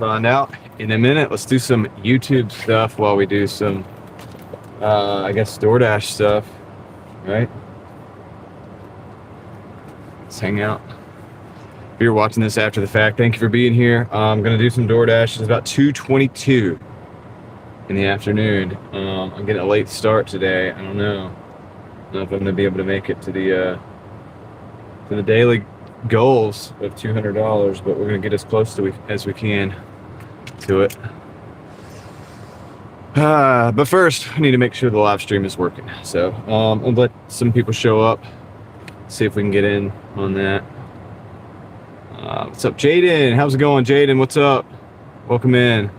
find out in a minute. Let's do some YouTube stuff while we do some, I guess, Doordash stuff, right? Let's hang out. If you're watching this after the fact, thank you for being here. I'm going to do some Doordash. It's about 2:22 in the afternoon. I'm getting a late start today. I don't know if I'm going to be able to make it to the daily goals of $200, but we're going to get as close to as we can to it. But first, I need to make sure the live stream is working. So I'll let some people show up, see if we can get in on that. What's up, Jaden? How's it going, Jaden? What's up? Welcome in.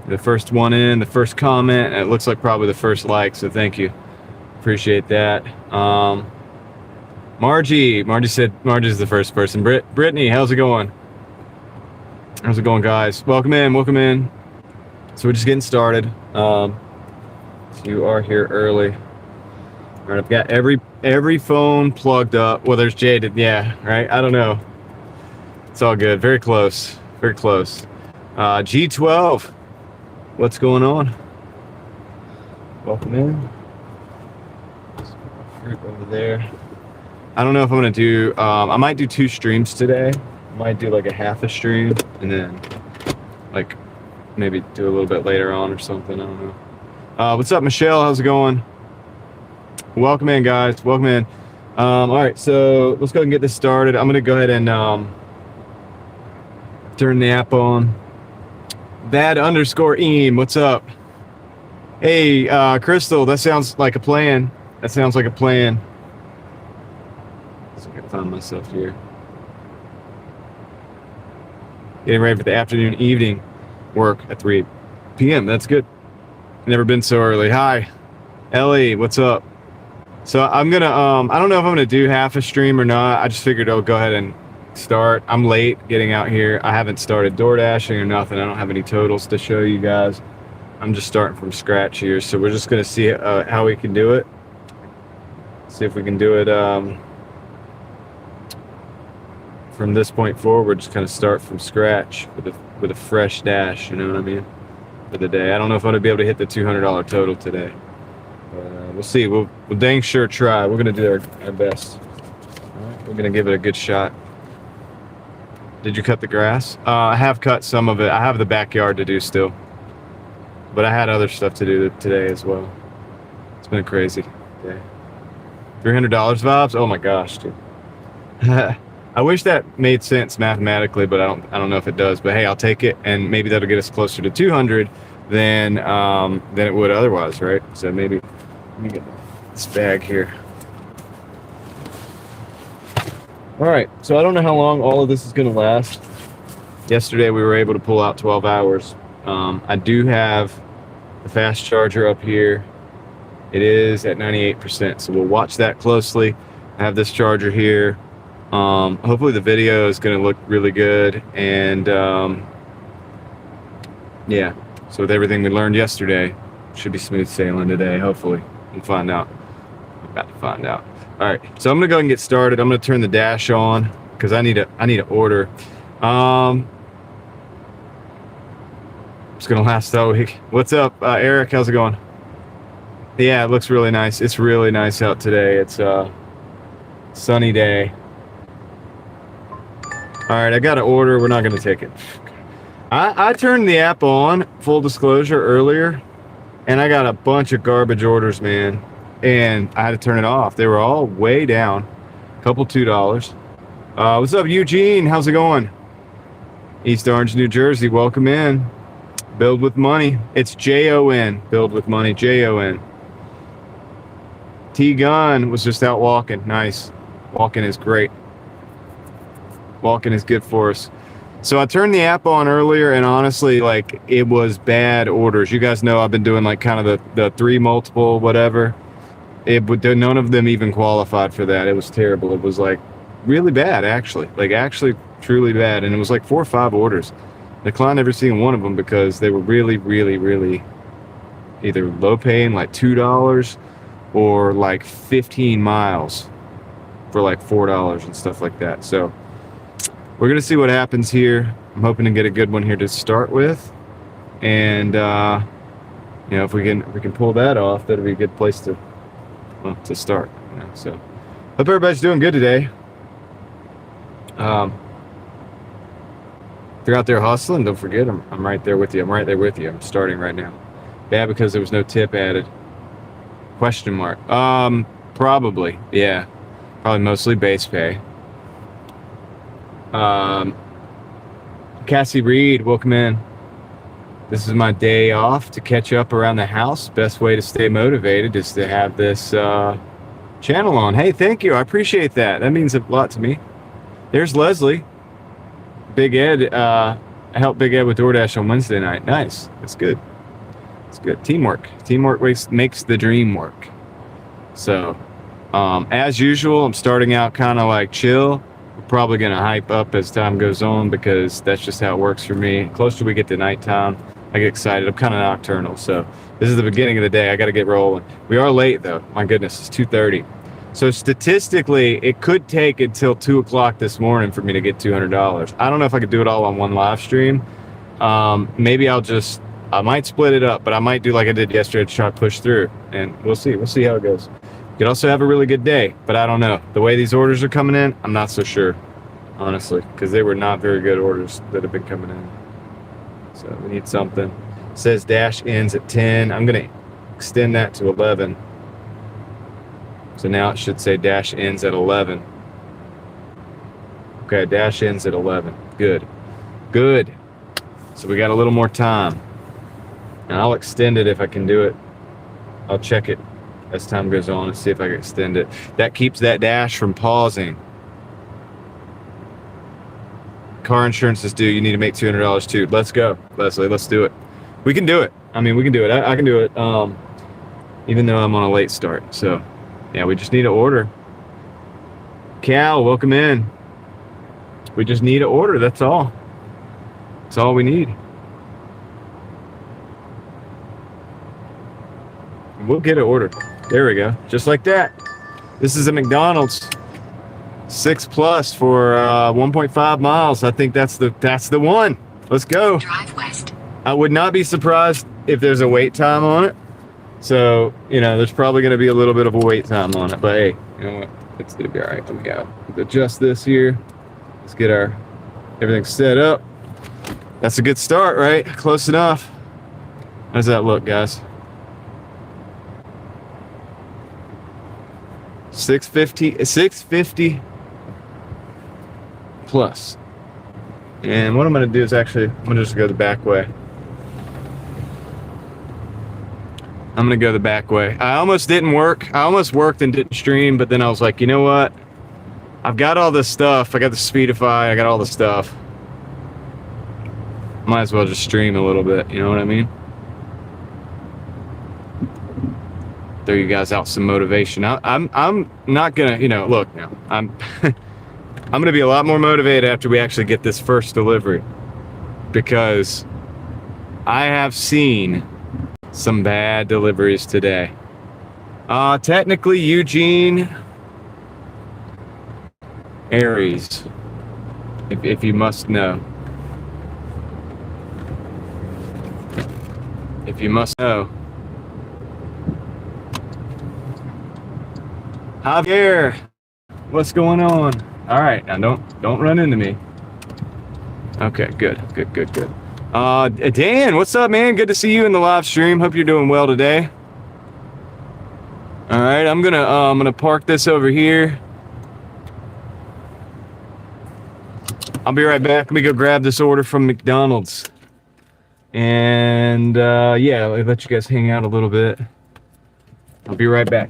The first one in, the first comment. It looks like probably the first like, so thank you. Appreciate that. Margie said Margie's the first person. Brittany, how's it going? How's it going, guys? Welcome in. So we're just getting started. So you are here early. All right, I've got every phone plugged up. Well, there's Jaded. Yeah, right. I don't know. It's all good. Very close. Very close. G12. What's going on? Welcome in. Fruit over there. I don't know if I'm gonna do. I might do 2 streams today. I might do like a half a stream and then like maybe do a little bit later on or something. I don't know. What's up, Michelle? How's it going? Welcome in, guys. Welcome in. All right, so let's go ahead and get this started. I'm gonna go ahead and turn the app on. Bad_eam. What's up? Hey, Crystal. That sounds like a plan. So I can find myself here. Getting ready for the afternoon, evening work at 3 p.m. That's good. Never been so early. Hi, Ellie. What's up? So I'm gonna. I don't know if I'm gonna do half a stream or not. I just figured I'll go ahead and start. I'm late getting out here. I haven't started Doordashing or nothing. I don't have any totals to show you guys. I'm just starting from scratch here. So we're just gonna see how we can do it. See if we can do it. From this point forward, just kind of start from scratch with a fresh dash, you know what I mean, for the day. I don't know if I'm gonna be able to hit the $200 total today. We'll see. We'll dang sure try. We're gonna do our best. All right, we're gonna give it a good shot. Did you cut the grass? I have cut some of it. I have the backyard to do still, but I had other stuff to do today as well. It's been a crazy day. $300 vibes. Oh my gosh, dude. I wish that made sense mathematically, but I don't know if it does. But hey, I'll take it, and maybe that'll get us closer to 200 than it would otherwise, right? So maybe let me get this bag here. All right, so I don't know how long all of this is going to last. Yesterday we were able to pull out 12 hours. I do have the fast charger up here. It is at 98%, so we'll watch that closely. I have this charger here. Hopefully the video is going to look really good, and yeah, so with everything we learned yesterday, should be smooth sailing today. Hopefully we'll find out. We're about to find out. All right, so I'm gonna go ahead and get started. I'm gonna turn the dash on because I need to order. It's gonna last all week. What's up, Eric? How's it going? Yeah, it looks really nice. It's really nice out today. It's a sunny day. All right, I got an order. We're not going to take it. I turned the app on, full disclosure, earlier, and I got a bunch of garbage orders, man, and I had to turn it off. They were all way down, a couple $2. What's up, Eugene? How's it going? East Orange, New Jersey. Welcome in. Build with money. It's Jon. Build with money. Jon. T-Gun was just out walking. Nice. Walking is great. Walking is good for us. So I turned the app on earlier, and honestly, like, it was bad orders. You guys know I've been doing like kind of the 3 multiple whatever. None of them even qualified for that. It was terrible. It was like really bad, actually. Like actually truly bad. And it was like 4 or 5 orders. Declined every single one of them because they were really, really, really either low paying, like $2, or like 15 miles for like $4 and stuff like that. So we're gonna see what happens here. I'm I'm hoping to get a good one here to start with, and you know, if we can pull that off, that'll be a good place to start. You know, so hope everybody's doing good today. If you're out there hustling, don't forget I'm right there with you. I'm right there with you. I'm starting right now. Bad because there was no tip added. Question mark. Probably. Yeah. Probably mostly base pay. Cassie Reed, welcome in. This is my day off to catch up around the house. Best way to stay motivated is to have this channel on. Hey, thank you. I appreciate that. That means a lot to me. There's Leslie. Big Ed. I helped Big Ed with Doordash on Wednesday night. Nice. That's good. It's good. Teamwork. Teamwork makes the dream work. So, as usual, I'm starting out kind of like chill. We're probably going to hype up as time goes on because that's just how it works for me. Closer we get to nighttime, I get excited. I'm kind of nocturnal. So this is the beginning of the day. I got to get rolling. We are late though. My goodness, it's 2:30. So statistically, it could take until 2 o'clock this morning for me to get $200. I don't know if I could do it all on one live stream. Maybe I might split it up, but I might do like I did yesterday to try to push through, and we'll see. We'll see how it goes. You could also have a really good day, but I don't know. The way these orders are coming in, I'm not so sure, honestly, because they were not very good orders that have been coming in. So we need something. It says dash ends at 10. I'm going to extend that to 11. So now it should say dash ends at 11. Okay, dash ends at 11. Good. Good. So we got a little more time. And I'll extend it if I can do it. I'll check it as time goes on and see if I can extend it. That keeps that dash from pausing. Car insurance is due. You need to make $200 too. Let's go, Leslie. Let's do it. We can do it. I mean, we can do it. I can do it. Even though I'm on a late start. So, yeah, we just need an order. Cal, welcome in. We just need an order. That's all. That's all we need. We'll get an order. There we go. Just like that. This is a McDonald's 6+ for 1.5 miles. I think that's the one. Let's go. Drive west. I would not be surprised if there's a wait time on it. So, you know, there's probably going to be a little bit of a wait time on it. But hey, you know what? It's going to be all right. Let me go. Let's adjust this here. Let's get everything set up. That's a good start, right? Close enough. How does that look, guys? 650 plus. And what I'm going to do is actually, I'm going to just go the back way. I'm going to go the back way. I almost didn't work. I almost worked and didn't stream, but then I was like, you know what? I've got all this stuff. I got the Speedify. I got all the stuff. Might as well just stream a little bit. You know what I mean? Throw you guys out some motivation. I'm not gonna, you know, look now. I'm gonna be a lot more motivated after we actually get this first delivery, because I have seen some bad deliveries today. Technically Eugene Aries, if you must know. If you must know. Javier, what's going on? All right, now don't run into me. Okay, good. Dan, what's up, man? Good to see you in the live stream. Hope you're doing well today. All right, I'm gonna park this over here. I'll be right back. Let me go grab this order from McDonald's. And yeah, I'll let you guys hang out a little bit. I'll be right back.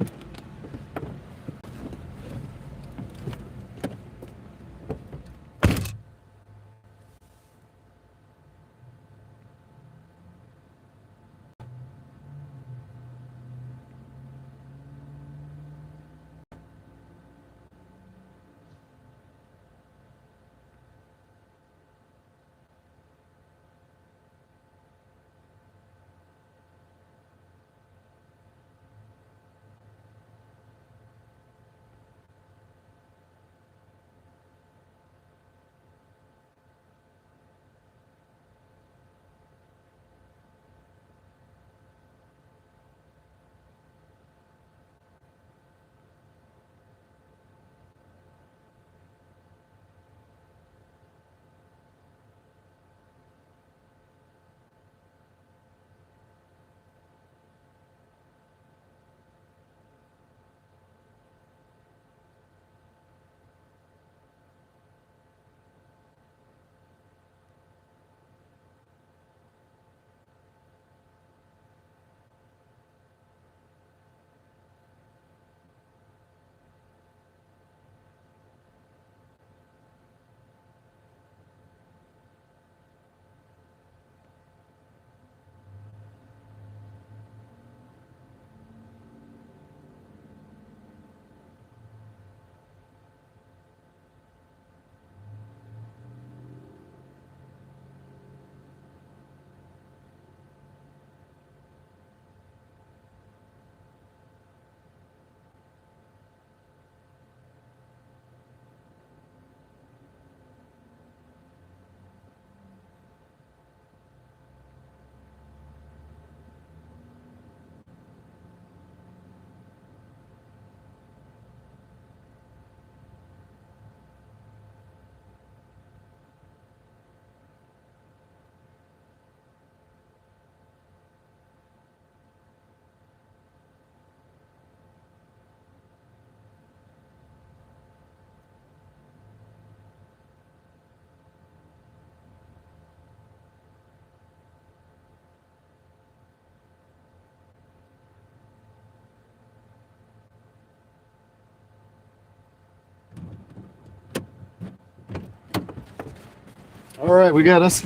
All right, we got us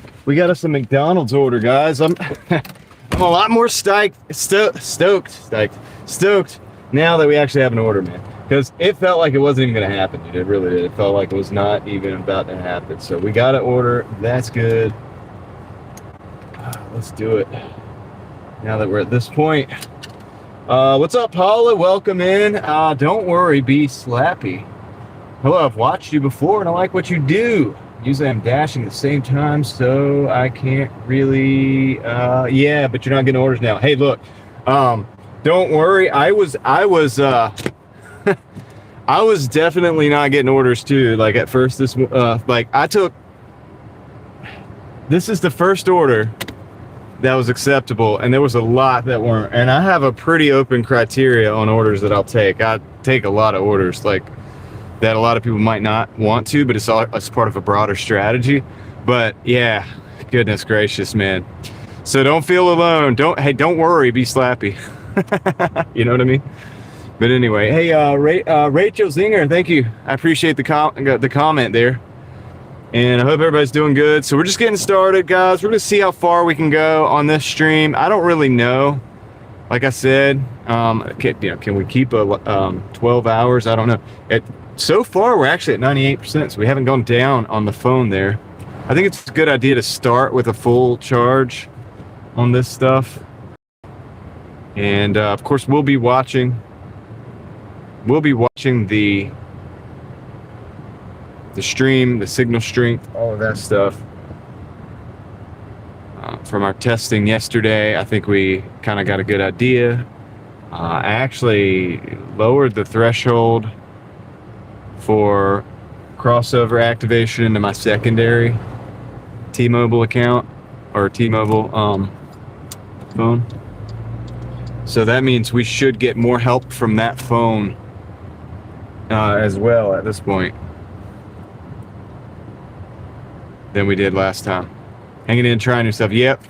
a McDonald's order, guys. I'm I'm a lot more stoked now that we actually have an order, man. Because it felt like it wasn't even gonna happen, dude. It really did. It felt like it was not even about to happen. So we got an order. That's good. Let's do it. Now that we're at this point. What's up, Paula? Welcome in. Don't worry, be slappy. Hello, I've watched you before and I like what you do. Usually I'm dashing at the same time, so I can't really, yeah, but you're not getting orders now. Hey, look, don't worry. I was I was definitely not getting orders too. Like at first this, this is the first order that was acceptable, and there was a lot that weren't. And I have a pretty open criteria on orders that I'll take. I take a lot of orders like that a lot of people might not want to, but it's part of a broader strategy. But yeah, goodness gracious, man. So don't feel alone. Don't worry, be slappy. You know what I mean? But anyway, hey, Rachel Zinger, thank you. I appreciate the comment there. And I hope everybody's doing good. So we're just getting started, guys. We're gonna see how far we can go on this stream. I don't really know. Like I said, can we keep a 12 hours? I don't know. So far, we're actually at 98%, so we haven't gone down on the phone there. I think it's a good idea to start with a full charge on this stuff. And of course, we'll be watching the stream, the signal strength, all of that stuff. From our testing yesterday, I think we kind of got a good idea. I actually lowered the threshold for crossover activation into my secondary T-Mobile account or T-Mobile phone. So that means we should get more help from that phone as well at this point than we did last time. Hanging in, trying new stuff. Yep.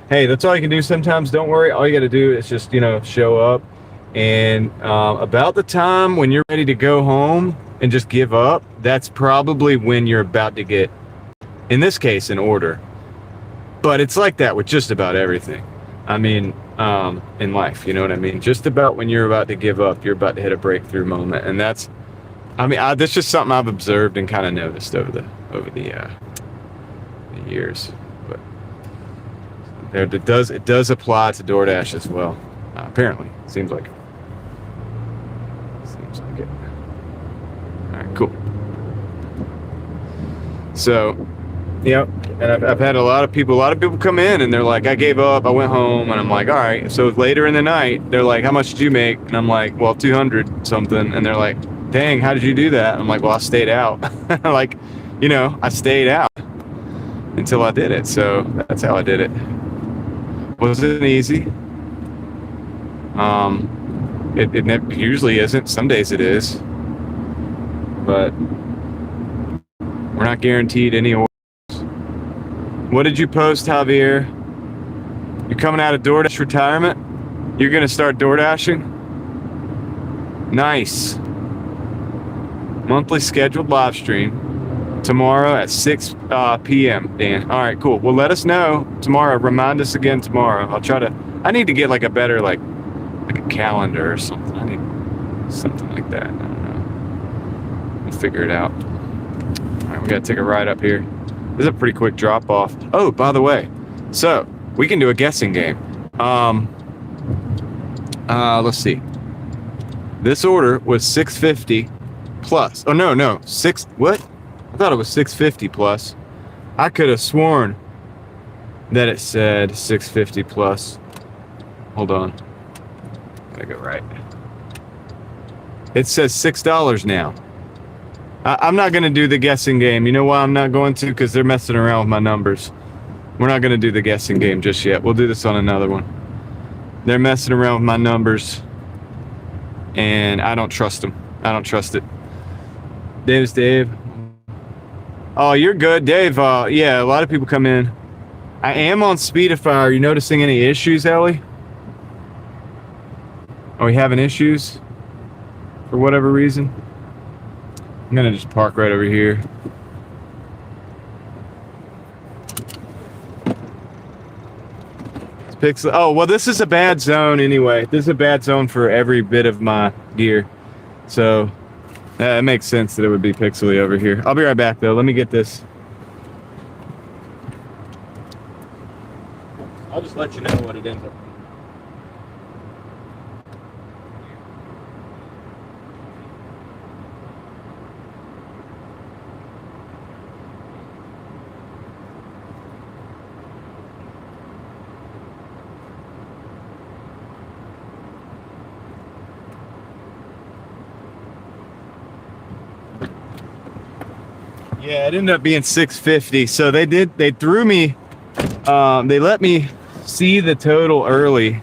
Hey, that's all you can do sometimes. Don't worry. All you got to do is just, show up. And about the time when you're ready to go home and just give up, that's probably when you're about to get, in this case, an order. But it's like that with just about everything. I mean, in life, you know what I mean? Just about when you're about to give up, you're about to hit a breakthrough moment. And that's just something I've observed and kind of noticed over the years. But it does apply to Doordash as well. Apparently, seems like it. All right, cool. So, yep. And I've had a lot of people come in and they're like, I gave up, I went home, and I'm like, all right. So later in the night, they're like, how much did you make? And I'm like, well, 200 something. And they're like, dang, how did you do that? I'm like, well, I stayed out. Like, I stayed out until I did it. So that's how I did it. Wasn't easy. It usually isn't. Some days it is. But we're not guaranteed any orders. What did you post, Javier? You're coming out of DoorDash retirement? You're going to start Doordashing? Nice. Monthly scheduled live stream tomorrow at 6 p.m. Dan. All right, cool. Well, let us know tomorrow. Remind us again tomorrow. I need to get like a better like a calendar or something. I need something like that. I don't know. We'll figure it out. All right, we got to take a ride up here. This is a pretty quick drop off. Oh, by the way, so we can do a guessing game. Let's see. This order was $6.50 plus. Oh no, what? I thought it was $6.50 plus. I could have sworn that it said $6.50 plus. Hold on. Gotta go right. It says $6 now. I'm not going to do the guessing game. You know why I'm not going to? Because they're messing around with my numbers. We're not going to do the guessing game just yet. We'll do this on another one. They're messing around with my numbers. And I don't trust them. I don't trust it. Dave's Dave. Oh, you're good, Dave. Yeah, a lot of people come in. I am on Speedify. Are you noticing any issues, Ellie? Are we having issues? For whatever reason? I'm gonna just park right over here. Pixel. Oh, well, this is a bad zone anyway. This is a bad zone for every bit of my gear. So it makes sense that it would be pixely over here. I'll be right back, though. Let me get this. I'll just let you know what it ends up. Yeah, it ended up being 650. So they threw me, they let me see the total early.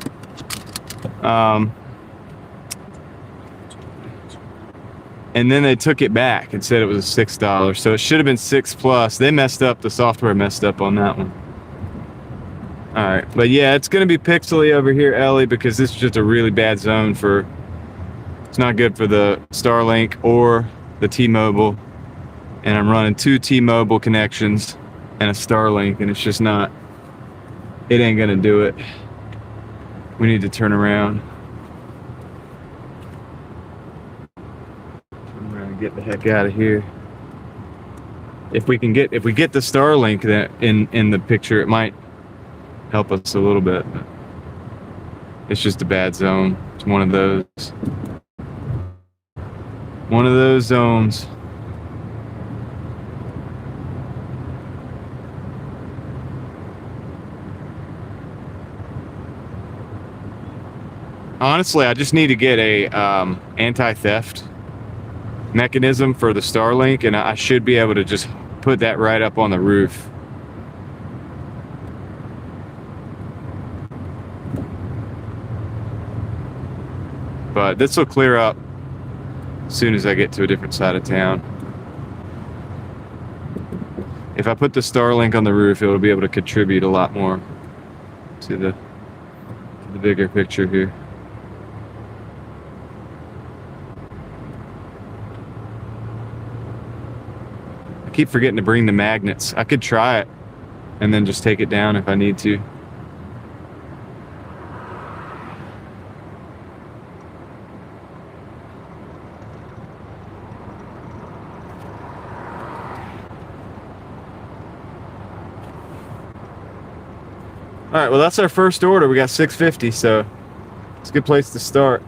And then they took it back and said it was $6. So it should have been $6+. They messed up, the software messed up on that one. All right, but yeah, it's gonna be pixely over here, Ellie, because this is just a really bad zone for, it's not good for the Starlink or the T-Mobile. And I'm running 2 T-Mobile connections and a Starlink, and it's just not, it ain't gonna do it. We need to turn around. I'm gonna get the heck out of here. If we get the Starlink that in the picture, it might help us a little bit. But it's just a bad zone. It's one of those zones. Honestly, I just need to get a anti-theft mechanism for the Starlink, and I should be able to just put that right up on the roof. But this will clear up as soon as I get to a different side of town. If I put the Starlink on the roof, it'll be able to contribute a lot more to the bigger picture here. I keep forgetting to bring the magnets. I could try it and then just take it down if I need to. All right, well, that's our first order. We got 650, so it's a good place to start.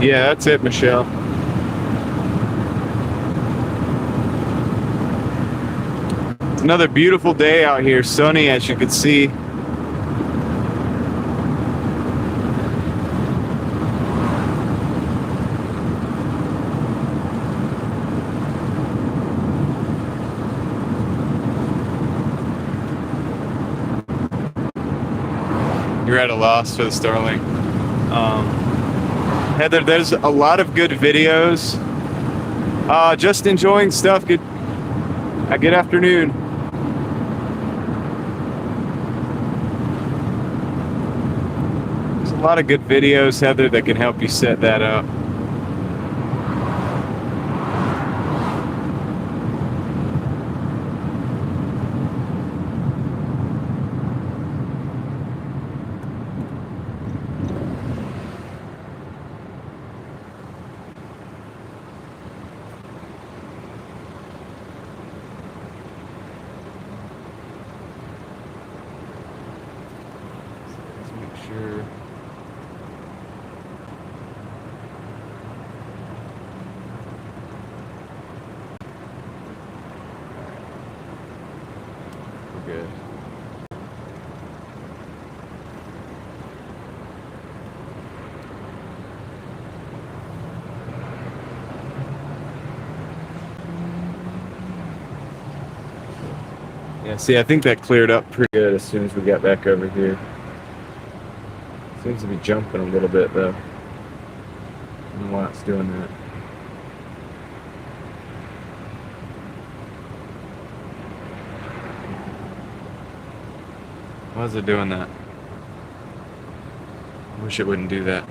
Yeah, that's it, Michelle. It's another beautiful day out here, sunny as you can see. You're at a loss for the Starlink. Heather, there's a lot of good videos. Just enjoying stuff. Good afternoon. There's a lot of good videos, Heather, that can help you set that up. Sure. We're good. Yeah, see, I think that cleared up pretty good as soon as we got back over here. Seems to be jumping a little bit though. I don't know why it's doing that. Why is it doing that? I wish it wouldn't do that.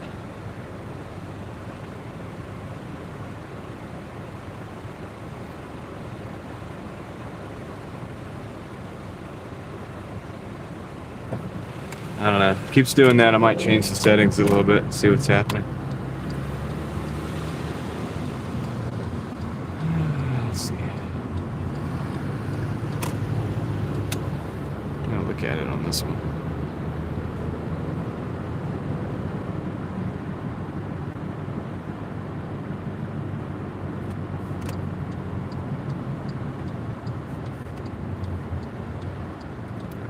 I don't know. Keeps doing that. I might change the settings a little bit and see what's happening. Let's see. I'm gonna look at it on this one.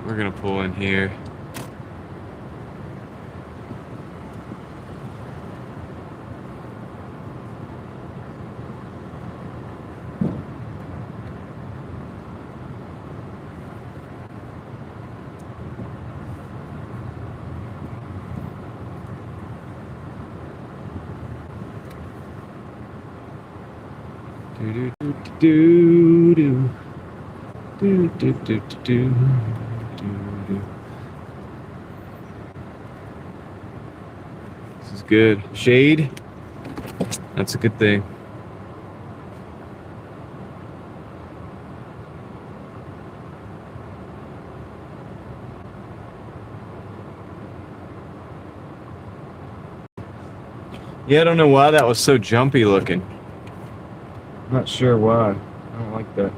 We're gonna pull in here. This is good. Shade. That's a good thing. Yeah, I don't know why that was so jumpy looking. I'm not sure why. I don't like that.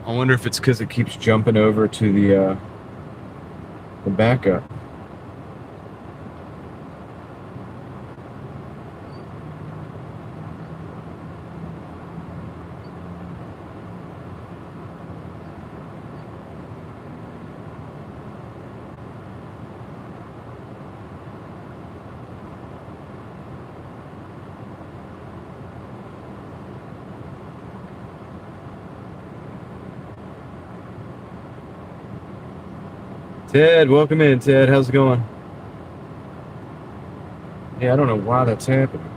I wonder if it's because it keeps jumping over to the backup. Ted, welcome in, Ted. How's it going? Yeah, I don't know why that's happening.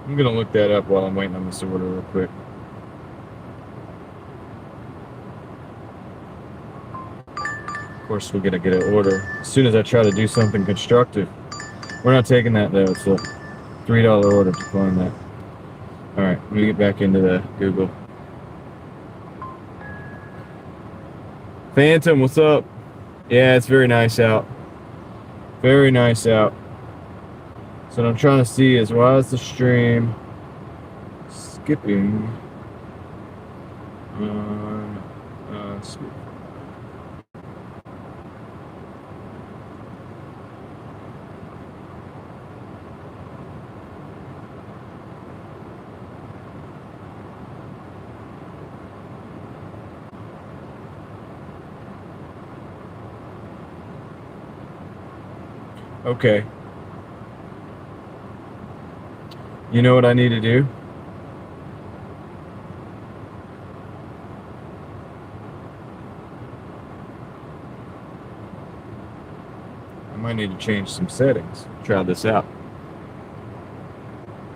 I'm gonna look that up while I'm waiting on this order real quick. Of course, we're gonna get an order as soon as I try to do something constructive. We're not taking that though. It's a $3 order to find that. All right, let me get back into the Google. Phantom, what's up? Yeah, it's very nice out. Very nice out. So what I'm trying to see is why is the stream skipping on okay. You know what I need to do? I might need to change some settings. Try this out.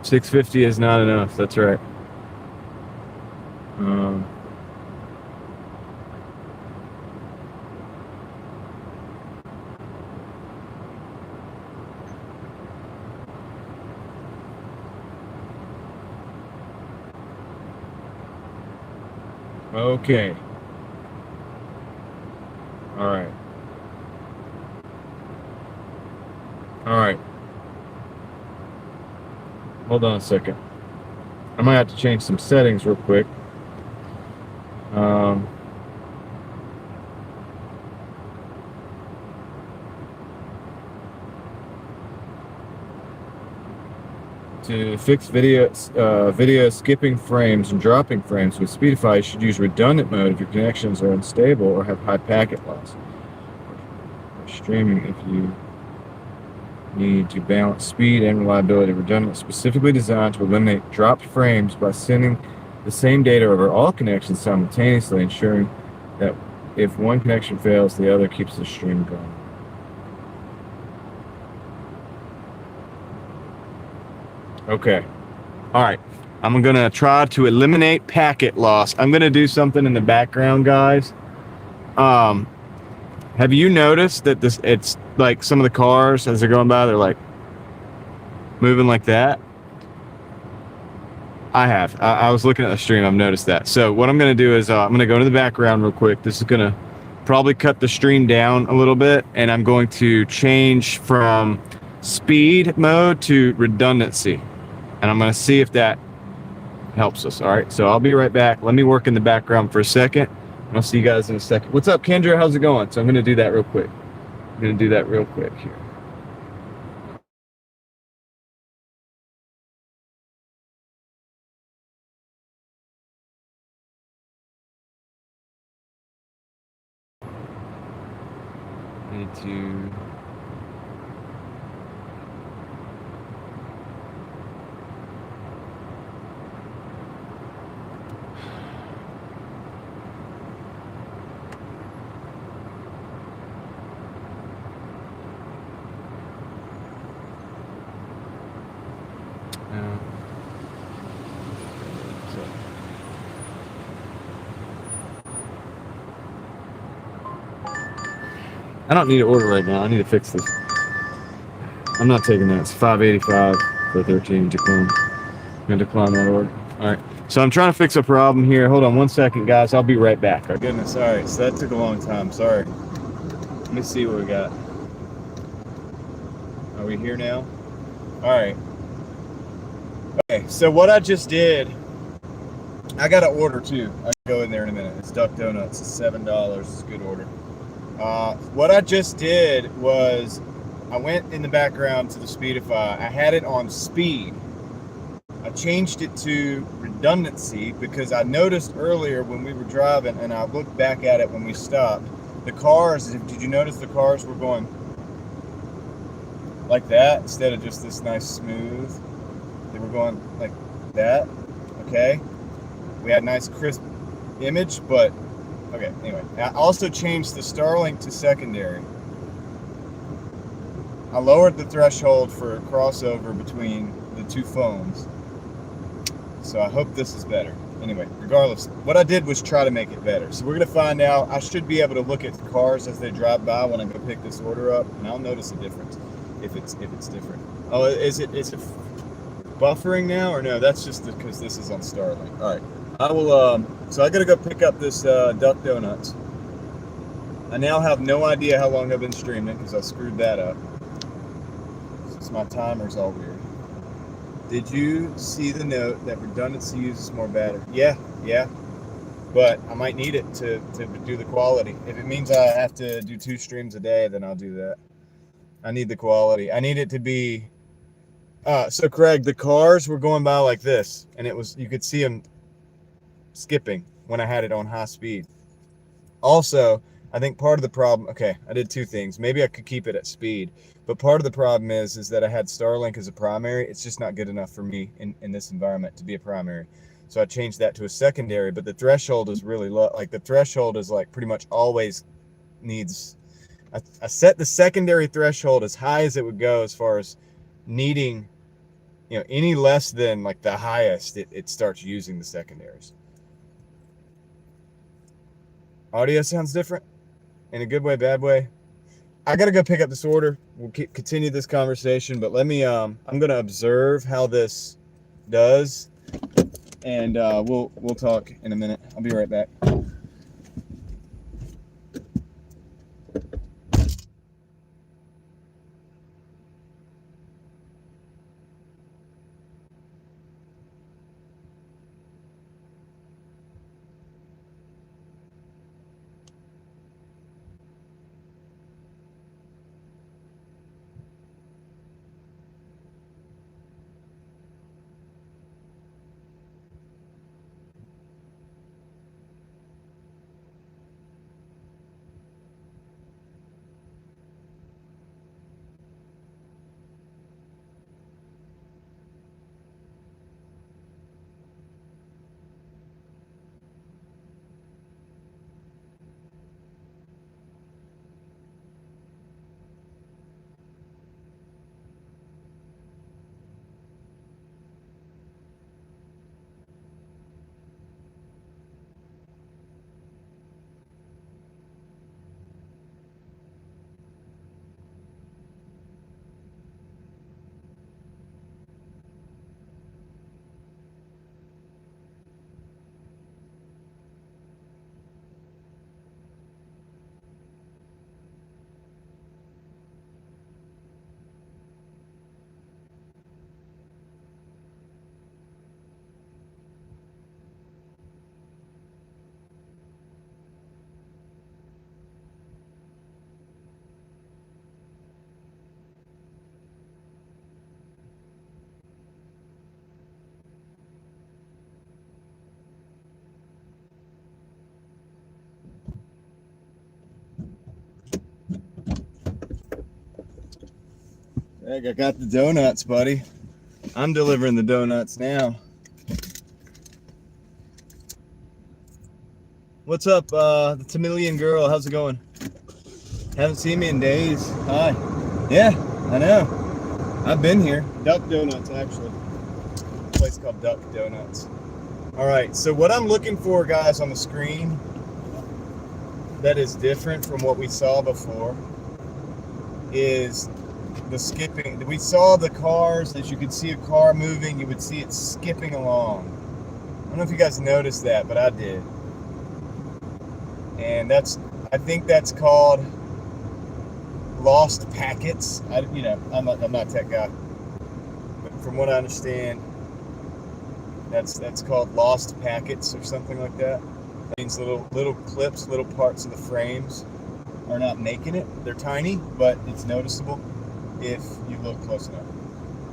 650 is not enough. That's right. Okay. All right. All right. Hold on a second. I might have to change some settings real quick. To fix video skipping frames and dropping frames with Speedify, you should use redundant mode if your connections are unstable or have high packet loss. Or streaming if you need to balance speed and reliability. Redundant, specifically designed to eliminate dropped frames by sending the same data over all connections simultaneously, ensuring that if one connection fails, the other keeps the stream going. Okay. All right. I'm going to try to eliminate packet loss. I'm going to do something in the background, guys. Have you noticed that it's like some of the cars as they're going by, they're like moving like that? I have. I was looking at the stream. I've noticed that. So what I'm going to do is I'm going to go to the background real quick. This is going to probably cut the stream down a little bit, and I'm going to change from speed mode to redundancy, and I'm going to see if that helps us. All right, so I'll be right back. Let me work in the background for a second. I'll see you guys in a second. What's up, Kendra? How's it going? So I'm going to do that real quick. I'm going to do that real quick here. Need to I don't need to order right now. I need to fix this. I'm not taking that. It's $5.85 for 13. Decline. I'm gonna decline that order. All right. So I'm trying to fix a problem here. Hold on 1 second, guys. I'll be right back. Oh goodness. All right. So that took a long time. Sorry. Let me see what we got. Are we here now? All right. Okay. So what I just did, I got an order too. I'll go in there in a minute. It's Duck Donuts. It's $7. It's a good order. What I just did was I went in the background to the Speedify. I had it on speed. I changed it to redundancy because I noticed earlier when we were driving, and I looked back at it when we stopped, the cars, did you notice the cars were going like that instead of just this nice smooth? They were going like that, okay? We had a nice crisp image, but okay, anyway. I also changed the Starlink to secondary. I lowered the threshold for crossover between the two phones. So I hope this is better. Anyway, regardless, what I did was try to make it better. So we're going to find out. I should be able to look at the cars as they drive by when I go pick this order up, and I'll notice a difference if it's different. Oh, is it buffering now, or no? That's just because this is on Starlink. All right. I will, so I gotta go pick up this Duck Donuts. I now have no idea how long I've been streaming because I screwed that up. Since my timer's all weird. Did you see the note that redundancy uses more battery? Yeah. But I might need it to do the quality. If it means I have to do 2 streams a day, then I'll do that. I need the quality. I need it to be, so Craig, the cars were going by like this, and you could see them skipping when I had it on high speed. Also, I think part of the problem, okay, I did 2 things. Maybe I could keep it at speed, but part of the problem is that I had Starlink as a primary. It's just not good enough for me in this environment to be a primary. So I changed that to a secondary, but the threshold is really low. Like the threshold is like pretty much always needs, I set the secondary threshold as high as it would go as far as needing, any less than like the highest, it starts using the secondaries. Audio sounds different in a good way, bad way. I gotta go pick up this order. We'll continue this conversation, but let me, I'm gonna observe how this does, and we'll talk in a minute. I'll be right back. Greg, I got the donuts, buddy. I'm delivering the donuts now. What's up, the Tamilian girl? How's it going? Haven't seen me in days. Hi. Yeah, I know. I've been here. Duck Donuts, actually. A place called Duck Donuts. All right, so what I'm looking for, guys, on the screen that is different from what we saw before is the skipping. We saw the cars. As you could see a car moving, you would see it skipping along. I don't know if you guys noticed that, but I did. And I think that's called lost packets. I'm not a tech guy, but from what I understand, that's called lost packets or something like that. That means little clips, little parts of the frames are not making it. They're tiny, but it's noticeable if you look close enough.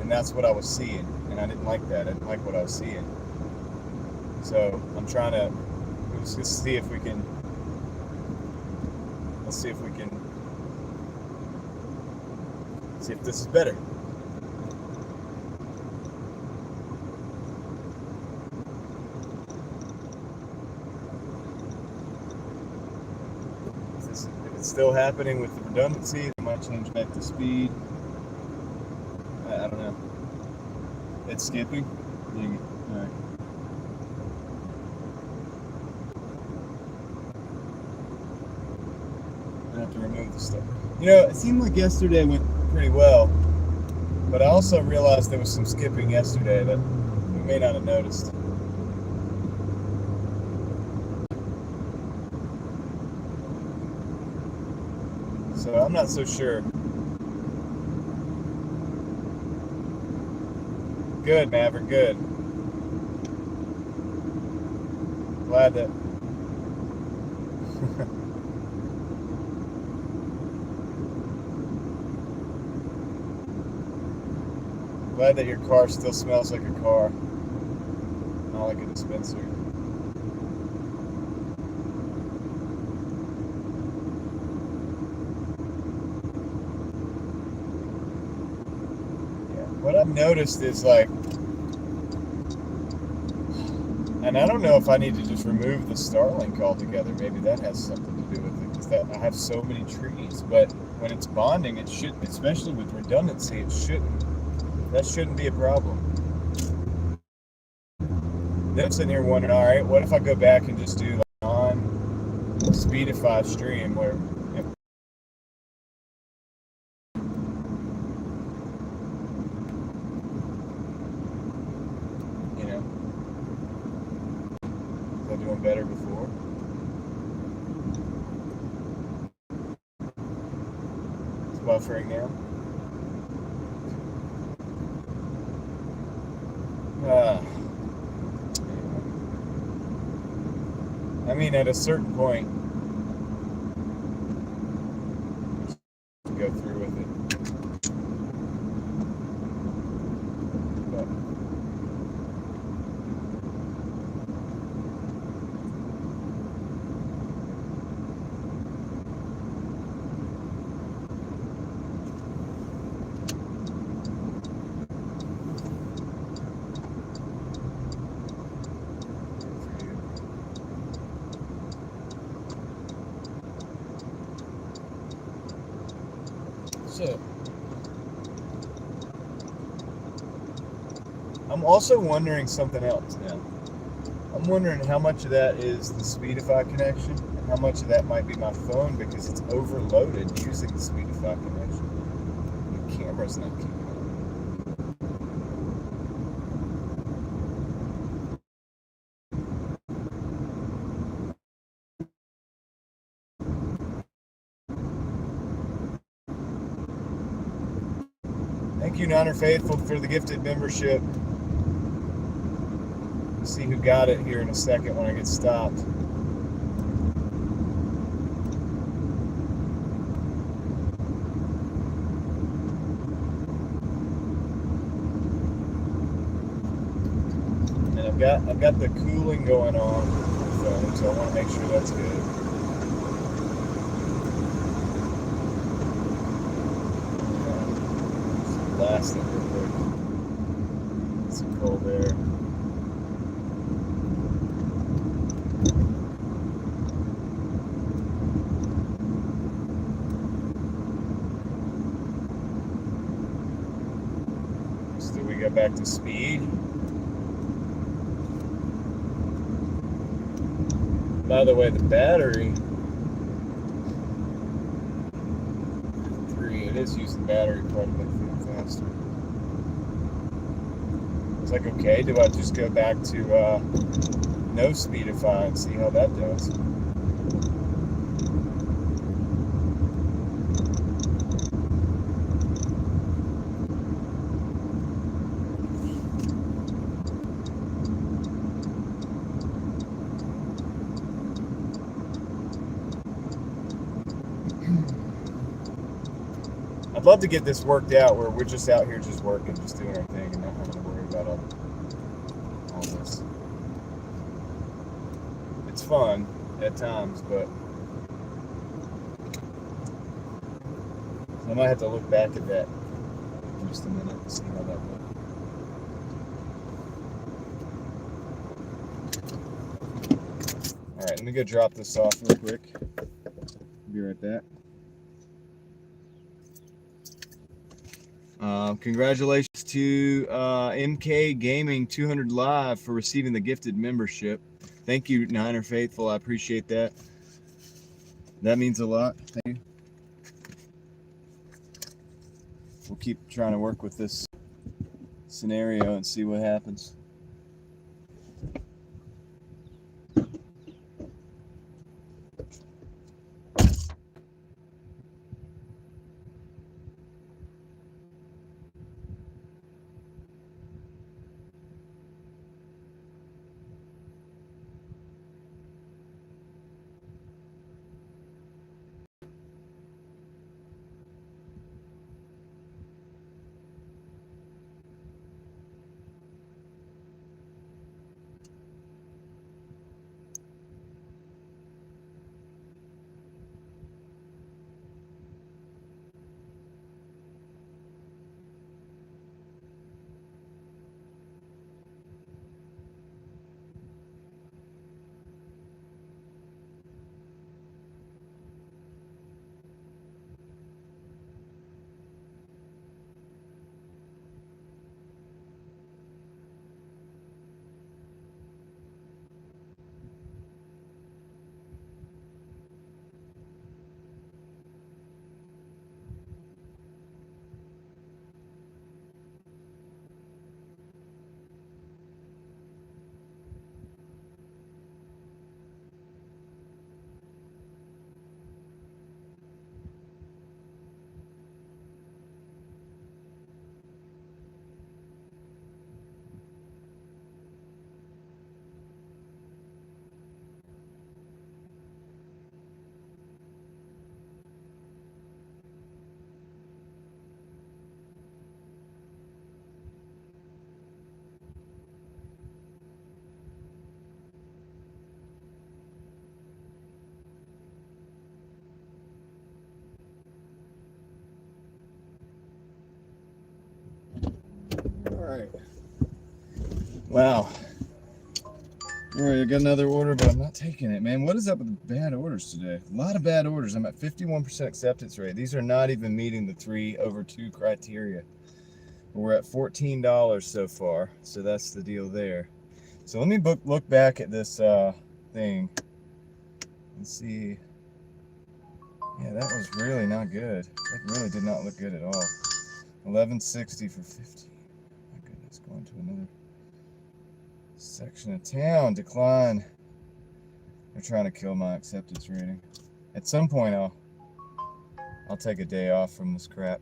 And that's what I was seeing, and I didn't like that. I didn't like what I was seeing. So I'm trying to let's see if we can. Let's see if we can. See if this is better. If it's still happening with the redundancy, I might change back to speed. I don't know. It's skipping. All right. I have to remove the stuff. It seemed like yesterday went pretty well, but I also realized there was some skipping yesterday that we may not have noticed. So I'm not so sure. Good, Maverick, good. Glad that glad that your car still smells like a car, not like a dispenser. What I've noticed is and I don't know if I need to just remove the Starlink altogether. Maybe that has something to do with it, because I have so many trees. But when it's bonding, it shouldn't, especially with redundancy, that shouldn't be a problem. Then I'm sitting here wondering, all right, what if I go back and just do non-speedify stream where doing better before. It's buffering now. I mean, at a certain point, go through with it. But so, I'm also wondering something else now. I'm wondering how much of that is the Speedify connection and how much of that might be my phone, because it's overloaded using the Speedify connection. The camera's not keeping up. Thank you, Niner Faithful, for the gifted membership. We'll see who got it here in a second when I get stopped. And I've got the cooling going on the phone, so I want to make sure that's good. blast it real quick. It's some cold air. So we got back to speed. By the way, the battery, it is using battery quite a bit faster. It's like, okay, do I just go back to no speedify and see how that does? I'd love to get this worked out where we're just out here just working, just doing our thing and not having to worry about all this. It's fun at times, but I might have to look back at that in just a minute and see how that went. Alright, let me go drop this off real quick. Be right back. Congratulations to MK Gaming 200 Live for receiving the gifted membership. Thank you, Niner Faithful. I appreciate that. That means a lot. Thank you. We'll keep trying to work with this scenario and see what happens. Alright. Wow. Alright, I got another order, but I'm not taking it, man. What is up with the bad orders today? A lot of bad orders. I'm at 51% acceptance rate. These are not even meeting the 3/2 criteria. We're at $14 so far, so that's the deal there. So let me look back at this thing and see. Yeah, that was really not good. That really did not look good at all. 1160 for 15. My goodness, going to another section of town. Decline. They're trying to kill my acceptance rating. At some point, I'll take a day off from this crap.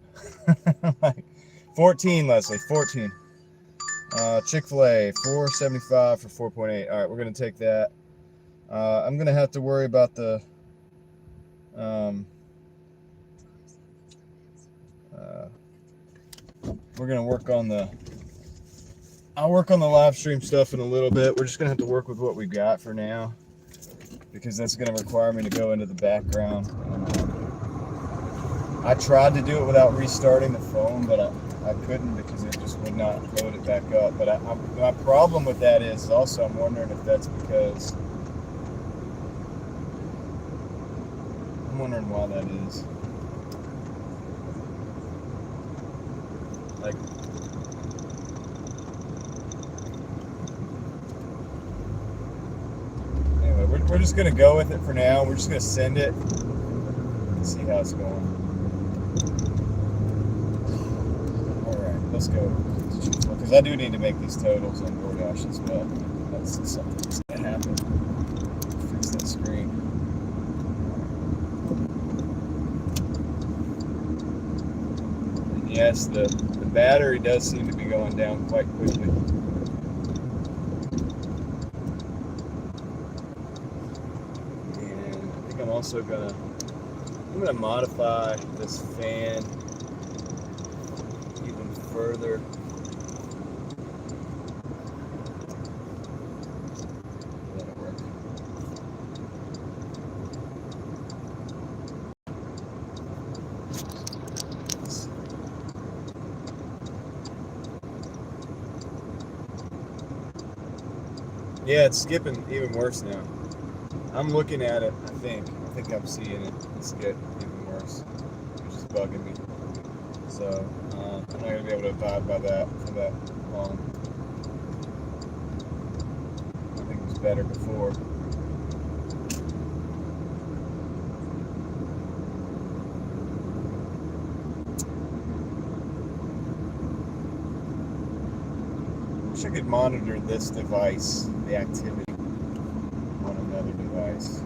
Like 14, Leslie, 14. Chick-fil-A, $4.75 for 4.8. All right, we're gonna take that. I'm gonna have to worry about the we're gonna work on the. I'll work on the live stream stuff in a little bit. We're just gonna have to work with what we got for now, because that's gonna require me to go into the background. I tried to do it without restarting the phone, but I couldn't because it just would not load it back up. But my problem with that is also I'm wondering if that's because I'm wondering why that is. Like, anyway, we're just gonna go with it for now. We're just gonna send it and see how it's going. All right, let's go. Because I do need to make these totals on Doordash as well. That's something that's gonna happen. Fix that screen. And yes, the battery does seem to be going down quite quickly. And I think I'm also gonna modify this fan even further. That'll work. Yeah, it's skipping even worse now. I'm looking at it, I think I'm seeing it. It's getting even worse, which is bugging me. So, I'm not going to be able to abide by that for that long. I think it was better before. I could monitor this device, the activity, on another device.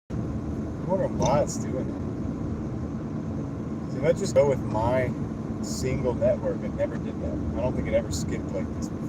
I'm wondering why it's doing that. So let's just go with my single network. It never did that. I don't think it ever skipped like this before.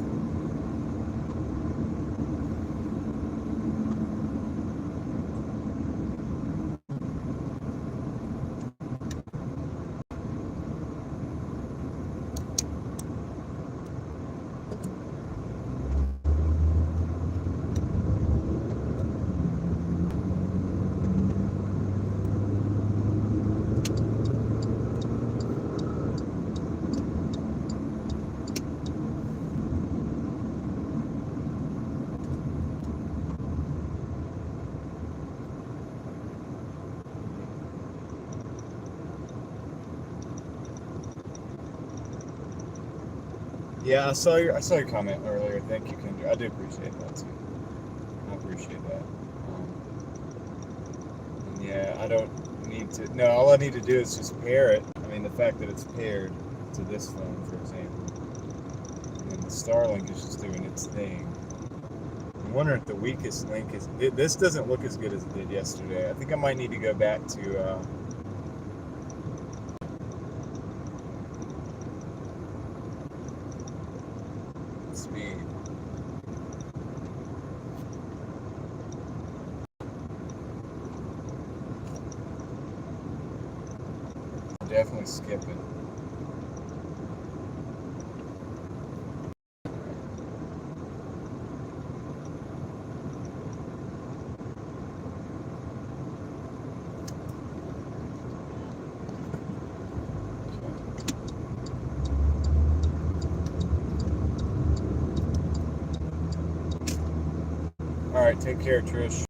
Yeah, I saw your comment earlier. Thank you, Kendra. I do appreciate that too. I appreciate that. And yeah, I don't need to. No, all I need to do is just pair it. I mean, the fact that it's paired to this phone, for example, and then the Starlink is just doing its thing. I'm wondering if the weakest link is. This doesn't look as good as it did yesterday. I think I might need to go back to. Speed. Definitely skipping. All right, take care, Trish.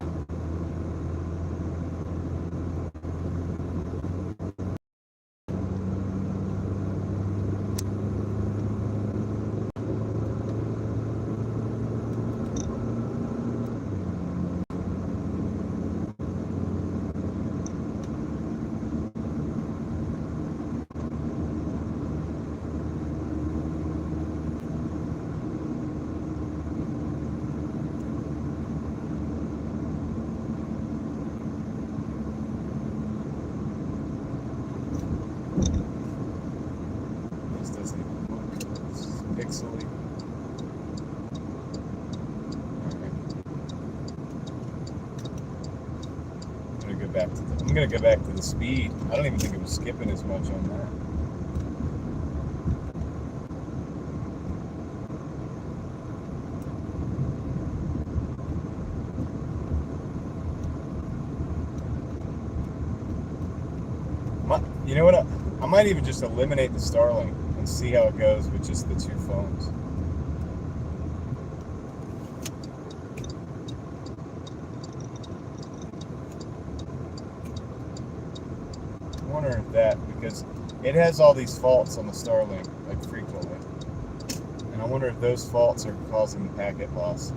Pixely. I'm gonna go back to the speed. I don't even think it was skipping as much on that. You know what? I might even just eliminate the Starlink and see how it goes with just the two phones. I'm wondering if that, because it has all these faults on the Starlink, like frequently. And I wonder if those faults are causing packet loss.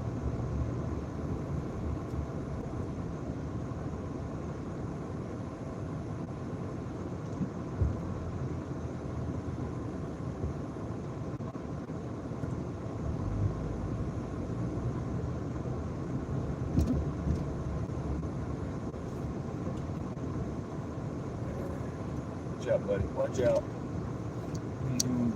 Watch out, buddy. Watch out. What are you doing?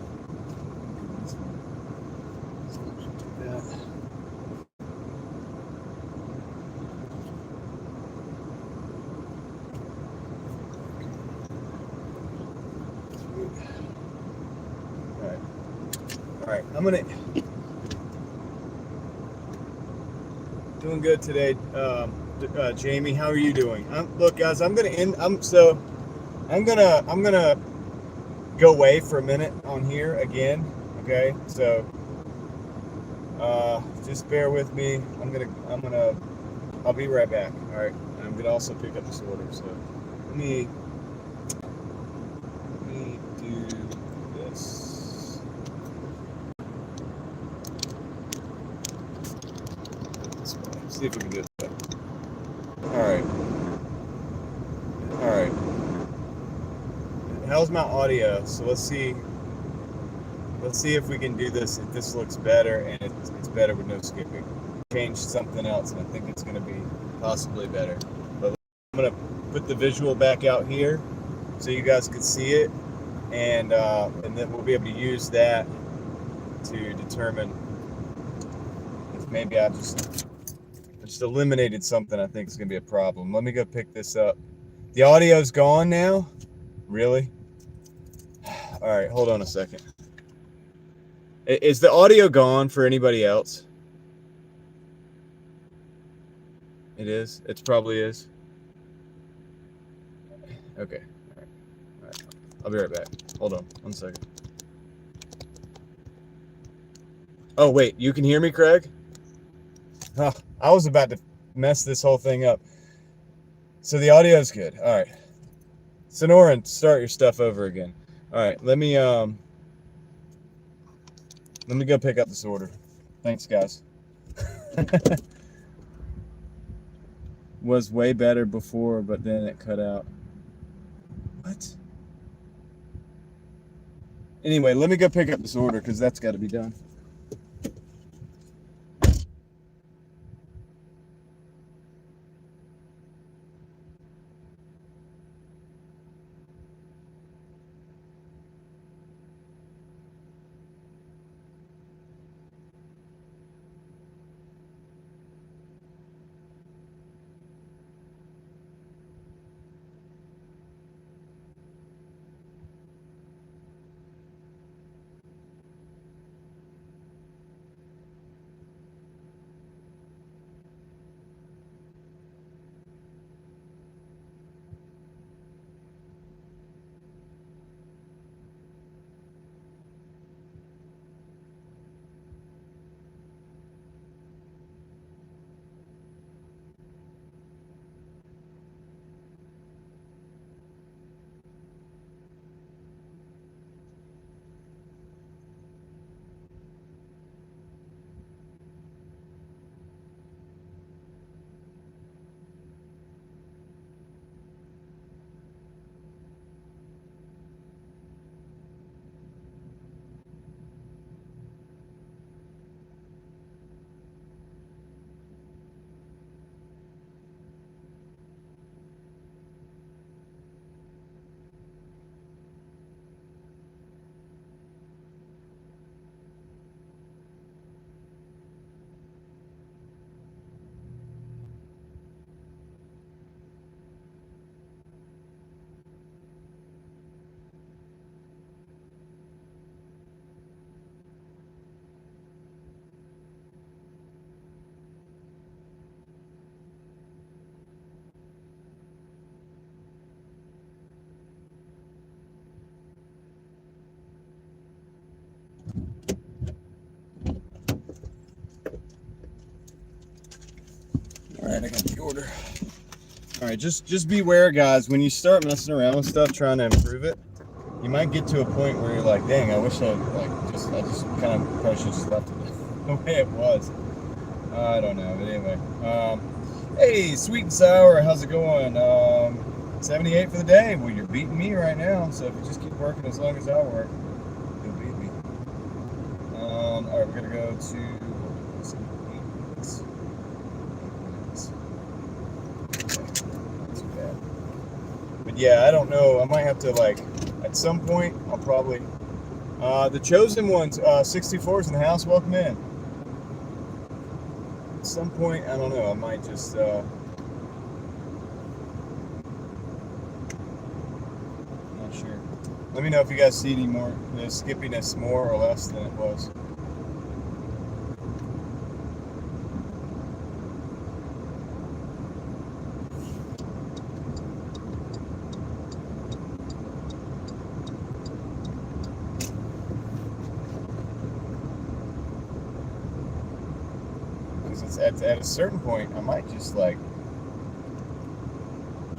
All right. I'm gonna doing good today. Jamie, how are you doing? Look, guys, I'm gonna end. I'm gonna go away for a minute on here again. Okay, so just bear with me. I'll be right back. All right, I'm gonna also pick up this order. So let me do this. See if we can do it. All right. All right. How's my audio? So let's see. Let's see if we can do this. If this looks better and it's better with no skipping. Change something else, and I think it's going to be possibly better. But I'm going to put the visual back out here so you guys can see it, and then we'll be able to use that to determine if maybe I just eliminated something I think is going to be a problem. Let me go pick this up. The audio's gone now? Really? All right, hold on a second. Is the audio gone for anybody else? It is? It probably is. Okay. All right. I'll be right back. Hold on 1 second. Oh, wait. You can hear me, Craig? Oh, I was about to mess this whole thing up. So the audio is good. All right. Sonoran, start your stuff over again. All right. Let me go pick up this order. Thanks, guys. Was way better before, but then it cut out. What? Anyway, let me go pick up this order because that's got to be done. right, I got the order. All right, just beware, guys. When you start messing around with stuff, trying to improve it, you might get to a point where you're like, dang, I wish I just kind of probably should have left it the way it was. I don't know, but anyway. Hey, Sweet and Sour, how's it going? 78 for the day. Well, you're beating me right now, so if you just keep working as long as I work, you'll beat me. All right, we're gonna go to 8 minutes. 8 minutes. Okay, not too bad. But yeah, I don't know. I might have to, like, at some point, I'll probably. The chosen ones, 64s in the house. Welcome in. At some point, I don't know. I might just. Sure. Let me know if you guys see any more, the skippiness more or less than it was. Because it's at a certain point, I might just like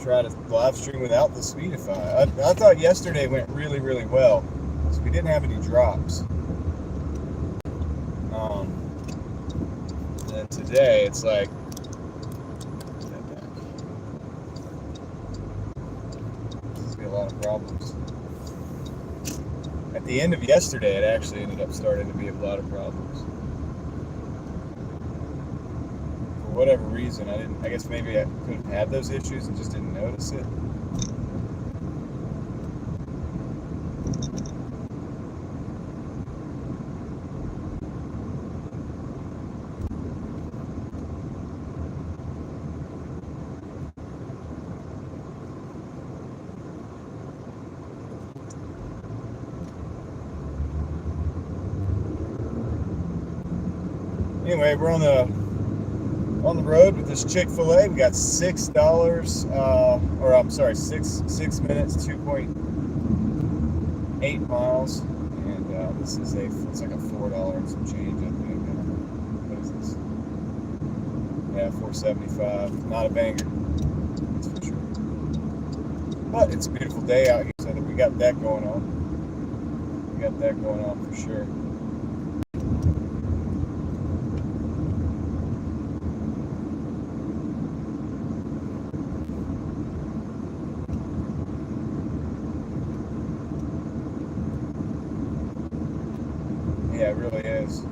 try to live stream without the Speedify. I thought yesterday went really, really well. So we didn't have any drops. And today it's like there's gonna be a lot of problems. At the end of yesterday, it actually ended up starting to be a lot of problems. For whatever reason, I guess maybe I could have had those issues and just didn't notice it. Anyway, we're on the road with this Chick-fil-A. We got $6, or I'm sorry, 6 minutes, 2.8 miles, and this is it's like a $4 and some change, I think. What is this? Yeah, $4.75. Not a banger, that's for sure. But it's a beautiful day out here, so we got that going on. We got that going on for sure. Yeah, it really is.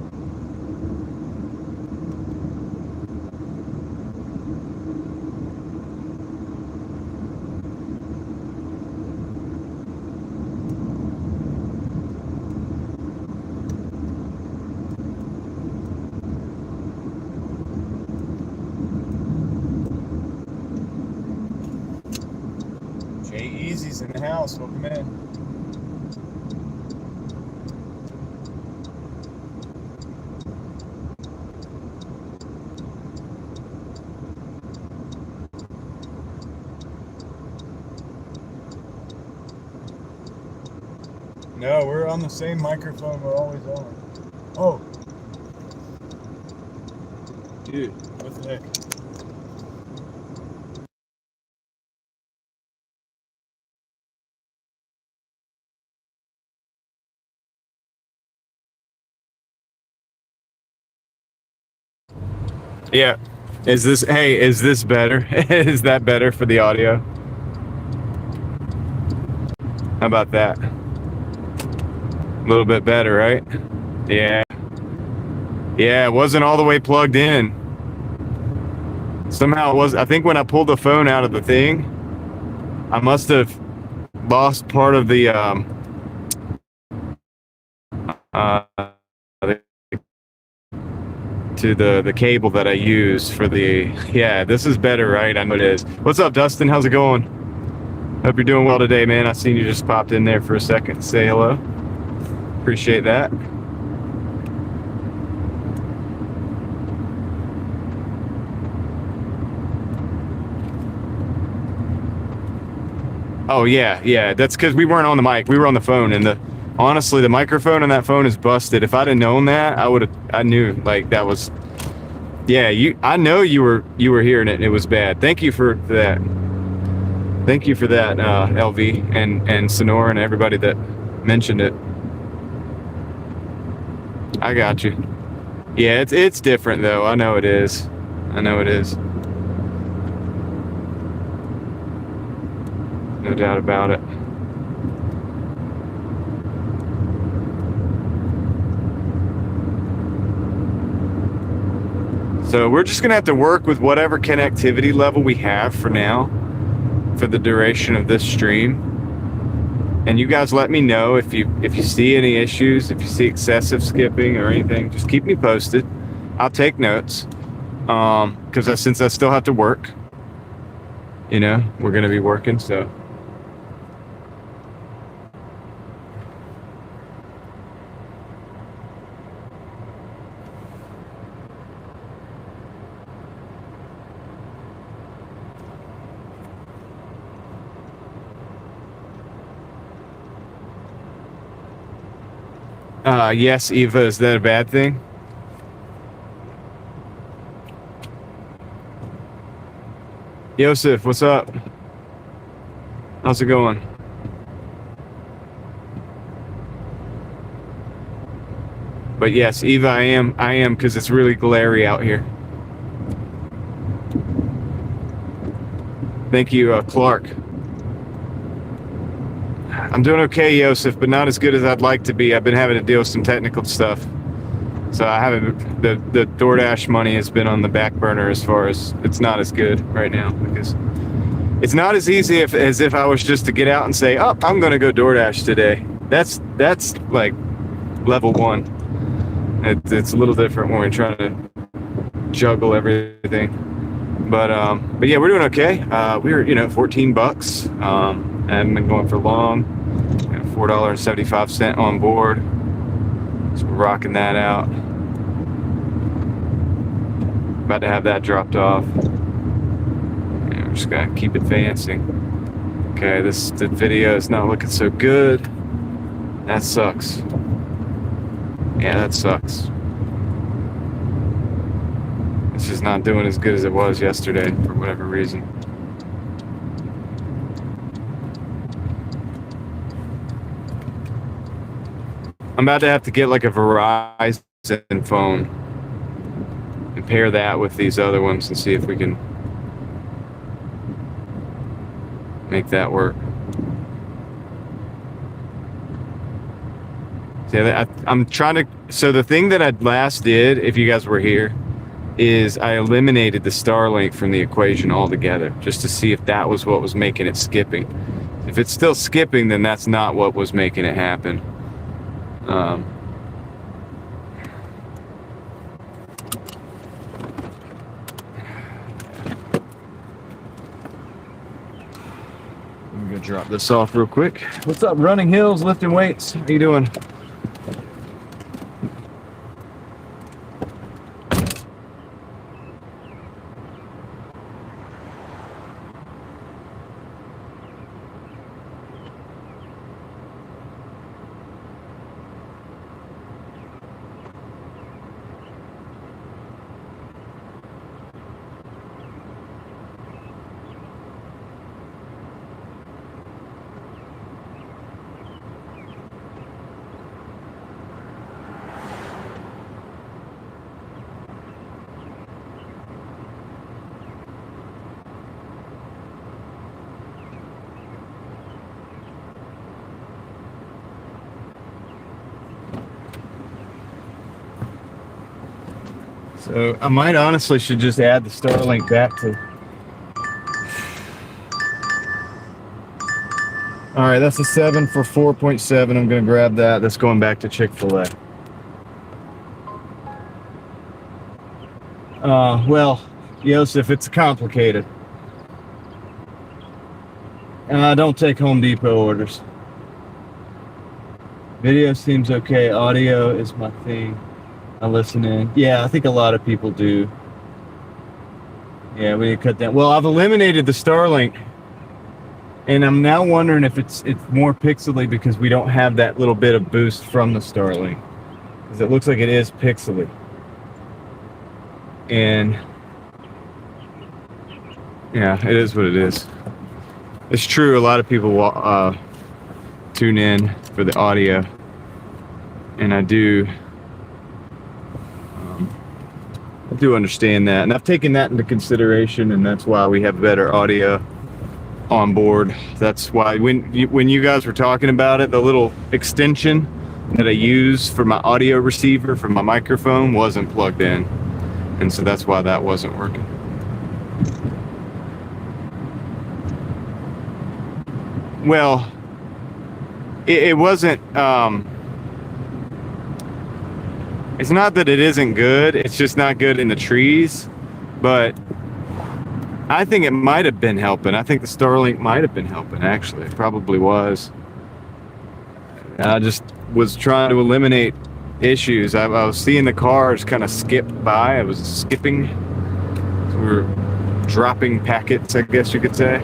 Jay Easy's in the house. Welcome in. No, we're on the same microphone we're always on. Oh. Dude, what the heck? Yeah. Is this better? Is that better for the audio? How about that? A little bit better, right? Yeah. Yeah, it wasn't all the way plugged in. Somehow it was. I think when I pulled the phone out of the thing, I must have lost part of the to the cable that I use for the. Yeah, this is better, right? I know it is. What's up, Dustin? How's it going? Hope you're doing well today, man. I seen you just popped in there for a second to say hello. Appreciate that. Oh yeah. That's because we weren't on the mic. We were on the phone, and honestly, the microphone on that phone is busted. If I'd have known that, I knew like that was Yeah, I know you were hearing it and it was bad. Thank you for that. Thank you for that, LV and Sonora and everybody that mentioned it. I got you. Yeah, it's different though. I know it is. I know it is. No doubt about it. So we're just gonna have to work with whatever connectivity level we have for now, for the duration of this stream. And you guys let me know if you see any issues, if you see excessive skipping or anything. Just keep me posted. I'll take notes, because since I still have to work, you know, we're gonna be working. So yes, Eva, is that a bad thing? Yosef, what's up? How's it going? But yes, Eva, I am, because it's really glary out here. Thank you, Clark. I'm doing okay, Yosef, but not as good as I'd like to be. I've been having to deal with some technical stuff. So I haven't, the Doordash money has been on the back burner as far as, it's not as good right now, because it's not as easy as if I was just to get out and say, oh, I'm going to go Doordash today. That's like level one. It's a little different when we're trying to juggle everything. But yeah, we're doing okay. We're, $14. I haven't been going for long. $4.75 on board. So we're rocking that out. About to have that dropped off. And we're just gonna keep advancing. Okay, the video is not looking so good. That sucks. Yeah, that sucks. It's just not doing as good as it was yesterday for whatever reason. I'm about to have to get like a Verizon phone and pair that with these other ones and see if we can make that work. See, I'm trying to, so the thing that I last did, if you guys were here, is I eliminated the Starlink from the equation altogether, just to see if that was what was making it skipping. If it's still skipping, then that's not what was making it happen. I'm gonna drop this off real quick. What's up, Running Hills, lifting weights? How you doing? So I might honestly should just add the Starlink back to. All right, that's a 7 for 4.7. I'm gonna grab that. That's going back to Chick-fil-A. Well, Yosef, it's complicated. Don't take Home Depot orders. Video seems okay. Audio is my thing. I listen in. Yeah, I think a lot of people do. Yeah, we need to cut down. Well, I've eliminated the Starlink, and I'm now wondering if it's more pixely because we don't have that little bit of boost from the Starlink, because it looks like it is pixely. And yeah, it is what it is. It's true. A lot of people tune in for the audio, and I do understand that, and I've taken that into consideration, and that's why we have better audio on board. That's why when you guys were talking about it, the little extension that I use for my audio receiver for my microphone wasn't plugged in, and so that's why that wasn't working. Well, it wasn't. It's not that it isn't good. It's just not good in the trees. But I think it might have been helping. I think the Starlink might have been helping. Actually, it probably was. I just was trying to eliminate issues. I was seeing the cars kind of skip by. I was skipping. So we were dropping packets, I guess you could say.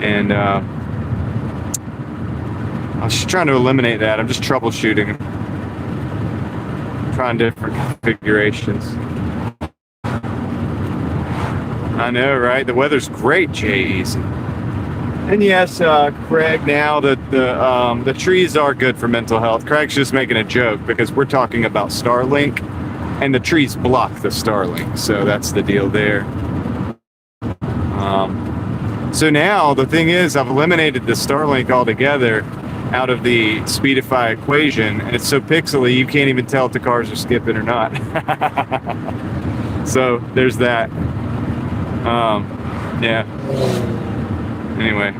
And I was just trying to eliminate that. I'm just troubleshooting, trying different configurations. I know, right? The weather's great, Jays. And yes, Craig, now that the trees are good for mental health. Craig's just making a joke because we're talking about Starlink, and the trees block the Starlink, so that's the deal there. So now the thing is, I've eliminated the Starlink altogether out of the Speedify equation, and it's so pixely you can't even tell if the cars are skipping or not. So there's that. Yeah. Anyway,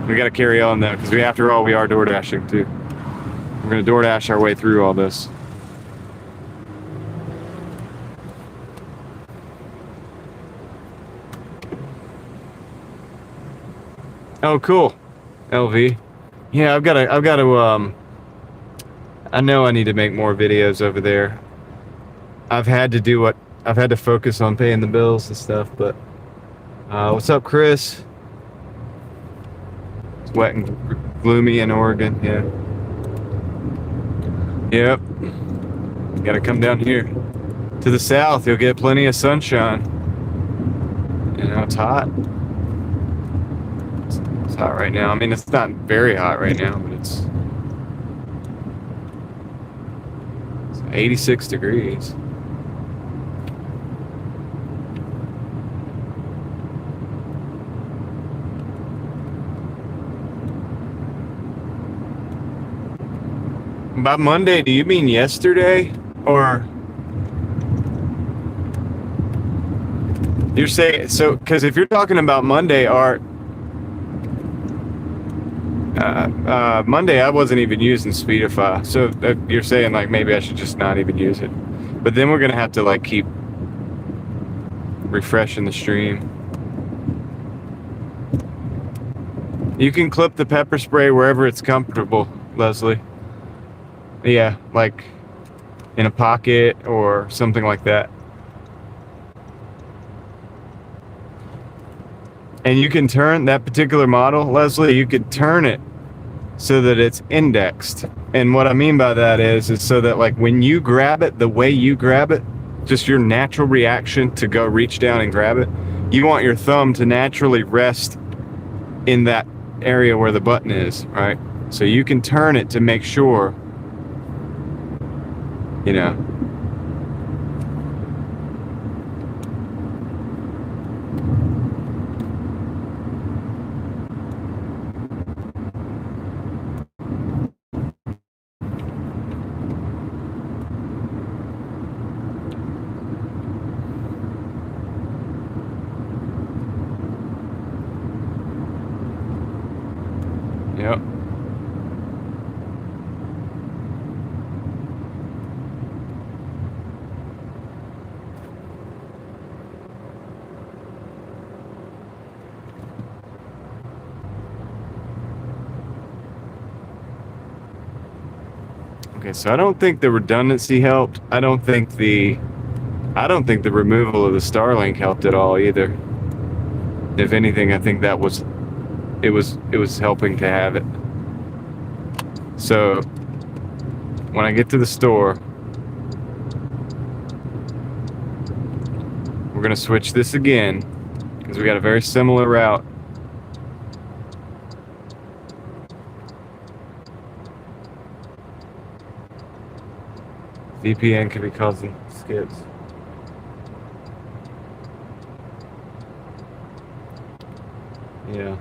we got to carry on though, because after all, we are Doordashing too. We're going to Doordash our way through all this. Oh, cool. LV. Yeah, I've got to, I know I need to make more videos over there. I've had to focus on paying the bills and stuff, but, what's up, Chris? It's wet and gloomy in Oregon, yeah. Yep. Got to come down here to the south. You'll get plenty of sunshine. You know, it's hot. It's hot right now. I mean, it's not very hot right now, but it's 86 degrees. By Monday, do you mean yesterday? Or you're saying, so, because if you're talking about Monday, Monday I wasn't even using Speedify. So you're saying like maybe I should just not even use it. But then we're going to have to like keep refreshing the stream. You can clip the pepper spray wherever it's comfortable, Leslie. Yeah, like in a pocket or something like that. And you can turn that particular model, Leslie, you could turn it so that it's indexed. And what I mean by that is so that like when you grab it, the way you grab it, just your natural reaction to go reach down and grab it, you want your thumb to naturally rest in that area where the button is, right? So you can turn it to make sure, you know. Yep. Okay, so I don't think the redundancy helped. I don't think the removal of the Starlink helped at all either. If anything, I think that was it was helping to have it. So when I get to the store, We're gonna switch this again because we got a very similar route. VPN could be causing skips. Yeah.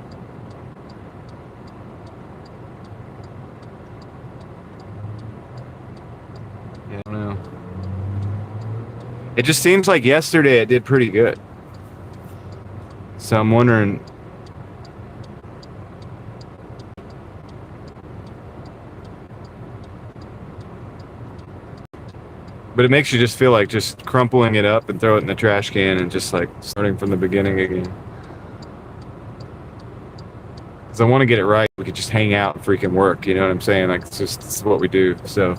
Yeah, I don't know. It just seems like yesterday it did pretty good. So I'm wondering. But it makes you just feel like just crumpling it up and throw it in the trash can and just like starting from the beginning again. Because I want to get it right. We could just hang out and freaking work. You know what I'm saying? Like, it's what we do. So.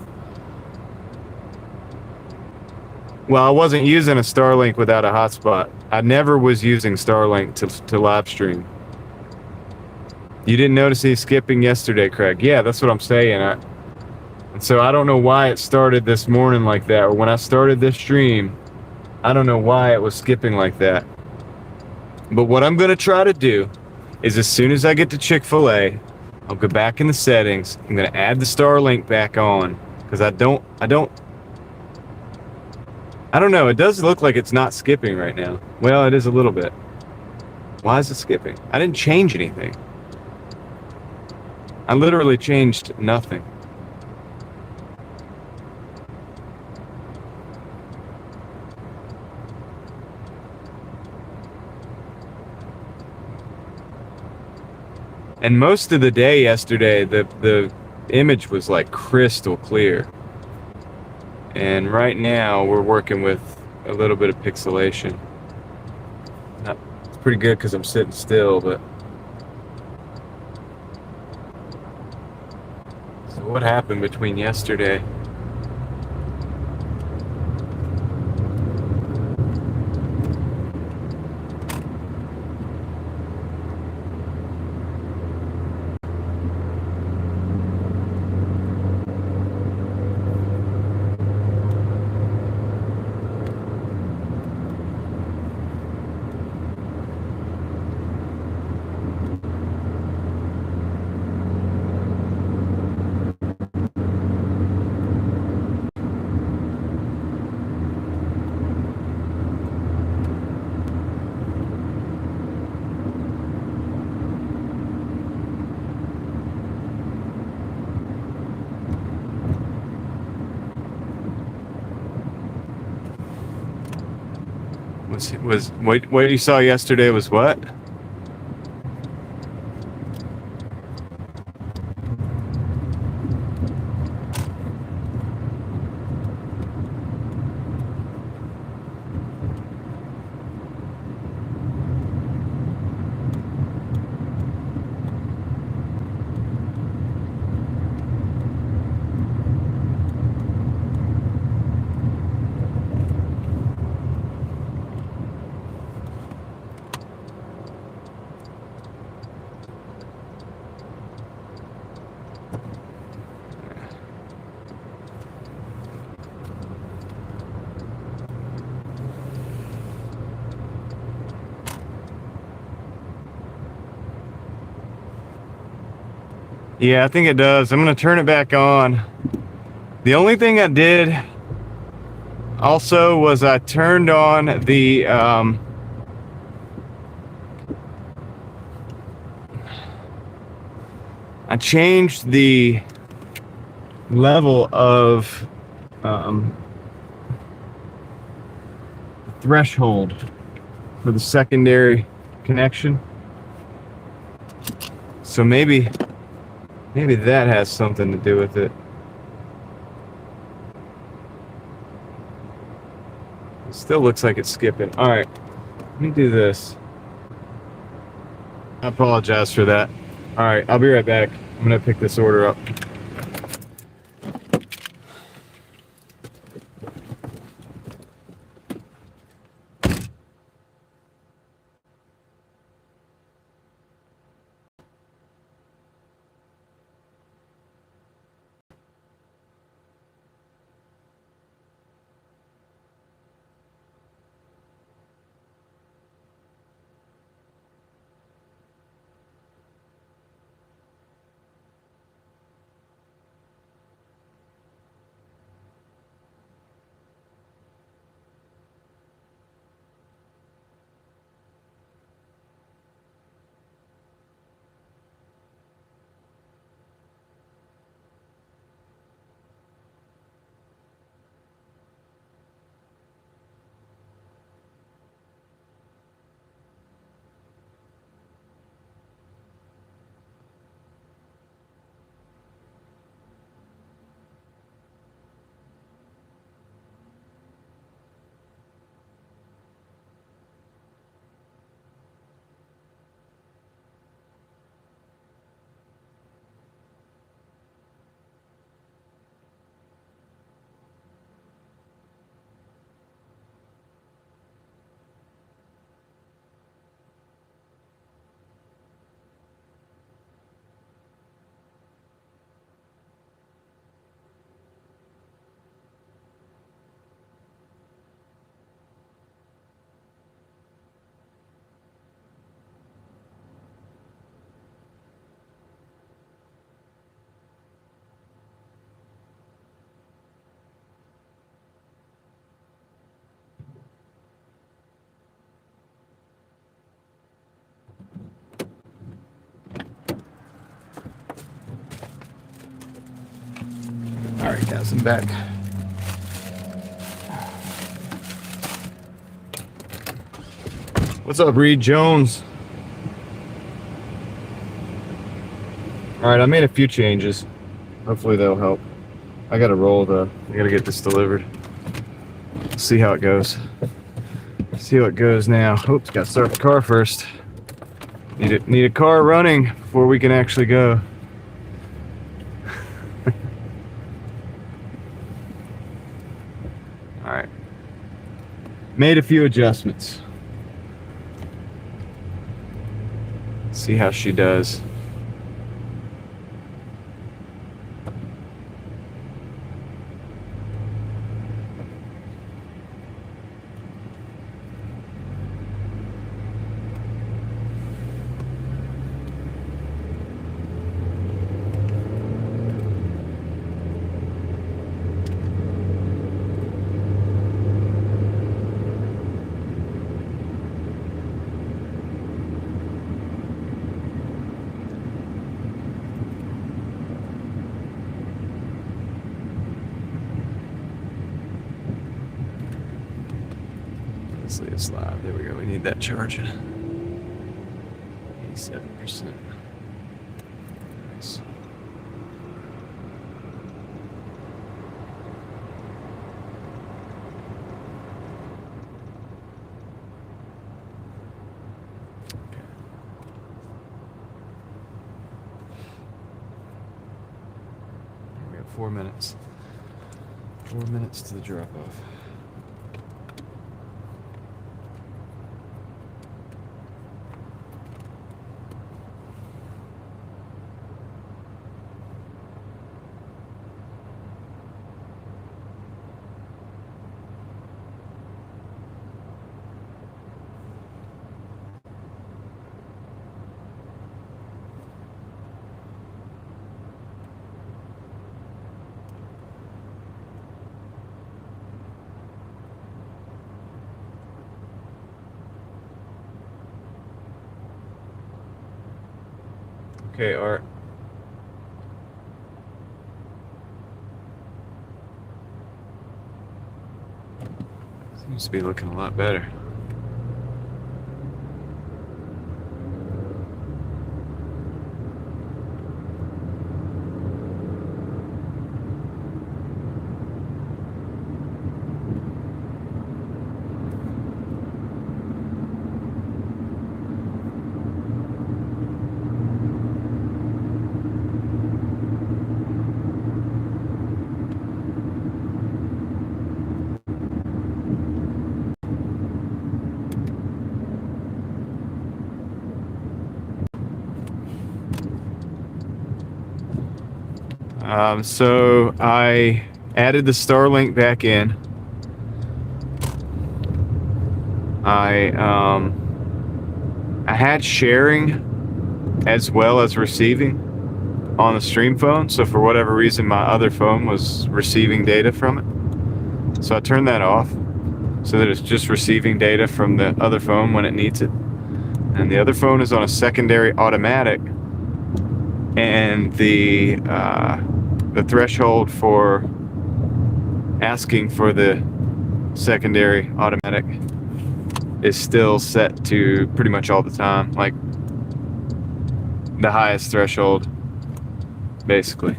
Well, I wasn't using a Starlink without a hotspot. I never was using Starlink to live stream. You didn't notice any skipping yesterday, Craig? Yeah, that's what I'm saying. And so I don't know why it started this morning like that, or when I started this stream, I don't know why it was skipping like that. But what I'm going to try to do is as soon as I get to Chick-fil-A, I'll go back in the settings. I'm going to add the Starlink back on because I don't know. It does look like it's not skipping right now. Well, it is a little bit. Why is it skipping? I didn't change anything. I literally changed nothing. And most of the day yesterday, the image was like crystal clear. And right now, we're working with a little bit of pixelation. It's pretty good because I'm sitting still, but... So what happened between yesterday? Was what you saw yesterday was what? Yeah, I think it does. I'm going to turn it back on. The only thing I did also was I turned on the I changed the level of threshold for the secondary connection. So maybe that has something to do with it. It still looks like it's skipping. All right, let me do this. I apologize for that. All right, I'll be right back. I'm gonna pick this order up. Got some back. What's up, Reed Jones? Alright, I made a few changes. Hopefully they'll help. I gotta roll though. I gotta get this delivered. See how it goes. See how it goes now. Oops, gotta start the car first. Need a car running before we can actually go. Alright. Made a few adjustments. See how she does. Let's leave this live. There we go. We need that charging. 87%. Nice. We got 4 minutes. 4 minutes to the drop off. Okay, Art. Seems to be looking a lot better. So I added the Starlink back in. I had sharing as well as receiving on the stream phone. So for whatever reason, my other phone was receiving data from it. So I turned that off so that it's just receiving data from the other phone when it needs it. And the other phone is on a secondary automatic. And the threshold for asking for the secondary automatic is still set to pretty much all the time, like the highest threshold, basically.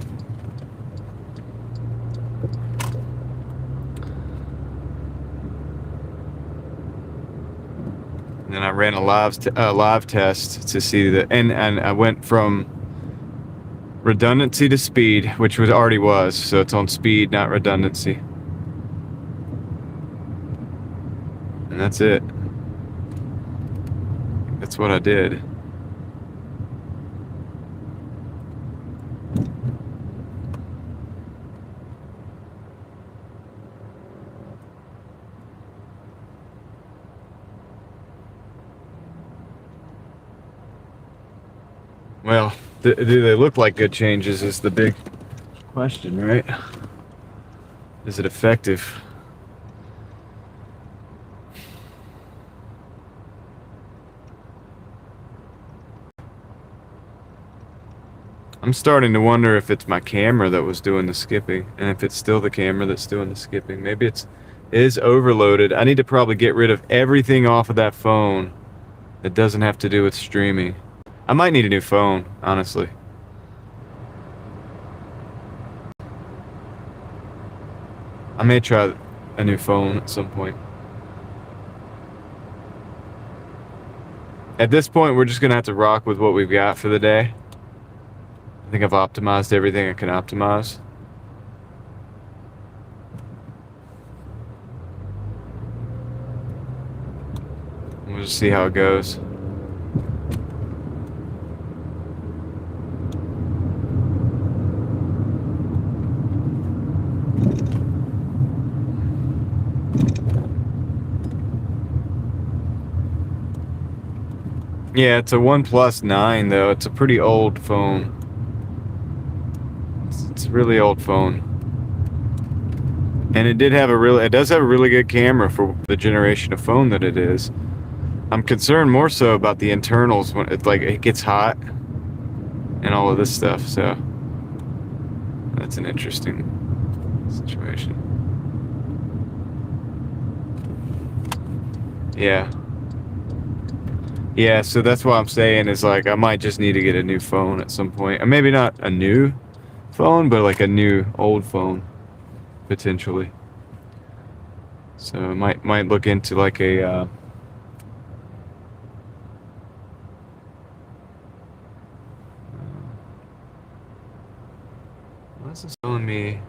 And then I ran a live test to see that, and I went from redundancy to speed, which already was, so it's on speed, not redundancy. And that's it. That's what I did. Well, do they look like good changes is the big question, right? Is it effective? I'm starting to wonder if it's my camera that was doing the skipping, and if it's still the camera that's doing the skipping. Maybe it is overloaded. I need to probably get rid of everything off of that phone that doesn't have to do with streaming. I might need a new phone, honestly. I may try a new phone at some point. At this point, we're just gonna have to rock with what we've got for the day. I think I've optimized everything I can optimize. We'll just see how it goes. Yeah, it's a OnePlus 9 though. It's a pretty old phone. It's a really old phone. And it does have a really good camera for the generation of phone that it is. I'm concerned more so about the internals when it gets hot and all of this stuff, so that's an interesting situation. Yeah. Yeah, so that's what I'm saying is like I might just need to get a new phone at some point. Or maybe not a new phone, but like a new old phone potentially. So I might look into like a what's this telling me?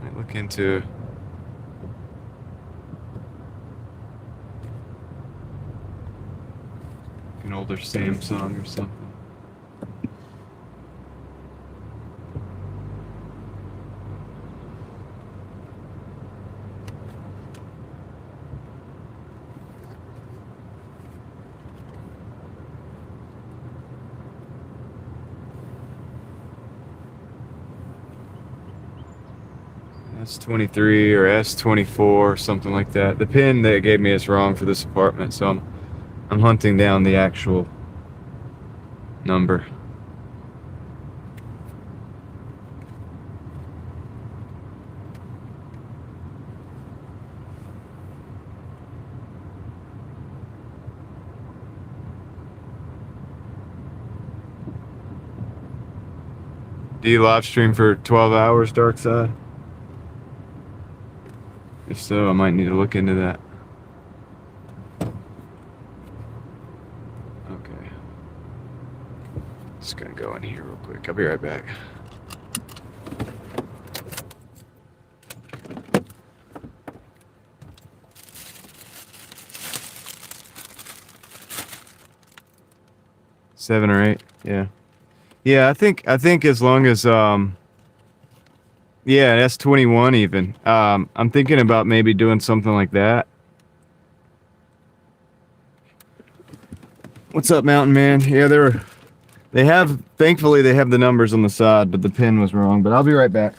Might look into an older Samsung or something. S23 or S24, something like that. The pin they gave me is wrong for this apartment, so I'm hunting down the actual number. Do you live stream for 12 hours, Dark Side? If so, I might need to look into that. Okay. Just gonna go in here real quick. I'll be right back. Seven or eight, yeah. Yeah, I think as long as yeah, S21 even. I'm thinking about maybe doing something like that. What's up, Mountain Man? Yeah, thankfully they have the numbers on the side, but the pin was wrong. But I'll be right back.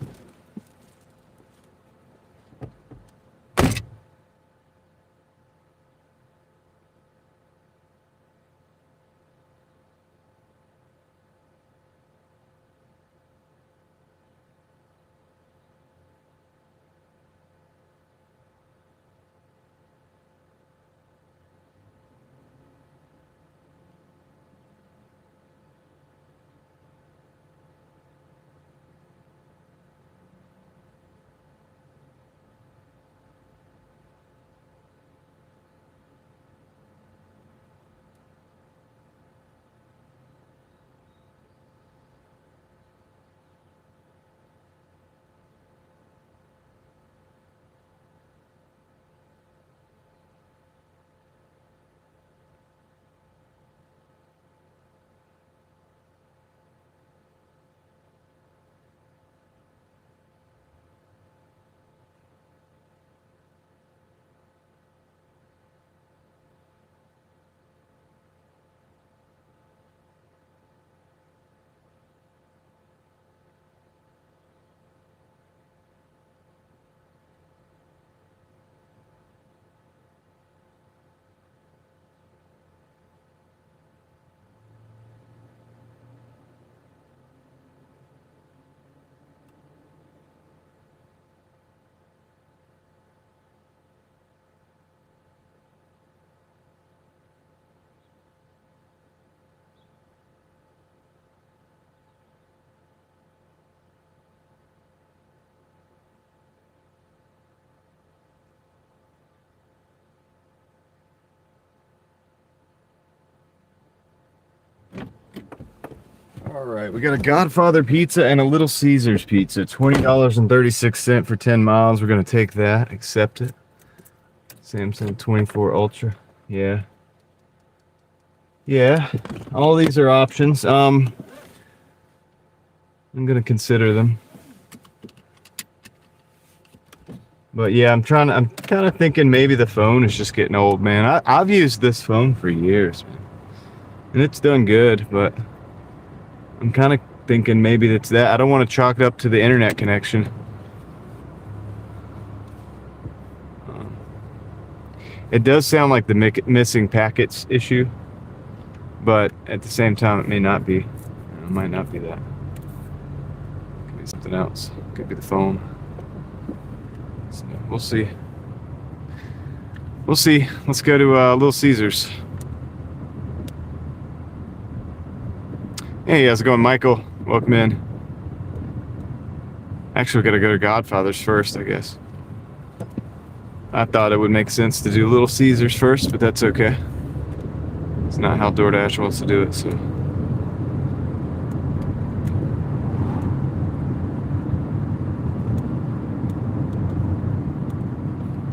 All right, we got a Godfather pizza and a Little Caesars pizza. $20.36 for 10 miles. We're gonna take that, accept it. Samsung 24 Ultra. Yeah. Yeah. All these are options. I'm gonna consider them. But yeah, I'm kind of thinking maybe the phone is just getting old, man. I've used this phone for years, man. And it's done good, but I'm kind of thinking maybe it's that. I don't want to chalk it up to the internet connection. It does sound like the missing packets issue, but at the same time, it may not be. It might not be that. Could be something else. Could be the phone. So we'll see. We'll see. Let's go to Little Caesars. Hey, how's it going, Michael? Welcome in. Actually, we gotta go to Godfather's first, I guess. I thought it would make sense to do Little Caesars first, but that's okay. It's not how Doordash wants to do it, so.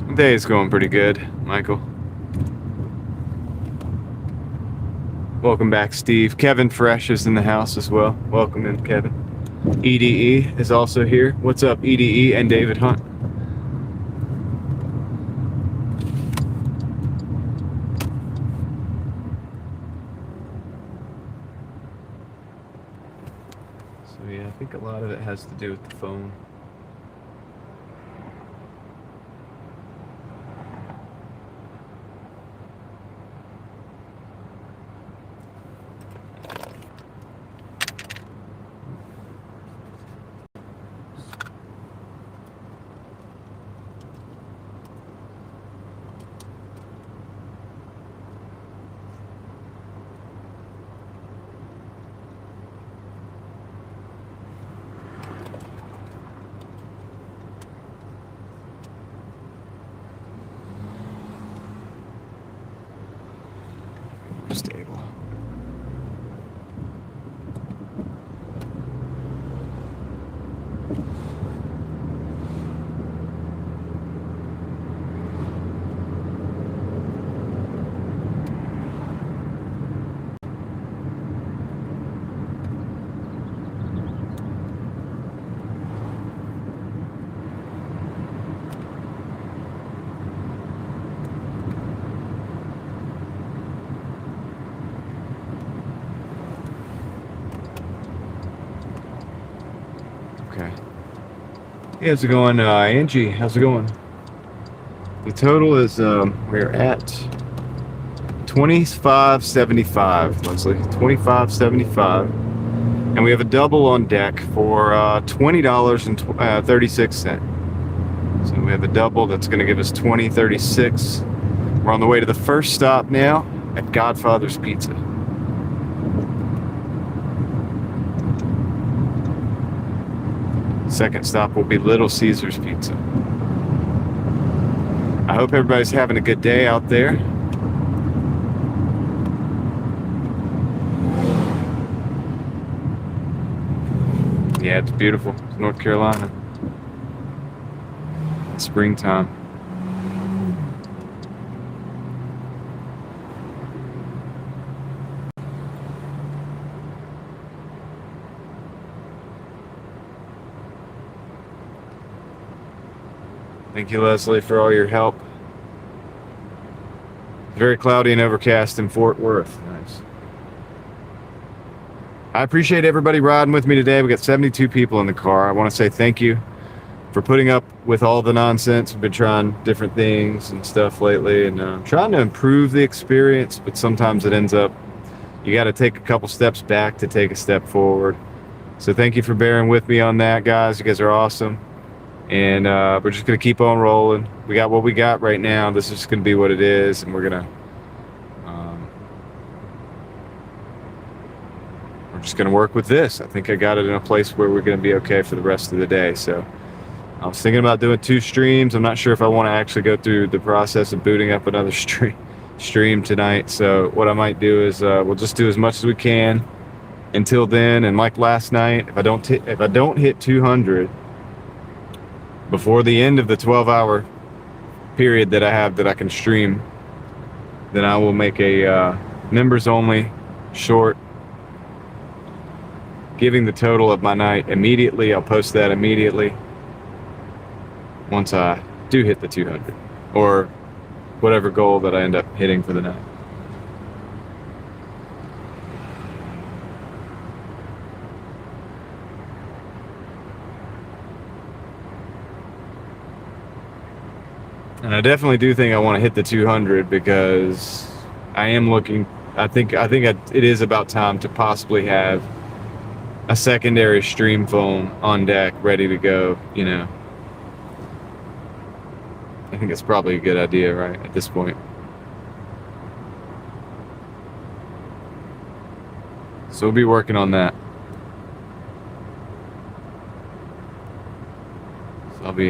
The day is going pretty good, Michael. Welcome back, Steve. Kevin Fresh is in the house as well. Welcome in, Kevin. EDE is also here. What's up, EDE and David Hunt? So yeah, I think a lot of it has to do with the phone. Stable. Okay. Hey, how's it going, Angie? How's it going? The total is we're at $25.75, Leslie. $25.75, and we have a double on deck for $20.36. So we have a double that's going to give us $20.36. We're on the way to the first stop now at Godfather's Pizza. Second stop will be Little Caesars Pizza. I hope everybody's having a good day out there. Yeah, it's beautiful. It's North Carolina. It's springtime. Thank you, Leslie, for all your help. Very cloudy and overcast in Fort Worth. Nice. I appreciate everybody riding with me today. We got 72 people in the car. I want to say thank you for putting up with all the nonsense. We've been trying different things and stuff lately, and trying to improve the experience, but sometimes it ends up, you got to take a couple steps back to take a step forward. So thank you for bearing with me on that, guys. You guys are awesome. And we're just going to keep on rolling. We got what we got right now. This is just going to be what it is, and we're just going to work with this. I think I got it in a place where we're going to be okay for the rest of the day. So I was thinking about doing 2 streams. I'm not sure if I want to actually go through the process of booting up another stream tonight. So what I might do is we'll just do as much as we can, until then, and like last night, if I don't hit 200 before the end of the 12-hour period that I have that I can stream, then I will make a members only short giving the total of my night immediately. I'll post that immediately once I do hit the 200 or whatever goal that I end up hitting for the night. And I definitely do think I want to hit the 200 because I am looking. I think it is about time to possibly have a secondary stream phone on deck, ready to go. You know, I think it's probably a good idea, right, at this point. So we'll be working on that.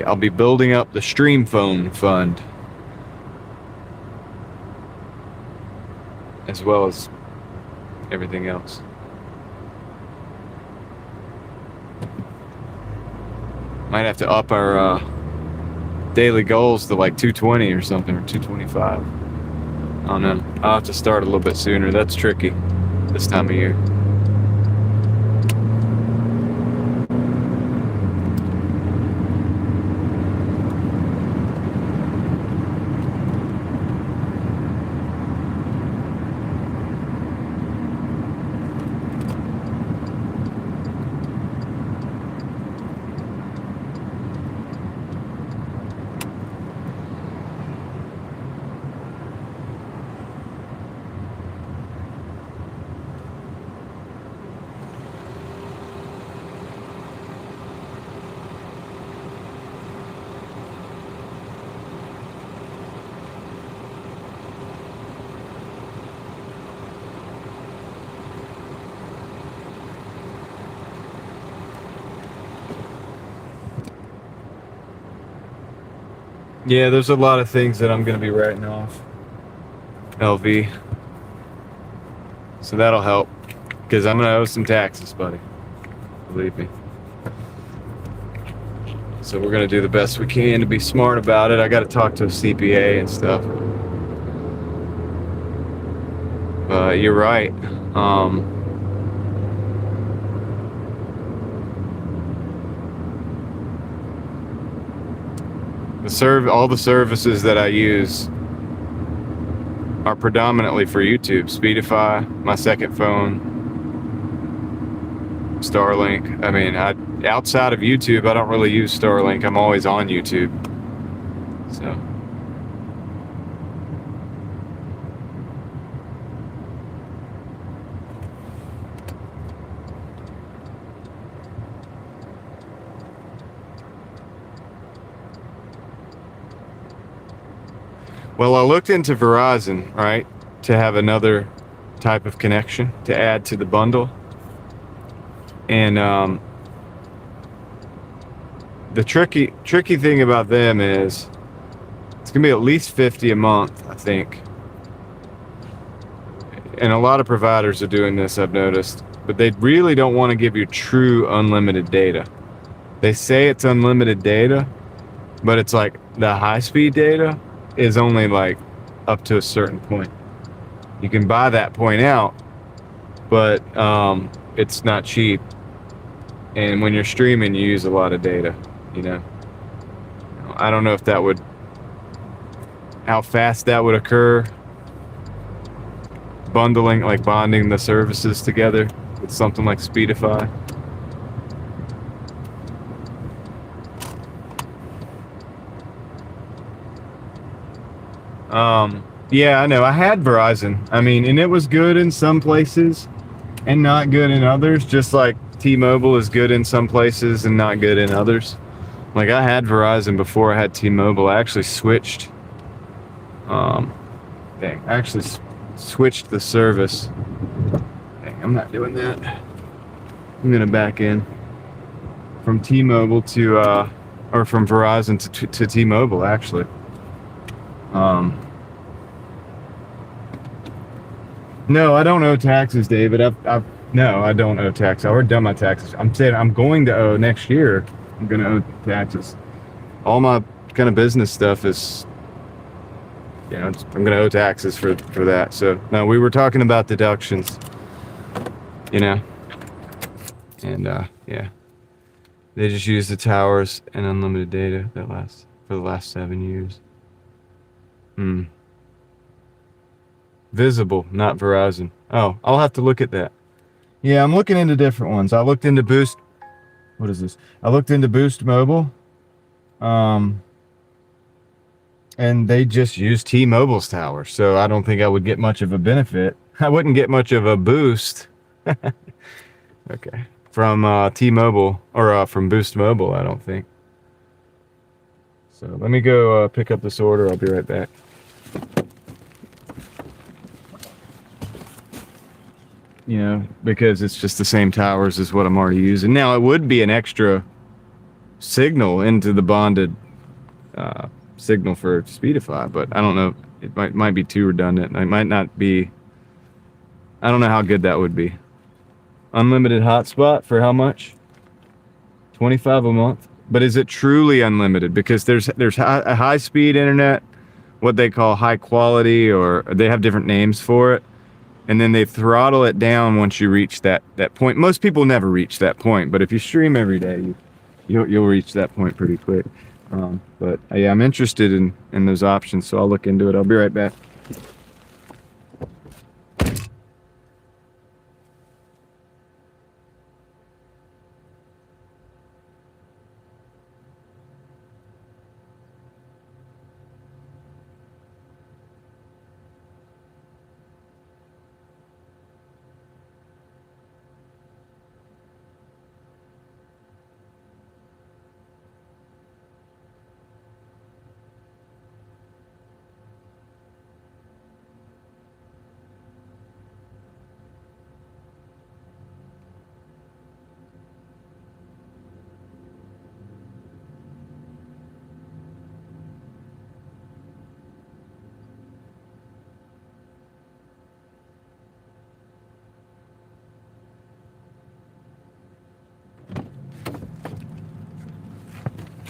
I'll be building up the stream phone fund as well as everything else. Might have to up our daily goals to like 220 or something, or 225. I don't know. I'll have to start a little bit sooner. That's tricky this time of year. Yeah, there's a lot of things that I'm going to be writing off. LV. So that'll help. Because I'm going to owe some taxes, buddy. Believe me. So we're going to do the best we can to be smart about it. I got to talk to a CPA and stuff. But you're right. All the services that I use are predominantly for YouTube. Speedify, my second phone, Starlink. I mean, outside of YouTube, I don't really use Starlink. I'm always on YouTube. So. Well, I looked into Verizon, right, to have another type of connection to add to the bundle. And the tricky thing about them is it's going to be at least $50 a month, I think. And a lot of providers are doing this, I've noticed. But they really don't want to give you true unlimited data. They say it's unlimited data, but it's like the high-speed data is only like up to a certain point. You can buy that point out, but it's not cheap. And when you're streaming, you use a lot of data, you know. I don't know if that would, how fast that would occur. Bonding the services together with something like Speedify. Yeah, I know. I had Verizon. I mean, and it was good in some places and not good in others, just like T-Mobile is good in some places and not good in others. Like, I had Verizon before I had T-Mobile. I actually switched. Switched the service. Dang, I'm not doing that. I'm gonna back in from T-Mobile to, or from Verizon to T-Mobile, actually. No, I don't owe taxes, David. No, I don't owe tax. I already done my taxes. I'm saying I'm going to owe next year. I'm going to owe taxes. All my kind of business stuff is, I'm going to owe taxes for that. So no, we were talking about deductions, and yeah, they just use the towers and unlimited data that lasts for the last 7 years. Visible, not Verizon. Oh, I'll have to look at that. Yeah, I'm looking into different ones. I looked into Boost. What is this? I looked into Boost Mobile. And they just use T-Mobile's tower. So I don't think I would get much of a benefit. I wouldn't get much of a boost. Okay. From T-Mobile or from Boost Mobile, I don't think. So let me go pick up this order. I'll be right back. Because it's just the same towers as what I'm already using. Now, it would be an extra signal into the bonded signal for Speedify, but I don't know. It might be too redundant. It might not be. I don't know how good that would be. Unlimited hotspot for how much? $25 a month. But is it truly unlimited? Because there's a high-speed internet, what they call high quality, or they have different names for it. And then they throttle it down once you reach that point. Most people never reach that point, but if you stream every day, you'll reach that point pretty quick. But yeah, I'm interested in those options, so I'll look into it. I'll be right back.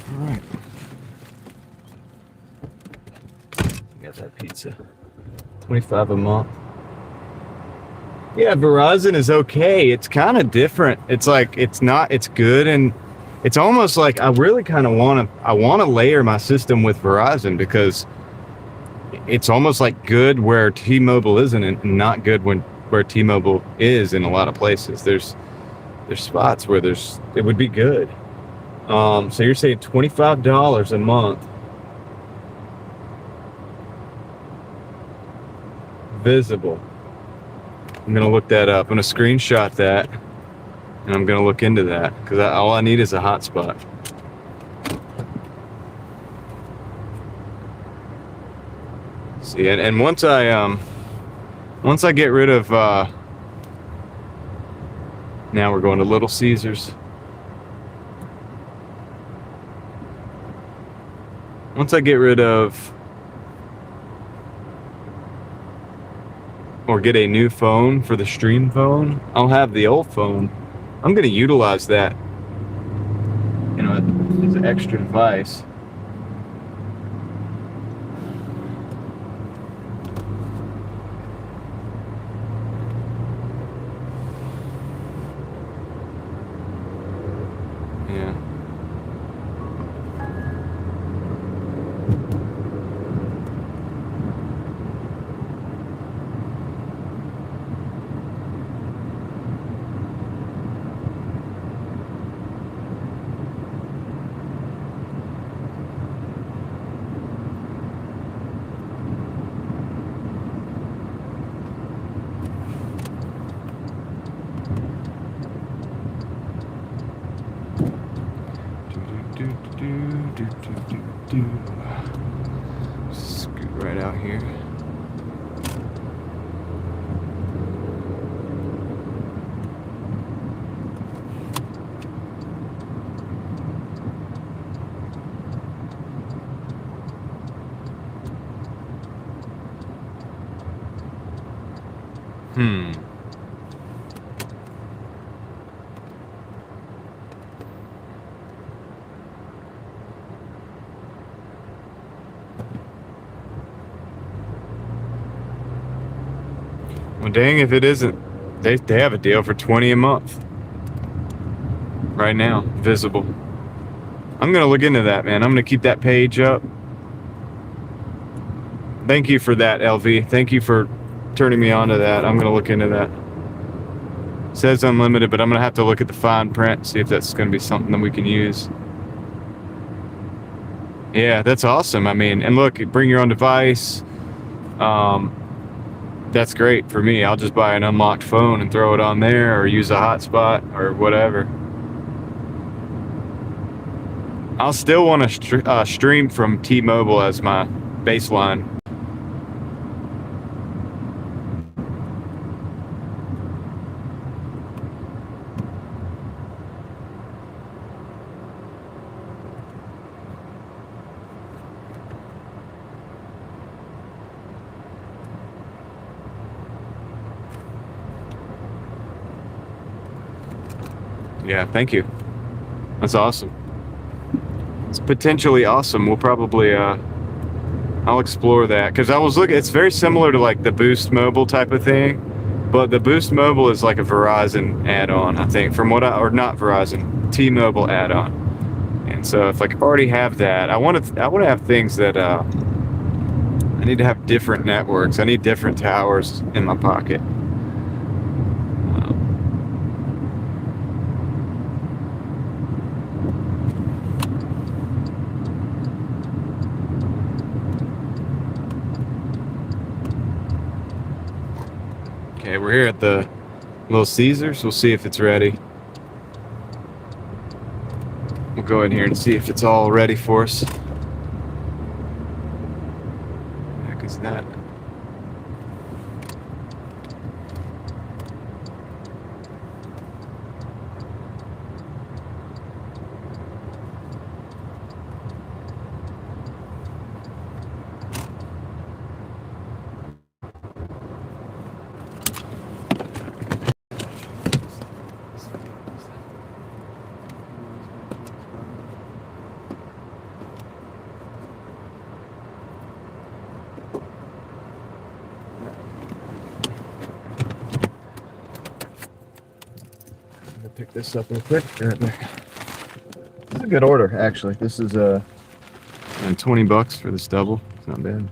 All right. Got that pizza. $25 a month. Yeah, Verizon is okay. It's kind of different. It's like it's good, and it's almost like I really kind of want to layer my system with Verizon, because it's almost like good where T-Mobile isn't, and not good where T-Mobile is in a lot of places. There's spots where it would be good. So you're saying $25 a month. Visible. I'm going to look that up. I'm going to screenshot that, and I'm going to look into that, because all I need is a hotspot. See, and once I get rid of, now we're going to Little Caesars. Once I get rid of, or get a new phone for the stream phone, I'll have the old phone. I'm going to utilize that, as an extra device. Yeah. Scoot right out here. Well, dang if it isn't. They have a deal for $20 a month right now, visible. I'm gonna look into that, man. I'm gonna keep that page up. Thank you for that, LV. Thank you for turning me on to that. I'm gonna look into that. It says unlimited, but I'm gonna have to look at the fine print, see if that's gonna be something that we can use. Yeah, that's awesome. I mean, and look, bring your own device. That's great for me. I'll just buy an unlocked phone and throw it on there, or use a hotspot or whatever. I'll still want to stream from T-Mobile as my baseline. Yeah, thank you. That's awesome. It's potentially awesome. We'll probably I'll explore that, because I was looking. It's very similar to like the Boost Mobile type of thing, but the Boost Mobile is like a Verizon add-on, I think, from what or not Verizon, T-Mobile add-on. And so if I already have that, I want to have things that I need to have different networks. I need different towers in my pocket. Okay, we're here at the Little Caesars. We'll see if it's ready. We'll go in here and see if it's all ready for us. What the heck is that? Pick this up real quick. Right there. This is a good order, actually. This is $20 for this double. It's not bad.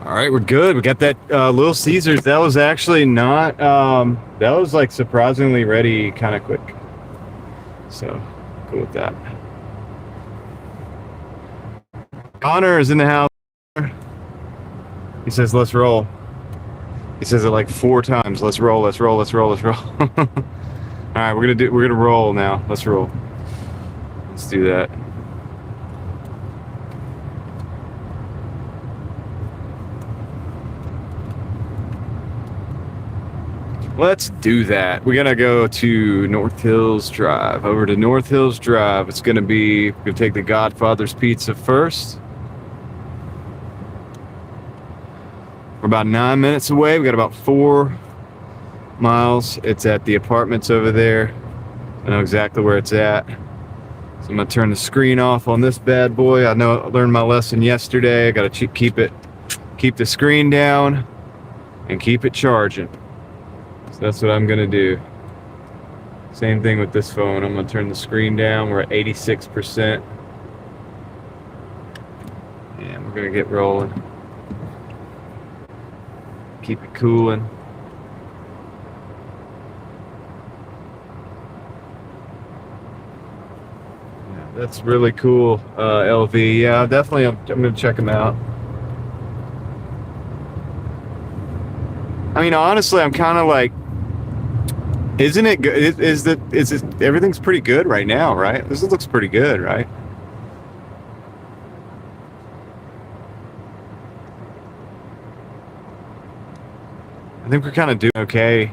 All right, we're good. We got that Little Caesars. That was actually not, that was like surprisingly ready kind of quick. So, cool with that. Connor is in the house. He says, let's roll. He says it like 4 times. Let's roll, let's roll, let's roll, let's roll. All right, we're gonna roll now. Let's roll. Let's do that. Let's do that. We're gonna go to North Hills Drive. Over to North Hills Drive. It's gonna be, we're gonna take the Godfather's Pizza first. We're about 9 minutes away. We got about 4 miles. It's at the apartments over there. I know exactly where it's at. So I'm gonna turn the screen off on this bad boy. I know I learned my lesson yesterday. I gotta keep the screen down and keep it charging. So that's what I'm gonna do. Same thing with this phone. I'm gonna turn the screen down. We're at 86%. And we're gonna get rolling. Keep it cooling. Yeah, that's really cool, LV. Yeah, definitely. I'm gonna check them out. I mean, honestly, I'm kind of like, isn't it good? Is it, everything's pretty good right now, right? This looks pretty good, right? I think we're kind of doing okay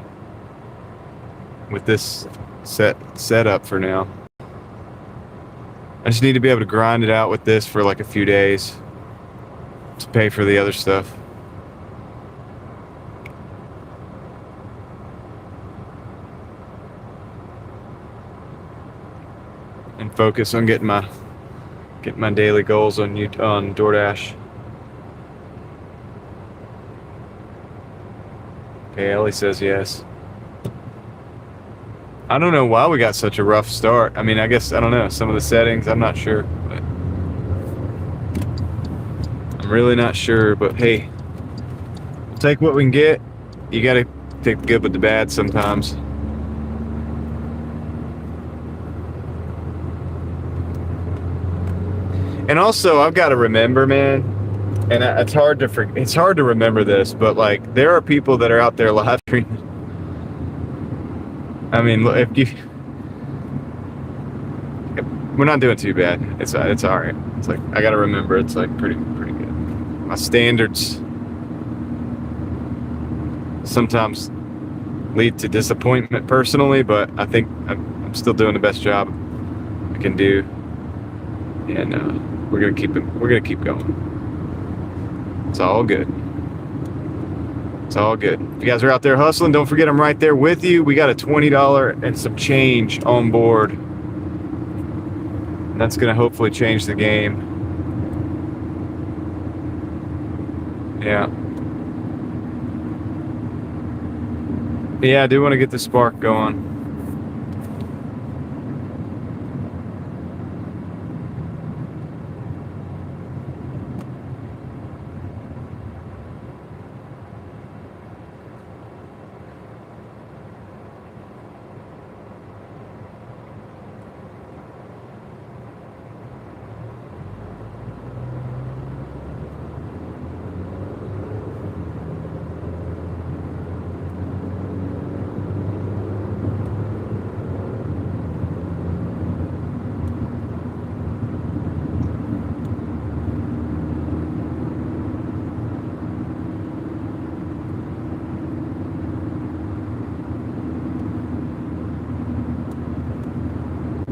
with this setup for now. I just need to be able to grind it out with this for like a few days to pay for the other stuff. And focus on getting my daily goals on Doordash. Okay, Ellie says yes. I don't know why we got such a rough start. I mean, I guess, I don't know, some of the settings, I'm not sure. But I'm really not sure, but hey, we'll take what we can get. You gotta take the good with the bad sometimes. And also, I've got to remember, man, and it's hard to remember this, but like, there are people that are out there live streaming. I mean, we're not doing too bad. It's all right. It's like, I got to remember, it's like pretty good. My standards sometimes lead to disappointment personally, but I think I'm still doing the best job I can do, and we're gonna keep going. It's all good. It's all good. If you guys are out there hustling, don't forget I'm right there with you. We got a $20 and some change on board. That's gonna hopefully change the game. Yeah. Yeah, I do want to get the spark going.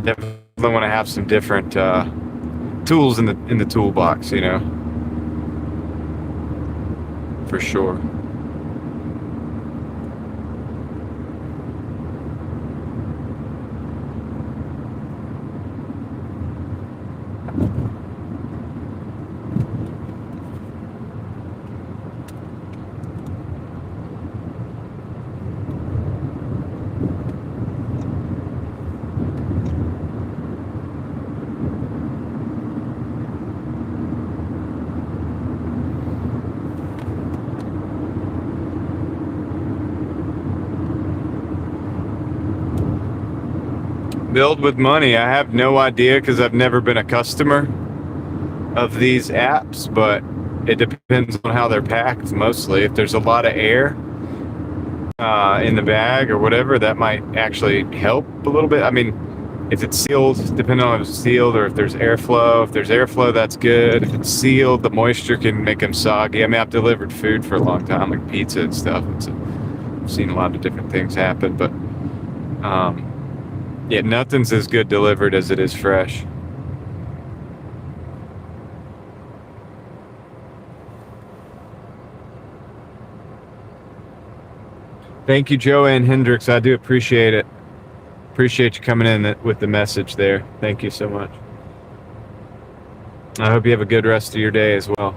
Definitely want to have some different tools in the toolbox, you know, for sure. Build with money. I have no idea because I've never been a customer of these apps, but it depends on how they're packed mostly. If there's a lot of air, in the bag or whatever, that might actually help a little bit. I mean, if it's sealed, depending on if it's sealed or if there's airflow. If there's airflow, that's good. If it's sealed, the moisture can make them soggy. I mean, I've delivered food for a long time, like pizza and stuff. I've seen a lot of different things happen, but yeah, nothing's as good delivered as it is fresh. Thank you, Joanne Hendricks. I do appreciate it. Appreciate you coming in with the message there. Thank you so much. I hope you have a good rest of your day as well.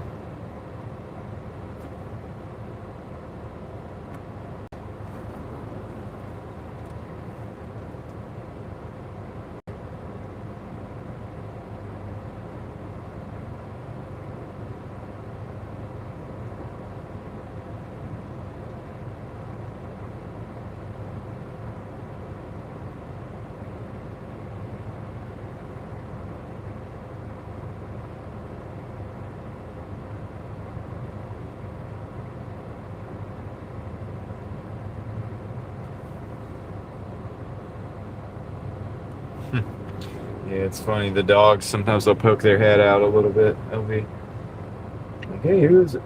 Yeah, it's funny. The dogs, sometimes they'll poke their head out a little bit. They'll be like, hey, who is it?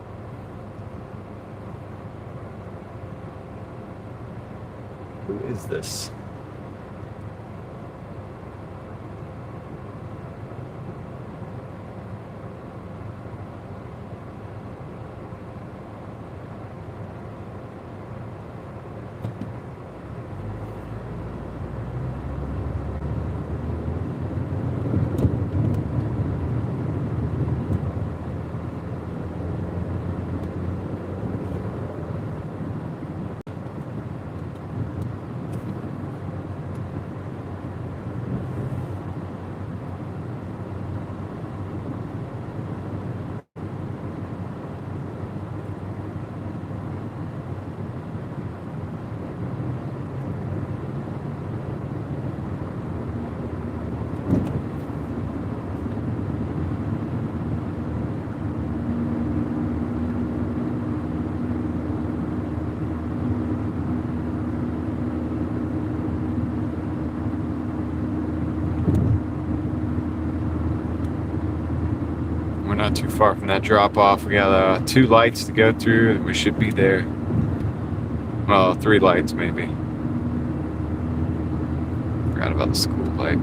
Who is this? We're not too far from that drop off. We got 2 lights to go through. We should be there. Well, 3 lights maybe. Forgot about the school light.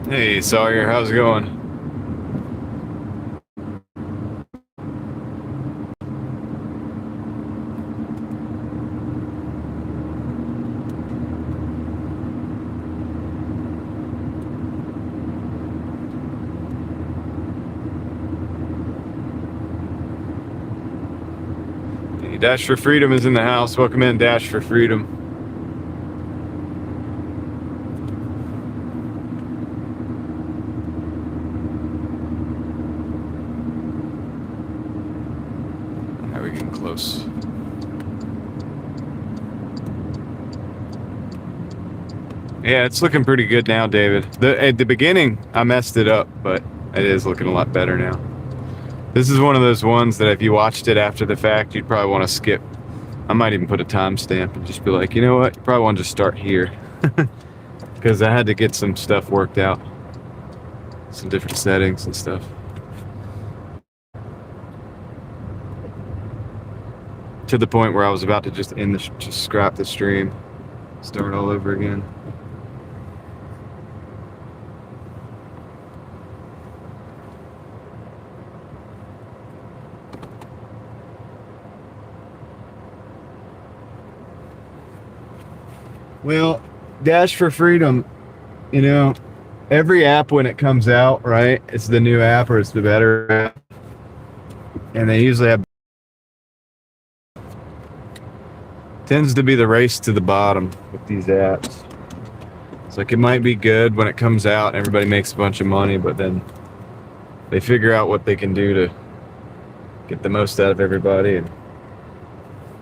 Hey Sawyer, how's it going? Hey, Dash for Freedom is in the house. Welcome in, Dash for Freedom. Close. Yeah, it's looking pretty good now, David. At the beginning, I messed it up, but it is looking a lot better now. This is one of those ones that if you watched it after the fact, you'd probably want to skip. I might even put a timestamp and just be like, you know what? You probably want to just start here. Because I had to get some stuff worked out. Some different settings and stuff. To the point where I was about to just just scrap the stream, start all over again. Well, Dash for Freedom, you know, every app when it comes out, right? It's the new app or it's the better app. And they usually have tends to be the race to the bottom with these apps. It's like it might be good when it comes out and everybody makes a bunch of money, but then they figure out what they can do to get the most out of everybody, and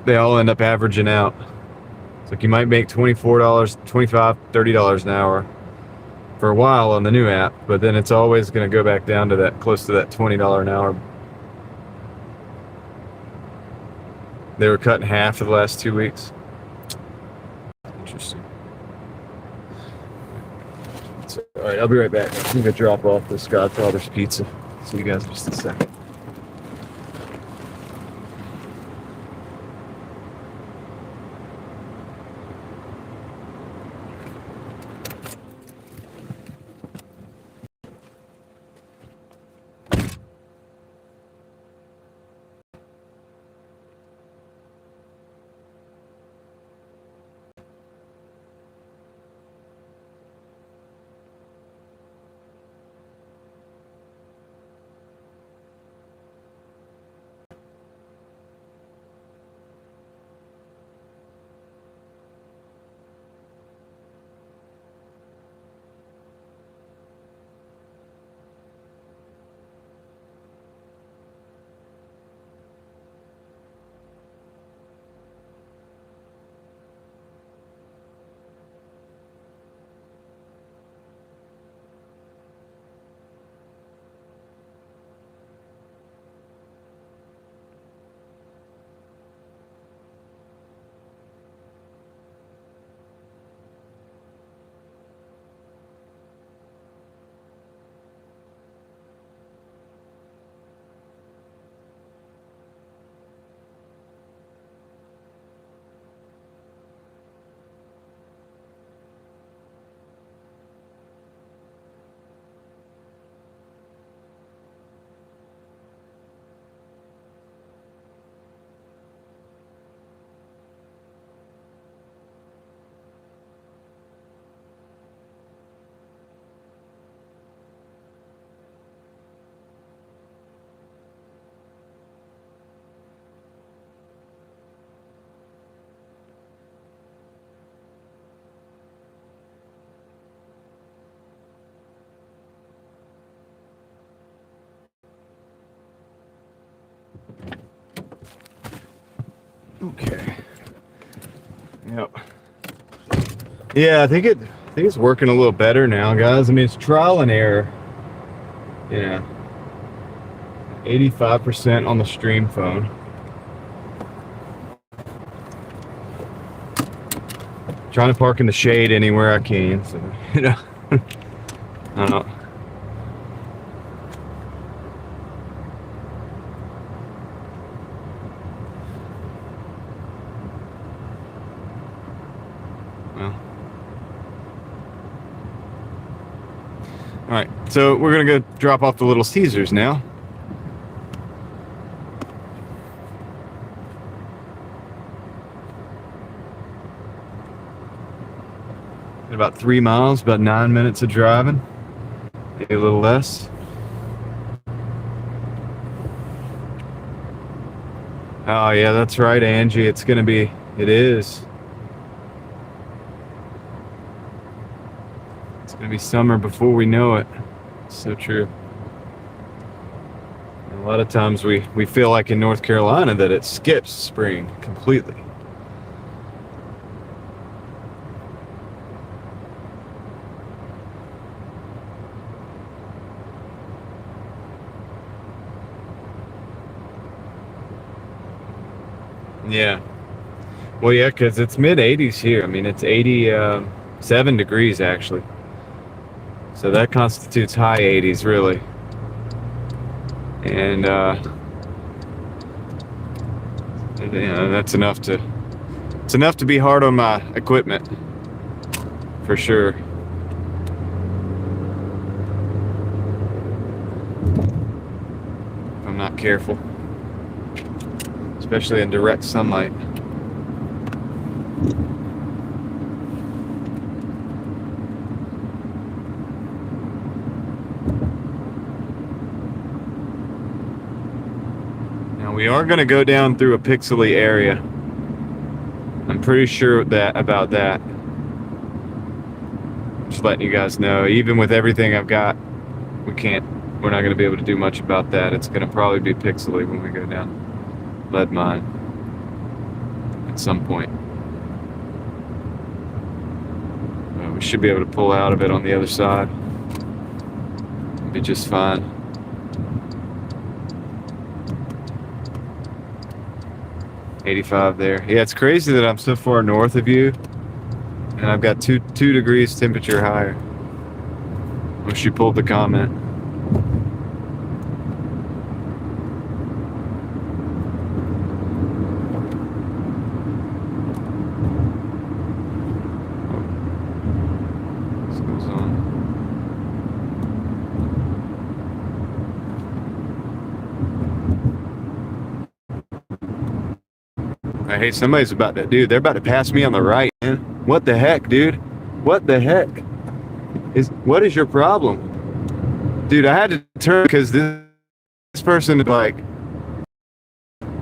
they all end up averaging out. It's like you might make $24, $25, $30 an hour for a while on the new app, but then it's always going to go back down to that close to that $20 an hour. They were cut in half for the last 2 weeks. Interesting. So, all right, I'll be right back. I'm gonna drop off this Godfather's pizza. See you guys in just a second. Okay. Yep. Yeah, I think it's working a little better now, guys. I mean, it's trial and error. Yeah. 85% on the stream phone. Trying to park in the shade anywhere I can, so you know. I don't know. Well. All right, so we're gonna go drop off the Little Caesars now. About 3 miles, about 9 minutes of driving, maybe a little less. Oh yeah, that's right, Angie. It is. It's gonna be summer before we know it. It's so true. And a lot of times we feel like in North Carolina that it skips spring completely. Yeah. Well, yeah, because it's mid-80s here. I mean, it's 87 degrees, actually. So that constitutes high 80s, really. And, you know, it's enough to be hard on my equipment, for sure. If I'm not careful. Especially in direct sunlight. Now we are going to go down through a pixely area. I'm pretty sure about that. Just letting you guys know, even with everything I've got, we're not going to be able to do much about that. It's going to probably be pixely when we go down lead mine at some point. We should be able to pull out of it on the other side. It'll be just fine. $85 there. Yeah, it's crazy that I'm so far north of you, and I've got two degrees temperature higher. Wish you pulled the comment. This goes on. Hey, somebody's about to, dude, they're about to pass me on the right, man. What the heck, dude? What the heck? What is your problem? Dude, I had to turn because this person like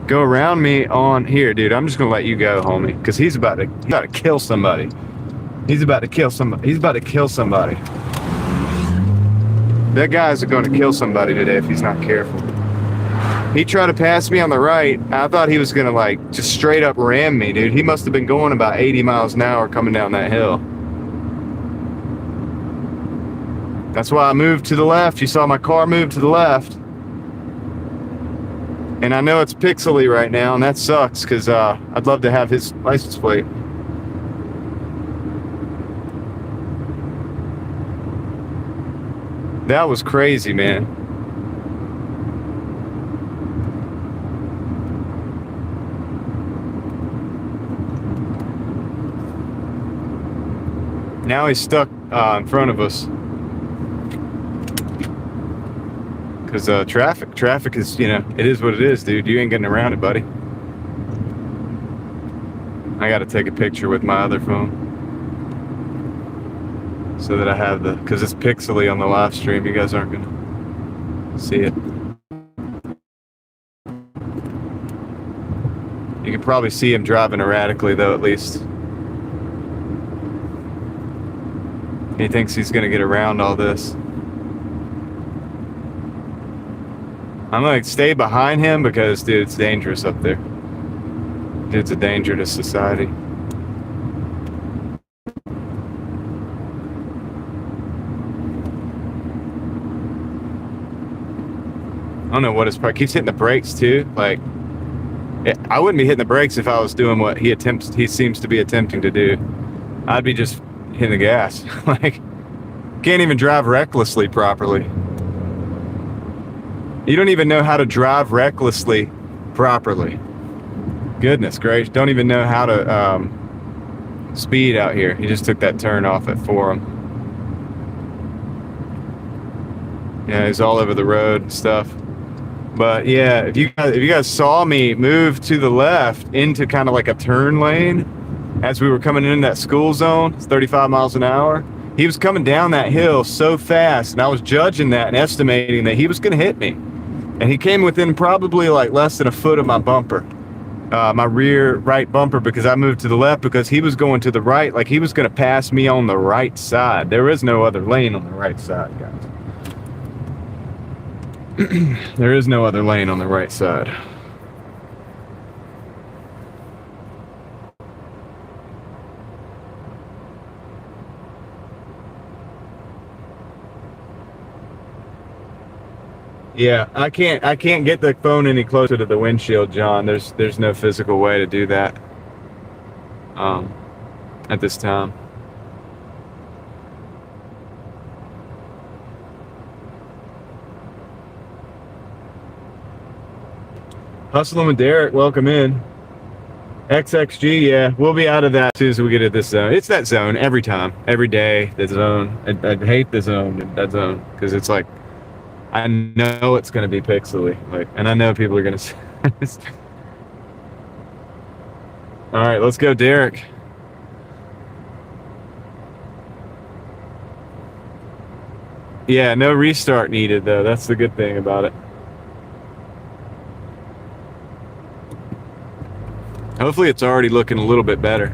go around me on here, dude. I'm just gonna let you go, homie, because he's about to kill somebody. He's about to kill somebody. He's about to kill somebody. That guy's going to kill somebody today if he's not careful. He tried to pass me on the right. I thought he was gonna like just straight up ram me, dude. He must have been going about 80 miles an hour coming down that hill. That's why I moved to the left. You saw my car move to the left. And I know it's pixely right now, and that sucks because I'd love to have his license plate. That was crazy, man. Now he's stuck in front of us. Because traffic is, you know, it is what it is, dude. You ain't getting around it, buddy. I got to take a picture with my other phone so that I have because it's pixely on the live stream. You guys aren't going to see it. You can probably see him driving erratically, though, at least. He thinks he's going to get around all this. I'm going to stay behind him because, dude, it's dangerous up there. It's a danger to society. I don't know what his part. Keeps hitting the brakes too. Like, I wouldn't be hitting the brakes if I was doing what he seems to be attempting to do. I'd be just hitting the gas. Like, can't even drive recklessly properly. You don't even know how to drive recklessly properly. Goodness gracious, don't even know how to speed out here. He just took that turn off at Forum. Yeah, he's all over the road and stuff. But yeah, if you guys saw me move to the left into kind of like a turn lane as we were coming into that school zone, it's 35 miles an hour. He was coming down that hill so fast, and I was judging that and estimating that he was going to hit me. And he came within probably like less than a foot of my bumper, my rear right bumper, because I moved to the left because he was going to the right, like he was going to pass me on the right side. There is no other lane on the right side, guys. There is no other lane on the right side. Yeah, I can't get the phone any closer to the windshield, John. There's no physical way to do that at this time. Hustling with Derek, welcome in. XXG, yeah, we'll be out of that as soon as we get at this zone. It's that zone every time, every day, the zone. I hate the zone, that zone, because it's like, I know it's going to be pixely, like, and I know people are going to say this. All right, let's go, Derek. Yeah, no restart needed, though. That's the good thing about it. Hopefully it's already looking a little bit better.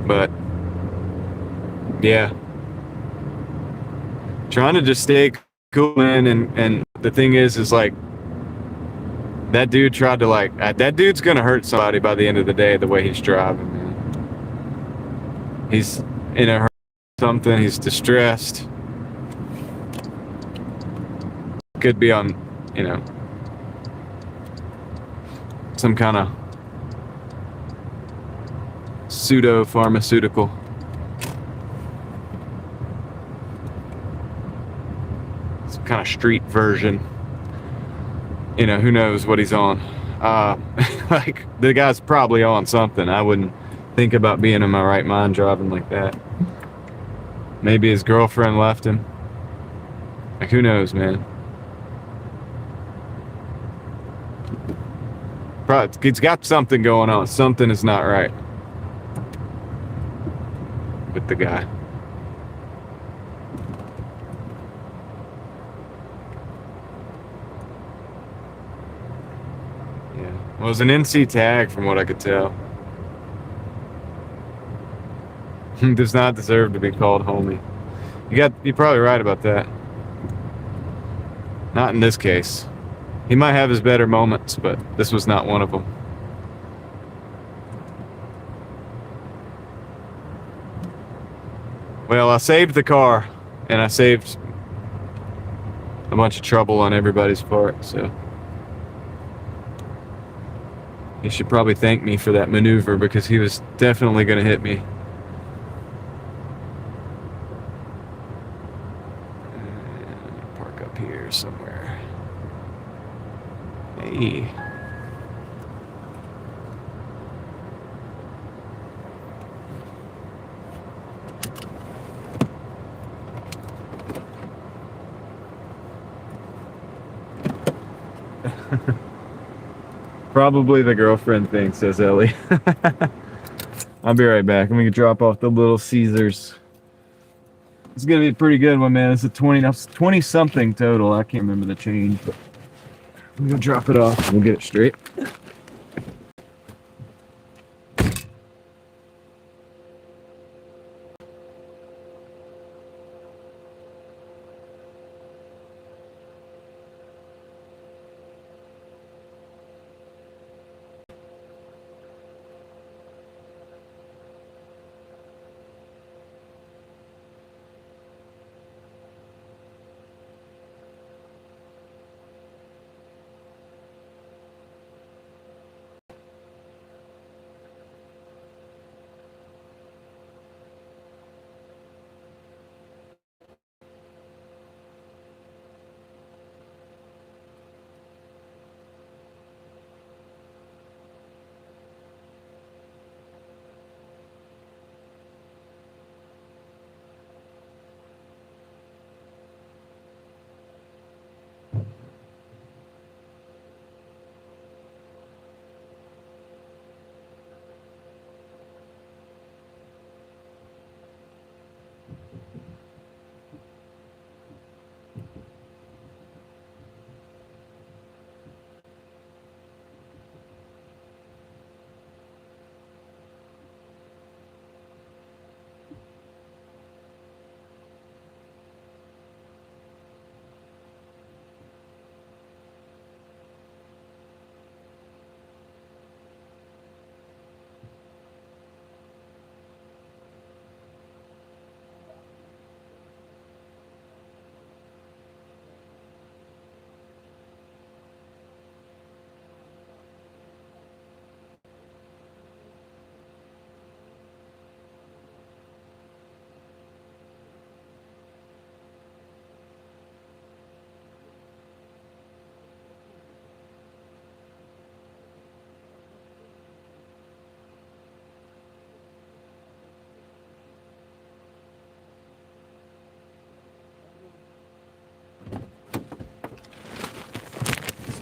But yeah, trying to just stay cool, man. And the thing is like, that dude tried to that dude's gonna hurt somebody by the end of the day, the way he's driving, man. He's in a hurry, something, he's distressed. Could be on, some kind of pseudo pharmaceutical. Some kind of street version. Who knows what he's on. Like, the guy's probably on something. I wouldn't think about being in my right mind driving like that. Maybe his girlfriend left him. Like, who knows, man. Probably, he's got something going on. Something is not right with the guy. Yeah. Well, it was an NC tag from what I could tell. He does not deserve to be called homie. You're probably right about that. Not in this case. He might have his better moments, but this was not one of them. Well, I saved the car, and I saved a bunch of trouble on everybody's part, so he should probably thank me for that maneuver, because he was definitely going to hit me. Park up here somewhere. Hey. Probably the girlfriend thing, says Ellie. I'll be right back. I'm gonna drop off the Little Caesars. It's gonna be a pretty good one, man. It's a 20 something total. I can't remember the change, but I'm gonna drop it off and we'll get it straight.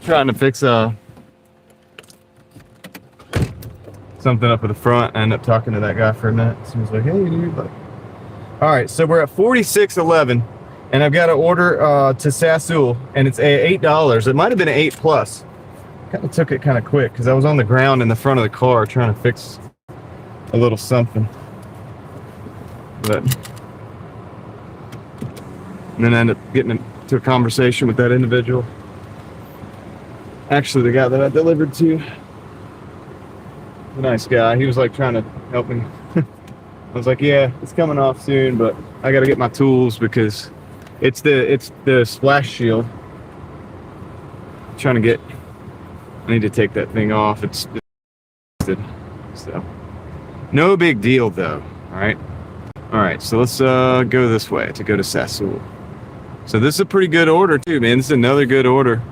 Trying to fix something up at the front. I ended up talking to that guy for a minute. So he was like, hey, dude. Like, all right, so we're at 46.11, and I've got to order to Sassoul, and it's $8. It might have been an 8 plus, kind of took it kind of quick because I was on the ground in the front of the car trying to fix a little something. But and then I ended up getting into a conversation with that individual. Actually, the guy that I delivered to, a nice guy. He was like trying to help me. I was like, yeah, it's coming off soon, but I got to get my tools because it's the splash shield. I'm trying to get. I need to take that thing off. It's so no big deal though. All right. So let's go this way to go to Sassoon. So this is a pretty good order too, man. This is another good order.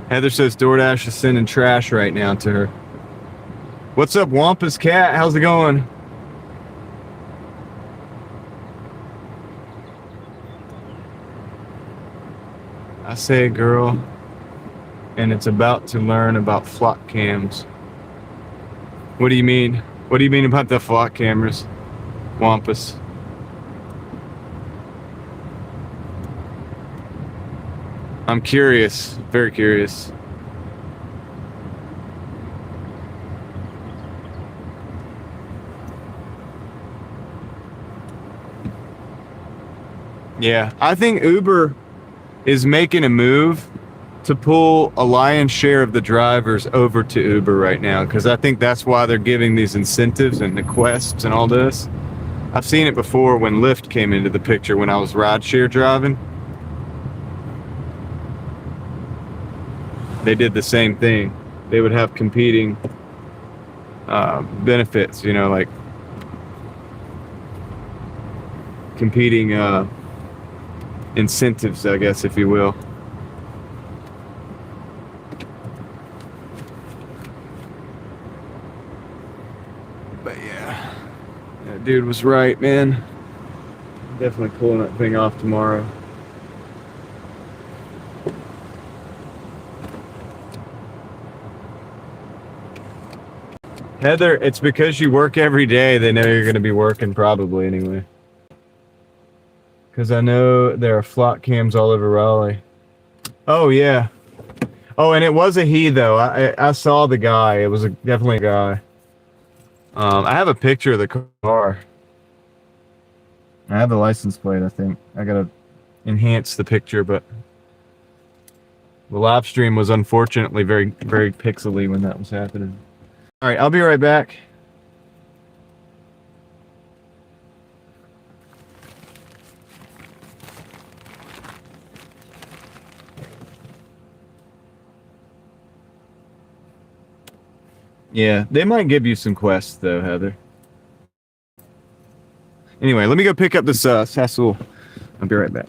Heather says DoorDash is sending trash right now to her. What's up, Wampus Cat? How's it going? I say, girl, and it's about to learn about flock cams. What do you mean? What do you mean about the flock cameras, Wampus? I'm curious, very curious. Yeah, I think Uber is making a move to pull a lion's share of the drivers over to Uber right now, because I think that's why they're giving these incentives and the quests and all this. I've seen it before when Lyft came into the picture when I was rideshare driving. They did the same thing. They would have competing benefits, you know, like competing incentives, I guess, if you will. But yeah, that dude was right, man. Definitely pulling that thing off tomorrow. Heather, it's because you work every day. They know you're going to be working probably anyway. Because I know there are flock cams all over Raleigh. Oh, yeah. Oh, and it was a he, though. I saw the guy. It was definitely a guy. I have a picture of the car. I have the license plate, I think. I got to enhance the picture, but the live stream was unfortunately very, very pixely when that was happening. All right, I'll be right back. Yeah, they might give you some quests, though, Heather. Anyway, let me go pick up this Sassoon. I'll be right back.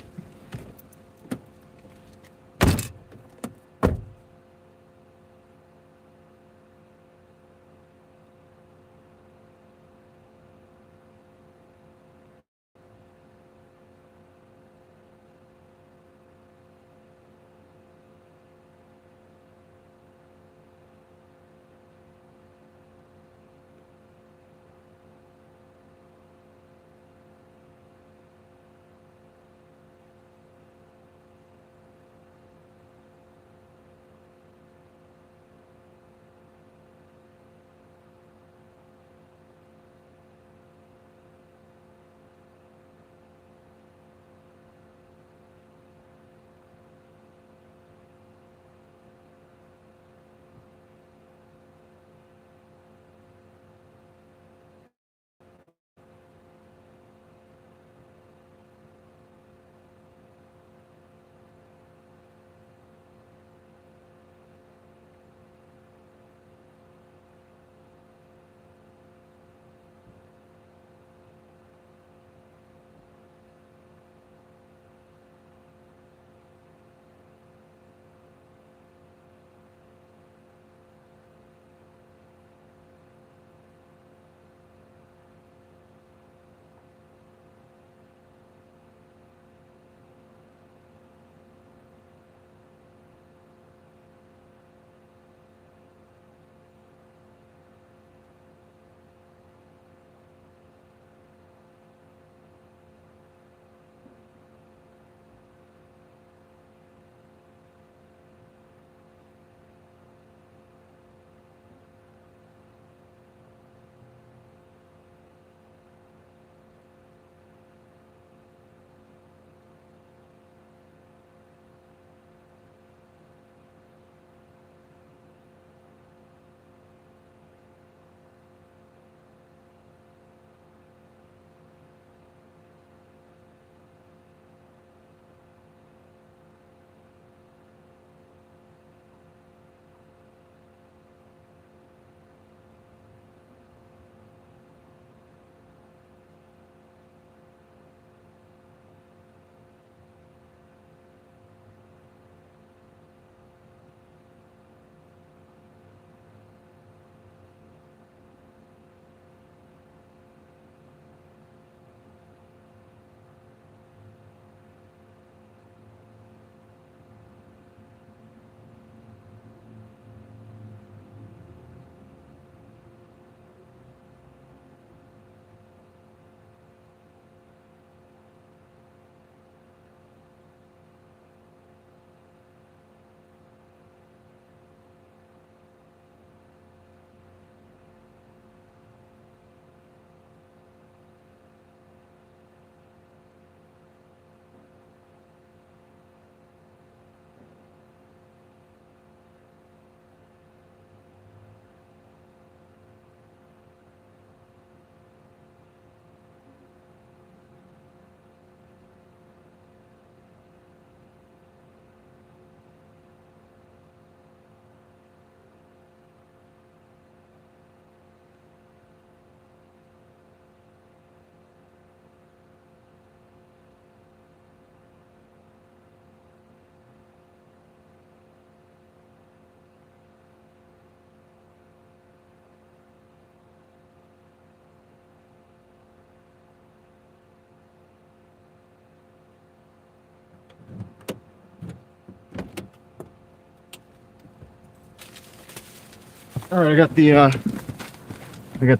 All right, I got the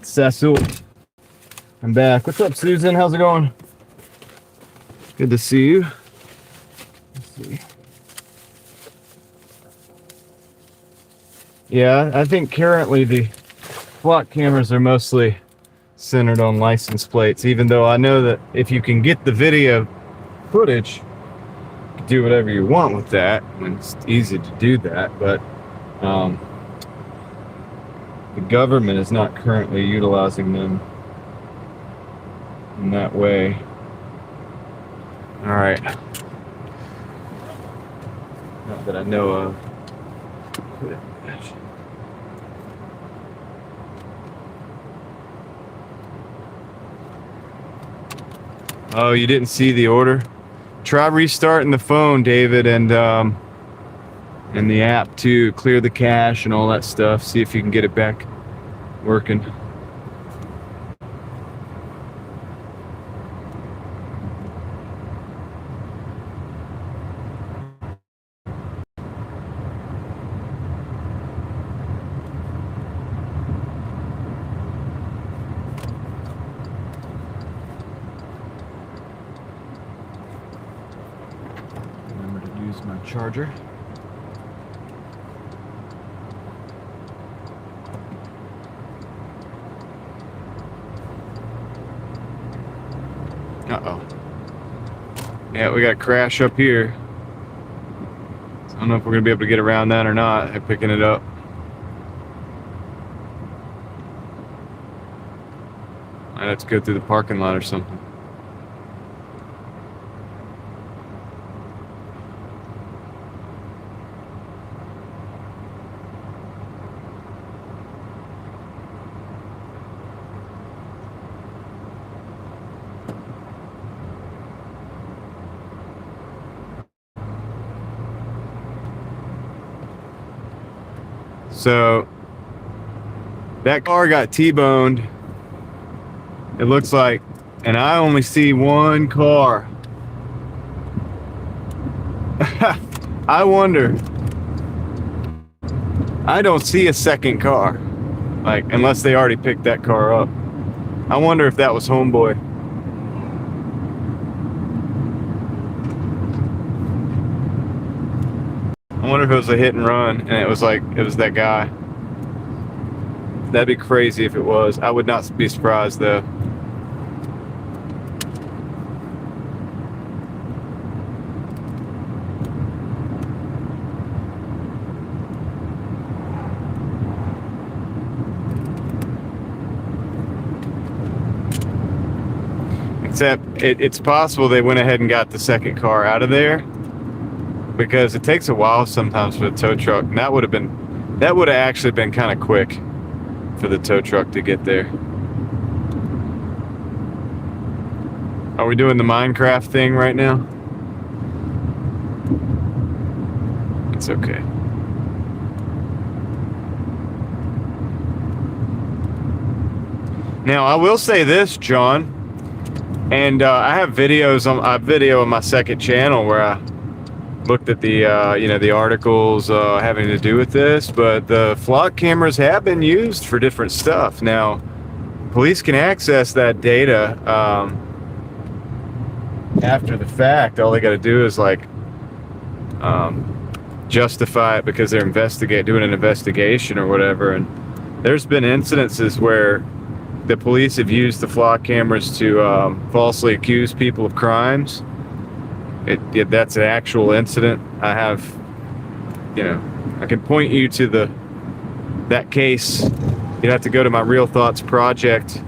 Sassoon. I'm back. What's up, Susan? How's it going? Good to see you. Let's see. Yeah, I think currently the flock cameras are mostly centered on license plates, even though I know that if you can get the video footage, you can do whatever you want with that, and it's easy to do that, but the government is not currently utilizing them in that way. All right. Not that I know of. Oh, you didn't see the order? Try restarting the phone, David, and the app too. Clear the cache and all that stuff. See if you can get it back working. Remember to use my charger. Uh-oh. Yeah, we got a crash up here. So I don't know if we're going to be able to get around that or not. I'm picking it up. Might have to go through the parking lot or something. So that car got T-boned, it looks like, and I only see one car. I wonder, I don't see a second car, like, unless they already picked that car up. I wonder if that was homeboy. I wonder if it was a hit and run and it was that guy. That'd be crazy if it was. I would not be surprised though. Except it's possible they went ahead and got the second car out of there, because it takes a while sometimes for the tow truck, and that would have actually been kind of quick for the tow truck to get there. Are we doing the Minecraft thing right now? It's okay. Now I will say this, John, and I have videos on my second channel where I looked at the the articles having to do with this, but the flock cameras have been used for different stuff. Now, police can access that data after the fact. All they got to do is justify it because they're doing an investigation or whatever. And there's been incidences where the police have used the flock cameras to falsely accuse people of crimes. That's an actual incident. I have, I can point you to that case. You'd have to go to my Real Thoughts Project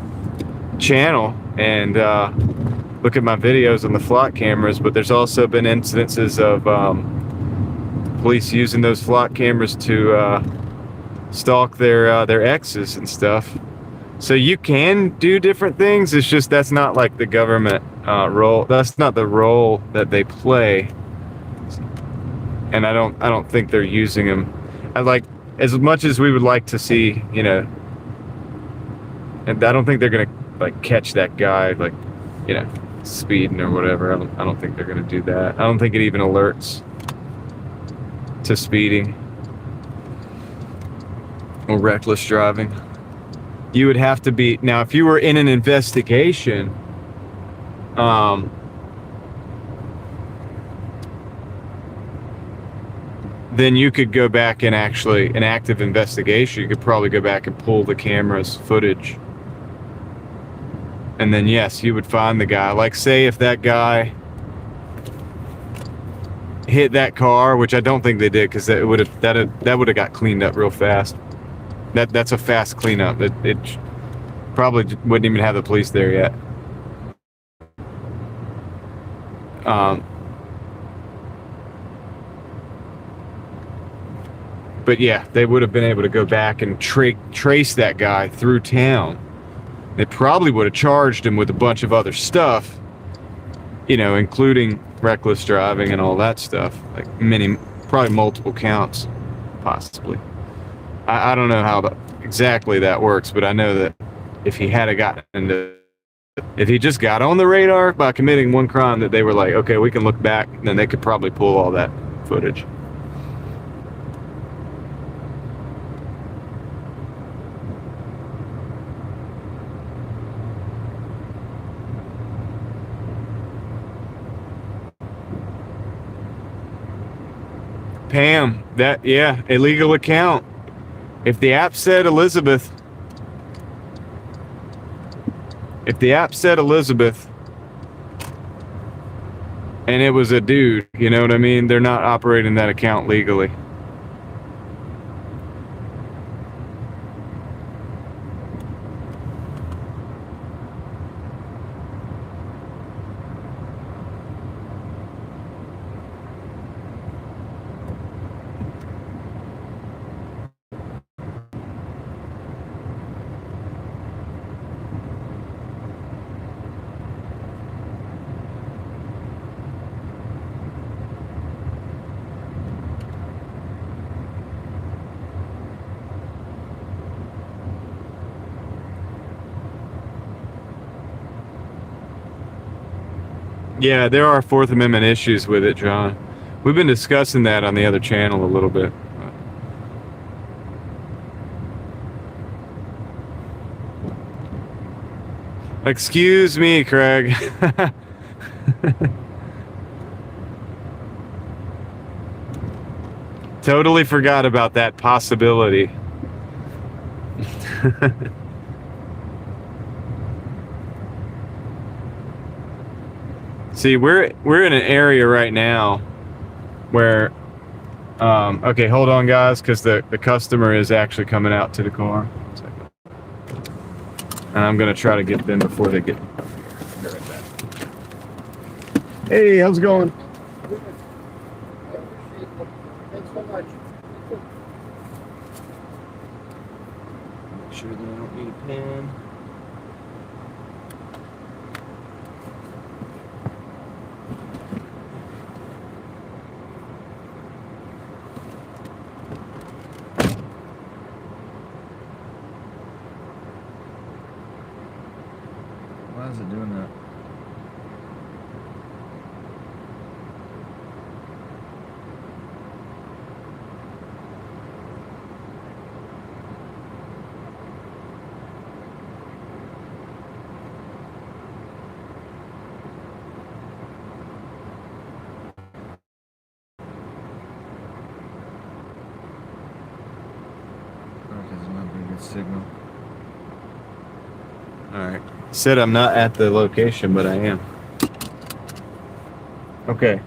channel and look at my videos on the flock cameras. But there's also been incidences of police using those flock cameras to stalk their exes and stuff. So you can do different things. It's just that's not like the government role. That's not the role that they play. And I don't think they're using them. As much as we would like to see, and I don't think they're gonna catch that guy speeding or whatever. I don't think they're gonna do that. I don't think it even alerts to speeding. or reckless driving. You would have to be, now if you were in an investigation, then you could go back and actually, an active investigation, you could probably go back and pull the camera's footage. And then yes, you would find the guy. Like say if that guy hit that car, which I don't think they did, because that would have got cleaned up real fast. That's a fast cleanup. It probably wouldn't even have the police there yet. But yeah, they would have been able to go back and trace that guy through town. They probably would have charged him with a bunch of other stuff, you know, including reckless driving and all that stuff. Like probably multiple counts, possibly. I don't know how exactly that works, but I know that if he had if he just got on the radar by committing one crime, that they were like, okay, we can look back, then they could probably pull all that footage. Pam, yeah, illegal account. If the app said Elizabeth, and it was a dude, you know what I mean? They're not operating that account legally. Yeah, there are Fourth Amendment issues with it, John. We've been discussing that on the other channel a little bit. Excuse me, Craig. Totally forgot about that possibility. See, we're in an area right now where, okay, hold on, guys, because the customer is actually coming out to the car. And I'm gonna try to get them before they get. Hey, how's it going? Thanks so much. Make sure that I don't need a pen. Why is it doing that? Signal. All right. Said I'm not at the location, but I am. Okay.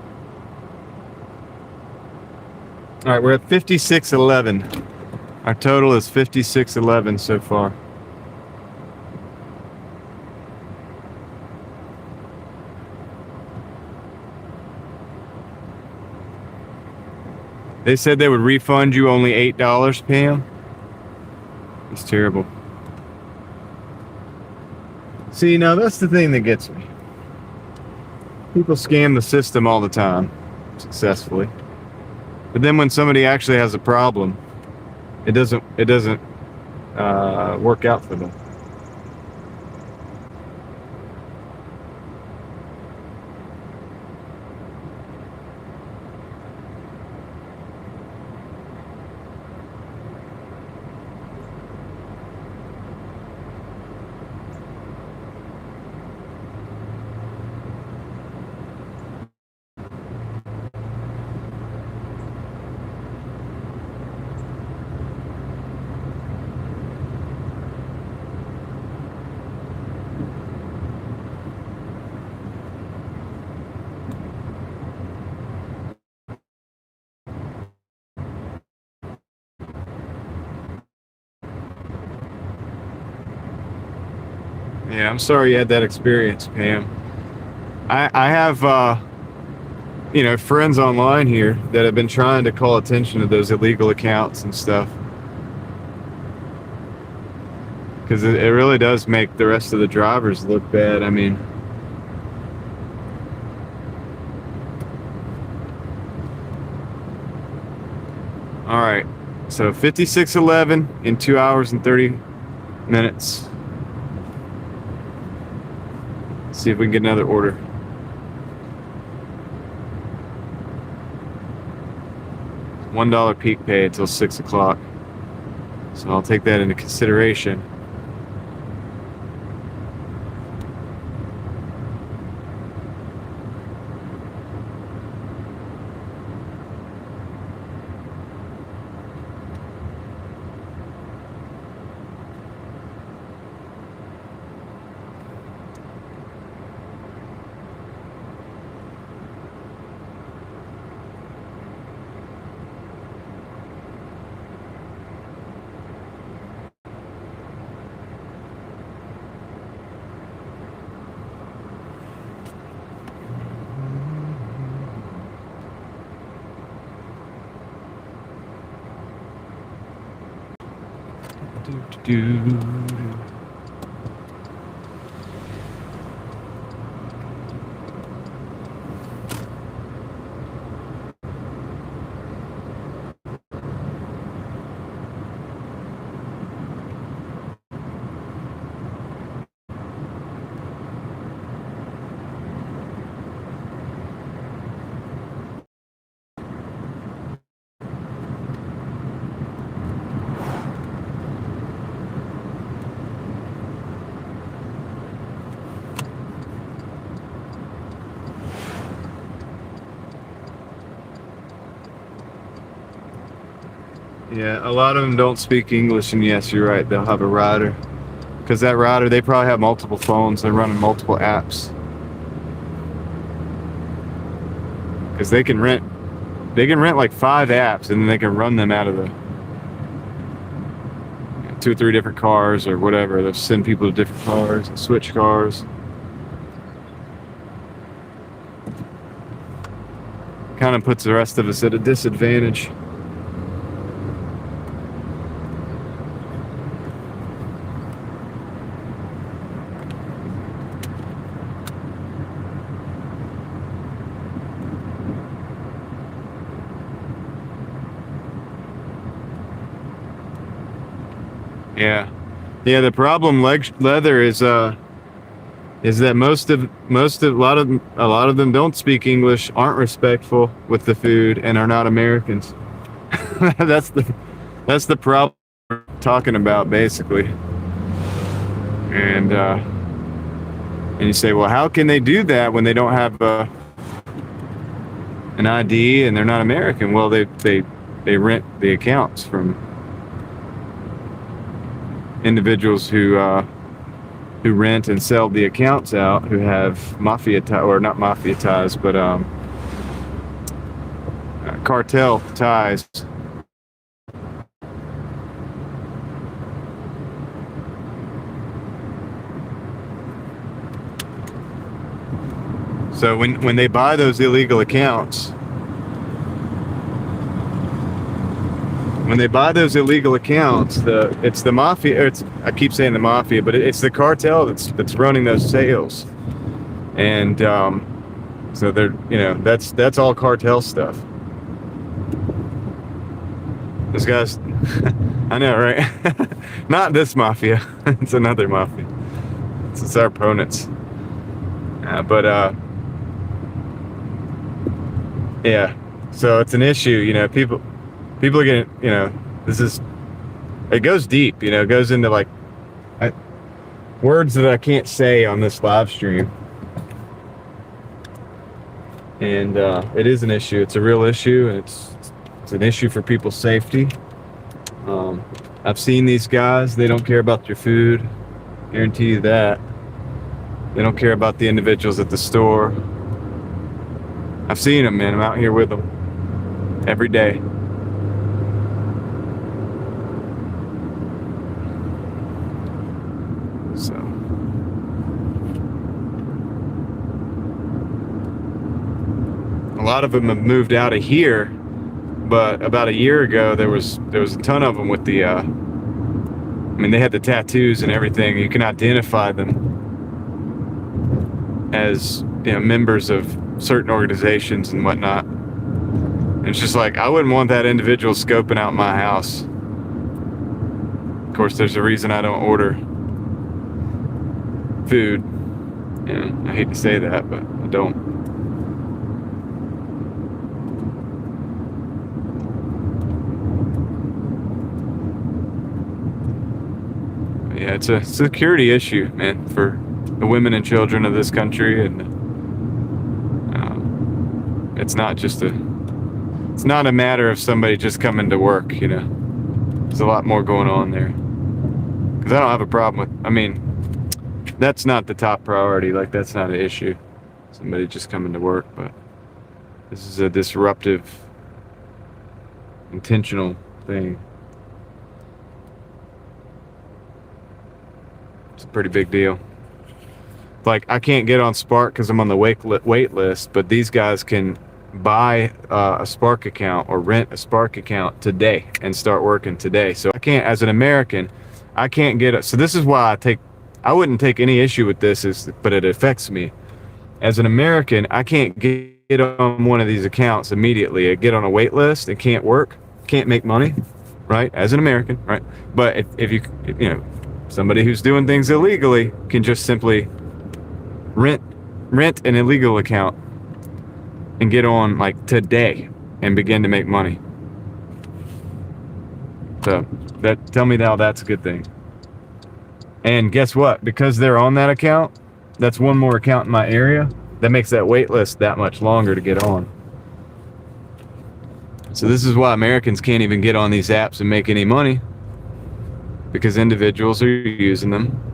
All right, we're at 5611. Our total is 5611 so far. They said they would refund you only $8, Pam. It's terrible. See, now that's the thing that gets me. People scam the system all the time, successfully. But then when somebody actually has a problem, it doesn't work out for them. Yeah, I'm sorry you had that experience, Pam. I have friends online here that have been trying to call attention to those illegal accounts and stuff, because it really does make the rest of the drivers look bad. I mean, all right, so 5611 in 2 hours and 30 minutes. Let's see if we can get another order. $1 peak pay until 6 o'clock. So I'll take that into consideration. Yeah, a lot of them don't speak English, and yes, you're right, they'll have a rider. Because that rider, they probably have multiple phones, they're running multiple apps. Because they can rent like 5 apps, and then they can run them out of the 2 or 3 different cars or whatever. They'll send people to different cars and switch cars. Kind of puts the rest of us at a disadvantage. Yeah. The problem leather is that a lot of them don't speak English, aren't respectful with the food, and are not Americans. that's the problem we're talking about, basically. And you say, well, how can they do that when they don't have an ID and they're not American? Well, they rent the accounts from individuals who rent and sell the accounts out, who have mafia ties, or not mafia ties, but cartel ties. So when they buy those illegal accounts, it's the mafia. I keep saying the mafia, but it's the cartel that's running those sales, and so they're that's all cartel stuff. This guy's, I know, right? Not this mafia. It's another mafia. It's our opponents. Yeah. So it's an issue. People are getting, it goes deep, it goes into like words that I can't say on this live stream. And it is an issue. It's a real issue, and it's an issue for people's safety. I've seen these guys. They don't care about your food. Guarantee you that. They don't care about the individuals at the store. I've seen them, man. I'm out here with them every day. So lot of them have moved out of here, but about a year ago there was a ton of them with the I mean, they had the tattoos and everything. You can identify them as, you know, members of certain organizations and whatnot. And it's just like, I wouldn't want that individual scoping out my house. Of course, there's a reason I don't order food. You know, I hate to say that, but I don't. Yeah, it's a security issue, man, for the women and children of this country, and it's not a matter of somebody just coming to work, you know. There's a lot more going on there. Because I don't have a problem with, I mean, that's not the top priority, like that's not an issue, somebody just coming to work, but this is a disruptive, intentional thing. It's a pretty big deal. Like, I can't get on Spark because I'm on the wait list, but these guys can buy a Spark account or rent a Spark account today and start working today. So I can't, as an American, I can't get it. So this is why I wouldn't take any issue with this, but it affects me. As an American, I can't get on one of these accounts immediately. I get on a wait list and can't work, can't make money, right? As an American, right? But if you know, somebody who's doing things illegally can just simply rent an illegal account and get on like today and begin to make money. So tell me how that's a good thing. And guess what? Because they're on that account, that's one more account in my area. That makes that wait list that much longer to get on. So this is why Americans can't even get on these apps and make any money, because individuals are using them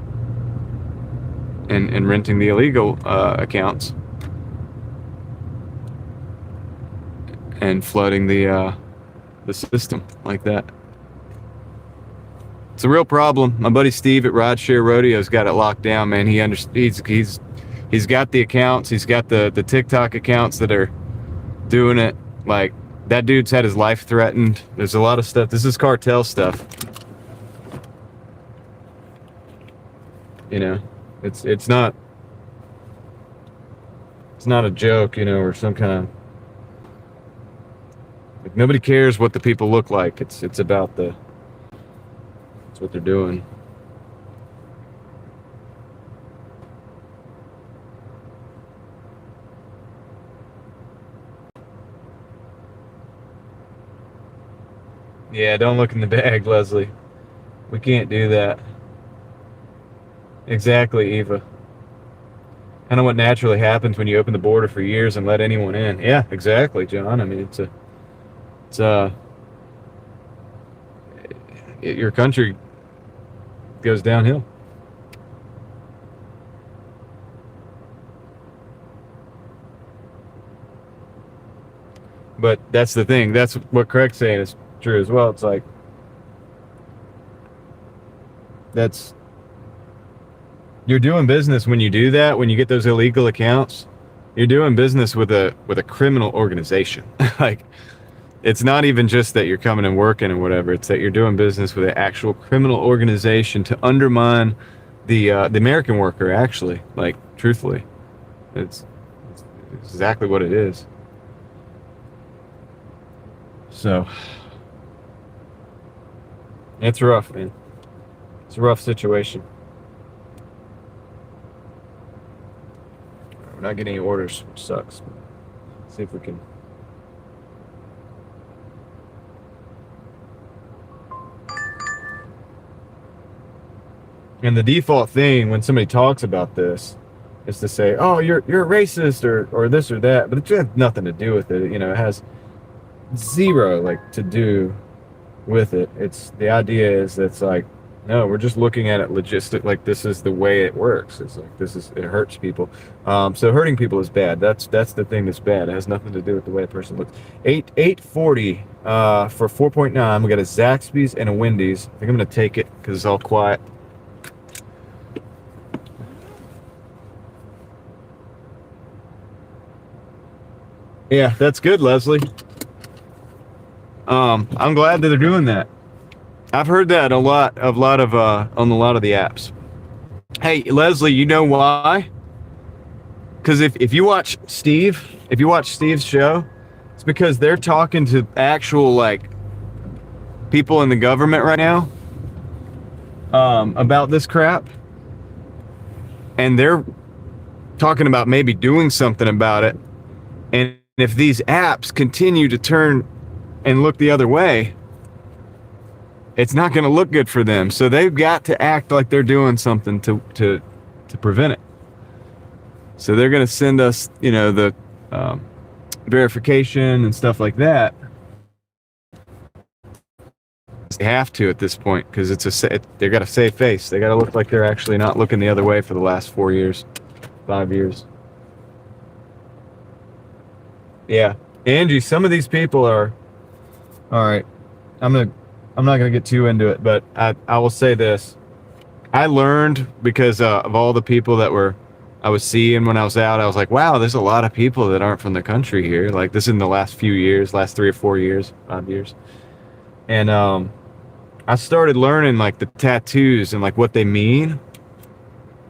and renting the illegal accounts and flooding the system like that. It's a real problem. My buddy Steve at Rideshare Rodeo's got it locked down, man. He's got the accounts. He's got the TikTok accounts that are doing it. Like, that dude's had his life threatened. There's a lot of stuff. This is cartel stuff. You know, it's not a joke, you know, or some kind of, like, nobody cares what the people look like. It's about it's what they're doing. Yeah, don't look in the bag, Leslie. We can't do that. Exactly, Eva. Kind of what naturally happens when you open the border for years and let anyone in. Yeah, exactly, John. I mean, your country goes downhill. But that's the thing. That's what Craig's saying is true as well. It's like, you're doing business when you do that. When you get those illegal accounts, you're doing business with a criminal organization. Like, it's not even just that you're coming and working and whatever. It's that you're doing business with an actual criminal organization to undermine the American worker. Actually, like, truthfully, it's exactly what it is. So it's rough, man. It's a rough situation. We're not getting any orders, which sucks. See if we can. And the default thing when somebody talks about this is to say, "Oh, you're a racist," or this or that, but it has nothing to do with it. You know, it has zero to do with it. It's the idea is that's like, no, we're just looking at it logistic. Like, this is the way it works. It's like, it hurts people. So hurting people is bad. That's the thing that's bad. It has nothing to do with the way a person looks. 840 for 4.9. We got a Zaxby's and a Wendy's. I think I'm gonna take it because it's all quiet. Yeah, that's good, Leslie. I'm glad that they're doing that. I've heard that on a lot of on a lot of the apps. Hey, Leslie, you know why? Because if you watch Steve's show, it's because they're talking to actual like people in the government right now about this crap, and they're talking about maybe doing something about it. And if these apps continue to turn and look the other way, it's not going to look good for them. So they've got to act like they're doing something to prevent it. So they're going to send us, the verification and stuff like that. They have to at this point because they got to save face. They got to look like they're actually not looking the other way for the last 4 years, 5 years. Yeah, Angie, some of these people are. All right, I'm not gonna get too into it, but I will say this: I learned because of all the people that I was seeing when I was out. I was like, wow, there's a lot of people that aren't from the country here. Like this in the last few years, last 3 or 4 years, 5 years, and I started learning like the tattoos and like what they mean.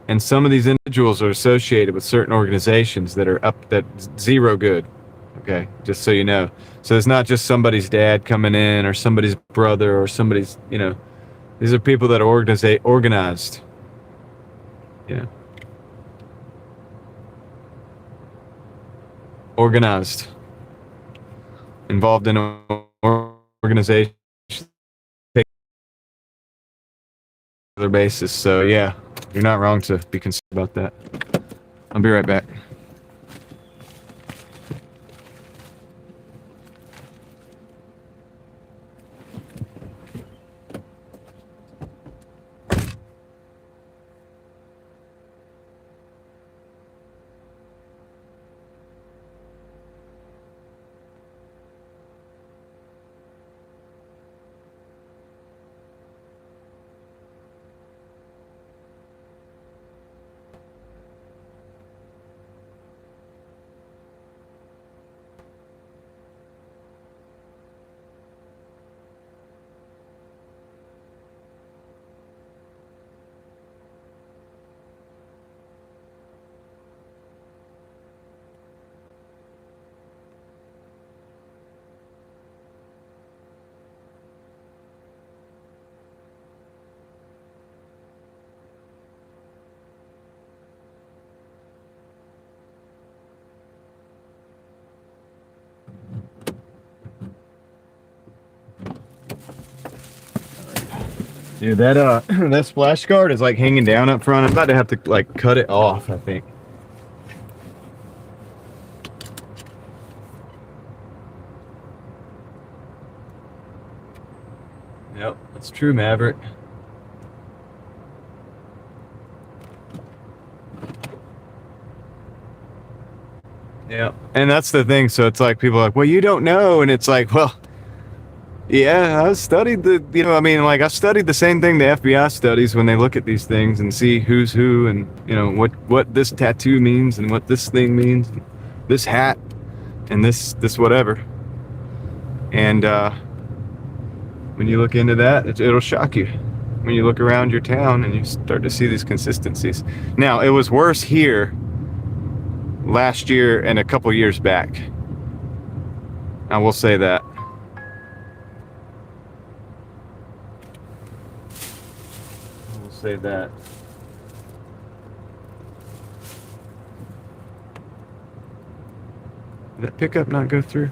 And some of these individuals are associated with certain organizations that are zero good. Okay, just so you know. So it's not just somebody's dad coming in or somebody's brother or somebody's, these are people that are organized. Yeah. Organized. Involved in an organization on a basis. So yeah, you're not wrong to be concerned about that. I'll be right back. Dude, that that splash guard is like hanging down up front. I'm about to have to like cut it off, I think. Yep, that's true, Maverick. Yeah, and that's the thing. So it's like people are like, well, you don't know, and it's like, well, yeah, I studied I studied the same thing the FBI studies when they look at these things and see who's who and, what this tattoo means and what this thing means, this hat and this whatever. And when you look into that, it'll shock you when you look around your town and you start to see these consistencies. Now, it was worse here last year and a couple years back. I will say that. Say that. Did that pickup not go through?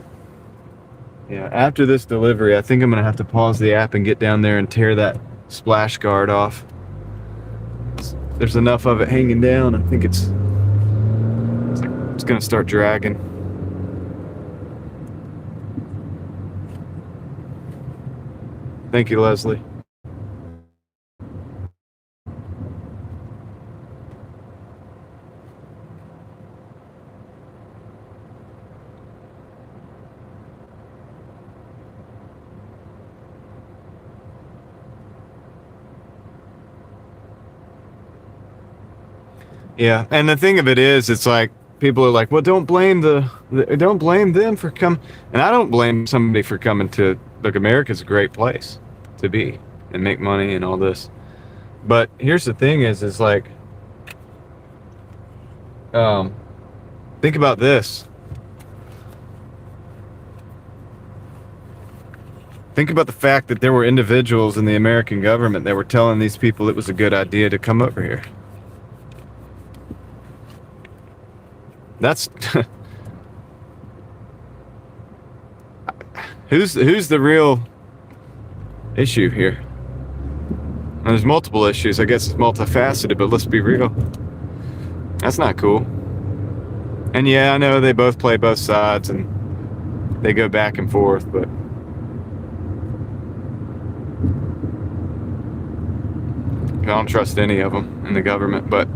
Yeah, after this delivery, I think I'm gonna have to pause the app and get down there and tear that splash guard off. There's enough of it hanging down. I think it's gonna start dragging. Thank you, Leslie. Yeah, and the thing of it is, it's like people are like, well, don't blame them for coming. And I don't blame somebody for coming to, look, America's a great place to be and make money and all this. But here's the thing is like, think about this. Think about the fact that there were individuals in the American government that were telling these people it was a good idea to come over here. That's who's the real issue here? And there's multiple issues. I guess it's multifaceted, but let's be real. That's not cool. And yeah, I know they both play both sides and they go back and forth, but I don't trust any of them in the government. But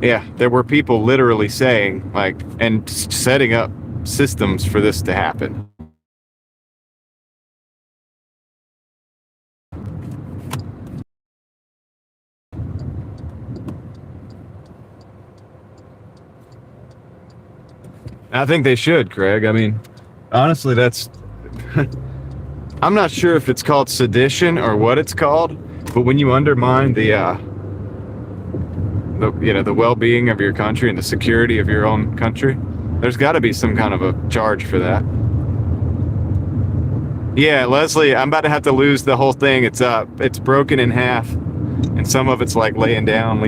yeah, there were people literally saying, like, and setting up systems for this to happen. I think they should, Craig. I mean, honestly, that's I'm not sure if it's called sedition or what it's called, but when you undermine the well-being of your country and the security of your own country, there's got to be some kind of a charge for that. Yeah, Leslie, I'm about to have to lose the whole thing. It's broken in half, and some of it's like leaning down.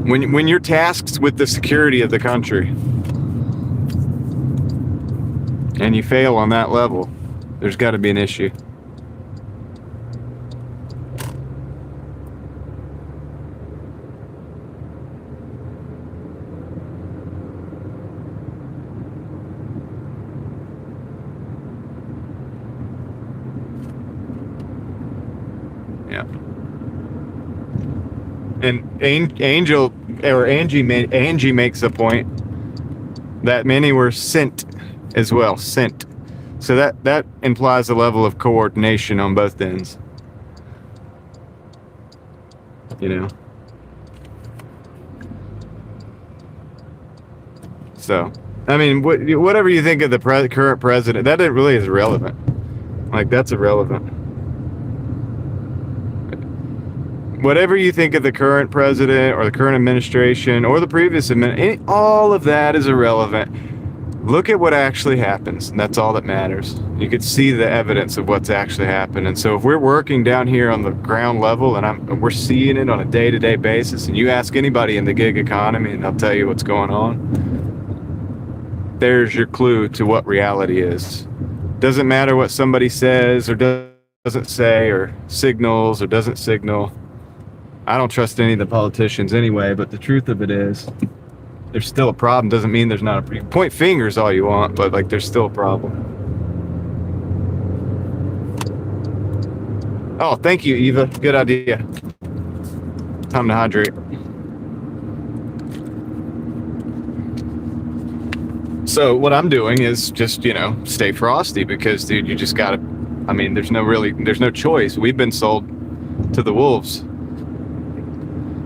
When you're tasked with the security of the country and you fail on that level, there's got to be an issue. Yeah. And Angie makes a point that many were sent as well, sent. So that implies a level of coordination on both ends. You know. So, I mean, whatever you think of the current president, that really is irrelevant. Like, that's irrelevant. Whatever you think of the current president or the current administration or the previous administration, all of that is irrelevant. Look at what actually happens, and that's all that matters. You could see the evidence of what's actually happened. And so if we're working down here on the ground level and we're seeing it on a day-to-day basis, and you ask anybody in the gig economy and they'll tell you what's going on, there's your clue to what reality is. Doesn't matter what somebody says or doesn't say or signals or doesn't signal. I don't trust any of the politicians anyway, but the truth of it is there's still a problem. Doesn't mean there's not a problem. Point fingers all you want, but like there's still a problem. Oh, thank you, Eva. Good idea. Time to hydrate. So what I'm doing is just, stay frosty because, dude, you just gotta, I mean, there's no choice. We've been sold to the wolves.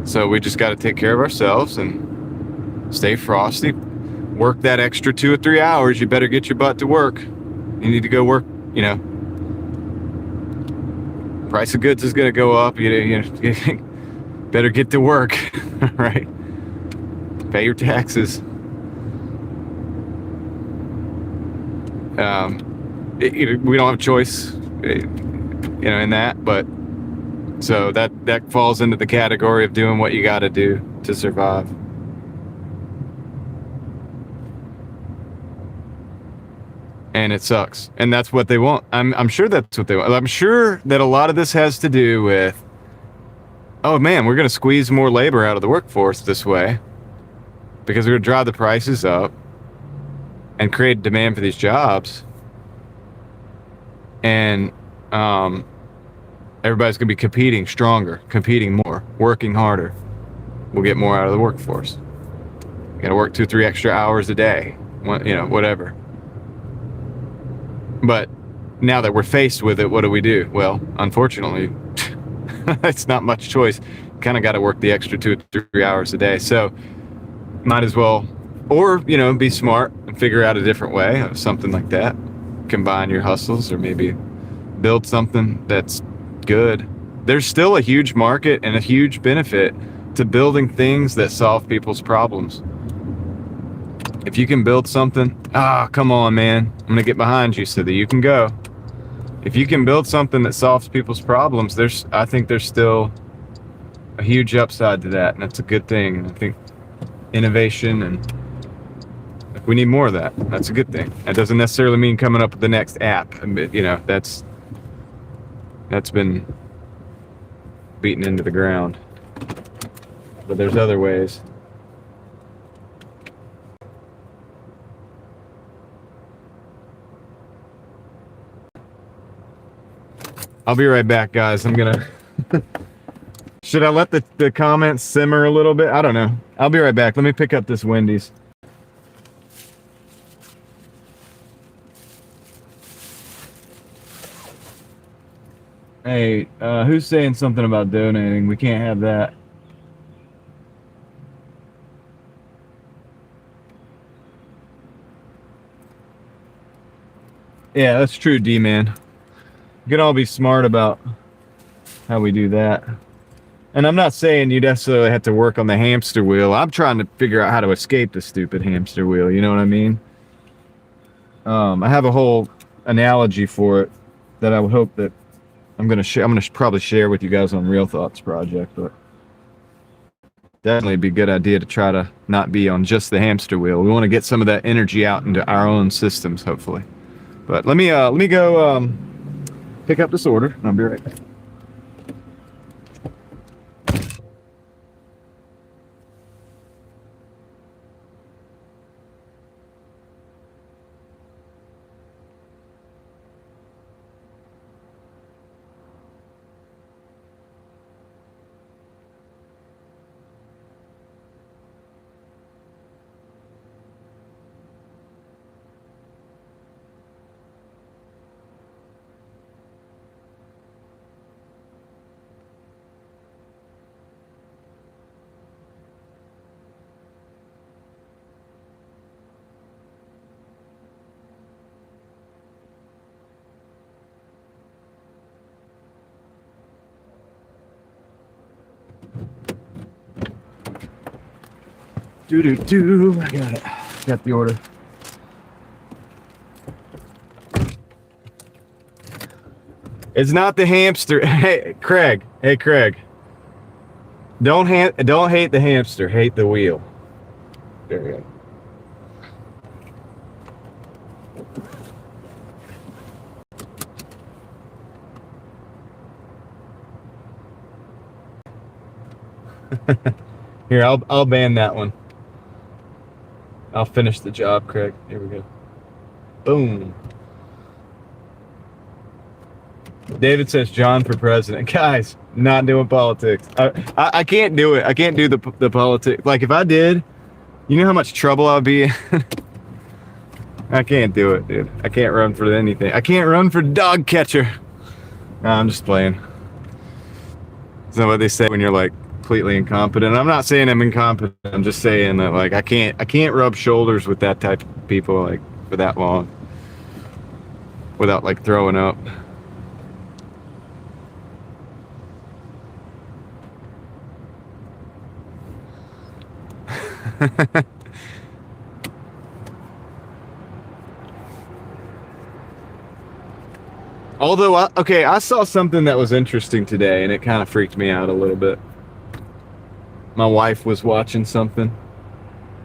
So we just got to take care of ourselves and stay frosty. Work that extra 2 or 3 hours. You better get your butt to work. You need to go work, Price of goods is going to go up. You better get to work, right? Pay your taxes. We don't have a choice, in that, but so that falls into the category of doing what you got to do to survive. And it sucks. And that's what they want. I'm sure that's what they want. I'm sure that a lot of this has to do with, oh man, we're going to squeeze more labor out of the workforce this way because we're going to drive the prices up and create demand for these jobs. And everybody's going to be competing stronger, competing more, working harder. We'll get more out of the workforce. Got to work 2 or 3 extra hours a day, whatever. But now that we're faced with it, what do we do? Well, unfortunately, it's not much choice. kind of got to work the extra 2 or 3 hours a day. So might as well, or, you know, be smart and figure out a different way of something like that. Combine your hustles, or maybe build something that's good. There's still a huge market and a huge benefit to building things that solve people's problems. If you can build something, come on, man, I'm gonna get behind you so that you can go. If you can build something that solves people's problems, I think there's still a huge upside to that, and that's a good thing. And I think innovation, and we need more of that. That's a good thing. That doesn't necessarily mean coming up with the next app. You know, that's been beaten into the ground. But there's other ways. I'll be right back, guys. I'm gonna should I let the comments simmer a little bit? I don't know. I'll be right back. Let me pick up this Wendy's. Hey, who's saying something about donating? We can't have that. Yeah, that's true, D-Man. We can all be smart about how we do that. And I'm not saying you necessarily have to work on the hamster wheel. I'm trying to figure out how to escape the stupid hamster wheel. You know what I mean? I have a whole analogy for it that I would hope that I'm gonna probably share with you guys on Real Thoughts Project, but definitely be a good idea to try to not be on just the hamster wheel. We want to get some of that energy out into our own systems, hopefully. But let me go pick up this order, and I'll be right back. I got it. Got the order. It's not the hamster. Hey, Craig. Hey, Craig. Don't hate the hamster. Hate the wheel. There we go. Here, I'll ban that one. I'll finish the job, Craig. Here we go. Boom. David says John for president. Guys, not doing politics. I can't do it. I can't do the politics. Like, if I did, you know how much trouble I'd be in? I can't do it, dude. I can't run for anything. I can't run for dog catcher. Nah, I'm just playing. Is that what they say when you're like completely incompetent? I'm not saying I'm incompetent. I'm just saying that, like, I can't rub shoulders with that type of people, like, for that long without, like, throwing up. Although, I saw something that was interesting today, and it kind of freaked me out a little bit. My wife was watching something,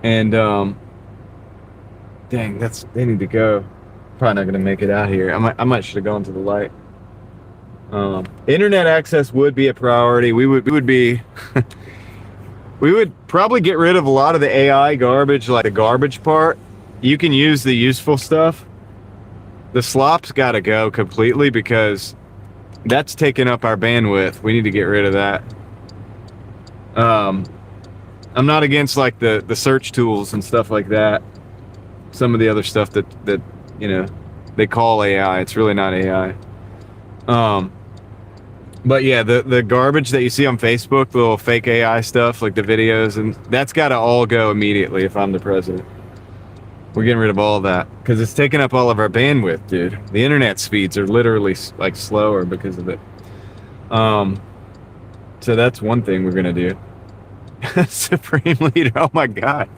and dang, they need to go. Probably not gonna make it out here. I might should have gone to the light. Internet access would be a priority. We would we would probably get rid of a lot of the AI garbage, like the garbage part. You can use the useful stuff. The slop's got to go completely because that's taking up our bandwidth. We need to get rid of that. I'm not against, like, the search tools and stuff like that. Some of the other stuff that you know they call AI. It's really not AI. But yeah, the garbage that you see on Facebook, the little fake AI stuff, like the videos, and that's got to all go immediately if I'm the president. We're getting rid of all that because it's taking up all of our bandwidth, dude. The internet speeds are literally like slower because of it. So that's one thing we're gonna do. Supreme leader. Oh my god.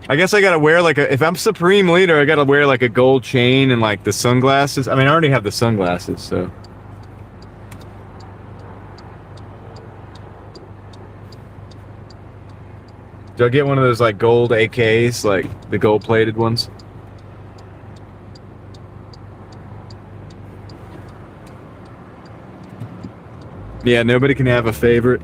I guess I gotta wear like a. If I'm supreme leader, I gotta wear like a gold chain and like the sunglasses. I mean, I already have the sunglasses, so. Do I get one of those like gold AKs, like the gold plated ones? Yeah, nobody can have a favorite.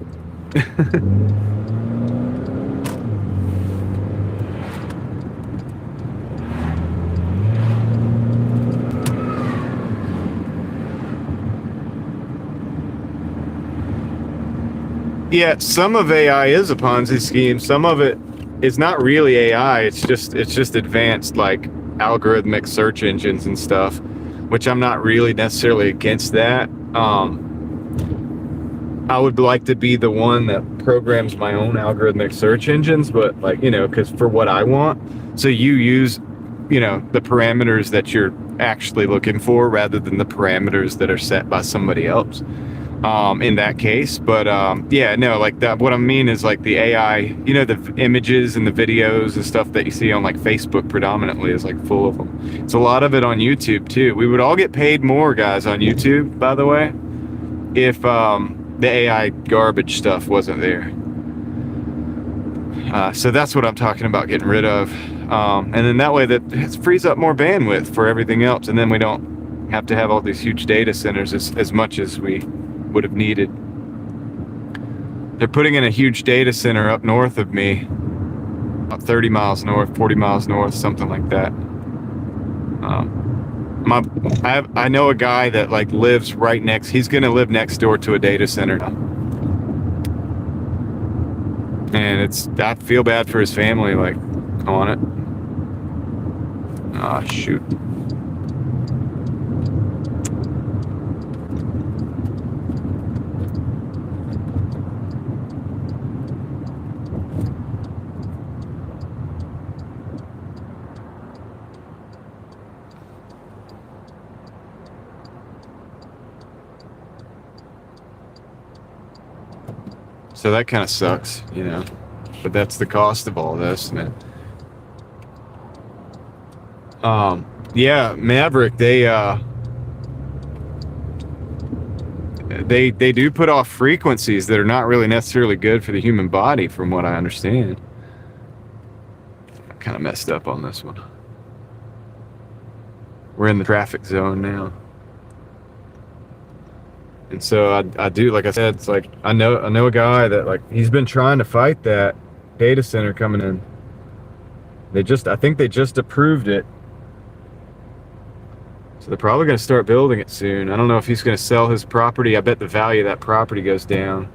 Yeah, some of AI is a Ponzi scheme. Some of it is not really AI. It's just advanced like algorithmic search engines and stuff, which I'm not really necessarily against that. I would like to be the one that programs my own algorithmic search engines, but like, you know, because for what I want. So you use, you know, the parameters that you're actually looking for rather than the parameters that are set by somebody else. In that case, but yeah, no, like that. What I mean is like the AI, you know, the images and the videos and stuff that you see on like Facebook predominantly is like full of them. It's a lot of it on YouTube too. We would all get paid more, guys, on YouTube, by the way, if the AI garbage stuff wasn't there. So that's what I'm talking about getting rid of, and then that way that it frees up more bandwidth for everything else, and then we don't have to have all these huge data centers as much as we would have needed. They're putting in a huge data center up north of me, about 30 miles north, 40 miles north, something like that. I know a guy that like lives right next. He's gonna live next door to a data center now, and I feel bad for his family, like on it. Ah, shoot. So that kind of sucks, you know, but that's the cost of all this, man. Yeah, Maverick, they do put off frequencies that are not really necessarily good for the human body, from what I understand. I kind of messed up on this one. We're in the traffic zone now. And so I do, like I said, it's like I know a guy that like he's been trying to fight that data center coming in. I think they just approved it. So they're probably going to start building it soon. I don't know if he's going to sell his property. I bet the value of that property goes down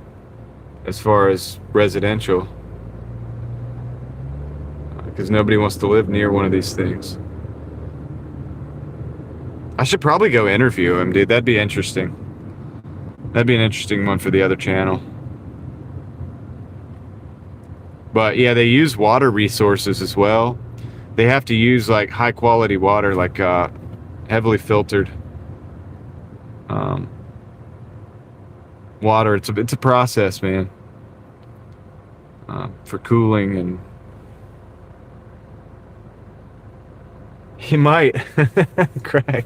as far as residential, because nobody wants to live near one of these things. I should probably go interview him, dude. That'd be interesting. That'd be an interesting one for the other channel. But yeah, they use water resources as well. They have to use like high quality water, like heavily filtered water. It's a process, man, for cooling. And he might crack.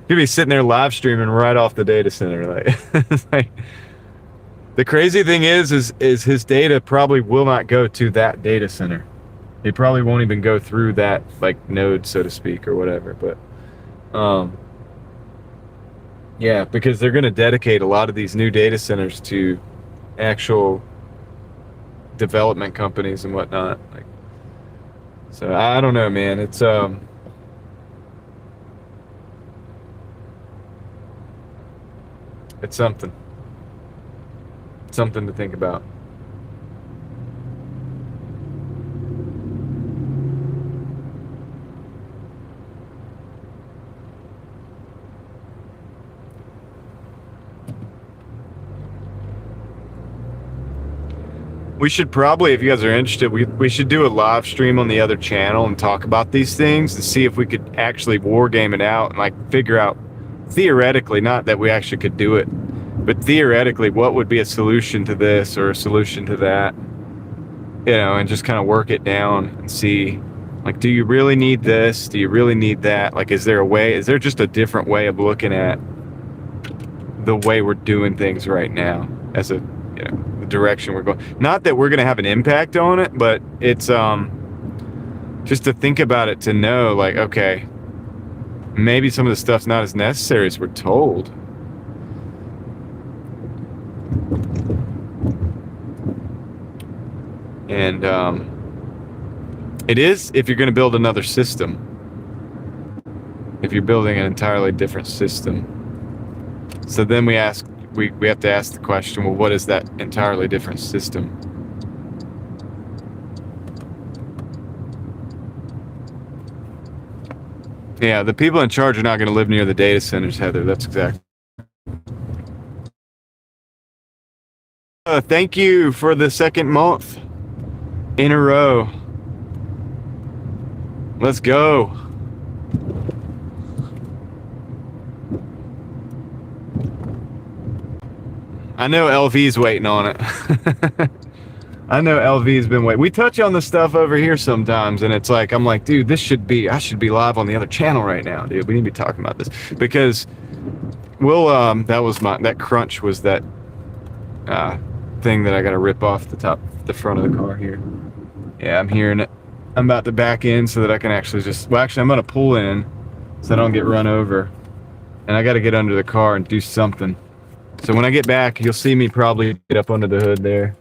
He'd be sitting there live streaming right off the data center. Like, it's like, the crazy thing is his data probably will not go to that data center. He probably won't even go through that like node, so to speak, or whatever. But yeah, because they're going to dedicate a lot of these new data centers to actual development companies and whatnot. Like, so I don't know, man. It's something to think about. We should probably, if you guys are interested, we should do a live stream on the other channel and talk about these things and see if we could actually war game it out and like figure out theoretically, not that we actually could do it, but theoretically what would be a solution to this or a solution to that, you know, and just kind of work it down and see, like, do you really need this? Do you really need that? Like, is there just a different way of looking at the way we're doing things right now as a, you know, the direction we're going? Not that we're going to have an impact on it, but it's just to think about it, to know, like, okay, maybe some of the stuff's not as necessary as we're told. And it is if you're going to build another system. If you're building an entirely different system. So then we have to ask the question, well, what is that entirely different system? Yeah, the people in charge are not going to live near the data centers, Heather. That's exactly. Thank you for the second month in a row. Let's go. I know LV's waiting on it. I know LV's been waiting. We touch on the stuff over here sometimes, and it's like, I'm like, dude, I should be live on the other channel right now, dude. We need to be talking about this because that crunch was that thing that I got to rip off the front of the car here. Yeah, I'm hearing it. I'm about to back in so that I can actually I'm going to pull in so I don't get run over, and I got to get under the car and do something. So when I get back, you'll see me probably get up under the hood there.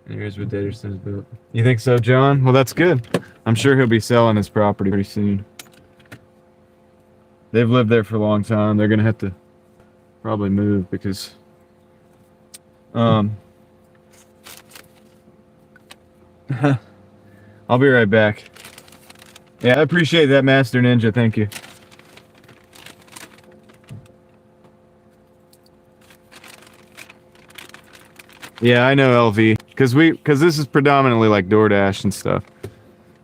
Here's what Daterson's built. You think so, John? Well, that's good. I'm sure he'll be selling his property pretty soon. They've lived there for a long time. They're gonna have to probably move because I'll be right back. Yeah, I appreciate that, Master Ninja. Thank you. Yeah, I know, LV, because this is predominantly like Doordash and stuff.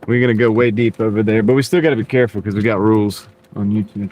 We're gonna go way deep over there, but we still gotta be careful because we got rules on YouTube.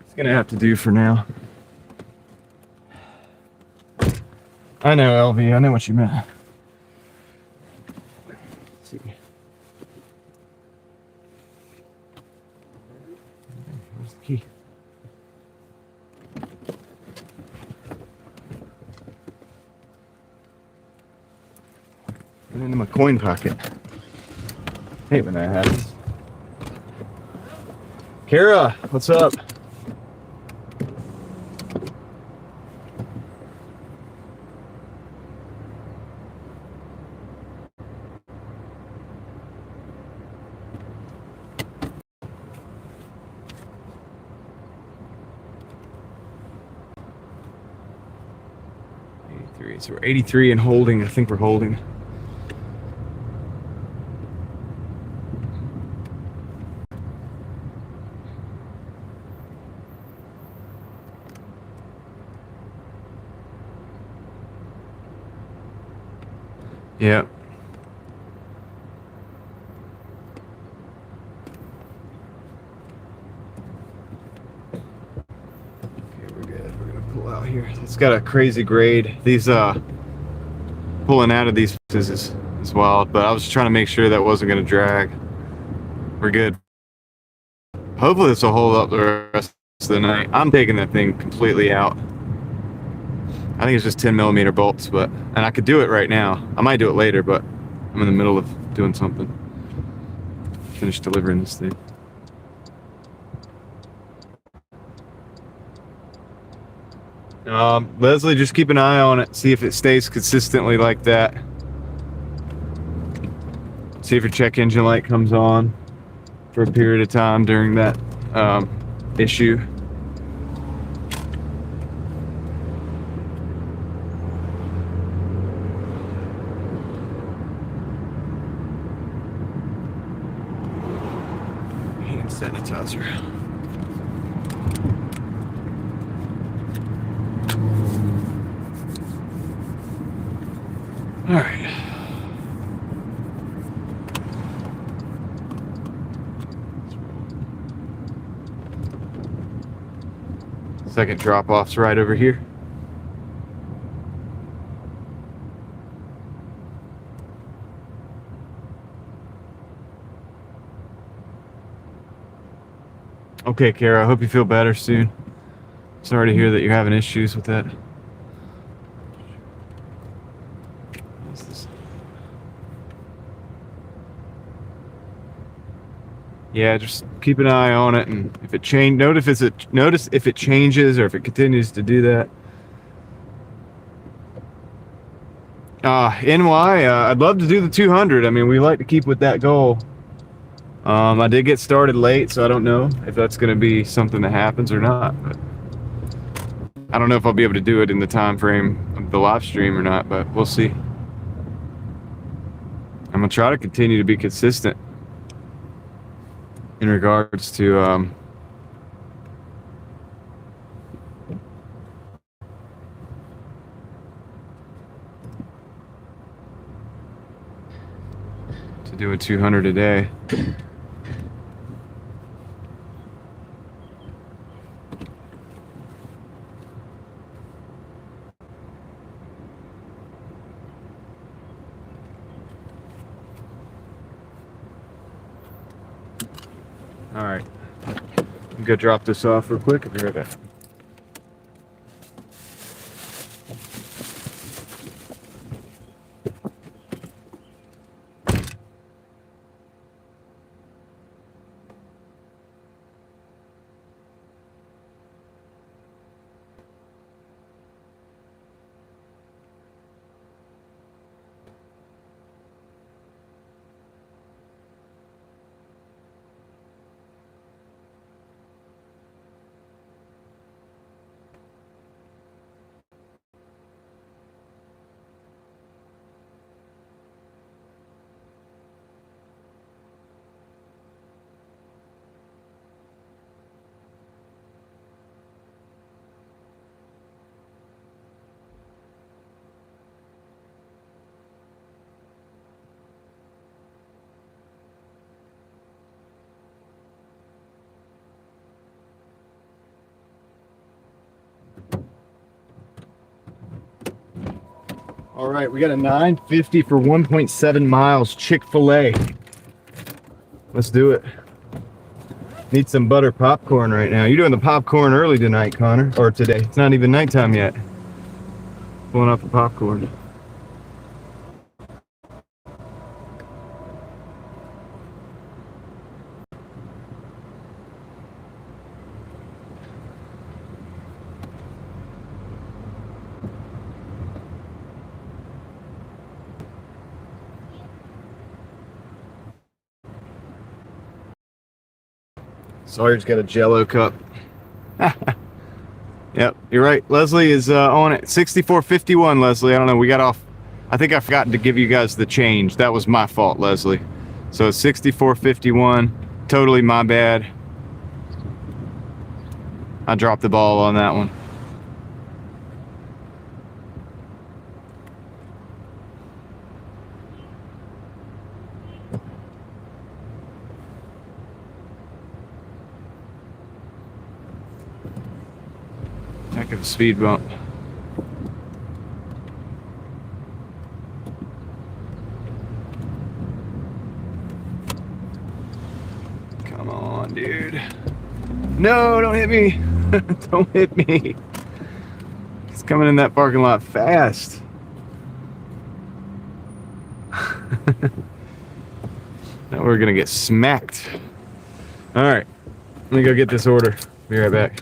It's gonna have to do for now. I know, LV. I know what you meant. Let's see. Where's the key? And into my coin pocket. Hate when that happens. Kara, what's up? So we're 83 and holding. I think we're holding. Yeah. Okay, we're good. We're gonna pull out here. It's got a crazy grade. These pulling out of these is wild, but I was just trying to make sure that wasn't gonna drag. We're good. Hopefully this will hold up the rest of the night. I'm taking that thing completely out. I think it's just 10 millimeter bolts, and I could do it right now. I might do it later, but I'm in the middle of doing something. Finish delivering this thing. Leslie, just keep an eye on it. See if it stays consistently like that. See if your check engine light comes on for a period of time during that issue. Hand sanitizer. All right. Second drop-off's right over here. Okay, Kara, I hope you feel better soon. Sorry to hear that you're having issues with that. Yeah, just keep an eye on it, and if it notice if it changes or if it continues to do that. NY, I'd love to do the 200. I mean, we like to keep with that goal. I did get started late, so I don't know if that's going to be something that happens or not. But I don't know if I'll be able to do it in the time frame of the live stream or not, but we'll see. I'm going to try to continue to be consistent in regards to doing 200 a day. All right, I'm gonna drop this off real quick. I'll be right back. All right, we got a 950 for 1.7 miles, Chick-fil-A. Let's do it. Need some butter popcorn right now. You're doing the popcorn early tonight, Connor, or today. It's not even nighttime yet. Pulling off the popcorn. Sawyer's got a Jello cup. Yep, you're right. Leslie is on it. 64.51, Leslie. I don't know. We got off. I think I forgot to give you guys the change. That was my fault, Leslie. So 64.51. Totally my bad. I dropped the ball on that one. Heck of a speed bump. Come on, dude. No, don't hit me. Don't hit me. He's coming in that parking lot fast. Now we're gonna get smacked. All right, let me go get this order. Be right back.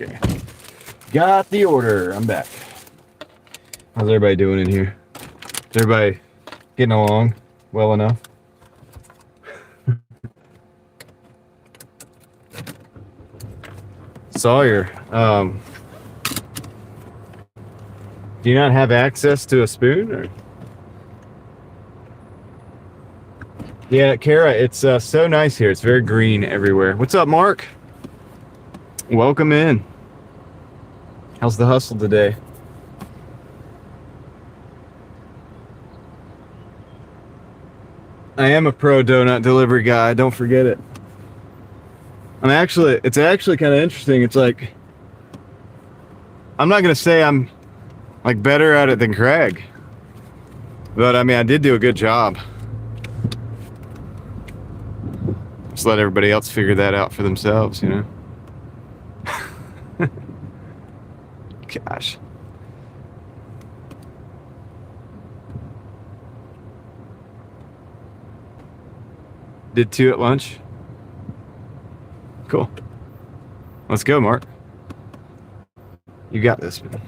Okay. Got the order. I'm back. How's everybody doing in here? Is everybody getting along well enough? Sawyer, do you not have access to a spoon? Or? Yeah, Kara, it's so nice here. It's very green everywhere. What's up, Mark? Welcome in. How's the hustle today? I am a pro donut delivery guy. Don't forget it. It's actually kind of interesting. It's like, I'm not going to say I'm like better at it than Craig, but I mean, I did do a good job. Just let everybody else figure that out for themselves, you know? Gosh. Did 2 at lunch. Cool. Let's go, Mark. You got this, man.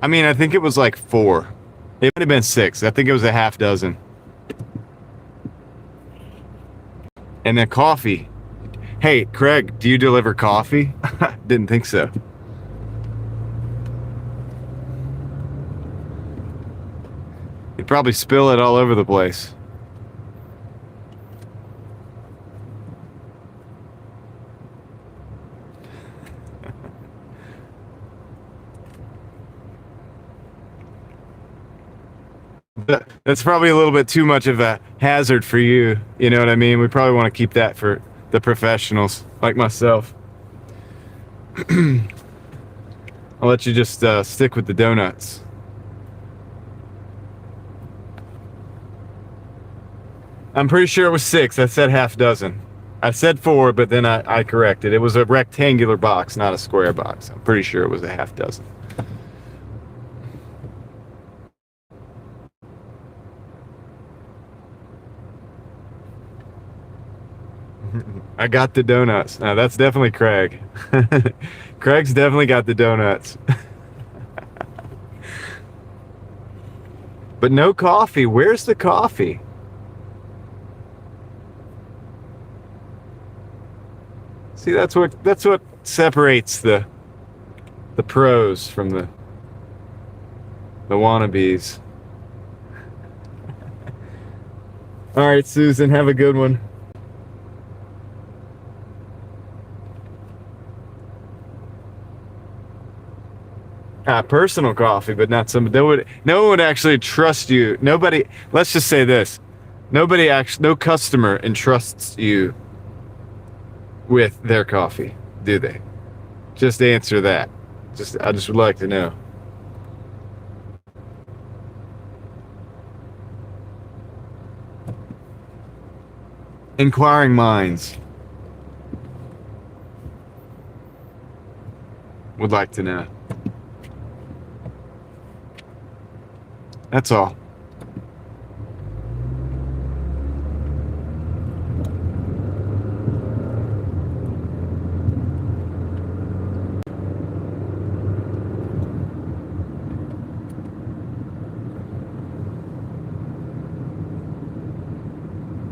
I mean, I think it was like 4. It might have been 6. I think it was a half dozen. And then coffee. Hey, Craig, do you deliver coffee? Didn't think so. You'd probably spill it all over the place. That's probably a little bit too much of a hazard for you. You know what I mean? We probably want to keep that for the professionals like myself. I'll let you just stick with the donuts. I'm pretty sure it was 6. I said half dozen. I said 4, but then I corrected. It was a rectangular box, not a square box. I'm pretty sure it was a half dozen. I got the donuts. Now that's definitely Craig. Craig's definitely got the donuts. But no coffee. Where's the coffee? See, that's what separates the pros from the wannabes. All right, Susan, have a good one. Personal coffee, but not some. No one would actually trust you. Nobody. Let's just say this: no customer entrusts you with their coffee, do they? Just answer that. I just would like to know. Inquiring minds would like to know. That's all.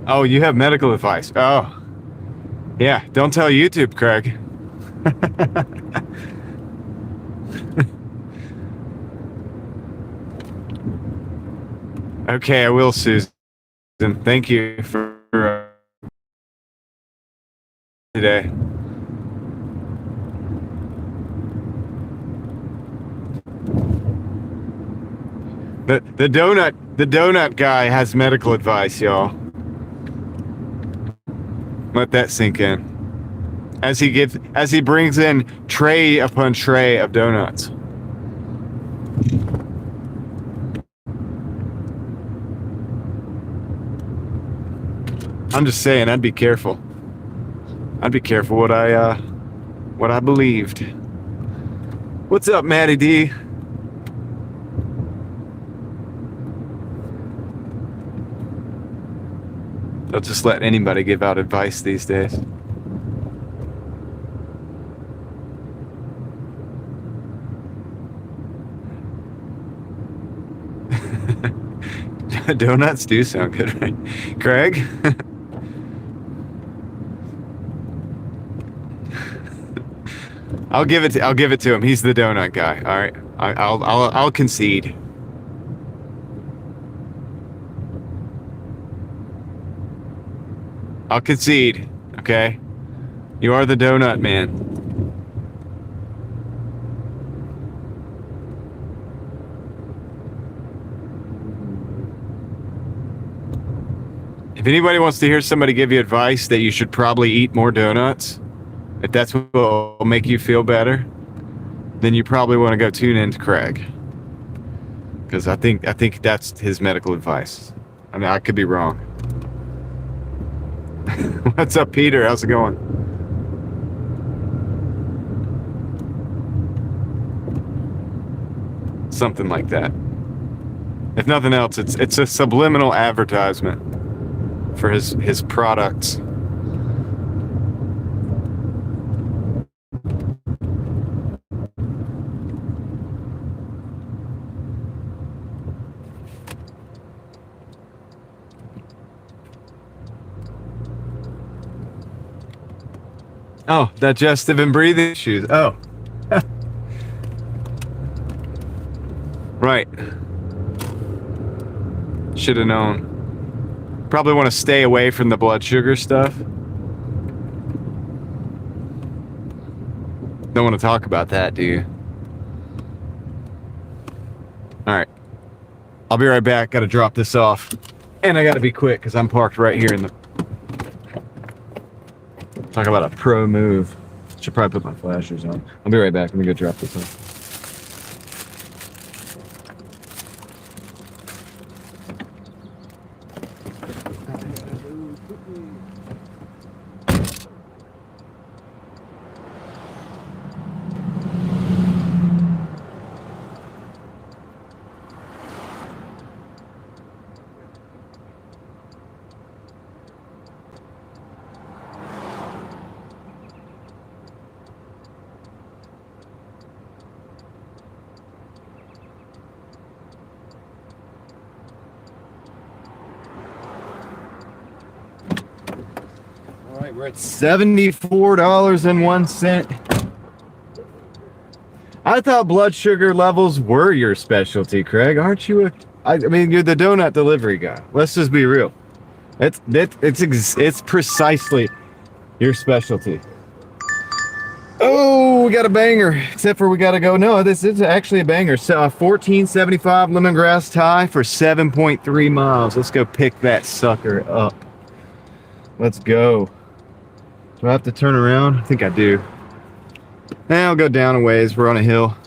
Oh, you have medical advice. Oh. Yeah, don't tell YouTube, Craig. Okay, I will, Susan. Thank you for today. The donut guy has medical advice, y'all. Let that sink in. As he brings in tray upon tray of donuts. I'm just saying, I'd be careful. I'd be careful what I believed. What's up, Matty D? They'll just let anybody give out advice these days. Donuts do sound good, right? Craig? I'll give it to him. He's the donut guy. All right. I'll concede. I'll concede. Okay. You are the donut man. If anybody wants to hear somebody give you advice that you should probably eat more donuts, if that's what will make you feel better, then you probably want to go tune in to Craig. Because I think that's his medical advice. I mean, I could be wrong. What's up, Peter? How's it going? Something like that. If nothing else, it's a subliminal advertisement for his products. Oh, digestive and breathing issues. Oh. Right. Should have known. Probably want to stay away from the blood sugar stuff. Don't want to talk about that, do you? Alright. I'll be right back. Gotta drop this off. And I gotta be quick because I'm parked right here in the... Talk about a pro move. Should probably put my flashers on. I'll be right back. Let me go drop this off. All right, we're at $74.01. I thought blood sugar levels were your specialty, Craig. Aren't you? I mean, you're the donut delivery guy. Let's just be real. It's precisely your specialty. Oh, we got a banger. Except for we got to go. No, this is actually a banger. So, 1475 lemongrass tie for 7.3 miles. Let's go pick that sucker up. Let's go. Do I have to turn around? I think I do. Now I'll go down a ways. We're on a hill.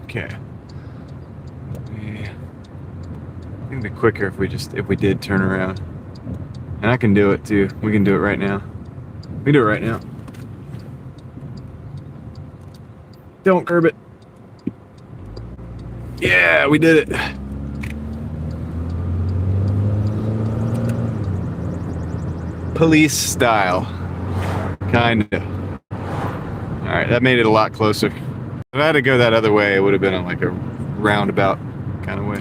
Okay. It'd be quicker if we did turn around. And I can do it too. We can do it right now. We can do it right now. Don't curb it. Yeah, we did it. Police style. Kinda. Alright, that made it a lot closer. If I had to go that other way, it would have been on like a roundabout kind of way.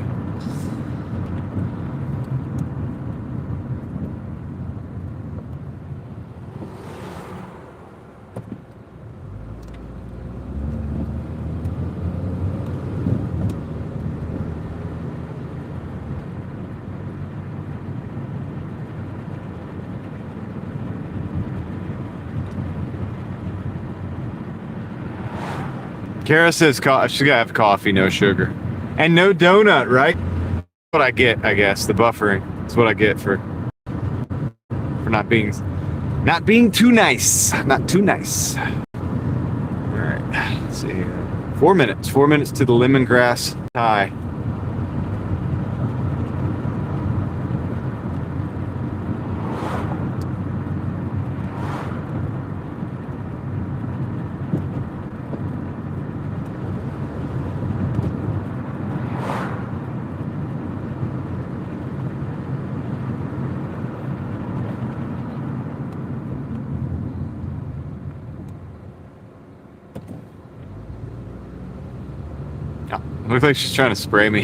Kara says she's gotta have coffee, no sugar. And no donut, right? What I get, I guess. The buffering. That's what I get for not being too nice. Not too nice. Alright, let's see here. 4 minutes. 4 minutes to the lemongrass tie. Looks like she's trying to spray me.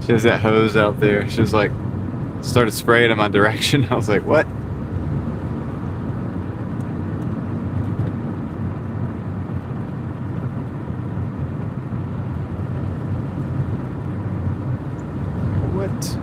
She has that hose out there. She was like, started spraying in my direction. I was like, what? What?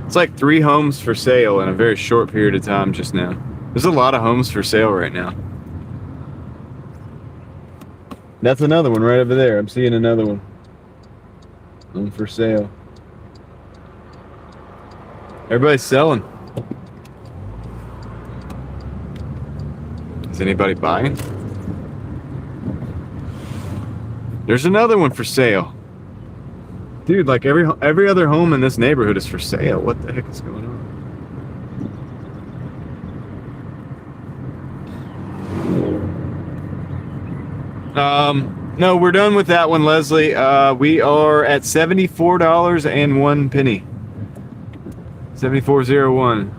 It's like 3 homes for sale in a very short period of time just now. There's a lot of homes for sale right now. That's another one right over there. I'm seeing another one. Home for sale. Everybody's selling. Is anybody buying? There's another one for sale. Dude, like every other home in this neighborhood is for sale. What the heck is going on? No, we're done with that one, Leslie. We are at $74.01. 74.01.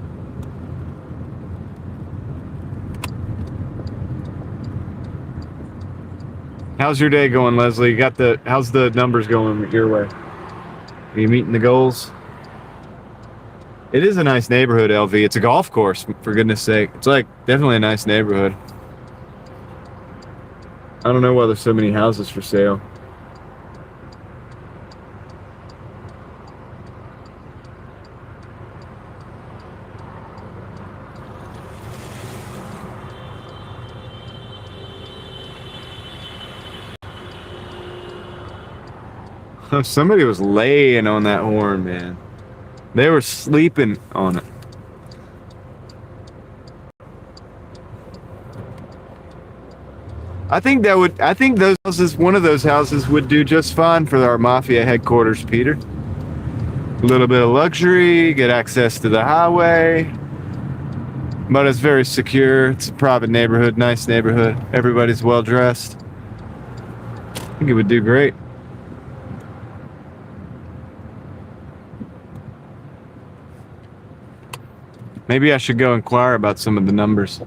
How's your day going, Leslie? You got how's the numbers going your way? Are you meeting the goals? It is a nice neighborhood, LV. It's a golf course, for goodness sake. It's like definitely a nice neighborhood. I don't know why there's so many houses for sale. Somebody was laying on that horn, man. They were sleeping on it. I think those houses, one of those houses would do just fine for our Mafia headquarters, Peter. A little bit of luxury, get access to the highway, but it's very secure. It's a private neighborhood, nice neighborhood. Everybody's well dressed. I think it would do great. Maybe I should go inquire about some of the numbers.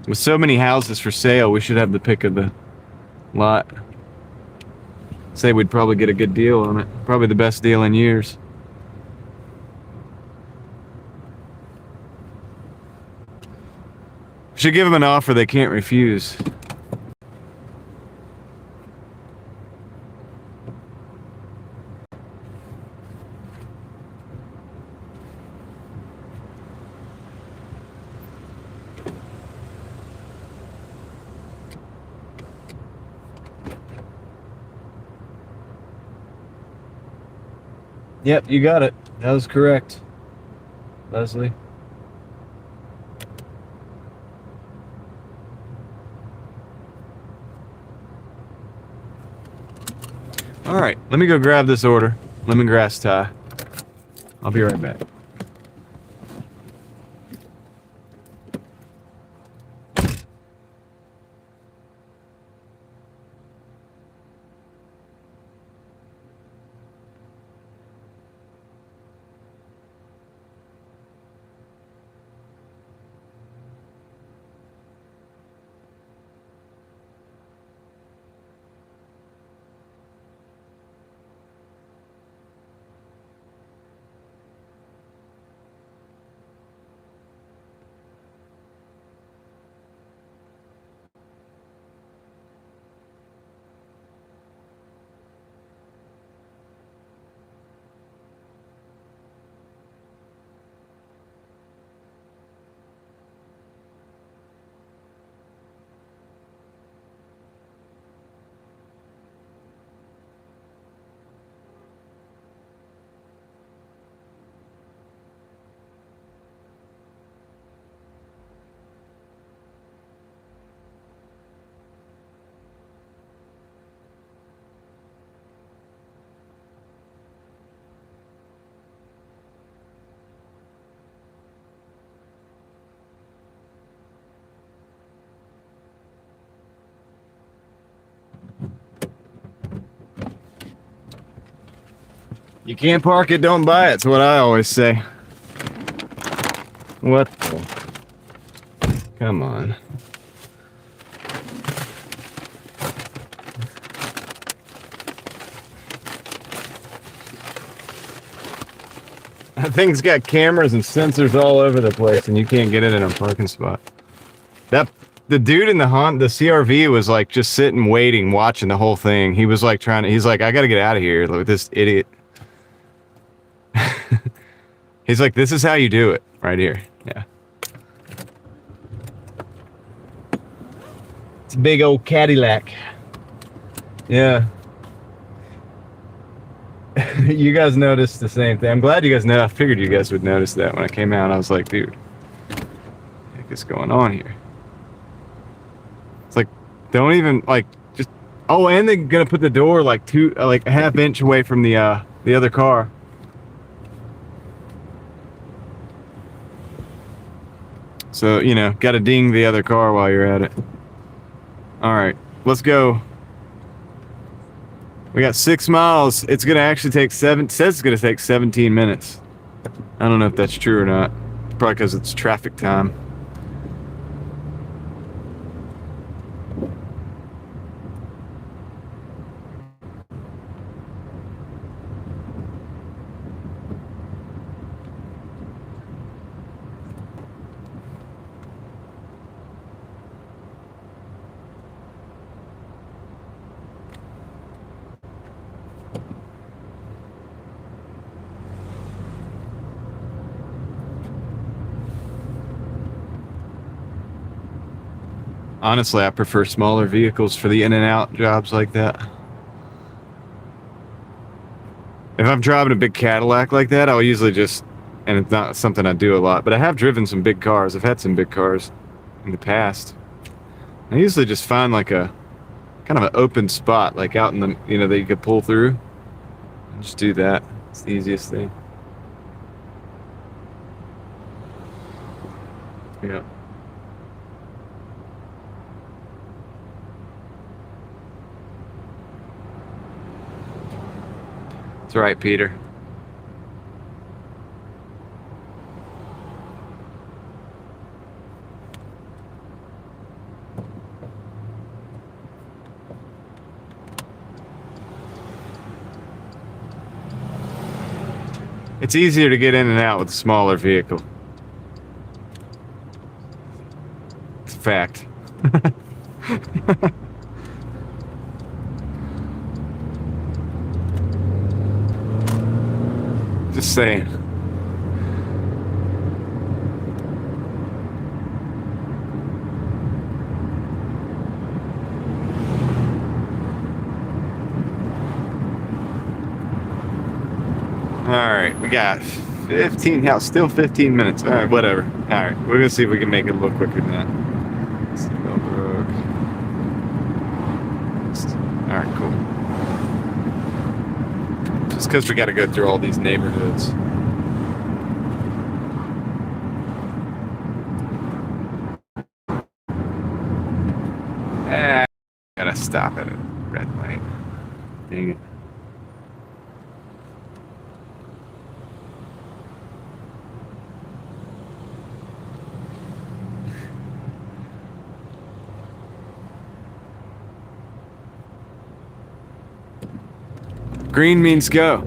With so many houses for sale, we should have the pick of the lot. Say we'd probably get a good deal on it. Probably the best deal in years. Should give them an offer they can't refuse. Yep, you got it. That was correct, Leslie. All right, let me go grab this order. Lemongrass tie. I'll be right back. You can't park it, don't buy it. It's what I always say. What the? Come on. That thing's got cameras and sensors all over the place, and you can't get it in a parking spot. The dude in the CRV was like just sitting, waiting, watching the whole thing. He was like he's like, I gotta get out of here. Look at this idiot. He's like, this is how you do it, right here. Yeah. It's a big old Cadillac. Yeah. You guys noticed the same thing. I'm glad you guys know. I figured you guys would notice that when I came out. I was like, dude, heck is going on here? It's like, don't even, like, just, oh, and they're gonna put the door like a half inch away from the other car. So, you know, gotta ding the other car while you're at it. Alright, let's go. We got 6 miles. It's gonna actually take says it's gonna take 17 minutes. I don't know if that's true or not. Probably because it's traffic time. Honestly, I prefer smaller vehicles for the in and out jobs like that. If I'm driving a big Cadillac like that, I'll usually just, and it's not something I do a lot, but I have driven some big cars. I've had some big cars in the past. I usually just find like a kind of an open spot, like out in the, you know, that you could pull through. And just do that. It's the easiest thing. Yeah. That's right, Peter. It's easier to get in and out with a smaller vehicle. It's a fact. Just saying. Alright, we got 15, hell, still 15 minutes. Alright, whatever. Alright, we're gonna see if we can make it a little quicker than that. Alright, cool. Just because we gotta go through all these neighborhoods. Gotta stop at a red light. Dang it. Green means go.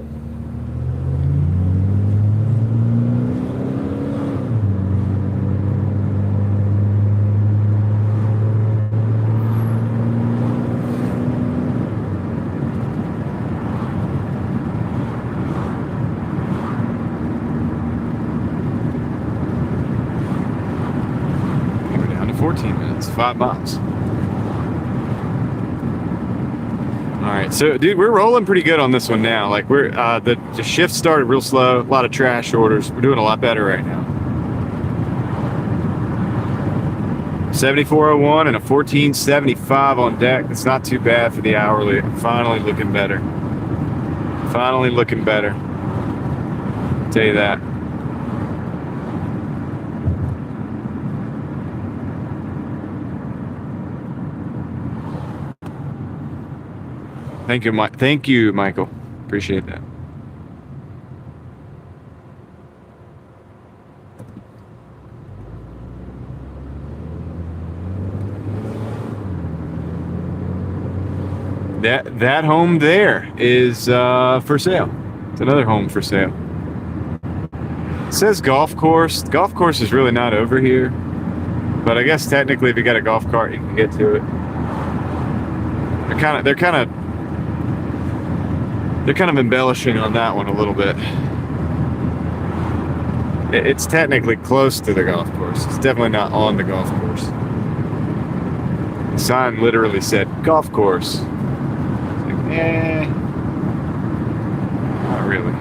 We're down to 14 minutes, 5 miles. Alright, so dude, we're rolling pretty good on this one now. Like we're the shift started real slow, a lot of trash orders. We're doing a lot better right now. 7401 and a 1475 on deck. That's not too bad for the hourly. Finally looking better. Finally looking better. I'll tell you that. Thank you, Mike. Thank you, Michael. Appreciate that. That home there is for sale. It's another home for sale. It says golf course. The golf course is really not over here, but I guess technically, if you got a golf cart, you can get to it. They're kind of embellishing on that one a little bit. It's technically close to the golf course. It's definitely not on the golf course. The sign literally said golf course. Like, not really.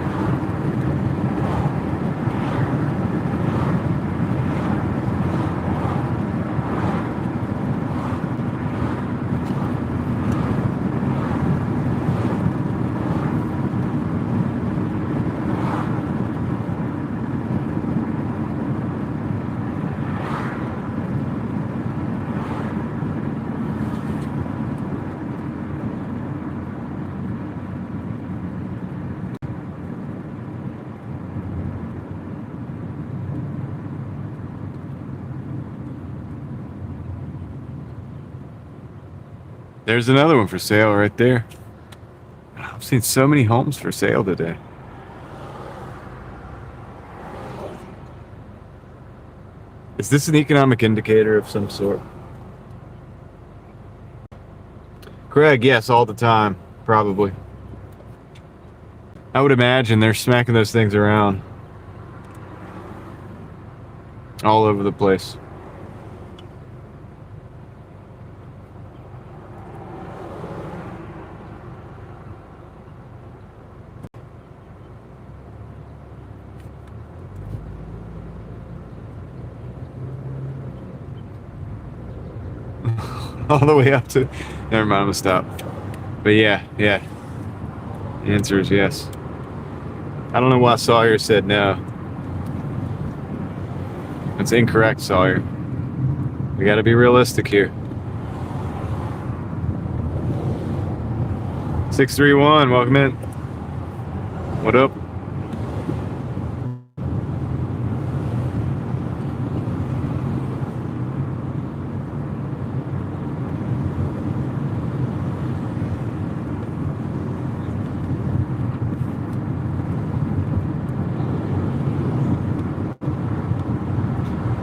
There's another one for sale right there. I've seen so many homes for sale today. Is this an economic indicator of some sort? Craig, yes, all the time, probably. I would imagine they're smacking those things around all over the place. All the way up to... Never mind, I'm gonna stop. But yeah. The answer is yes. I don't know why Sawyer said no. That's incorrect, Sawyer. We gotta be realistic here. 631, welcome in. What up?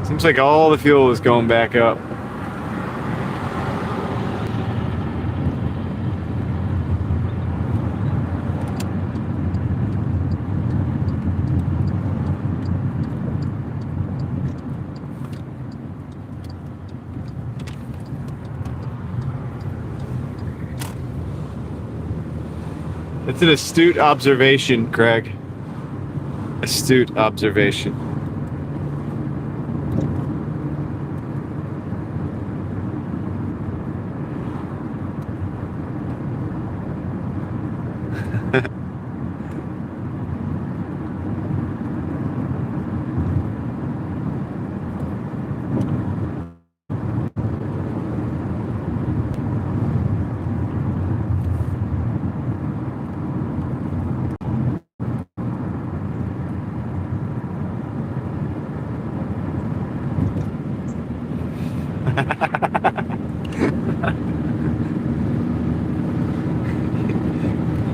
Seems like all the fuel is going back up. It's an astute observation, Craig. Astute observation.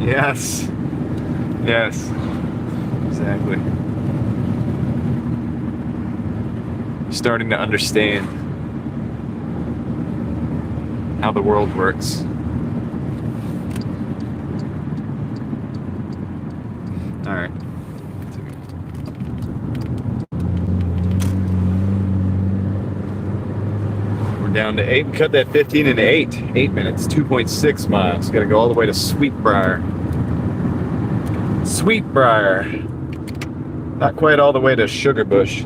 Yes. Yes. Exactly. Starting to understand how the world works. All right. We're down to 8. Cut that 15 into 8. 8 minutes, 2.6 miles. Got to go all the way to Sweetbriar. Sweetbriar. Not quite all the way to Sugarbush.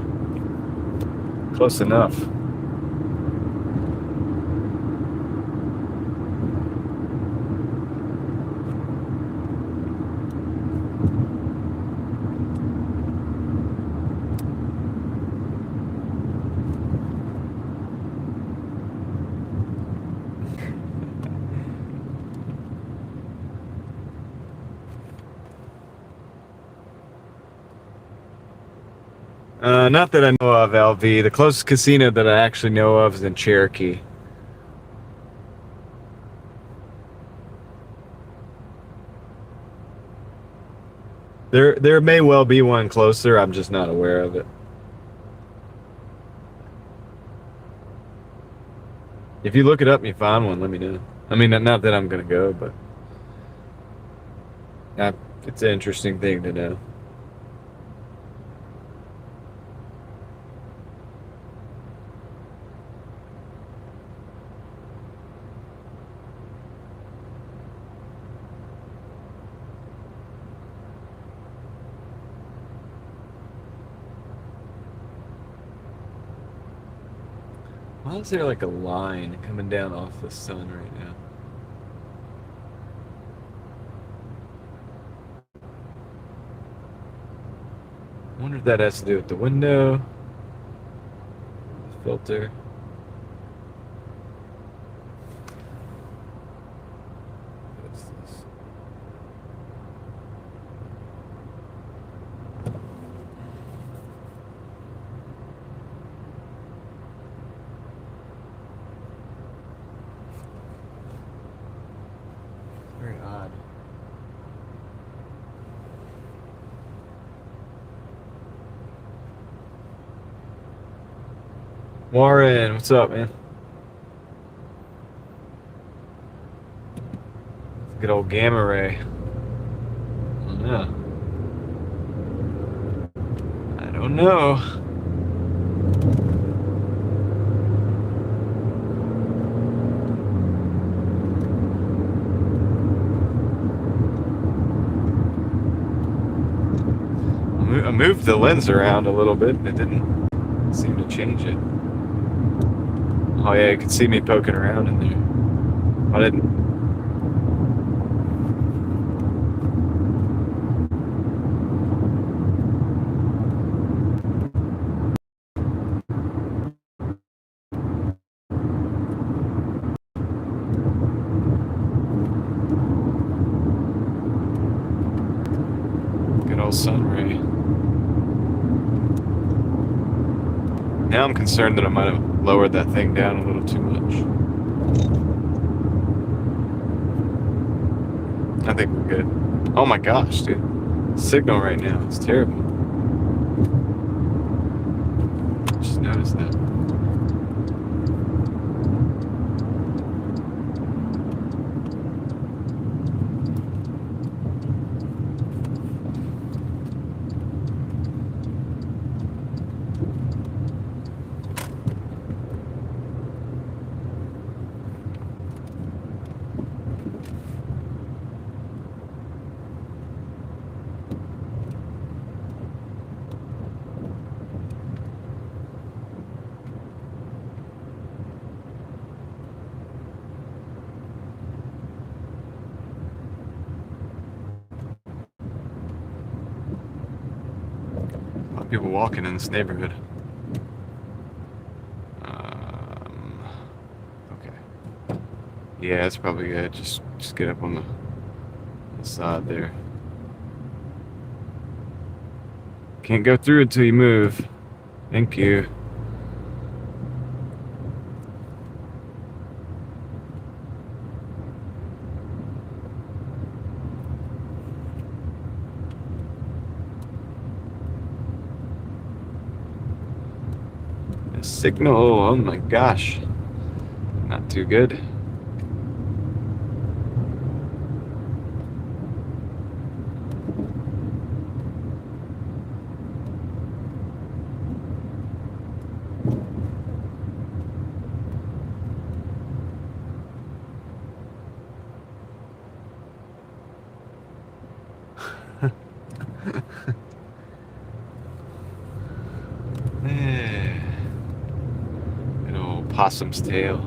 Close enough. Not that I know of, LV. The closest casino that I actually know of is in Cherokee. There may well be one closer. I'm just not aware of it. If you look it up and you find one, let me know. I mean, not that I'm gonna go, but it's an interesting thing to know. Why is there like a line coming down off the sun right now? I wonder if that has to do with the window, the filter. What's this? Warren, what's up, man? Good old gamma ray. Yeah. I don't know. I moved the lens around a little bit and it didn't seem to change it. Oh yeah, you could see me poking around in there. I didn't. Good old sun ray. Now I'm concerned that I might have lowered that thing down a little too much. I think we're good. Oh my gosh, dude. Signal right now is terrible. Just noticed that. A lot of people walking in this neighborhood. Okay. Yeah, that's probably good. Just get up on the side there. Can't go through until you move. Thank you. The signal, oh my gosh. Not too good. Good old possum's tail.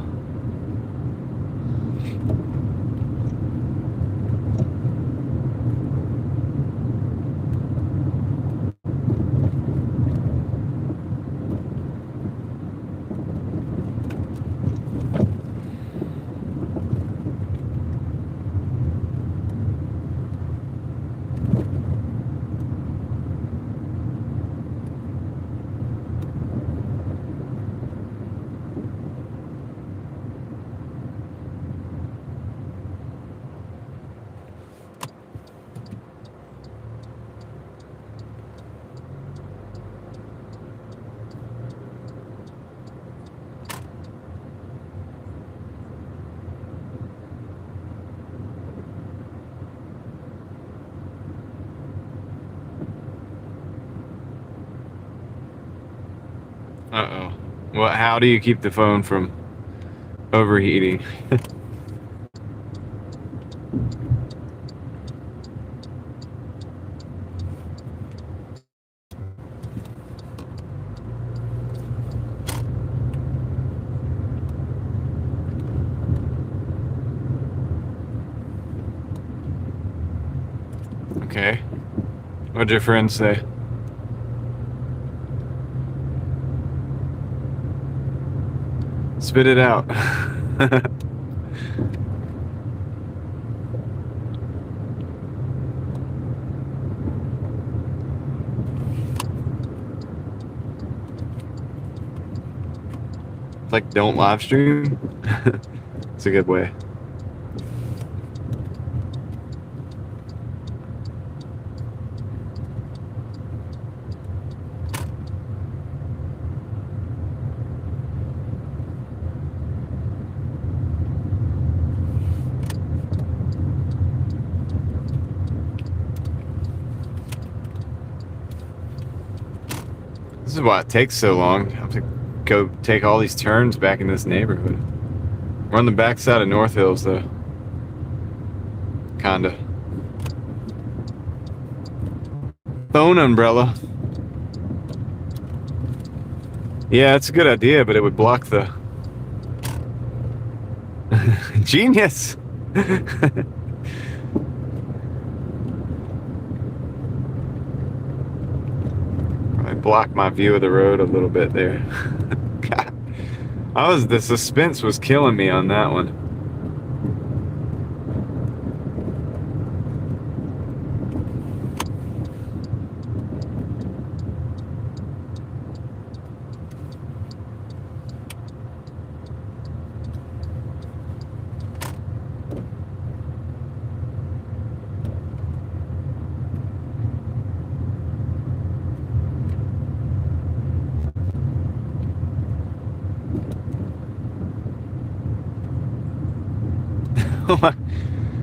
Uh-oh. Well, how do you keep the phone from overheating? Okay. What'd your friend say? Spit it out. It's like, don't live stream. It's a good way. This is why it takes so long. I have to go take all these turns back in this neighborhood. We're on the backside of North Hills, though. Kinda. Phone umbrella. Yeah, it's a good idea, but it would block the... Genius! I blocked my view of the road a little bit there. God. The suspense was killing me on that one.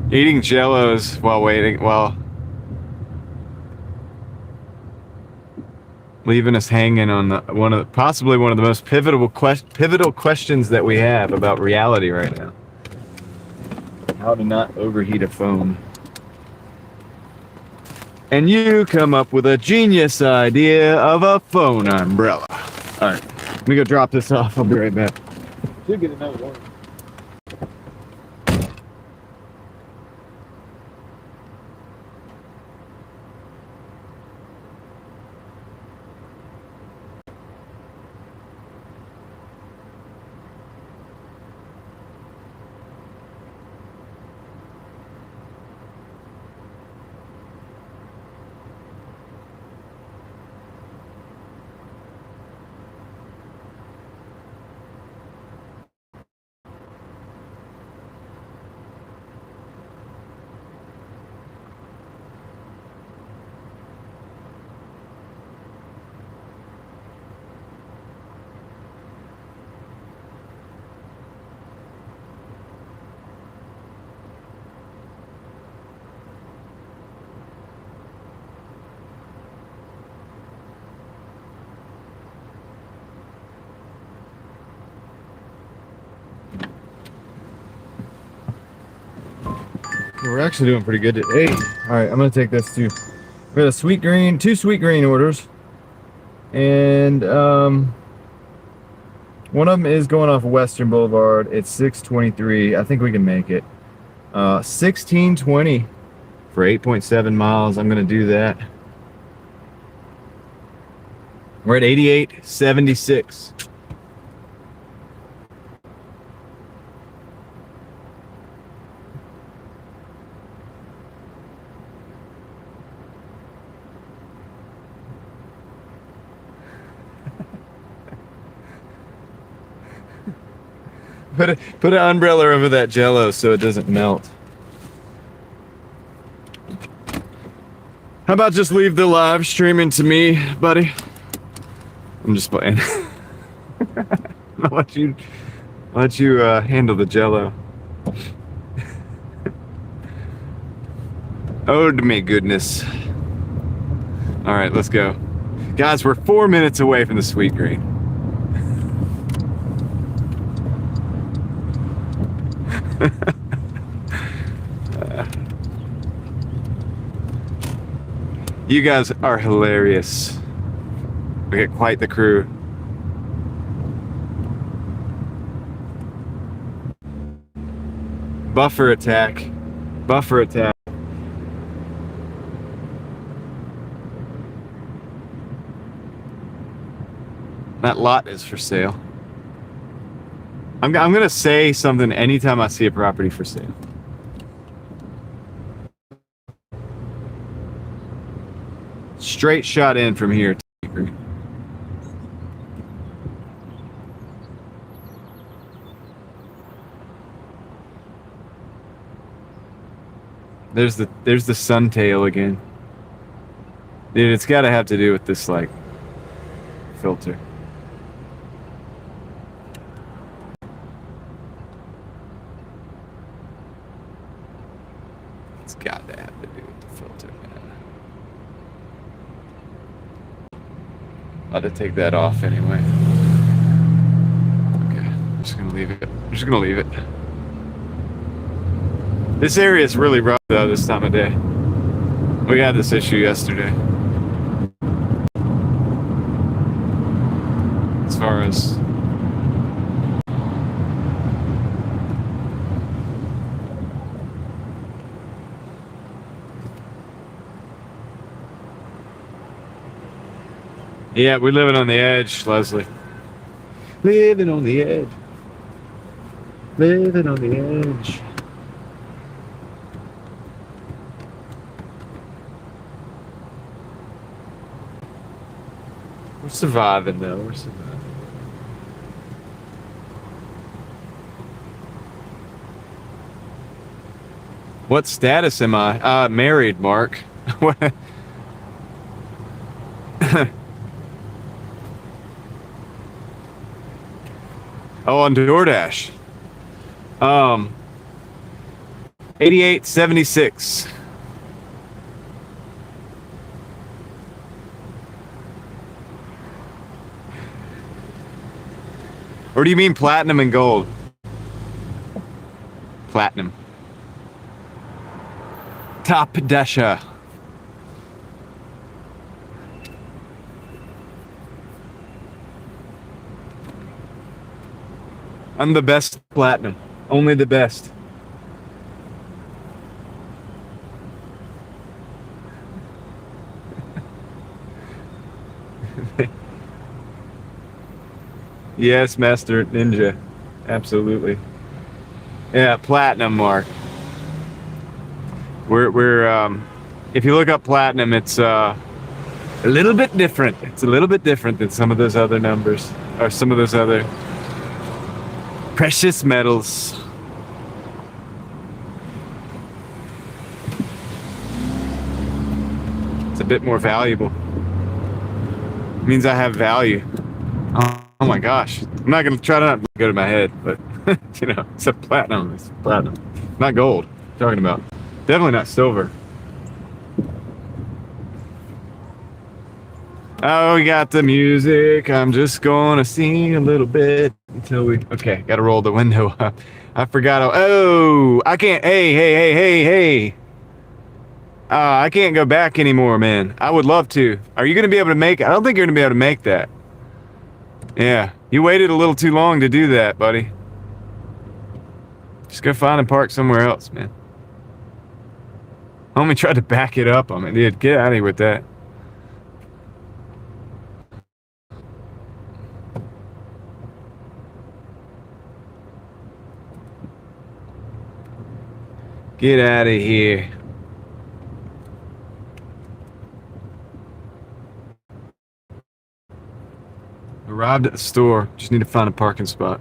Eating Jellos while waiting, leaving us hanging on possibly one of the most pivotal questions that we have about reality right now. How to not overheat a phone. And you come up with a genius idea of a phone umbrella. All right, let me go drop this off. I'll be right back. Should get another one. We're actually doing pretty good today. All right, I'm gonna take this too. We got a two sweet green orders, and one of them is going off Western Boulevard. It's 623. I think we can make it. 1620 for 8.7 miles. I'm gonna do that. We're at 88.76. Put an umbrella over that Jello so it doesn't melt. How about just leave the live streaming to me, buddy? I'm just playing. I'll let you handle the Jello. Oh, to me goodness. All right, let's go. Guys, we're 4 minutes away from the sweet green. You guys are hilarious. We got quite the crew. Buffer attack. Buffer attack. That lot is for sale. I'm gonna say something anytime I see a property for sale. Straight shot in from here. There's the suntail again. Dude, it's gotta have to do with this like filter. It's got to have to do with the filter, man. I'll have to take that off anyway. Okay, I'm just gonna leave it. I'm just gonna leave it. This area is really rough though this time of day. We had this issue yesterday. As far as yeah, we're living on the edge, Leslie. Living on the edge. Living on the edge. We're surviving though, we're surviving. What status am I? Married, Mark. What? Oh, on Doordash. 8876. Or do you mean platinum and gold? Platinum. Top Dasha. I'm the best platinum. Only the best. Yes, Master Ninja. Absolutely. Yeah, platinum, Mark. We're if you look up platinum, it's a little bit different. It's a little bit different than some of those other numbers or some of those other precious metals. It's a bit more valuable. It means I have value. Oh my gosh. I'm not gonna try to not go to my head, but you know, it's a platinum. It's platinum. Not gold. I'm talking about. Definitely not silver. Oh, we got the music. I'm just gonna sing a little bit until we. Okay, gotta roll the window up. I forgot. Oh, I can't. Hey. I can't go back anymore, man. I would love to. Are you gonna be able to make it? I don't think you're gonna be able to make that. Yeah, you waited a little too long to do that, buddy. Just go find and park somewhere else, man. Homie tried to back it up on me. Dude, get out of here with that. Get out of here. Arrived at the store. Just need to find a parking spot.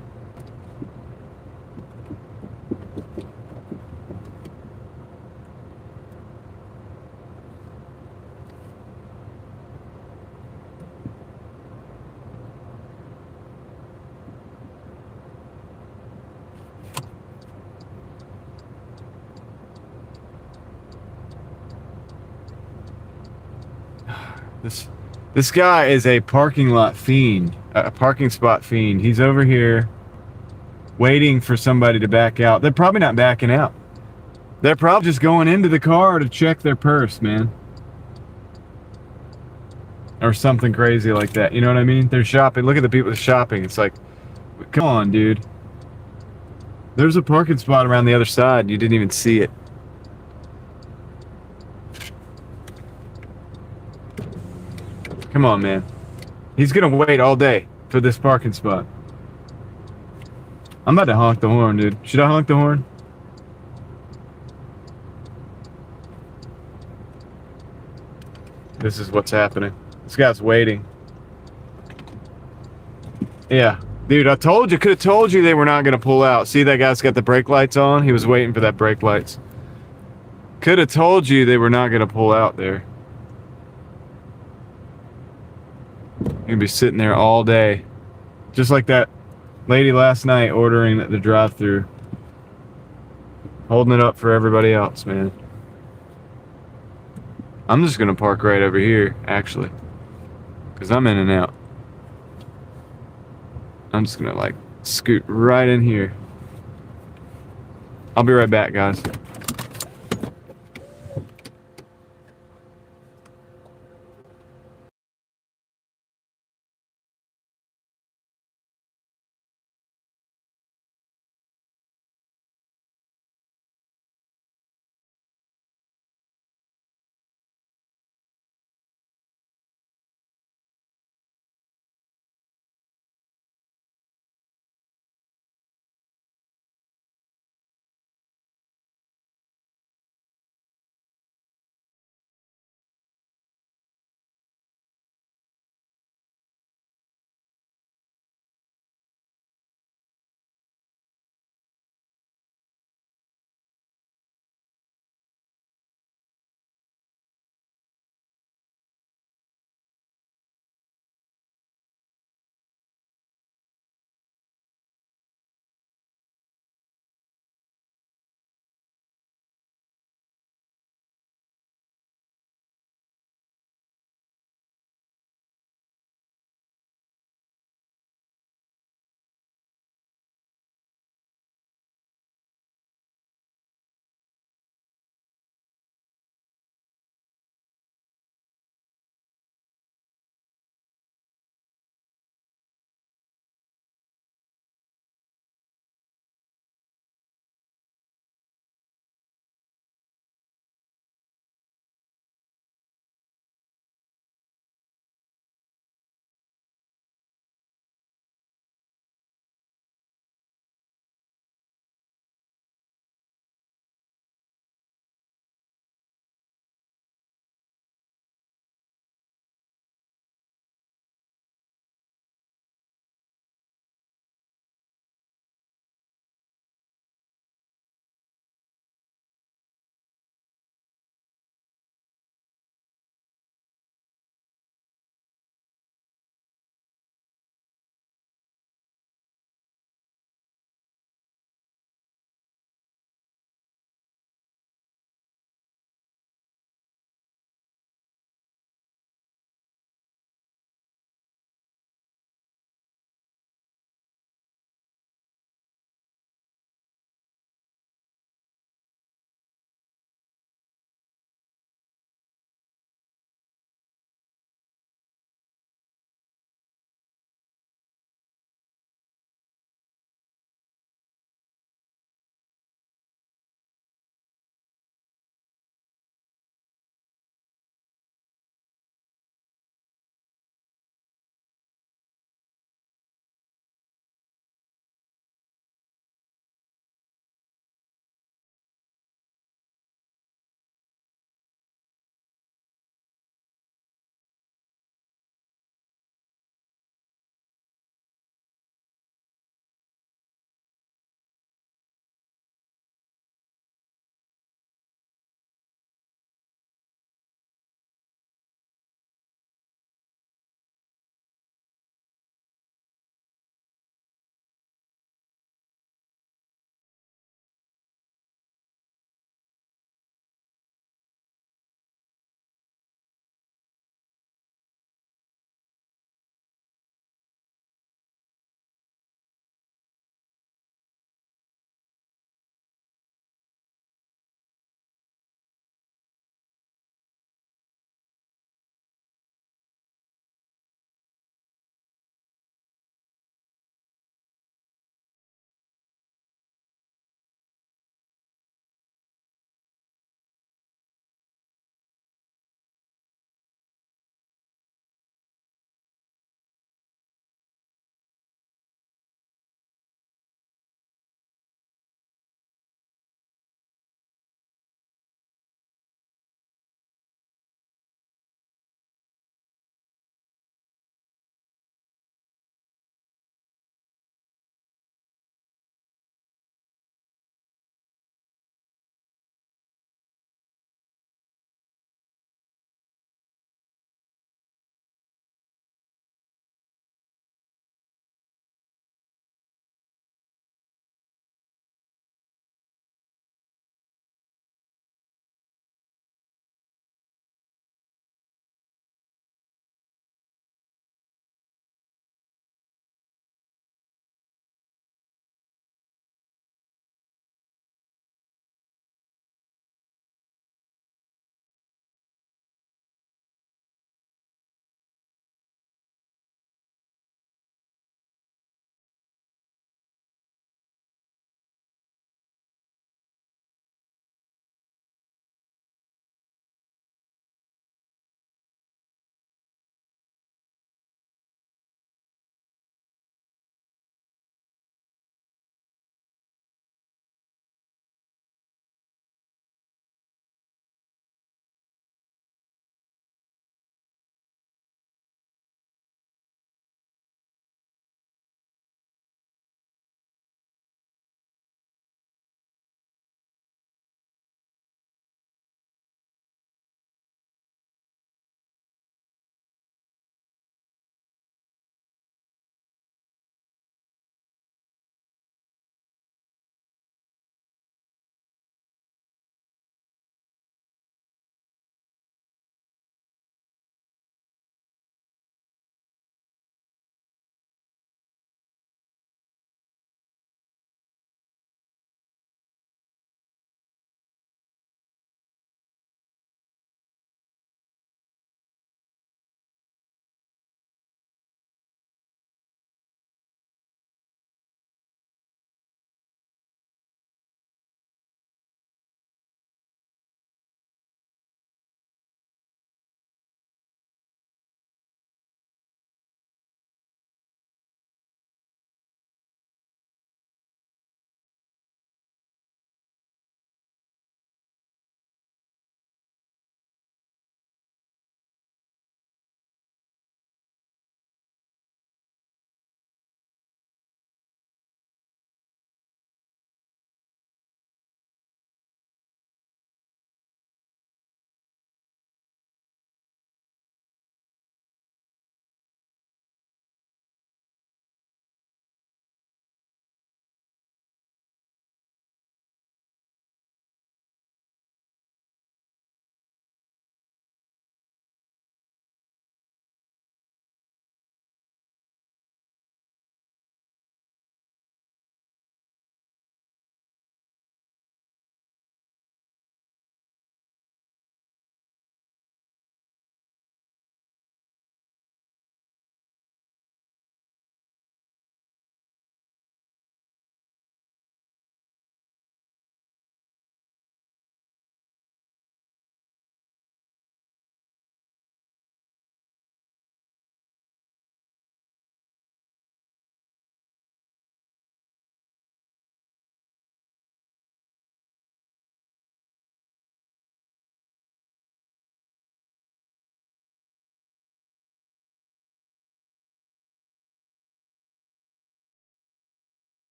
This guy is a parking lot fiend, a parking spot fiend. He's over here waiting for somebody to back out. They're probably not backing out. They're probably just going into the car to check their purse, man. Or something crazy like that. You know what I mean? They're shopping. Look at the people shopping. It's like, come on, dude. There's a parking spot around the other side. You didn't even see it. Come on, man. He's gonna wait all day for this parking spot. I'm about to honk the horn, dude. Should I honk the horn? This is what's happening. This guy's waiting. Yeah. Dude, I told you. Could have told you they were not gonna pull out. See, that guy's got the brake lights on? He was waiting for that brake lights. Could have told you they were not gonna pull out there. You're gonna be sitting there all day. Just like that lady last night ordering at the drive-thru. Holding it up for everybody else, man. I'm just gonna park right over here, actually. Because I'm in and out. I'm just gonna like scoot right in here. I'll be right back, guys.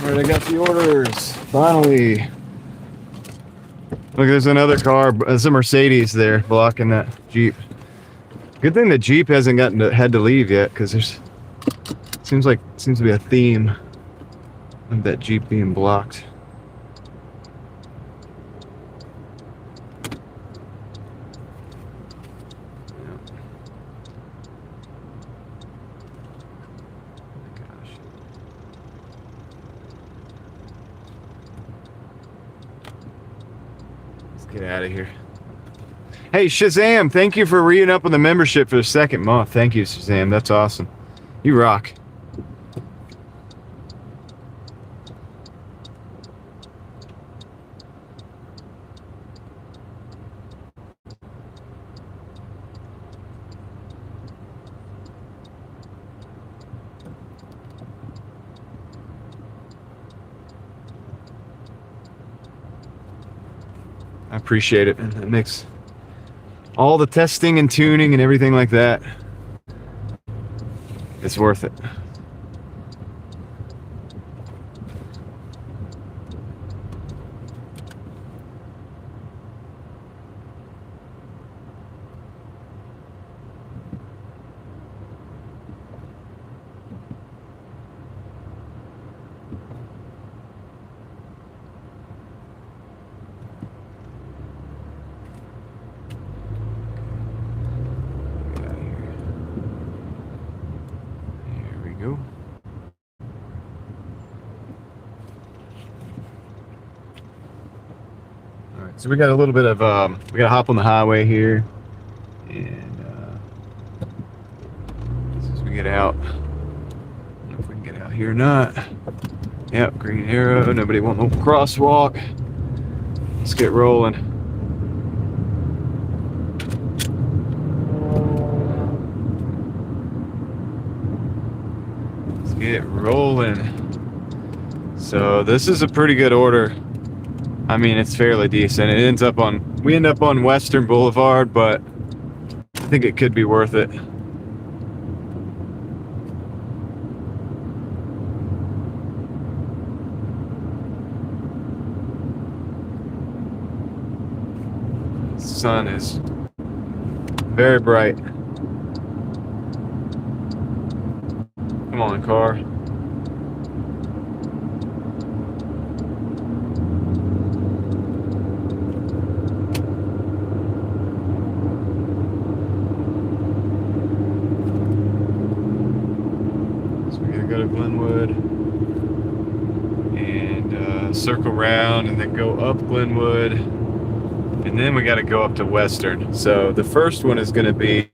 Alright, I got the orders. Finally. Look, there's another car. There's a Mercedes there blocking that Jeep. Good thing the Jeep hasn't had to leave yet, because there's seems to be a theme of that Jeep being blocked. Get out of here. Hey, Shazam, thank you for re up on the membership for the 2nd month. Thank you, Shazam. That's awesome. You rock. I appreciate it. It makes all the testing and tuning and everything like that. It's worth it. So we got a little bit of, we got to hop on the highway here, and as we get out, I don't know if we can get out here or not. Yep, green arrow, nobody want no crosswalk. Let's get rolling. Let's get rolling. So this is a pretty good order. I mean, it's fairly decent. It ends up on, we end up on Western Boulevard, but I think it could be worth it. The sun is very bright. Come on, car. Glenwood and circle around and then go up Glenwood, and then we got to go up to Western. So the first one is going to be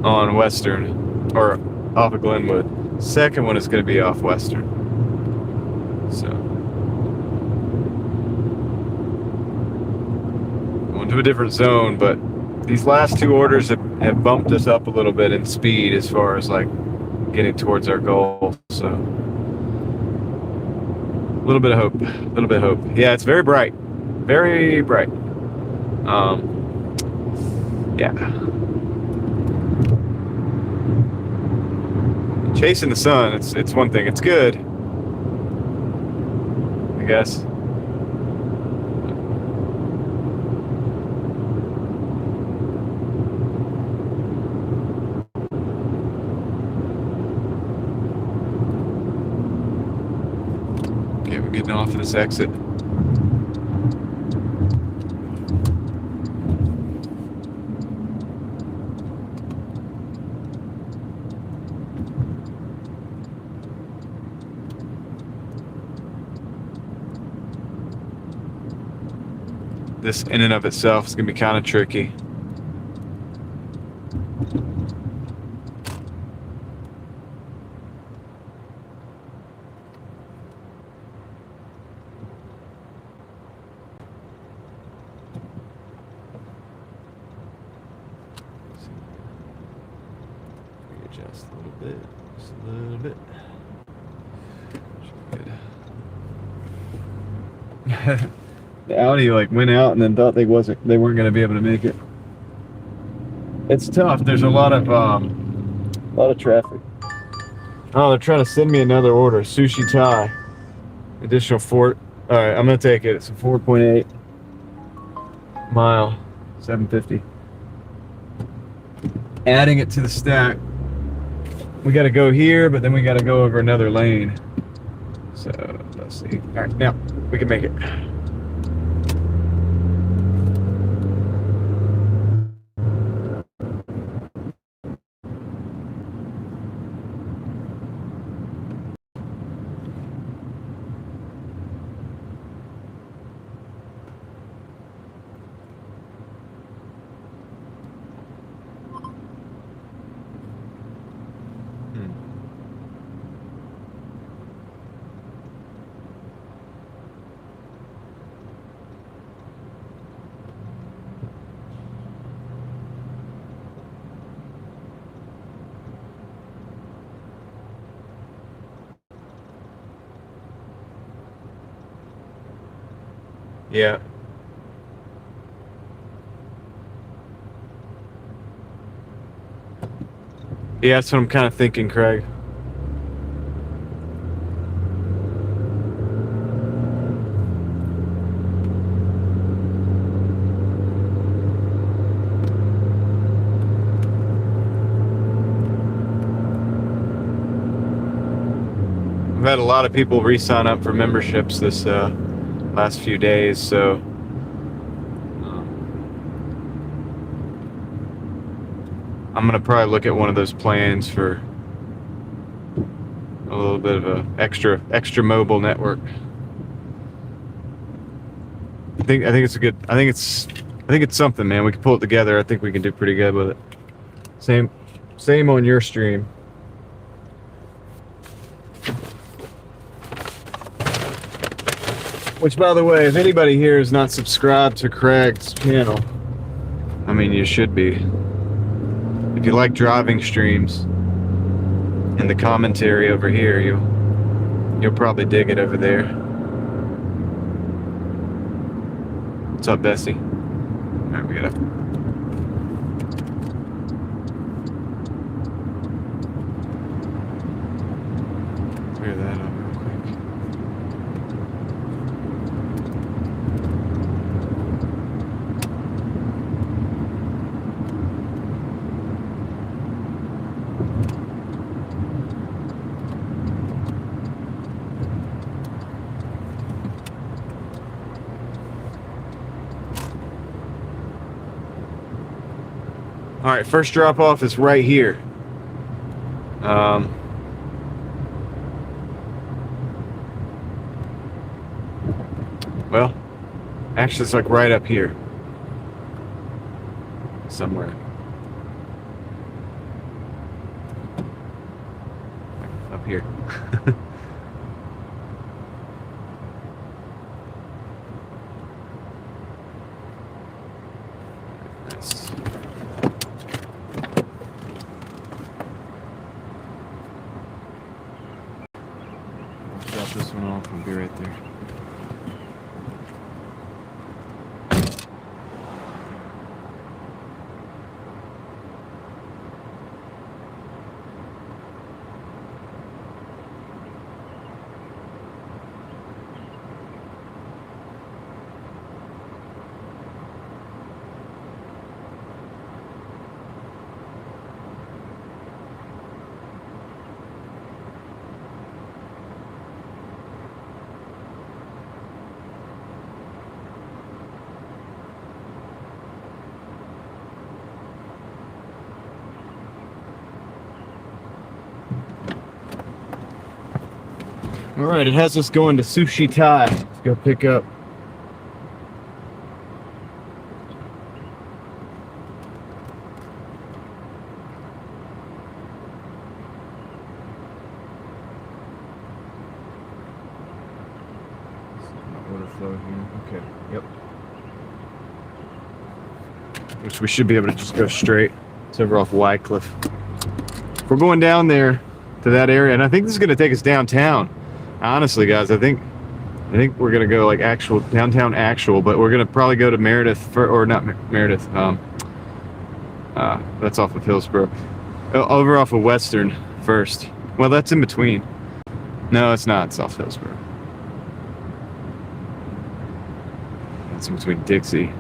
on Western, or off of Glenwood. Second one is going to be off Western. So going to a different zone, but these last 2 orders have bumped us up a little bit in speed as far as like getting towards our goal. So a little bit of hope, Yeah, it's very bright, very bright. Yeah, chasing the sun, it's one thing. It's good, I guess. Getting off of this exit. This in and of itself is going to be kind of tricky. Just a little bit, just a little bit. Good. The Audi like went out and then thought they weren't going to be able to make it. It's tough. There's a lot of traffic. Oh, they're trying to send me another order. Sushi Thai. Additional 4. Alright, I'm gonna take it. It's a 4.8 mile. 750. Adding it to the stack. We gotta go here, but then we gotta go over another lane. So, let's see. Alright, now, we can make it. Yeah. Yeah, that's what I'm kind of thinking, Craig. I've had a lot of people re-sign up for memberships this last few days, so I'm gonna probably look at one of those plans for a little bit of a extra mobile network. I think it's a good. I think it's something, man. We can pull it together. I think we can do pretty good with it. Same on your stream. Which, by the way, if anybody here is not subscribed to Craig's channel, I mean, you should be. If you like driving streams and the commentary over here, you'll probably dig it over there. What's up, Bessie? All right, we gotta. Clear that up real quick. All right, first drop off is right here. Well, actually, it's like right up here somewhere. Up here. Nice. Drop this one off. We'll be right there. All right, it has us going to Sushi Thai. Let's go pick up. Order flow here. Okay. Yep. Which we should be able to just go straight. It's over off Wycliffe. We're going down there to that area, and I think this is going to take us downtown. Honestly, guys, I think we're gonna go like actual downtown, but we're gonna probably go to Meredith or not Meredith. That's off of Hillsborough. Over off of Western first. Well, that's in between. No, it's not South Hillsborough. It's in between Dixie,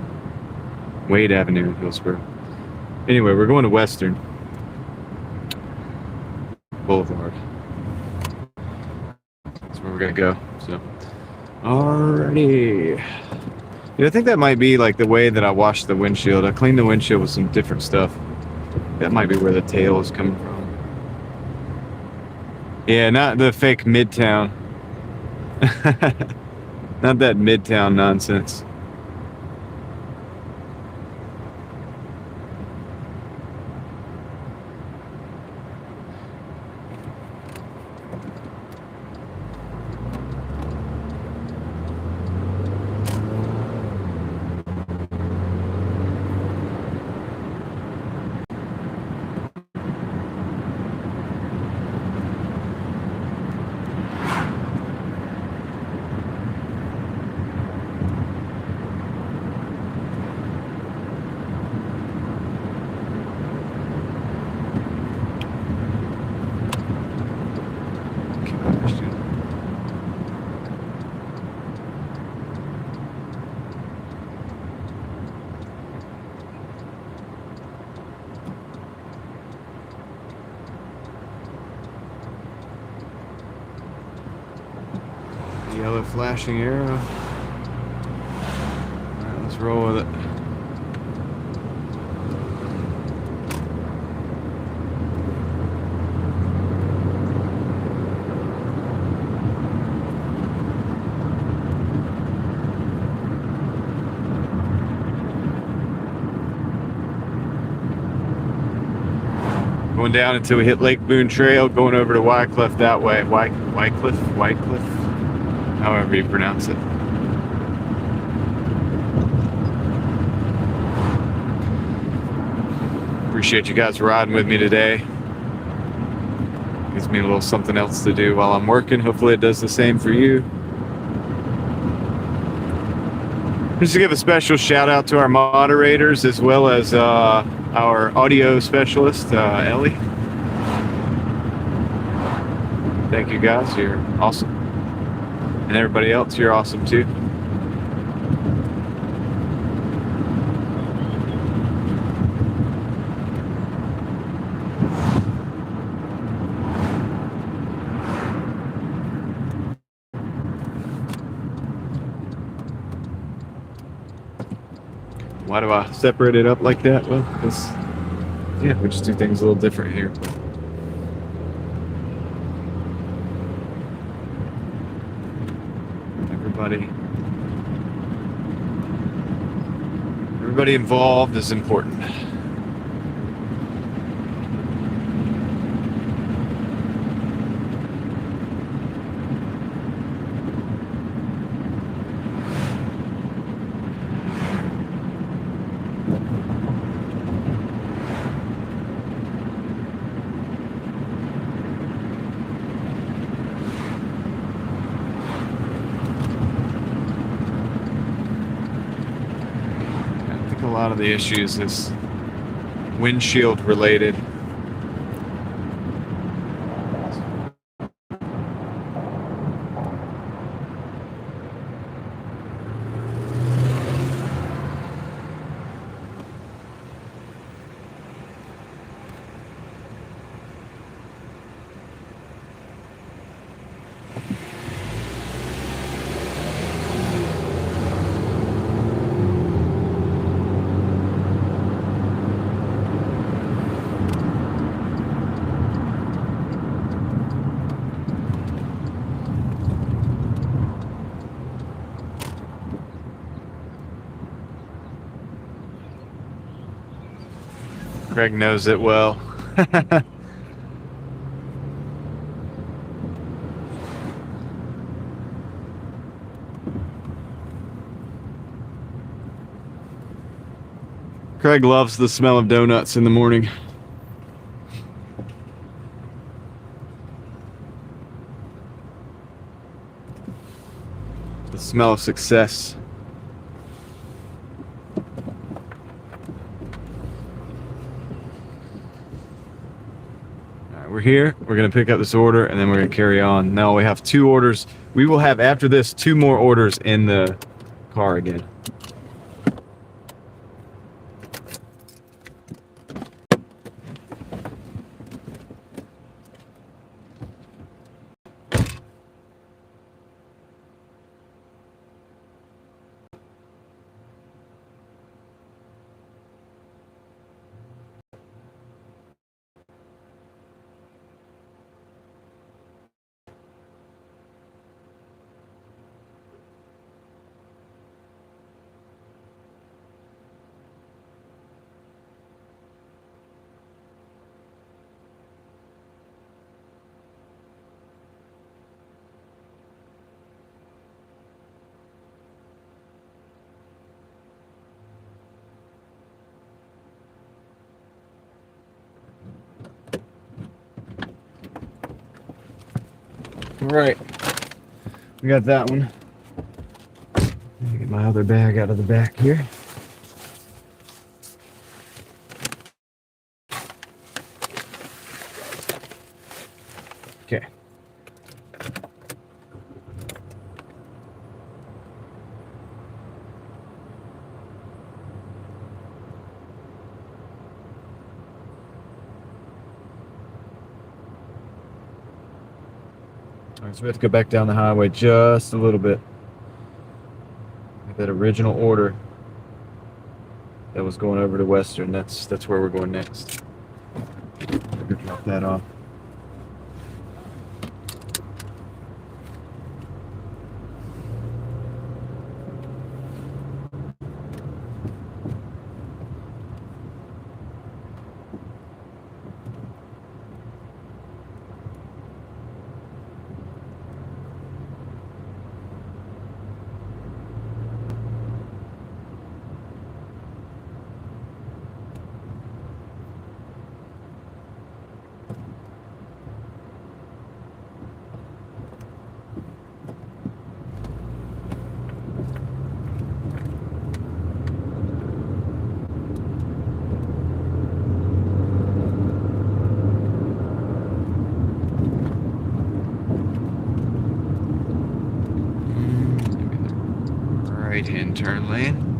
Wade Avenue, and Hillsborough. Anyway, we're going to Western Boulevard. That's where we're gonna go. So, alrighty. Yeah, I think that might be like the way that I washed the windshield. I cleaned the windshield with some different stuff. That might be where the tail is coming from. Yeah, not the fake Midtown. Not that Midtown nonsense. Yellow flashing arrow. Alright, let's roll with it. Going down until we hit Lake Boone Trail, going over to Wycliffe that way. Wycliffe? However you pronounce it. Appreciate you guys riding with me today. Gives me a little something else to do while I'm working. Hopefully it does the same for you. Just to give a special shout out to our moderators as well as our audio specialist, Ellie. Thank you guys, you're awesome. And everybody else, you're awesome too. Why do I separate it up like that? Well, because, yeah, we just do things a little different here. Everybody involved is important. A lot of the issues is windshield related. Craig knows it well. Craig loves the smell of donuts in the morning. The smell of success. We're here. We're going to pick up this order, and then we're going to carry on. Now we have 2 orders. We will have, after this, 2 more orders in the car again. All right, we got that one. Let me get my other bag out of the back here. Okay. All right, so we have to go back down the highway just a little bit. That original order that was going over to Western, that's where we're going next. Drop that off. Right-hand turn lane.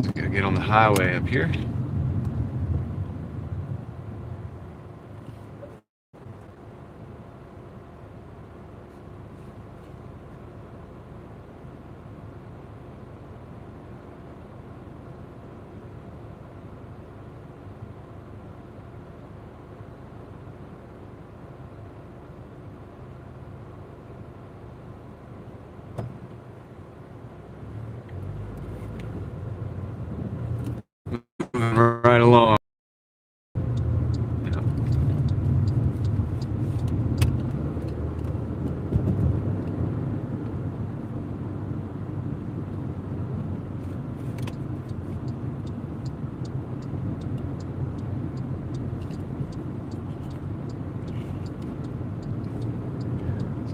Just gotta get on the highway up here. Moving right along.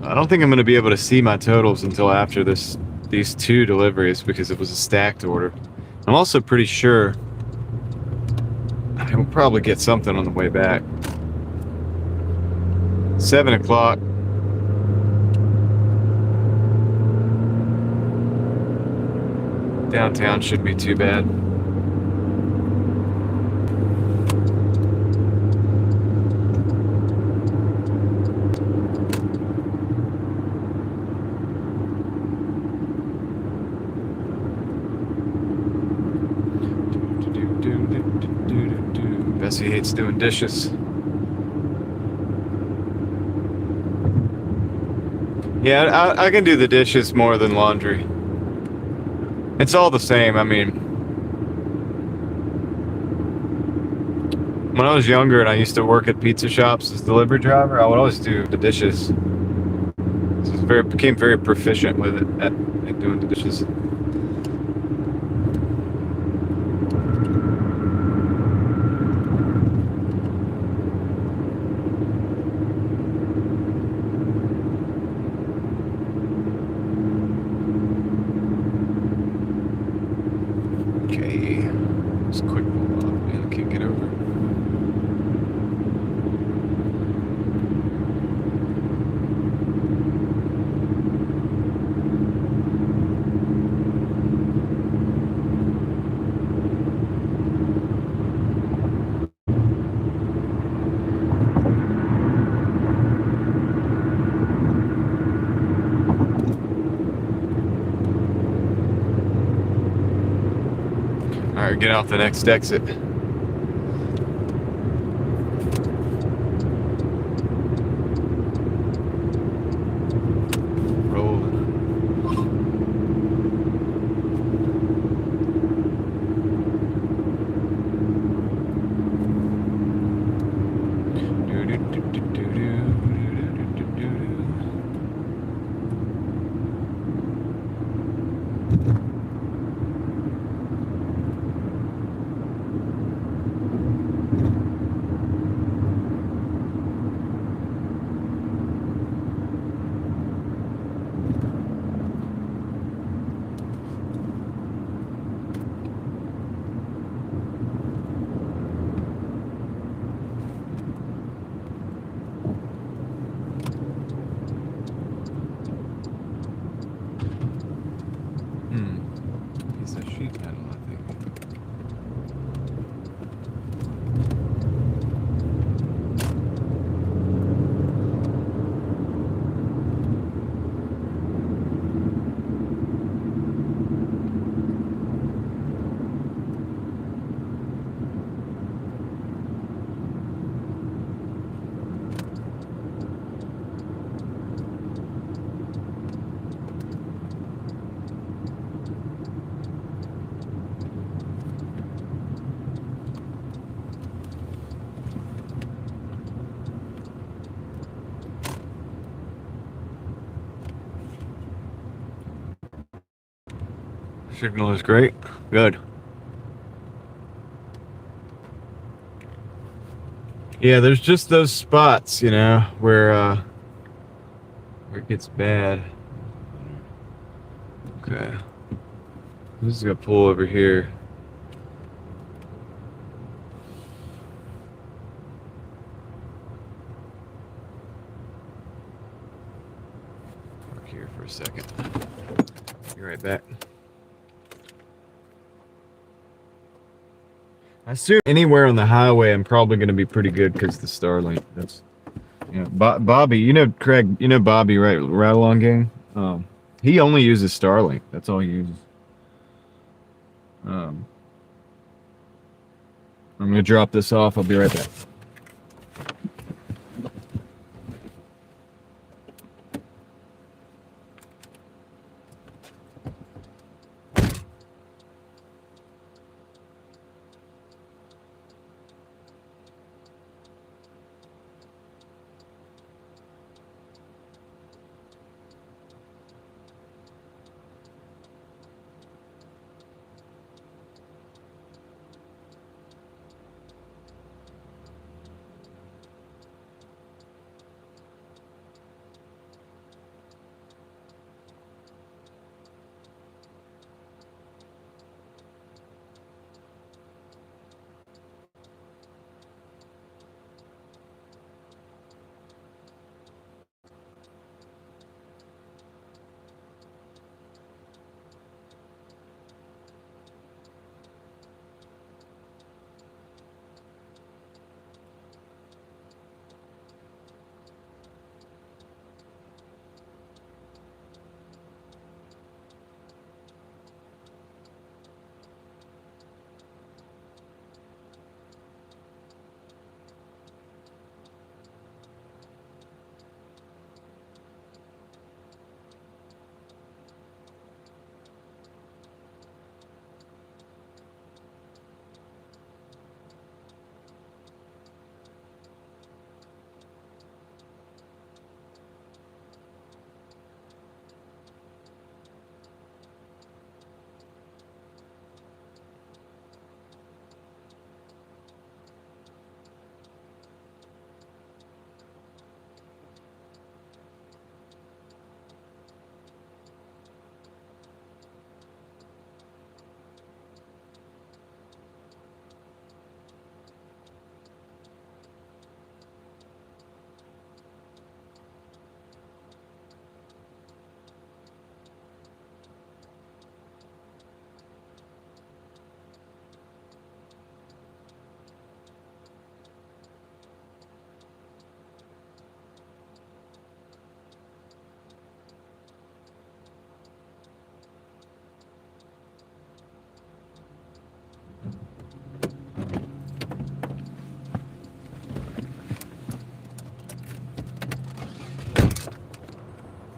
I don't think I'm going to be able to see my totals until after these 2 deliveries because it was a stacked order. I'm also pretty sure I will probably get something on the way back. 7 o'clock. Downtown shouldn't be too bad. Bessie hates doing dishes. Yeah, I can do the dishes more than laundry. It's all the same. I mean, when I was younger and I used to work at pizza shops as a delivery driver, I would always do the dishes. So became very proficient with it at doing the dishes. Okay, just quick pull off, man. I can't get over. All right, get off the next exit. Rolling. Piece of sheet metal, I think. Signal is great. Good. Yeah, there's just those spots, you know, where it gets bad. Okay. I'm just gonna pull over here. Park here for a second. Be right back. I assume anywhere on the highway, I'm probably going to be pretty good because the Starlink. That's, you know, Bobby. You know, Craig. You know Bobby, right? Ride along gang. He only uses Starlink. That's all he uses. I'm gonna drop this off. I'll be right back.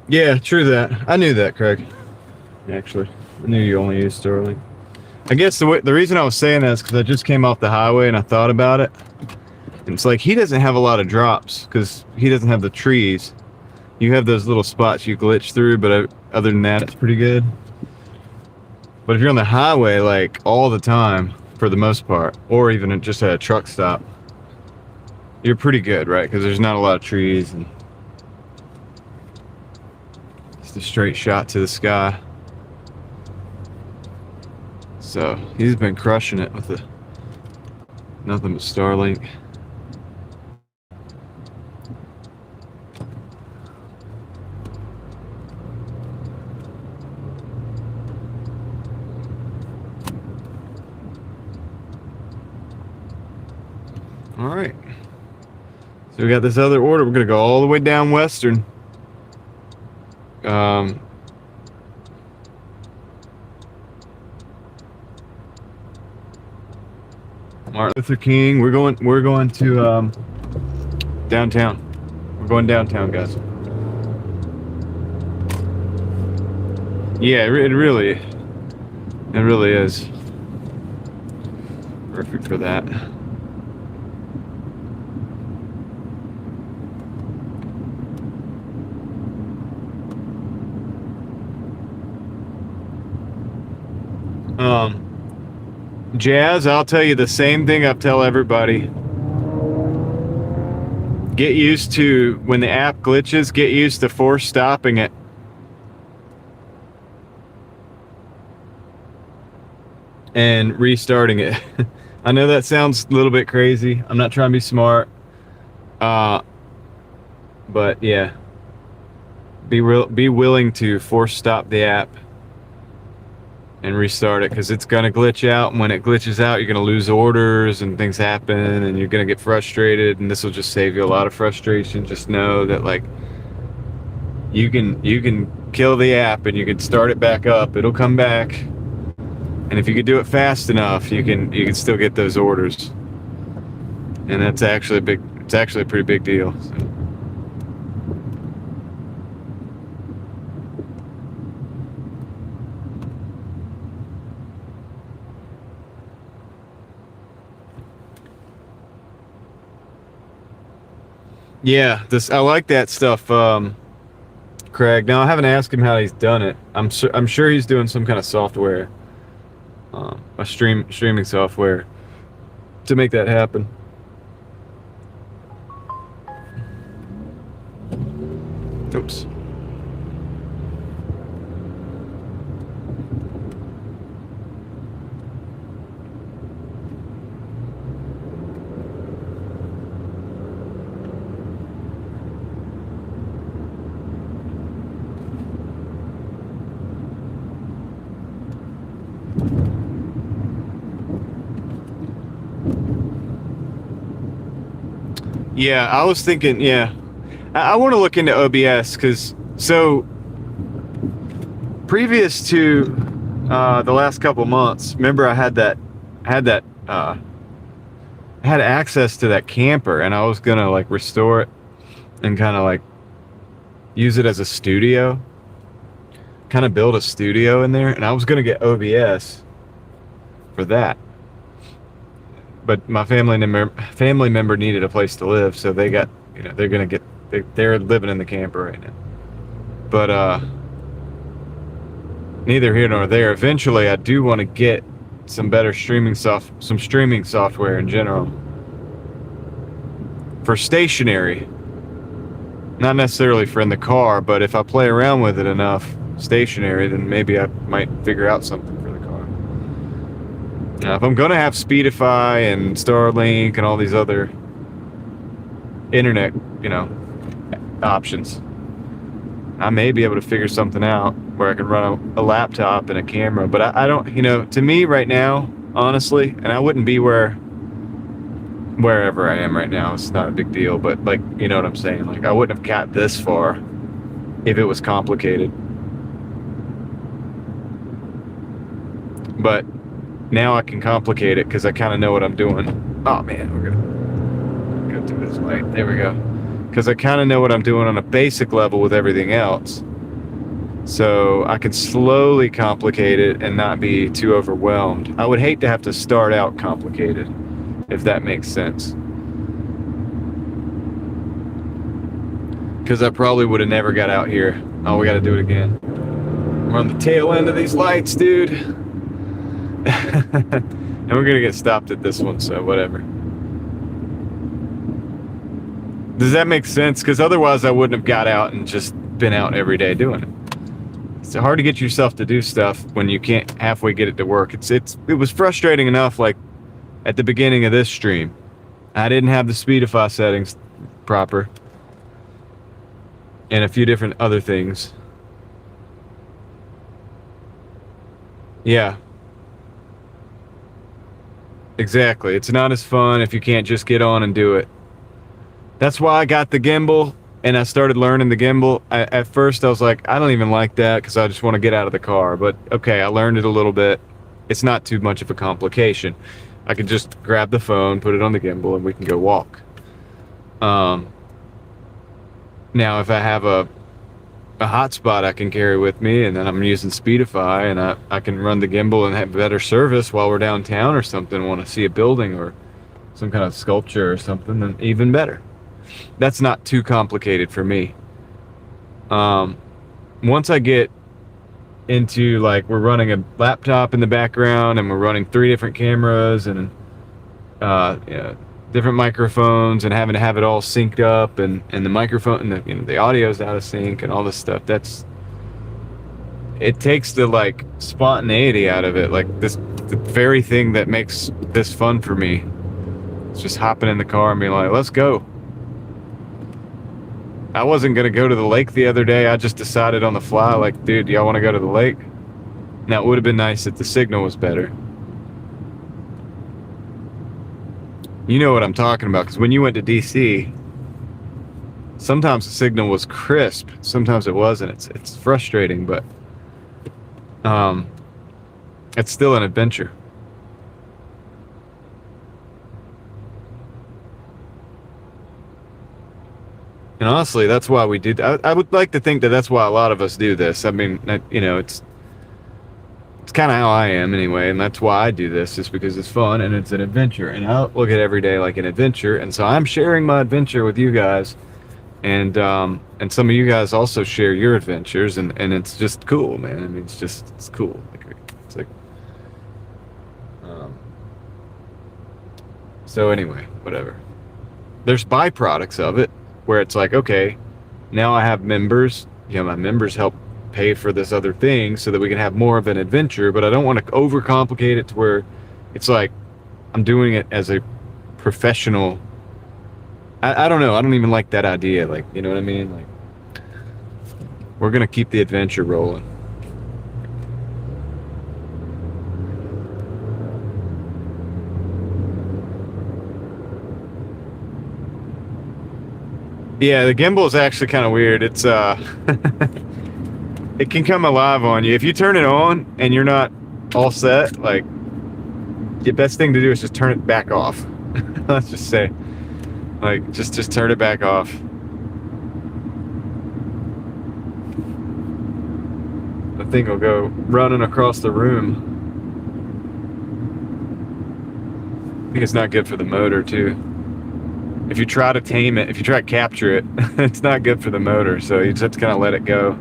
Yeah, true that. I knew that, Craig. Actually, I knew you only used Sterling. I guess the reason I was saying that is because I just came off the highway and I thought about it. And it's like he doesn't have a lot of drops because he doesn't have the trees. You have those little spots you glitch through, but other than that, it's pretty good. But if you're on the highway, like all the time, for the most part, or even just at a truck stop, you're pretty good, right? Because there's not a lot of trees and it's a straight shot to the sky. So he's been crushing it with nothing but Starlink. All right. So we got this other order. We're gonna go all the way down Western. Martin Luther King. We're going to downtown. We're going downtown, guys. Yeah, it really is perfect for that. Jazz, I'll tell you the same thing I tell everybody. Get used to, when the app glitches, get used to force stopping it. And restarting it. I know that sounds a little bit crazy. I'm not trying to be smart. But yeah. Be willing to force stop the app and restart it, because it's gonna glitch out, and when it glitches out, you're gonna lose orders and things happen and you're gonna get frustrated, and this will just save you a lot of frustration. Just know that, like, you can kill the app and you can start it back up. It'll come back, and if you can do it fast enough, you can still get those orders, and that's actually a pretty big deal. So. Yeah, I like that stuff, Craig. Now I haven't asked him how he's done it. I'm sure he's doing some kind of software, a streaming software to make that happen. Oops. Yeah, I was thinking, yeah, I want to look into OBS, because previous to the last couple months, remember I had access to that camper, and I was gonna like restore it and kind of like use it as a studio, kind of build a studio in there, and I was gonna get OBS for that. But my family member needed a place to live, so they got, they're living in the camper right now. But neither here nor there. Eventually, I do want to get some better streaming software in general for stationary, not necessarily for in the car, but if I play around with it enough stationary, then maybe I might figure out something for the car. Now, if I'm gonna have Speedify and Starlink and all these other internet, options, I may be able to figure something out where I can run a laptop and a camera. But I don't, to me right now, honestly, and I wouldn't be wherever I am right now, it's not a big deal. But, like, you know what I'm saying? Like, I wouldn't have got this far if it was complicated. But now I can complicate it because I kind of know what I'm doing. Oh man, we're gonna go through this light. There we go. Because I kind of know what I'm doing on a basic level with everything else. so I can slowly complicate it and not be too overwhelmed. I would hate to have to start out complicated, if that makes sense. Because I probably would have never got out here. Oh, we got to do it again. We're on the tail end of these lights, dude. And we're going to get stopped at this one, so whatever. Does that make sense? Because otherwise I wouldn't have got out and just been out every day doing it. It's hard to get yourself to do stuff when you can't halfway get it to work. It was frustrating enough, like at the beginning of this stream. I didn't have the Speedify settings proper. And a few different other things. Yeah. Exactly. It's not as fun if you can't just get on and do it. That's why I got the gimbal and I started learning the gimbal. At first I was like, I don't even like that because I just want to get out of the car. But okay, I learned it a little bit. It's not too much of a complication. I can just grab the phone, put it on the gimbal, and we can go walk. Now if I have a hotspot I can carry with me and then I'm using Speedify and I can run the gimbal and have better service while we're downtown or something, want to see a building or some kind of sculpture or something, then even better. That's not too complicated for me. Once I get into, like, we're running a laptop in the background and we're running 3 different cameras and different microphones and having to have it all synced up and the microphone and the audio's out of sync and all this stuff, it takes the like spontaneity out of it, like the very thing that makes this fun for me. It's just hopping in the car and being like, let's go. I wasn't gonna go to the lake the other day. I just decided on the fly, like, dude, y'all want to go to the lake? Now, it would have been nice if the signal was better. You know what I'm talking about, because when you went to DC, sometimes the signal was crisp, sometimes it wasn't. It's frustrating, but it's still an adventure. And honestly, that's why we did. I would like to think that that's why a lot of us do this. I mean, it's kind of how I am anyway, and that's why I do this, just because it's fun and it's an adventure. And I look at every day like an adventure, and so I'm sharing my adventure with you guys, and some of you guys also share your adventures, and it's just cool, man. I mean, it's cool. It's like, so anyway, whatever. There's byproducts of it, where it's like, okay, now I have members. My members help pay for this other thing so that we can have more of an adventure, but I don't want to overcomplicate it to where it's like I'm doing it as a professional. I don't know. I don't even like that idea. Like, you know what I mean? Like, we're going to keep the adventure rolling. Yeah, the gimbal is actually kind of weird. It's it can come alive on you if you turn it on and you're not all set. Like, the best thing to do is just turn it back off. Let's just say, like, just turn it back off. The thing will go running across the room. I think it's not good for the motor too. If you try to tame it, if you try to capture it, it's not good for the motor, so you just have to kind of let it go.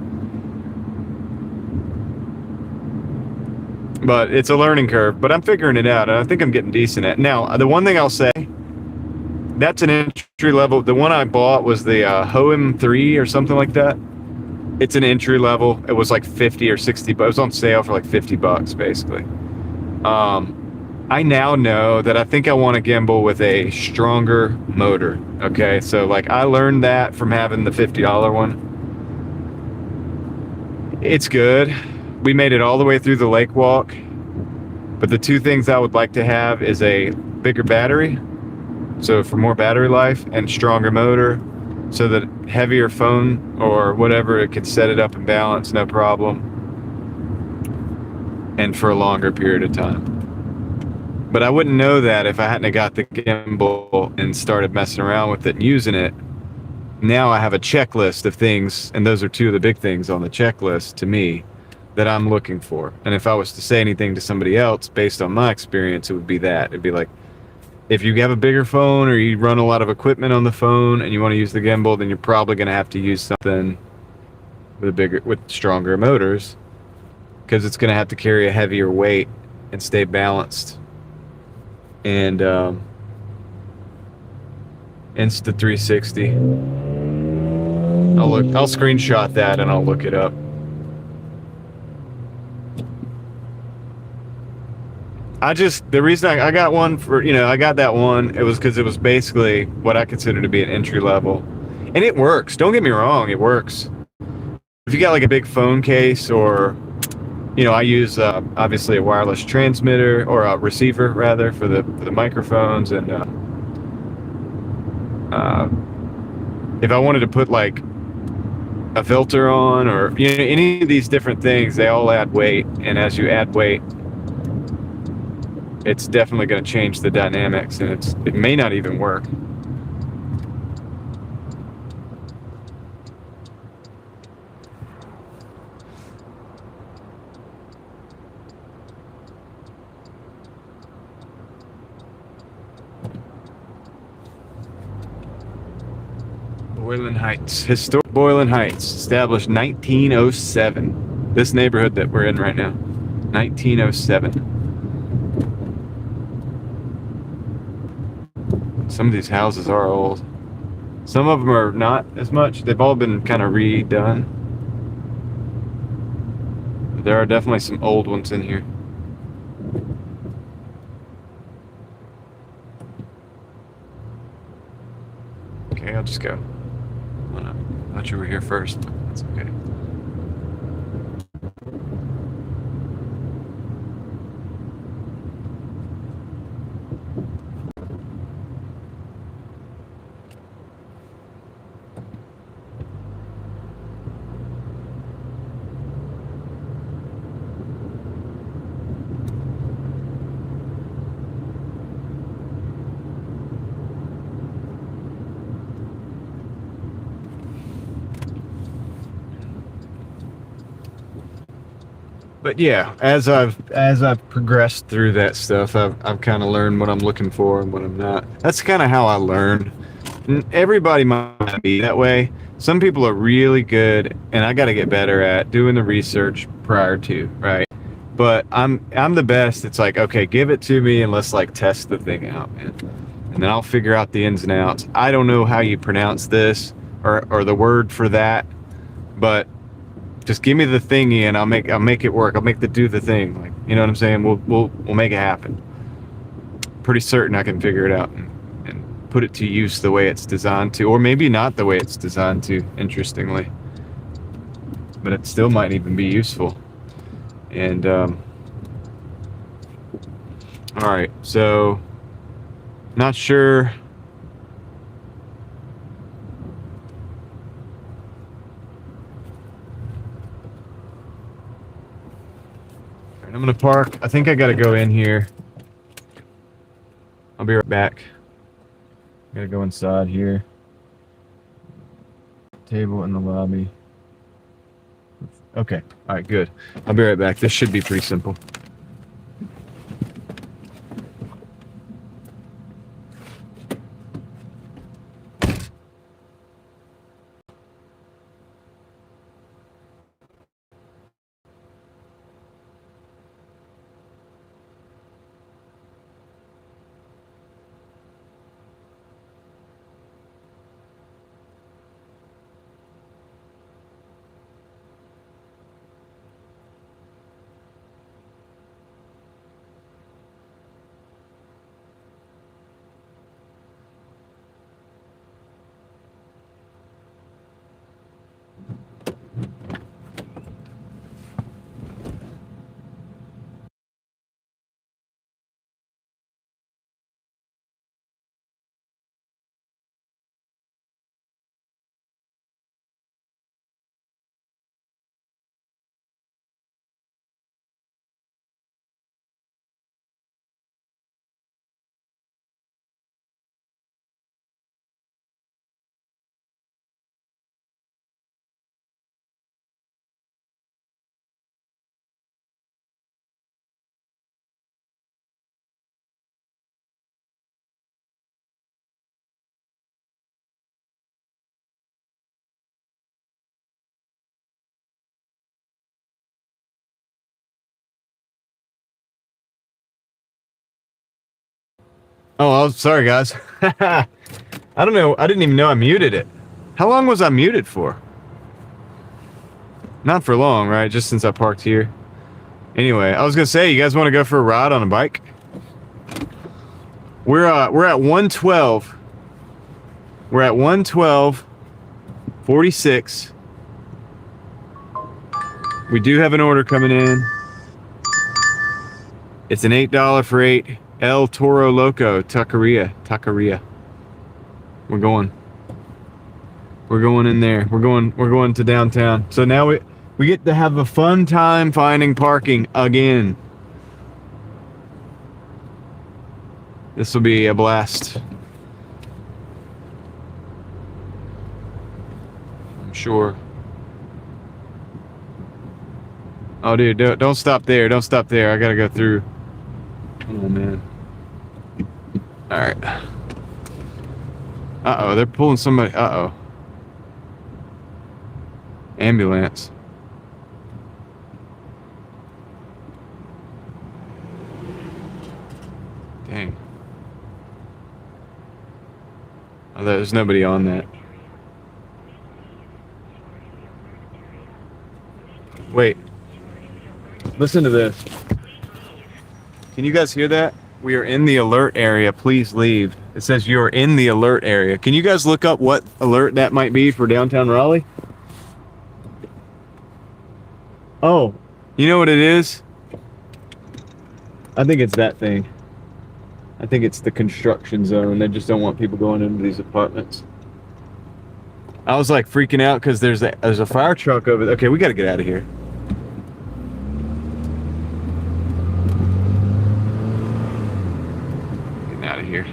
But it's a learning curve, but I'm figuring it out, and I think I'm getting decent at it. Now, the one thing I'll say, that's an entry level. The one I bought was the Hoem 3 or something like that. It's an entry level. It was like 50 or 60, but it was on sale for like $50 basically. I now know that I think I want a gimbal with a stronger motor. Okay, so like I learned that from having the $50 one. It's good. We made it all the way through the lake walk, but the 2 things I would like to have is a bigger battery, so for more battery life, and stronger motor, so that heavier phone or whatever, it could set it up and balance no problem, and for a longer period of time. But I wouldn't know that if I hadn't got the gimbal and started messing around with it and using it. now I have a checklist of things, and those are two of the big things on the checklist to me that I'm looking for. And if I was to say anything to somebody else based on my experience, it would be that. It'd be like, if you have a bigger phone or you run a lot of equipment on the phone and you want to use the gimbal, then you're probably going to have to use something with stronger motors, because it's going to have to carry a heavier weight and stay balanced. And Insta360. I'll screenshot that and I'll look it up. The reason I got one for, I got that one, it was because it was basically what I consider to be an entry level. And it works. Don't get me wrong, it works. If you got like a big phone case, or, I use obviously a wireless transmitter, or a receiver rather, for the microphones. And if I wanted to put like a filter on, or any of these different things, they all add weight. And as you add weight, it's definitely going to change the dynamics, and it may not even work. Boylan Heights. Historic Boylan Heights, established 1907. This neighborhood that we're in right now, 1907. Some of these houses are old. Some of them are not as much. They've all been kind of redone. But there are definitely some old ones in here. Okay, I'll just go. I thought you were here first, but that's okay. But yeah, as I've progressed through that stuff, I've kind of learned what I'm looking for and what I'm not. That's kind of how I learn. And everybody might not be that way. Some people are really good, and I got to get better at doing the research prior to, right? But I'm the best. It's like, okay, give it to me and let's like test the thing out, man. And then I'll figure out the ins and outs. I don't know how you pronounce this or the word for that, but just give me the thingy and I'll make it work. I'll make do the thing. Like, you know what I'm saying? We'll make it happen. Pretty certain I can figure it out and put it to use the way it's designed to, or maybe not the way it's designed to, interestingly. But it still might even be useful. And all right, so not sure. I'm gonna park. I think I gotta go in here. I'll be right back. Gotta go inside here. Table in the lobby. Okay. All right, good. I'll be right back. This should be pretty simple. Oh, sorry, guys. I don't know. I didn't even know I muted it. How long was I muted for? Not for long, right? Just since I parked here. Anyway, I was gonna say, you guys want to go for a ride on a bike? We're at 112. We're at 112.46. We do have an order coming in. It's an $8 for 8 El Toro Loco Taqueria. We're going in there. We're going to downtown. So now we get to have a fun time finding parking again. This will be a blast. I'm sure. Oh, dude, don't stop there. Don't stop there. I gotta go through. Oh, man. All right. Uh-oh, they're pulling somebody. Uh-oh. Ambulance. Dang. Oh, there's nobody on that. Wait. Listen to this. Can you guys hear that? We are in the alert area. Please leave. It says you're in the alert area. Can you guys look up what alert that might be for downtown Raleigh? Oh, you know what it is? I think it's that thing. I think it's the construction zone. They just don't want people going into these apartments. I was like freaking out because there's a fire truck over there. Okay, we got to get out of here. Getting out of here.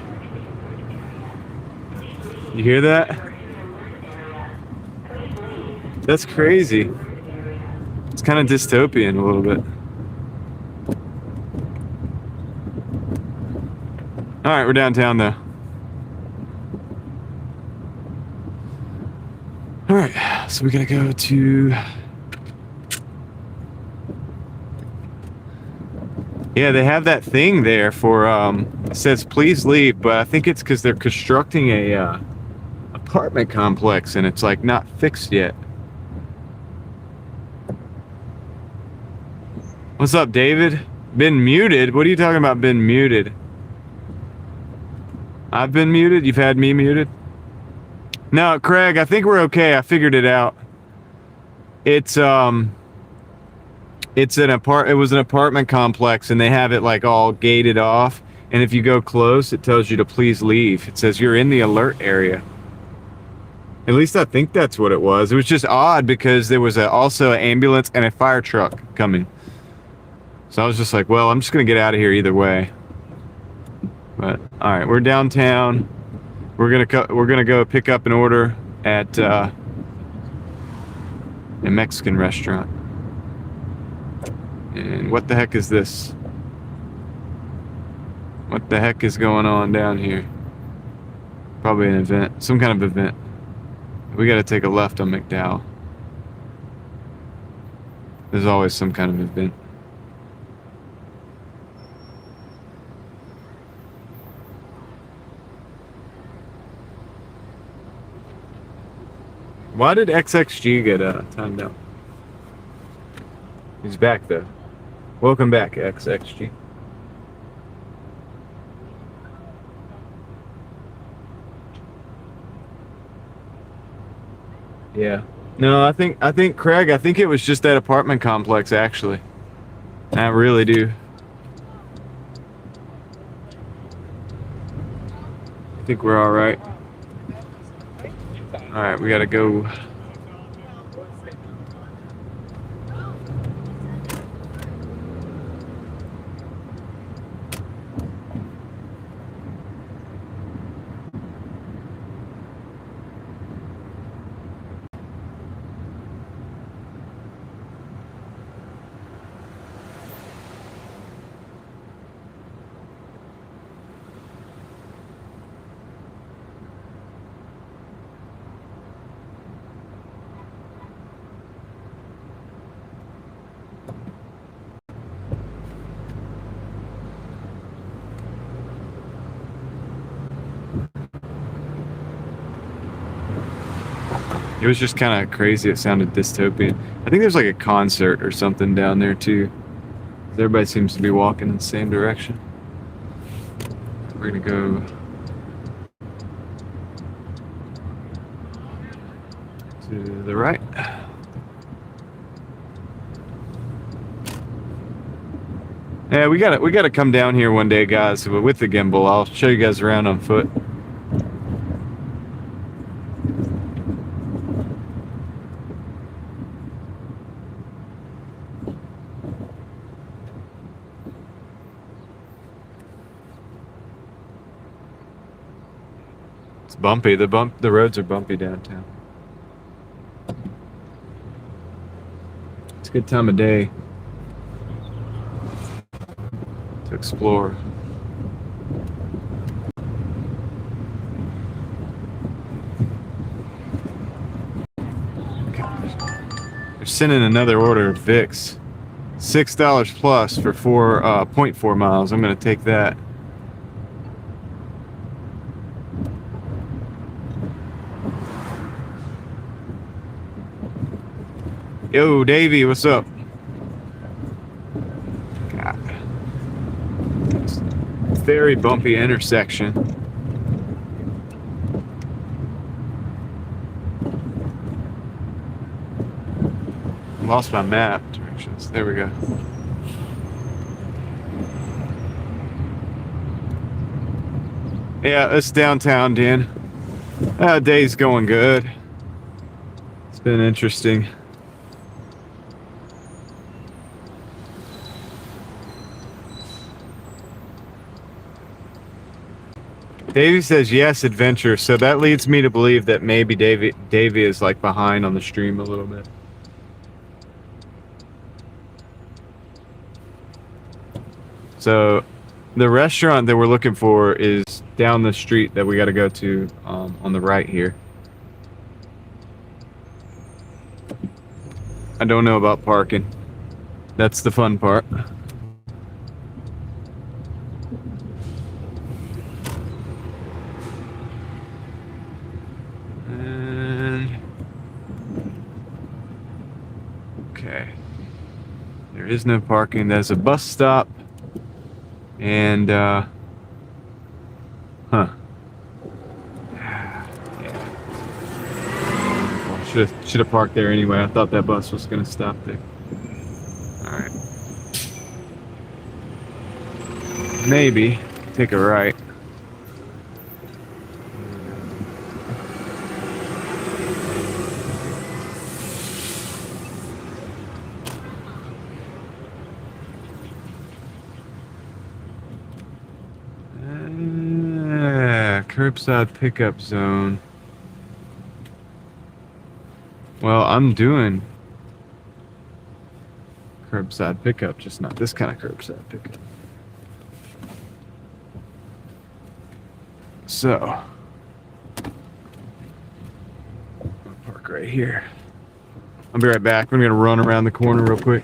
You hear that? That's crazy. It's kind of dystopian a little bit. All right, we're downtown though. All right, so we gotta go to. Yeah, they have that thing there for. It says please leave, but I think it's because they're constructing a apartment complex and it's like not fixed yet. What's up, David? Been muted? What are you talking about? Been muted? I've been muted? You've had me muted? No, Craig, I think we're okay. I figured it out. It was an apartment complex and they have it like all gated off. And if you go close, it tells you to please leave. It says you're in the alert area. At least I think that's what it was. It was just odd because there was also an ambulance and a fire truck coming. So I was just like, well, I'm just gonna get out of here either way. But all right, we're downtown. We're gonna go pick up an order at a Mexican restaurant. And what the heck is this? What the heck is going on down here? Probably an event, some kind of event. We gotta take a left on McDowell. There's always some kind of event. Why did XXG get timed out? He's back though. Welcome back, XXG. Yeah. No, I think Craig, I think it was just that apartment complex actually. I really do. I think we're all right. All right, we gotta go. It was just kind of crazy. It sounded dystopian. I think there's like a concert or something down there too. Everybody seems to be walking in the same direction. We're gonna go to the right. Yeah, we gotta come down here one day, guys, with the gimbal. I'll show you guys around on foot. It's bumpy. The roads are bumpy downtown. It's a good time of day to explore. They're sending another order of Vicks. $6 plus for 0.4 miles. I'm gonna take that. Yo, Davey, what's up? God. Very bumpy intersection. Lost my map directions. There we go. Yeah, it's downtown, Dan. Day's going good. It's been interesting. Davey says yes, adventure. So that leads me to believe that maybe Davey is like behind on the stream a little bit. So the restaurant that we're looking for is down the street that we got to go to on the right here. I don't know about parking. That's the fun part. Okay. There is no parking. There's a bus stop. And, Yeah. Well, should have parked there anyway. I thought that bus was going to stop there. Alright. Maybe. Take a right. Curbside pickup zone. Well, I'm doing curbside pickup, just not this kind of curbside pickup. So, I'll park right here. I'll be right back. I'm gonna run around the corner real quick.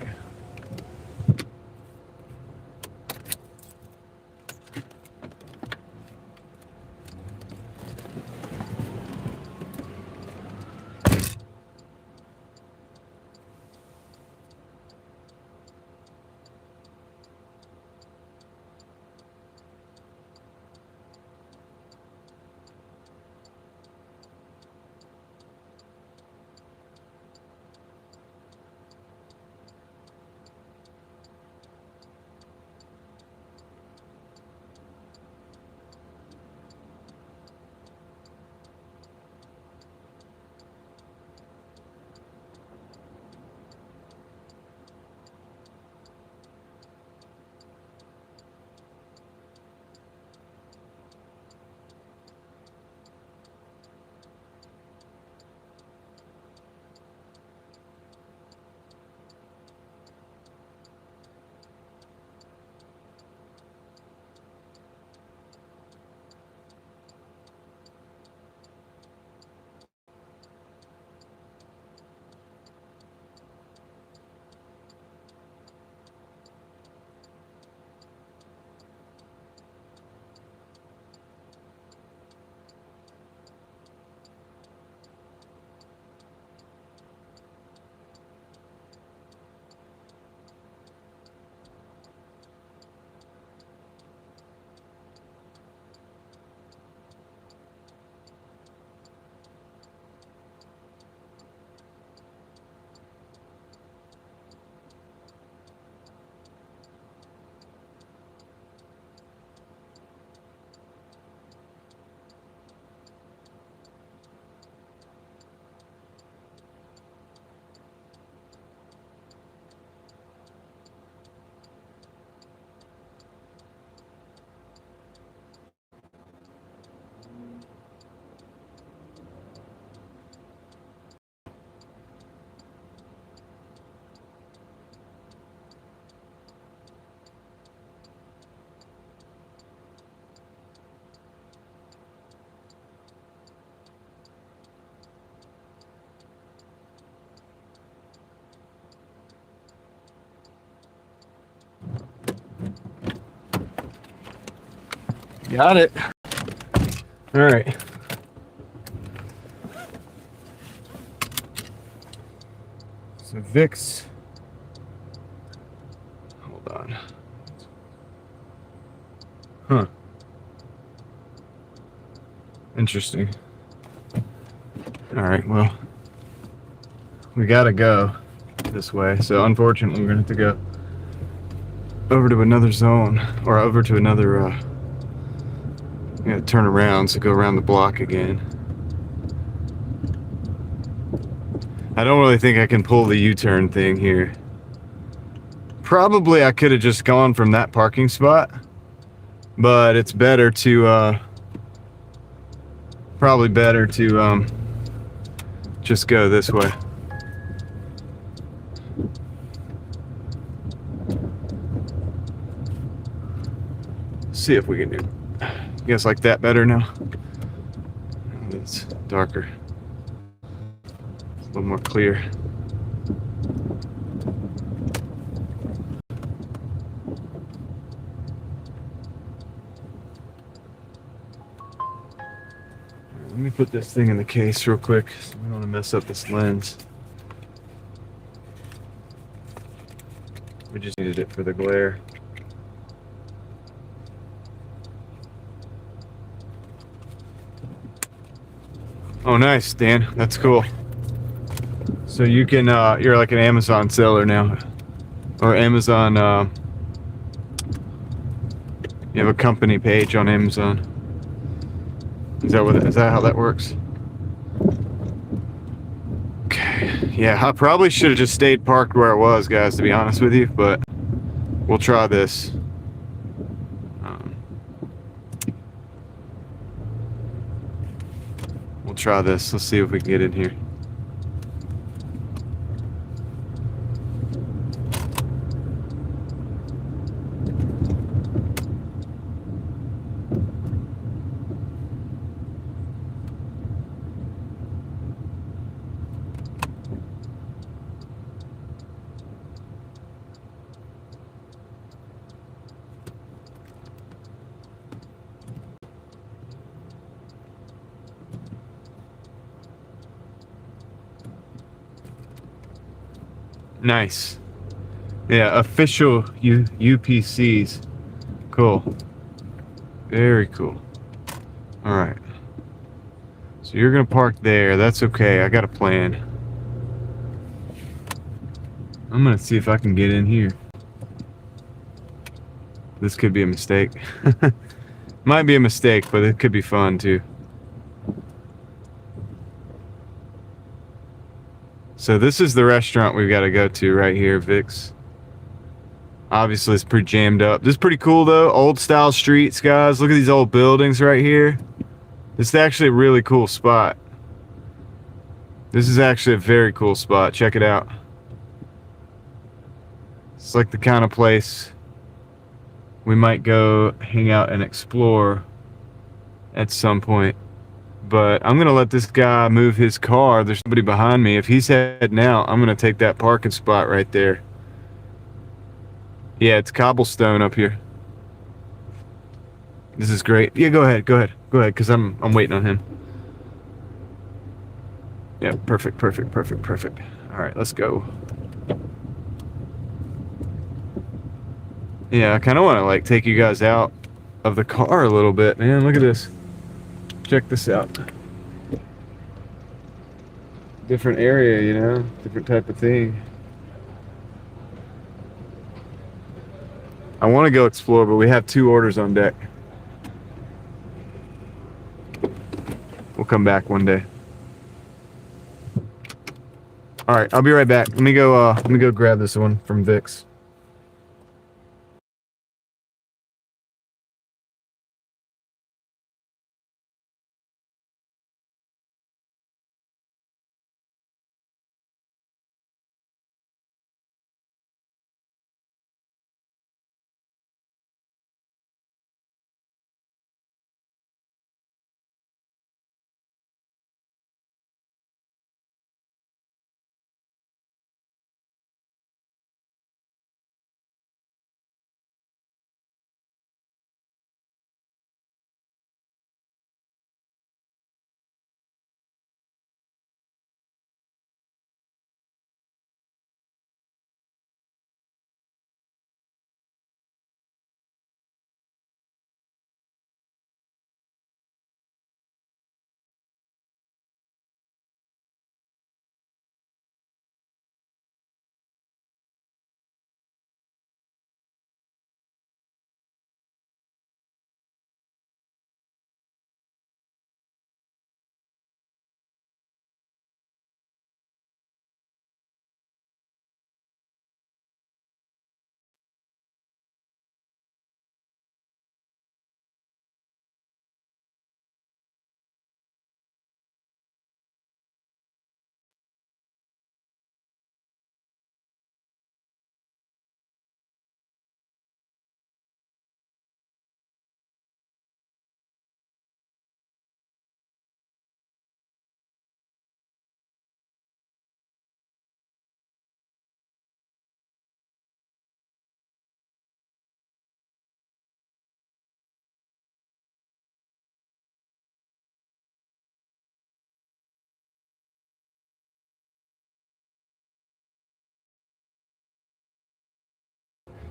Got it. All right. So Vic's. Hold on. Huh. Interesting. All right. Well, we gotta go this way. So unfortunately, we're gonna have to go over to another zone, or over to another. We gotta turn around, so go around the block again. I don't really think I can pull the U-turn thing here. Probably I could have just gone from that parking spot, but it's better to probably better to just go this way. See if we can do, I guess, like that better now. It's darker. It's a little more clear. Let me put this thing in the case real quick. So we don't want to mess up this lens. We just needed it for the glare. Oh, nice, Dan. That's cool. So you can, you're like an Amazon seller now, or Amazon. You have a company page on Amazon. Is that how that works? Okay. Yeah, I probably should have just stayed parked where I was, guys, to be honest with you, but we'll try this. We'll try this. Let's see if we can get in here. Nice. Yeah, official UPCs. Cool. Very cool. All right. So you're gonna park there. That's okay. I got a plan. I'm gonna see if I can get in here. This could be a mistake. Might be a mistake, but it could be fun too. So this is the restaurant we've got to go to right here, Vic's. Obviously, it's pretty jammed up. This is pretty cool though. Old style streets, guys. Look at these old buildings right here. This is actually a really cool spot. This is actually a very cool spot. Check it out. It's like the kind of place we might go hang out and explore at some point. But I'm gonna let this guy move his car. There's somebody behind me. If he's heading out, I'm gonna take that parking spot right there. Yeah, it's cobblestone up here. This is great. Yeah, go ahead, because I'm waiting on him. Yeah, perfect. All right, let's go. Yeah, I kind of want to like take you guys out of the car a little bit, man. Look at this. Check this out. Different area, you know, different type of thing. I want to go explore, but we have 2 orders on deck. We'll come back one day. All right, I'll be right back. Let me go grab this one from Vic's.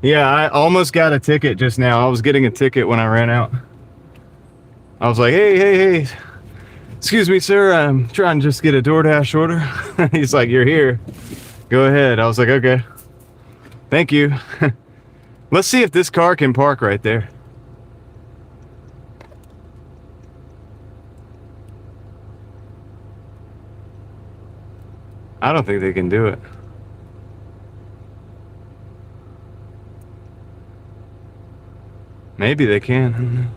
Yeah, I almost got a ticket just now. I was getting a ticket when I ran out. I was like, hey, excuse me, sir. I'm trying to just get a DoorDash order. He's like, you're here. Go ahead. I was like, okay. Thank you. Let's see if this car can park right there. I don't think they can do it. Maybe they can.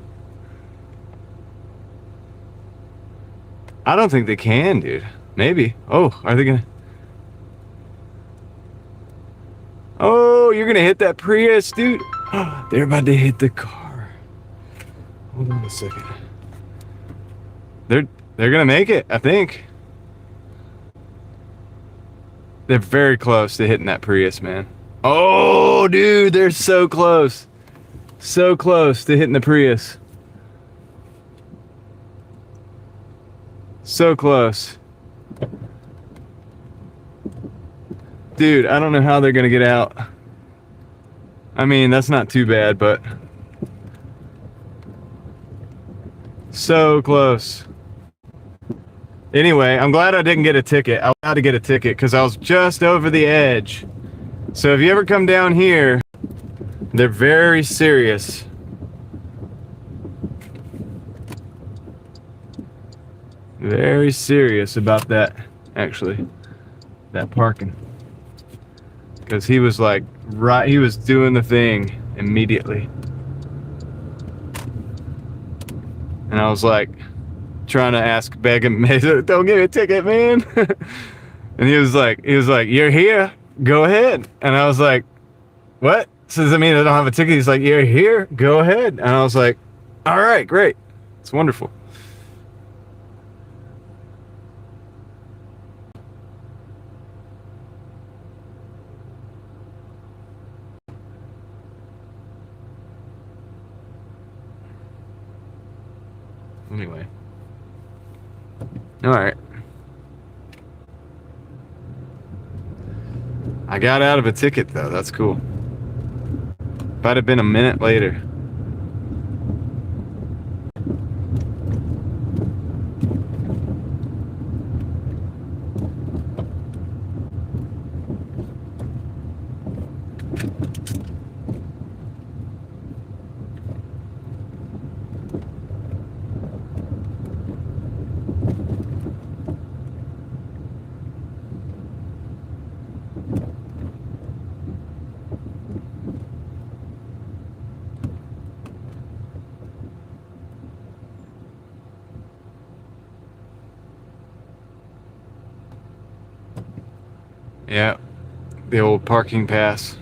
I don't think they can, dude. Maybe. Oh, are they gonna? Oh, you're gonna hit that Prius, dude. They're about to hit the car. Hold on a second. They're gonna make it, I think. They're very close to hitting that Prius, man. Oh, dude, they're so close. So close to hitting the Prius. So close. Dude, I don't know how they're gonna get out. I mean, that's not too bad, but so close. Anyway, I'm glad I didn't get a ticket. I had to get a ticket because I was just over the edge. So if you ever come down here, they're very serious. Very serious about that, actually. That parking. Because he was like, right, he was doing the thing immediately. And I was like, trying to beg him, don't give me a ticket, man. And he was like, you're here, go ahead. And I was like, what? So does that mean I don't have a ticket? He's like, you're here, go ahead. And I was like, all right, great. It's wonderful. Anyway. All right. I got out of a ticket though. That's cool. If I'd have been a minute later. Yeah, the old parking pass.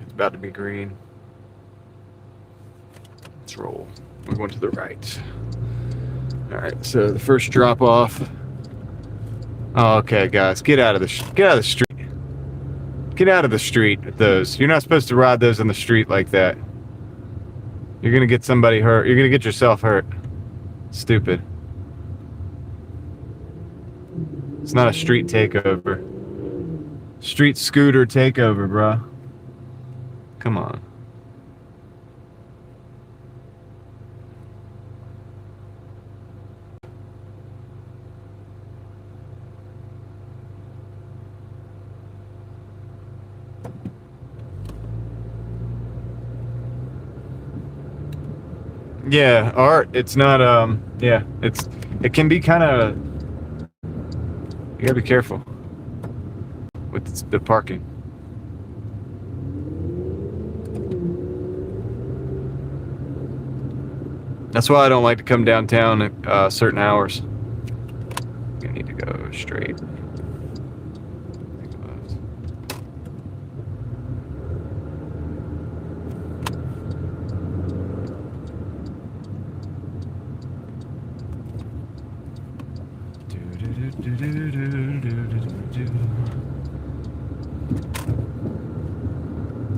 It's about to be green. Let's roll. We're going to the right. All right, so the first drop off. Oh, okay, guys, get out of the street. Get out of the street with those. You're not supposed to ride those on the street like that. You're gonna get somebody hurt. You're gonna get yourself hurt. Stupid. It's not a street takeover. Street scooter takeover, bro. Come on. Yeah, art. It's not. Yeah, it can be kind of. You gotta be careful with the parking. That's why I don't like to come downtown at certain hours. I need to go straight.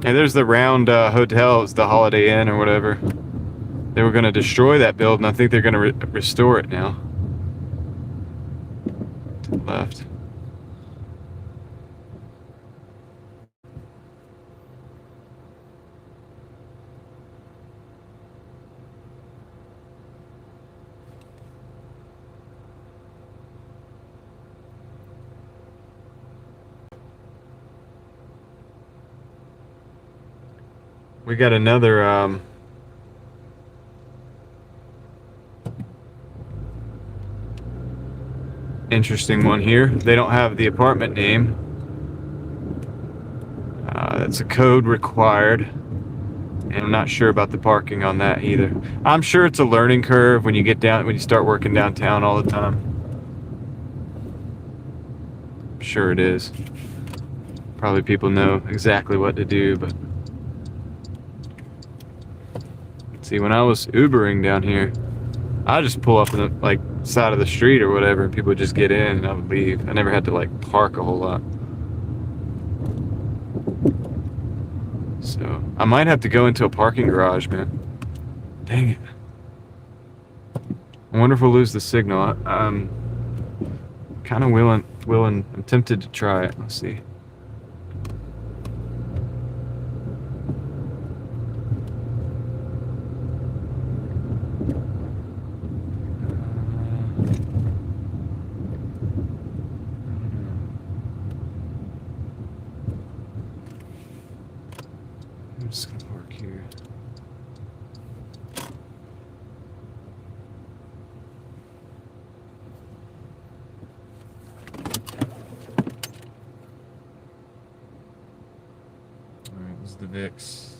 And there's the round hotel. It's the Holiday Inn or whatever. They were going to destroy that building. I think they're going to restore it now. To the left. We got another interesting one here. They don't have the apartment name. That's a code required. And I'm not sure about the parking on that either. I'm sure it's a learning curve when you start working downtown all the time. I'm sure it is. Probably people know exactly what to do, but see, when I was Ubering down here, I just pull up in the side of the street or whatever, and people would just get in and I would leave. I never had to park a whole lot. So I might have to go into a parking garage, man. Dang it. I wonder if we'll lose the signal. I'm kind of willing. I'm tempted to try it. Let's see. I'm just gonna park here. Alright, this is the VIX.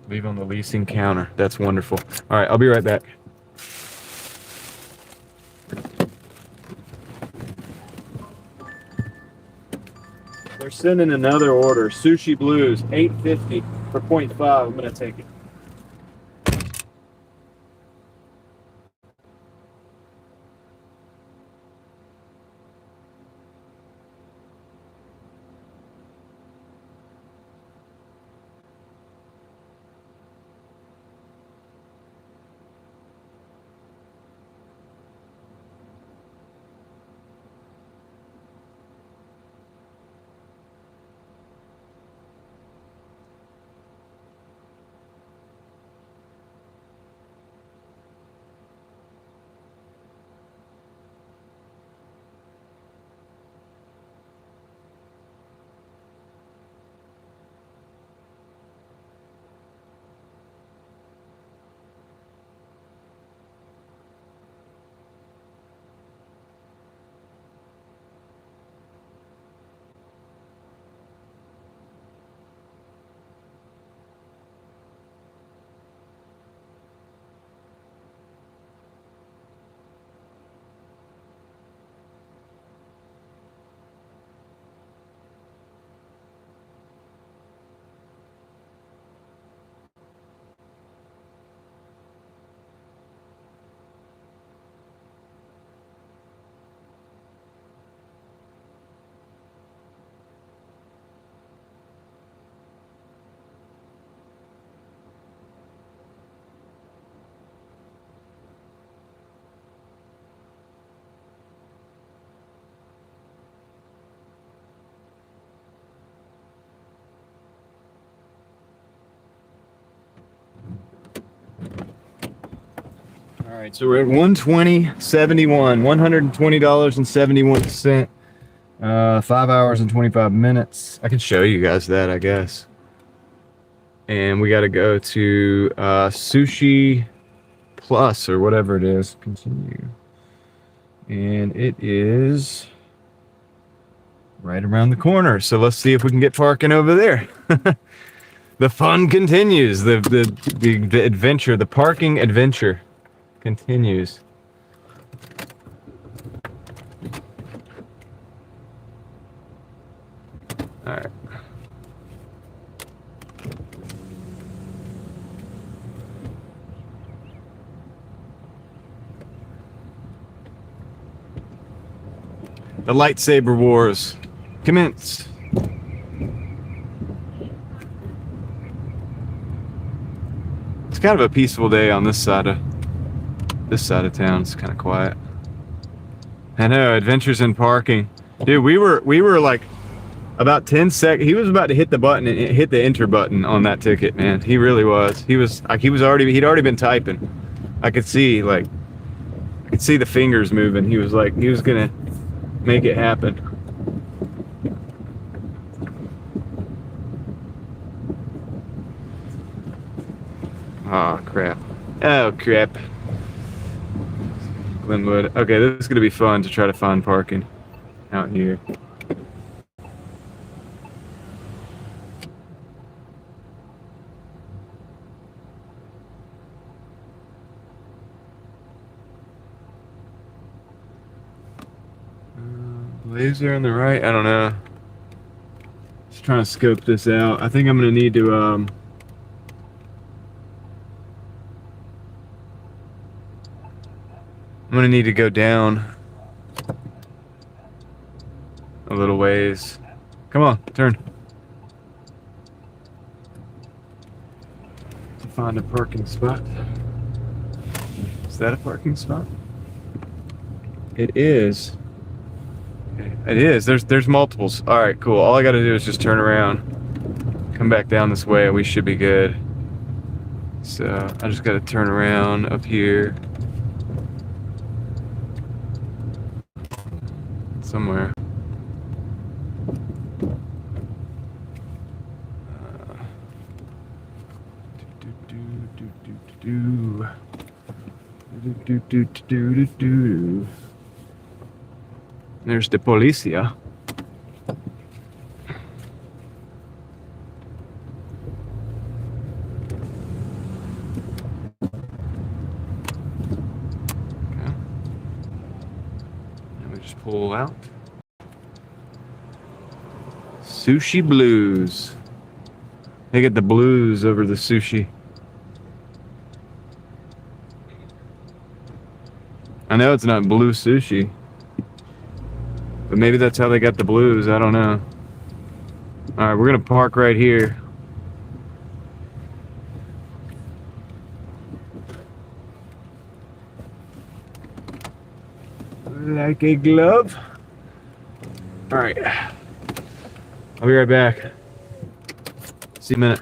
Leave on the leasing counter. That's wonderful. Alright, I'll be right back. They're sending another order. Sushi Blues, $8.50 for 0.5. I'm gonna take it. All right, so we're at 120.71, $120.71. 5 hours and 25 minutes. I can show you guys that, I guess. and we got to go to Sushi Plus or whatever it is. Continue. And it is right around the corner. So let's see if we can get parking over there. The fun continues. The adventure, the parking adventure continues. All right. The lightsaber wars commence. It's kind of a peaceful day on this side of town. It's kind of quiet. I know, adventures in parking. Dude, we were like about 10 seconds. He was about to hit the button and hit the enter button on that ticket, man. He really was. He'd already been typing. I could see the fingers moving. He was gonna make it happen. Oh crap. Oh crap. Glenwood. Okay, this is gonna be fun to try to find parking out here. Laser on the right? I don't know. Just trying to scope this out. I think I'm gonna need to I'm gonna need to go down a little ways. Come on, turn. To find a parking spot. Is that a parking spot? It is. It is. There's multiples. All right, cool. All I got to do is just turn around, come back down this way, and we should be good. So I just got to turn around up here somewhere. There's the policia. Okay. And we just pull out. Sushi blues. They get the blues over the sushi. I know it's not blue sushi, but maybe that's how they got the blues. I don't know. All right, we're gonna park right here. Like a glove. All right. I'll be right back. See you in a minute.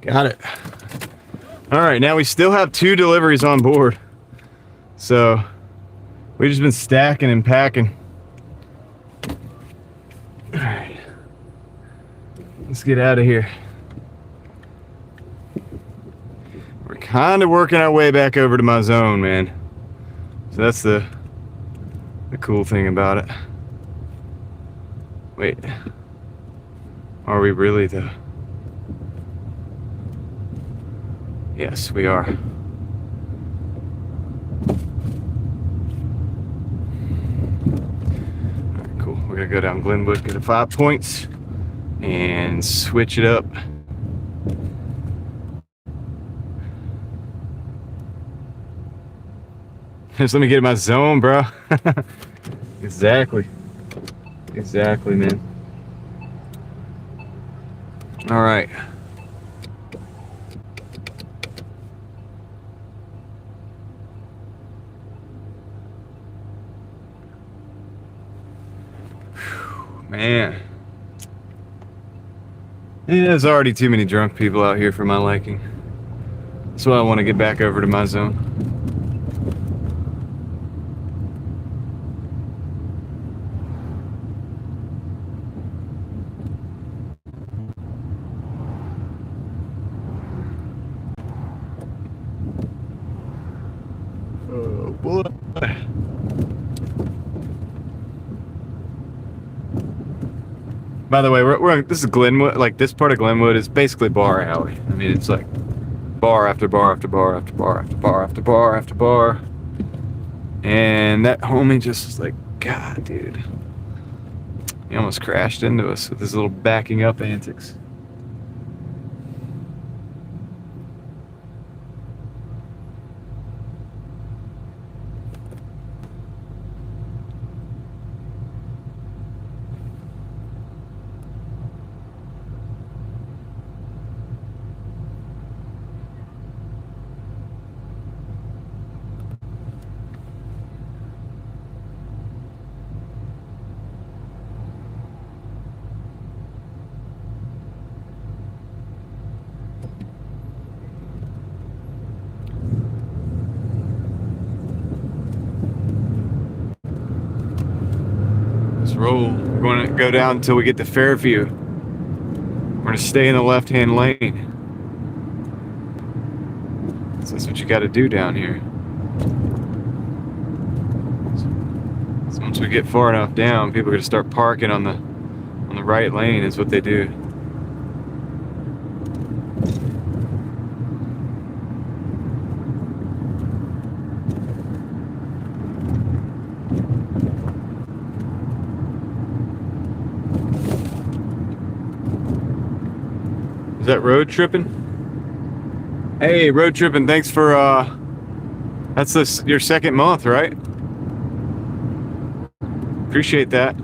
Got it. All right, now we still have 2 deliveries on board. So we've just been stacking and packing. All right, let's get out of here. We're kind of working our way back over to my zone, man. So that's the cool thing about it. Wait, are we really though? Yes, we are. Alright, cool. We're gonna go down Glenwood, go to 5 points, and switch it up. Just let me get in my zone, bro. Exactly. Exactly, man. All right. Man. Yeah, there's already too many drunk people out here for my liking. That's why I want to get back over to my zone. Oh boy. By the way, this is Glenwood. Like, this part of Glenwood is basically bar alley. I mean, it's like bar after bar after bar after bar after bar after bar after bar. And that homie just was like, God, dude. He almost crashed into us with his little backing up antics. Roll. We're going to go down until we get to Fairview. We're going to stay in the left-hand lane. So that's what you got to do down here. So once we get far enough down, people are going to start parking on the right lane. Is what they do. Is that road tripping? Hey, road tripping, thanks for that's your second month, right? Appreciate that.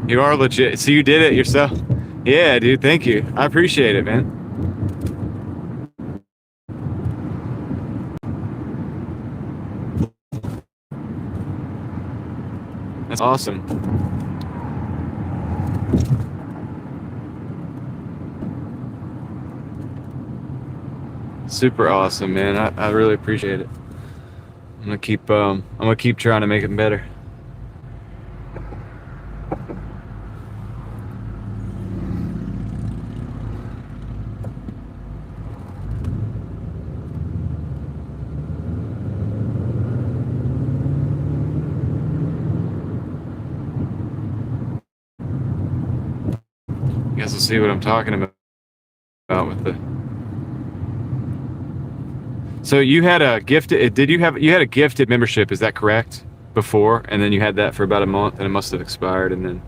You are legit. So you did it yourself? Yeah, dude, thank you. I appreciate it, man. That's awesome. Super awesome, man. I really appreciate it. I'm gonna keep trying to make it better. Guess we'll see what I'm talking about with the. So you had a gifted. You had a gifted membership? Is that correct? Before, and then you had that for about a month, and it must have expired, and then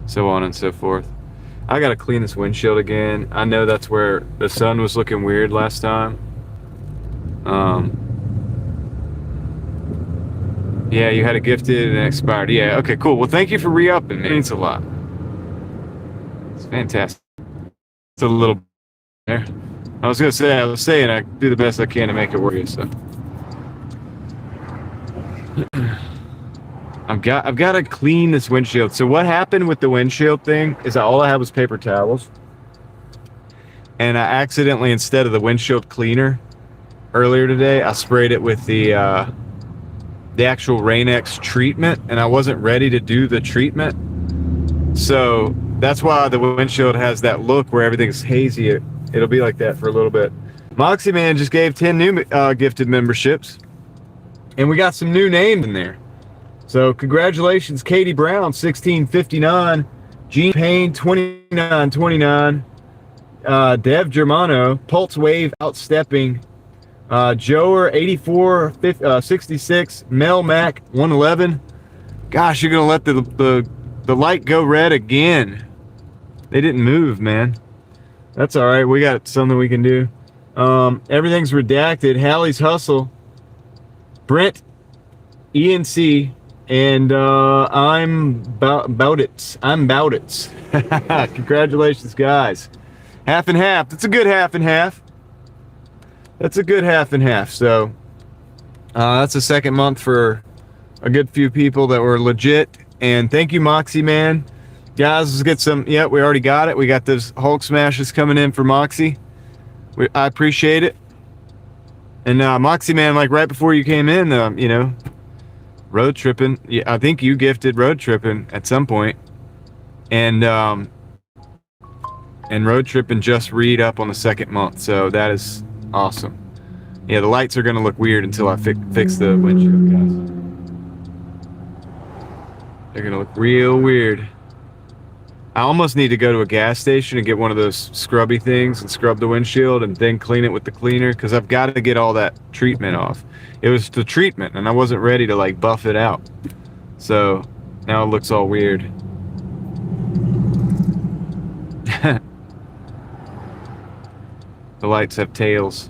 so on and so forth. I gotta clean this windshield again. I know that's where the sun was looking weird last time. Yeah, you had a gifted and it expired. Yeah, okay, cool. Well, thank you for re-upping. It means a lot. It's fantastic. It's a little there. I was saying I do the best I can to make it work. So I've got to clean this windshield. So what happened with the windshield thing is that all I had was paper towels, and I accidentally, instead of the windshield cleaner earlier today, I sprayed it with the actual Rain-X treatment, and I wasn't ready to do the treatment. So that's why the windshield has that look where everything's hazy. It'll be like that for a little bit. Moxie Man just gave 10 new gifted memberships, and we got some new names in there. So congratulations, Katie Brown, 1659, Gene Payne, 2929, Dev Germano, Pulse Wave Outstepping, Joer, 8466, Mel Mac, 111. Gosh, you're gonna let the light go red again. They didn't move, man. That's all right. We got something we can do. Everything's redacted. Hallie's Hustle, Brent, ENC, and I'm about it. Congratulations, guys. Half and half. That's a good half and half. That's a good half and half. So that's the second month for a good few people that were legit. And thank you, Moxie Man. Guys, let's get some. Yeah, we already got it. We got those Hulk smashes coming in for Moxie. I appreciate it. And Moxie Man, like right before you came in, you know, road tripping. Yeah, I think you gifted road tripping at some point. And road tripping just read up on the second month. So that is awesome. Yeah, the lights are gonna look weird until I fix the windshield, guys. They're gonna look real weird. I almost need to go to a gas station and get one of those scrubby things and scrub the windshield and then clean it with the cleaner, because I've got to get all that treatment off. It was the treatment and I wasn't ready to like buff it out. So now it looks all weird. The lights have tails.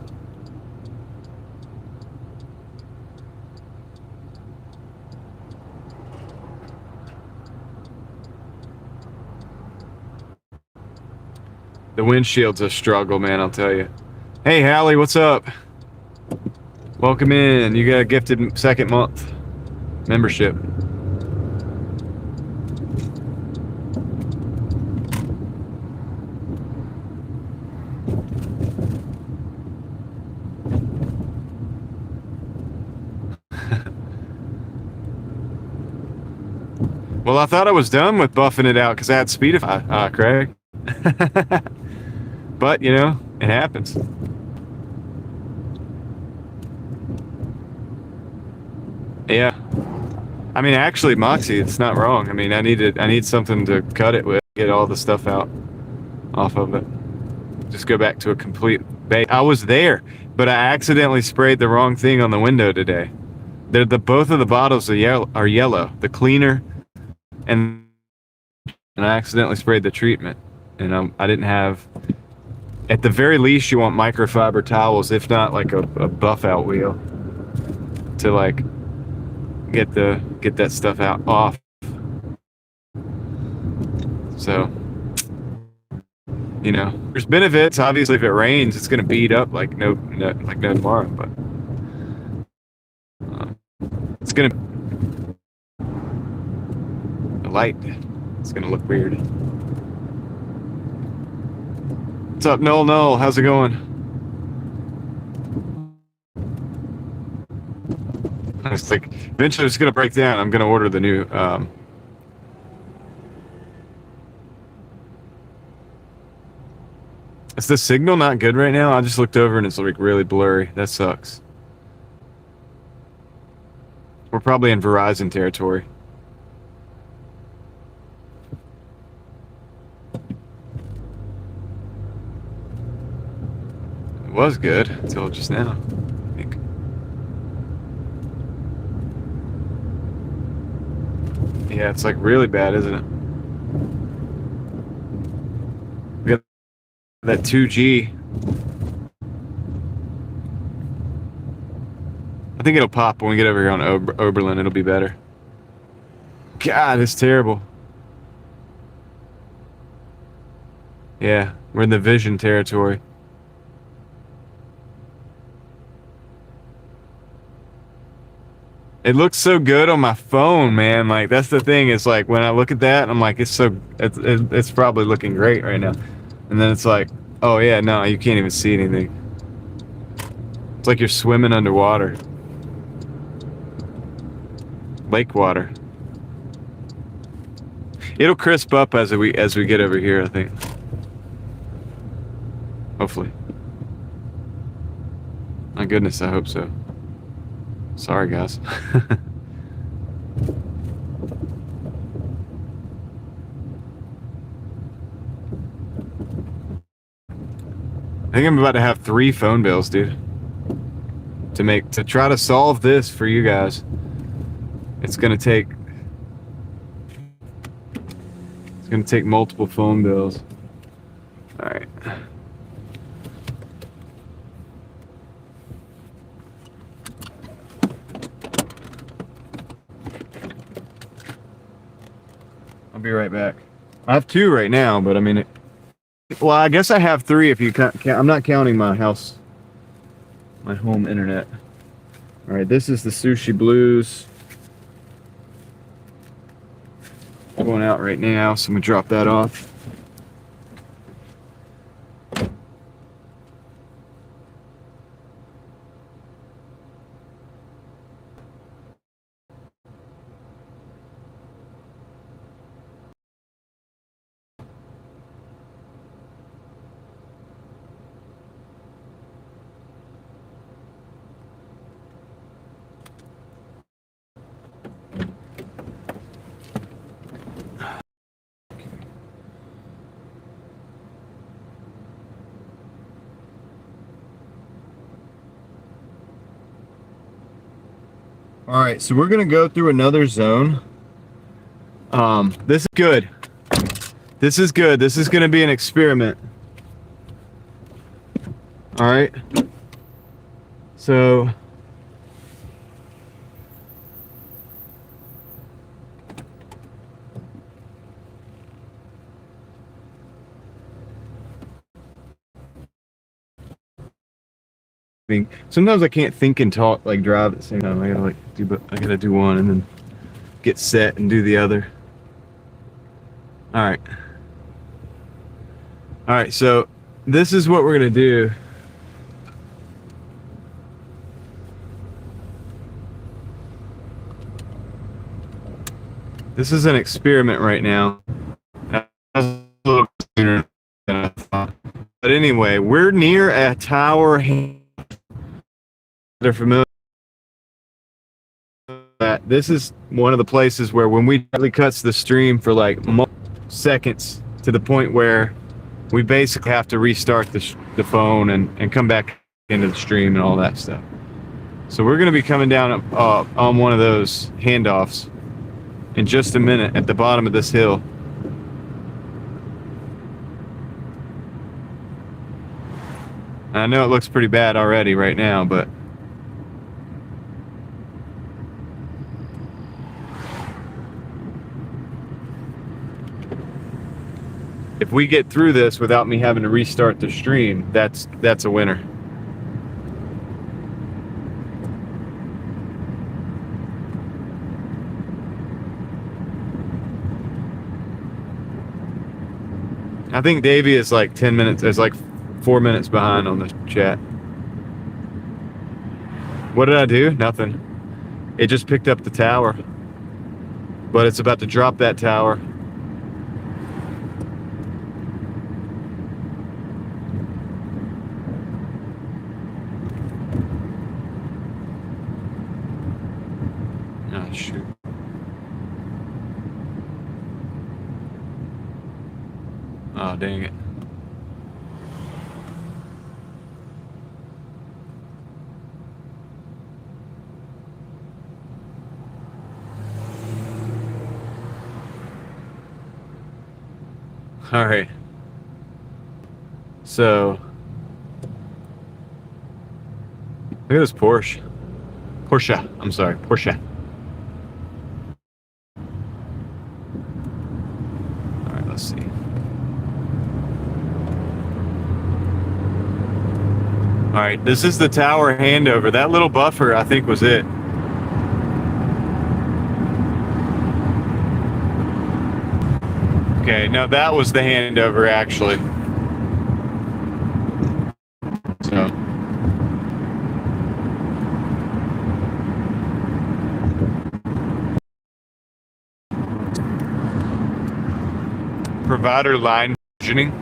The windshield's a struggle, man, I'll tell you. Hey, Hallie, what's up? Welcome in. You got a gifted second month membership. Well, I thought I was done with buffing it out because I had Speedify, Craig. But, you know, it happens. Yeah. I mean, actually, Moxie, it's not wrong. I mean, I need something to cut it with, get all the stuff out off of it. Just go back to a complete base. I was there, but I accidentally sprayed the wrong thing on the window today. Both of the bottles are yellow. The cleaner and I accidentally sprayed the treatment. And I didn't have. At the very least, you want microfiber towels, if not like a buff out wheel, to like get that stuff out off. So, you know, there's benefits. Obviously, if it rains, it's gonna beat up like no tomorrow. But it's gonna the light. It's gonna look weird. What's up, Noel? How's it going? I was like, eventually it's gonna break down. I'm gonna order the new. Is the signal not good right now? I just looked over and it's like really blurry. That sucks. We're probably in Verizon territory. It was good until just now, I think. Yeah, it's like really bad, isn't it? We got that 2G. I think it'll pop when we get over here on Oberlin. It'll be better. God, it's terrible. Yeah, we're in the Vision territory. It looks so good on my phone, man. Like, that's the thing. It's like when I look at that, I'm like, it's probably looking great right now. And then it's like, oh yeah, no, you can't even see anything. It's like you're swimming underwater. Lake water. It'll crisp up as we get over here, I think. Hopefully. My goodness, I hope so. Sorry, guys. I think I'm about to have 3 phone bills, dude. To try to solve this for you guys. It's gonna take multiple phone bills. All right. I'll be right back. I have 2 right now, but I mean, well, I guess I have 3 if you count. I'm not counting my house, my home internet. All right, this is the Sushi Blues. Going out right now, so I'm gonna drop that off. All right, so we're gonna go through another zone. This is good. This is good. This is gonna be an experiment. All right. So sometimes I can't think and talk, like drive at the same time. I gotta do one and then get set and do the other. All right, so this is what we're gonna do. This is an experiment right now. That's a little sooner than I thought. But anyway, we're near a tower. They're familiar with that. This is one of the places where when we really cuts the stream for like seconds to the point where we basically have to restart the phone and come back into the stream and all that stuff. So we're going to be coming down on one of those handoffs in just a minute at the bottom of this hill. And I know it looks pretty bad already right now, but if we get through this without me having to restart the stream, that's a winner. I think Davey is like 10 minutes, is like 4 minutes behind on the chat. What did I do? Nothing. It just picked up the tower. But it's about to drop that tower. Oh, shoot. Oh, dang it. All right. So, look at this Porsche. I'm sorry, Porsche. All right, let's see. All right, this is the tower handover. That little buffer, I think, was it. Okay, no, that was the handover actually. So. Provider line versioning.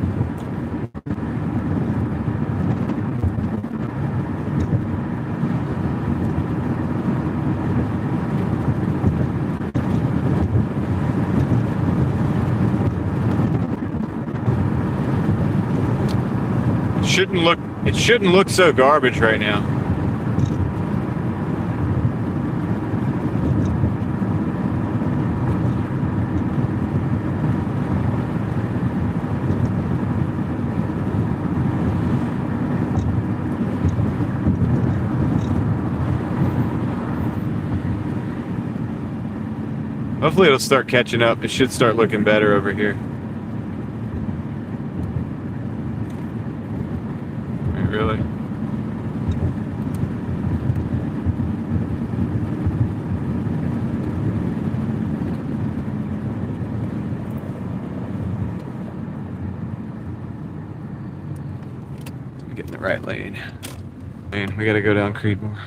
It shouldn't look so garbage right now. Hopefully it'll start catching up. It should start looking better over here. Wait, really? Get in the right lane. Man, we gotta go down Creedmoor.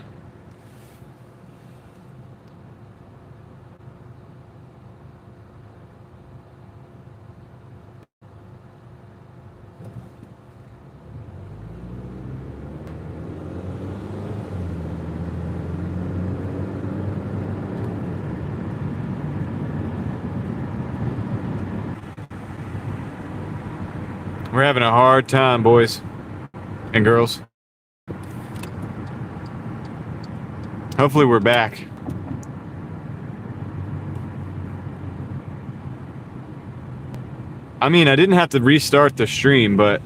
We're having a hard time, boys and girls. Hopefully we're back. I mean, I didn't have to restart the stream, but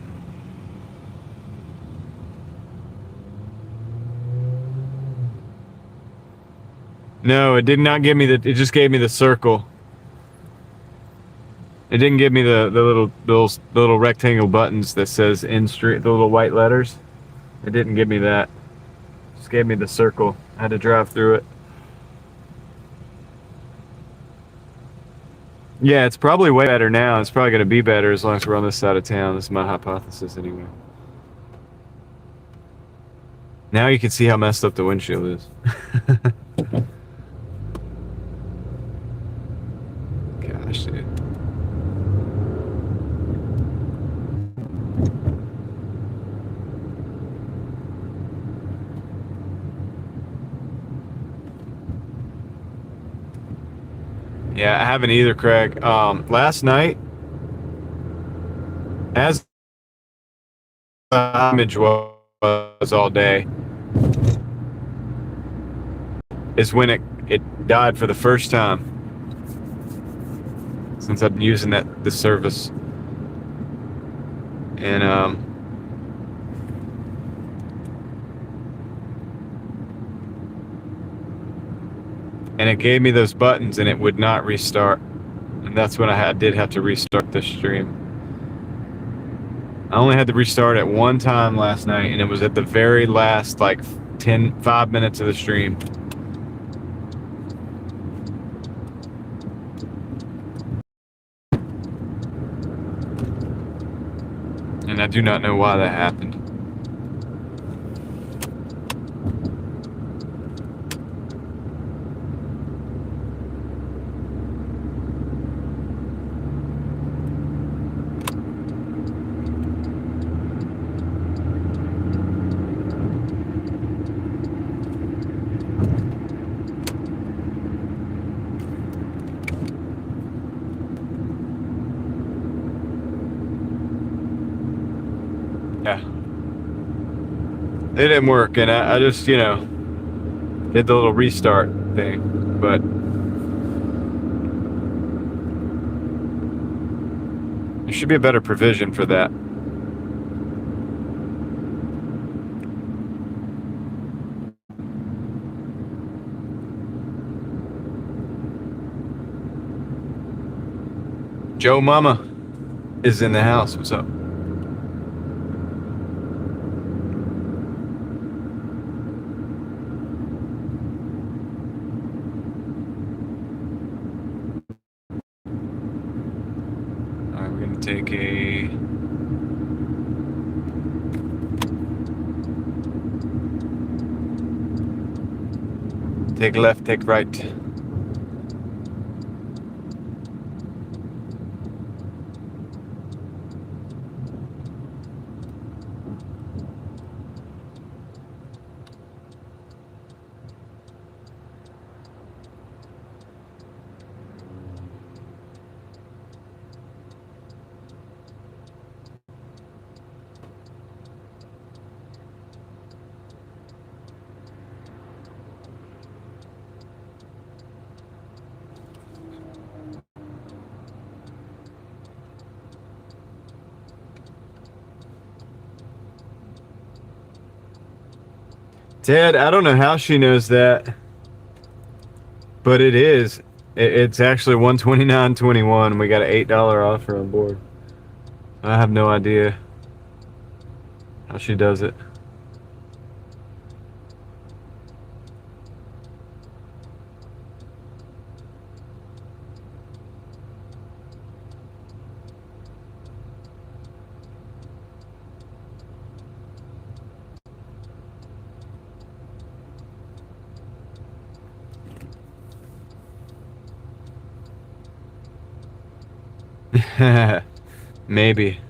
no, it did not give me it just gave me the circle. It didn't give me the little rectangle buttons that says in stream, the little white letters. It didn't give me that. It just gave me the circle. I had to drive through it. Yeah, it's probably way better now. It's probably going to be better as long as we're on this side of town. This is my hypothesis anyway. Now you can see how messed up the windshield is. Gosh, dude. Yeah, I haven't either, Craig. Last night, as the image was all day, is when it died for the first time since I've been using this service. And it gave me those buttons and it would not restart. And that's when I did have to restart the stream. I only had to restart it one time last night, and it was at the very last, like 5 minutes of the stream. And I do not know why that happened. Yeah. It didn't work, and I just, did the little restart thing, but there should be a better provision for that. Joe Mama is in the house. What's up? take a... Take left, take right. Ted, I don't know how she knows that, but it is. It's actually $129.21. We got an $8 offer on board. I have no idea how she does it. Maybe.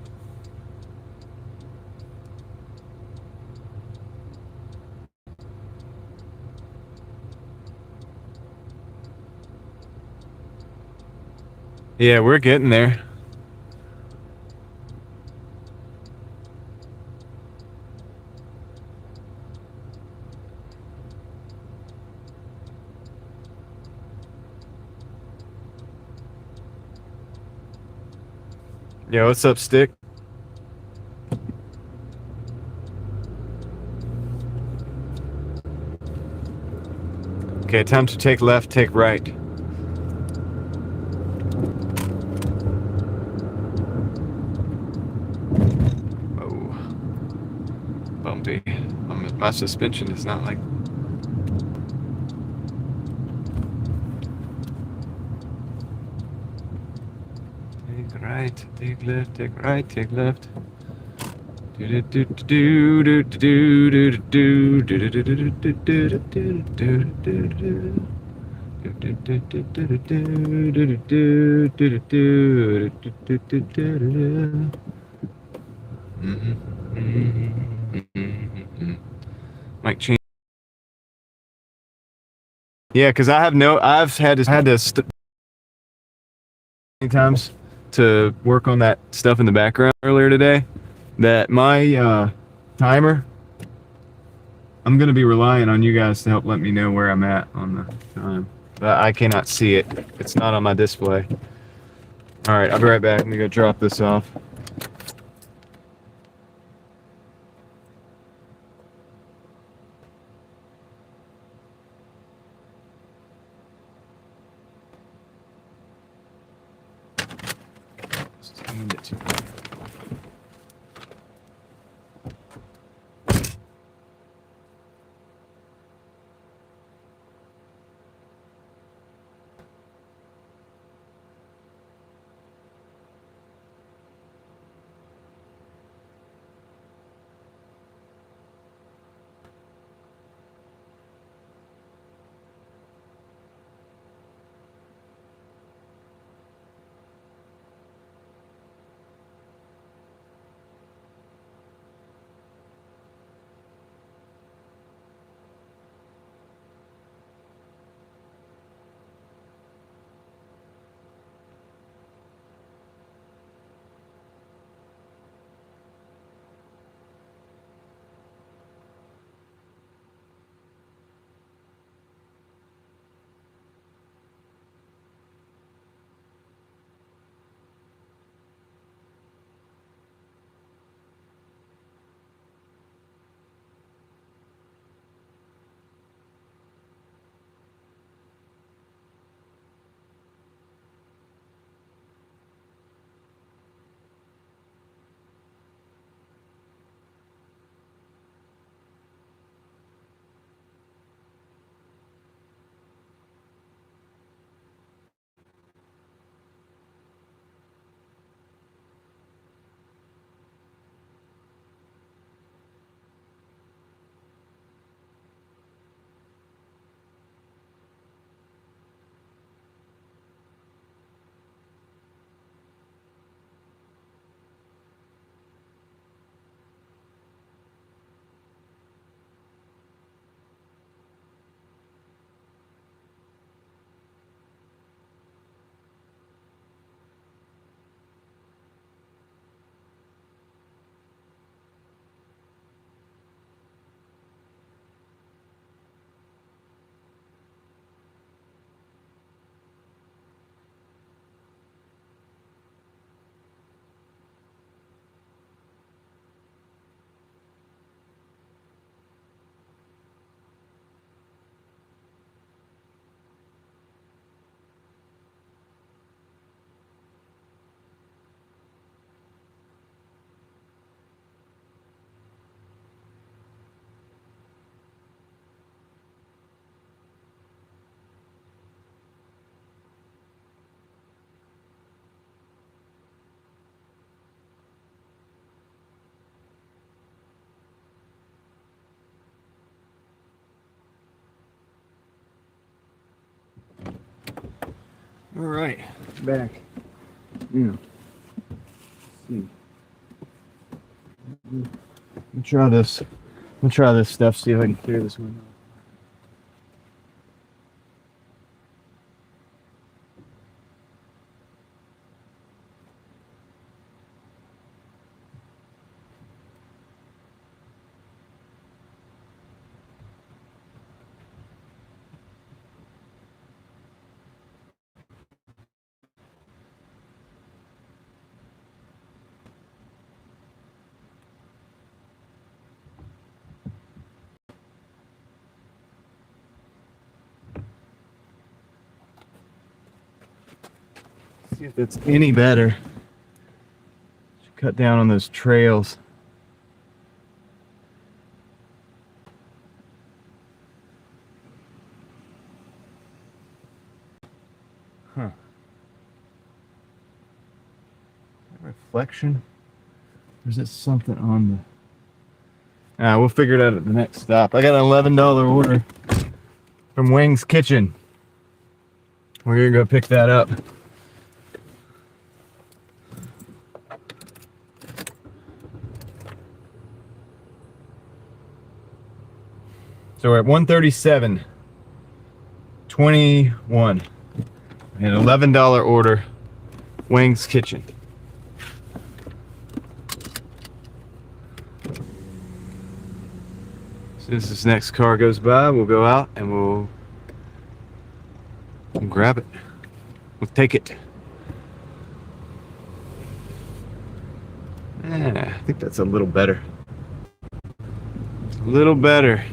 Yeah, we're getting there. Yo, what's up, Stick? Okay, time to take left, take right. Oh, bumpy. My suspension is not like... Take right, take left, take right, take left. Might change. Yeah, because I've had to many times to work on that stuff in the background earlier today. That my timer, I'm gonna be relying on you guys to help let me know where I'm at on the time. But I cannot see it. It's not on my display. All right, I'll be right back. I'm gonna go drop this off. Just hand it to me. All right, back. Yeah. See. Let me try this. Let me try this stuff. See if I can clear this window. See if it's any better. Should cut down on those trails. Huh. Reflection? Or is it something on the... we'll figure it out at the next stop. I got an $11 order from Wing's Kitchen. We're gonna go pick that up. So we're at 137.21. An $11 order, Wing's Kitchen. As soon as this next car goes by, we'll go out and we'll grab it. We'll take it. Yeah, I think that's a little better. A little better.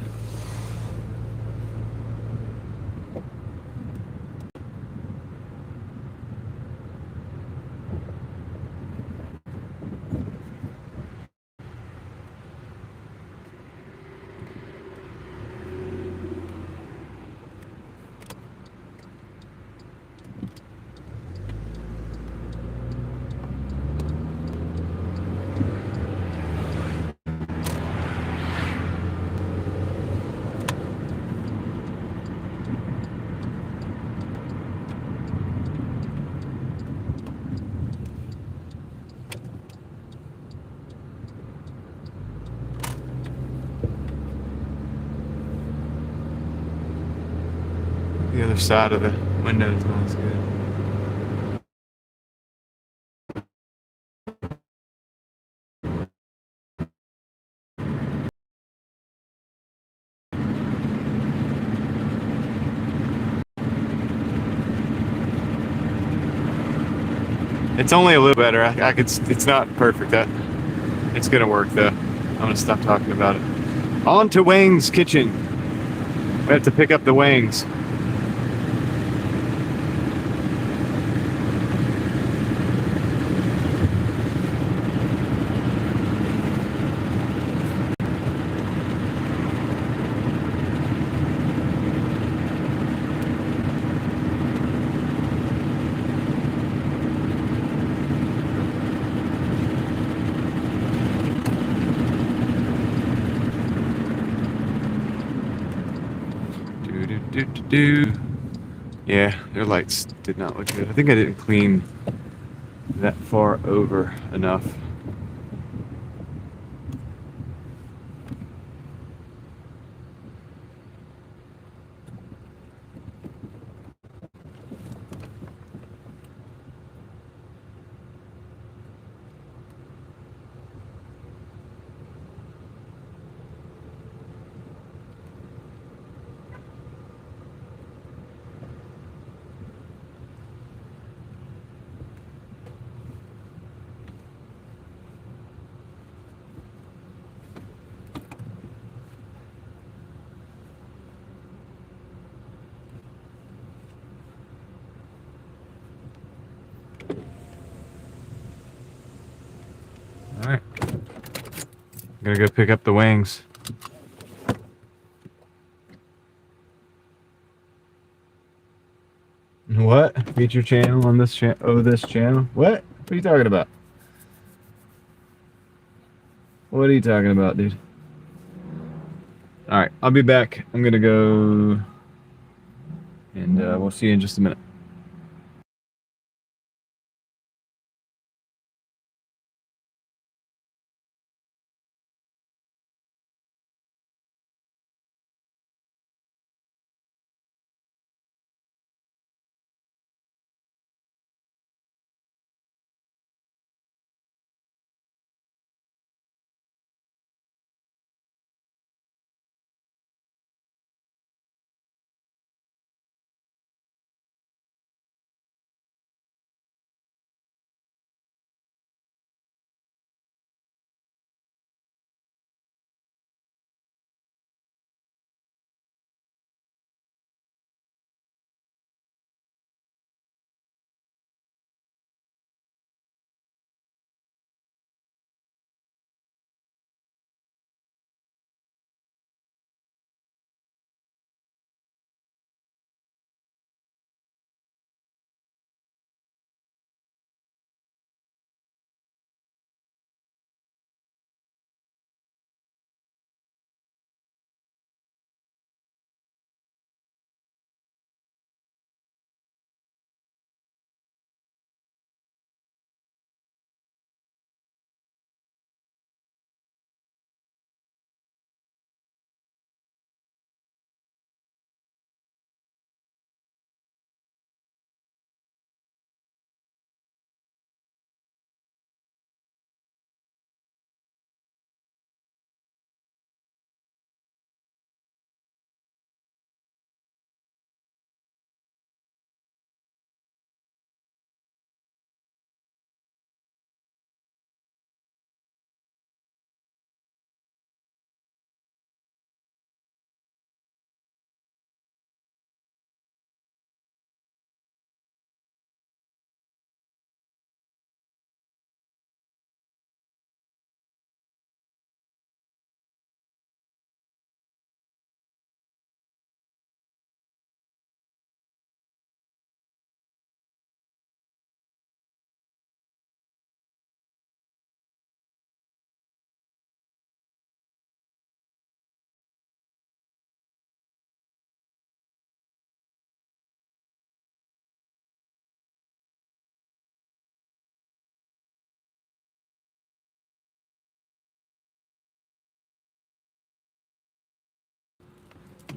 The other side of the window is not as good. It's only a little better. I could. It's not perfect. It's gonna work though. I'm gonna stop talking about it. On to Wang's Kitchen. We have to pick up the wings. Yeah, their lights did not look good. I think I didn't clean that far over enough. Alright. I'm gonna go pick up the wings. What? Feature channel on this channel? Oh, this channel? What? What are you talking about? What are you talking about, dude? Alright, I'll be back. I'm gonna go and we'll see you in just a minute.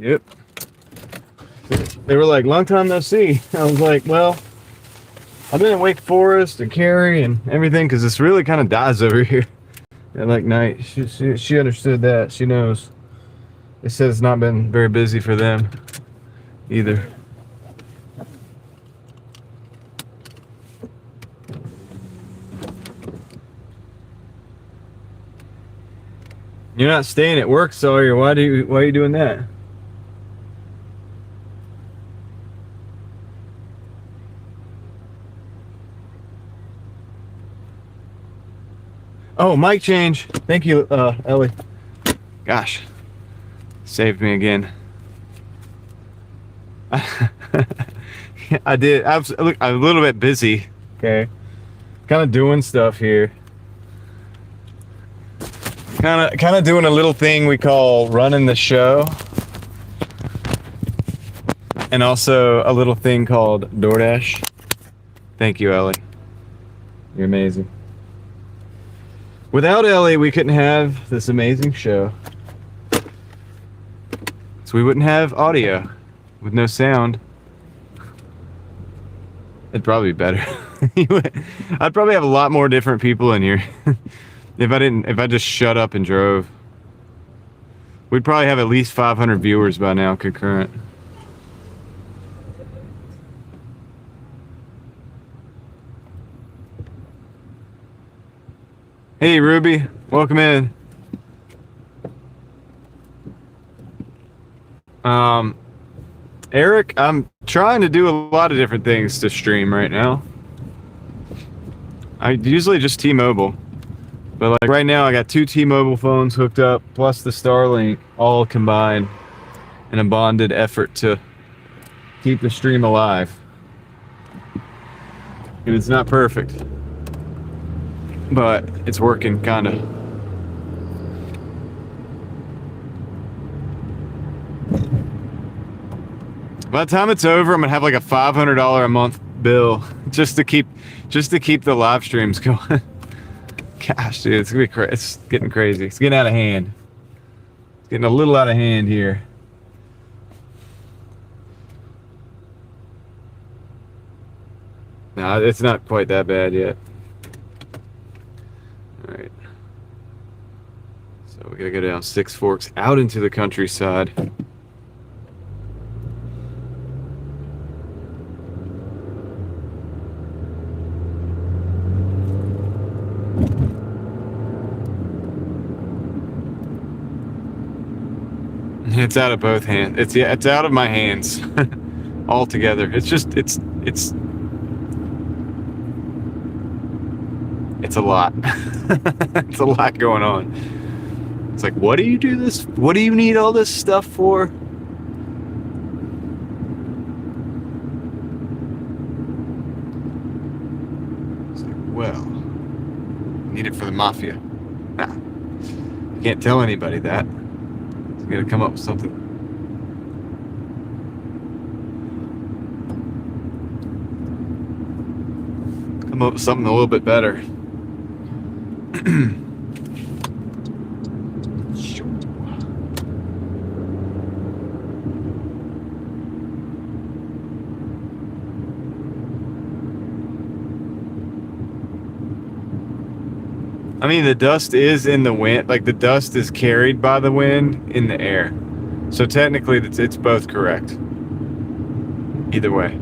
Yep. They were like, long time no see. I was like, well, I've been in Wake Forest and Cary and everything because this really kind of dies over here at like night. She understood that. She knows. They said it's not been very busy for them either. You're not staying at work, Sawyer. Why are you doing that? Oh, mic change. Thank you, Ellie. Gosh, saved me again. I did. Look, I'm a little bit busy. Okay, kind of doing stuff here. Kind of doing a little thing we call running the show, and also a little thing called Doordash. Thank you, Ellie. You're amazing. Without Ellie, we couldn't have this amazing show. So we wouldn't have audio with no sound. It'd probably be better. I'd probably have a lot more different people in here if I just shut up and drove. We'd probably have at least 500 viewers by now, concurrent. Hey Ruby, welcome in. Eric, I'm trying to do a lot of different things to stream right now. I usually just T-Mobile, but like right now I got 2 T-Mobile phones hooked up plus the Starlink, all combined in a bonded effort to keep the stream alive. And it's not perfect, but it's working kinda. By the time it's over, I'm gonna have like a $500 a month bill just to keep the live streams going. Gosh, dude, it's gonna be it's getting crazy. It's getting out of hand. It's getting a little out of hand here. No, it's not quite that bad yet. All right. So we gotta go down Six Forks out into the countryside. It's out of both hands. It's out of my hands altogether. It's a lot. It's a lot going on. It's like, what do you do this? What do you need all this stuff for? It's like, well, I need it for the mafia. Nah, I can't tell anybody that. I'm gonna come up with something. Come up with something a little bit better. I mean, the dust is in the wind, like the dust is carried by the wind in the air. So technically it's both correct. Either way.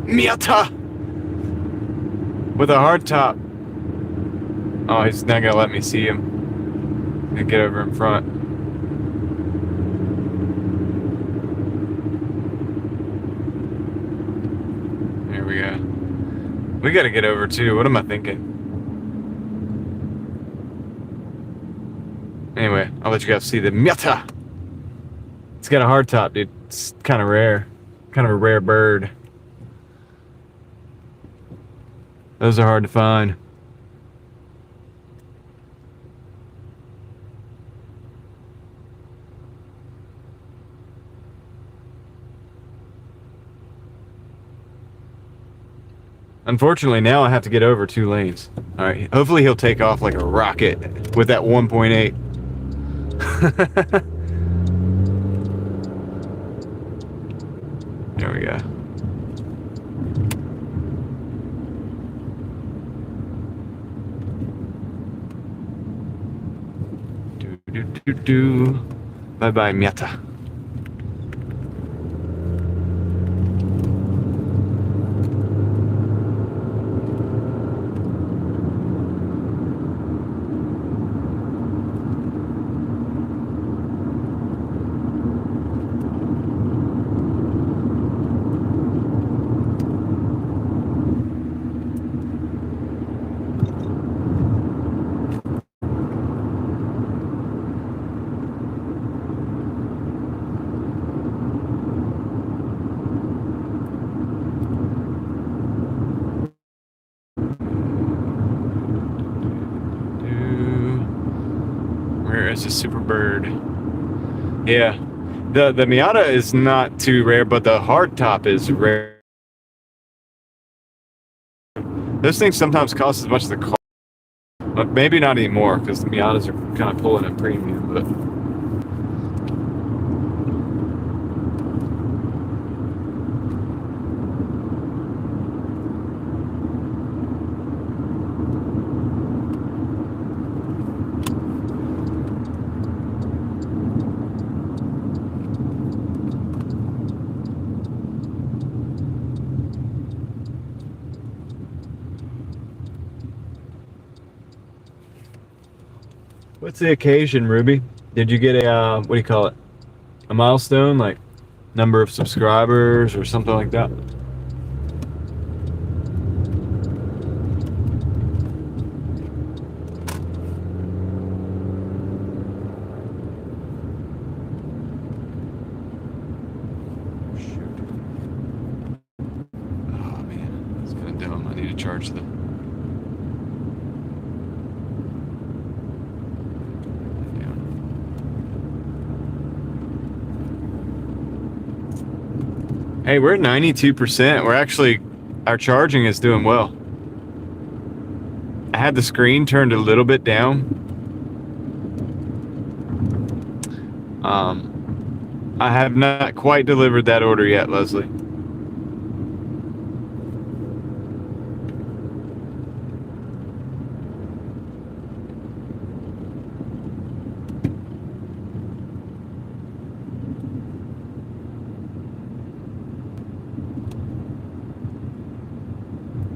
Miata with a hard top. Oh, he's not gonna let me see him. I'm gonna get over in front. There we go. We got to get over too. What am I thinking? Anyway, I'll let you guys see the Miata. It's got a hard top, dude. It's kind of rare. Kind of a rare bird. Those are hard to find. Unfortunately, now I have to get over 2 lanes. All right, hopefully he'll take off like a rocket with that 1.8. There we go. Bye-bye, Miata. Where is the super bird? Yeah, the Miata is not too rare, but the hardtop is rare. Those things sometimes cost as much as the car, but maybe not anymore because the Miatas are kind of pulling a premium. But what's the occasion, Ruby? Did you get a, what do you call it? A milestone, like number of subscribers or something like that? Oh man, that's kind of dumb. I need to charge the... Hey, we're at 92%. We're actually, our charging is doing well. I had the screen turned a little bit down. I have not quite delivered that order yet, Leslie.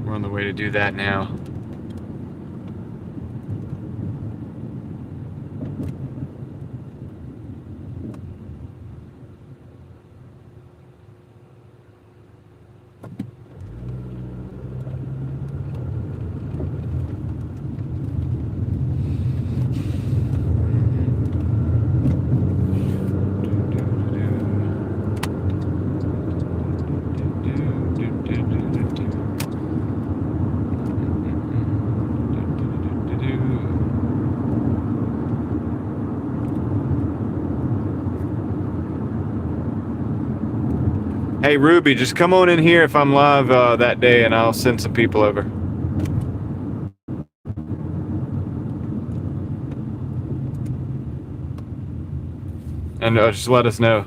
We're on the way to do that now. Hey Ruby, just come on in here if I'm live that day and I'll send some people over. And just let us know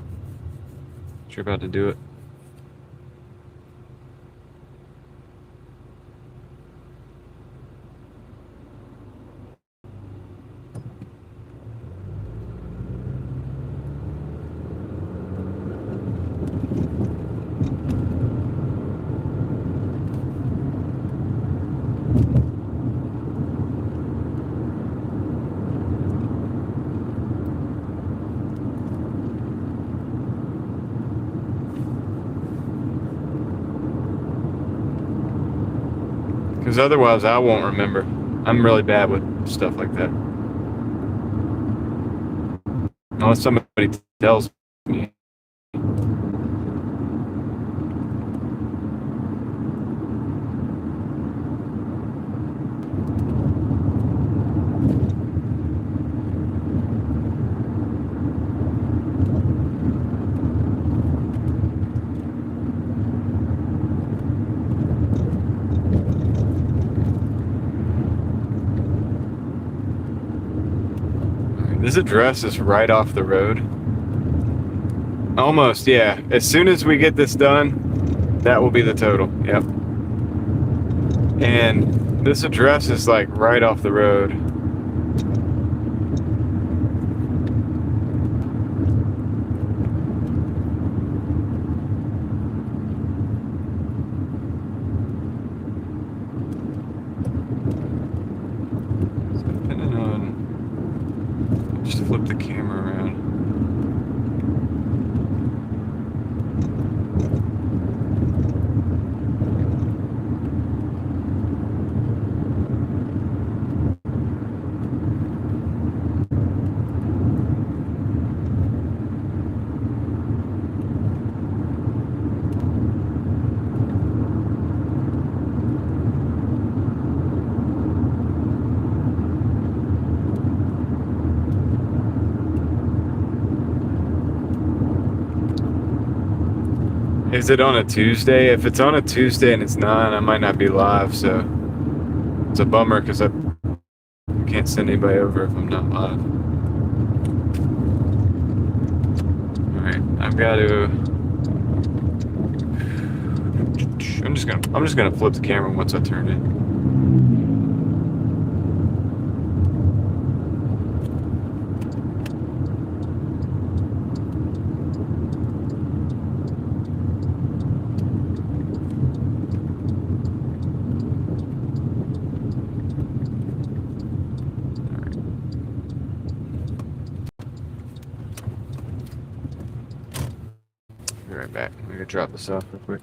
that you're about to do it. Because otherwise I won't remember. I'm really bad with stuff like that. Unless somebody tells me. This address is right off the road. Almost, yeah. As soon as we get this done, that will be the total. Yep. And this address is like right off the road. So depending on, just flip the camera around. Is it on a Tuesday? If it's on a Tuesday and it's not, I might not be live, so it's a bummer because I can't send anybody over if I'm not live. Alright, I've got to I'm just gonna flip the camera once I turn it. Be right back. I'm gonna drop this off real quick.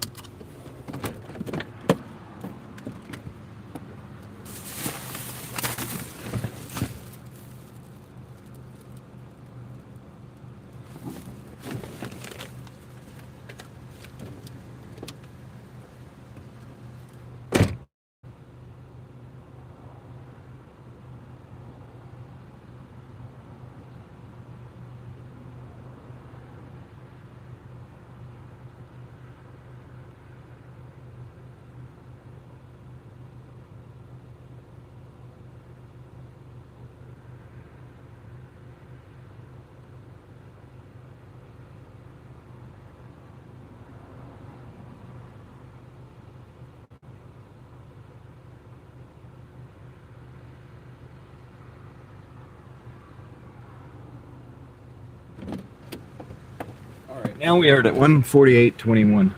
Alright, now we are at 1:48:21.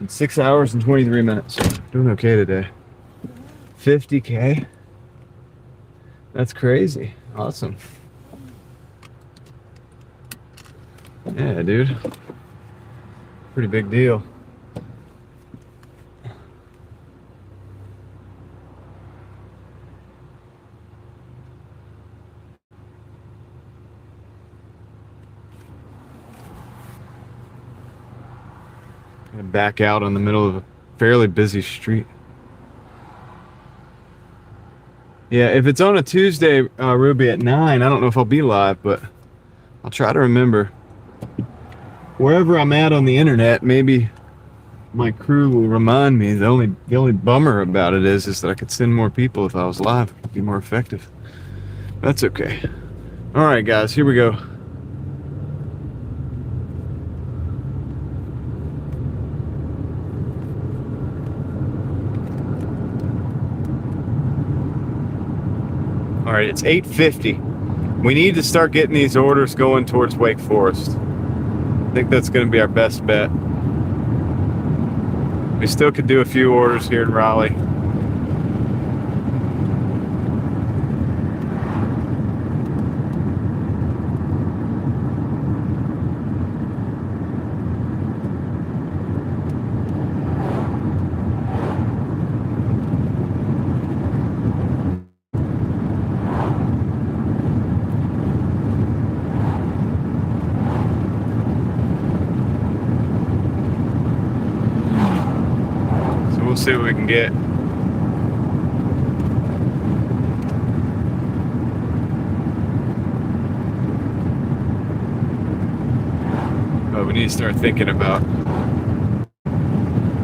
In 6 hours and 23 minutes. Doing okay today. 50K. That's crazy. Awesome. Yeah, dude. Pretty big deal. Gonna back out on the middle of a fairly busy street. Yeah, if it's on a Tuesday, Ruby, at 9, I don't know if I'll be live, but I'll try to remember. Wherever I'm at on the internet, maybe my crew will remind me. The only bummer about it is that I could send more people if I was live. It'd be more effective. That's okay. All right, guys, here we go. All right, it's 8:50. We need to start getting these orders going towards Wake Forest. I think that's going to be our best bet. We still could do a few orders here in Raleigh. we'll see what we can get. But we need to start thinking about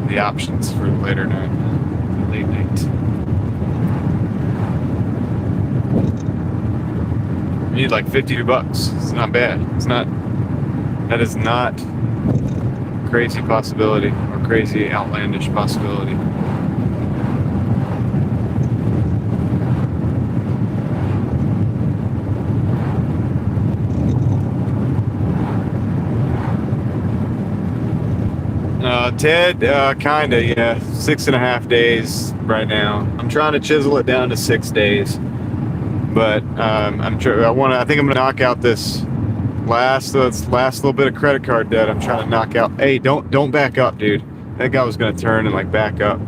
the options for later night, late night. We need like $52. It's not bad. That is not a crazy possibility or crazy outlandish possibility. Ted, kinda, yeah. 6.5 days right now. I'm trying to chisel it down to 6 days, but I think I'm gonna knock out this last little bit of credit card debt. I'm trying to knock out. Hey, don't back up, dude. That guy was gonna turn and like back up.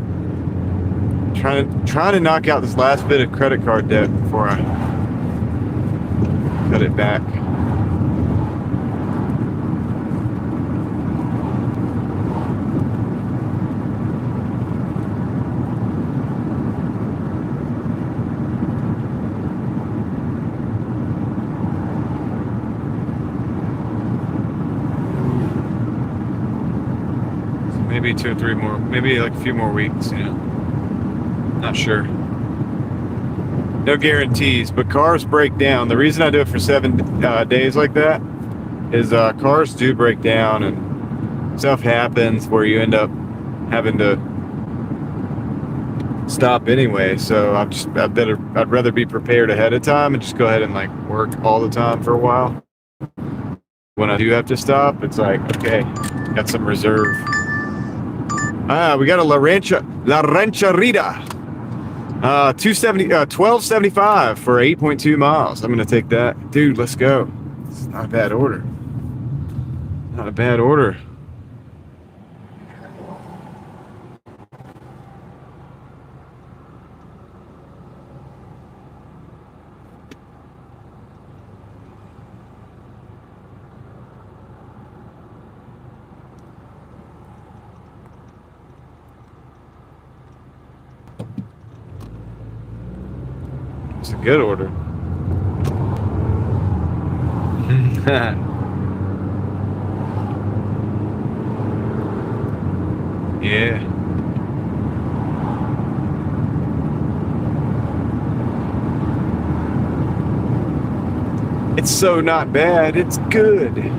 Trying to knock out this last bit of credit card debt before I cut it back. Maybe 2 or 3 more, maybe like a few more weeks, Not sure. No guarantees, but cars break down. The reason I do it for 7 days like that is cars do break down and stuff happens where you end up having to stop anyway. So I'd rather be prepared ahead of time and just go ahead and like work all the time for a while. When I do have to stop, it's like, okay, got some reserve. We got a La Rancherita. 1275 for 8.2 miles. I'm gonna take that. Dude, let's go. It's not a bad order. Not a bad order. It's a good order. Yeah. It's so not bad. It's good.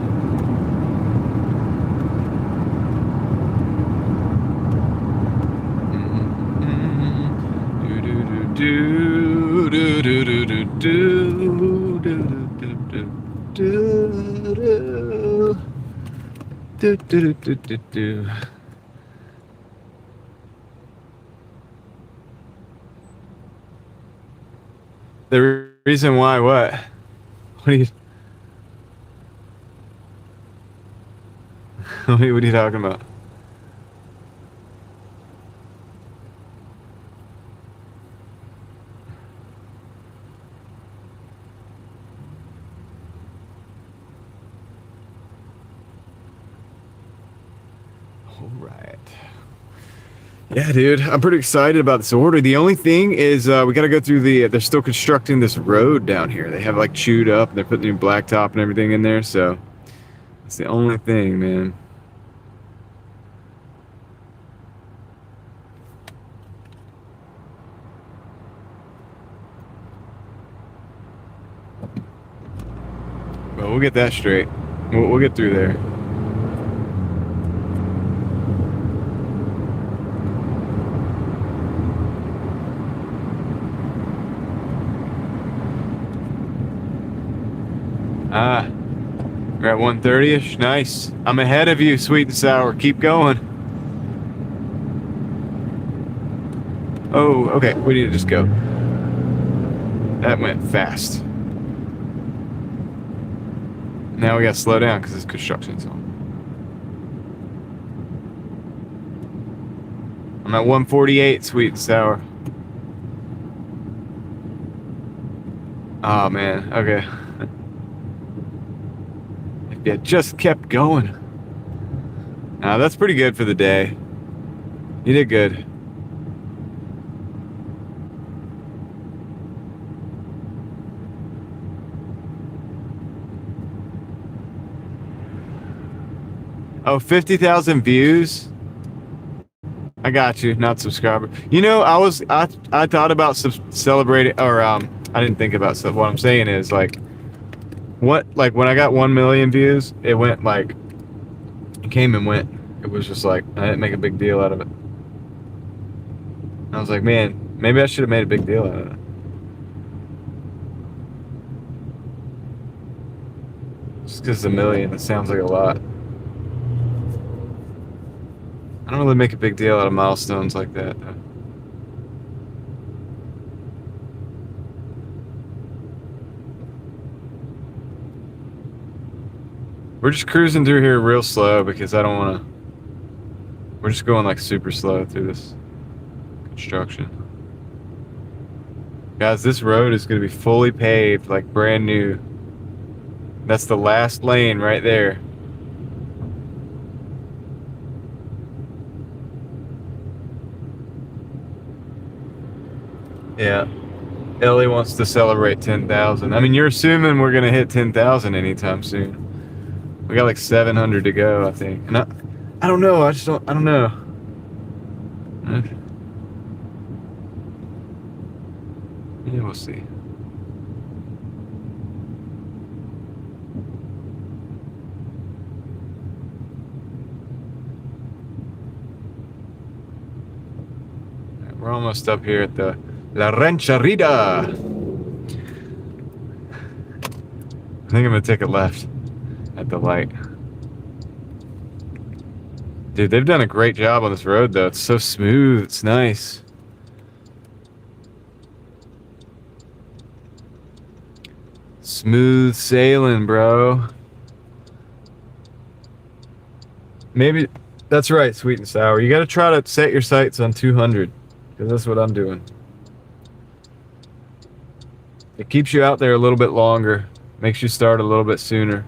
The reason why what? What are you what are you talking about? All right. Yeah, dude, I'm pretty excited about this order. The only thing is we got to go through they're still constructing this road down here. They have like chewed up and they're putting new blacktop and everything in there. So that's the only thing, man. But we'll get that straight. We'll get through there. We're at 1:30ish. Nice. I'm ahead of you, sweet and sour. Keep going. Oh, okay. We need to just go. That went fast. Now we gotta slow down because this construction zone. I'm at 148, sweet and sour. Oh man, okay. If you just kept going. Now that's pretty good for the day. You did good. Oh, 50,000 views. I got you, not subscriber. You know, I thought about celebrating, or I didn't think about stuff. What I'm saying is like, like when I got 1 million views, it went like, it came and went. It was just like I didn't make a big deal out of it. I was like, man, maybe I should have made a big deal out of it. Just because it's a million, it sounds like a lot. I don't really make a big deal out of milestones like that, though. We're just cruising through here real slow because I don't want to. We're just going like super slow through this construction. Guys, this road is going to be fully paved, like brand new. That's the last lane right there. Yeah. Ellie wants to celebrate 10,000. I mean, you're assuming we're going to hit 10,000 anytime soon. We got like 700 to go, I think. And I don't know. I don't know. Yeah, we'll see. We're almost up here at the La Rancherita. I think I'm gonna take a left at the light. Dude, they've done a great job on this road though. It's so smooth, it's nice. Smooth sailing, bro. Maybe, that's right, sweet and sour. You gotta try to set your sights on 200, because that's what I'm doing. It keeps you out there a little bit longer, makes you start a little bit sooner.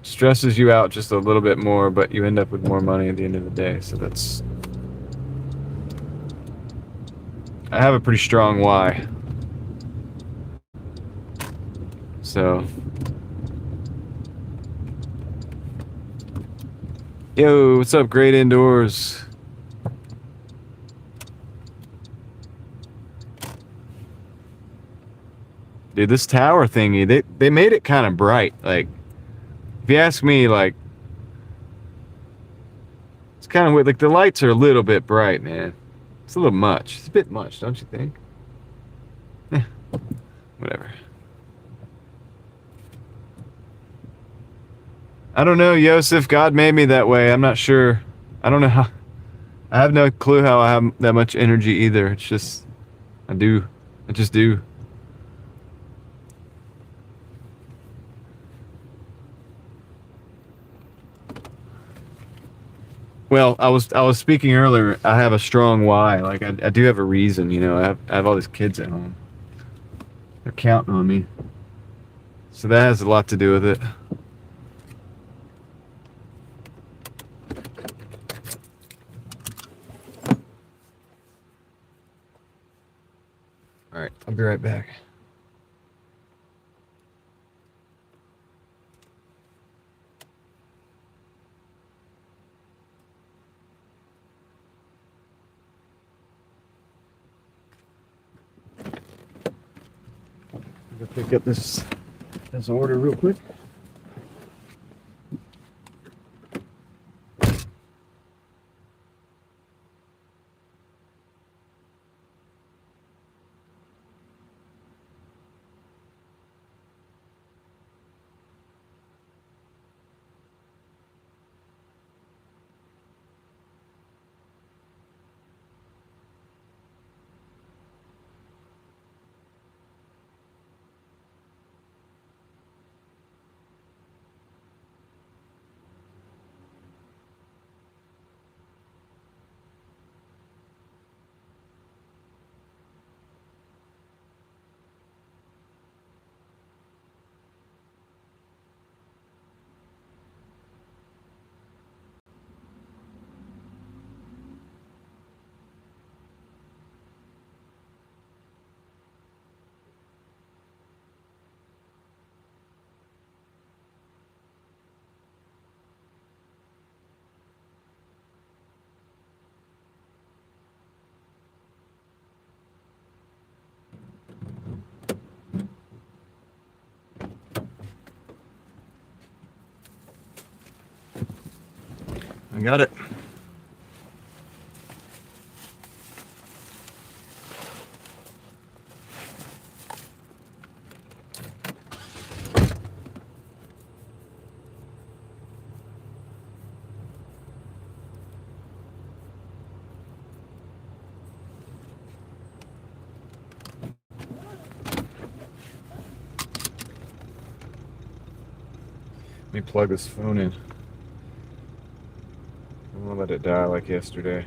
Stresses you out just a little bit more, but you end up with more money at the end of the day, so that's... I have a pretty strong why. So... Yo, what's up, Great Indoors? Dude, this tower thingy, they made it kind of bright. Like, if you ask me, like, it's kind of weird. Like, the lights are a little bit bright, man. It's a little much. It's a bit much, don't you think? Eh, whatever. I don't know, Yosef. God made me that way. I'm not sure. I don't know how. I have no clue how I have that much energy either. It's just, I do. I just do. Well, I was speaking earlier. I have a strong why. Like I do have a reason. You know, I have all these kids at home. They're counting on me. So that has a lot to do with it. All right, I'll be right back. I'm gonna pick up this order real quick. Got it. Let me plug this phone in. I won't let it die like yesterday.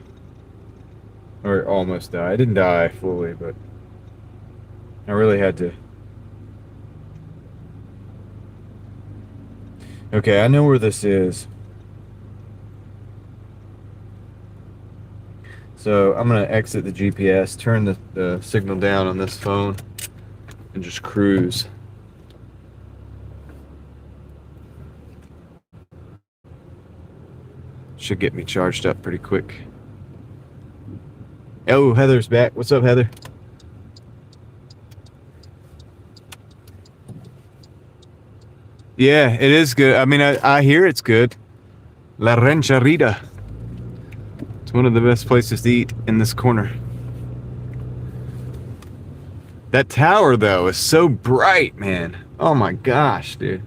Or almost die. I didn't die fully, but I really had to. Okay, I know where this is. So I'm going to exit the GPS, turn the signal down on this phone, and just cruise. Should get me charged up pretty quick. Oh, Heather's back. What's up, Heather? Yeah, it is good. I mean, I hear it's good. La Rancherita. It's one of the best places to eat in this corner. That tower, though, is so bright, man. Oh my gosh, dude.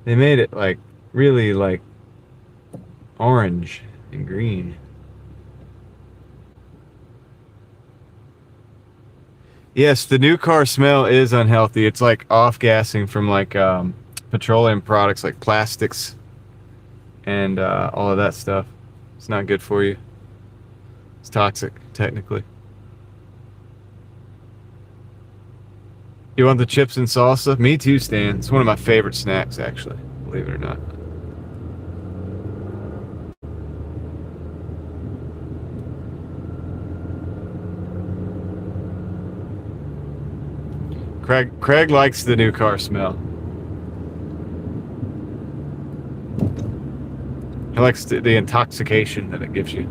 They made it, like, really, like, orange and green. Yes, the new car smell is unhealthy. It's like off-gassing from like petroleum products like plastics and all of that stuff. It's not good for you. It's toxic, technically. You want the chips and salsa? Me too, Stan. It's one of my favorite snacks, actually, believe it or not. Craig likes the new car smell. He likes the intoxication that it gives you.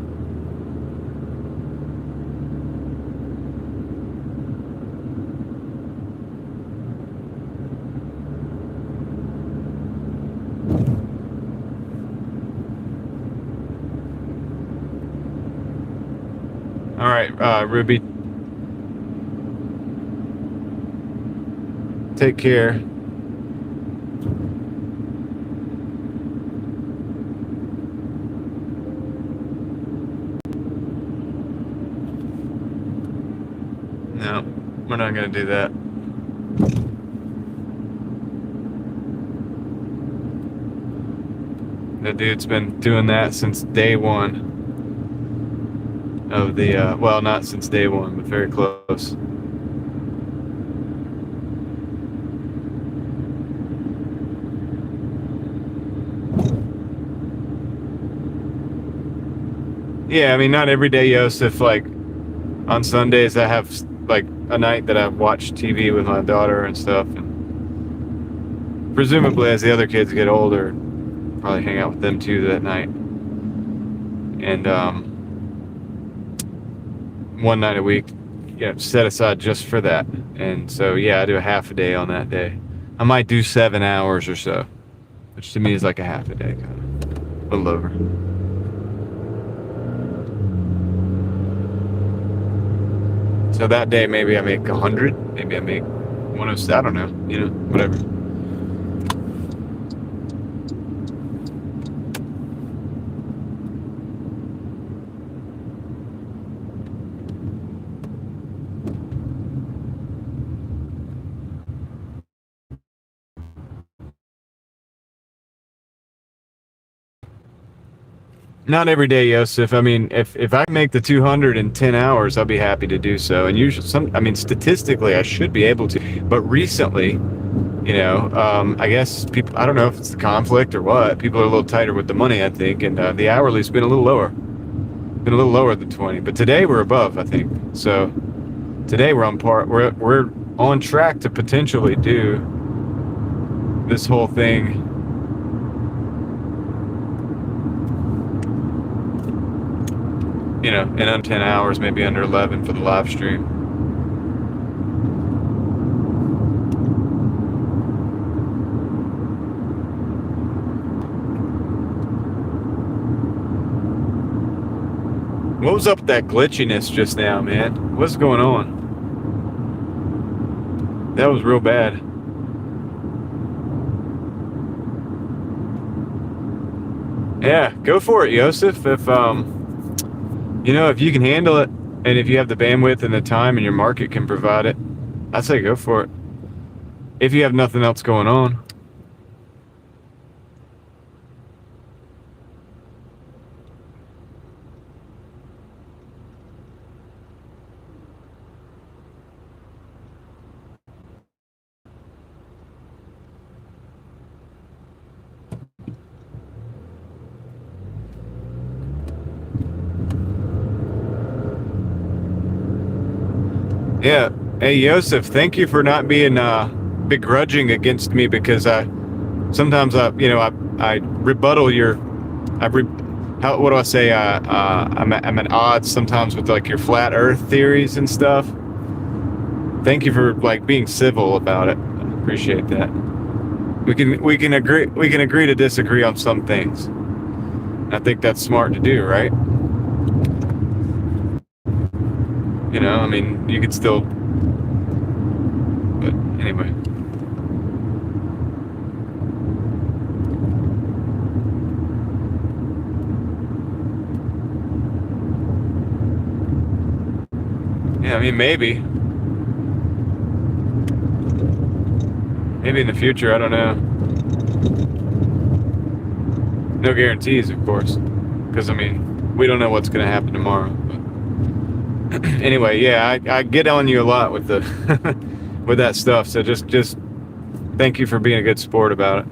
All right, Ruby. Take care. No, we're not gonna do that. The dude's been doing that since day one of the, well, not since day one, but very close. Yeah, I mean, not every day, Yosef. Like, on Sundays, I have, like, a night that I watch TV with my daughter and stuff. And presumably, as the other kids get older, probably hang out with them, too, that night. And, one night a week, set aside just for that. And so, yeah, I do a half a day on that day. I might do 7 hours or so, which to me is like a half a day, kind of. A little over. So that day, maybe I make 100, maybe I make 107, I don't know, whatever. Not every day, Yosef. I mean, if I make the 200 in 10 hours, I'll be happy to do so. And usually, statistically, I should be able to. But recently, I guess people, I don't know if it's the conflict or what, people are a little tighter with the money, I think. And the hourly's been a little lower. Been a little lower than 20. But today we're above, I think. So today we're on par. We're on track to potentially do this whole thing. In under 10 hours, maybe under 11 for the live stream. What was up with that glitchiness just now, man? What's going on? That was real bad. Yeah, go for it, Yosef. If if you can handle it, and if you have the bandwidth and the time, and your market can provide it, I'd say go for it. If you have nothing else going on. Yeah. Hey, Yosef, thank you for not being begrudging against me, because sometimes I rebuttal your what do I say? I'm at odds sometimes with like your flat Earth theories and stuff. Thank you for like being civil about it. I appreciate that. We can agree to disagree on some things. I think that's smart to do, right? I mean, you could still, but anyway. Yeah, I mean, maybe in the future, I don't know. No guarantees, of course, because I mean, we don't know what's going to happen tomorrow. But anyway, yeah, I get on you a lot with the with that stuff. So just thank you for being a good sport about it.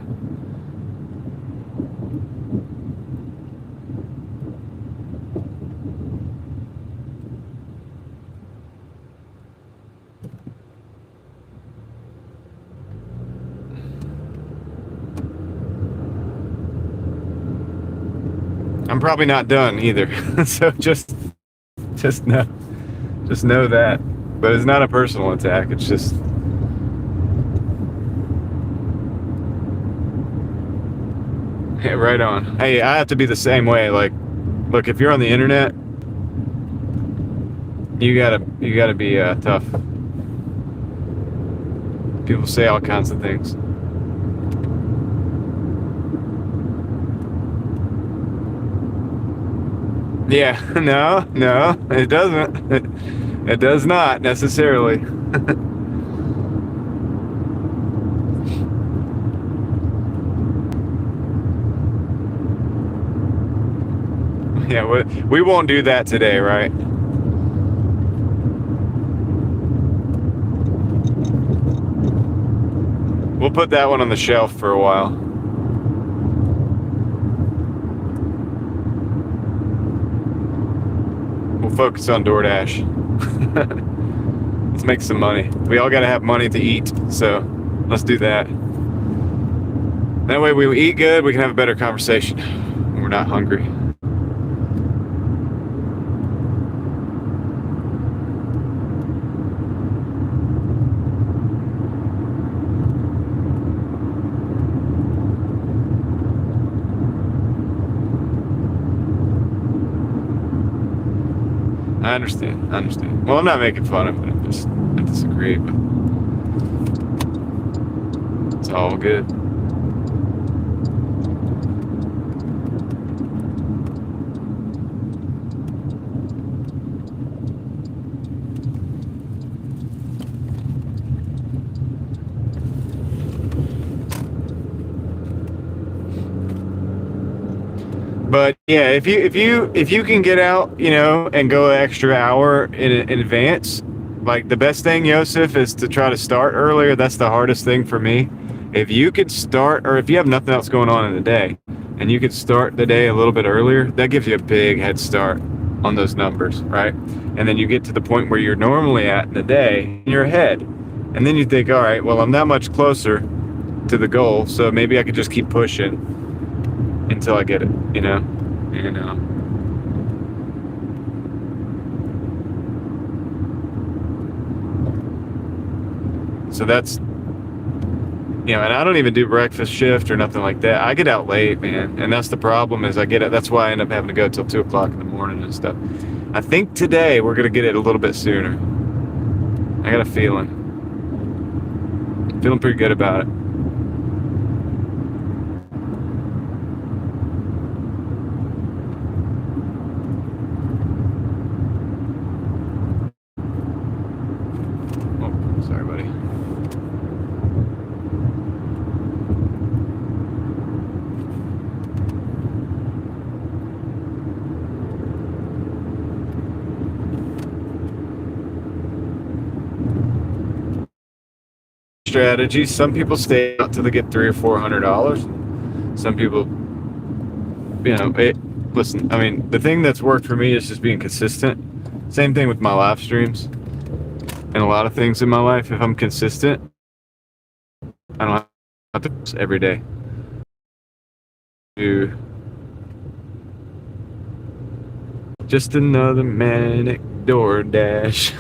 I'm probably not done either. So just know that. But it's not a personal attack. It's just yeah, right on. Hey, I have to be the same way. Like, look, if you're on the internet, you gotta be tough. People say all kinds of things. Yeah, no, it doesn't. It does not necessarily. Yeah, we won't do that today, right? We'll put that one on the shelf for a while. We'll focus on Doordash. Let's make some money. We all gotta have money to eat, so let's do that. That way we eat good, we can have a better conversation when we're not hungry. I understand. Well, I'm not making fun of it. I disagree, but it's all good. But yeah, if you can get out, and go an extra hour in advance, like the best thing, Yosef, is to try to start earlier. That's the hardest thing for me. If you could start, or if you have nothing else going on in the day, and you could start the day a little bit earlier, that gives you a big head start on those numbers, right? And then you get to the point where you're normally at in the day, and you're ahead. And then you think, all right, well, I'm that much closer to the goal, so maybe I could just keep pushing until I get it, So that's You know, and I don't even do breakfast shift or nothing like that. I get out late, man, and that's the problem. Is I get it. That's why I end up having to go till 2 o'clock in the morning and stuff. I think today we're gonna get it a little bit sooner. I got a feeling. Feeling pretty good about it. Oh, sorry, buddy. Strategies. Some people stay out till they get $300 or $400. Some people, you know, listen. I mean, the thing that's worked for me is just being consistent. Same thing with my live streams and a lot of things in my life. If I'm consistent, I don't have to post every day. Just another manic Doordash.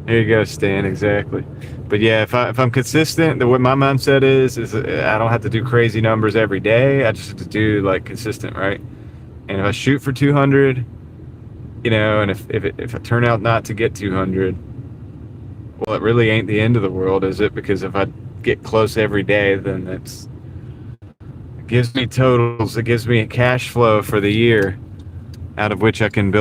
There you go, Stan. Exactly. But yeah, if I'm consistent, the way my mindset is I don't have to do crazy numbers every day. I just have to do like consistent, right? And if I shoot for 200, you know, and if I turn out not to get 200, well, it really ain't the end of the world, is it? Because if I get close every day, then it gives me totals. It gives me a cash flow for the year, out of which I can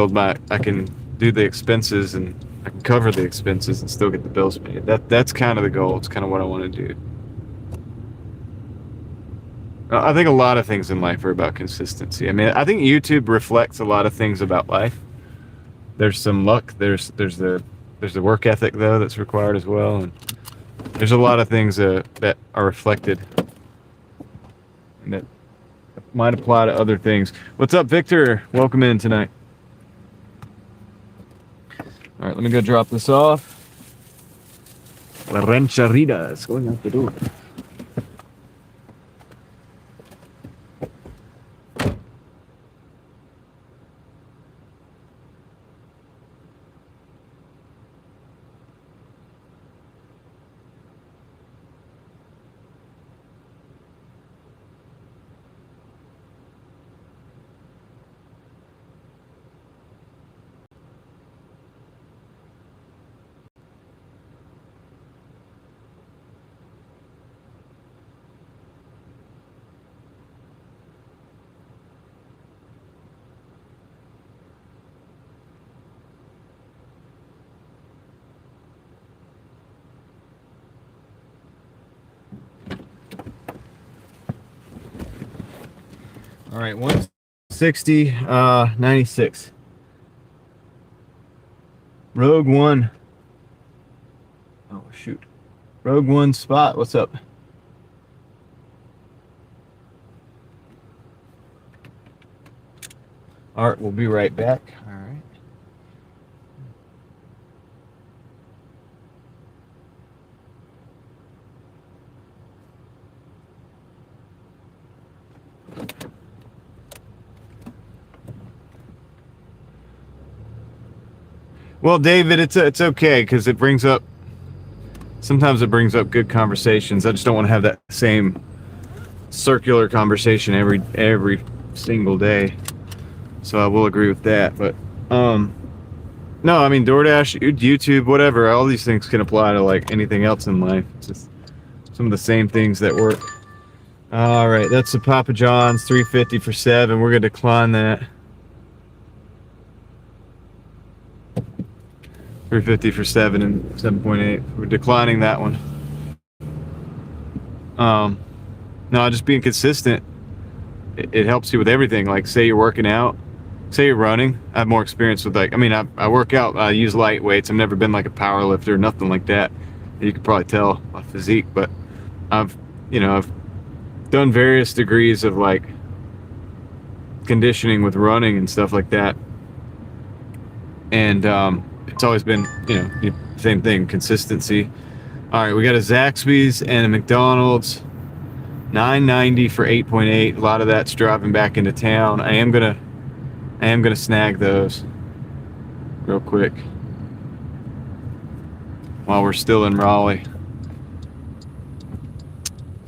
I can do the expenses, and I can cover the expenses and still get the bills paid. That's kind of the goal. It's kind of what I want to do. I think a lot of things in life are about consistency. I mean, I think YouTube reflects a lot of things about life. There's some luck. There's the work ethic though that's required as well, and there's a lot of things that are reflected and that might apply to other things. What's up, Victor? Welcome in tonight. All right, let me go drop this off. La rancherita is going out the door. All right, 160, 96. Rogue One. Oh, shoot. Rogue One Spot, what's up? Art, we'll be right back. All right. Well, David, it's okay because sometimes it brings up good conversations. I just don't want to have that same circular conversation every single day. So I will agree with that. But no, I mean, DoorDash, YouTube, whatever, all these things can apply to like anything else in life. It's just some of the same things that work. All right, that's the Papa John's, $3.50 for 7. We're gonna decline that. $3.50 for 7 and 7.8. We're declining that one. No, just being consistent. It helps you with everything. Like, say you're working out, say you're running. I have more experience with I work out. I use light weights. I've never been like a power lifter, nothing like that. You could probably tell my physique, but I've done various degrees of like conditioning with running and stuff like that. And it's always been, same thing, consistency. All right, we got a Zaxby's and a McDonald's, $9.90 for 8.8. A lot of that's driving back into town. I am gonna snag those real quick while we're still in Raleigh.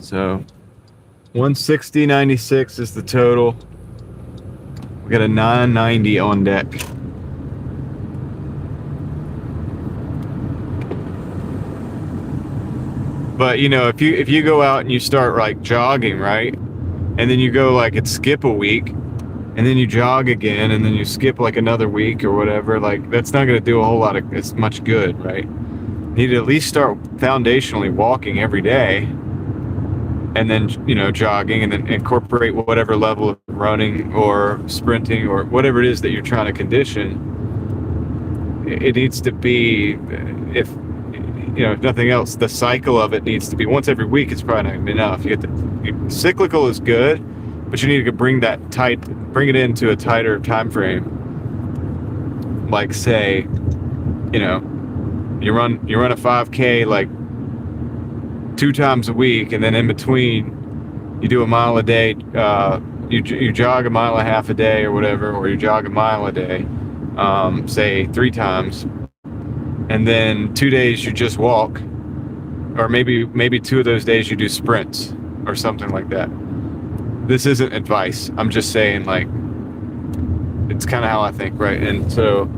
So 160.96 is the total. We got a 990 on deck. But you know, if you go out and you start like jogging, right? And then you go like and skip a week, and then you jog again, and then you skip like another week or whatever, like that's not going to do a whole lot of as much good, right? You need to at least start foundationally walking every day, and then, you know, jogging, and then incorporate whatever level of running or sprinting or whatever it is that you're trying to condition. It needs to be, if you know, if nothing else, the cycle of it needs to be once every week. It's probably not gonna be enough. You get the cyclical is good, but you need to bring it into a tighter time frame. Like, say, you know, you run a 5K like 2 times a week, and then in between you do a mile a day. You jog a mile and a half a day or whatever, or you jog a mile a day, say 3 times. And then 2 days you just walk, or maybe 2 of those days you do sprints or something like that. This isn't advice. I'm just saying, like, it's kind of how I think, right? And so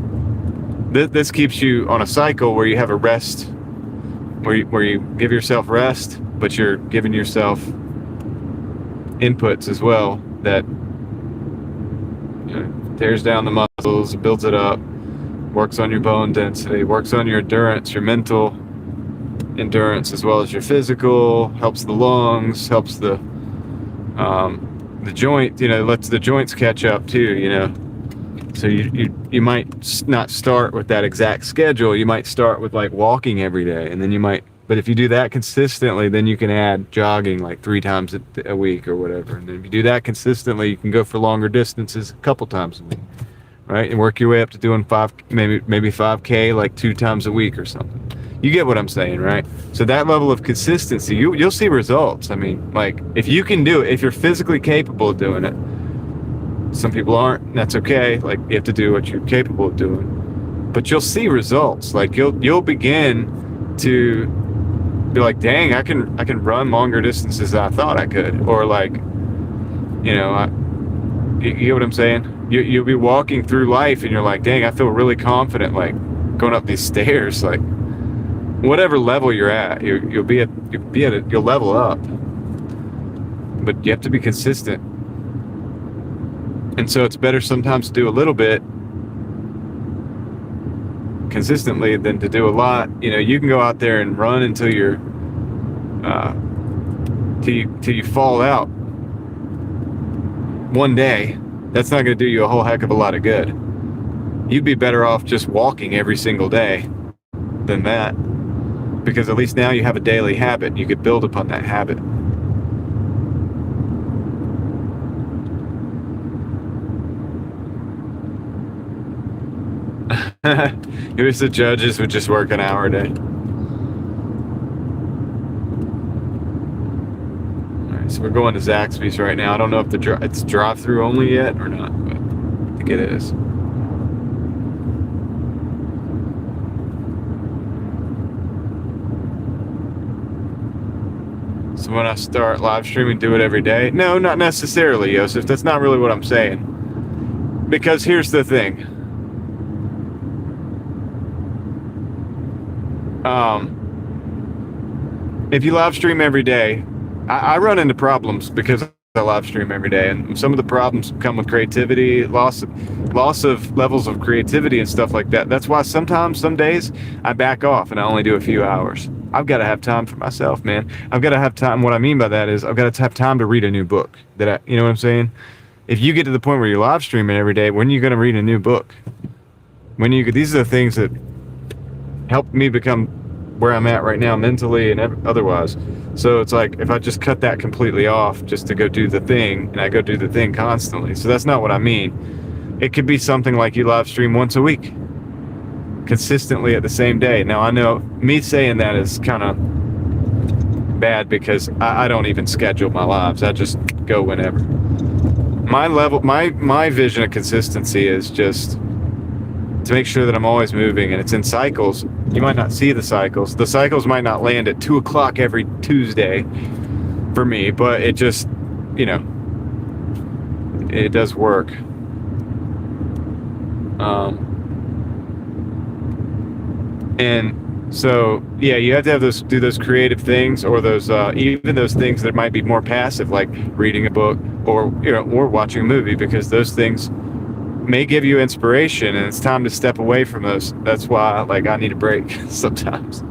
this keeps you on a cycle where you have a rest, where you give yourself rest, but you're giving yourself inputs as well that, you know, tears down the muscles, builds it up, works on your bone density, works on your endurance, your mental endurance, as well as your physical, helps the lungs, helps the joint, you know, lets the joints catch up too, you know. So you might not start with that exact schedule. You might start with like walking every day, and then you might, but if you do that consistently, then you can add jogging like 3 times a week or whatever. And then if you do that consistently, you can go for longer distances a couple times a week. Right, and work your way up to doing maybe 5K like 2 times a week or something. You get what I'm saying, right? So that level of consistency, you'll see results. I mean, like, if you can do it, if you're physically capable of doing it. Some people aren't, and that's okay. Like, you have to do what you're capable of doing, but you'll see results. Like, you'll begin to be like, dang, I can run longer distances than I thought I could, or like, you know, you get what I'm saying? You'll be walking through life and you're like, dang, I feel really confident, like going up these stairs. Like, whatever level you're at, you'll level up, but you have to be consistent. And so it's better sometimes to do a little bit consistently than to do a lot. You know, you can go out there and run until you're till you fall out one day. That's not going to do you a whole heck of a lot of good. You'd be better off just walking every single day than that, because at least now you have a daily habit. You could build upon that habit. It was the judges would just work an hour a day. So we're going to Zaxby's right now. I don't know if it's drive-through only yet or not, but I think it is. So when I start live streaming, do it every day? No, not necessarily, Joseph. That's not really what I'm saying. Because here's the thing. If you live stream every day, I run into problems because I live stream every day, and some of the problems come with creativity, loss of levels of creativity and stuff like that. That's why sometimes, some days, I back off and I only do a few hours. I've got to have time for myself, man. I've got to have time. What I mean by that is I've got to have time to read a new book. You know what I'm saying? If you get to the point where you're live streaming every day, when are you going to read a new book? These are the things that help me become where I'm at right now mentally and otherwise. So it's like, if I just cut that completely off just to go do the thing, and I go do the thing constantly. So that's not what I mean. It could be something like you live stream once a week, consistently at the same day. Now, I know me saying that is kind of bad because I don't even schedule my lives. I just go whenever. My vision of consistency is just to make sure that I'm always moving, and it's in cycles. You might not see the cycles. The cycles might not land at 2 o'clock every Tuesday for me, but it just, you know, it does work. And so, yeah, you have to have do those creative things, or those, even those things that might be more passive, like reading a book or, you know, or watching a movie, because those things may give you inspiration, and it's time to step away from those. That's why, like, I need a break sometimes.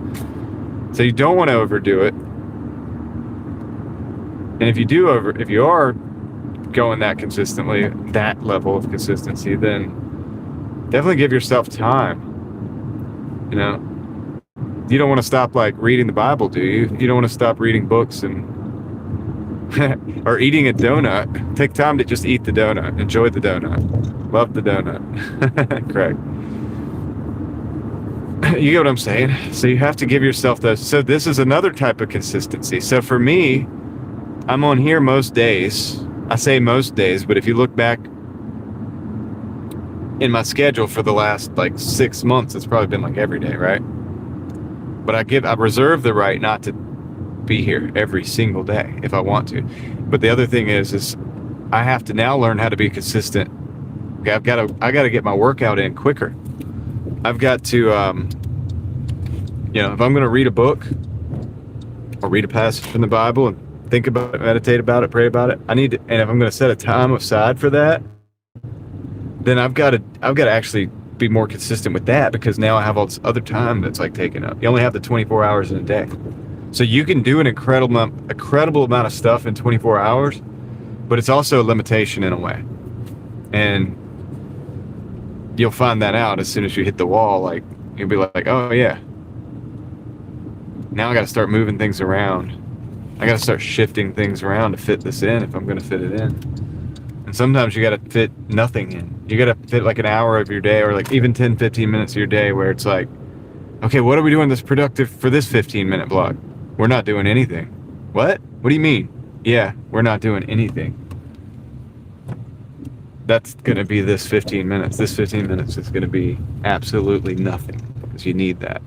So you don't want to overdo it. And if you are going that consistently, that level of consistency, then definitely give yourself time. You know, you don't want to stop, like, reading the Bible, do you? You don't want to stop reading books and or eating a donut. Take time to just eat the donut. Enjoy the donut. Love the donut. Correct. You get what I'm saying? So you have to give yourself those. So this is another type of consistency. So for me, I'm on here most days. I say most days, but if you look back in my schedule for the last, like, 6 months, it's probably been like every day, right? But I reserve the right not to be here every single day if I want to. But the other thing is I have to now learn how to be consistent. I got to get my workout in quicker. I've got to, you know, if I'm going to read a book or read a passage from the Bible and think about it, meditate about it, pray about it, and if I'm going to set a time aside for that, then I've got to actually be more consistent with that, because now I have all this other time that's, like, taken up. You only have the 24 hours in a day. So you can do an incredible amount of stuff in 24 hours, but it's also a limitation in a way. And you'll find that out as soon as you hit the wall. Like, you'll be like, oh yeah, now I got to start moving things around. I got to start shifting things around to fit this in if I'm going to fit it in. And sometimes you got to fit nothing in. You got to fit like an hour of your day, or like even 10, 15 minutes of your day, where it's like, okay, what are we doing this productive for this 15-minute block? We're not doing anything. What? What do you mean? Yeah, we're not doing anything. That's going to be this 15 minutes. This 15 minutes is going to be absolutely nothing, because you need that.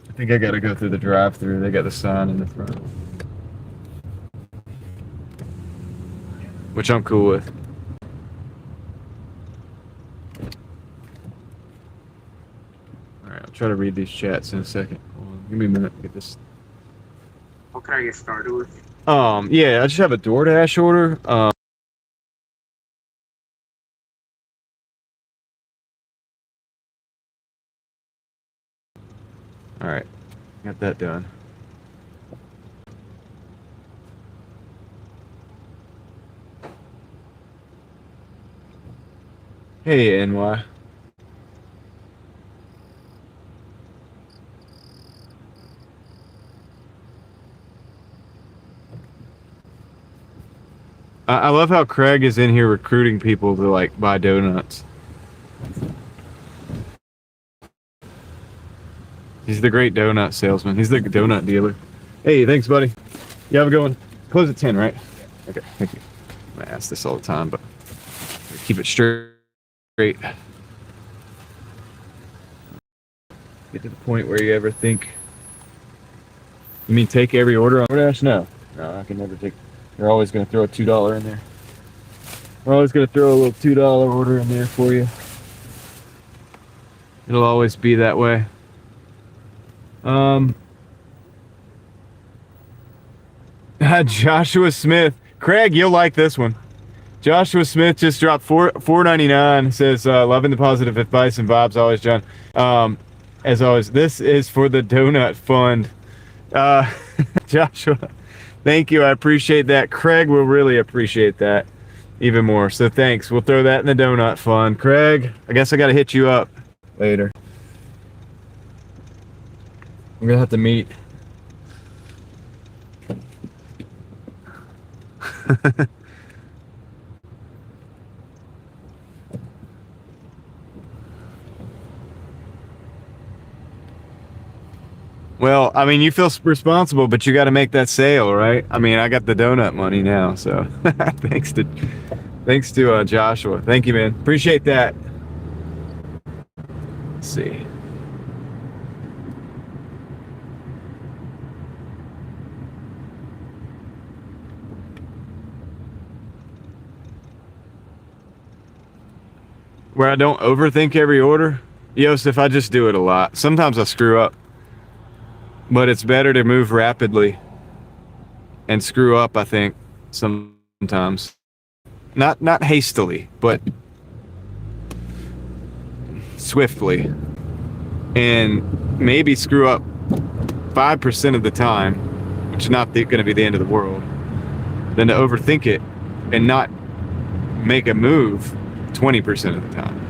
I think I got to go through the drive-thru. They got the sign in the front, which I'm cool with. All right, I'll try to read these chats in a second. Hold on, give me a minute to get this. What can I get started with? Yeah, I just have a Doordash order. All right, got that done. Hey, NY. I love how Craig is in here recruiting people to, like, buy donuts. He's the great donut salesman. He's the donut dealer. Hey, thanks, buddy. You have a good one. Close at 10, right? Okay, thank you. I ask this all the time, but keep it straight. Get to the point where you ever think, you mean take every order on DoorDash? No, I can never take. They're always going to throw a $2 in there. We're always going to throw a little $2 order in there for you. It'll always be that way. Joshua Smith. Craig, you'll like this one. Joshua Smith just dropped $4.99. Says, loving the positive advice and vibes always, John. As always, this is for the donut fund. Joshua, thank you. I appreciate that. Craig will really appreciate that even more. So thanks. We'll throw that in the donut fund. Craig, I guess I got to hit you up later. We're going to have to meet. Well, I mean, you feel responsible, but you got to make that sale, right? I mean, I got the donut money now, so thanks to Joshua. Thank you, man. Appreciate that. Let's see. Where I don't overthink every order. Yosef, I just do it a lot. Sometimes I screw up. But it's better to move rapidly and screw up, I think, sometimes. Not hastily, but swiftly. And maybe screw up 5% of the time, which is not going to be the end of the world, than to overthink it and not make a move 20% of the time.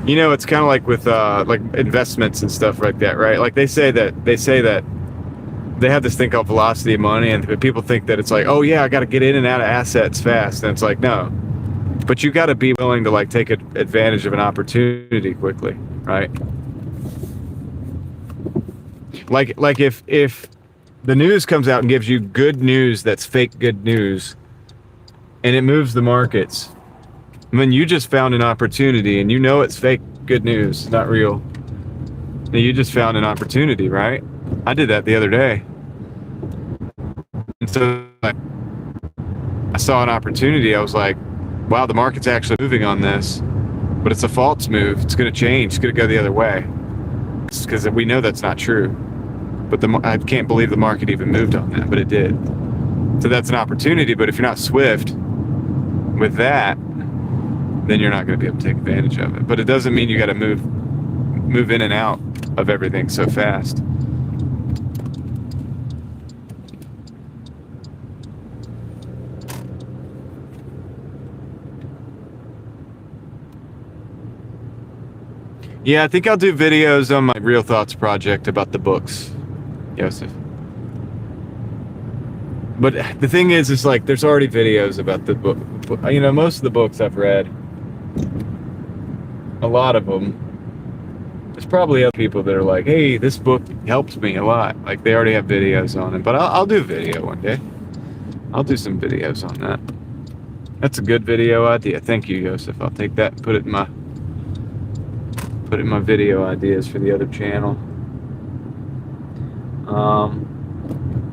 You know, it's kind of like with like investments and stuff like that, right? Like they say that they have this thing called velocity of money, and people think that it's like, oh yeah, I got to get in and out of assets fast, and it's like, no, but you got to be willing to like take advantage of an opportunity quickly, right? Like if the news comes out and gives you good news that's fake good news, and it moves the markets, when you just found an opportunity and you know it's fake good news, not real. And you just found an opportunity, right? I did that the other day. And so I saw an opportunity. I was like, wow, the market's actually moving on this, but it's a false move. It's going to change. It's going to go the other way. It's because we know that's not true. But I can't believe the market even moved on that, but it did. So that's an opportunity. But if you're not swift with that, then you're not going to be able to take advantage of it. But it doesn't mean you got to move in and out of everything so fast. Yeah, I think I'll do videos on my Real Thoughts project about the books, Joseph. But the thing is like there's already videos about the book. You know, most of the books I've read, a lot of them, there's probably other people that are like, hey, this book helps me a lot. Like they already have videos on it. But I'll do video one day. I'll do some videos on that. That's a good video idea. Thank you, Joseph. I'll take that and put it in my video ideas for the other channel.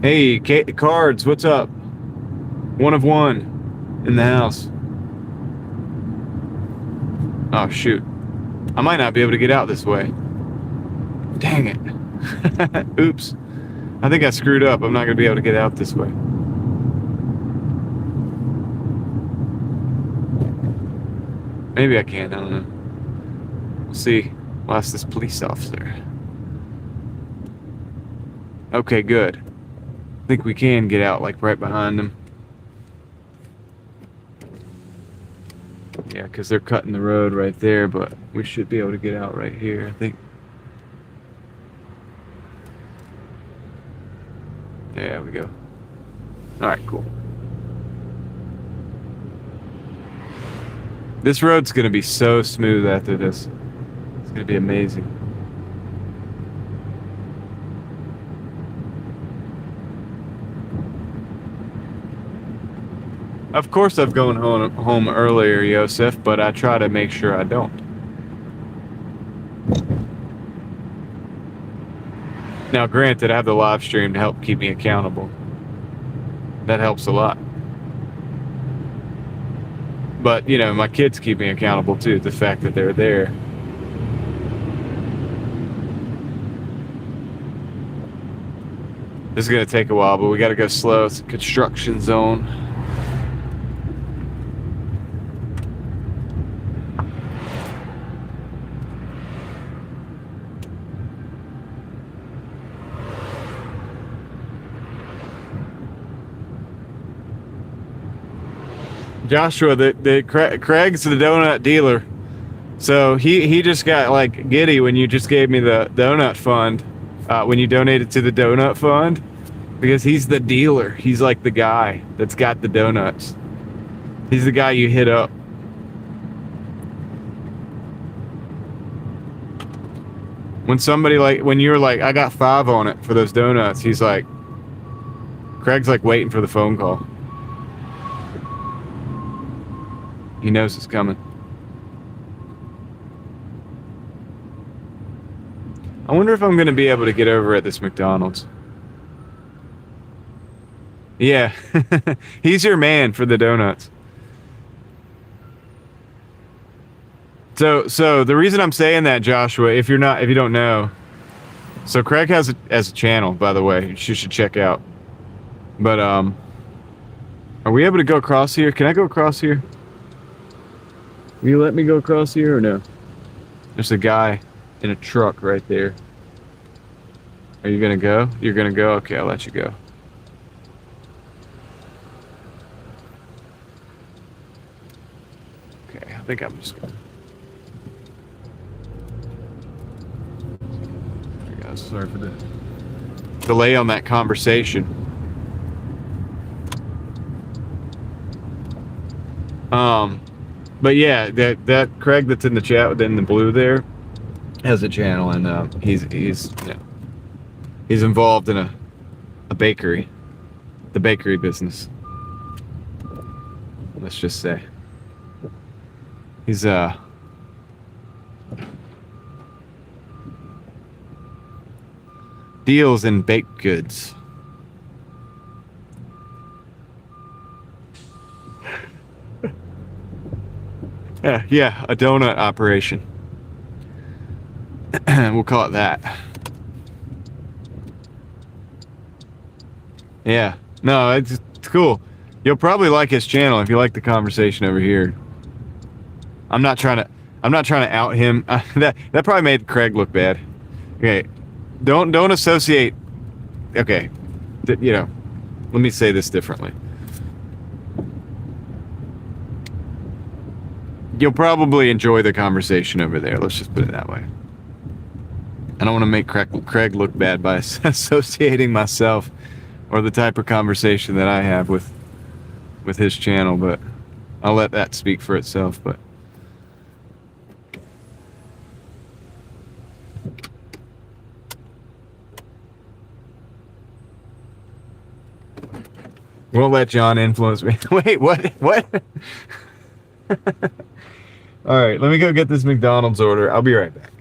Hey, Cards, what's up? One of one in the house. Oh, shoot. I might not be able to get out this way. Dang it. Oops. I think I screwed up. I'm not going to be able to get out this way. Maybe I can. I don't know. We'll see. We'll ask this police officer. Okay, good. I think we can get out, like, right behind them. Yeah, because they're cutting the road right there, but we should be able to get out right here, I think. There we go. Alright, cool. This road's going to be so smooth after this. It's going to be amazing. Of course I've gone home earlier, Yosef, but I try to make sure I don't. Now, granted, I have the live stream to help keep me accountable. That helps a lot. But, you know, my kids keep me accountable too, the fact that they're there. This is going to take a while, but we got to go slow. It's a construction zone. Joshua, Craig's the donut dealer, so he just got like giddy when you just gave me the donut fund, when you donated to the donut fund, because he's the dealer. He's like the guy that's got the donuts. He's the guy you hit up. When somebody when you're like, I got 5 on it for those donuts, he's like, Craig's like waiting for the phone call. He knows it's coming. I wonder if I'm going to be able to get over at this McDonald's. Yeah. He's your man for the donuts. So the reason I'm saying that, Joshua, if you don't know, so Craig has a channel, by the way, you should check out. But are we able to go across here? Can I go across here? Will you let me go across here or no? There's a guy in a truck right there. Are you gonna go? You're gonna go? Okay, I'll let you go. Okay, I think I'm just gonna. There you go. Sorry for the delay on that conversation. But yeah, that Craig that's in the chat in the blue there has a channel, and he's involved in a bakery, the bakery business. Let's just say he's deals in baked goods. Yeah, a donut operation. We'll call it that. Yeah. No, it's cool. You'll probably like his channel if you like the conversation over here. I'm not trying to out him. That probably made Craig look bad. Okay. Don't associate. Okay. Let me say this differently. You'll probably enjoy the conversation over there. Let's just put it that way. I don't want to make Craig look bad by associating myself or the type of conversation that I have with his channel, but I'll let that speak for itself. But won't let John influence me. Wait, what? All right, let me go get this McDonald's order. I'll be right back.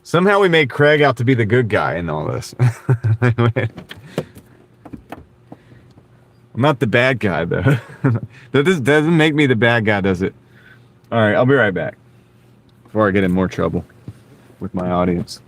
Somehow we made Craig out to be the good guy in all this. I'm not the bad guy, though. That doesn't make me the bad guy, does it? All right, I'll be right back before I get in more trouble with my audience.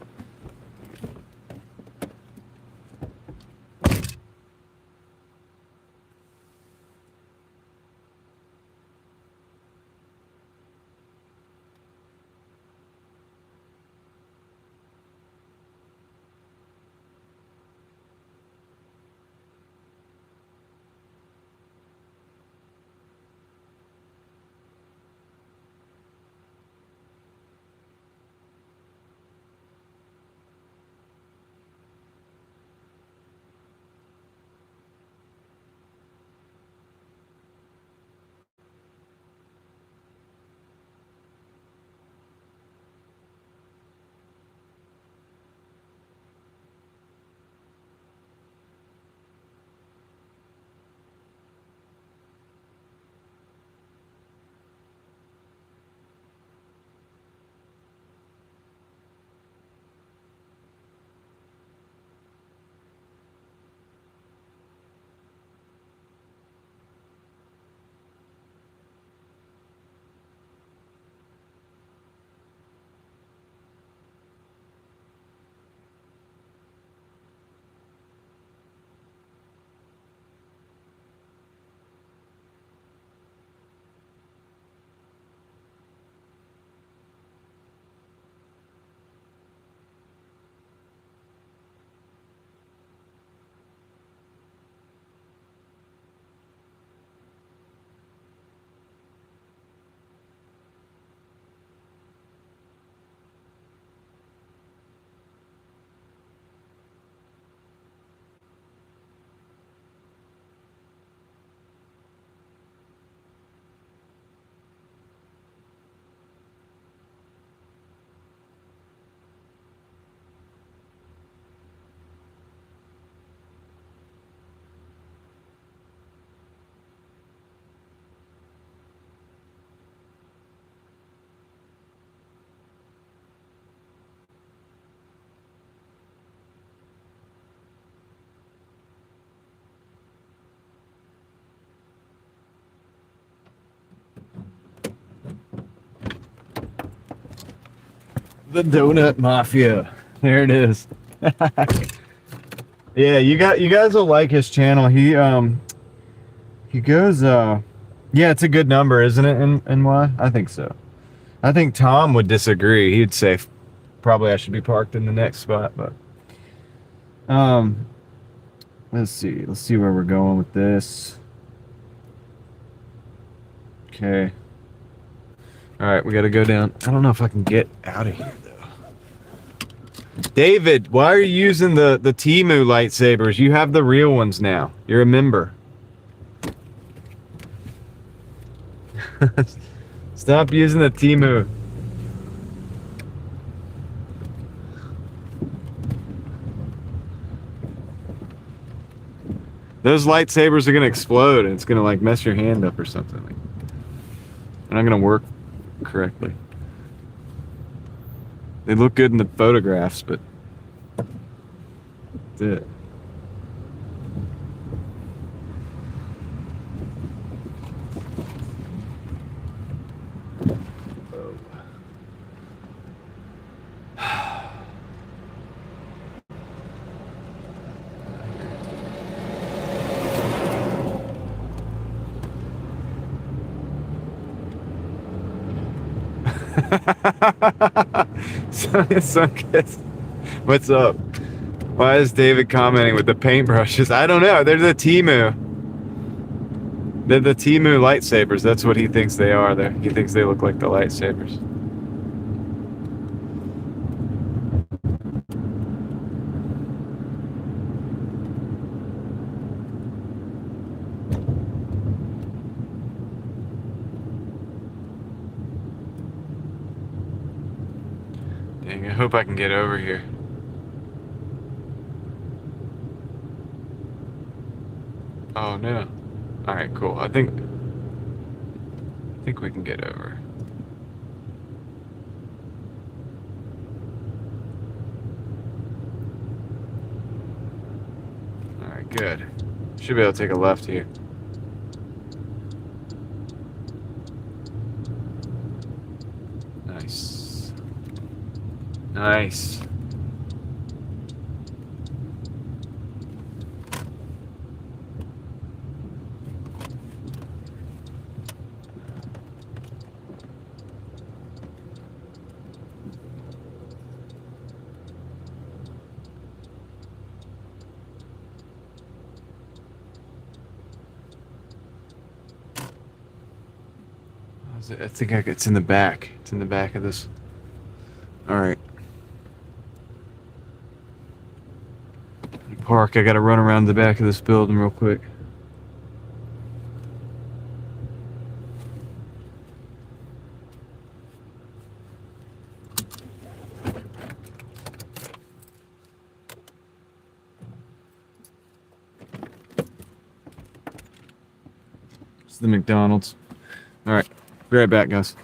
The Donut Mafia. There it is. Yeah, you guys will like his channel. He goes yeah, it's a good number, isn't it? And why? I think so. I think Tom would disagree. He'd say probably I should be parked in the next spot, but let's see. Let's see where we're going with this. Okay. All right, we got to go down. I don't know if I can get out of here though. David, why are you using the Temu lightsabers? You have the real ones now. You're a member. Stop using the Temu. Those lightsabers are gonna explode and it's gonna like mess your hand up or something. They're not gonna work correctly. They look good in the photographs, but that's it. What's up? Why is David commenting with the paintbrushes? I don't know. They're the Temu. They're the Temu lightsabers. That's what he thinks they are. He thinks they look like the lightsabers. Dang, I hope I can get over here. Oh no. Alright, cool. I think we can get over. Alright, good. Should be able to take a left here. Nice. Nice. I think it's in the back. It's in the back of this. All right. Park. I gotta run around the back of this building real quick. It's the McDonald's. All right. Be right back, guys.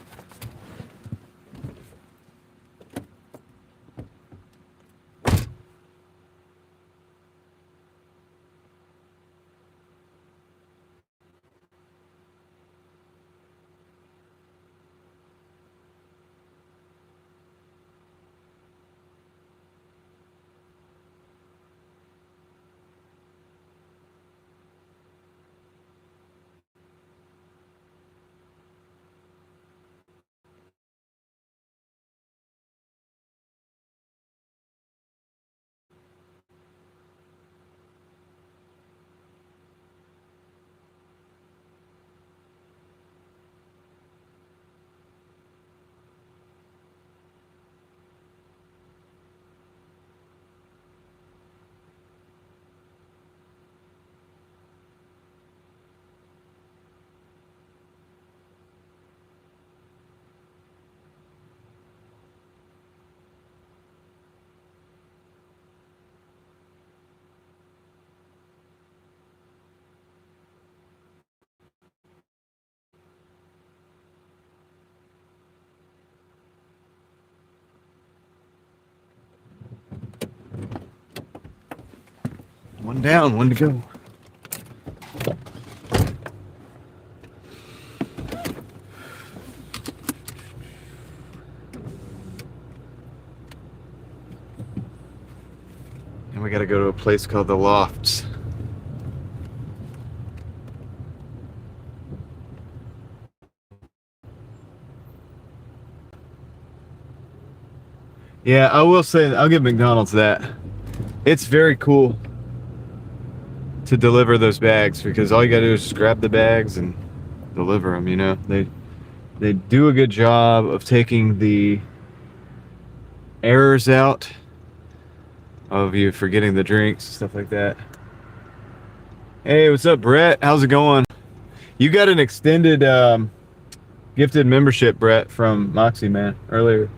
One down, one to go. And we got to go to a place called the Lofts. Yeah, I will say, I'll give McDonald's that. It's very cool to deliver those bags, because all you gotta do is just grab the bags and deliver them, you know? They do a good job of taking the errors out of you forgetting the drinks, stuff like that. Hey, what's up, Brett? How's it going? You got an extended gifted membership, Brett, from Moxie, man, earlier.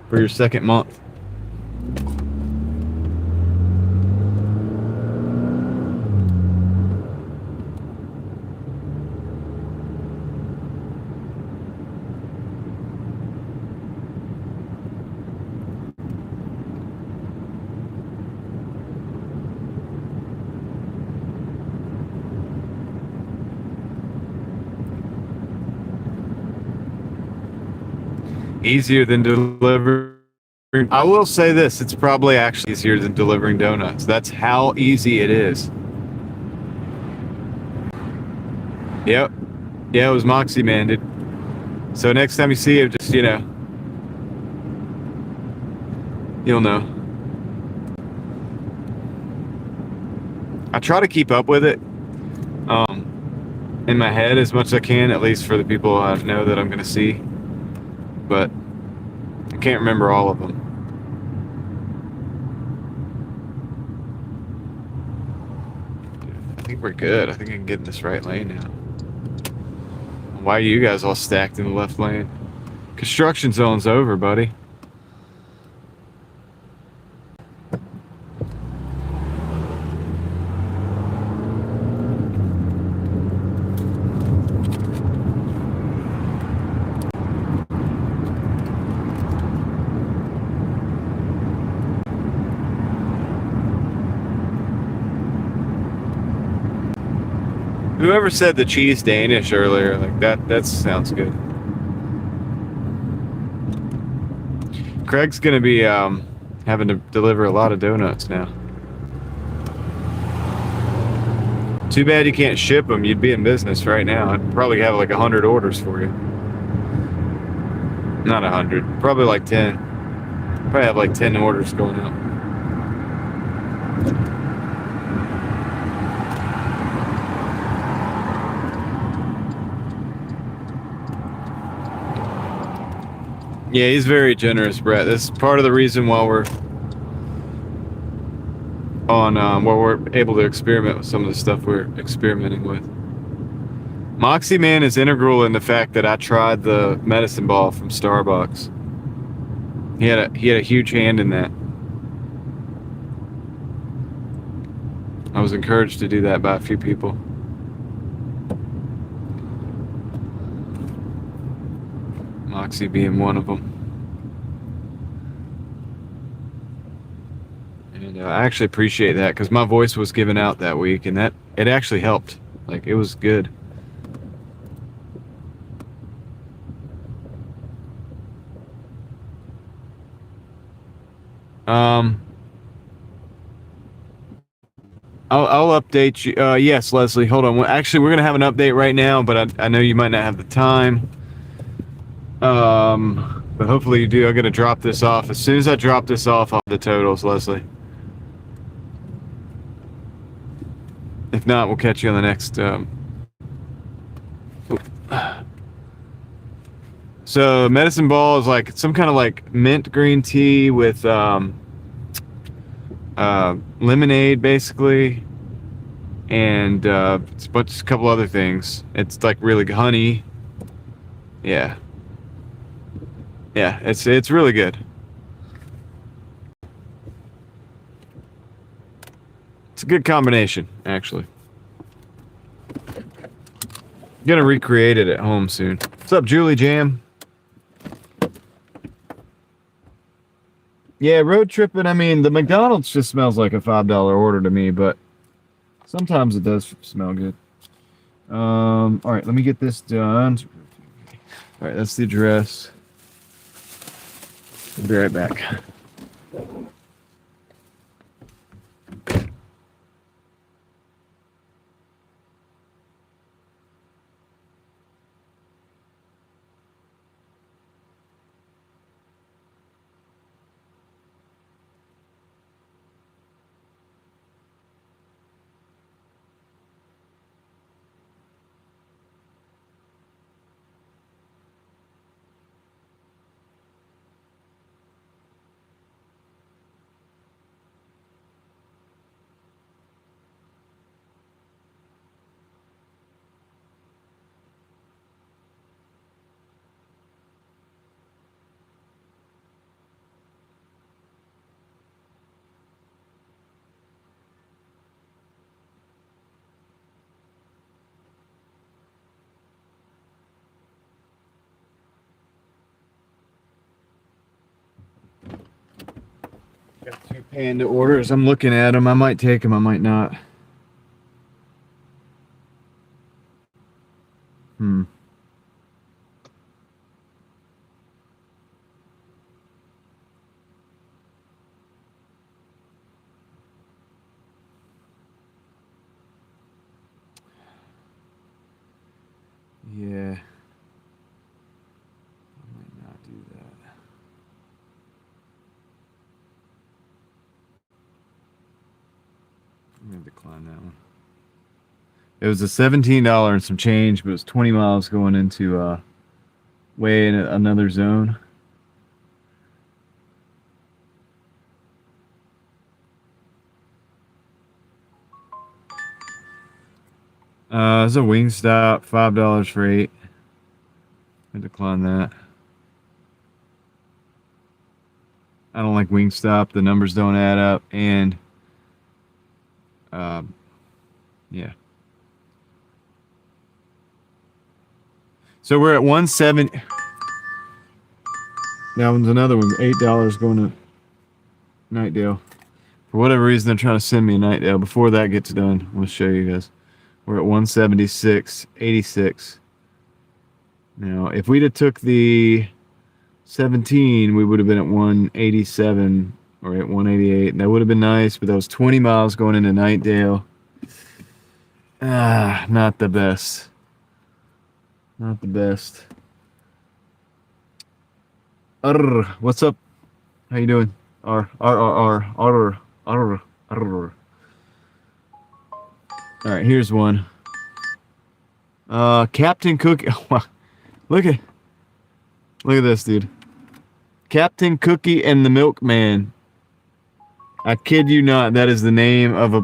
For your second month. Easier than delivering. I will say this, it's probably actually easier than delivering donuts. That's how easy it is. Yep. Yeah, it was Moxie, man, dude. So next time you see him, just, you know, you'll know. I try to keep up with it in my head as much as I can, at least for the people I know that I'm going to see. But I can't remember all of them. I think we're good. I think I can get in this right lane now. Why are you guys all stacked in the left lane? Construction zone's over, buddy. Whoever said the cheese Danish earlier, like that sounds good. Craig's gonna be having to deliver a lot of donuts now. Too bad you can't ship them. You'd be in business right now. I'd probably have like 100 orders for you. Not 100, probably like 10. Probably have like 10 orders going out. Yeah, he's very generous, Brett. That's part of the reason why we're on, where we're able to experiment with some of the stuff we're experimenting with. Moxie Man is integral in the fact that I tried the medicine ball from Starbucks. He had a huge hand in that. I was encouraged to do that by a few people. Moxie being one of them. And I actually appreciate that, because my voice was given out that week, and that it actually helped. Like, it was good. I'll update you. Yes, Leslie, hold on. Actually, we're gonna have an update right now, but I know you might not have the time. But hopefully you do. I'm gonna drop this off. As soon as I drop this off, I'll have the totals, Leslie. If not, we'll catch you on the next. So medicine ball is like some kind of like mint green tea with lemonade, basically, and it's a couple other things. It's like really good. Honey. Yeah. Yeah, it's really good. It's a good combination, actually. Gonna recreate it at home soon. What's up, Julie Jam? Yeah, road tripping. I mean, the McDonald's just smells like a $5 order to me, but sometimes it does smell good. All right, let me get this done. All right, that's the address. I'll be right back. Got 2 Panda orders. I'm looking at them. I might take them. I might not. Yeah. I might not do that. I'm going to decline that one. It was a $17 and some change, but it was 20 miles going into way in another zone. It's a Wingstop, $5 for 8. I decline that. I don't like Wingstop. The numbers don't add up, and yeah. So we're at 170. That one's another one. $8 going to Nightdale. For whatever reason, they're trying to send me a Nightdale. Before that gets done, I'm going to show you guys. We're at 176.86. Now, if we'd have took the 17, we would have been at 187 or at 188. And that would have been nice, but that was 20 miles going into Nightdale. Not the best. Not the best. What's up? How you doing? All right, here's one. Captain Cookie. Look at this, dude. Captain Cookie and the Milkman. I kid you not, that is the name of a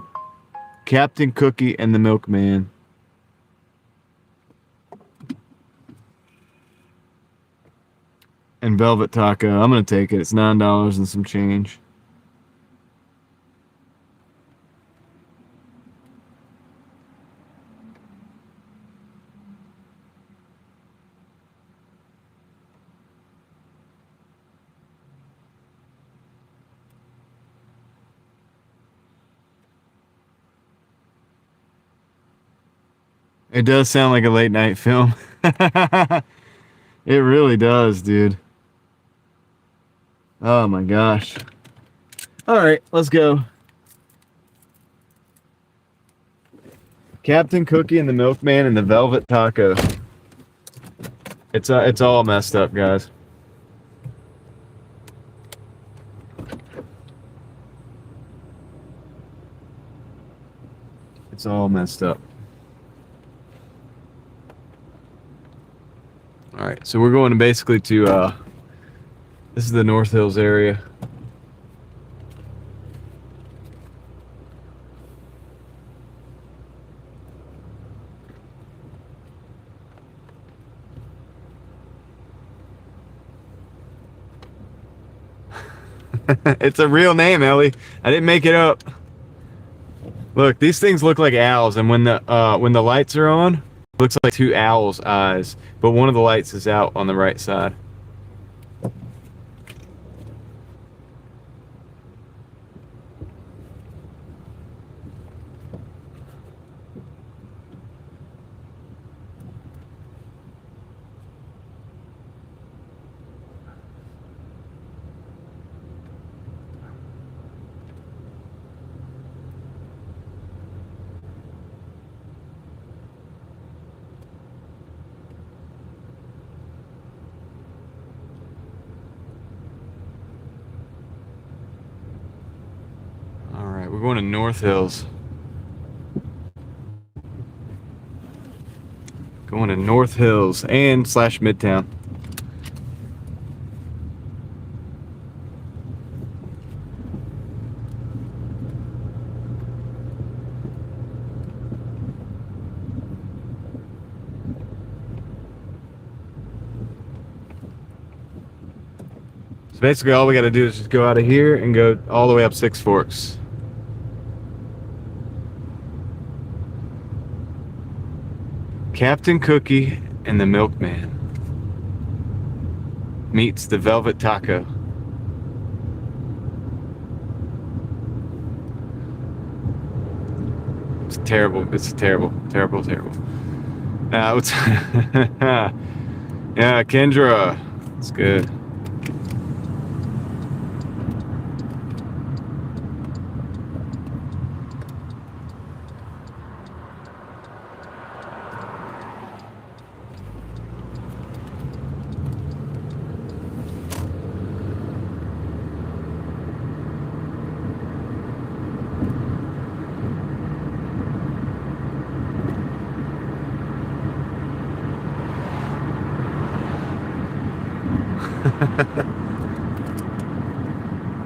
Captain Cookie and the Milkman. And Velvet Taco. I'm gonna take it. It's $9 and some change. It does sound like a late night film. It really does, dude. Oh my gosh. All right, let's go. Captain Cookie and the Milkman and the Velvet Taco. It's all messed up, guys. It's all messed up. All right, so we're going basically to this is the North Hills area. It's a real name, Ellie. I didn't make it up. Look, these things look like owls, and when the lights are on, it looks like 2 owls' eyes, but one of the lights is out on the right side. We're going to North Hills. Going to North Hills and / Midtown. So basically all we got to do is just go out of here and go all the way up Six Forks. Captain Cookie and the Milkman meets the Velvet Taco. terrible. It's terrible. What's yeah, Kendra. It's good.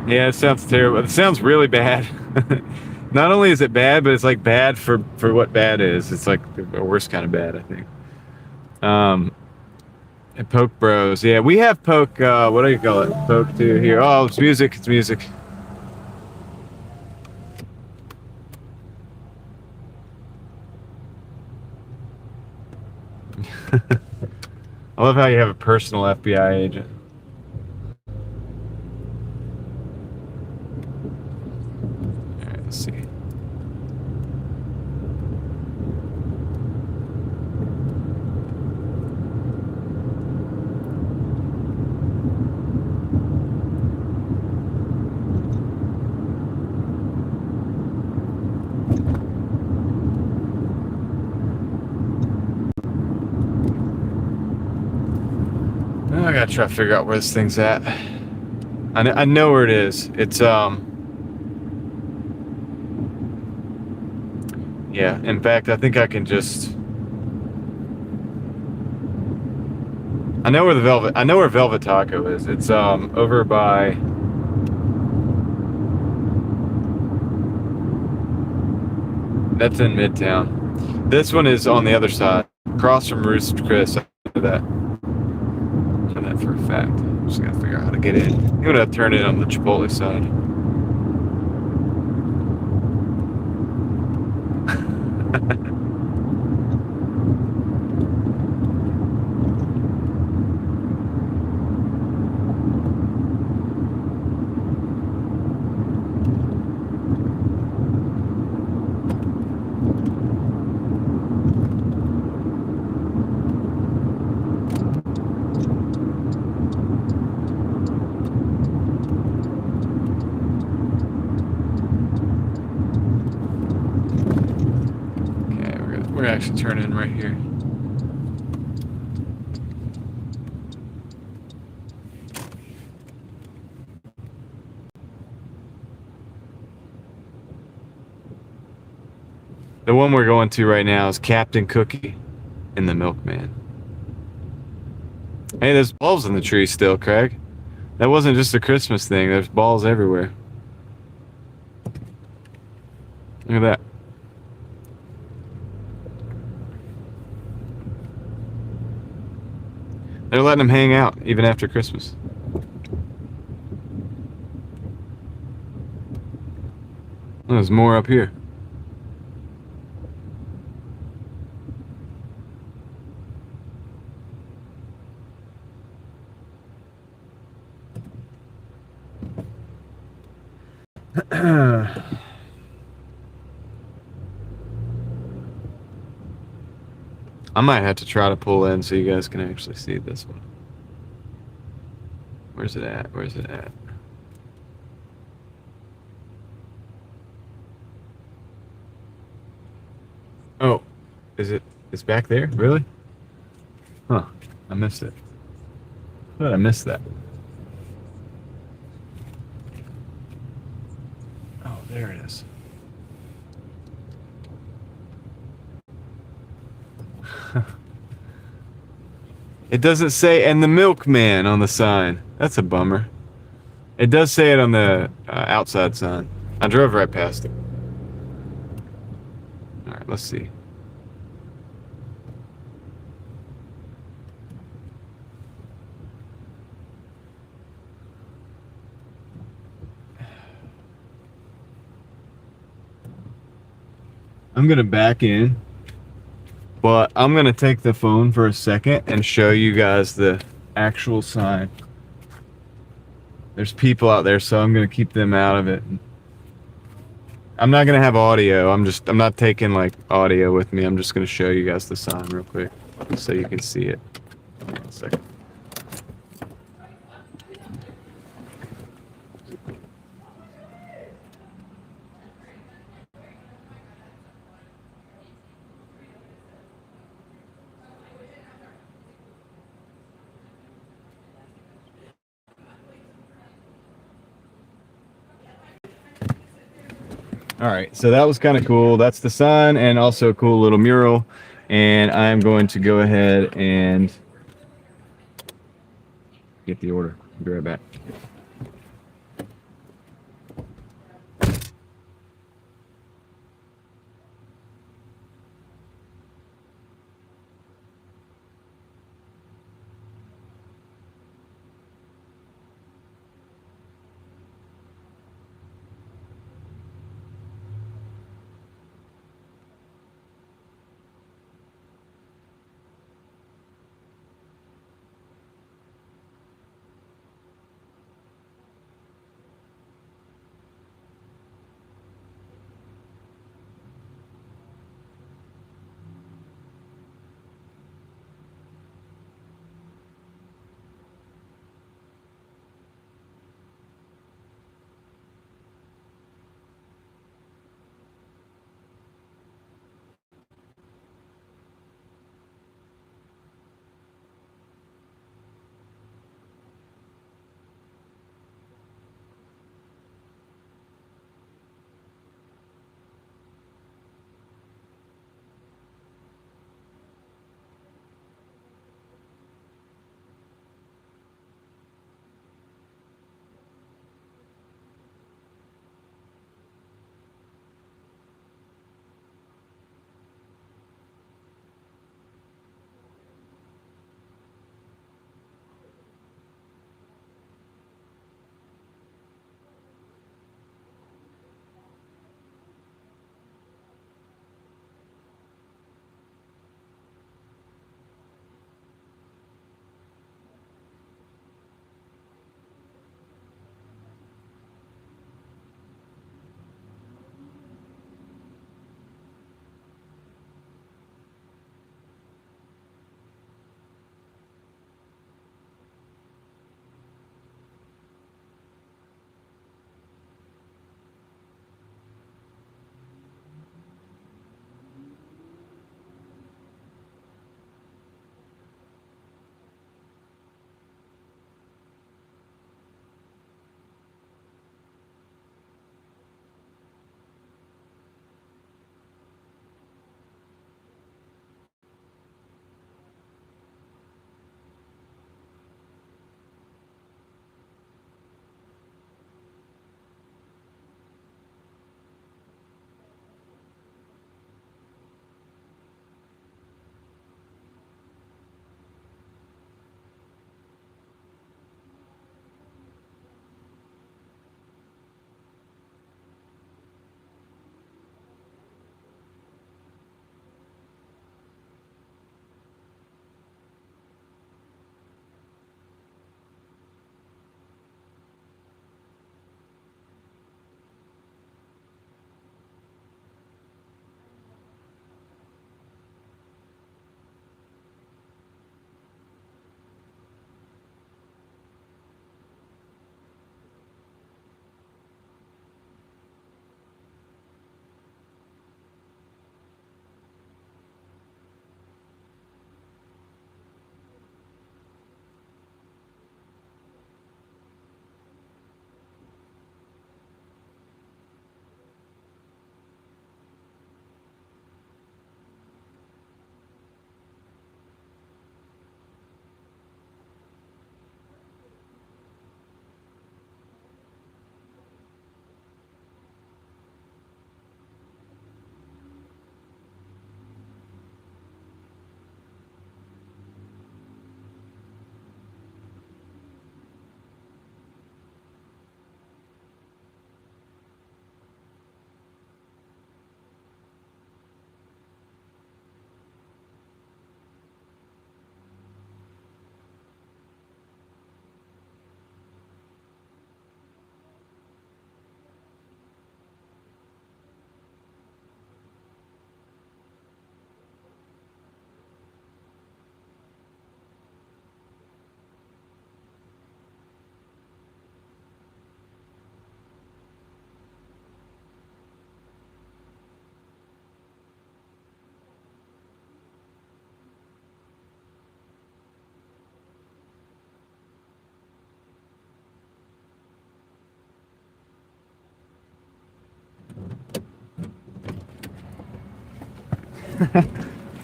Yeah, it sounds terrible. It sounds really bad. Not only is it bad, but it's like bad for what bad is. It's like the worst kind of bad, I think. And Poke Bros. Yeah, we have Poke. What do you call it? Poke 2 here. Oh, it's music. It's music. I love how you have a personal FBI agent. All right, let's see. Oh, I gotta try to figure out where this thing's at. I know where it is. It's yeah. In fact, I think I can just. I know where Velvet Taco is. It's over by. That's in Midtown. This one is on the other side, across from Roost Chris. I know that. I know that for a fact. Just gotta figure out how to get in. I'm gonna turn it on the Chipotle side. We're actually turning right here. The one we're going to right now is Captain Cookie in the Milkman. Hey, there's balls in the tree still, Craig. That wasn't just a Christmas thing. There's balls everywhere. Look at that. They're letting them hang out even after Christmas. There's more up here. I might have to try to pull in so you guys can actually see this one. Where's it at? Where's it at? Oh, is it? It's back there? Really? Huh. I missed it. I thought I missed that. Oh, there it is. It doesn't say "and the milkman" on the sign. That's a bummer. It does say it on the outside sign. I drove right past it. All right, let's see. I'm gonna back in. But I'm going to take the phone for a second and show you guys the actual sign. There's people out there, so I'm going to keep them out of it. I'm not gonna have audio. I'm not taking like audio with me. I'm just gonna show you guys the sign real quick so you can see it. One second. All right, so that was kind of cool. That's the sign and also a cool little mural. And I'm going to go ahead and get the order. I'll be right back.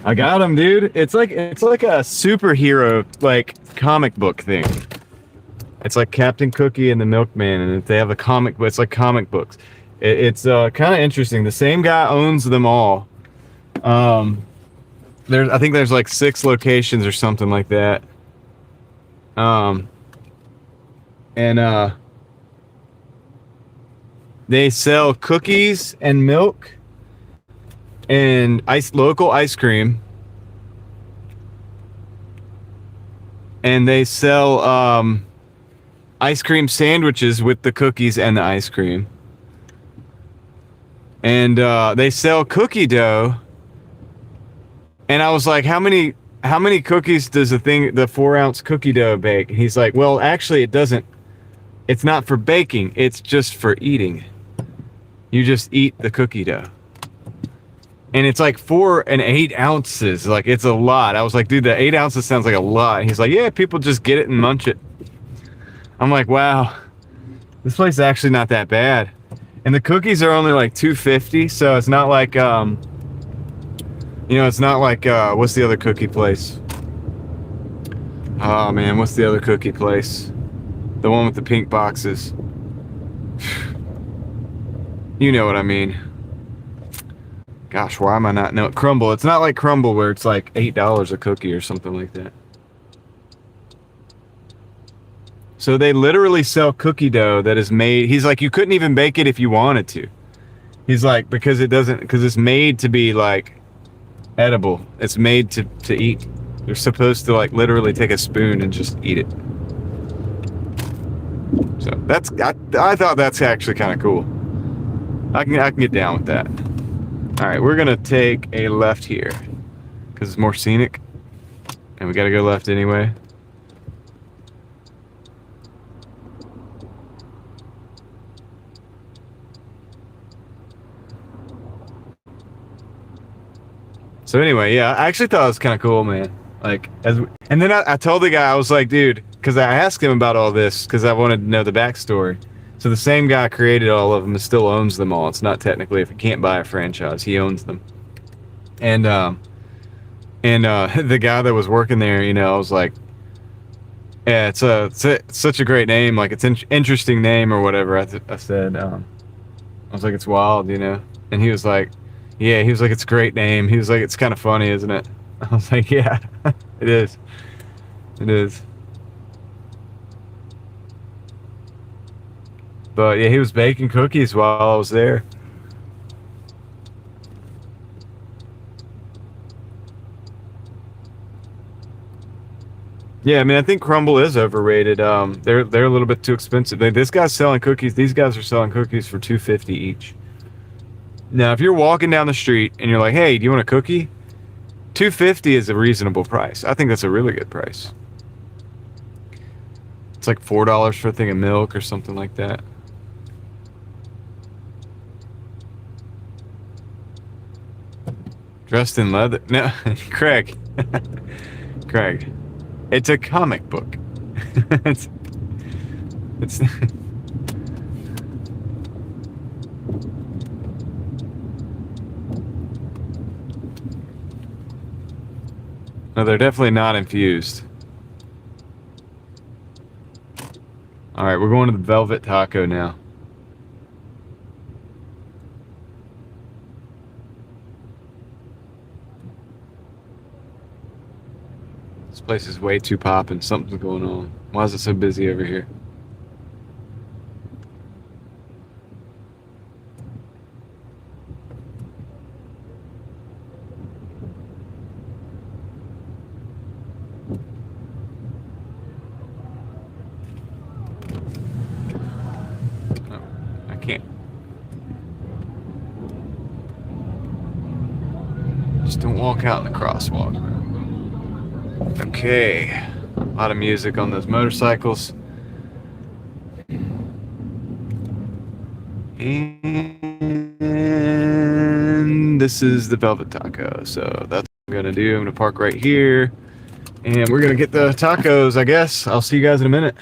I got him, dude. It's like a superhero like comic book thing. It's like Captain Cookie and the Milkman, and they have a comic book. It's like comic books. It's kind of interesting. The same guy owns them all. I think there's like 6 locations or something like that. Um, and they sell cookies and milk and local ice cream. And they sell ice cream sandwiches with the cookies and the ice cream. And they sell cookie dough. And I was like, how many cookies does the 4-ounce cookie dough bake? And he's like, well, actually it doesn't. It's not for baking. It's just for eating. You just eat the cookie dough. And it's like 4 and 8 ounces. Like, it's a lot. I was like, dude, the 8 ounces sounds like a lot. And he's like, yeah, people just get it and munch it. I'm like, wow, this place is actually not that bad. And the cookies are only like $2.50, so it's not like it's not like what's the other cookie place? Oh man, what's the other cookie place? The one with the pink boxes. You know what I mean. Gosh, why am I not? No, Crumble. It's not like Crumble where it's like $8 a cookie or something like that. So they literally sell cookie dough that is made. He's like, you couldn't even bake it if you wanted to. He's like, because it's made to be like edible. It's made to eat. You're supposed to like literally take a spoon and just eat it. So I thought that's actually kind of cool. I can get down with that. All right, we're gonna take a left here because it's more scenic, and we gotta go left anyway. So anyway, yeah, I actually thought it was kind of cool, man. Like, and then I told the guy, I was like, dude, because I asked him about all this because I wanted to know the backstory. So the same guy created all of them and still owns them all. It's not technically, if you can't buy a franchise, he owns them. And the guy that was working there, I was like, yeah, it's such a great name. Like, it's an interesting name or whatever. I said, I was like, it's wild, And he was like, yeah, he was like, it's a great name. He was like, it's kind of funny, isn't it? I was like, yeah, it is. It is. But yeah, he was baking cookies while I was there. Yeah, I mean, I think Crumble is overrated. They're a little bit too expensive. This guy's selling cookies. These guys are selling cookies for $2.50 each. Now, if you're walking down the street and you're like, "Hey, do you want a cookie?" $2.50 is a reasonable price. I think that's a really good price. It's like $4 for a thing of milk or something like that. Dressed in leather? No, Craig. Craig. It's a comic book. it's. No, they're definitely not infused. All right, we're going to the Velvet Taco now. This place is way too poppin'. Something's going on. Why is it so busy over here? Oh, I can't. Just don't walk out in the crosswalk. Okay. A lot of music on those motorcycles. And this is the Velvet Taco. So that's what I'm gonna do. I'm gonna park right here. And we're gonna get the tacos, I guess. I'll see you guys in a minute.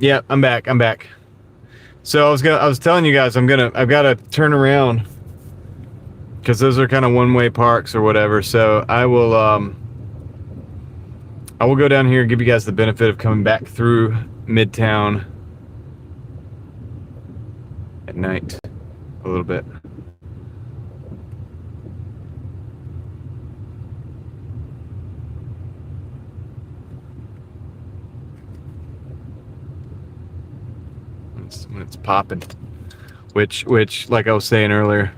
Yeah, I'm back. I'm back. So I was telling you guys I've got to turn around because those are kind of one-way parks or whatever. So I will go down here and give you guys the benefit of coming back through Midtown at night a little bit. When it's popping, which like I was saying earlier,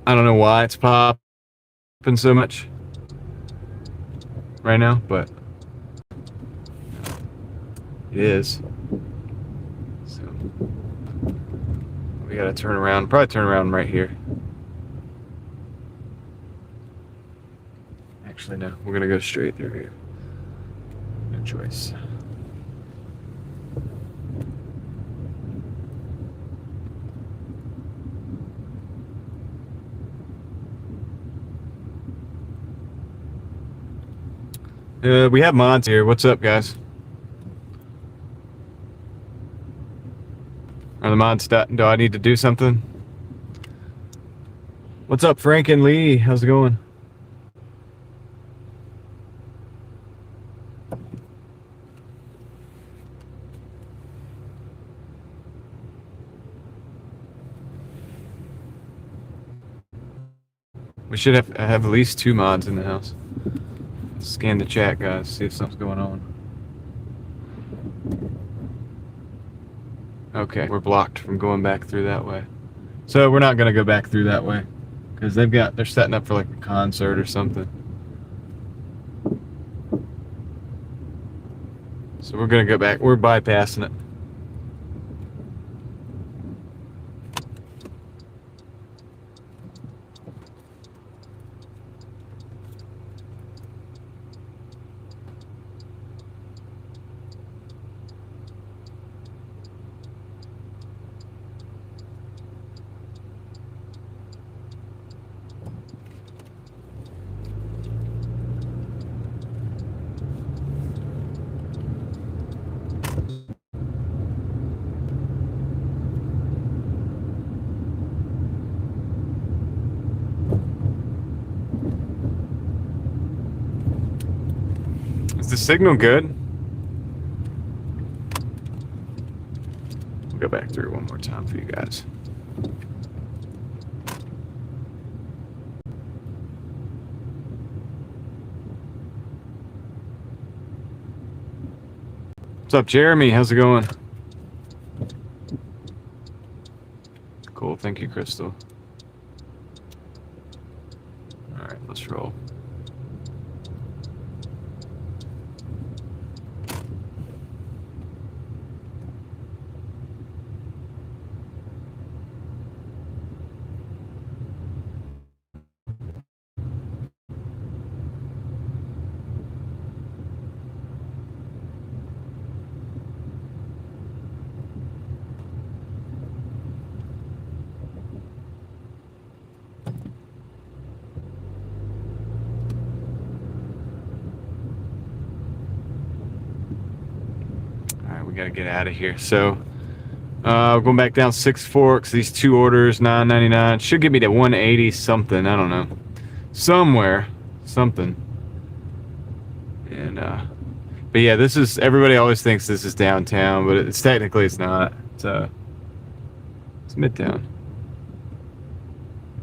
I don't know why it's popping so much right now, but it is. So we gotta turn around, probably turn around right here. Actually, no, we're gonna go straight through here. No choice. We have mods here. What's up, guys? Are the mods do I need to do something? What's up, Frank and Lee? How's it going? We should have at least 2 mods in the house. Scan the chat, guys. See if something's going on. Okay, we're blocked from going back through that way. So we're not gonna go back through that way because they're setting up for like a concert or something. So we're gonna go back. We're bypassing it. Is the signal good? We'll go back through one more time for you guys. What's up, Jeremy? How's it going? Cool. Thank you, Crystal. All right, let's roll. Gotta get out of here. So going back down 6 Forks, these 2 orders, $9.99 should get me to 180 something. I don't know, somewhere, something. And but yeah, this is, everybody always thinks this is downtown, but it's technically it's not. It's Midtown.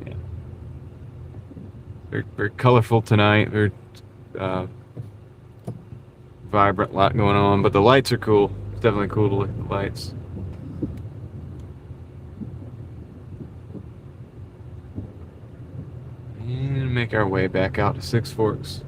Yeah, very colorful tonight. Very vibrant, lot going on, but the lights are cool. It's definitely cool to look at the lights. And make our way back out to 6 Forks.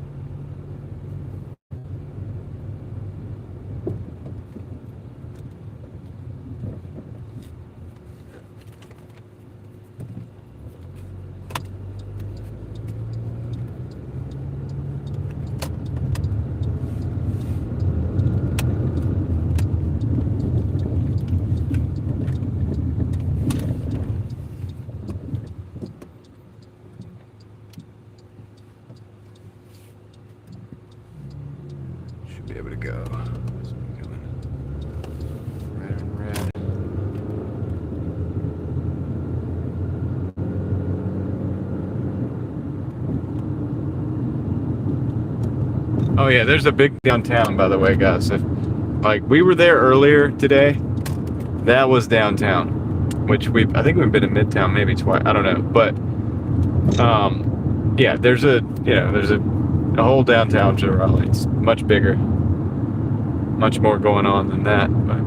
Be able to go. Oh yeah, there's a big downtown, by the way, guys. If, like, we were there earlier today. That was downtown, which I think we've been in Midtown maybe twice. I don't know, but yeah, there's a whole downtown to Raleigh. It's much bigger, much more going on than that. But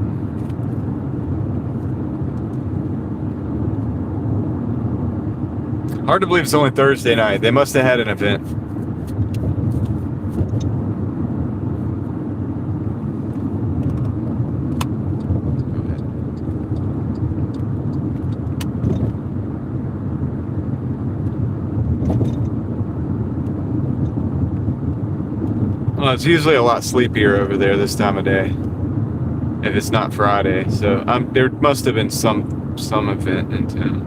hard to believe it's only Thursday night. They must have had an event. Well, it's usually a lot sleepier over there this time of day, if it's not Friday. So there must have been some event in town,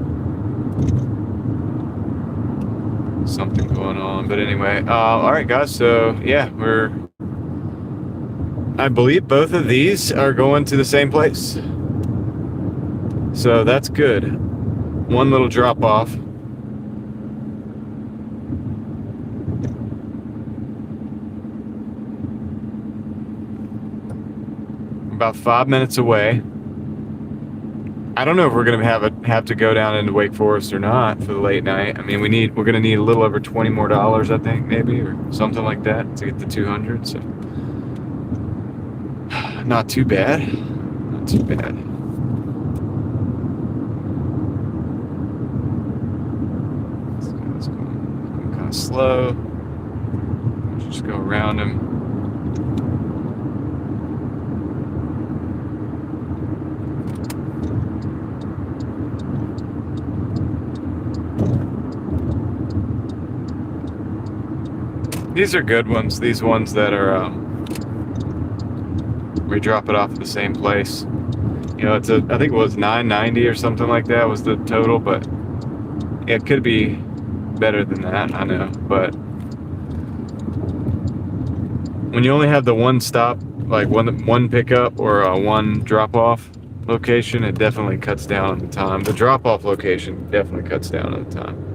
something going on. But anyway, all right, guys. So yeah, I believe both of these are going to the same place. So that's good. One little drop off. About 5 minutes away. I don't know if we're gonna have to go down into Wake Forest or not for the late night. I mean, we're gonna need a little over $20 more, I think, maybe, or something like that to get the 200. So not too bad. Not too bad. It's going kind of slow. Just go around him. These are good ones. These ones that are, we drop it off at the same place. You know, I think it was $9.90 or something like that was the total, but it could be better than that, I know. But when you only have the one stop, like one pickup or a one drop off location, it definitely cuts down on the time. The drop off location definitely cuts down on the time.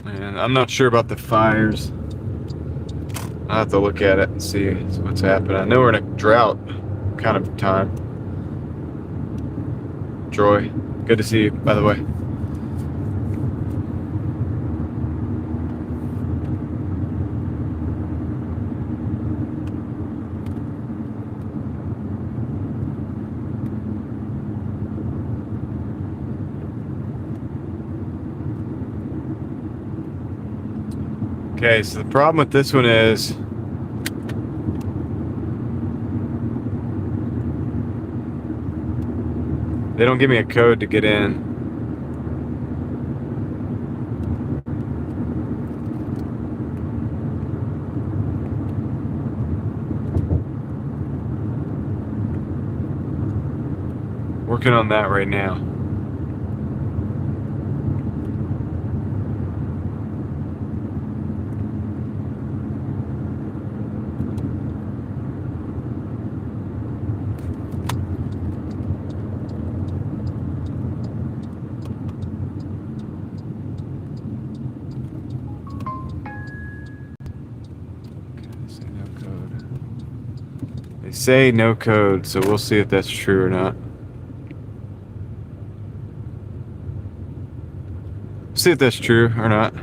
And I'm not sure about the fires. I'll have to look at it and see what's happening. I know we're in a drought kind of time. Troy, good to see you, by the way. Okay, so the problem with this one is they don't give me a code to get in. Working on that right now. They say no code, so we'll see if that's true or not. See if that's true or not.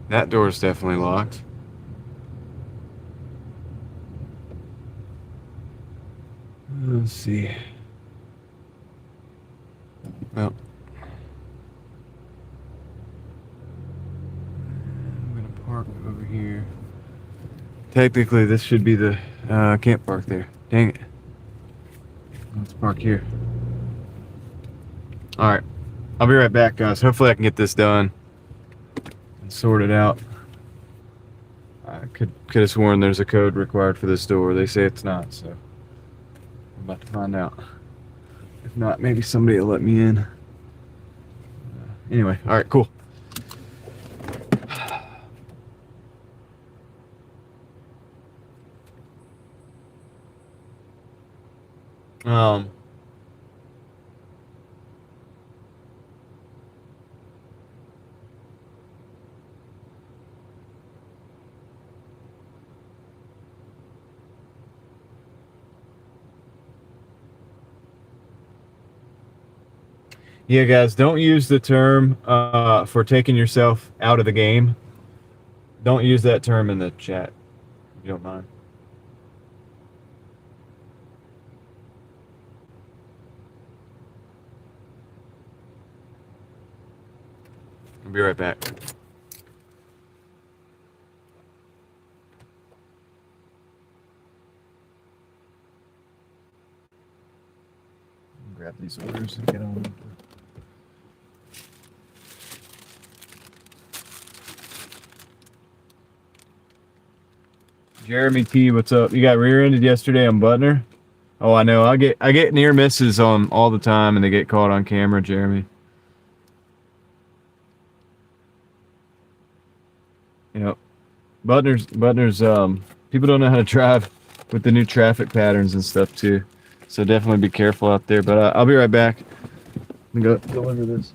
That door is definitely locked. Let's see. Well, I'm gonna park over here. Technically, this should be the I can't park there. Dang it. Let's park here. Alright. I'll be right back, guys. Hopefully I can get this done and sort it out. I could have sworn there's a code required for this door. They say it's not, so I'm about to find out. If not, maybe somebody will let me in. Anyway, alright, cool. Um, yeah, guys, don't use the term for taking yourself out of the game. Don't use that term in the chat, if you don't mind. I'll be right back. Grab these orders and get on. Jeremy T, what's up? You got rear-ended yesterday on Butner? Oh, I know. I get near misses on all the time, and they get caught on camera, Jeremy. You know, Butner's people don't know how to drive with the new traffic patterns and stuff too. So definitely be careful out there. But I'll be right back. Let me go deliver this.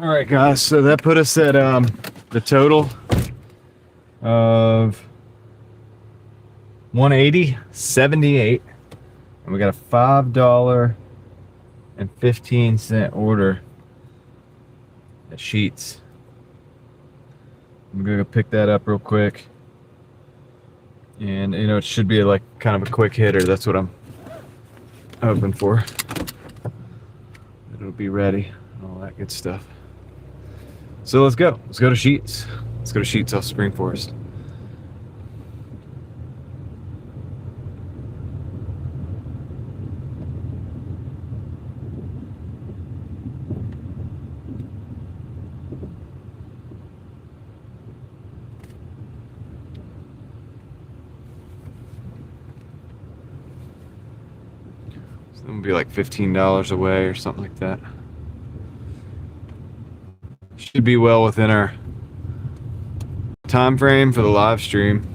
All right, guys. So that put us at the total of 180.78, and we got a $5.15 order at Sheets. I'm gonna go pick that up real quick, and it should be like kind of a quick hitter. That's what I'm hoping for. It'll be ready, and all that good stuff. So let's go. Let's go to Sheets. Let's go to Sheets off Spring Forest. So it'll be like $15 away or something like that. Should be well within our time frame for the live stream.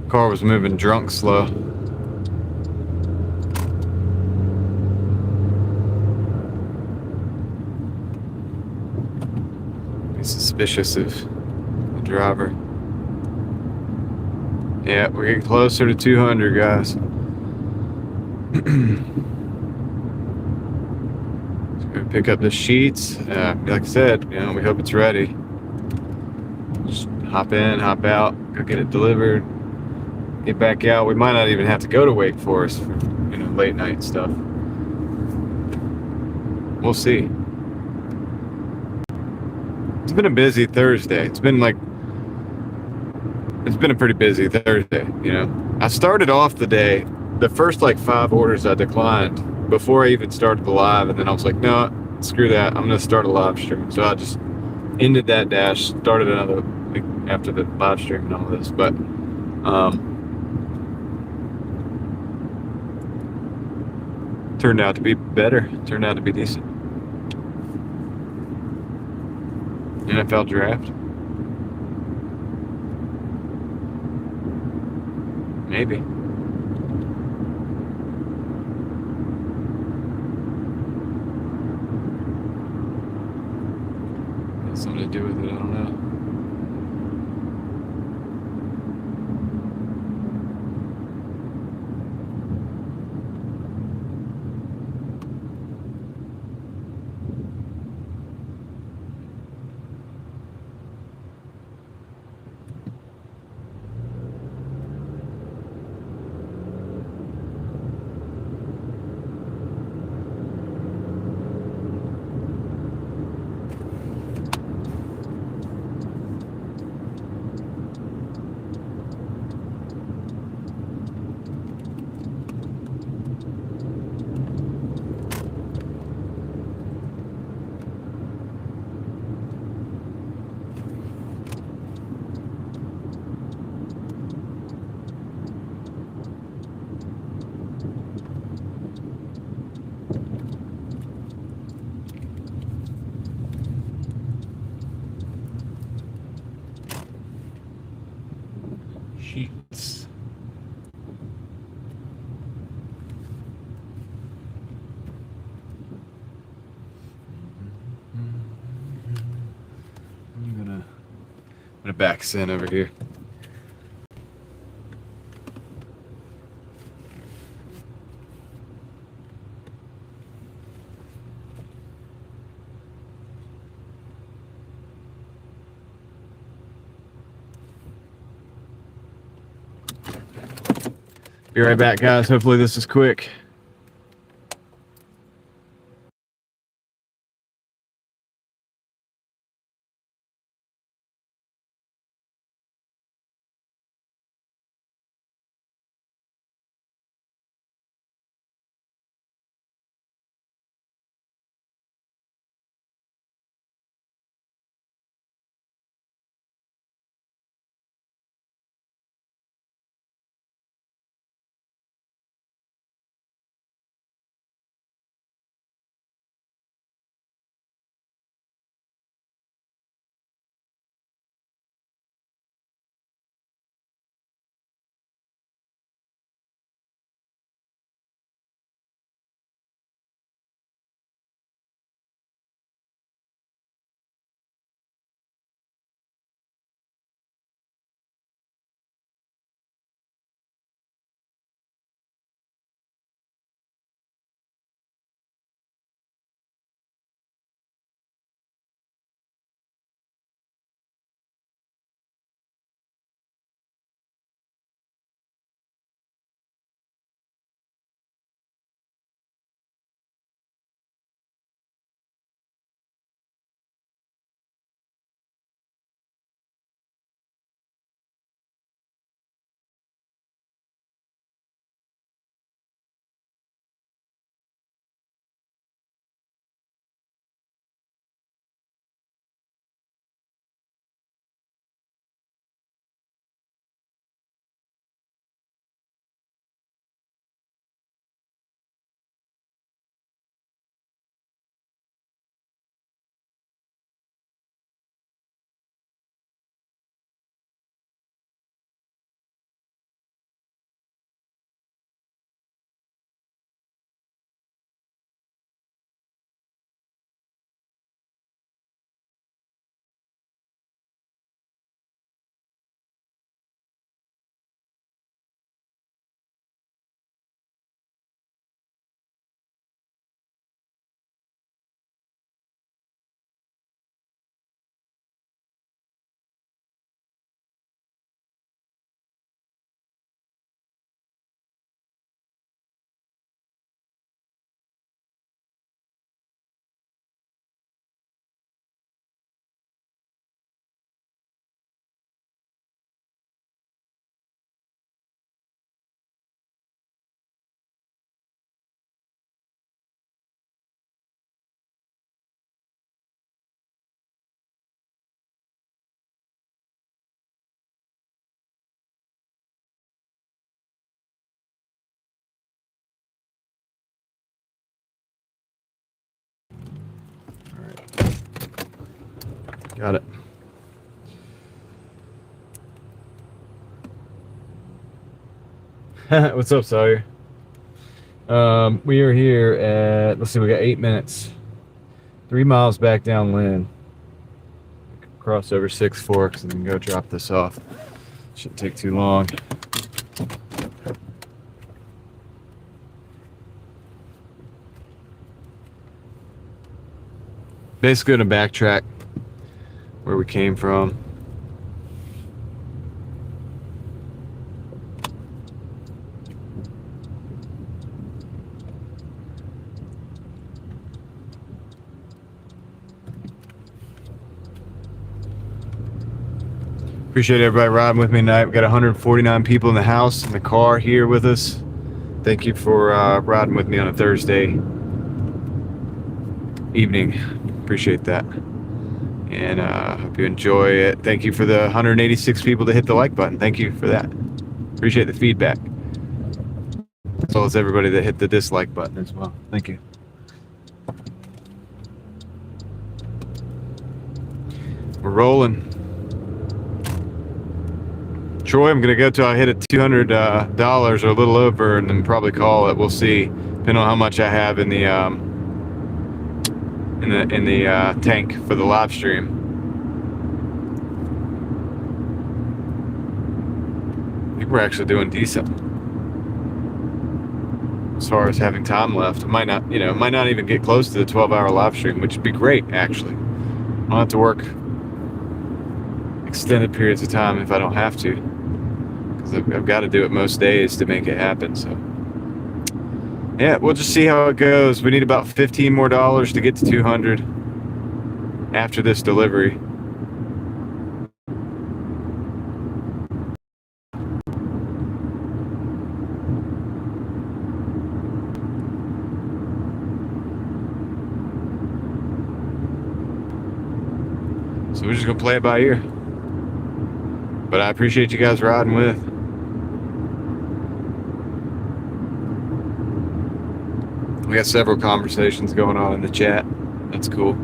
Car was moving drunk slow. Be suspicious of the driver. Yeah, we're getting closer to 200, guys. Just gonna pick up the Sheets. Like I said, we hope it's ready. Just hop in, hop out, go get it delivered, get back out. We might not even have to go to Wake Forest for late night stuff. We'll see. It's been a busy Thursday. It's been a pretty busy Thursday. I started off the day, the first 5 orders I declined before I even started the live, and then I was like, no, screw that, I'm gonna start a live stream. So I just ended that dash, started another after the live stream and all this. But turned out to be better, turned out to be decent. NFL draft, maybe. Got something to do with it, I don't know. Sheets. I'm gonna back send over here. Be right back, guys. Hopefully this is quick. Got it. What's up, Sawyer? We are here at, let's see, we got 8 minutes. 3 miles back down Lynn. Cross over 6 Forks and then go drop this off. Shouldn't take too long. Basically gonna backtrack where we came from. Appreciate everybody riding with me tonight. We got 149 people in the house, in the car here with us. Thank you for riding with me on a Thursday evening. Appreciate that. And hope you enjoy it. Thank you for the 186 people that hit the like button. Thank you for that. Appreciate the feedback. As well as everybody that hit the dislike button as well. Thank you. We're rolling. Troy, I'm gonna go till I hit a $200 or a little over, and then probably call it. We'll see, depending on how much I have in the tank for the live stream. I think we're actually doing decent as far as having time left. It might not, might not even get close to the 12-hour live stream, which would be great actually. I don't have to work extended periods of time if I don't have to, because I've got to do it most days to make it happen. So yeah, we'll just see how it goes. We need about $15 more to get to 200 after this delivery. So we're just gonna play it by ear. But I appreciate you guys riding with. We got several conversations going on in the chat. That's cool.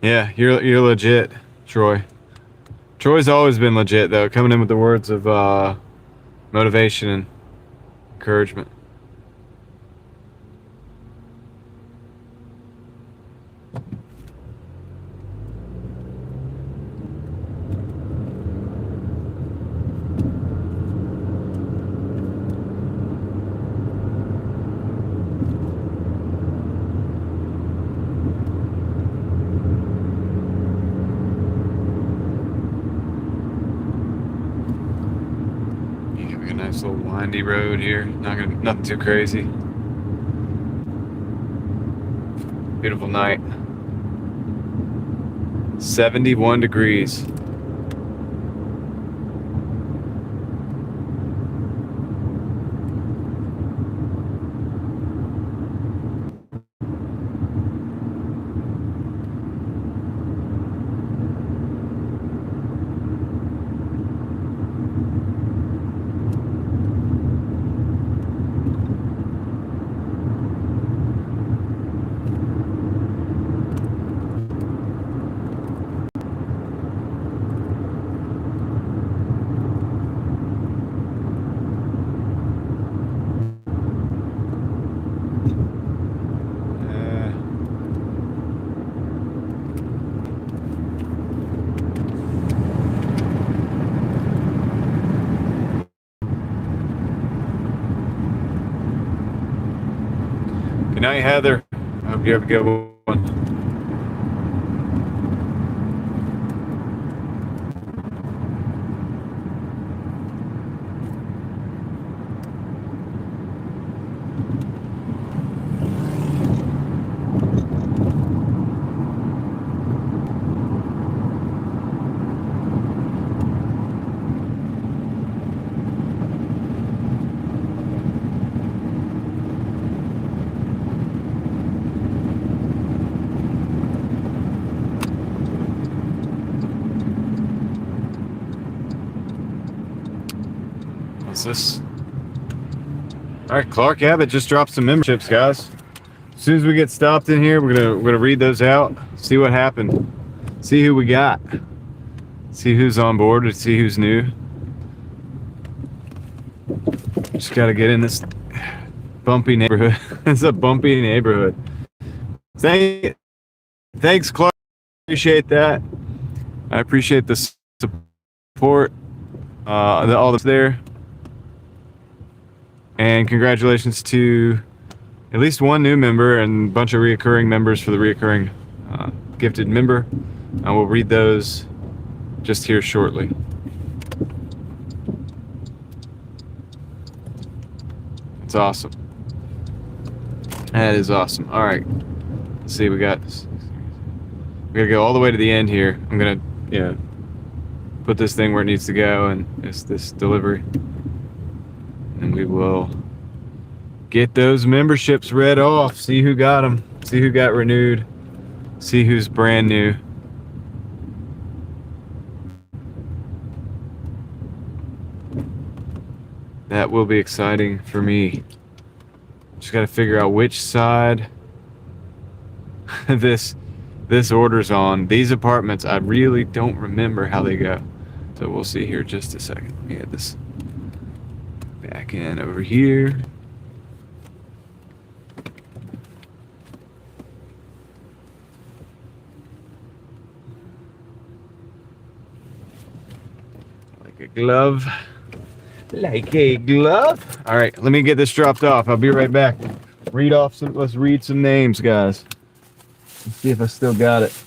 Yeah, you're legit, Troy. Troy's always been legit though, coming in with the words of motivation and encouragement. Nice little windy road here. Nothing too crazy. Beautiful night. 71 degrees. Good night, Heather. I hope you have a good one. This. All right, Clark Abbott just dropped some memberships, guys. As soon as we get stopped in here, we're gonna read those out, see what happened, see who we got, see who's on board, and see who's new. Just gotta get in this bumpy neighborhood. It's a bumpy neighborhood. Thanks, Clark. Appreciate that. I appreciate the support. All that's there. And congratulations to at least one new member and a bunch of reoccurring members for the reoccurring gifted member. I will read those just here shortly. That's awesome. That is awesome. All right. Let's see. We gotta go all the way to the end here. I'm gonna put this thing where it needs to go, and it's this delivery. And we will get those memberships read off, see who got them, see who got renewed, see who's brand new. That will be exciting for me. Just got to figure out which side this order's on. These apartments, I really don't remember how they go. So we'll see here just a second. Let me get this back in over here. Like a glove. Like a glove. All right, let me get this dropped off. I'll be right back. Let's read some names, guys. Let's see if I still got it.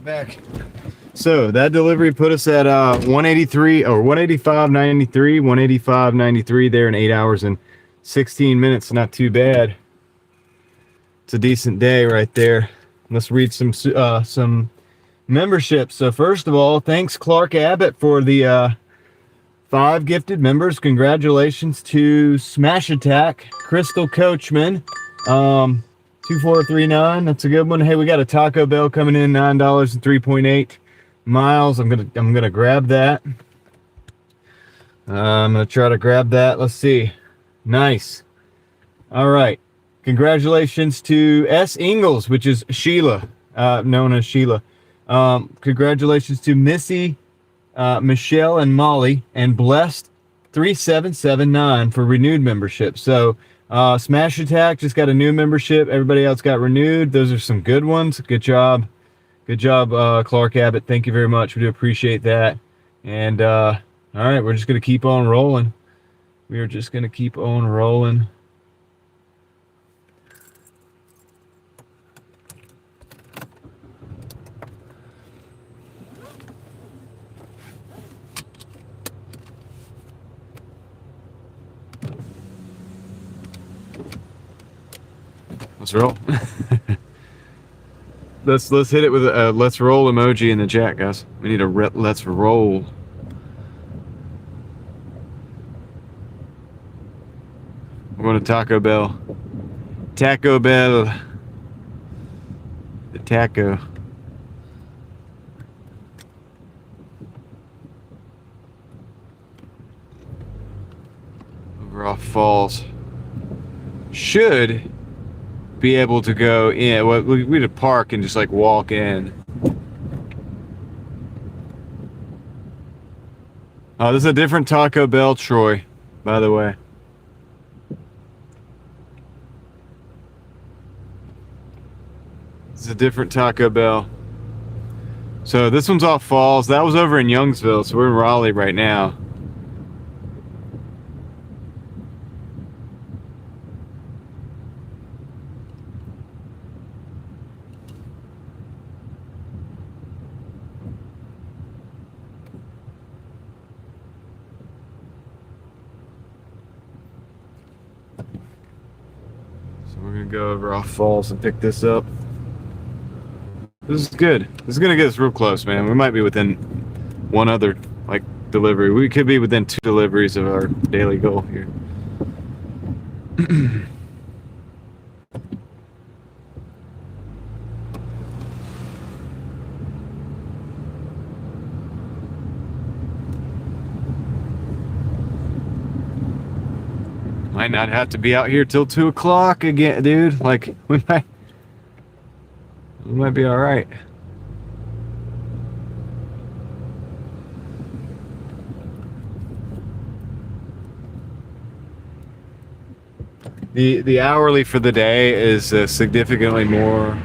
Back. So that delivery put us at 183 or 185.93, 185.93 there in 8 hours and 16 minutes. Not too bad. It's a decent day right there. Let's read some memberships. So first of all, thanks Clark Abbott for the 5 gifted members. Congratulations to Smash Attack, Crystal Coachman, 2439. That's a good one. Hey, we got a Taco Bell coming in, $9 and 3.8 miles. I'm gonna grab that. I'm gonna try to grab that. Let's see. Nice. All right. Congratulations to S. Ingalls, which is Sheila, known as Sheila. Congratulations to Missy, Michelle, and Molly, and Blessed 3779 for renewed membership. So Smash Attack just got a new membership. Everybody else got renewed. Those are some good ones. Good job. Good job, Clark Abbott. Thank you very much. We do appreciate that. And all right, we're just going to keep on rolling. We are just going to keep on rolling. Let's roll. let's hit it with a let's roll emoji in the chat, guys. We need a let's roll. We're going to Taco Bell. Taco Bell. The taco. over off Falls. Should be able to go in. Well, we need to park and just like walk in. Oh, this is a different Taco Bell, Troy, by the way. This is a different Taco Bell. So this one's off Falls. That was over in Youngsville, so we're in Raleigh right now. So we're gonna go over off Falls and pick this up. This is good. This is gonna get us real close, man. We might be within one other like delivery. We could be within 2 deliveries of our daily goal here. Might not have to be out here till 2 o'clock again, dude. Like we might be all right. The hourly for the day is significantly more.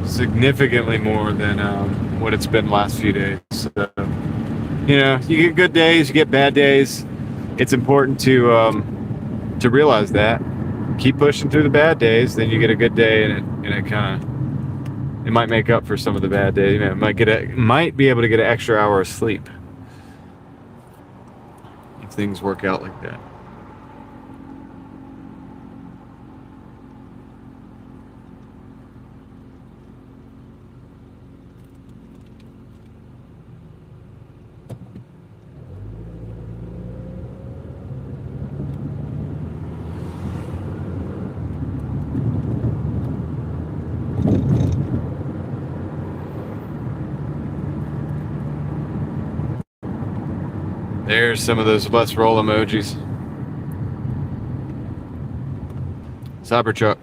Significantly more than what it's been last few days. So, you know, you get good days, you get bad days. It's important to realize that. Keep pushing through the bad days, then you get a good day, and it kind of it might make up for some of the bad days. You know, might be able to get an extra hour of sleep if things work out like that. There's some of those let's roll emojis. Cybertruck.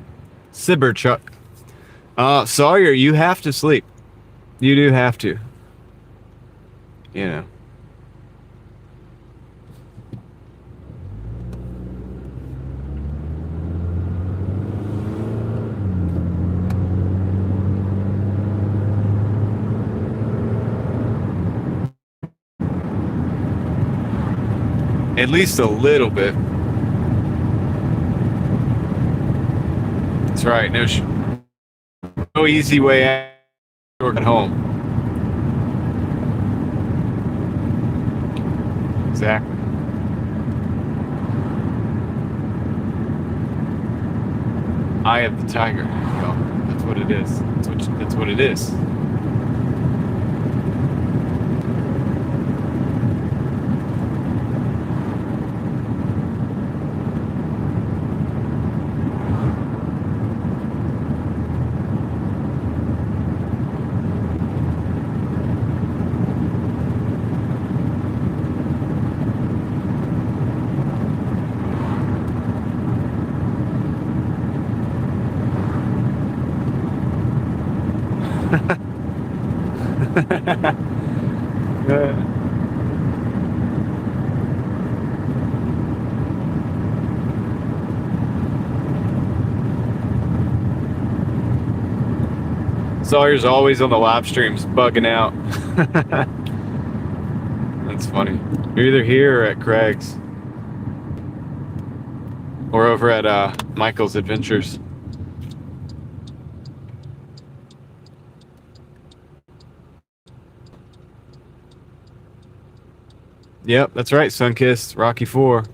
Sawyer, you have to sleep. You do have to. You know. At least a little bit. That's right. No easy way out work at home. Exactly. Eye of the tiger. Well, that's what it is. That's what it is. Sawyer's always on the live streams bugging out. That's funny. You're either here or at Craig's. Or over at Michael's Adventures. Yep, that's right, Sunkissed, Rocky 4.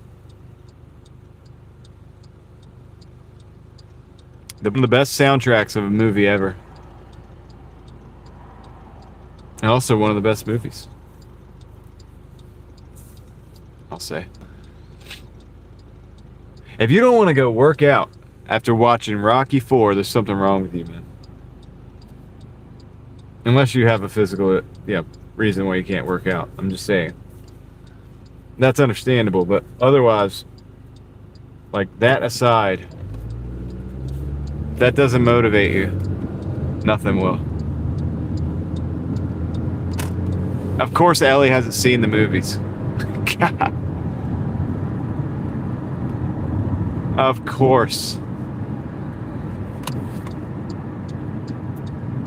One of the best soundtracks of a movie ever. And also one of the best movies. I'll say. If you don't want to go work out After watching Rocky 4, there's something wrong with you, man. Unless you have a physical, reason why you can't work out. I'm just saying. That's understandable, but otherwise, like that aside, if that doesn't motivate you, nothing will. Of course, Ellie hasn't seen the movies. God. Of course.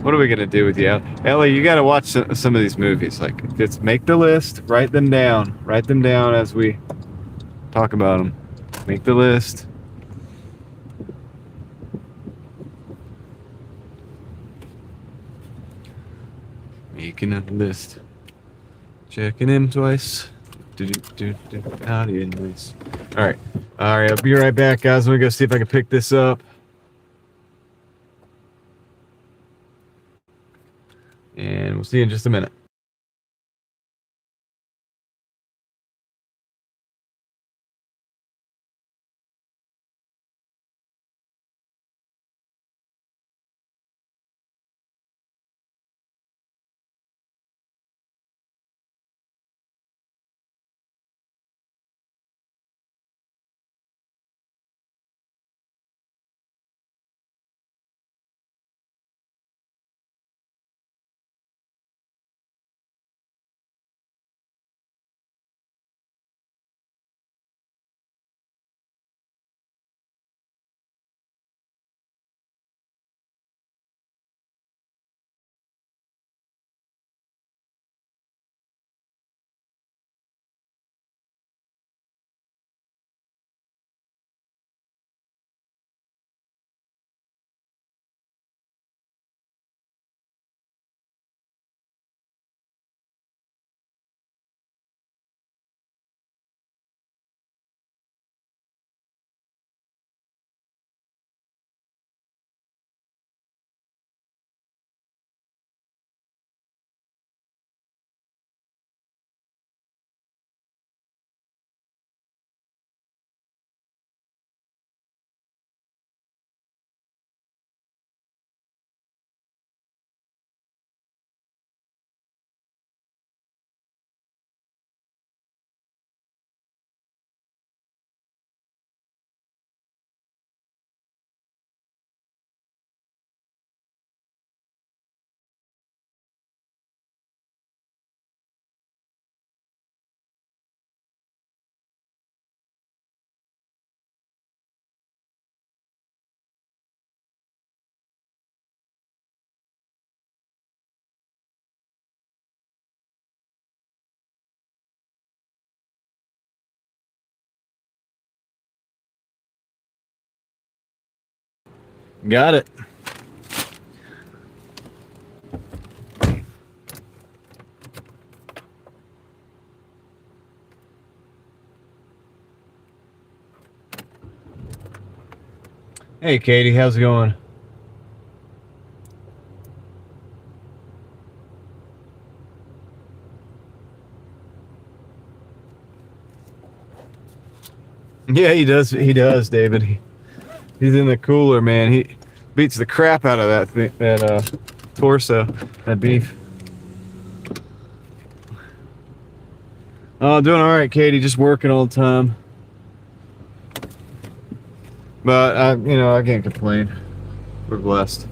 What are we gonna do with you, Ellie? You gotta watch some of these movies. Like, just make the list, write them down as we talk about them. Make the list. Making a list. Checking in twice. Howdy, nice. All right, I'll be right back, guys. I'm gonna go see if I can pick this up. And we'll see you in just a minute. Got it. Hey, Katie, how's it going? Yeah, he does. He does, David. He's in the cooler, man. He beats the crap out of that thing, that torso, that beef. Oh, doing all right, Katie. Just working all the time. But I can't complain. We're blessed.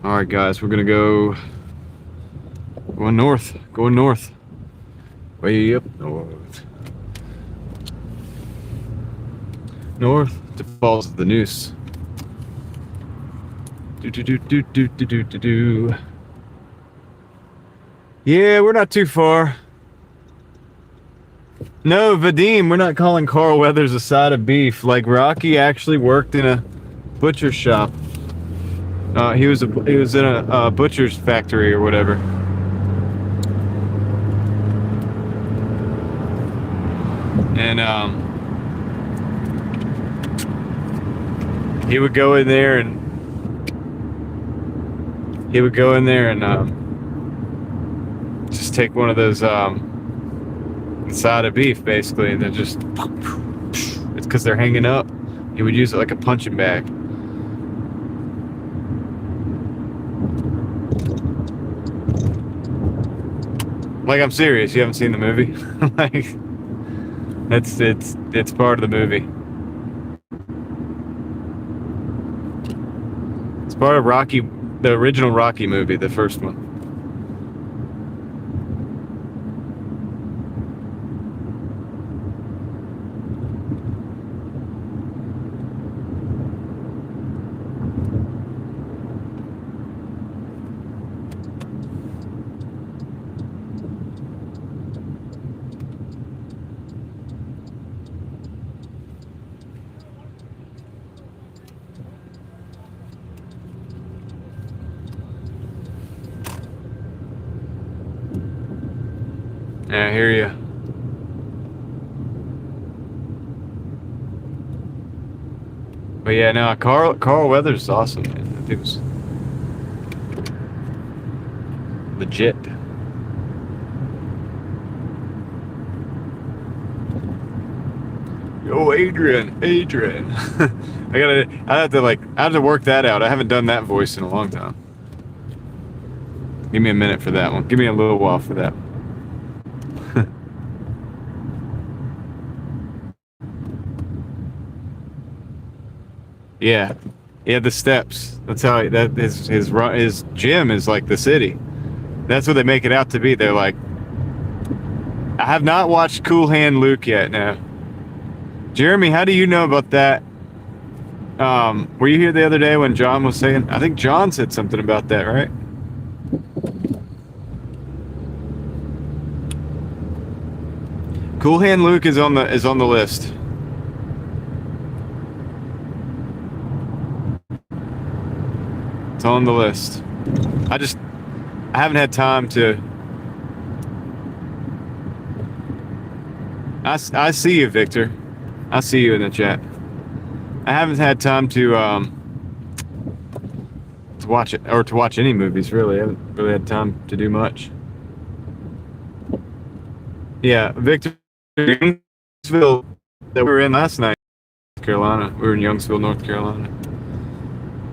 All right, guys. We're gonna go going north. Going north. Way up north. North to Falls of the Noose. Do. Yeah, we're not too far. No, Vadim, we're not calling Carl Weathers a side of beef. Like, Rocky actually worked in a butcher shop. He was in a butcher's factory or whatever. And he would go in there and just take one of those the side of beef, basically. And they're just, it's because they're hanging up. You would use it like a punching bag. Like, I'm serious. You haven't seen the movie? Like, it's part of the movie. It's part of Rocky, the original Rocky movie, the first one. Yeah, I hear you. But yeah, no, Carl Weathers is awesome, man. It was legit. Yo, Adrian. I have to work that out. I haven't done that voice in a long time. Give me a minute for that one. Give me a little while for that. Yeah, the steps. That's how his gym is like the city. That's what they make it out to be. They're like, I have not watched Cool Hand Luke yet. Now, Jeremy, how do you know about that? Were you here the other day when John was saying? I think John said something about that, right? Cool Hand Luke is on the list. It's on the list. I haven't had time to. I see you, Victor. I see you in the chat. I haven't had time to watch it, or to watch any movies, really. I haven't really had time to do much. Yeah, Victor, Youngsville that we were in last night, North Carolina. We were in Youngsville, North Carolina.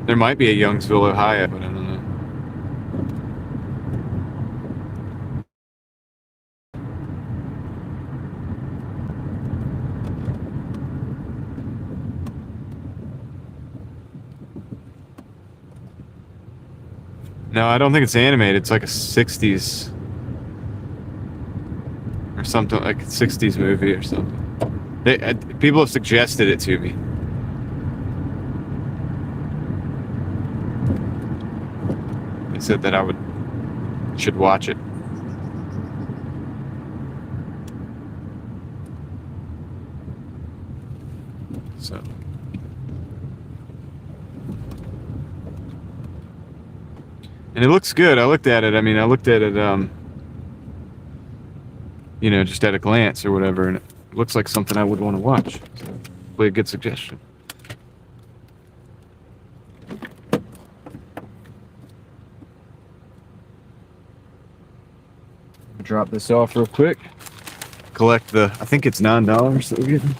There might be a Youngsville, Ohio, but I don't know. No, I don't think it's animated. It's like a 60s or something, like a 60s movie or something. People have suggested it to me. They said that I should watch it. So. And it looks good. I looked at it. I mean, I looked at it, just at a glance or whatever, and it looks like something I would want to watch. So, probably a good suggestion. Drop this off real quick. Collect I think it's $9 that we're getting.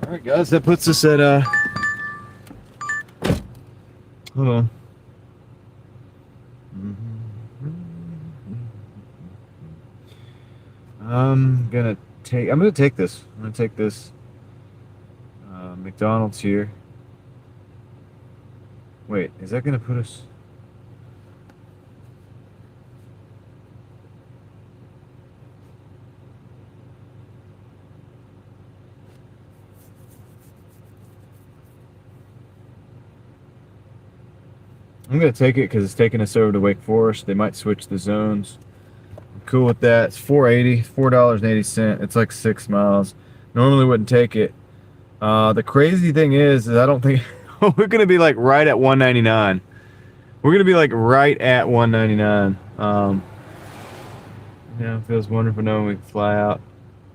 All right, guys, that puts us at hold on. I'm gonna I'm gonna take this. I'm gonna take this McDonald's here. Wait, is that gonna put us? I'm gonna take it because it's taking us over to Wake Forest. They might switch the zones. I'm cool with that. It's $4.80. It's like 6 miles. Normally wouldn't take it. The crazy thing is I don't think we're gonna be like right at 199. We're gonna be like right at 199. Yeah, it feels wonderful knowing we can fly out.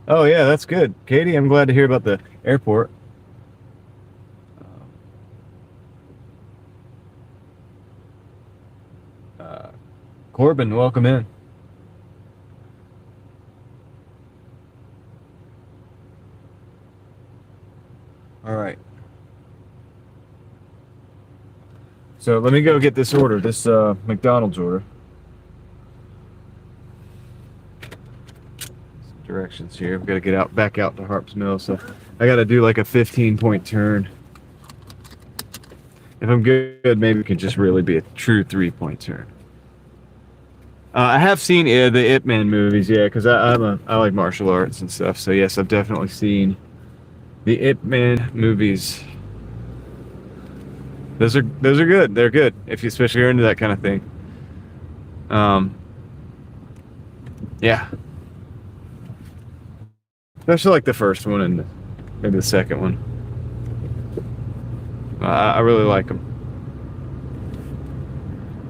Oh yeah, that's good, Katie. I'm glad to hear about the airport. Corbin, welcome in. All right. So let me go get this order, this McDonald's order. Some directions here. I've got to get back out to Harp's Mill, so I got to do like a 15-point turn. If I'm good, maybe it can just really be a true 3-point turn. I have seen the Ip Man movies, yeah, because I like martial arts and stuff. So yes, I've definitely seen the Ip Man movies. Those are good. They're good if you especially are into that kind of thing. Yeah, especially like the first one and maybe the second one. I really like them.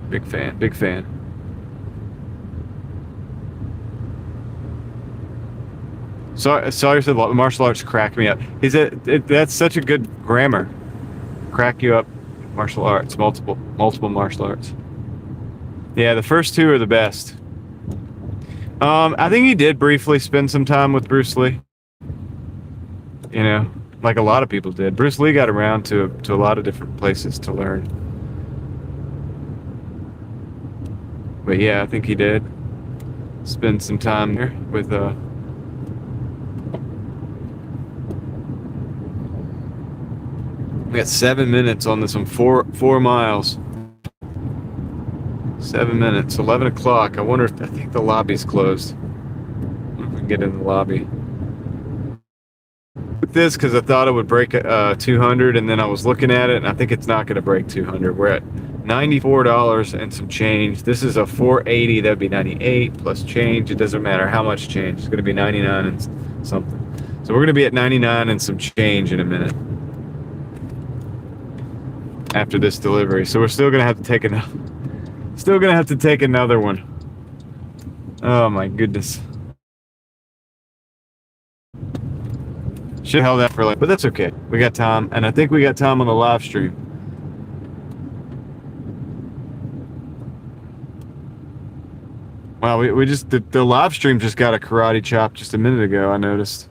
Big fan. Big fan. Sorry said martial arts crack me up. That's such a good grammar. Crack you up. Martial arts. Multiple martial arts. Yeah, the first two are the best. I think he did briefly spend some time with Bruce Lee. You know, like a lot of people did. Bruce Lee got around to a lot of different places to learn. But yeah, I think he did spend some time there with we got 7 minutes on this one, 4 miles. 7 minutes, 11 o'clock. I think the lobby's closed. I wonder if we can get in the lobby. With this, because I thought it would break 200, and then I was looking at it, and I think it's not going to break 200. We're at $94 and some change. This is a 480. That'd be 98 plus change. It doesn't matter how much change. It's going to be 99 and something. So we're going to be at 99 and some change in a minute after this delivery. So we're still going to have to take another one. Oh my goodness. Should have held that for like, but that's okay. We got time, and I think we got time on the live stream. Wow, we just the live stream just got a karate chop just a minute ago. I noticed.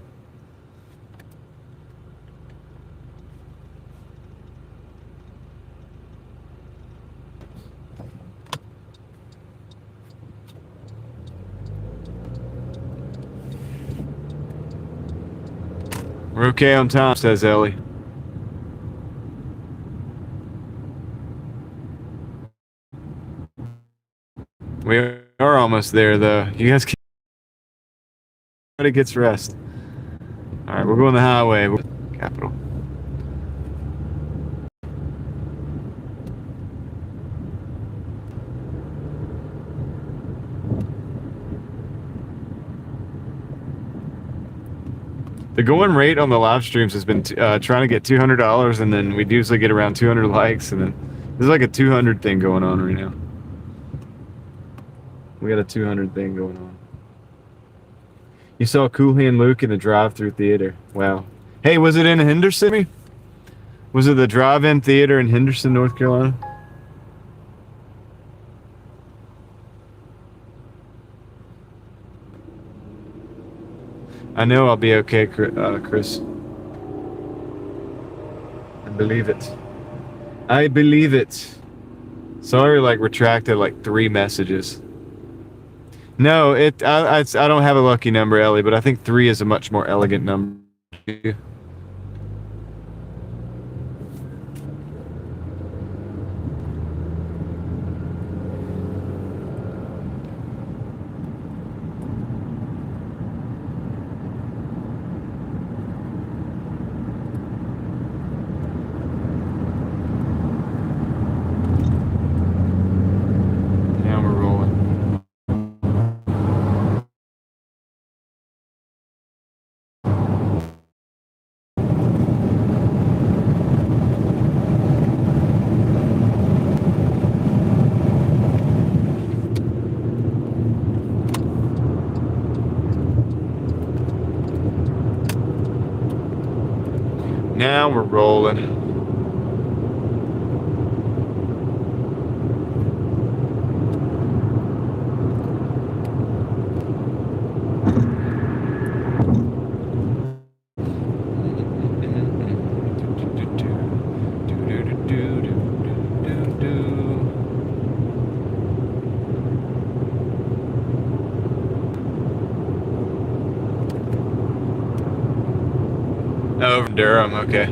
We're okay on time, says Ellie. We are almost there, though. You guys everybody gets rest. All right, we're going the highway. Capital. The going rate on the live streams has been trying to get $200, and then we'd usually get around 200 likes, and then there's like a 200 thing going on right now. We got a 200 thing going on. You saw Cool Hand Luke in the drive-through theater. Wow. Hey, was it in Henderson? Was it the drive-in theater in Henderson, North Carolina? I know I'll be okay, Chris. I believe it. I believe it. Sorry, like retracted like 3 messages. No, I don't have a lucky number, Ellie, but I think 3 is a much more elegant number. Now we're rolling. Now we're rolling. Oh, from Durham, okay.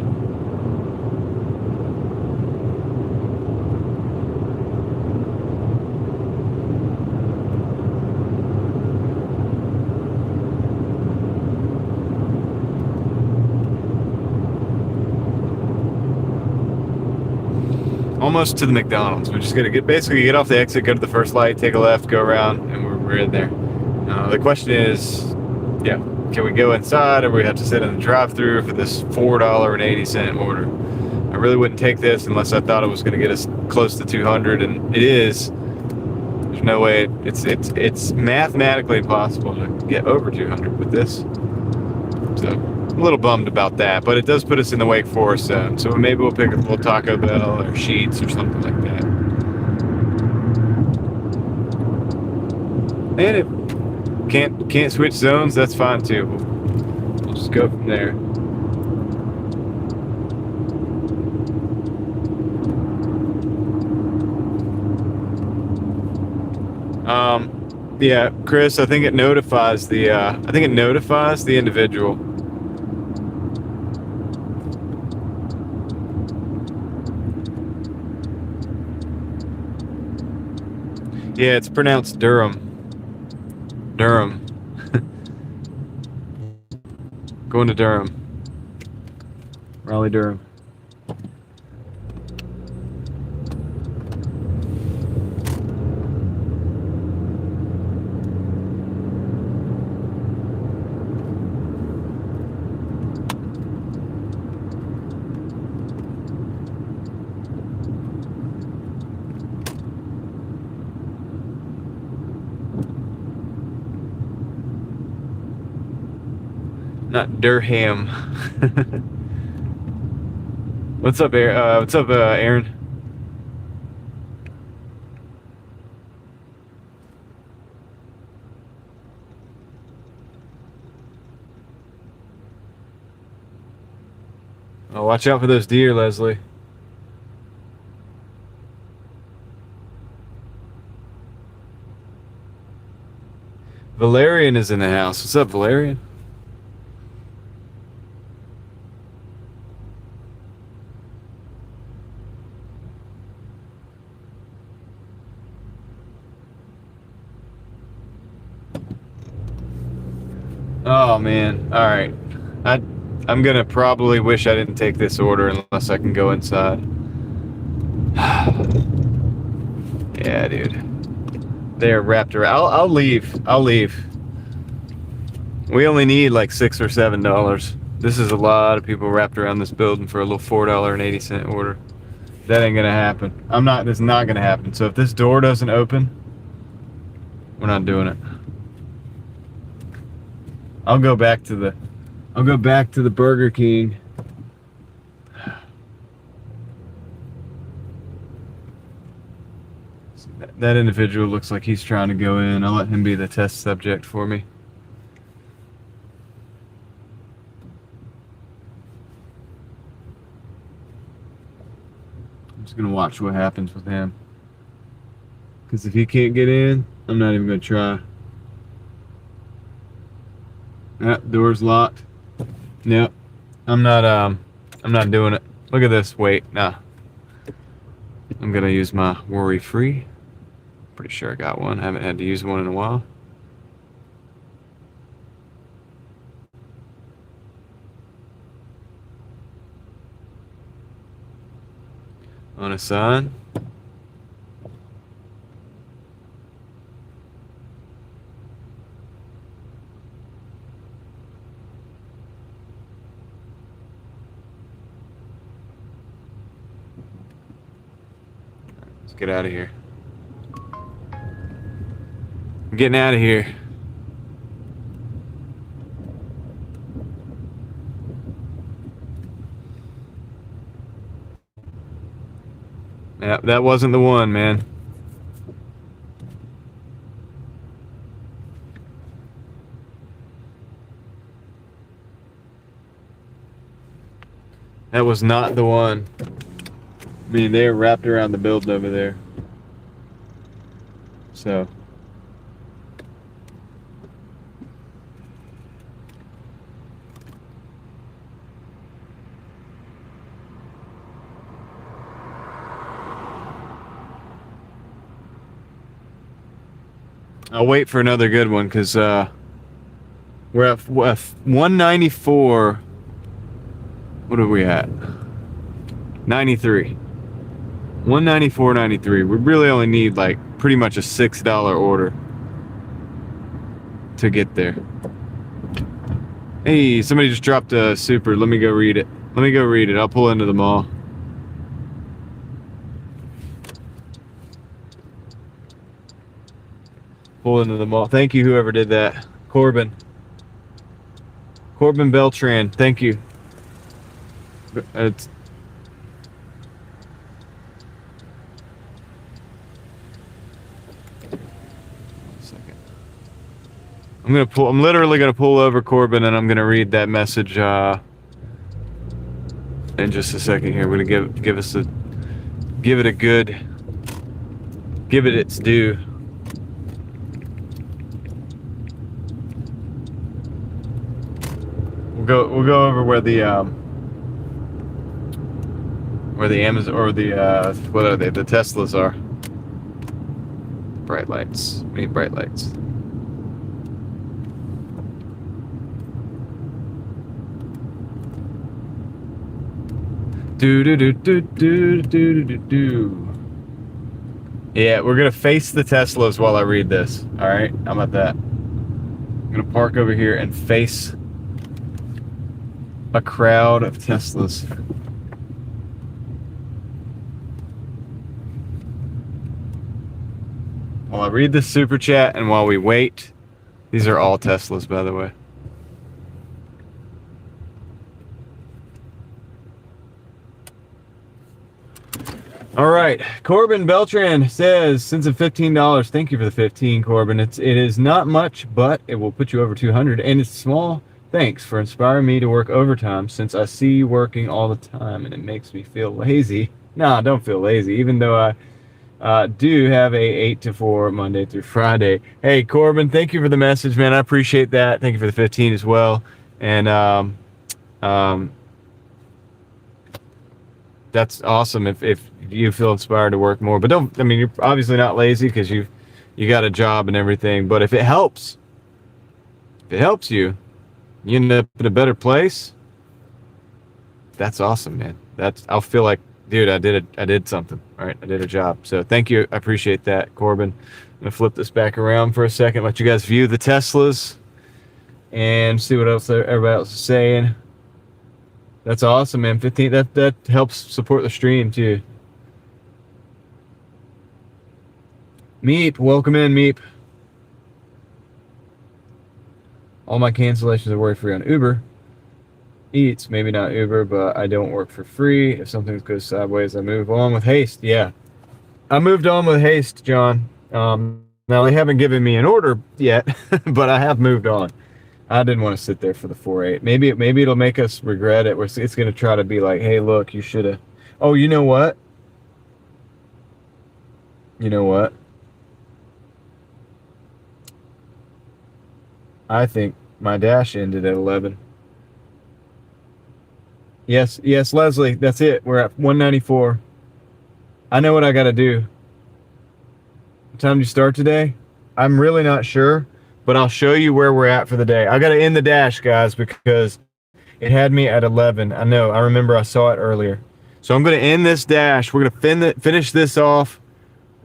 Almost to the McDonald's. We're just gonna basically get off the exit, go to the first light, take a left, go around, and we're in there. The question is, yeah, can we go inside, or we have to sit in the drive-through for this $4.80 order? I really wouldn't take this unless I thought it was going to get us close to 200, and it is. There's no way. It's mathematically impossible to get over 200 with this. So I'm a little bummed about that, but it does put us in the Wake Forest zone. So maybe we'll pick a little Taco Bell or Sheetz or something like that. And if can't switch zones, that's fine too. We'll just go from there. Yeah, Chris, I think it notifies the individual. Yeah, it's pronounced Durham. Durham. Going to Durham. Raleigh, Durham. Not Durham. What's up, Aaron? Aaron? Oh, watch out for those deer, Leslie. Valerian is in the house. What's up, Valerian? Oh man, all right. I'm gonna probably wish I didn't take this order unless I can go inside. Yeah, dude. They're wrapped around. I'll leave. I'll leave. We only need like $6 or $7. This is a lot of people wrapped around this building for a little $4.80 order. That ain't gonna happen. It's not gonna happen. So if this door doesn't open, we're not doing it. I'll go back to the Burger King. That individual looks like he's trying to go in. I'll let him be the test subject for me. I'm just gonna watch what happens with him. Because if he can't get in, I'm not even gonna try. Door's locked. Yep. I'm not doing it. Look at this. Wait, nah. I'm gonna use my worry-free. Pretty sure I got one. Haven't had to use one in a while. Unassigned. Let's get out of here. I'm getting out of here. Yeah, that wasn't the one, man. That was not the one. I mean, they're wrapped around the building over there. So. I'll wait for another good one because we're at 194. What are we at? 93. 194.93. We really only need like pretty much a $6 order to get there. Hey, somebody just dropped a super. Let me go read it. I'll pull into the mall. Pull into the mall. Thank you, whoever did that. Corbin Beltran. Thank you. It's I'm literally gonna pull over, Corbin, and I'm gonna read that message in just a second here. We're gonna give it its due. We'll go over where the Amazon or the what are they? The Teslas are. Bright lights. We need bright lights. Do. Yeah, we're gonna face the Teslas while I read this. All right, how about that? I'm gonna park over here and face a crowd of Teslas. While I read this super chat and while we wait, these are all Teslas, by the way. All right, Corbin Beltran says, since of $15, thank you for the 15, Corbin. It is not much, but it will put you over 200, and it's small. Thanks for inspiring me to work overtime since I see you working all the time, and it makes me feel lazy. Nah, don't feel lazy, even though I do have a 8 to 4 Monday through Friday. Hey, Corbin, thank you for the message, man. I appreciate that. Thank you for the 15 as well. And that's awesome if you feel inspired to work more. But don't, I mean, you're obviously not lazy because you got a job and everything. But if it helps you end up in a better place, that's awesome, man. I'll feel like, dude, I did something. All right, I did a job. So thank you. I appreciate that, Corbin. I'm gonna flip this back around for a second, let you guys view the Teslas and see what else everybody else is saying. That's awesome, man. 15. That helps support the stream too. Meep, welcome in, Meep. All my cancellations are worry-free on Uber Eats. Maybe not Uber, but I don't work for free. If something goes sideways, I move on with haste. Yeah, I moved on with haste, John. Now they haven't given me an order yet, but I have moved on. I didn't want to sit there for the 4.8. Maybe it'll make us regret it. It's going to try to be like, hey, look, you should have. Oh, you know what? I think my dash ended at 11. Yes, Leslie, that's it. We're at 194. I know what I got to do. What time do you start today? I'm really not sure, but I'll show you where we're at for the day. I got to end the dash, guys, because it had me at 11. I know. I remember I saw it earlier. So I'm going to end this dash. We're going to finish this off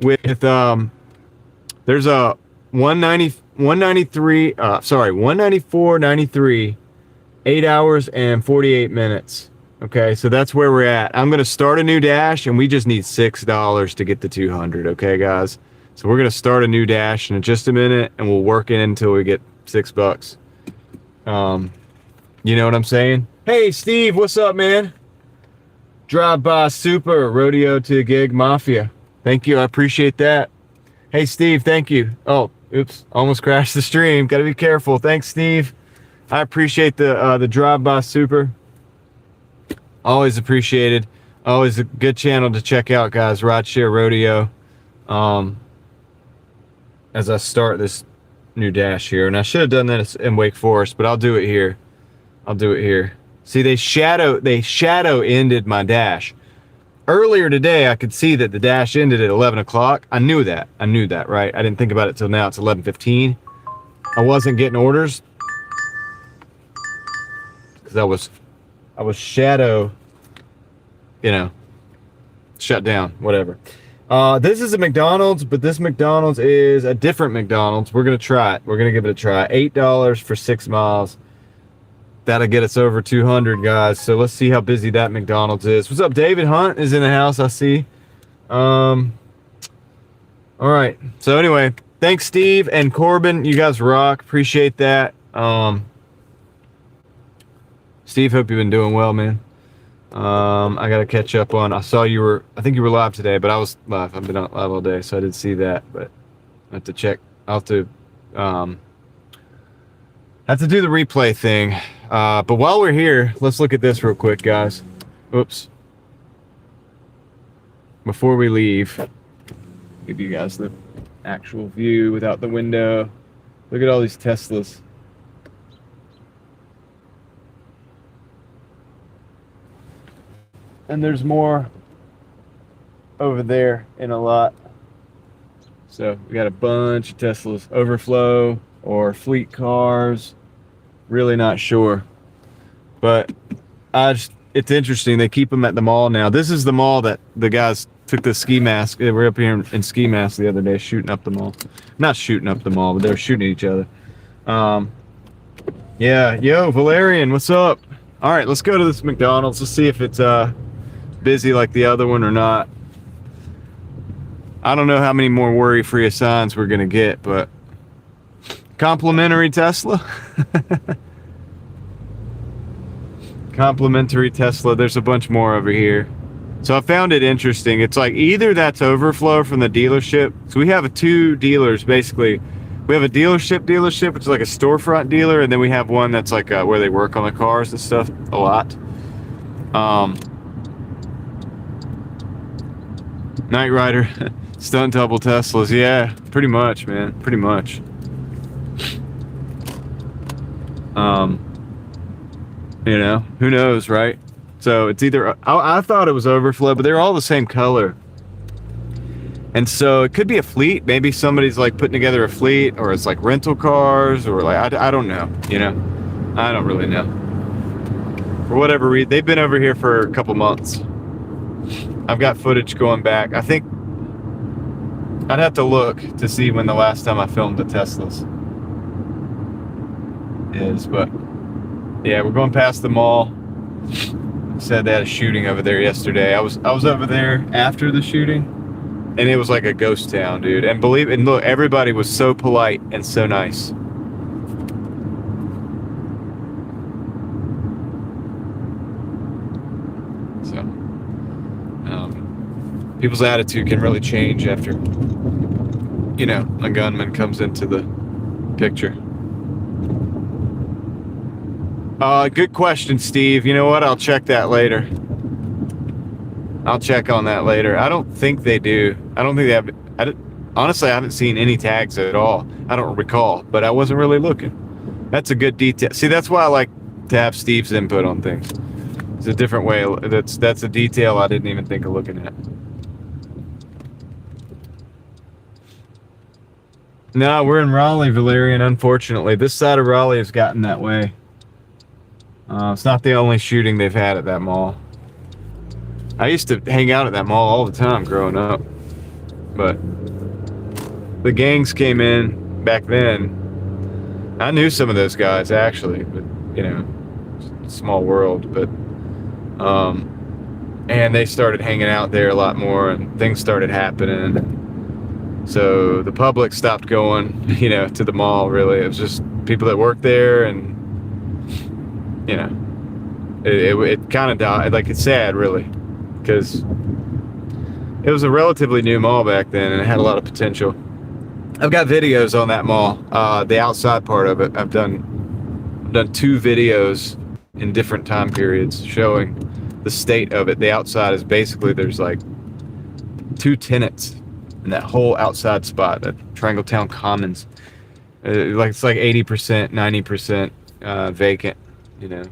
with there's a 194.93, 8 hours and 48 minutes. Okay, so that's where we're at. I'm going to start a new dash, and we just need $6 to get to 200. Okay, guys. So we're going to start a new dash in just a minute, and we'll work it until we get $6. You know what I'm saying? Hey, Steve, what's up, man? Drive by super rodeo to gig mafia. Thank you. I appreciate that. Hey, Steve, thank you. Oh, oops, almost crashed the stream. Got to be careful. Thanks, Steve. I appreciate the drive by super. Always appreciated. Always a good channel to check out, guys. Rideshare Rodeo. As I start this new dash here, and I should have done this in Wake Forest, but I'll do it here. See, they shadow ended my dash. Earlier today, I could see that the dash ended at 11 o'clock. I knew that, right? I didn't think about it till now. It's 11:15. I wasn't getting orders because I was shadow, shut down, whatever. This is a McDonald's, but this McDonald's is a different McDonald's. We're going to try it. We're going to give it a try. $8 for 6 miles. That'll get us over 200, guys. So let's see how busy that McDonald's is. What's up? David Hunt is in the house, I see. All right. So anyway, thanks, Steve and Corbin. You guys rock. Appreciate that. Steve, hope you've been doing well, man. I got to catch up on. I think you were live today, but I was live. I've been live all day, so I didn't see that. But I have to check. I'll have to do the replay thing. But while we're here, let's look at this real quick, guys. Oops. Before we leave, give you guys the actual view without the window. Look at all these Teslas. And there's more over there in a lot. So we got a bunch of Teslas. Overflow or fleet cars. Really not sure. But it's interesting. They keep them at the mall now. This is the mall that the guys took the ski mask. They were up here in ski masks the other day shooting up the mall. Not shooting up the mall, but they were shooting at each other. Yeah. Yo, Valerian, what's up? All right, let's go to this McDonald's. Let's see if it's busy like the other one or not. I don't know how many more worry-free assigns we're gonna get, but complimentary Tesla. Complimentary Tesla. There's a bunch more over here. So I found it interesting. It's like either that's overflow from the dealership. So we have two dealers basically. We have a dealership, which is like a storefront dealer, and then we have one that's like where they work on the cars and stuff a lot. Knight Rider, stunt double Teslas. Yeah, pretty much, man. Pretty much. Who knows, right? So it's either, I thought it was overflow, but they're all the same color. And so it could be a fleet. Maybe somebody's like putting together a fleet, or it's like rental cars, or like, I don't know, I don't really know. For whatever reason, they've been over here for a couple months. I've got footage going back. I think I'd have to look to see when the last time I filmed the Teslas is, but yeah, we're going past the mall. Said they had a shooting over there yesterday. I was over there after the shooting, and it was like a ghost town, dude. And look, everybody was so polite and so nice. So, people's attitude can really change after, a gunman comes into the picture. Good question, Steve. You know what? I'll check that later. I'll check on that later. I don't think they do. I don't think they have. Honestly, I haven't seen any tags at all. I don't recall, but I wasn't really looking. That's a good detail. See, that's why I like to have Steve's input on things. It's a different way. That's a detail I didn't even think of looking at. No, we're in Raleigh, Valerian, unfortunately. This side of Raleigh has gotten that way. It's not the only shooting they've had at that mall. I used to hang out at that mall all the time growing up. But the gangs came in back then. I knew some of those guys, actually. But, you know, small world. But, and they started hanging out there a lot more, and things started happening. So the public stopped going, you know, to the mall, really. It was just people that worked there, and, you know, it kind of died. Like, it's sad, really, because it was a relatively new mall back then, and it had a lot of potential. I've got videos on that mall, the outside part of it. I've done 2 videos in different time periods showing the state of it. The outside is basically, there's like 2 tenants in that whole outside spot, that Triangletown Commons. It's like 80%, 90% vacant, you know.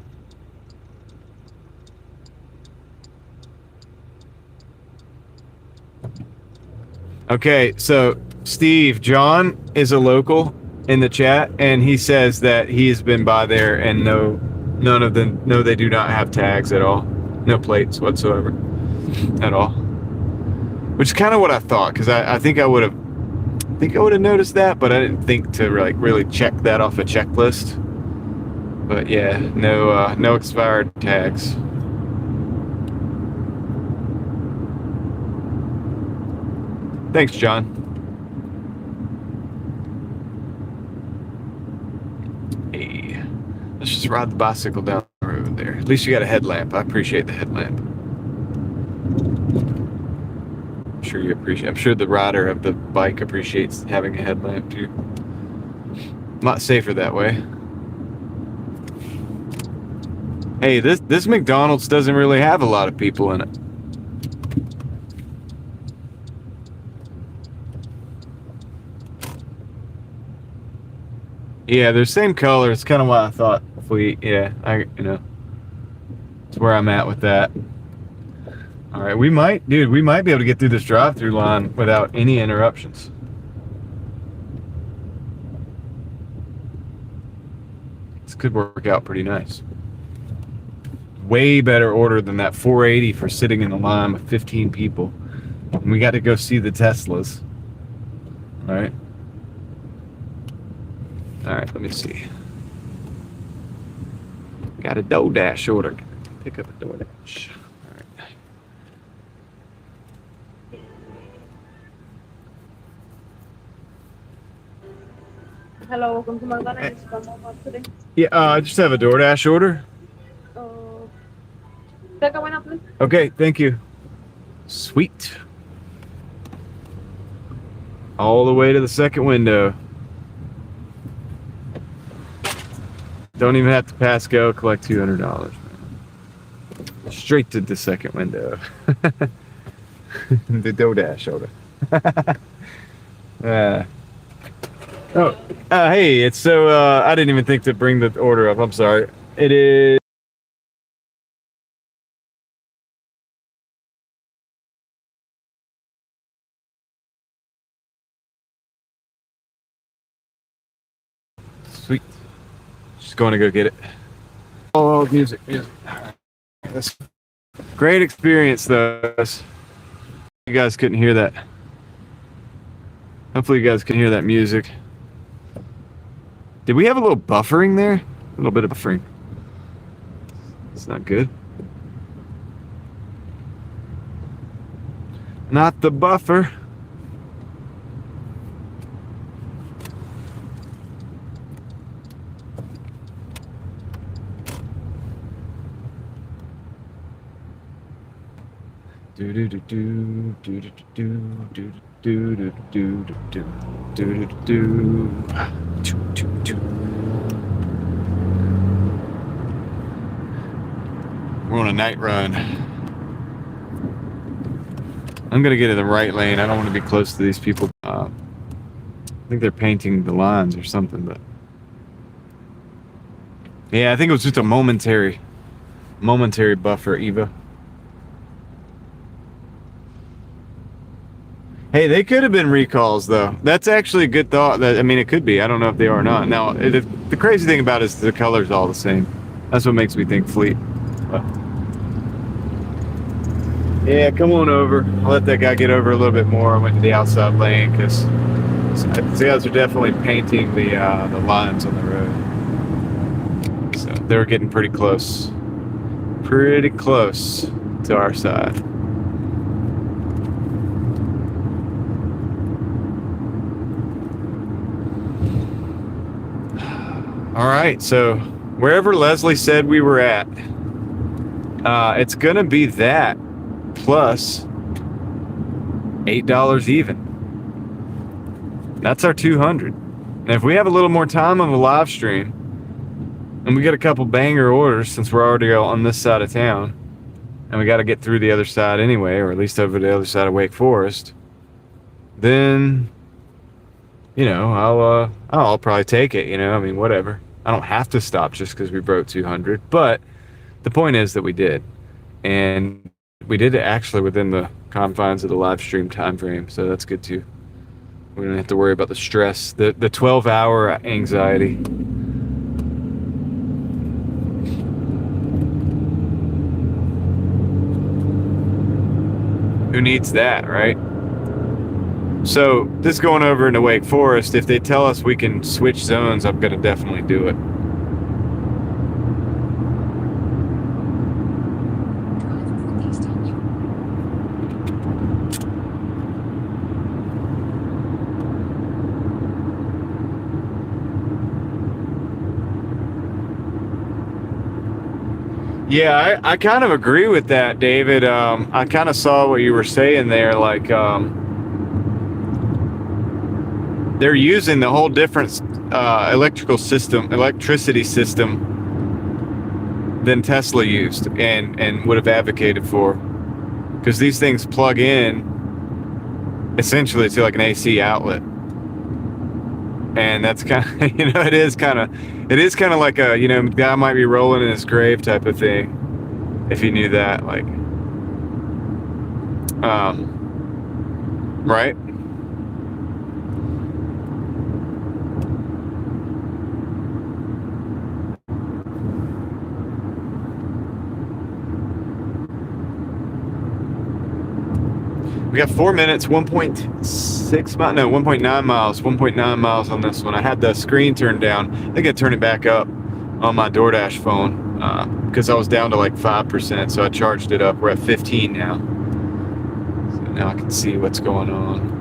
Okay, so Steve, John is a local in the chat, and he says that he has been by there, and none of them, no, they do not have tags at all, no plates whatsoever, at all. Which is kind of what I thought, because I think I would have noticed that, but I didn't think to like really check that off a checklist. But yeah, no expired tags. Thanks, John. Hey, let's just ride the bicycle down the road there. At least you got a headlamp. I appreciate the headlamp. I'm sure you appreciate. I'm sure the rider of the bike appreciates having a headlamp too. A lot safer that way. Hey, this McDonald's doesn't really have a lot of people in it. Yeah, they're same color. It's kind of why I thought if we, yeah, it's where I'm at with that. All right, we might be able to get through this drive-through line without any interruptions. This could work out pretty nice. Way better order than that $4.80 for sitting in the line with 15 people. And we got to go see the Teslas. All right. All right, let me see. Got a Doordash order. Pick up a Doordash. All right. Hello, welcome to McDonald's. Today. Yeah, I just have a Doordash order. Take a winner, please. Okay, thank you. Sweet. All the way to the second window. Don't even have to pass go, collect $200. Straight to the second window. The Doordash order. Hey, it's so, I didn't even think to bring the order up. I'm sorry. It is. Sweet. Just going to go get it. Oh, music. All right. That's great experience, though. You guys couldn't hear that. Hopefully, you guys can hear that music. Did we have a little buffering there? A little bit of buffering. It's not good. Not the buffer. Do do do do do do do do do do do do do do do. We're on a night run. I'm gonna get in the right lane. I don't want to be close to these people. I think they're painting the lines or something, but Yeah, I think it was just a momentary buffer, Eva. Hey, they could have been recalls, though. That's actually a good thought. I mean, it could be. I don't know if they are or not. Now, the crazy thing about it is the color's all the same. That's what makes me think fleet. But, yeah, come on over. I'll let that guy get over a little bit more. I went to the outside lane because these guys are definitely painting the lines on the road. So they're getting pretty close to our side. All right, so wherever Leslie said we were at, it's gonna be that plus $8 even. That's our 200. And if we have a little more time on the live stream, and we get a couple banger orders since we're already on this side of town, and we got to get through the other side anyway, or at least over the other side of Wake Forest, then, you know, I'll probably take it. You know, I mean, whatever. I don't have to stop just because we broke 200, but the point is that we did, and we did it actually within the confines of the live stream time frame, so that's good too. We don't have to worry about the stress, the 12-hour anxiety. Who needs that, right? So this going over into Wake Forest, if they tell us we can switch zones, I'm going to definitely do it. Yeah, I kind of agree with that, David. I kind of saw what you were saying there, like they're using the whole different electricity system than Tesla used and would have advocated for, because these things plug in essentially to like an AC outlet, and that's kind of it is kind of like a guy might be rolling in his grave type of thing if you knew that, like right. We got 4 minutes, 1.6 miles, no, 1.9 miles, 1.9 miles on this one. I had the screen turned down. I think I turned it back up on my Doordash phone because I was down to like 5%, so I charged it up. We're at 15 now. So now I can see what's going on.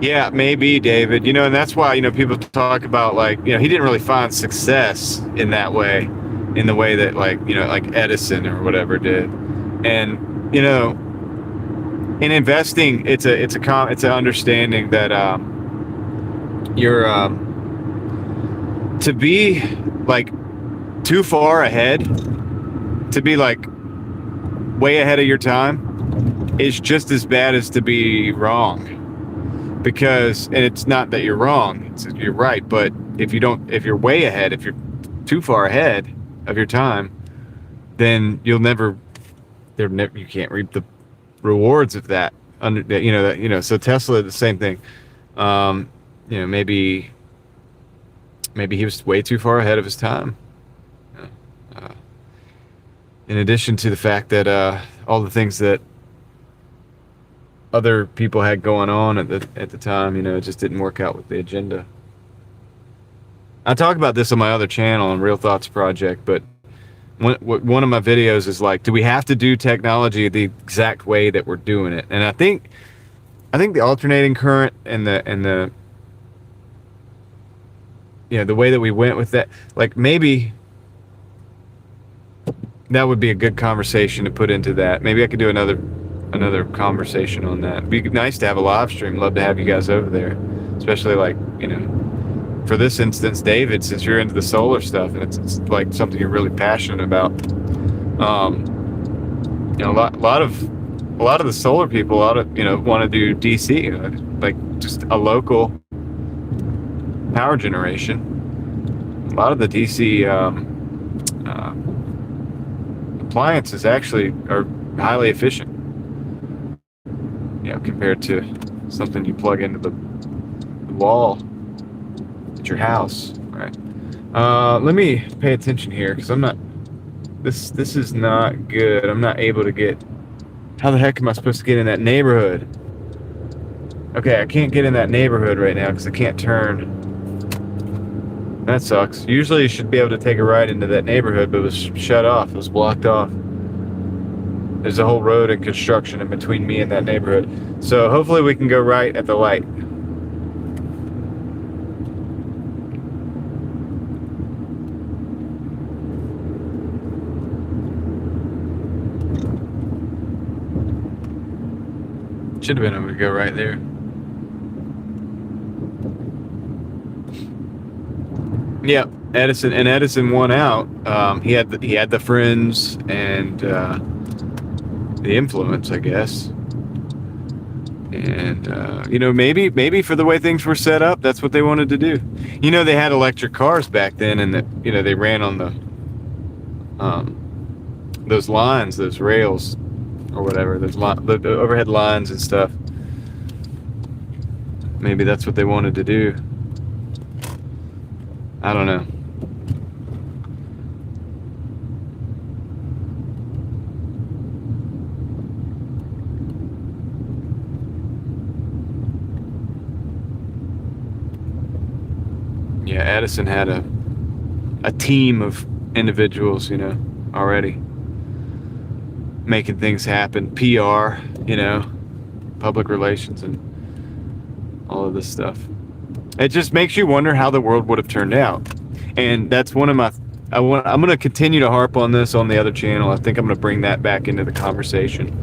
Yeah, maybe, David. And that's why, people talk about, like, he didn't really find success in that way, in the way that, like, like Edison or whatever did. And, in investing, it's an understanding that you're to be like too far ahead, to be like way ahead of your time, is just as bad as to be wrong. Because, and it's not that you're wrong, you're right, but if you're way ahead, if you're too far ahead of your time, then you can't reap the rewards of that. So Tesla, the same thing. Maybe he was way too far ahead of his time. In addition to the fact that all the things that other people had going on at the time, it just didn't work out with the agenda. I talk about this on my other channel, on Real Thoughts Project, but one of my videos is like, do we have to do technology the exact way that we're doing it? And I think the alternating current and the the way that we went with that, like, maybe that would be a good conversation to put into that. Maybe I could do another conversation on that. It'd be nice to have a live stream. Love to have you guys over there, especially like for this instance, David, since you're into the solar stuff and it's like something you're really passionate about, you know, a lot of the solar people, want to do DC, like just a local power generation. A lot of the DC appliances actually are highly efficient, compared to something you plug into the wall at your house, right? Let me pay attention here, because I'm not. This is not good. I'm not able to get. How the heck am I supposed to get in that neighborhood? Okay, I can't get in that neighborhood right now because I can't turn. That sucks. Usually you should be able to take a ride into that neighborhood, but it was shut off. It was blocked off. There's a whole road in construction in between me and that neighborhood. So hopefully we can go right at the light. Should have been able to go right there. Yep, Edison won out. He had the friends and the influence, I guess. And maybe for the way things were set up, that's what they wanted to do. They had electric cars back then, and that they ran on the those lines, those rails, or whatever, the overhead lines and stuff. Maybe that's what they wanted to do. I don't know. Yeah, Edison had a team of individuals, already making things happen. PR, public relations, and all of this stuff. It just makes you wonder how the world would have turned out. And that's one of my... I'm going to continue to harp on this on the other channel. I think I'm going to bring that back into the conversation.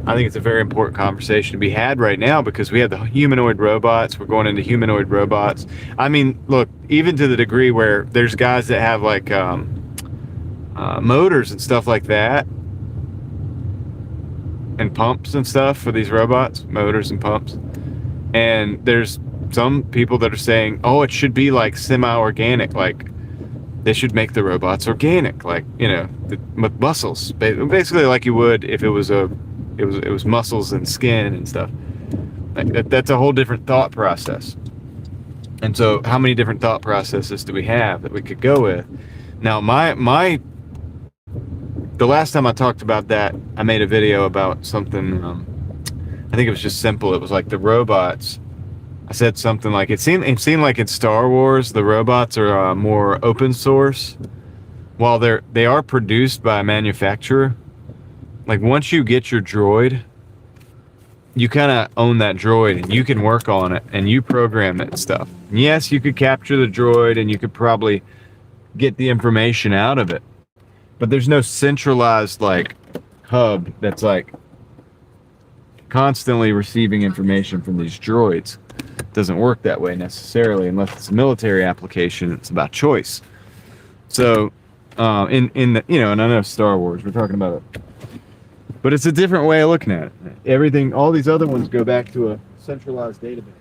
I think it's a very important conversation to be had right now, because we have the humanoid robots. We're going into humanoid robots. I mean, look, even to the degree where there's guys that have like motors and stuff like that, and pumps and stuff for these robots, motors and pumps. And there's some people that are saying, oh, it should be like semi-organic, like they should make the robots organic, like, with muscles, basically like you would if it was muscles and skin and stuff. Like that's a whole different thought process. And so how many different thought processes do we have that we could go with? Now, the last time I talked about that, I made a video about something, I think it was just simple. It was like the robots. I said something like, it seemed like in Star Wars, the robots are more open source, while they are produced by a manufacturer. Like once you get your droid, you kind of own that droid, and you can work on it, and you program it and stuff. And yes, you could capture the droid, and you could probably get the information out of it. But there's no centralized like hub that's like constantly receiving information from these droids. It doesn't work that way necessarily, unless it's a military application. It's about choice. So in the, and I know Star Wars, we're talking about it, but it's a different way of looking at it. Everything, all these other ones go back to a centralized database.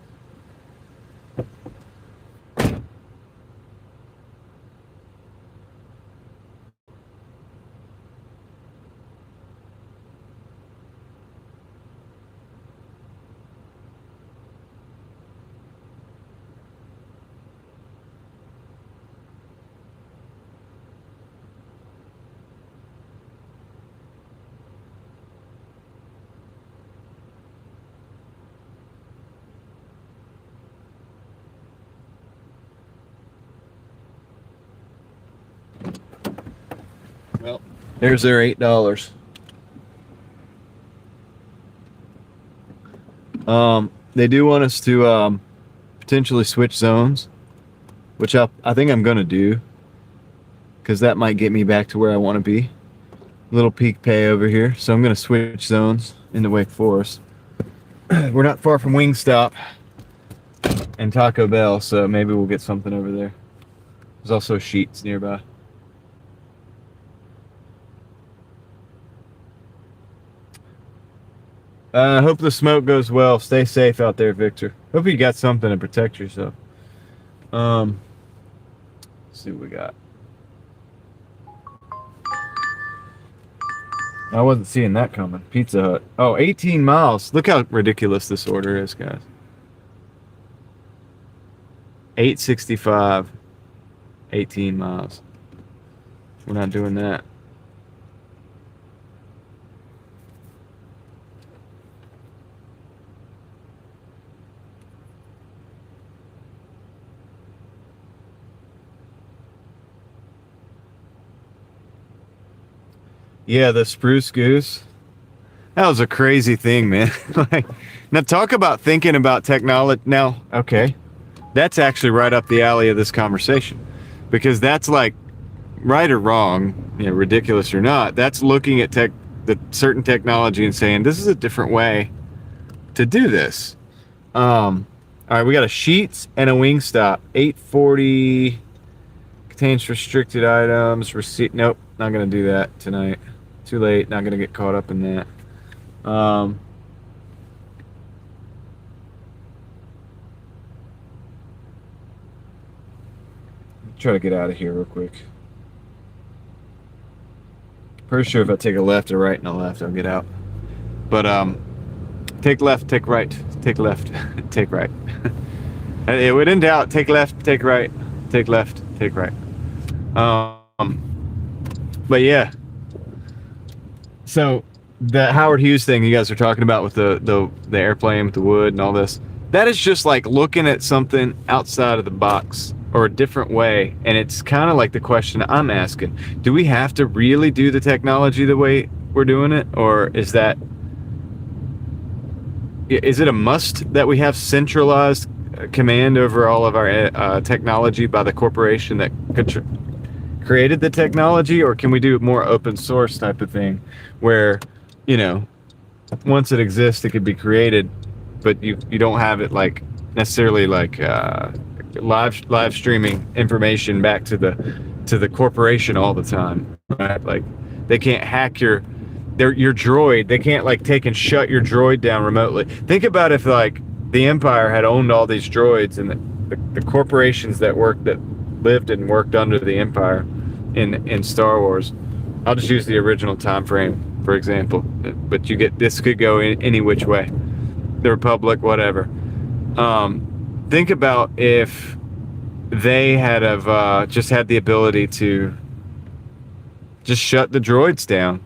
Well, there's their $8. They do want us to potentially switch zones, which I think I'm gonna do, because that might get me back to where I want to be. Little peak pay over here, so I'm gonna switch zones into Wake Forest. We're not far from Wingstop. and Taco Bell, so maybe we'll get something over there. There's also Sheets nearby. Hope the smoke goes well. Stay safe out there, Victor. Hope you got something to protect yourself. Let's see what we got. I wasn't seeing that coming. Pizza Hut. Oh, 18 miles. Look how ridiculous this order is, guys. 865. 18 miles. We're not doing that. Yeah, the spruce goose. That was a crazy thing, man. Like, now talk about thinking about technology. Now, okay, that's actually right up the alley of this conversation, because that's like, right or wrong, ridiculous or not, that's looking at the certain technology and saying this is a different way to do this. All right, we got a Sheets and a Wingstop. 840 contains restricted items. Receipt. Nope, not gonna do that tonight. Too late. Not gonna get caught up in that. Try to get out of here real quick. Pretty sure if I take a left or right and a left, I'll get out. But take left, take right, take left, take right. When in doubt, take left, take right, take left, take right. But yeah. So the Howard Hughes thing you guys are talking about with the airplane with the wood and all this, that is just like looking at something outside of the box or a different way. And it's kind of like the question I'm asking: do we have to really do the technology the way we're doing it, or is it a must that we have centralized command over all of our technology by the corporation that created the technology, or can we do more open source type of thing where, once it exists, it could be created, but you don't have it like necessarily like live streaming information back to the corporation all the time, right? Like they can't hack your droid. They can't like take and shut your droid down remotely. Think about if like the Empire had owned all these droids, and the corporations that lived and worked under the Empire in Star Wars. I'll just use the original time frame for example, but this could go in any which way. The Republic, whatever. Think about if they had just had the ability to just shut the droids down,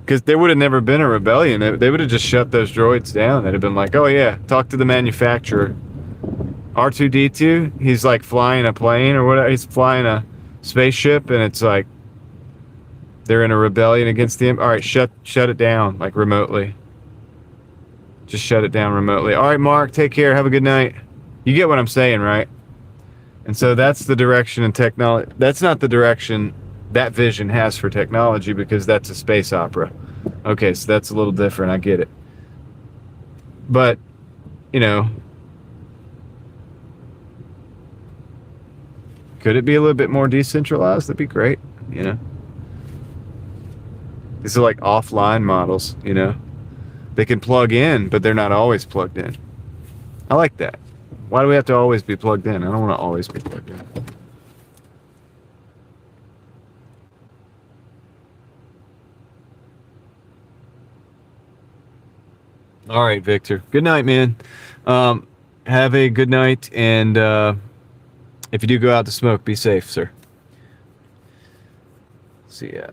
because there would have never been a rebellion. They would have just shut those droids down. They'd have been like, oh yeah, talk to the manufacturer. R2-D2, he's like flying a plane or whatever. He's flying a spaceship, and it's like they're in a rebellion against the. All right, shut it down like remotely. Just shut it down remotely. All right, Mark, take care. Have a good night. You get what I'm saying, right? And so that's the direction in technology. That's not the direction that vision has for technology, because that's a space opera. Okay, so that's a little different. I get it. But, could it be a little bit more decentralized? That'd be great, These are like offline models, They can plug in, but they're not always plugged in. I like that. Why do we have to always be plugged in? I don't want to always be plugged in. All right, Victor. Good night, man. Have a good night, and if you do go out to smoke, be safe, sir. See ya.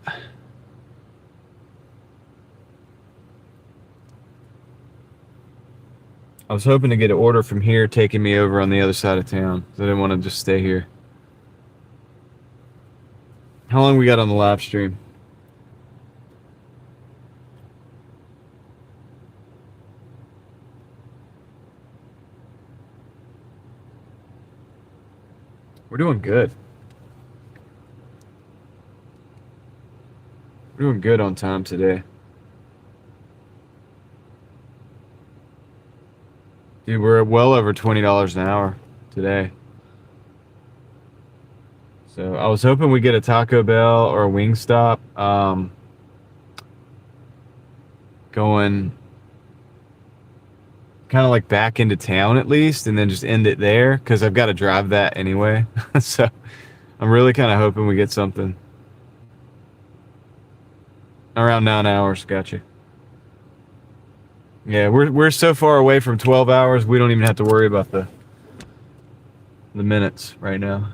I was hoping to get an order from here taking me over on the other side of town, so I didn't want to just stay here. How long we got on the live stream? We're doing good. We're doing good on time today. Dude, we're well over $20 an hour today. So I was hoping we get a Taco Bell or a Wingstop going kind of like back into town at least, and then just end it there because I've got to drive that anyway. So I'm really kind of hoping we get something around 9 hours. Gotcha. Yeah, we're so far away from 12 hours, we don't even have to worry about the minutes right now.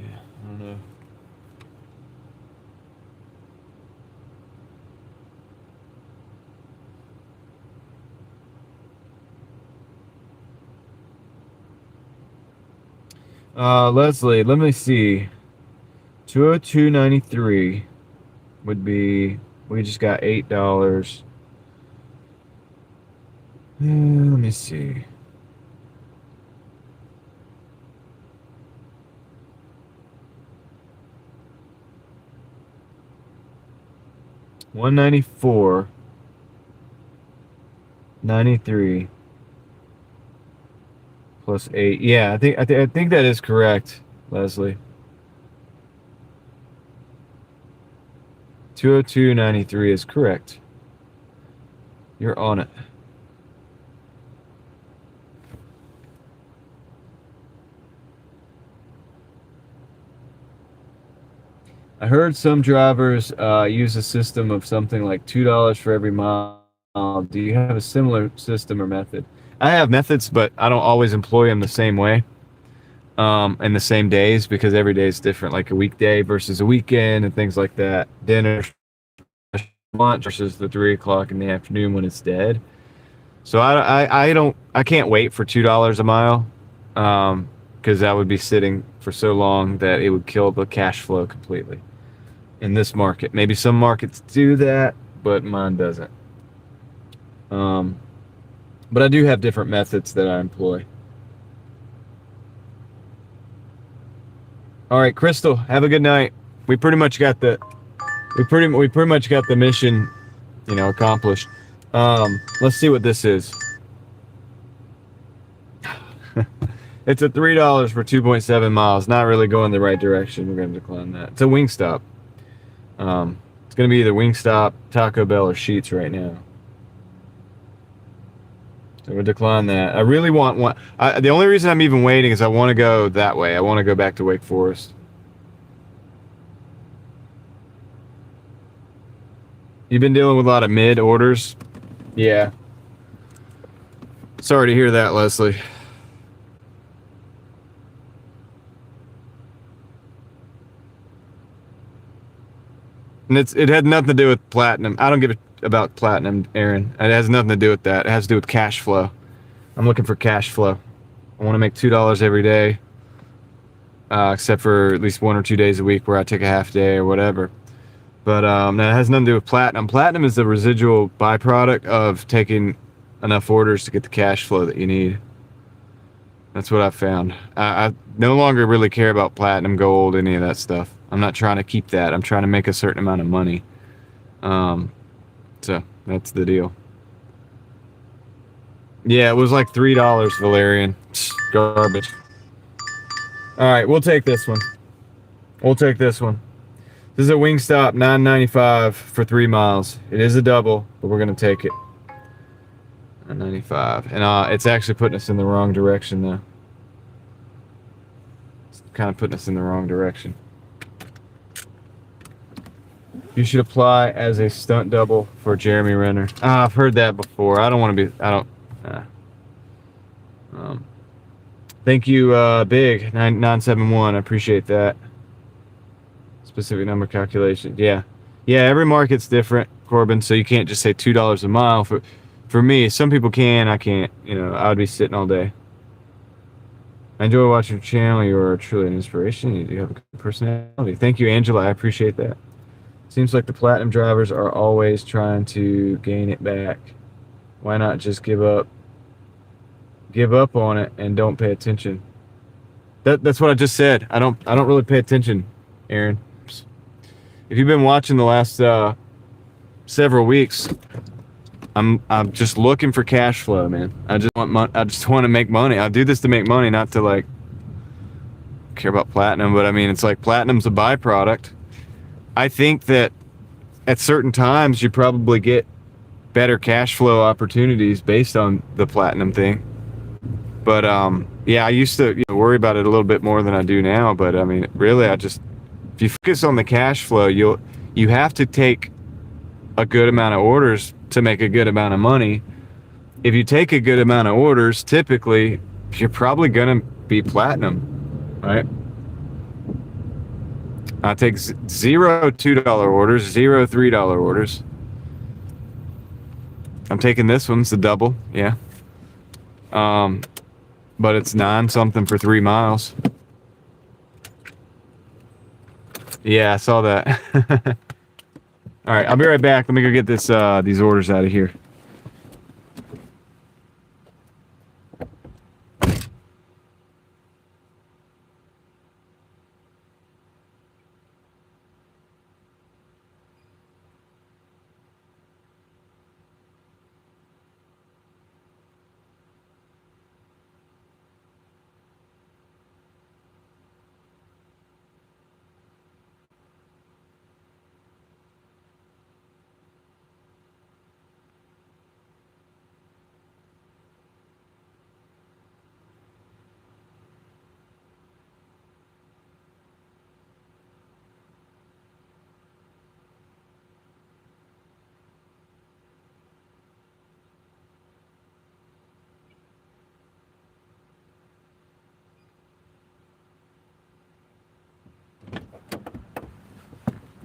Yeah, I don't know. Leslie, let me see. 202.93 would be, we just got $8. Let me see. $194.93 plus 8. Yeah, I think that is correct, Leslie. 202.93 is correct. You're on it. I heard some drivers use a system of something like $2 for every mile. Do you have a similar system or method? I have methods, but I don't always employ them the same way and the same days, because every day is different, like a weekday versus a weekend and things like that. Dinner, lunch versus the 3 o'clock in the afternoon when it's dead. So I can't wait for $2 a mile because that would be sitting for so long that it would kill the cash flow completely. In this market, maybe some markets do that, but mine doesn't. But I do have different methods that I employ. All right, Crystal, have a good night. We pretty much got the mission, accomplished. Let's see what this is. It's a $3 for 2.7 miles. Not really going the right direction. We're going to decline that. It's a Wingstop. It's going to be either Wingstop, Taco Bell, or Sheetz right now. So we'll decline that. I really want one. The only reason I'm even waiting is I want to go that way. I want to go back to Wake Forest. You've been dealing with a lot of mid orders? Yeah. Sorry to hear that, Leslie. And it had nothing to do with platinum. I don't give a about platinum, Aaron. It has nothing to do with that. It has to do with cash flow. I'm looking for cash flow. I want to make $2 every day, except for at least 1 or 2 days a week where I take a half day or whatever. But that has nothing to do with platinum. Platinum is the residual byproduct of taking enough orders to get the cash flow that you need. That's what I've found. I no longer really care about platinum, gold, any of that stuff. I'm not trying to keep that. I'm trying to make a certain amount of money. So that's the deal. Yeah, it was like $3, Valerian. Garbage. All right, we'll take this one. This is a Wingstop, $9.95 for 3 miles. It is a double, but we're gonna take it. $9.95, and it's actually putting us in the wrong direction though. It's kind of putting us in the wrong direction. You should apply as a stunt double for Jeremy Renner. I've heard that before. I don't want to be. I don't. Thank you, Big 971. I appreciate that. Specific number calculation. Yeah. Every market's different, Corbin. So you can't just say $2 a mile. For me, some people can. I can't. I would be sitting all day. I enjoy watching your channel. You are truly an inspiration. You do have a good personality. Thank you, Angela. I appreciate that. Seems like the platinum drivers are always trying to gain it back. Why not just give up on it and don't pay attention? That's what I just said. I don't really pay attention, Aaron. If you've been watching the last several weeks, I'm just looking for cash flow, man. I just want to make money. I do this to make money, not to like care about platinum, but I mean, it's like platinum's a byproduct. I think that at certain times you probably get better cash flow opportunities based on the platinum thing. But yeah, I used to worry about it a little bit more than I do now. But I mean, really, if you focus on the cash flow, you have to take a good amount of orders to make a good amount of money. If you take a good amount of orders, typically you're probably gonna be platinum, right? I take 0 $2 orders, 0 $3 orders. I'm taking this one, it's a double, yeah. But it's 9 something for 3 miles. Yeah, I saw that. All right, I'll be right back. Let me go get these orders out of here.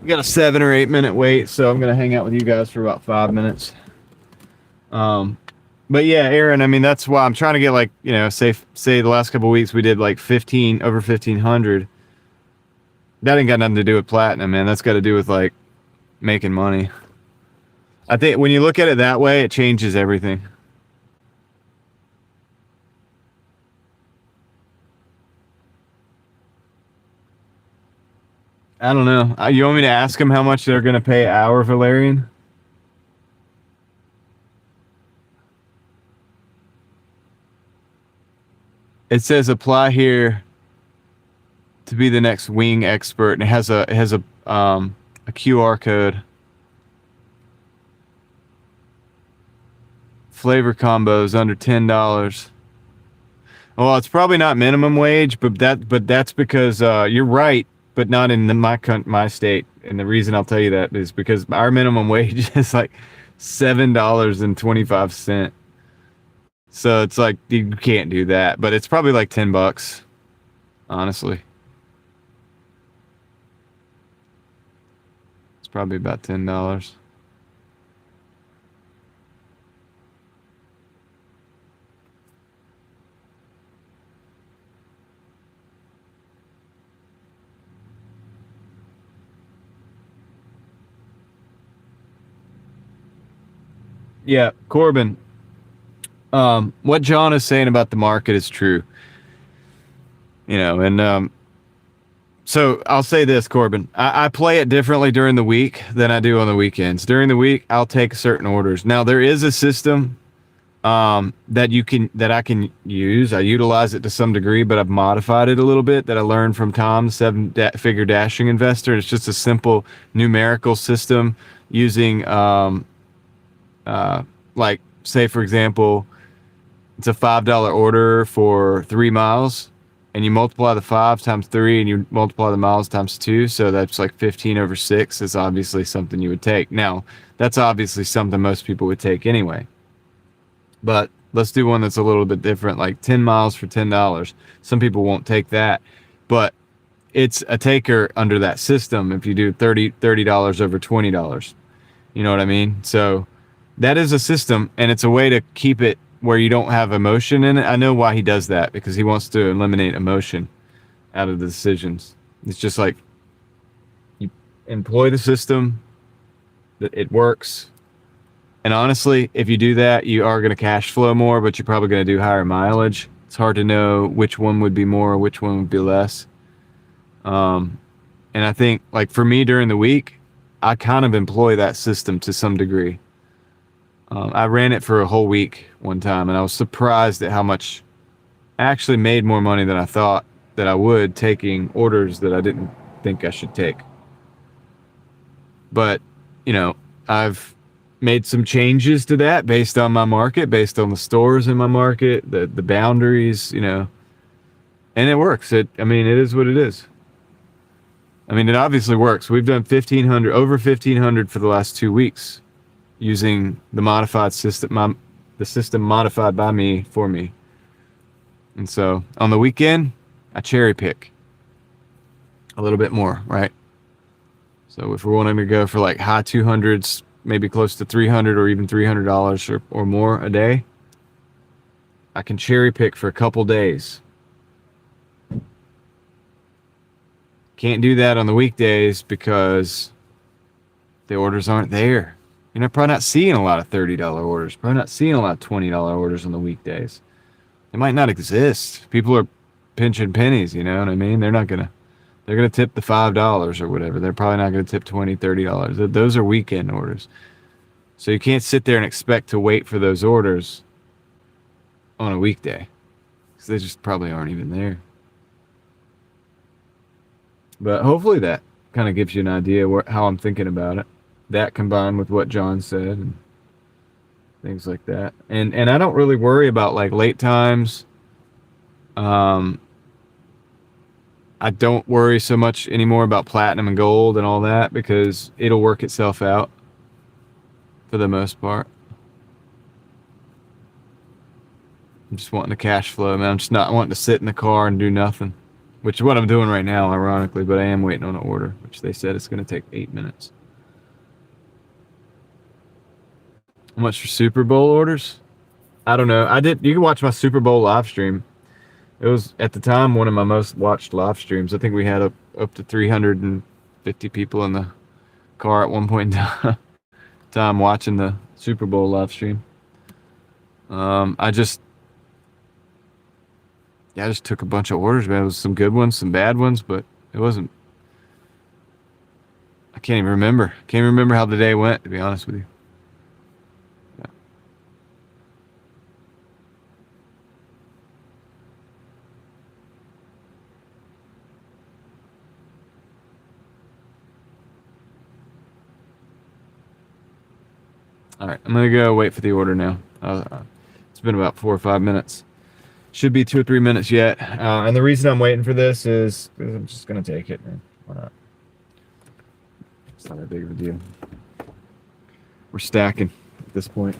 We got a 7 or 8 minute wait, so I'm gonna hang out with you guys for about 5 minutes. But yeah, Aaron, I mean, that's why I'm trying to get like, say the last couple of weeks we did like over 1,500. That ain't got nothing to do with platinum, man. That's got to do with like making money. I think when you look at it that way, it changes everything. I don't know. You want me to ask them how much they're going to pay hour, Valerian? It says apply here to be the next wing expert, and it has a QR code. Flavor combos under $10. Well, it's probably not minimum wage, but that's because you're right. But not in my state, and the reason I'll tell you that is because our minimum wage is like $7.25. So it's like you can't do that, but it's probably like $10, honestly. It's probably about $10. Yeah, Corbin. What John is saying about the market is true. And so I'll say this, Corbin. I play it differently during the week than I do on the weekends. During the week, I'll take certain orders. Now there is a system that I can use. I utilize it to some degree, but I've modified it a little bit that I learned from Tom, the 7-figure dashing investor. It's just a simple numerical system using like say for example, it's a $5 order for 3 miles, and you multiply the 5 times 3 and you multiply the miles times 2, so that's like 15 over 6 is obviously something you would take. Now that's obviously something most people would take anyway, but let's do one that's a little bit different, like 10 miles for $10. Some people won't take that, but it's a taker under that system if you do $30 over $20. You know what I mean? So that is a system, and it's a way to keep it where you don't have emotion in it. I know why he does that, because he wants to eliminate emotion out of the decisions. It's just like you employ the system, it works. And honestly, if you do that, you are going to cash flow more, but you're probably going to do higher mileage. It's hard to know which one would be more, which one would be less. And I think, like for me during the week, I kind of employ that system to some degree. I ran it for a whole week one time, and I was surprised at how much I actually made more money than I thought that I would, taking orders that I didn't think I should take. But, you know, I've made some changes to that based on my market, based on the stores in my market, the boundaries, you know, and it works. It is what it is. I mean, it obviously works. We've done over 1,500 for the last 2 weeks using the modified system, the system modified by me for me. And so on the weekend, I cherry pick a little bit more, right? So if we're wanting to go for like high 200s, maybe close to 300 or even $300 or more a day, I can cherry pick for a couple days. Can't do that on the weekdays because the orders aren't there. You're probably not seeing a lot of $30 orders, probably not seeing a lot of $20 orders on the weekdays. They might not exist. People are pinching pennies, you know what I mean? They're gonna tip the $5 or whatever. They're probably not gonna tip $20, $30. Those are weekend orders. So you can't sit there and expect to wait for those orders on a weekday, because they just probably aren't even there. But hopefully that kind of gives you an idea how I'm thinking about it. That combined with what John said and things like that. And I don't really worry about like late times. I don't worry so much anymore about platinum and gold and all that, because it'll work itself out for the most part. I'm just wanting the cash flow, man. I'm just not wanting to sit in the car and do nothing, which is what I'm doing right now, ironically, but I am waiting on an order, which they said it's going to take 8 minutes. How much for Super Bowl orders? I don't know. You can watch my Super Bowl live stream. It was, at the time, one of my most watched live streams. I think we had up to 350 people in the car at one point in time watching the Super Bowl live stream. I just took a bunch of orders, man. It was some good ones, some bad ones, but it wasn't. I can't even remember. Can't even remember how the day went, to be honest with you. Yeah. All right, I'm gonna go wait for the order now. It's been about 4 or 5 minutes. Should be 2 or 3 minutes yet. And the reason I'm waiting for this is because I'm just gonna take it, man. Why not? It's not that big of a deal. We're stacking at this point.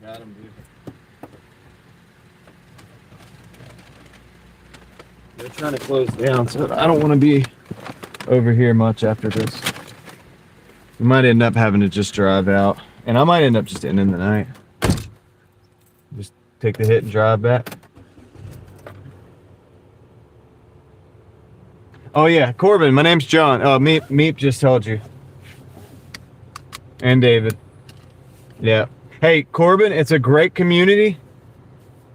Got him, dude. They're trying to close down, so I don't want to be over here much after this. We might end up having to just drive out, and I might end up just ending the night. Just take the hit and drive back. Oh yeah, Corbin, my name's John. Meep just told you. And David. Yeah. Hey, Corbin, it's a great community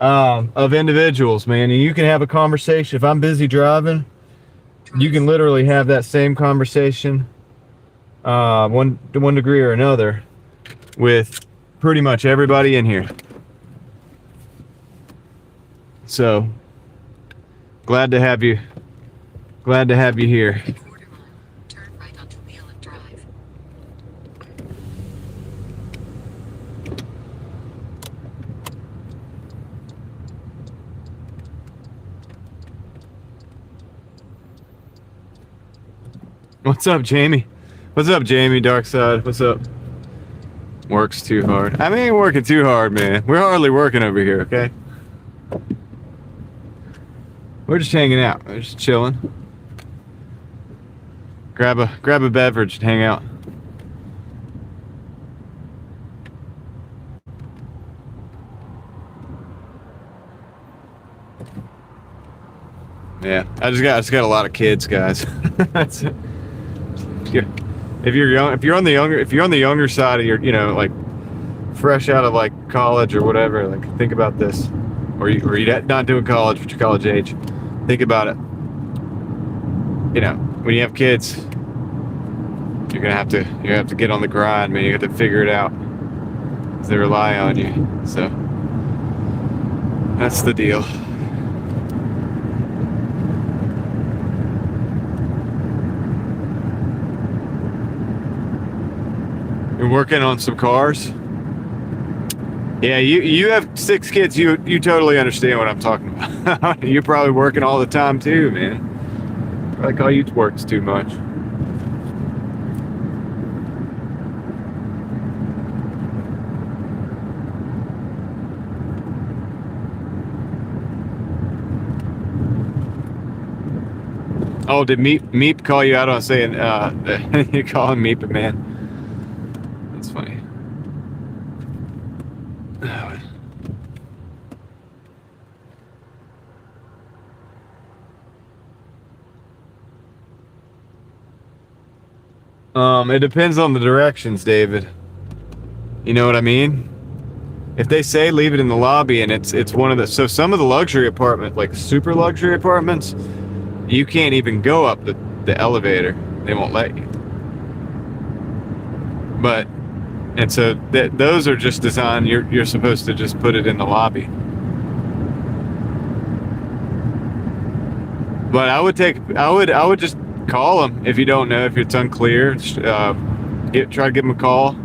of individuals, man. And you can have a conversation. If I'm busy driving, you can literally have that same conversation, one degree or another, with pretty much everybody in here. So, glad to have you. Glad to have you here. Turn right onto Wheel and Drive. What's up, Jamie? What's up, Jamie? Dark Side. What's up? Works too hard. I mean, ain't working too hard, man. We're hardly working over here, okay? We're just hanging out. We're just chilling. Grab a beverage and hang out. Yeah, I just got a lot of kids, guys. That's it. If you're on the younger side of your, like fresh out of like college or whatever, like think about this, or you're not doing college but you're college age. Think about it. When you have kids, you're gonna have to get on the grind, man. You have to figure it out. 'Cause they rely on you. So that's the deal. You're working on some cars? Yeah, you have 6 kids. You totally understand what I'm talking about. You're probably working all the time too, man. Probably call you works too much. Oh, did Meep call you out on saying you call him Meep, man? That's funny. It depends on the directions, David. You know what I mean? If they say leave it in the lobby and it's one of the, so some of the luxury apartment, like super luxury apartments, you can't even go up the elevator. They won't let you. But, and so those are just designed, you're supposed to just put it in the lobby. But I would just call them if you don't know, if it's unclear. Try to give them a call.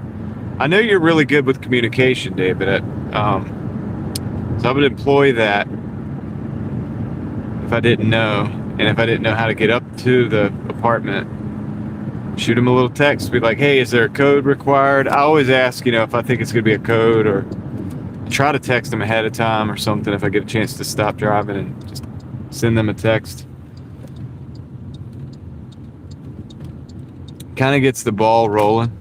I know you're really good with communication, David. So I would employ that if I didn't know, and if I didn't know how to get up to the apartment. Shoot them a little text, be like, hey, is there a code required? I always ask, if I think it's gonna be a code, or try to text them ahead of time or something if I get a chance to stop driving, and just send them a text. Kind of gets the ball rolling.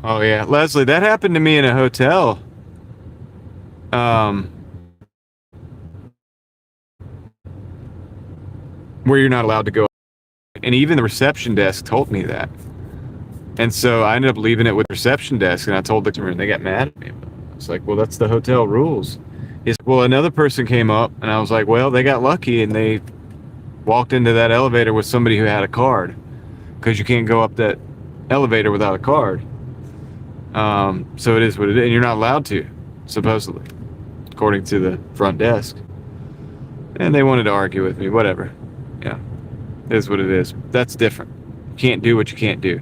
Oh yeah, Leslie, that happened to me in a hotel. Where you're not allowed to go, and even the reception desk told me that. And so I ended up leaving it with the reception desk, and I told the customer, and they got mad at me. It's like, well, that's the hotel rules. He's like, well, another person came up, and I was like, well, they got lucky, and they walked into that elevator with somebody who had a card, because you can't go up that elevator without a card. So it is what it is, and you're not allowed to, supposedly, according to the front desk. And they wanted to argue with me, whatever. Yeah, it is what it is. That's different. You can't do what you can't do.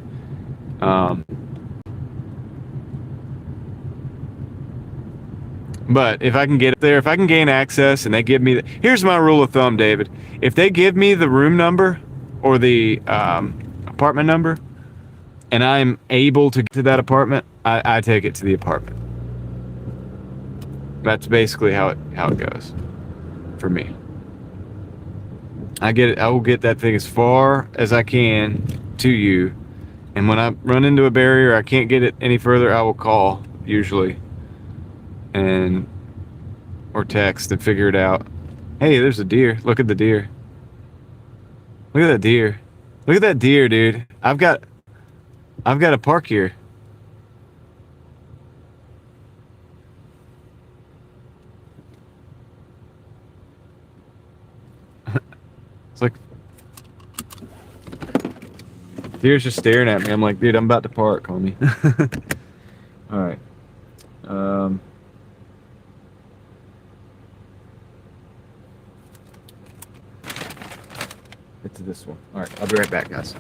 But if I can get there, if I can gain access and they give me here's my rule of thumb, David. If they give me the room number or the apartment number and I'm able to get to that apartment, I take it to the apartment. That's basically how it goes for me. I will get that thing as far as I can to you, and when I run into a barrier I can't get it any further, I will call usually or text and figure it out. Hey, there's a deer. Look at the deer. Look at that deer. Look at that deer, dude. I've got to park here. It's like deer's just staring at me. I'm like, dude, I'm about to park, homie. All right. Get to this one. All right, I'll be right back, guys.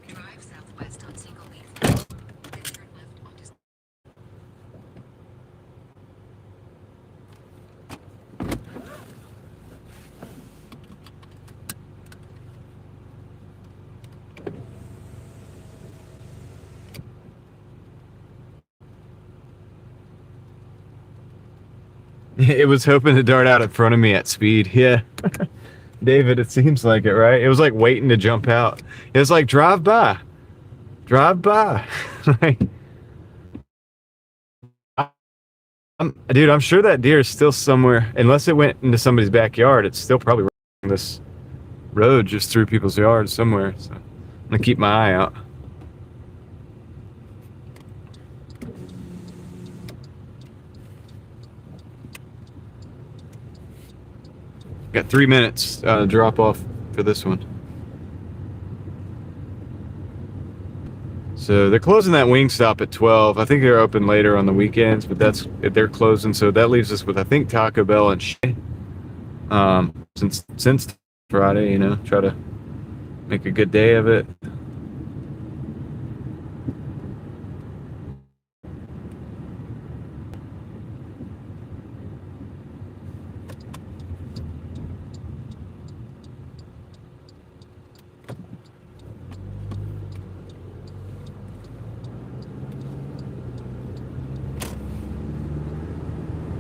Drive southwest on Single Leaf Road, then turn left onto It was hoping to dart out in front of me at speed. Yeah. David, it seems like it, right? It was like waiting to jump out. It was like, drive by. Drive by. Like, dude, I'm sure that deer is still somewhere. Unless it went into somebody's backyard, it's still probably running this road just through people's yards somewhere. So I'm going to keep my eye out. Got 3 minutes drop off for this one. So they're closing that Wingstop at 12. I think they're open later on the weekends, but they're closing. So that leaves us with, I think, Taco Bell and shit. Since Friday, try to make a good day of it.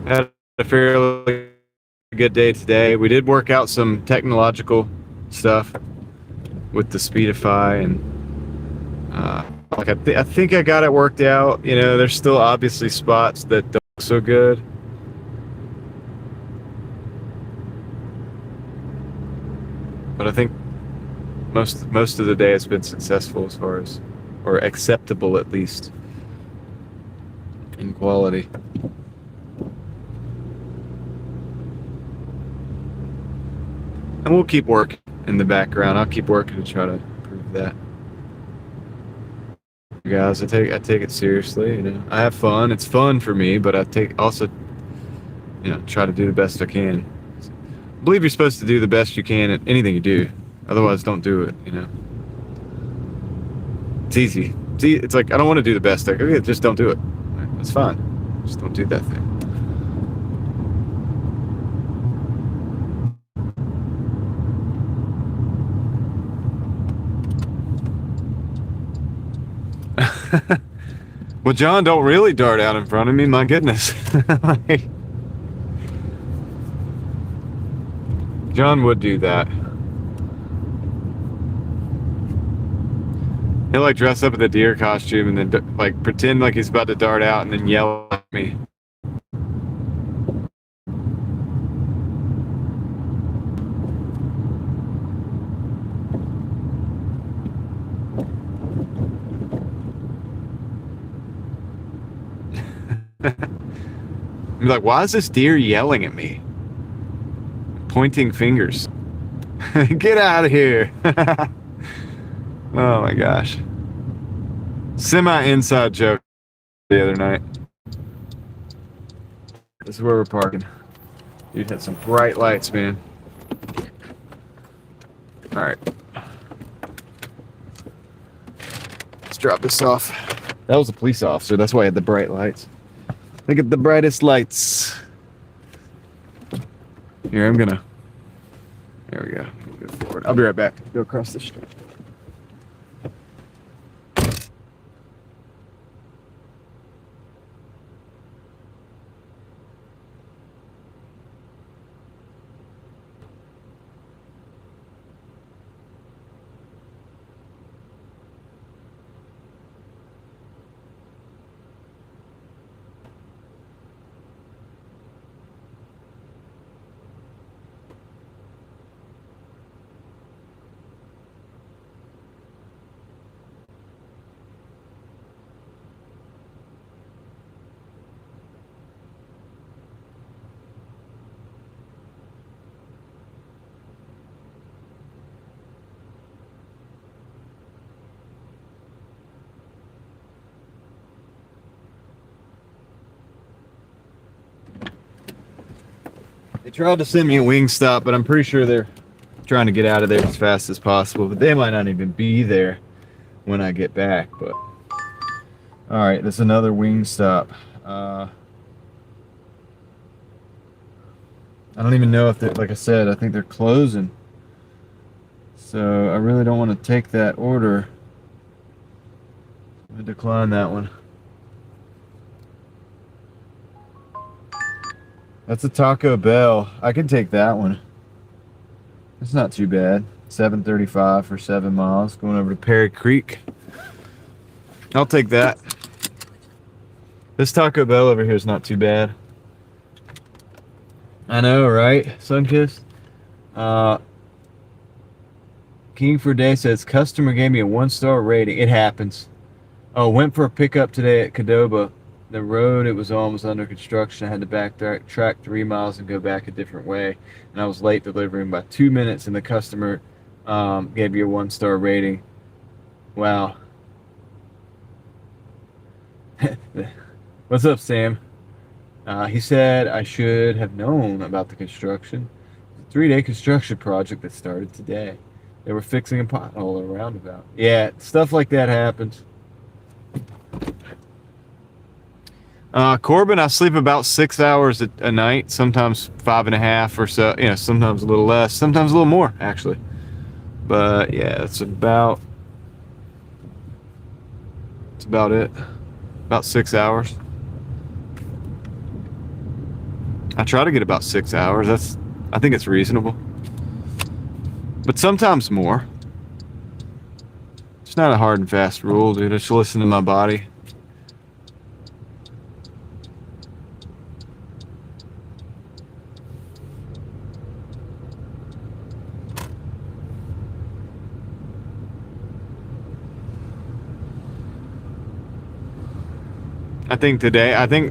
Had a fairly good day today. We did work out some technological stuff with the Speedify, and I think I got it worked out. There's still obviously spots that don't look so good. But I think most of the day has been successful as far as, or acceptable at least, in quality. And we'll keep working in the background. I'll keep working to try to improve that. You guys, I take it seriously. I have fun. It's fun for me, but I try to do the best I can. I believe you're supposed to do the best you can at anything you do. Otherwise, don't do it. It's easy. It's like, I don't want to do the best. Like, okay, just don't do it. That's fine. Just don't do that thing. Well, John, don't really dart out in front of me. My goodness. John would do that. He'll like dress up in the deer costume and then like pretend like he's about to dart out and then yell at me. I'm like, why is this deer yelling at me? Pointing fingers. Get out of here. Oh my gosh. Semi-inside joke the other night. This is where we're parking. Dude had some bright lights, man. Alright. Let's drop this off. That was a police officer, that's why he had the bright lights. Look at the brightest lights. Here, I'm gonna... There we go. Go forward. I'll be right back. Go across the street. They tried to send me a Wingstop, but I'm pretty sure they're trying to get out of there as fast as possible. But they might not even be there when I get back. But all right, there's another Wingstop. I don't even know if they're, like I said, I think they're closing. So I really don't want to take that order. I'm gonna decline that one. That's a Taco Bell. I can take that one. It's not too bad. $7.35 for 7 miles. Going over to Perry Creek. I'll take that. This Taco Bell over here is not too bad. I know, right? Sunkissed. King for Day says, customer gave me a 1-star rating. It happens. Oh, went for a pickup today at Cadoba. The road it was on was under construction. I had to backtrack 3 miles and go back a different way. And I was late delivering by 2 minutes, and the customer gave you a 1-star rating. Wow. What's up, Sam? He said I should have known about the construction. It's a 3-day construction project that started today. They were fixing a pothole or roundabout. Yeah, stuff like that happens. Corbin, I sleep about 6 hours a night, sometimes 5.5 or so. You know, sometimes a little less, sometimes a little more, actually. But yeah, it's about it. About 6 hours. I try to get about 6 hours. I think it's reasonable. But sometimes more. It's not a hard and fast rule, dude. I just listen to my body. I think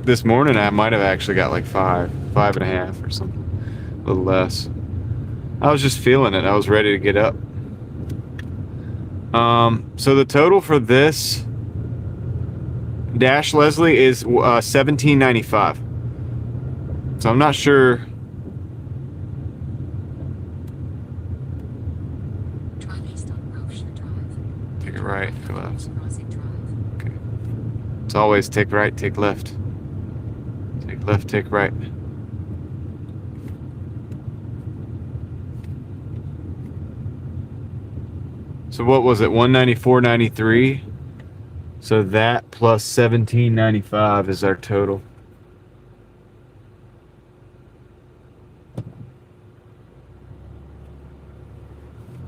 this morning I might have actually got like 5.5 or something, a little less. I was just feeling it. I was ready to get up. So the total for this Dash Leslie is $17.95. So I'm not sure. Drive east on Rochester Drive. Take it right, take left. Crossing Drive. Okay. It's always take right, take left. Take left, take right. So what was it? $194.93. So that plus $17.95 is our total.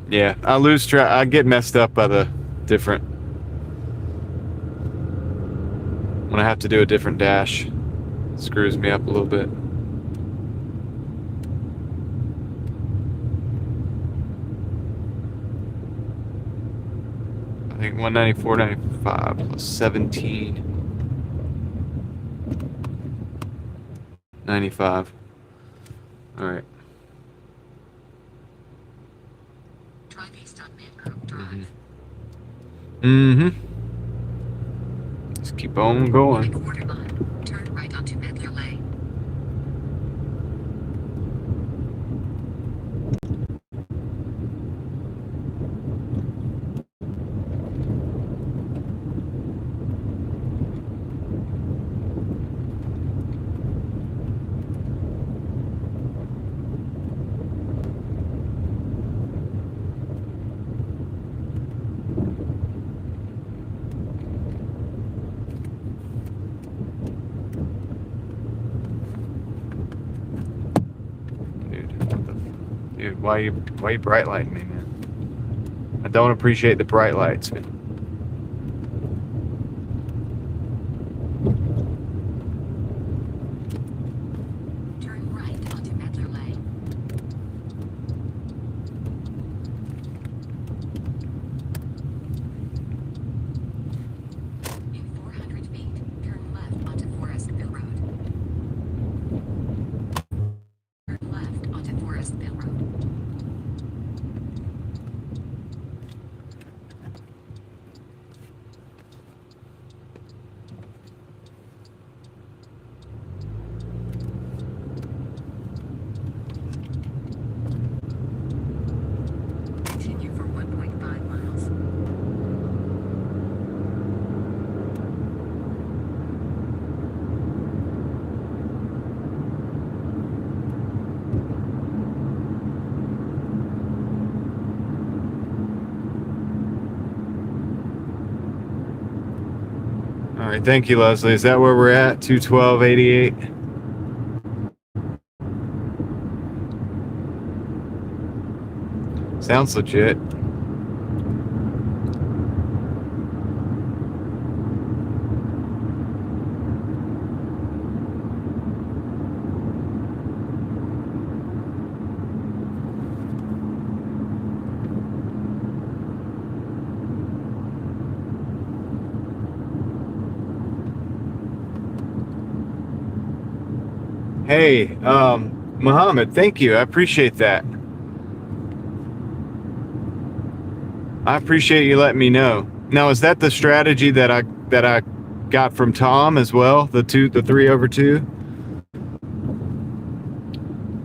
Yeah, I lose track. I get messed up by the different to have to do a different dash. Screws me up a little bit. I think 194.95 plus 17.95. All right. Drive east on Mangrove Drive. Mm-hmm. Just keep on In going. a quarter mile, turn right onto Medler Lane. Dude, why you bright lighting me, man? I don't appreciate the bright lights, man. Turn right onto Medler Lane. In 400 feet, turn left onto Forestville Road. Turn left onto Forestville Road. Continue for 1.5 miles. All right, thank you, Leslie. Is that where we're at? 212.88. Sounds legit. Hey, Muhammad, thank you. I appreciate that. I appreciate you letting me know. Now, is that the strategy that I got from Tom as well? The 3/2?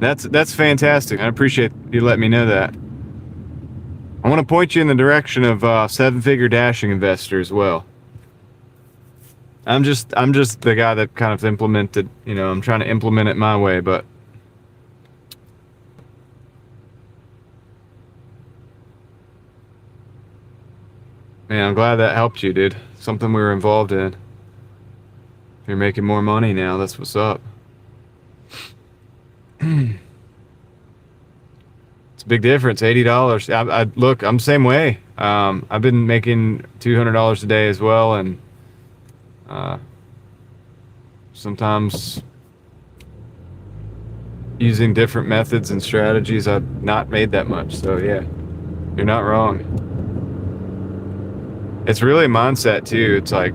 That's fantastic. I appreciate you letting me know that. I want to point you in the direction of 7-figure dashing investor as well. I'm just the guy that kind of implemented, I'm trying to implement it my way, but man, I'm glad that helped you, dude. Something we were involved in. You're making more money now. That's what's up. It's a big difference. $80. I look, I'm the same way. I've been making $200 a day as well, and sometimes using different methods and strategies, I've not made that much. So yeah, you're not wrong. It's really a mindset too. It's like,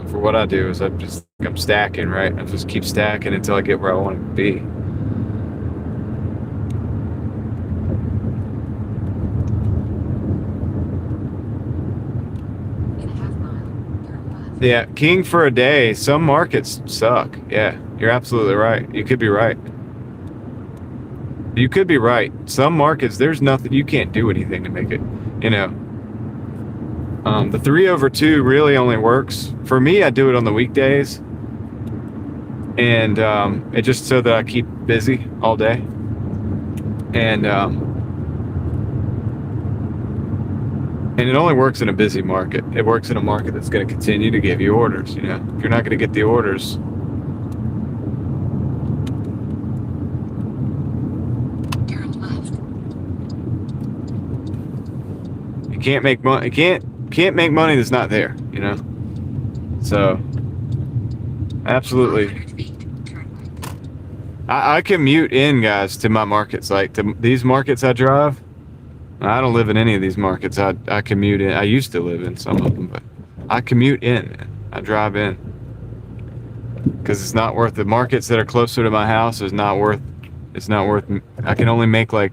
for what I do is I'm stacking, right? I just keep stacking until I get where I want to be. In a half mile, turn left. Yeah, king for a day. Some markets suck. Yeah, you're absolutely right. You could be right. You could be right. Some markets, there's nothing, you can't do anything to make it, The 3/2 really only works. For me, I do it on the weekdays. And it just so that I keep busy all day. And it only works in a busy market. It works in a market that's going to continue to give you orders. If you're not going to get the orders, Turn left. you can't make money. You can't make money that's not there. So, absolutely. 500 feet, turn left. I commute in, guys, to my markets. Like, to these markets I drive. I don't live in any of these markets. I commute in. I used to live in some of them, but I commute in. I drive in. Because it's not worth the markets that are closer to my house is not worth. It's not worth. I can only make like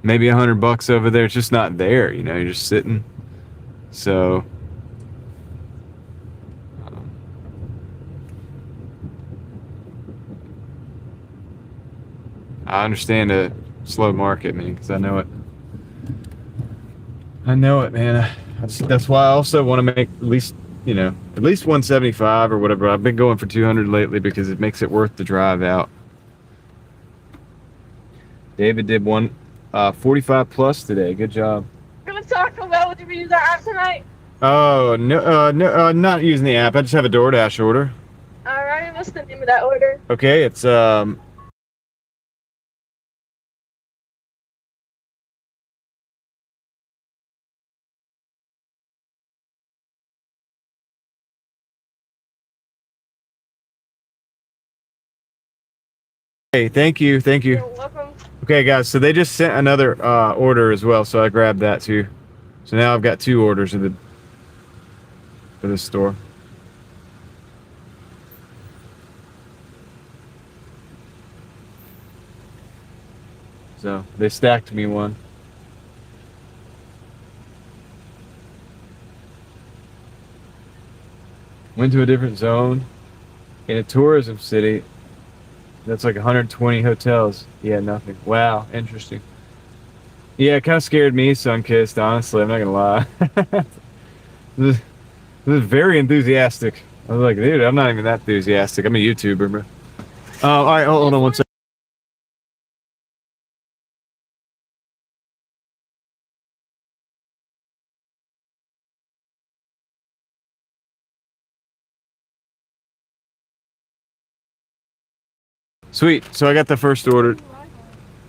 maybe $100 over there. It's just not there. You know, you're just sitting. So. I understand a slow market, man, because I know it. I know it, man. That's why I also want to make at least, you know, at least 175 or whatever. I've been going for 200 lately because it makes it worth the drive out. David did 45 plus today. Good job. Gonna talk about would you use that app tonight? Oh no, not using the app. I just have a Doordash order. Alright, what's the name of that order? Okay, it's Hey, thank you. You're welcome. Okay, guys, so they just sent another order as well, so I grabbed that too. So now I've got 2 orders for this store. So they stacked me one. Went to a different zone in a tourism city. That's like 120 hotels. Yeah, nothing. Wow, interesting. Yeah, it kind of scared me, Sunkissed, honestly. I'm not gonna lie. This is very enthusiastic. I was like, dude, I'm not even that enthusiastic. I'm a YouTuber, bro. All right, hold on one second. Sweet. So I got the first order.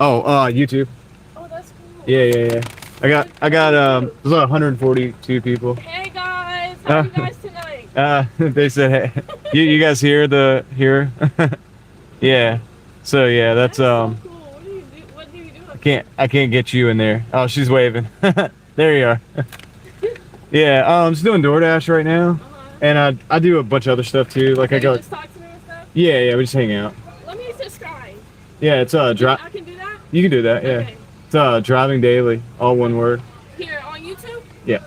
Oh, YouTube. Oh, that's cool. Yeah. I got there's about 142 people. Hey guys, how are you guys tonight? They said, hey, you guys hear yeah. So yeah, that's so cool. What do you do? I can't get you in there. Oh, she's waving. There you are. Yeah, I'm just doing Doordash right now, and I do a bunch of other stuff too. Like I go. Just talk to me and stuff? Yeah, we just hang out. Let me subscribe. Yeah, it's I can do that? You can do that. Yeah, Okay. it's DrivingDaily, all one word. Here on YouTube? Yeah.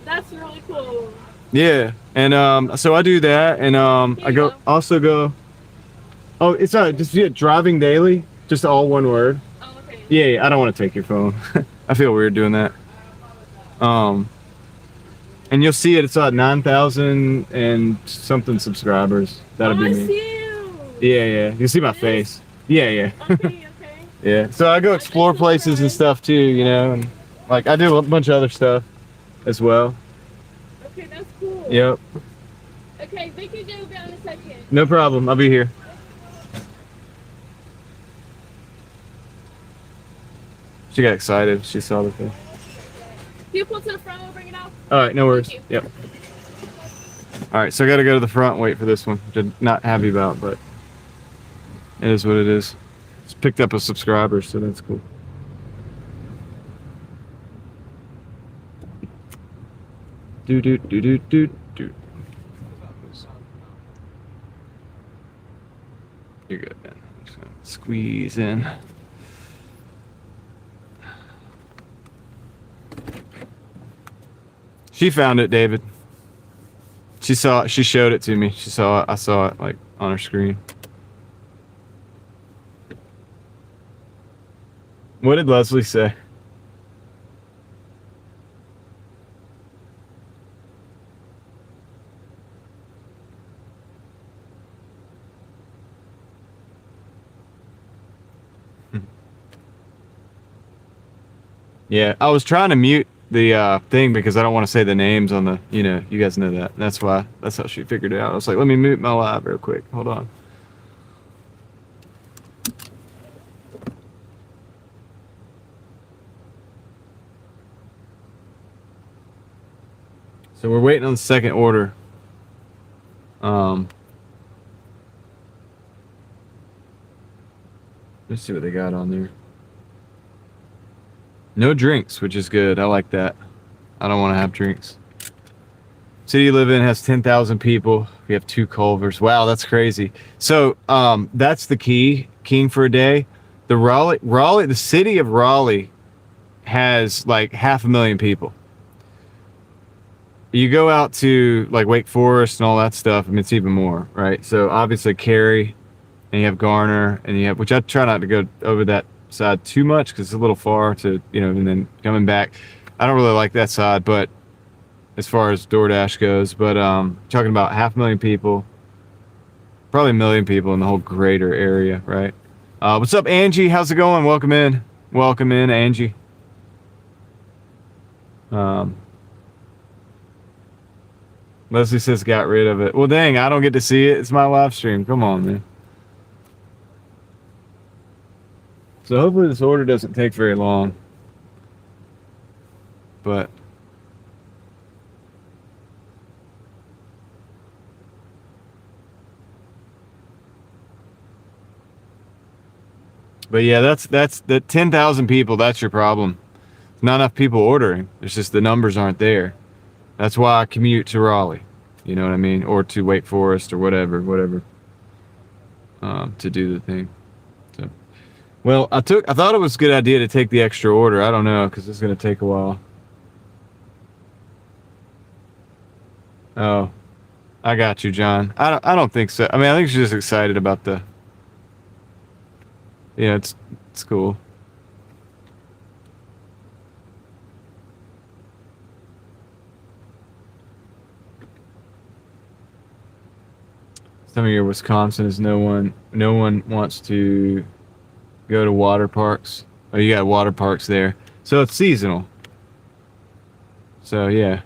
That's really cool. Yeah, and so I do that, and I go. Oh, it's just DrivingDaily, just all one word. Oh, okay. Yeah, I don't want to take your phone. I feel weird doing that. And you'll see it. It's 9,000 and something subscribers. That'll be I me. see you. Yeah. You see my face. Yeah. Okay. Yeah. So I go explore places and stuff too, you know, and like I do a bunch of other stuff as well. Okay, that's cool. Yep. Okay, thank you, Joe. Be on a second. No problem. I'll be here. She got excited. She saw the thing. Can you pull to the front? We'll bring it out. All right, no worries. Thank you. Yep. All right, so I got to go to the front, wait for this one, which I'm not happy about, but it is what it is. It's picked up a subscriber, so that's cool. Do. You're good, man. I'm just gonna squeeze in. She found it, David. She saw it. She showed it to me. She saw it. I saw it like on her screen. What did Leslie say? Yeah, I was trying to mute the thing because I don't want to say the names on the, you know, you guys know that. That's why. That's how she figured it out. I was like, let me mute my live real quick. Hold on. So we're waiting on the second order. Let's see what they got on there. No drinks, which is good. I like that. I don't want to have drinks. City you live in has 10,000 people. We have 2 Culvers. Wow, that's crazy. So that's the keying for a day. The Raleigh, the city of Raleigh has like 500,000 people. You go out to like Wake Forest and all that stuff, I mean, it's even more, right? So obviously Cary, and you have Garner, and you have, which I try not to go over that side too much because it's a little far to, and then coming back. I don't really like that side, but as far as Doordash goes, but talking about 500,000 people, probably 1 million people in the whole greater area, right? What's up, Angie? How's it going? Welcome in, Angie. Leslie says got rid of it. Well, dang, I don't get to see it. It's my live stream. Come on, man. So hopefully this order doesn't take very long. But yeah, that's the 10,000 people. That's your problem. There's not enough people ordering. It's just the numbers aren't there. That's why I commute to Raleigh. You know what I mean? Or to Wake Forest or whatever. To do the thing. So, well, I thought it was a good idea to take the extra order. I don't know, because it's going to take a while. Oh, I got you, John. I don't think so. I mean, I think she's just excited about the. Yeah, it's cool. Some of your Wisconsin is no one wants to go to water parks. Oh, you got water parks there. So it's seasonal. So yeah.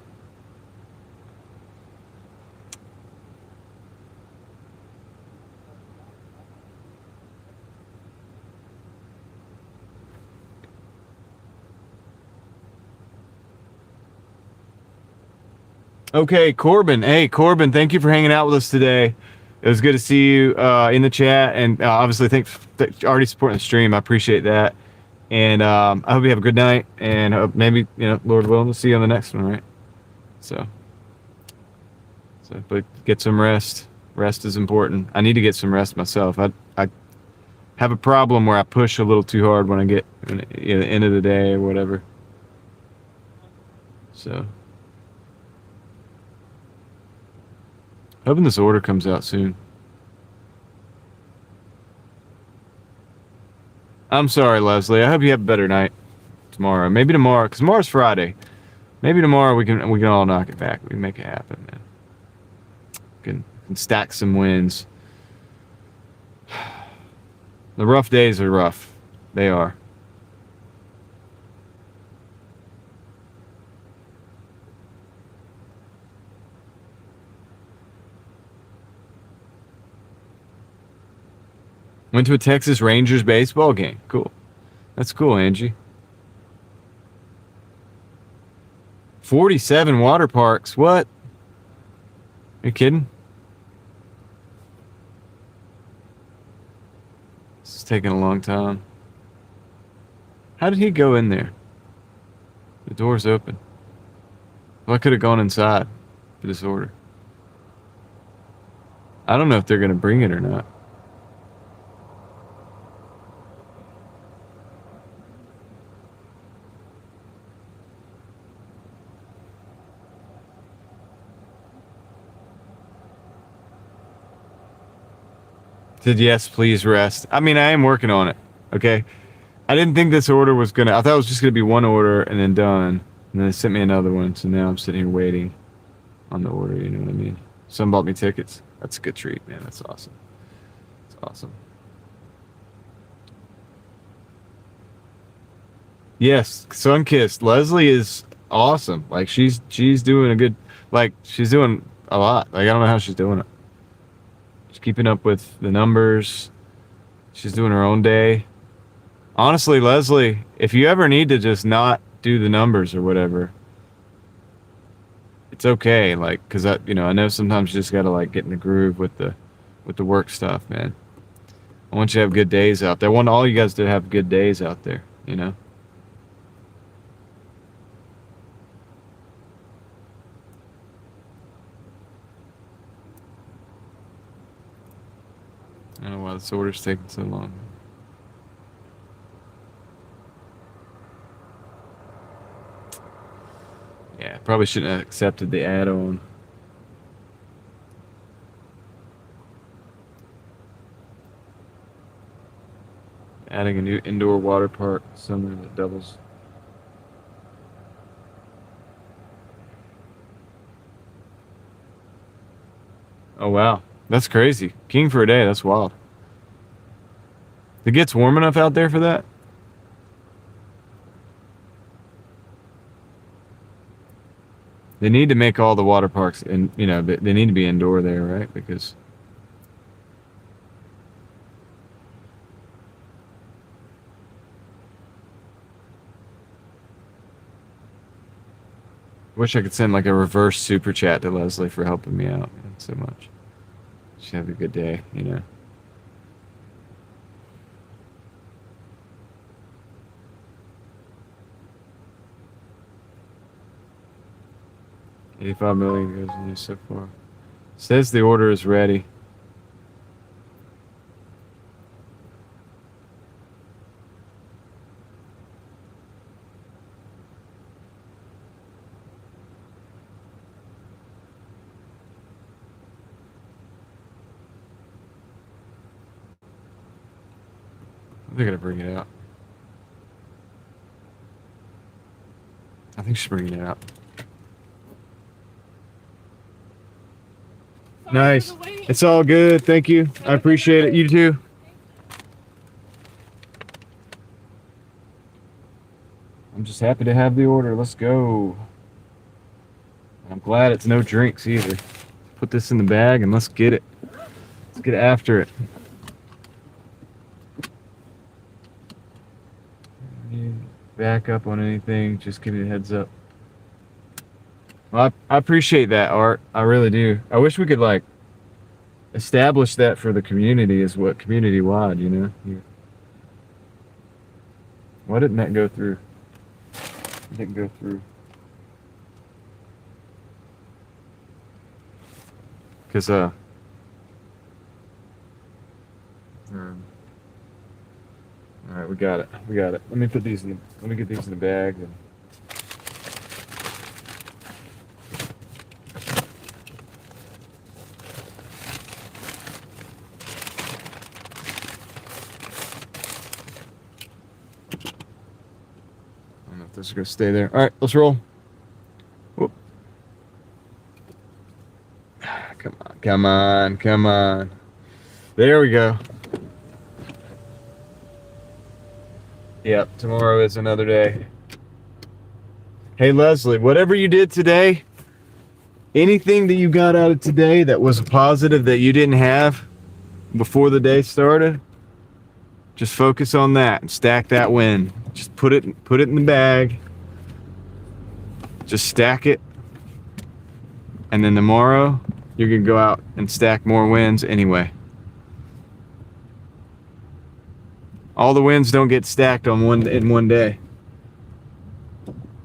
Okay, Corbin. Hey, Corbin, thank you for hanging out with us today. It was good to see you in the chat, and obviously thanks for already supporting the stream. I appreciate that, and I hope you have a good night, and hope maybe, Lord willing, we'll see you on the next one, right? So but get some rest. Rest is important. I need to get some rest myself. I have a problem where I push a little too hard when I get the end of the day or whatever. So. Hoping this order comes out soon. I'm sorry, Leslie. I hope you have a better night tomorrow. Maybe tomorrow, because tomorrow's Friday. Maybe tomorrow we can all knock it back. We can make it happen, man. Can stack some wins. The rough days are rough. They are. Went to a Texas Rangers baseball game. Cool. That's cool, Angie. 47 water parks. What? Are you kidding? This is taking a long time. How did he go in there? The door's open. Well, I could have gone inside for this order. I don't know if they're going to bring it or not. Said yes, please rest. I mean, I am working on it. Okay. I didn't think this order was gonna. I thought it was just gonna be one order and then done. And then they sent me another one, so now I'm sitting here waiting on the order. You know what I mean? Some bought me tickets. That's a good treat, man. That's awesome. That's awesome. Yes, Sunkissed. Leslie is awesome. Like she's doing a good. Like she's doing a lot. Like I don't know how she's doing it. She's keeping up with the numbers. She's doing her own day. Honestly, Leslie, if you ever need to just not do the numbers or whatever, it's okay. Like, cause I know sometimes you just gotta like get in the groove with the work stuff, man. I want you to have good days out there. I want all you guys to have good days out there, you know? I don't know why this order's taking so long. Yeah, probably shouldn't have accepted the add-on. Adding a new indoor water park, something that doubles. Oh wow, that's crazy. King for a day, that's wild. It gets warm enough out there for that? They need to make all the water parks, and they need to be indoor there, right? Because wish I could send like a reverse super chat to Leslie for helping me out, man, so much. She have a good day, you know. $85 million goes in use so far. Says the order is ready. They're gonna bring it out. I think she's bringing it out. Sorry Nice. for the wait. It's all good. Thank you. I appreciate it. You too. I'm just happy to have the order. Let's go. I'm glad it's no drinks either. Put this in the bag and let's get it. Let's get after it. Back up on anything, just give me a heads up. Well, I appreciate that, Art. I really do. I wish we could like establish that for the community as what community wide, you know? Why didn't that go through? It didn't go through. Cause all right, we got it. We got it. Let me put these in. Let me get these in the bag. And I don't know if this is gonna stay there. All right, let's roll. Whoop. Come on, come on, come on. There we go. Yep, tomorrow is another day. Hey, Leslie, whatever you did today, anything that you got out of today that was a positive that you didn't have before the day started, just focus on that and stack that win. Just put it in the bag. Just stack it. And then tomorrow, you're going to go out and stack more wins anyway. All the wins don't get stacked in one day.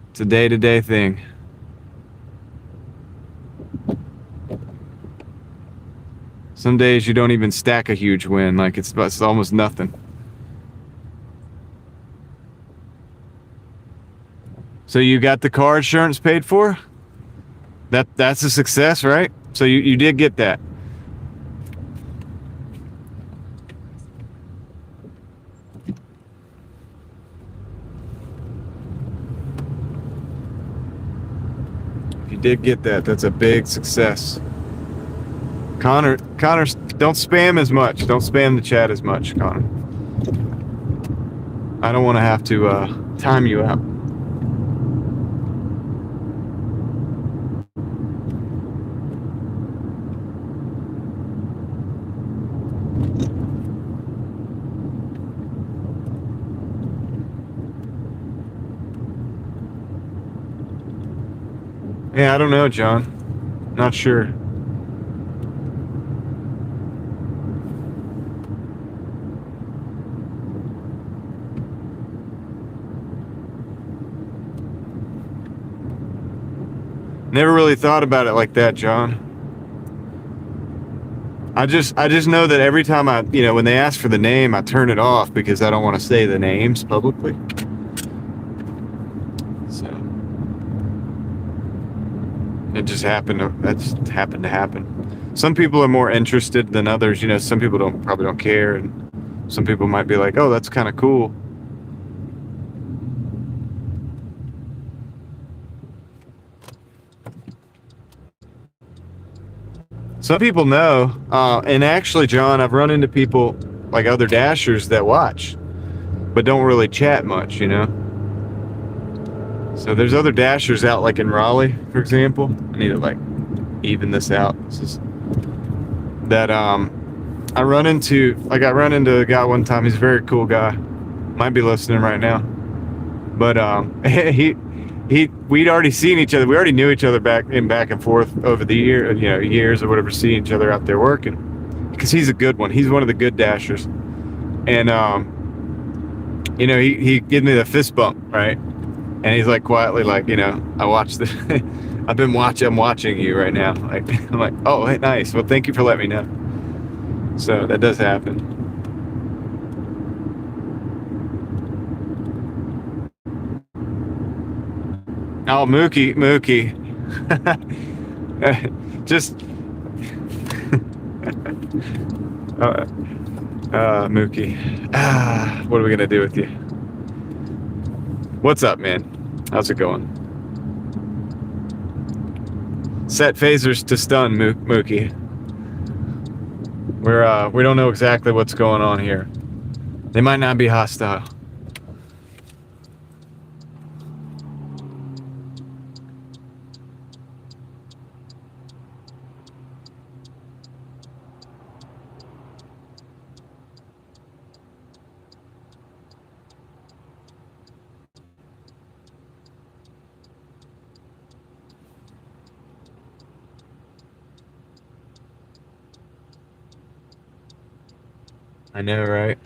It's a day-to-day thing. Some days you don't even stack a huge win, like it's almost nothing. So you got the car insurance paid for? That's a success, right? So you did get that. Did get that. That's a big success. Connor, don't spam as much. Don't spam the chat as much, Connor. I don't want to have to time you out. Yeah, I don't know, John. Not sure. Never really thought about it like that, John. I just know that every time when they ask for the name, I turn it off because I don't want to say the names publicly. So it just happened to happen. Some people are more interested than others. Some people probably don't care, and some people might be like, "Oh, that's kind of cool." Some people know, and actually, John, I've run into people like other Dashers that watch, but don't really chat much, So there's other Dashers out, like in Raleigh, for example. I need to like even this out. I run into a guy one time. He's a very cool guy. Might be listening right now, but we'd already seen each other. We already knew each other back and forth over the years or whatever, seeing each other out there working. Because he's a good one. He's one of the good Dashers. And he gave me the fist bump, right? And he's like quietly like, I watched the I'm watching you right now. Like I'm like, oh, hey, nice. Well, thank you for letting me know. So that does happen. Oh, Mookie. Just Mookie. What are we gonna do with you? What's up, man? How's it going? Set phasers to stun, Mookie. We don't know exactly what's going on here. They might not be hostile. I know, right?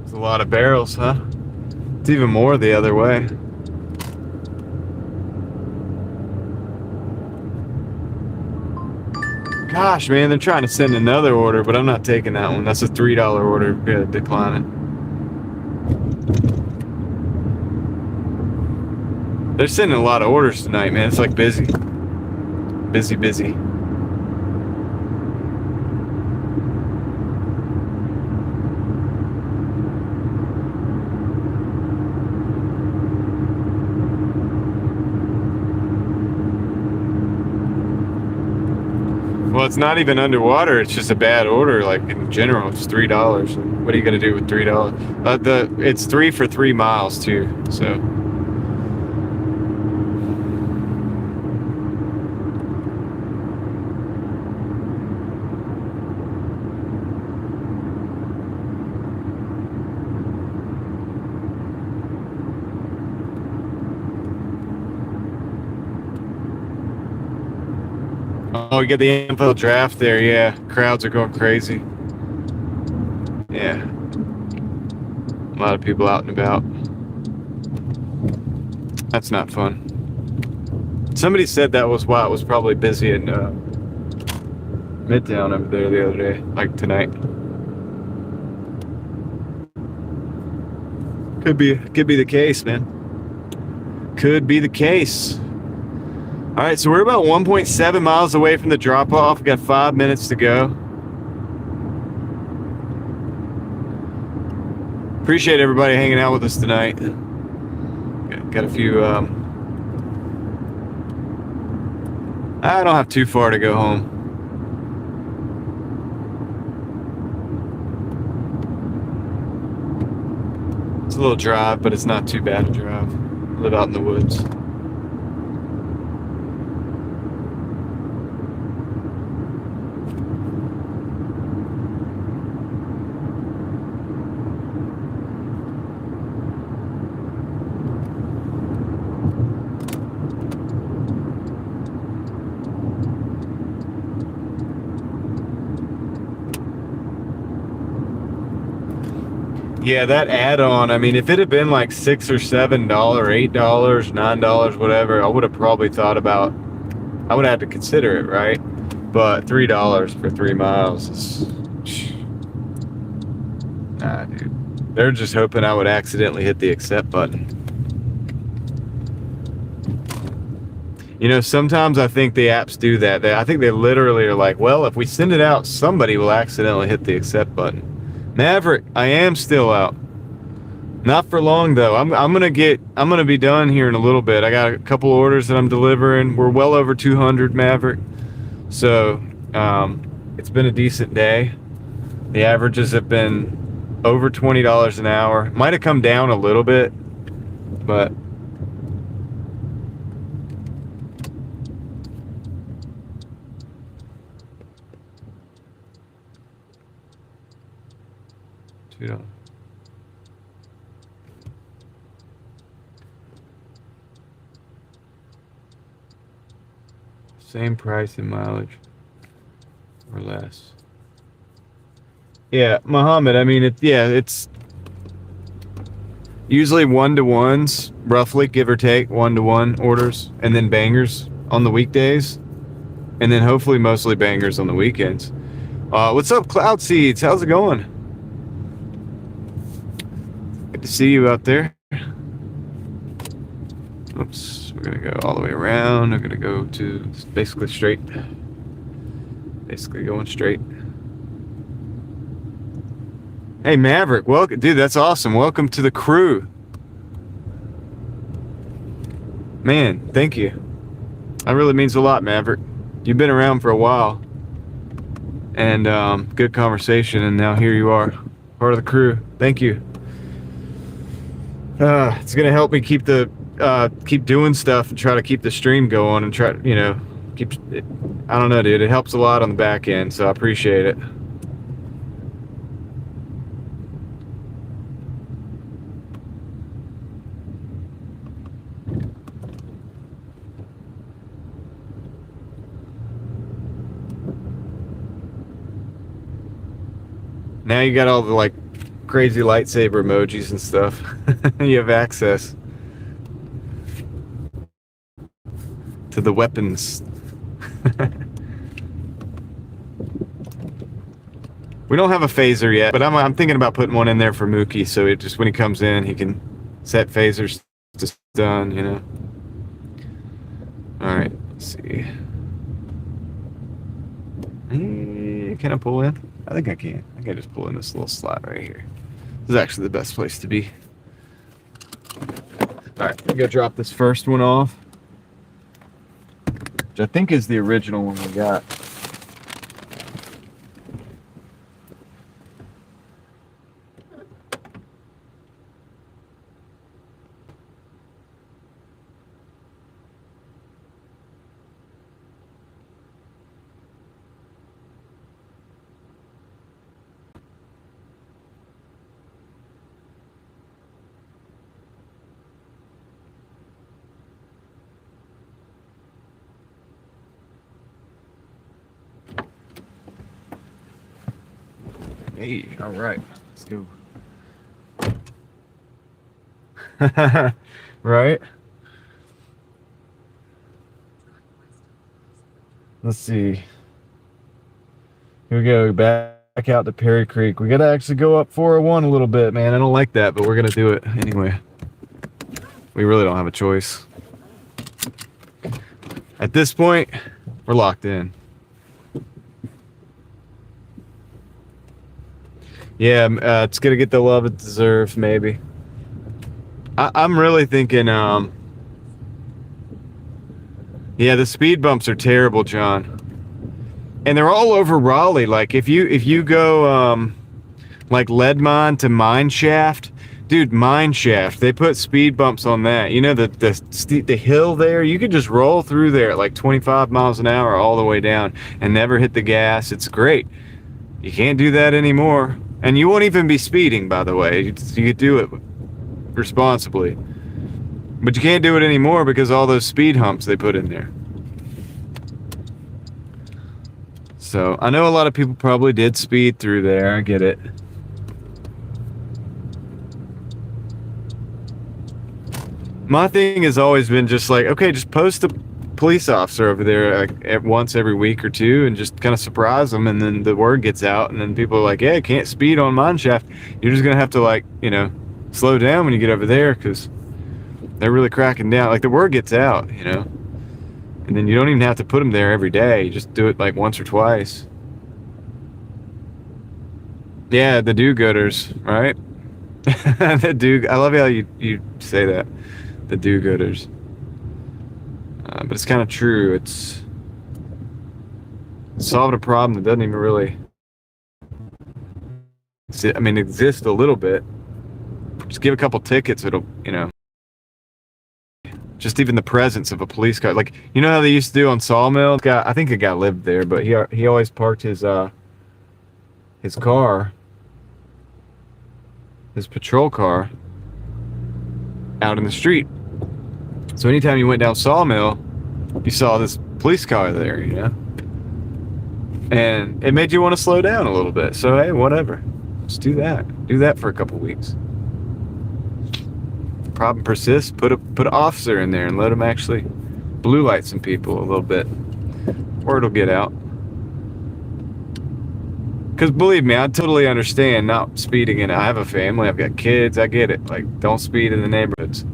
It's a lot of barrels, huh? It's even more the other way. Gosh, man, they're trying to send another order, but I'm not taking that one. That's a $3 order. Good, decline it. They're sending a lot of orders tonight, man. It's like busy. Busy. Well, it's not even underwater. It's just a bad order. Like in general, it's $3. What are you gonna do with $3? It's 3 for 3 miles too. So. Oh, we get the info draft there. Yeah, crowds are going crazy. Yeah, a lot of people out and about. That's not fun. Somebody said that was why it was probably busy in Midtown over there the other day, like tonight. Could be the case, man. Could be the case. All right, so we're about 1.7 miles away from the drop-off. We got 5 minutes to go. Appreciate everybody hanging out with us tonight. Got a few. I don't have too far to go home. It's a little drive, but it's not too bad a drive. I live out in the woods. Yeah, that add-on, I mean, if it had been like $6 or $7, $8, $9, whatever, I would have probably thought about, I would have to consider it, right? But $3 for 3 miles is, nah, dude. They're just hoping I would accidentally hit the accept button. You know, sometimes I think the apps do that. I think they literally are like, well, if we send it out, somebody will accidentally hit the accept button. Maverick, I am still out. Not for long though. I'm gonna be done here in a little bit. I got a couple orders that I'm delivering. We're well over 200, Maverick. So it's been a decent day. The averages have been over $20 an hour. Might have come down a little bit, but $2. Same price and mileage or less. Yeah, Muhammad, I mean, it's usually 1-to-1s, roughly, give or take, 1-to-1 orders, and then bangers on the weekdays, and then hopefully mostly bangers on the weekends. What's up, Cloud Seeds? How's it going? Good to see you out there. Oops, we're gonna go all the way around. We're gonna go to basically straight. Basically going straight. Hey Maverick, welcome, dude. That's awesome. Welcome to the crew, man. Thank you. That really means a lot, Maverick. You've been around for a while, and good conversation, and now here you are, part of the crew. Thank you. It's gonna help me keep doing stuff and try to keep the stream going and try, you know, keep it. I don't know, dude. It helps a lot on the back end, so I appreciate it. Now you got all the like crazy lightsaber emojis and stuff. You have access to the weapons. We don't have a phaser yet, but I'm thinking about putting one in there for Mookie, so it just when he comes in, he can set phasers to stun, you know. All right, let's see. Can I pull in? I think I can. I can just pull in this little slot right here. This is actually the best place to be. All right, I'm gonna drop this first one off, which I think is the original one we got. Hey, all right, let's go. Right? Let's see. Here we go, back out to Perry Creek. We gotta actually go up 401 a little bit, man. I don't like that, but we're gonna do it anyway. We really don't have a choice. At this point, we're locked in. Yeah, it's gonna get the love it deserves, maybe. I'm really thinking, yeah, the speed bumps are terrible, John. And they're all over Raleigh. Like if you go like lead mine to mine shaft, dude, mine shaft, they put speed bumps on that. You know the hill there, you could just roll through there at like 25 miles an hour all the way down and never hit the gas. It's great. You can't do that anymore. And you won't even be speeding, by the way. You could do it responsibly. But you can't do it anymore because all those speed humps they put in there. So I know a lot of people probably did speed through there. I get it. My thing has always been just like, okay, just post a police officer over there like once every week or two and just kind of surprise them, and then the word gets out, and then people are like, yeah, can't speed on mine shaft. You're just gonna have to, like, you know, slow down when you get over there, because they're really cracking down. Like, the word gets out, you know, and then you don't even have to put them there every day. You just do it like once or twice. Yeah, the do-gooders, right? I love how you say that, the do-gooders. But it's kind of true. It's solving a problem that doesn't even really, exist a little bit. Just give a couple tickets, it'll, you know, just even the presence of a police car. Like, you know how they used to do on Sawmill? I think a guy lived there, but he always parked his car, his patrol car, out in the street. So anytime you went down Sawmill, you saw this police car there, you know? And it made you want to slow down a little bit. So, hey, whatever. Let's do that. Do that for a couple weeks. Problem persists, put an officer in there and let him actually blue light some people a little bit. Word will get out. Because believe me, I totally understand not speeding in it. I have a family, I've got kids, I get it. Like, don't speed in the neighborhoods.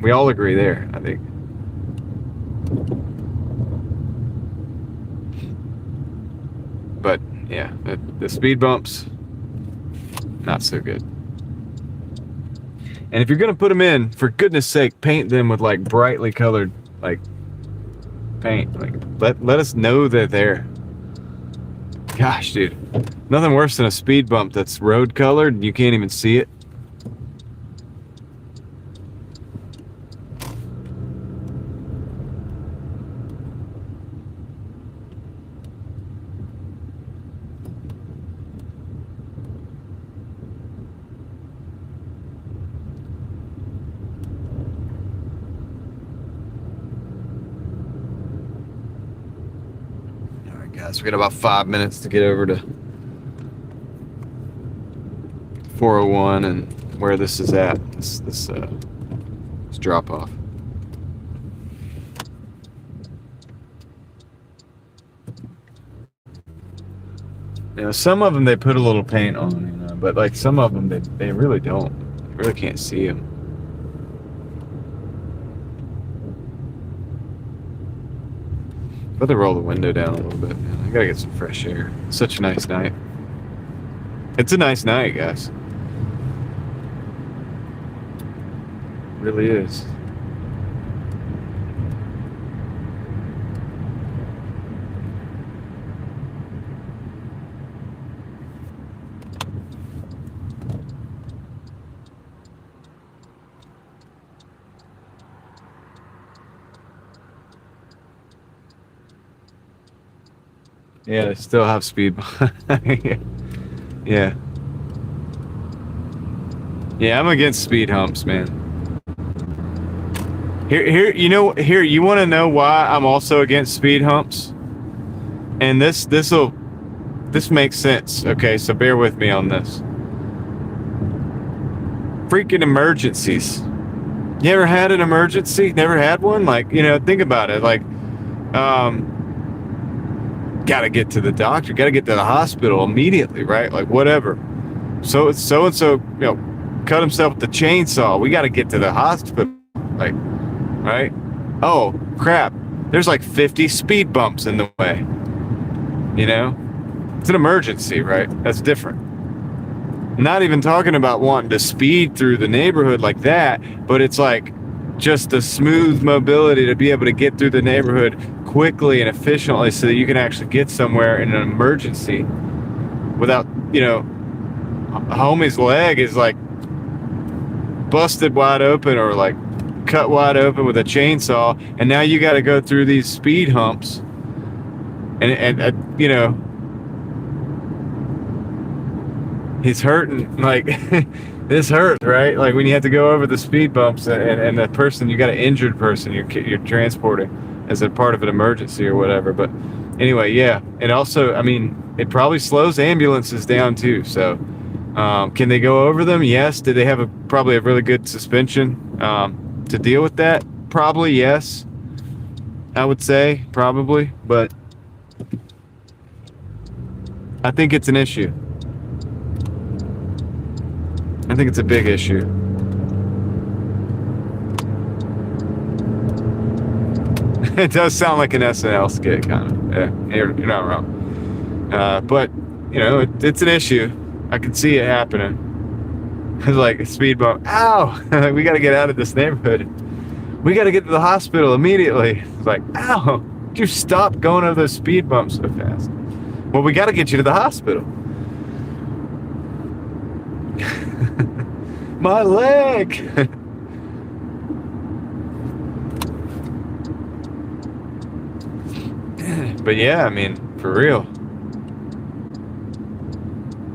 We all agree there, I think. But yeah, the speed bumps, not so good. And if you're gonna put them in, for goodness sake, paint them with like brightly colored, like, paint. Like, let us know they're there. Gosh, dude, nothing worse than a speed bump that's road colored and you can't even see it. So we got about 5 minutes to get over to 401 and where this is at, this drop off. You know, some of them they put a little paint on, you know, but like some of them they really don't. You really can't see them. But they roll the window down a little bit. Man, I gotta get some fresh air. It's such a nice night. It's a nice night, guys. It really is. Yeah, they still have speed. Yeah. Yeah, I'm against speed humps, man. Here, you want to know why I'm also against speed humps? And this makes sense. Okay, so bear with me on this. Freaking emergencies. You ever had an emergency? Never had one? Like, you know, think about it. Like, gotta get to the doctor, gotta get to the hospital immediately, right? Like, whatever. So and so, you know, cut himself with the chainsaw. We gotta get to the hospital, like, right? Oh crap! There's like 50 speed bumps in the way. You know, it's an emergency, right? That's different. Not even talking about wanting to speed through the neighborhood like that, but it's like just the smooth mobility to be able to get through the neighborhood quickly and efficiently so that you can actually get somewhere in an emergency without, you know, homie's leg is like busted wide open or like cut wide open with a chainsaw, and now you got to go through these speed humps and you know, he's hurting. Like, this hurts, right? Like when you have to go over the speed bumps and the person, you got an injured person you're transporting as a part of an emergency or whatever. But anyway, yeah. And also, I mean, it probably slows ambulances down too. So Can they go over them? Yes. Do they have probably a really good suspension to deal with that? Probably yes. I would say probably, but I think it's an issue. I think it's a big issue. It does sound like an SNL skit, kind of. Yeah, you're not wrong. But you know, it's an issue. I can see it happening. It's like a speed bump. Ow! We got to get out of this neighborhood. We got to get to the hospital immediately. It's like, ow! Did you stop going over those speed bumps so fast? Well, we got to get you to the hospital. My leg! But yeah, I mean, for real.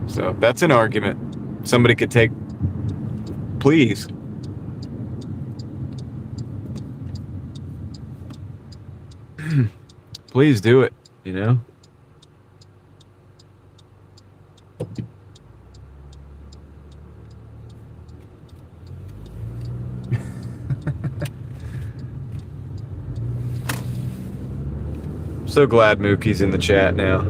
So that's an argument somebody could take. Please. Please do it, you know? So glad Mookie's in the chat now.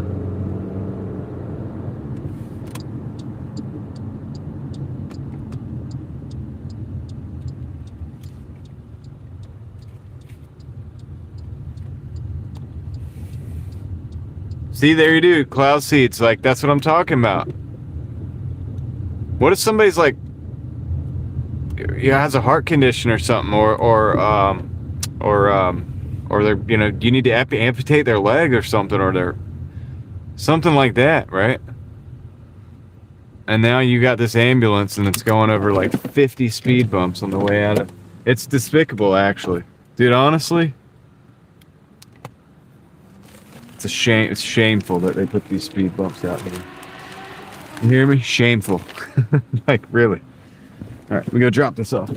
See, there you do, cloud seeds. Like, that's what I'm talking about. What if somebody's like, has a heart condition or something, or they're, you know, you need to amputate their leg or something, or they're something like that, right? And now you got this ambulance and it's going over like 50 speed bumps on the way out of. It's despicable, actually, dude. Honestly. It's a shame. It's shameful that they put these speed bumps out here. You hear me? Shameful. Like, really. All right, we gotta drop this off.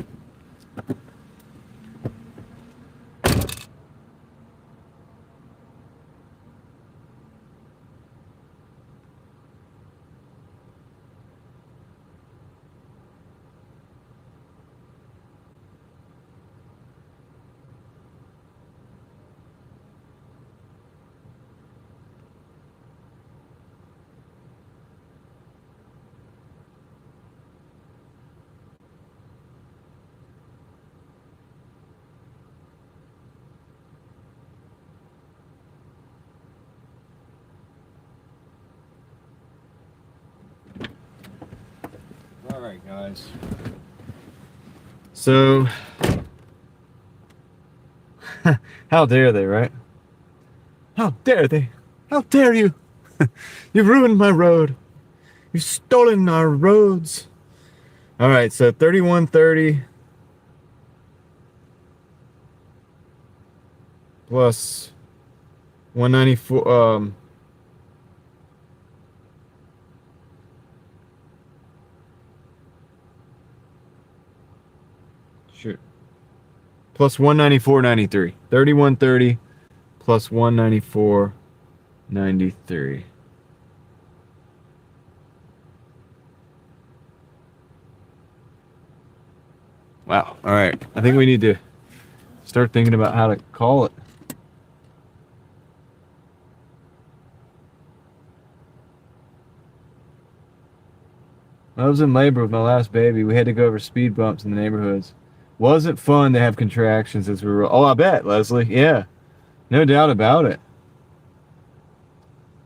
All right, guys. So, how dare they, right? How dare they? How dare you? You've ruined my road. You've stolen our roads. All right, so 3130 plus 194. Sure. Plus 194.93. 3130 plus 194.93. Wow. All right. I think we need to start thinking about how to call it. I was in labor with my last baby. We had to go over speed bumps in the neighborhoods. Wasn't fun to have contractions as we were. Oh, I bet, Leslie. Yeah. No doubt about it.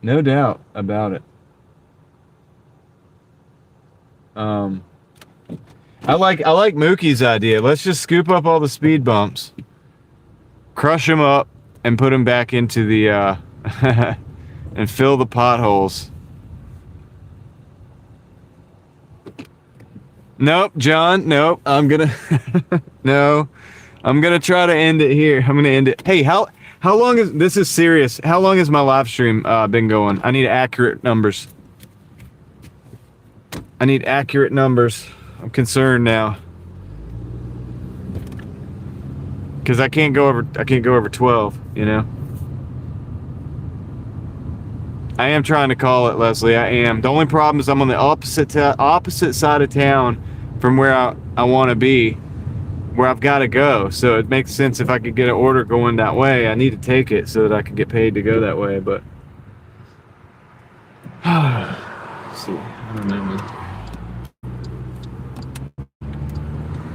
No doubt about it. I like Mookie's idea. Let's just scoop up all the speed bumps, crush them up, and put them back into the and fill the potholes. Nope, John. Nope. I'm gonna no. I'm gonna try to end it here. I'm gonna end it. Hey, how long is this? Is serious. How long has my live stream been going? I need accurate numbers. I need accurate numbers. I'm concerned now. Cause I can't go over 12, you know? I am trying to call it, Leslie. I am. The only problem is I'm on the opposite side of town from where I want to be, where I've got to go. So it makes sense if I could get an order going that way. I need to take it so that I can get paid to go that way. But let's see. I don't know, man.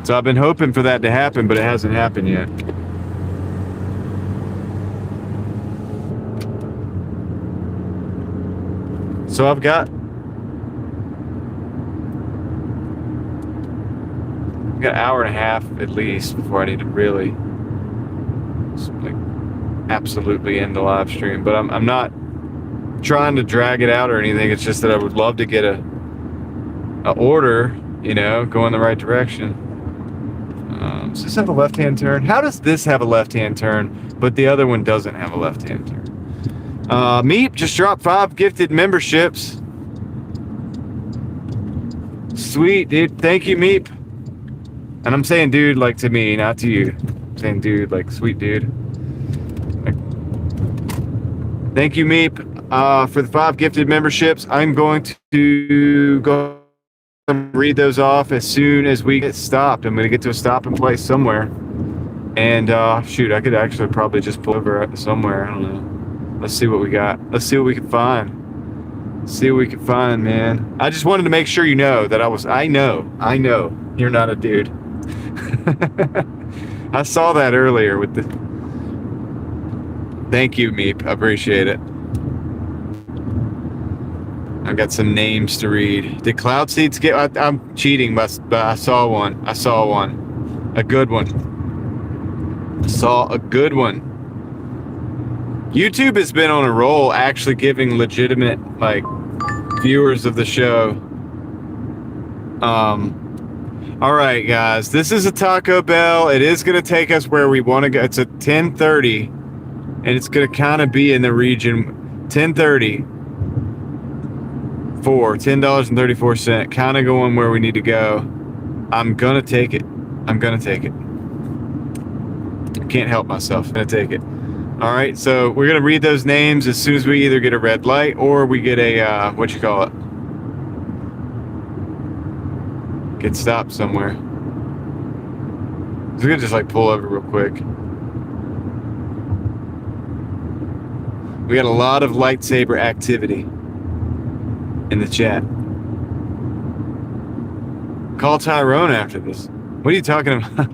So I've been hoping for that to happen, but it hasn't happened yet. So I've got an hour and a half at least before I need to really like absolutely end the live stream. But I'm not trying to drag it out or anything. It's just that I would love to get a order, you know, go in the right direction. Does this have a left-hand turn? How does this have a left-hand turn, but the other one doesn't have a left-hand turn? Meep just dropped 5 gifted memberships. Sweet, dude. Thank you, Meep. And I'm saying dude like to me, not to you. I'm saying dude like sweet dude. Like, thank you, Meep, for the 5 gifted memberships. I'm going to go and read those off as soon as we get stopped. I'm going to get to a stopping place somewhere. And shoot, I could actually probably just pull over somewhere. I don't know. Let's see what we got. Let's see what we can find. See what we can find, man. I just wanted to make sure you know that I know you're not a dude. I saw that earlier with the... Thank you, Meep. I appreciate it. I've got some names to read. Did Cloud Seeds get... I'm cheating, but I saw one. I saw one. A good one. Saw a good one. YouTube has been on a roll, actually giving legitimate, like, viewers of the show. All right, guys, this is a Taco Bell. It is going to take us where we want to go. It's at 10:30, and it's going to kind of be in the region 10:30 for $10.34, kind of going where we need to go. I'm going to take it. I'm going to take it. I can't help myself. I'm going to take it. All right, so we're going to read those names as soon as we either get a red light or we get a, what you call it? Get stopped somewhere. So we're going to just like pull over real quick. We got a lot of lightsaber activity in the chat. Call Tyrone after this. What are you talking about?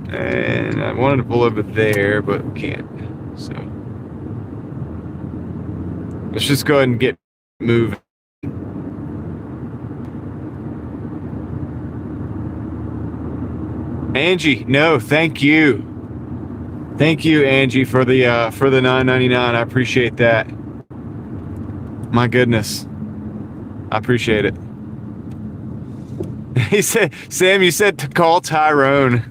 And I wanted to pull over there, but can't. So let's just go ahead and get moving. Angie, no, thank you. Thank you, Angie, for the $9.99. I appreciate that. My goodness. I appreciate it. He said, Sam, you said to call Tyrone.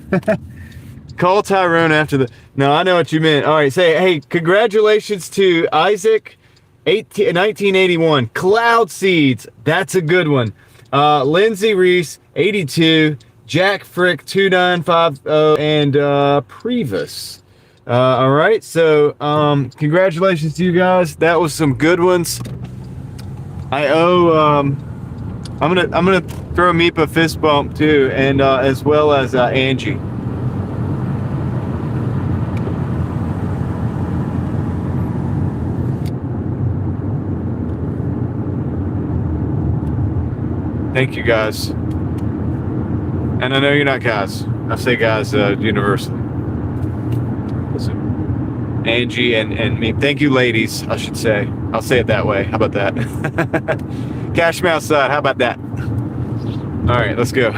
Call Tyrone after the... No, I know what you meant. All right, say, hey, congratulations to Isaac, 1981. Cloud Seeds, that's a good one. Lindsay Reese, 82. Jack Frick, 2950. And Previs. All right, so congratulations to you guys. That was some good ones. I owe... I'm gonna throw Meep a fist bump too, and as well as Angie. Thank you, guys. And I know you're not guys. I say guys universally. Listen, Angie and me. Thank you, ladies, I should say. I'll say it that way. How about that? Cash me outside. How about that? All right, let's go.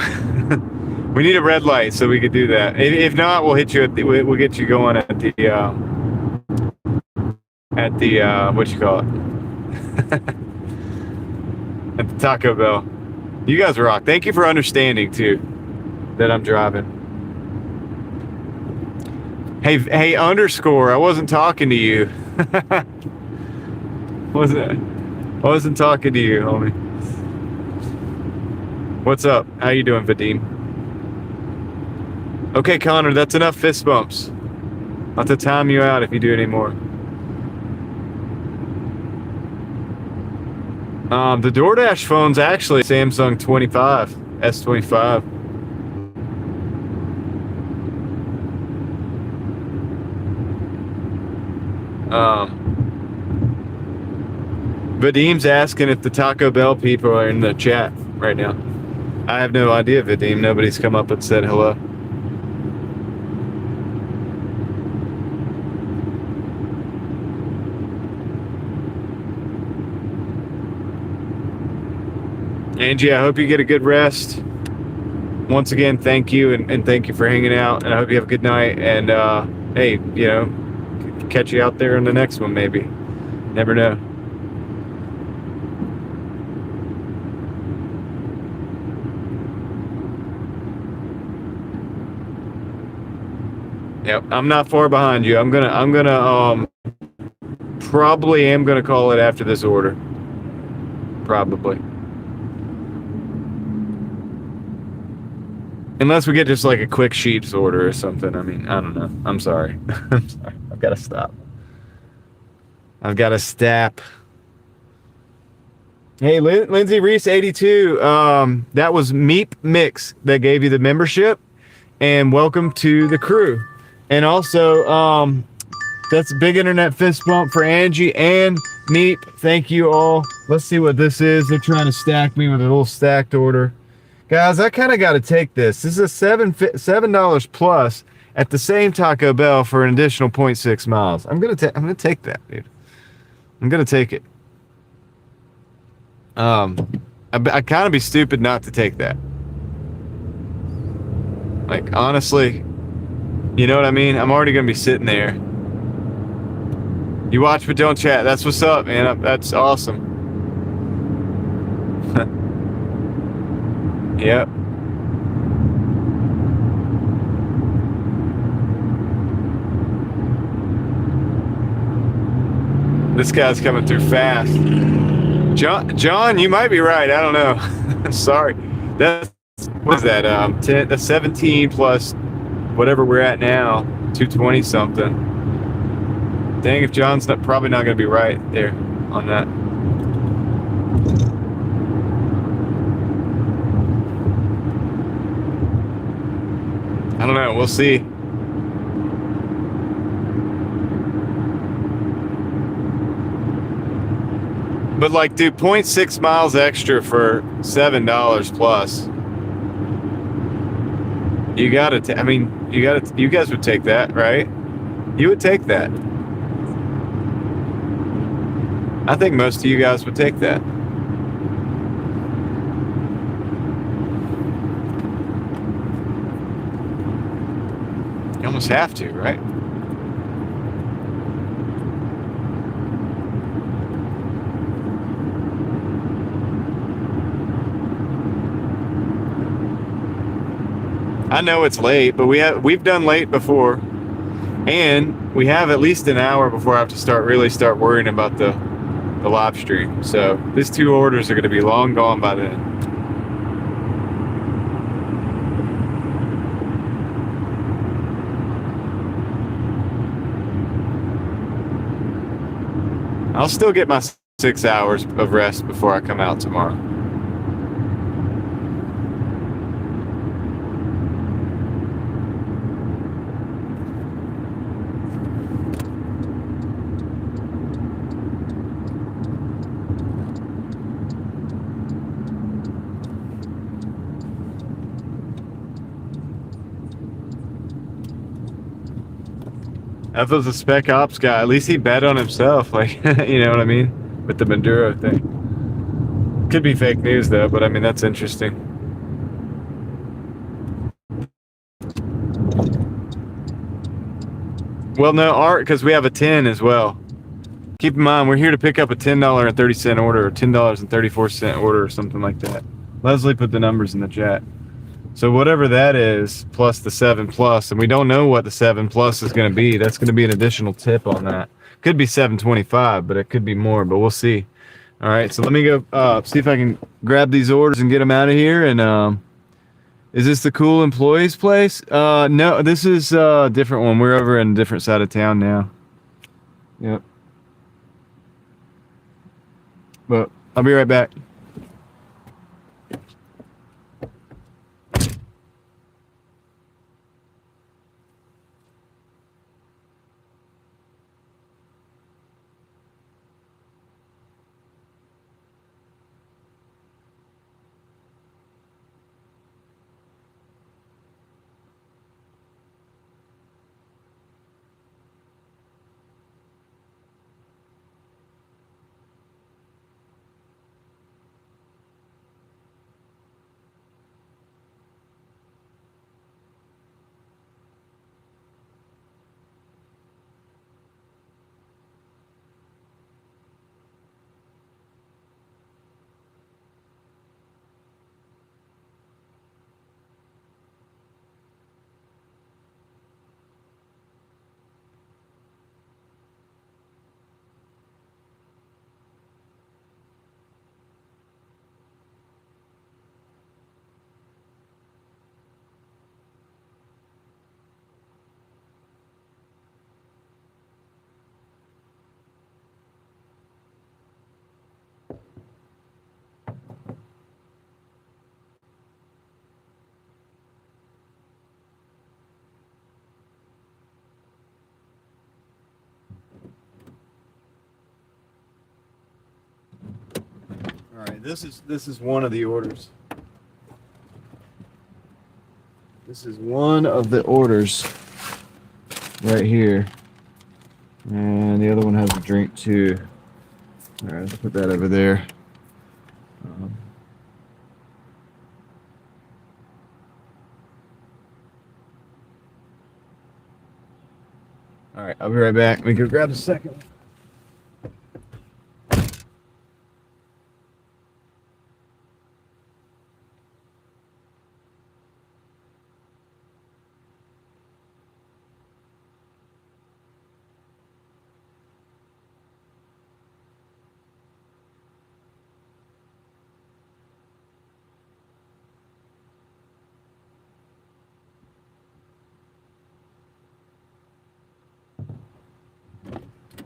We need a red light so we could do that. If not, we'll hit you at the, we'll get you going at the what you call it? At the Taco Bell. You guys rock. Thank you for understanding too that I'm driving. Hey underscore, I wasn't talking to you. I wasn't talking to you, homie. What's up? How you doing, Vadim? Okay, Connor, that's enough fist bumps. I'll have to time you out if you do any more. The DoorDash phone's actually Samsung 25, S25. Vadim's asking if the Taco Bell people are in the chat right now. I have no idea, Vadim. Nobody's come up and said hello. Angie, I hope you get a good rest. Once again, thank you, and thank you for hanging out. And I hope you have a good night. And hey, you know, catch you out there in the next one, maybe. Never know. Yep, I'm not far behind you. I'm gonna probably am gonna call it after this order. Probably. Unless we get just like a quick sheets order or something. I mean, I don't know. I'm sorry. I'm sorry. I've got to stop. I've got to stop. Hey, Lindsay Reese 82. That was Meep Mix that gave you the membership. And welcome to the crew. And also, that's a big internet fist bump for Angie and Meep. Thank you all. Let's see what this is. They're trying to stack me with a little stacked order. Guys, I kind of got to take this. This is $7 plus at the same Taco Bell for an additional 0.6 miles. I'm gonna take that, dude. I'm gonna take it. I kind of be stupid not to take that. Like, honestly, you know what I mean? I'm already gonna be sitting there. You watch but don't chat. That's what's up, man. That's awesome. Yep. This guy's coming through fast. John, you might be right. I don't know. Sorry. That's, what is that? 10, that's 17 plus whatever we're at now, 220 something. Dang, if John's probably not going to be right there on that. I don't know. We'll see. But like, dude, 0.6 miles extra for $7 plus. You gotta. I mean, you gotta. You guys would take that, right? You would take that. I think most of you guys would take that. You almost have to, right? I know it's late, but we've done late before, and we have at least an hour before I have to start worrying about the live stream. So these two orders are going to be long gone by then. I'll still get my 6 hours of rest before I come out tomorrow. That was a Spec Ops guy. At least he bet on himself. Like, you know what I mean? With the Maduro thing. Could be fake news, though, but I mean, that's interesting. Well, no, Art, because we have a 10 as well. Keep in mind, we're here to pick up a $10.30 order, or $10.34 order, or something like that. Leslie put the numbers in the chat. So whatever that is, plus the 7 plus, and we don't know what the 7 plus is going to be. That's going to be an additional tip on that. Could be $7.25, but it could be more, but we'll see. All right, so let me go see if I can grab these orders and get them out of here. And is this the cool employees place? No, this is a different one. We're over in a different side of town now. Yep. But I'll be right back. All right, this is one of the orders. This is one of the orders right here. And the other one has a drink too. All right, let's put that over there. All right, I'll be right back. We can grab a second.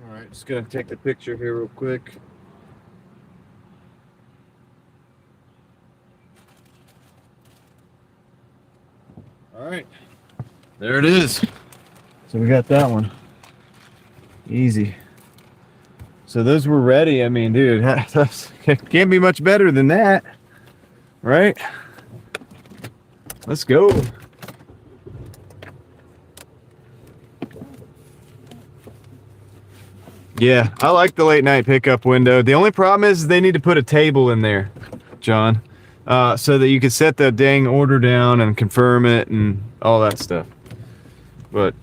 All right, just gonna take the picture here real quick. All right, there it is. So we got that one. Easy. So those were ready. I mean, dude, can't be much better than that, right? Let's go. Yeah, I like the late night pickup window. The only problem is they need to put a table in there, John, so that you can set the dang order down and confirm it and all that stuff. But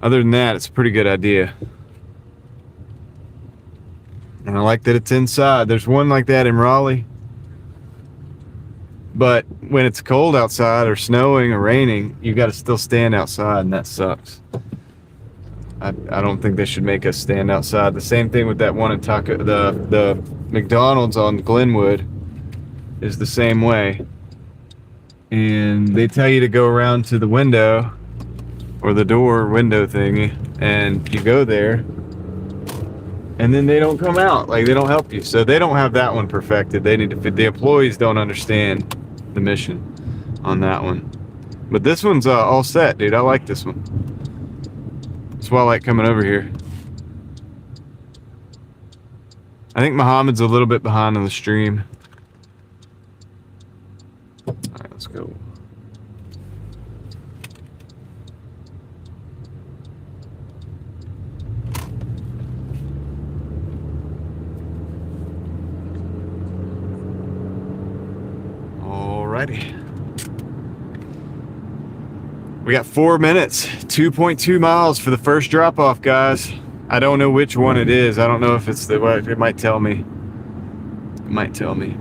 other than that, it's a pretty good idea. And I like that it's inside. There's one like that in Raleigh. But when it's cold outside or snowing or raining, you got to still stand outside, and that sucks. I don't think they should make us stand outside. The same thing with that one in the McDonald's on Glenwood is the same way. And they tell you to go around to the window or the door window thingy, and you go there, and then they don't come out. Like, they don't help you. So they don't have that one perfected. They need to fit. The employees don't understand the mission on that one. But this one's all set, dude. I like this one. That's why I like coming over here. I think Muhammad's a little bit behind on the stream. All right, let's go. Alrighty. We got 4 minutes, 2.2 miles for the first drop off, guys. I don't know which one it is. I don't know if it's it might tell me. It might tell me.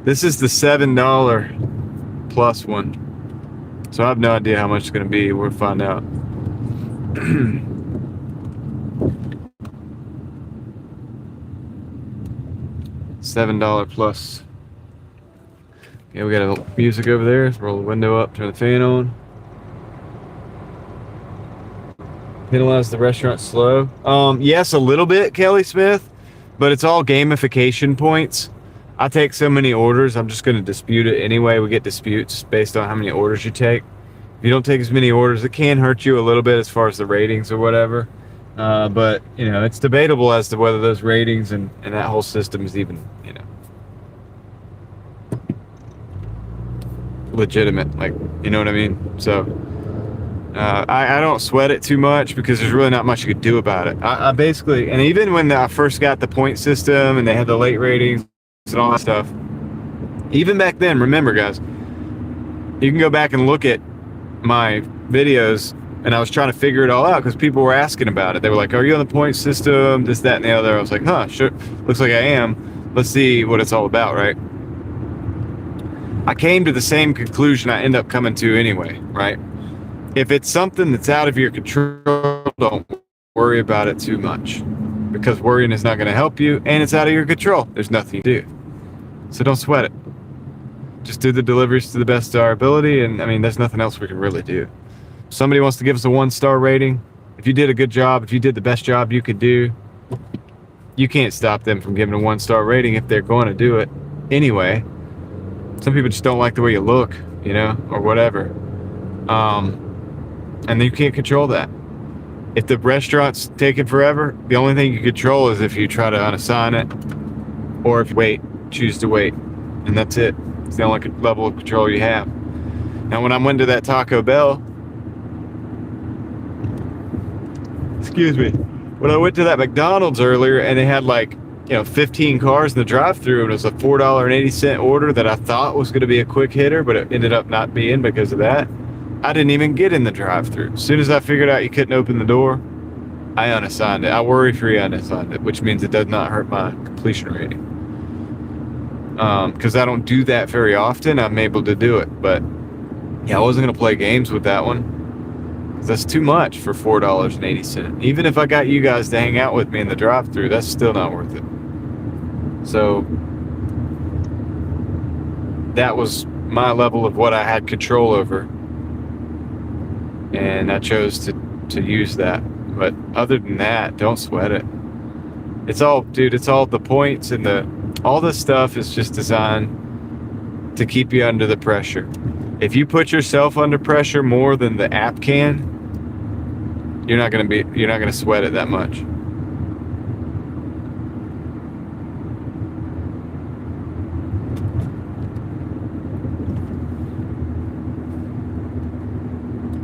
This is the $7 plus one. So I have no idea how much it's going to be. We'll find out. $7 plus. Okay, we got a music over there. Roll the window up, turn the fan on. Penalize the restaurant slow. Yes, a little bit, Kelly Smith, but it's all gamification points. I take so many orders, I'm just going to dispute it anyway. We get disputes based on how many orders you take. If you don't take as many orders, it can hurt you a little bit as far as the ratings or whatever. But, you know, it's debatable as to whether those ratings and that whole system is even, you know, legitimate. Like, you know what I mean? So, I don't sweat it too much because there's really not much you could do about it. I basically, and even when I first got the point system and they had the late ratings and all that stuff, even back then, remember guys, you can go back and look at my videos, and I was trying to figure it all out because people were asking about it. They were like, are you on the point system, this, that, and the other? I was like, huh, sure, looks like I am. Let's see what it's all about, right? I came to the same conclusion I end up coming to anyway, right? If it's something that's out of your control, don't worry about it too much, because worrying is not going to help you, and it's out of your control. There's nothing you do. So don't sweat it. Just do the deliveries to the best of our ability, and I mean, there's nothing else we can really do. If somebody wants to give us a 1-star rating, if you did a good job, if you did the best job you could do, you can't stop them from giving a 1-star rating if they're going to do it anyway. Some people just don't like the way you look, you know, or whatever. And you can't control that. If the restaurant's taking forever, the only thing you control is if you try to unassign it, or if you choose to wait, and that's it. It's the only level of control you have. Now, when I went to that Taco Bell, excuse me, when I went to that McDonald's earlier and they had like, you know, 15 cars in the drive-thru, and it was a $4.80 order that I thought was going to be a quick hitter, but it ended up not being because of that. I didn't even get in the drive-thru. As soon as I figured out you couldn't open the door, I unassigned it. I worry-free unassigned it, which means it does not hurt my completion rating. Because I don't do that very often, I'm able to do it. But yeah, I wasn't going to play games with that one, because that's too much for $4.80. Even if I got you guys to hang out with me in the drive-thru, that's still not worth it. So that was my level of what I had control over, and I chose to use that. But other than that, don't sweat it. It's all, dude, it's all the points, and all this stuff is just designed to keep you under the pressure. If you put yourself under pressure more than the app can, you're not gonna sweat it that much.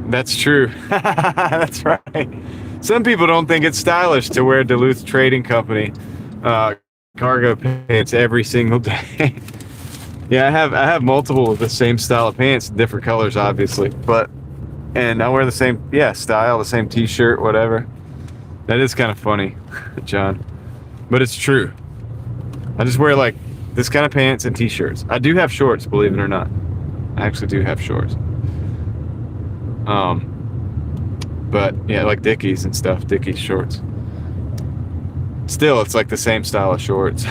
That's true. That's right. Some people don't think it's stylish to wear Duluth Trading Company cargo pants every single day. Yeah, I have multiple of the same style of pants, different colors, obviously, and I wear the same style, the same T-shirt, whatever. That is kind of funny, John, but it's true. I just wear like this kind of pants and T-shirts. I do have shorts, believe it or not. I actually do have shorts. But yeah, like Dickies and stuff, Dickies shorts. Still, it's like the same style of shorts.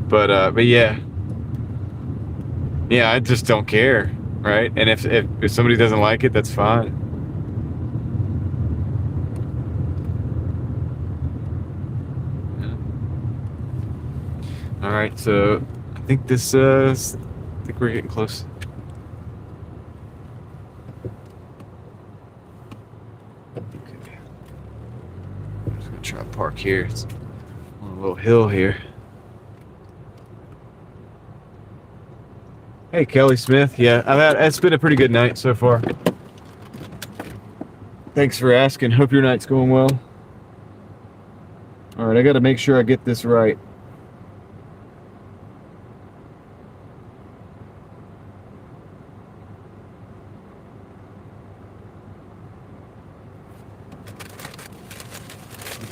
But yeah, I just don't care, right? And if somebody doesn't like it, that's fine. All right, so I think I think we're getting close. Try to park here. It's on a little hill here. Hey, Kelly Smith. Yeah, it's been a pretty good night so far. Thanks for asking. Hope your night's going well. All right, I got to make sure I get this right.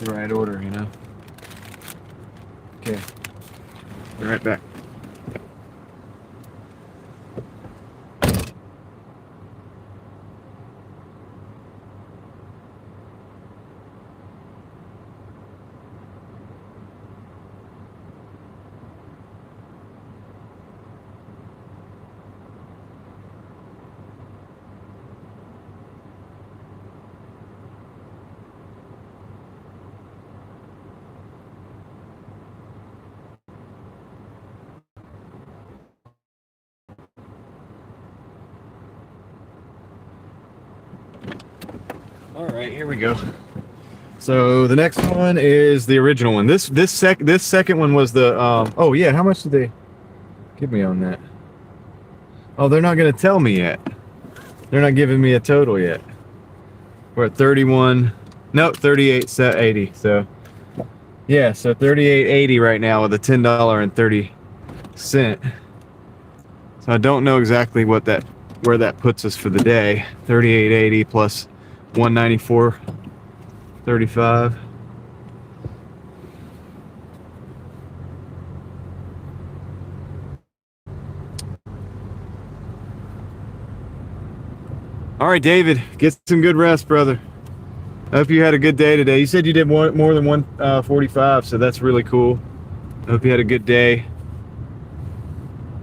The right order, you know. Okay, be right back. All right, here we go. So the next one is the original one. This second one was the oh yeah, how much did they give me on that? Oh, they're not gonna tell me yet. They're not giving me a total yet. We're at 31, no, 38.80. So yeah, so 38.80 right now with a $10.30. So I don't know exactly where that puts us for the day. 38.80 plus 194.35. All right, David, get some good rest, brother. I hope you had a good day today. You said you did more than 145, so that's really cool. I hope you had a good day.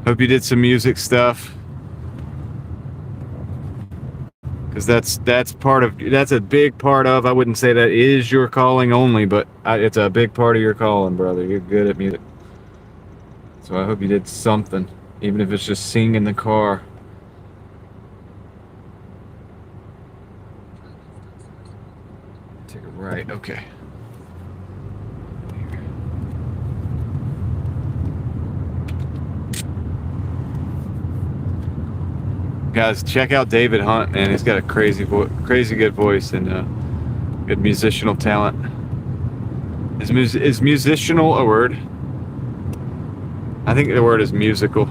Hope you did some music stuff, because that's a big part of. I wouldn't say that is your calling only, but it's a big part of your calling, brother. You're good at music, so I hope you did something, even if it's just sing in the car. Take a right, okay. Guys, check out David Hunt, man. He's got a crazy good voice and good musical talent. Is musical a word? I think the word is musical.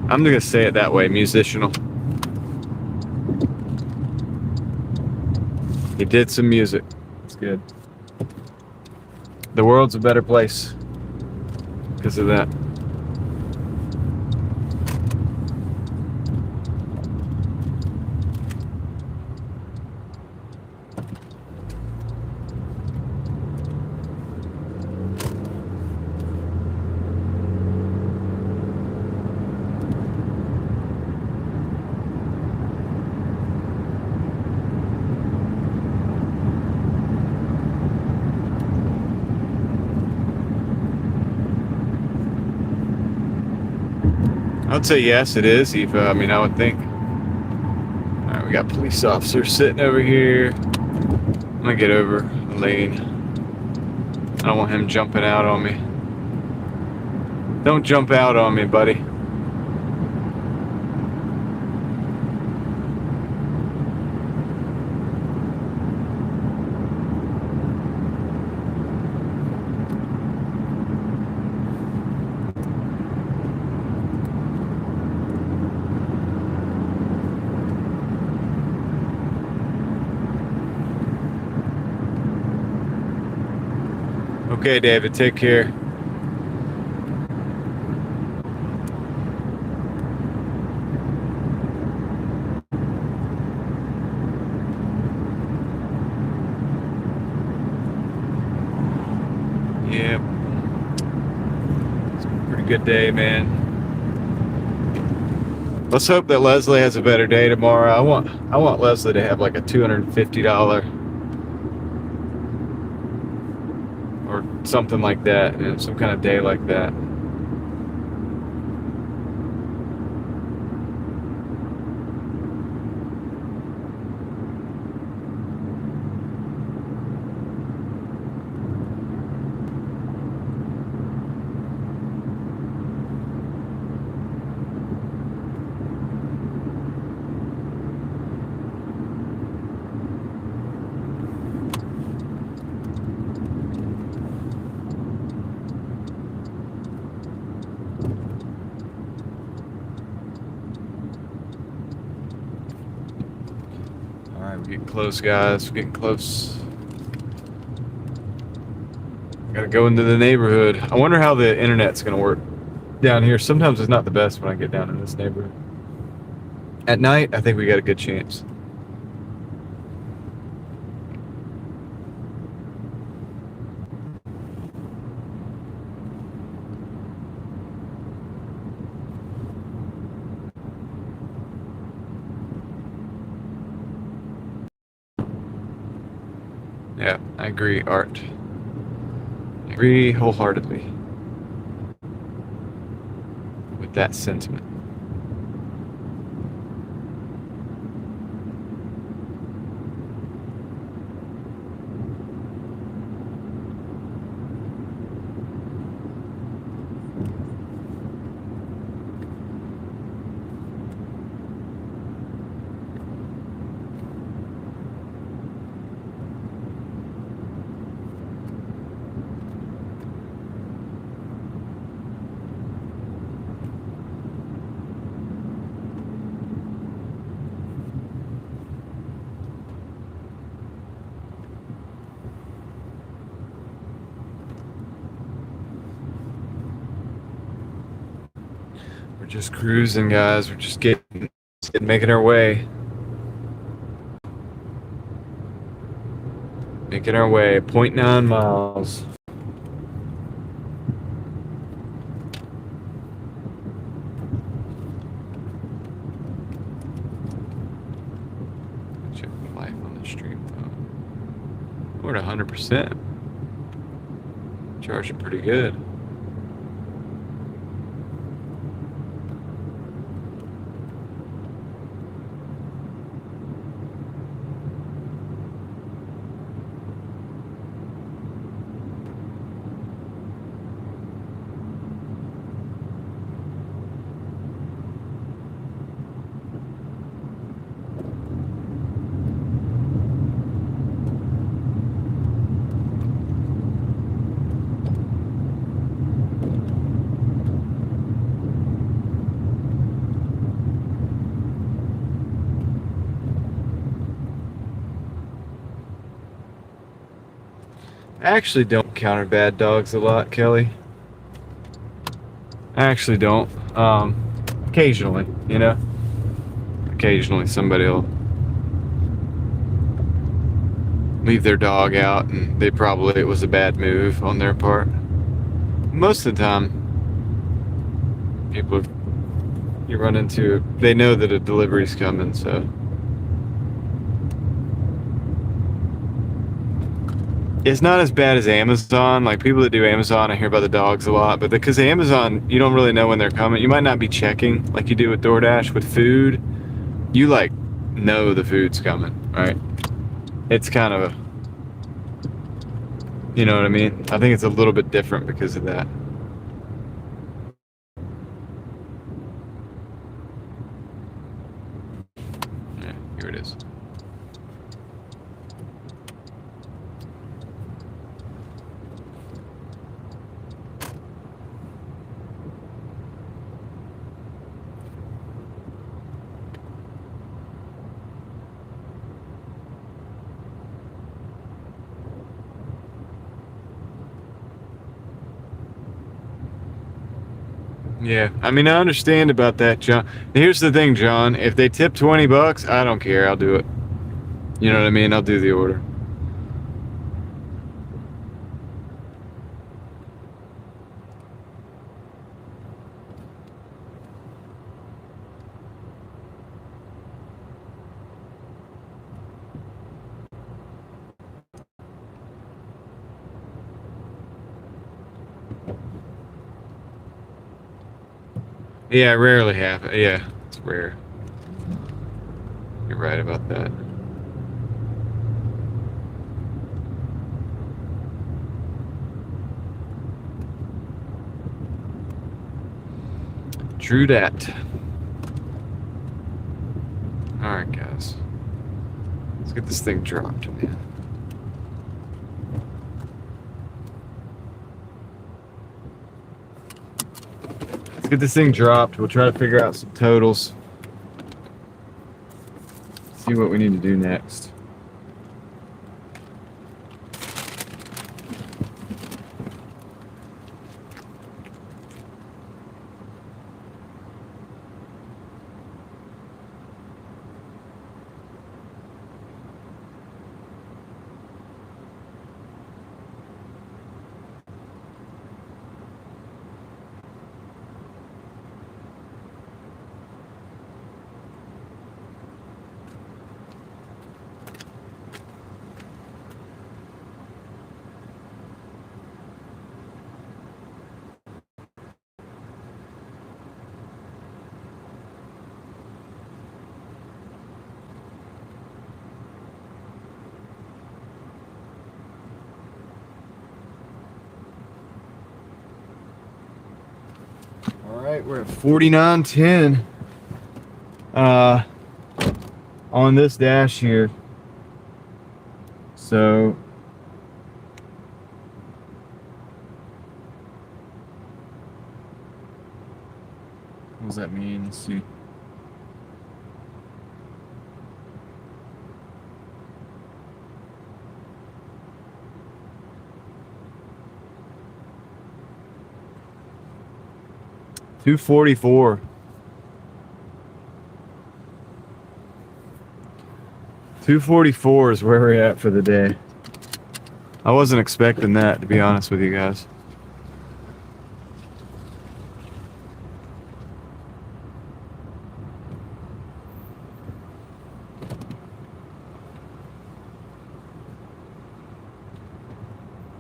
I'm gonna say it that way, musical. He did some music. It's good. The world's a better place because of that. I'd say yes, it is, Eva. I mean, I would think. All right, we got police officers sitting over here. I'm gonna get over the lane. I don't want him jumping out on me. Don't jump out on me, buddy. Okay, David, take care. Yep. It's a pretty good day, man. Let's hope that Leslie has a better day tomorrow. I want Leslie to have like a $250 or something like that, you know, some kind of day like that. We're getting close, guys. We're getting close. Gotta go into the neighborhood. I wonder how the internet's gonna work down here. Sometimes it's not the best when I get down in this neighborhood. At night, I think we got a good chance. Yeah, I agree, Art. I agree wholeheartedly with that sentiment. just cruising, guys. We're just making our way. Making our way. 0.9 miles. Check the life on the stream phone. We're at 100%. Charging pretty good. I actually don't encounter bad dogs a lot, Kelly. I actually don't. Occasionally, you know? Occasionally somebody will leave their dog out and it was a bad move on their part. Most of the time, people you run into, they know that a delivery's coming, so. It's not as bad as Amazon. Like, people that do Amazon, I hear about the dogs a lot, but because Amazon, you don't really know when they're coming. You might not be checking like you do with Doordash. With food, you like know the food's coming, right? It's kind of you know what I mean? I think it's a little bit different because of that. Yeah, here it is. Yeah, I mean, I understand about that, John. Here's the thing, John. If they tip $20, I don't care. I'll do it. You know what I mean? I'll do the order. Yeah, it rarely happens. Yeah, it's rare. You're right about that. True that. Alright, guys. Let's get this thing dropped, man. Let's get this thing dropped. We'll try to figure out some totals. See what we need to do next. Alright, we're at 49.10 on this dash here. So what does that mean? Let's see. $244. 244 is where we're at for the day. I wasn't expecting that, to be honest with you guys.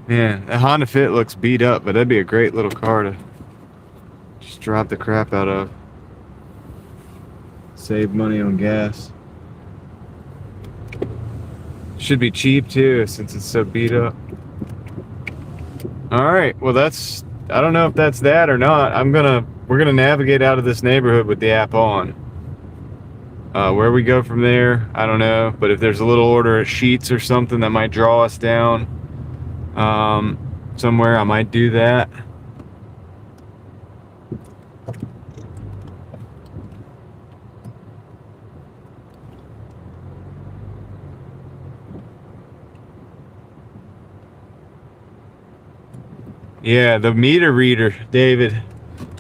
Man, that Honda Fit looks beat up, but that'd be a great little car to just drive the crap out of. Save money on gas. Should be cheap too, since it's so beat up. All right, well that's, I don't know if that's that or not. We're gonna navigate out of this neighborhood with the app on. Where we go from there, I don't know. But if there's a little order of sheets or something that might draw us down somewhere, I might do that. Yeah, the meter reader, David.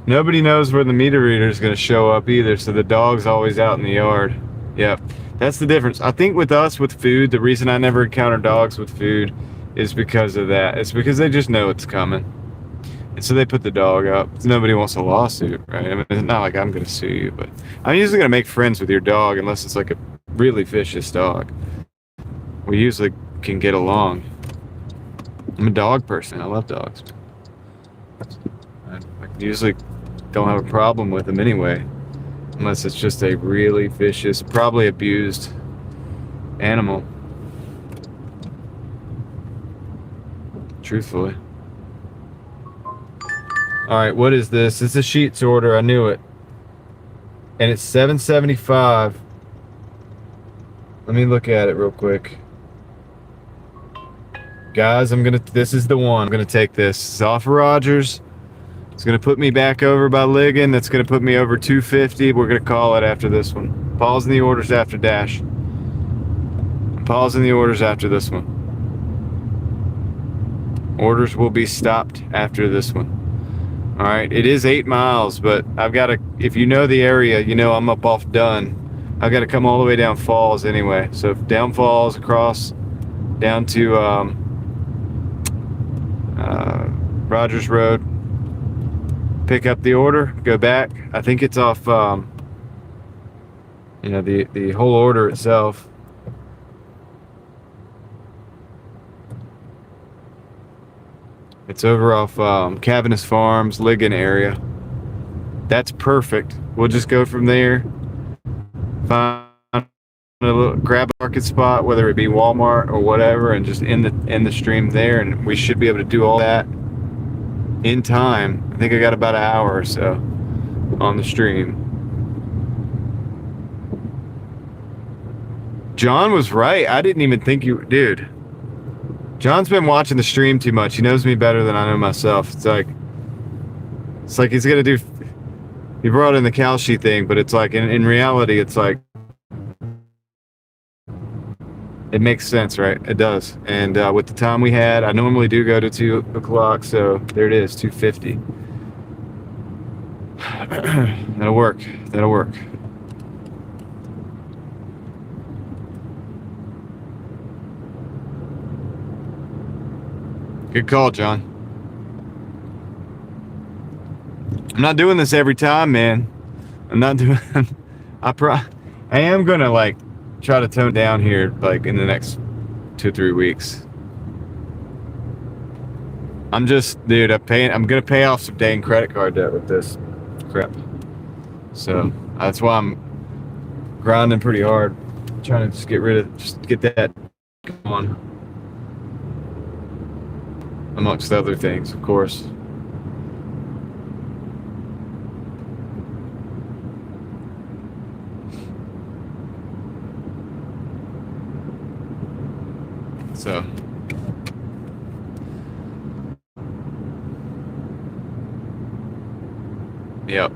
Nobody knows where the meter reader is going to show up either, so the dog's always out in the yard. Yep, that's the difference. I think with us, with food, the reason I never encounter dogs with food is because of that. It's because they just know it's coming. And so they put the dog up. Nobody wants a lawsuit, right? I mean, it's not like I'm going to sue you, but I'm usually going to make friends with your dog unless it's like a really vicious dog. We usually can get along. I'm a dog person. I love dogs. I usually don't have a problem with them anyway, unless it's just a really vicious, probably abused animal. Truthfully. All right, what is this? It's a sheets order. I knew it. And it's $7.75. Let me look at it real quick. Guys, this is the one. I'm gonna take this. It's off of Rogers. It's gonna put me back over by Ligon. That's gonna put me over 250. We're gonna call it after this one. Pausing the orders after Dash. Pausing the orders after this one. Orders will be stopped after this one. All right, it is 8 miles, but I've got to, if you know the area, you know I'm up off Dunn. I've got to come all the way down Falls anyway. So down Falls, across, down to Rogers Road, pick up the order, go back. I think it's off, you know, the whole order itself. It's over off Cavernous Farms, Ligon area. That's perfect. We'll just go from there. Find a little, grab a market spot, whether it be Walmart or whatever, and just end the stream there. And we should be able to do all that in time. I think I got about an hour or so on the stream. John was right. I didn't even think you, dude. John's been watching the stream too much. He knows me better than I know myself. It's like he's gonna do. He brought in the cow sheet thing, but it's like in reality, it's like it makes sense, right? It does. And with the time we had, I normally do go to 2 o'clock, so there it is, 2:50. That'll work. That'll work. Good call, John. I'm not doing this every time, man. I'm not doing. I am gonna like try to tone down here like in the next 2-3 weeks. I'm just, dude. I'm gonna pay off some dang credit card debt with this crap. So that's why I'm grinding pretty hard, trying to just get that on. Amongst other things, of course. So, yep.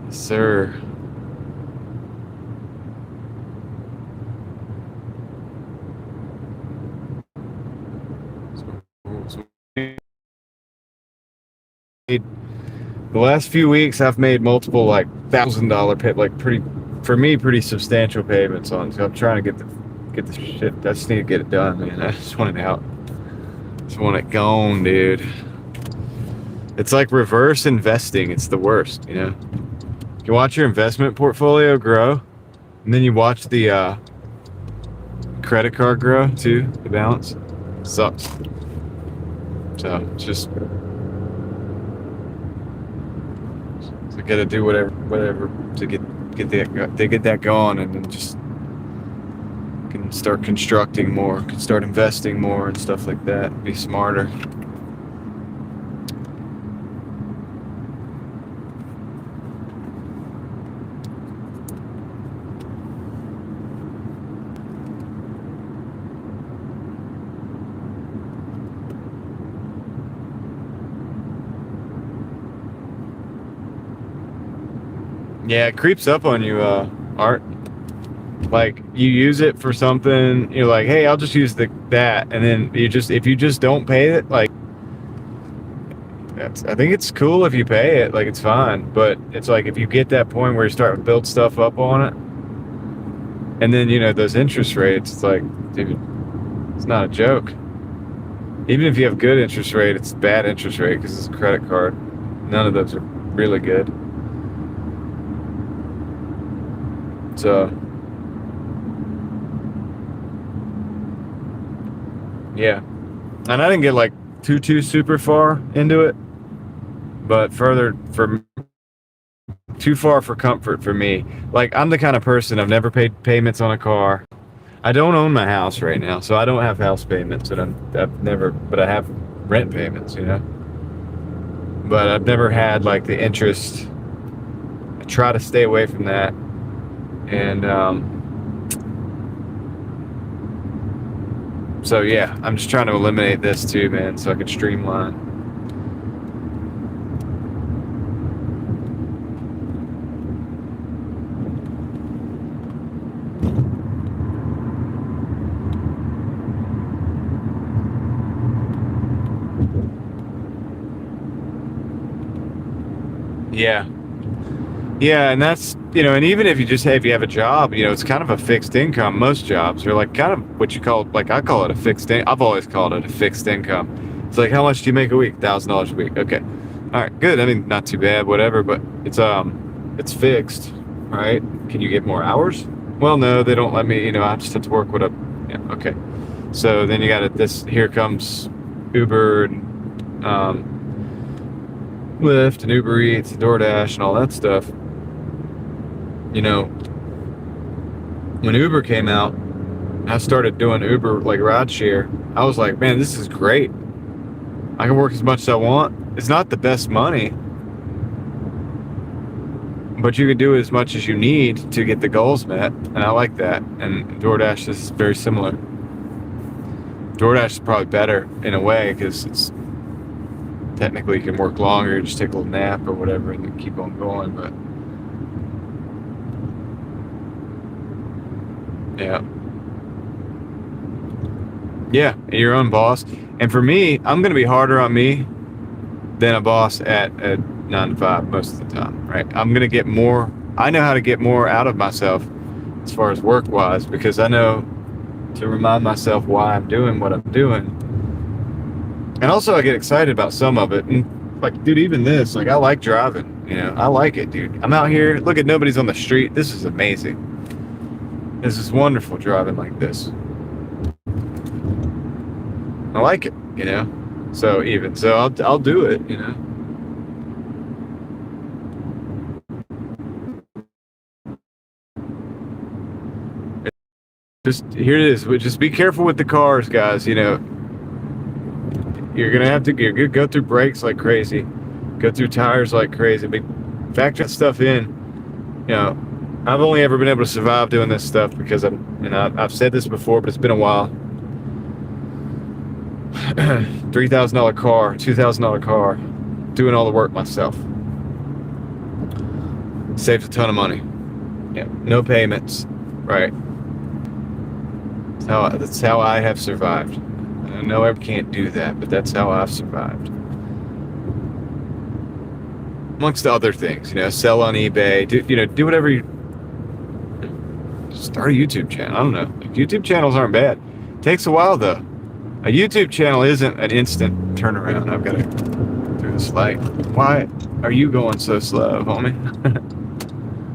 Yes, sir. The last few weeks I've made multiple like $1,000 pay, like pretty, for me, pretty substantial payments on. So I'm trying to get the shit. I just need to get it done, man. I just want it out. Just want it gone, dude. It's like reverse investing. It's the worst, you know. You watch your investment portfolio grow, and then you watch the credit card grow too. The balance sucks. So it's just, I gotta do whatever to get that going, and then just can start constructing more, can start investing more and stuff like that. Be smarter. Yeah, it creeps up on you, Art. Like, you use it for something, you're like, hey, I'll just use that, and then if you just don't pay it, like, I think it's cool if you pay it, like, it's fine, but it's like, if you get that point where you start to build stuff up on it, and then, you know, those interest rates, it's like, dude, it's not a joke. Even if you have good interest rate, it's bad interest rate because it's a credit card. None of those are really good. So, yeah, and I didn't get like too super far into it, but too far for comfort for me. Like, I'm the kind of person, I've never paid payments on a car. I don't own my house right now, so I don't have house payments, and but I have rent payments, you know. But I've never had like the interest. I try to stay away from that. And so yeah, I'm just trying to eliminate this too, man, so I can streamline. Yeah. Yeah, and that's, you know, and even if you have a job, you know, it's kind of a fixed income. Most jobs are like kind of what you call, like, I call it a fixed I've always called it a fixed income. It's like, how much do you make a week? $1,000 a week. Okay. All right, good. I mean, not too bad, whatever, but it's fixed, right? Can you get more hours? Well, no, they don't let me, you know, I just have to work with yeah, okay. So then you got here comes Uber and Lyft and Uber Eats and Doordash and all that stuff. You know, when Uber came out, I started doing Uber, like, rideshare. I was like, man, this is great. I can work as much as I want. It's not the best money, but you can do as much as you need to get the goals met, and I like that. And Doordash is very similar. Doordash is probably better in a way because it's technically you can work longer, just take a little nap or whatever, and then keep on going. But yeah, your own boss. And for me, I'm going to be harder on me than a boss at 9 to 5 most of the time, right? I'm going to get more. I know how to get more out of myself as far as work wise, because I know to remind myself why I'm doing what I'm doing. And also I get excited about some of it. And like, dude, even this, like, I like driving, you know, I like it, dude. I'm out here, look at nobody's on the street. This is amazing. This is wonderful driving like this. I like it, you know. So I'll do it, you know. Here it is. Just be careful with the cars, guys. You know, you're gonna go through brakes like crazy, go through tires like crazy. But factor that stuff in. You know, I've only ever been able to survive doing this stuff because I've said this before, but it's been a while. $3,000 car, $2,000 car, doing all the work myself. Saves a ton of money. Yeah, no payments, right? That's how I have survived. I know I can't do that, but that's how I've survived. amongst other things. Sell on eBay. Do whatever you. Start a YouTube channel. I don't know. YouTube channels aren't bad. Takes a while though. A YouTube channel isn't an instant turnaround. I've got to through this light. Why are you going so slow, homie?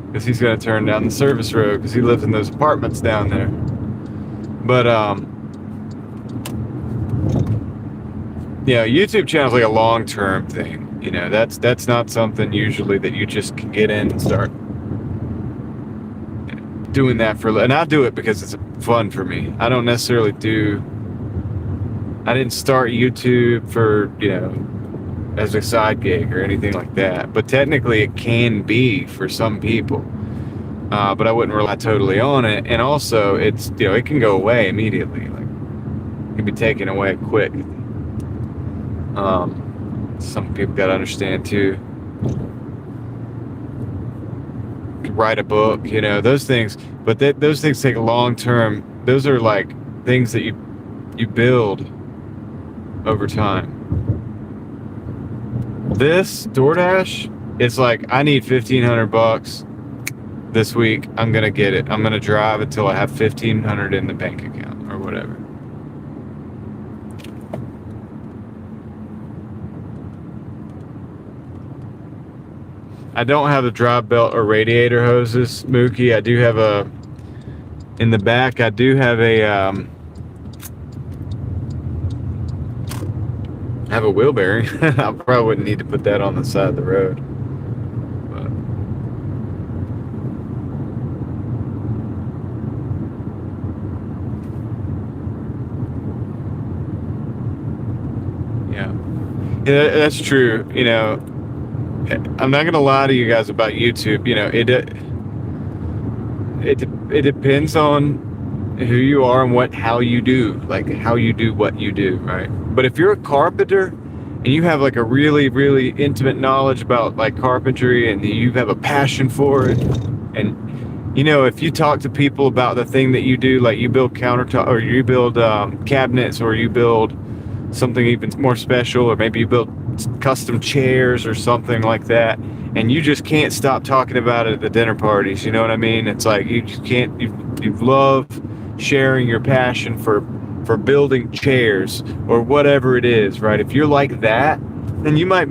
Because he's going to turn down the service road because he lives in those apartments down there. But YouTube channel is like a long-term thing. That's not something usually that you just can get in and start doing that for. And I do it because it's fun for me. I don't necessarily I didn't start YouTube for as a side gig or anything like that. But technically, it can be for some people. But I wouldn't rely totally on it. And also, it's it can go away immediately. Like it can be taken away quick. Some people got to understand too. Write a book, those things. But those things take a long term. Those are like things that you build over time. This Doordash, it's like I need $1,500 this week. I'm gonna get it. I'm gonna drive until I have $1,500 in the bank account or whatever. I don't have a drive belt or radiator hoses, Mookie. I do have in the back, I do have a wheel bearing. I probably wouldn't need to put that on the side of the road. But yeah, that's true. I'm not gonna lie to you guys about YouTube. It depends on who you are and how you do, like how you do what you do, right? But if you're a carpenter and you have like a really, really intimate knowledge about like carpentry and you have a passion for it, and if you talk to people about the thing that you do, like you build countertop or you build cabinets or you build something even more special, or maybe you build custom chairs or something like that, and you just can't stop talking about it at the dinner parties. You know what I mean? It's like you just can't. You love sharing your passion for building chairs or whatever it is, right? If you're like that, then you might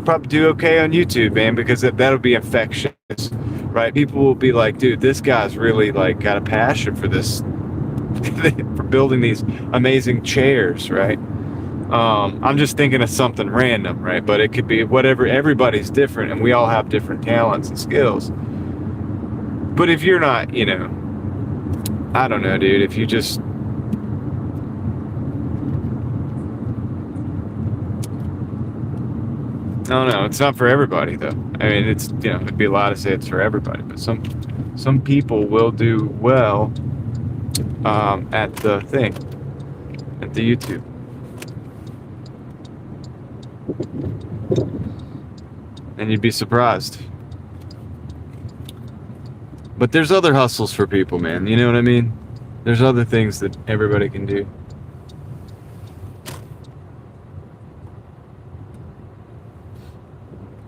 probably do okay on YouTube, man, because that'll be infectious, right? People will be like, dude, this guy's really like got a passion for this, for building these amazing chairs, right? I'm just thinking of something random, right? But it could be whatever. Everybody's different and we all have different talents and skills. But if you're not, I don't know, dude, if you just, I don't know, it's not for everybody though. I mean, it's, it'd be a lie to say it's for everybody, but some people will do well at the YouTube. And you'd be surprised. But there's other hustles for people, man. You know what I mean? There's other things that everybody can do.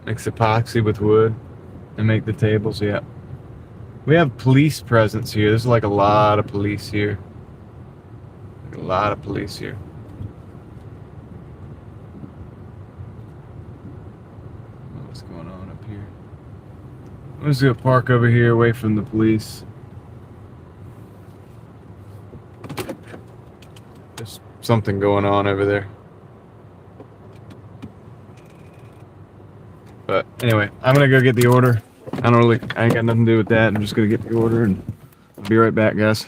Mix epoxy with wood and make the tables, yeah. We have police presence here. There's like a lot of police here. A lot of police here. What's going on up here? I'm just gonna park over here away from the police. There's something going on over there. But anyway, I'm gonna go get the order. I ain't got nothing to do with that. I'm just gonna get the order and I'll be right back, guys.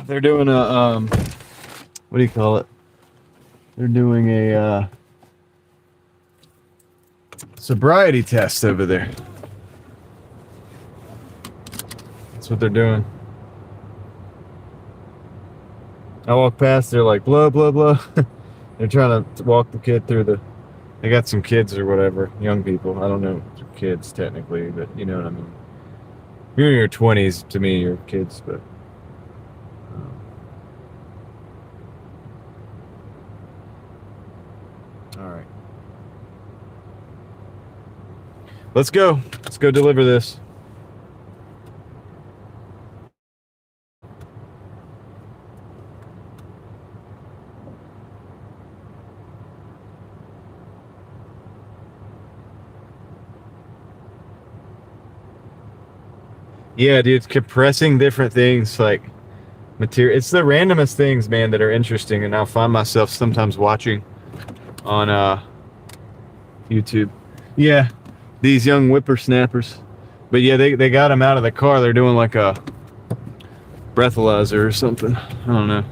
They're doing a what do you call it? They're doing a sobriety test over there. That's what they're doing. I walk past, they're like, blah, blah, blah. They're trying to walk the kid through the... They got some kids or whatever, young people. I don't know if they're kids, technically, but you know what I mean. If you're in your 20s, to me, you're kids, but... Alright. Let's go. Let's go deliver this. Yeah, dude, it's compressing different things like material. It's the randomest things, man, that are interesting, and I'll find myself sometimes watching on YouTube. Yeah, these young whippersnappers. But yeah, they got them out of the car. They're doing like a breathalyzer or something. I don't know.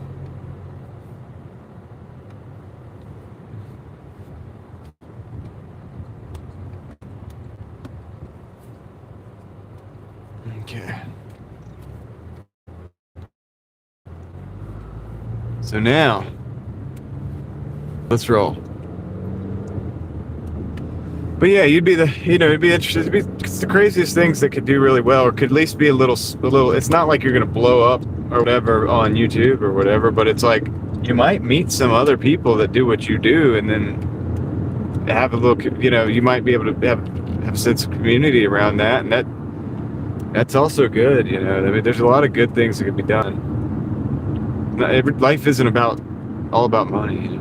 Okay. So now, let's roll. But yeah, it'd be interesting. It's the craziest things that could do really well, or could at least be a little. It's not like you're gonna blow up or whatever on YouTube or whatever, but it's like you might meet some other people that do what you do, and then have a little. You might be able to have a sense of community around that, and that's also good. I mean, there's a lot of good things that can be done. Life isn't all about money.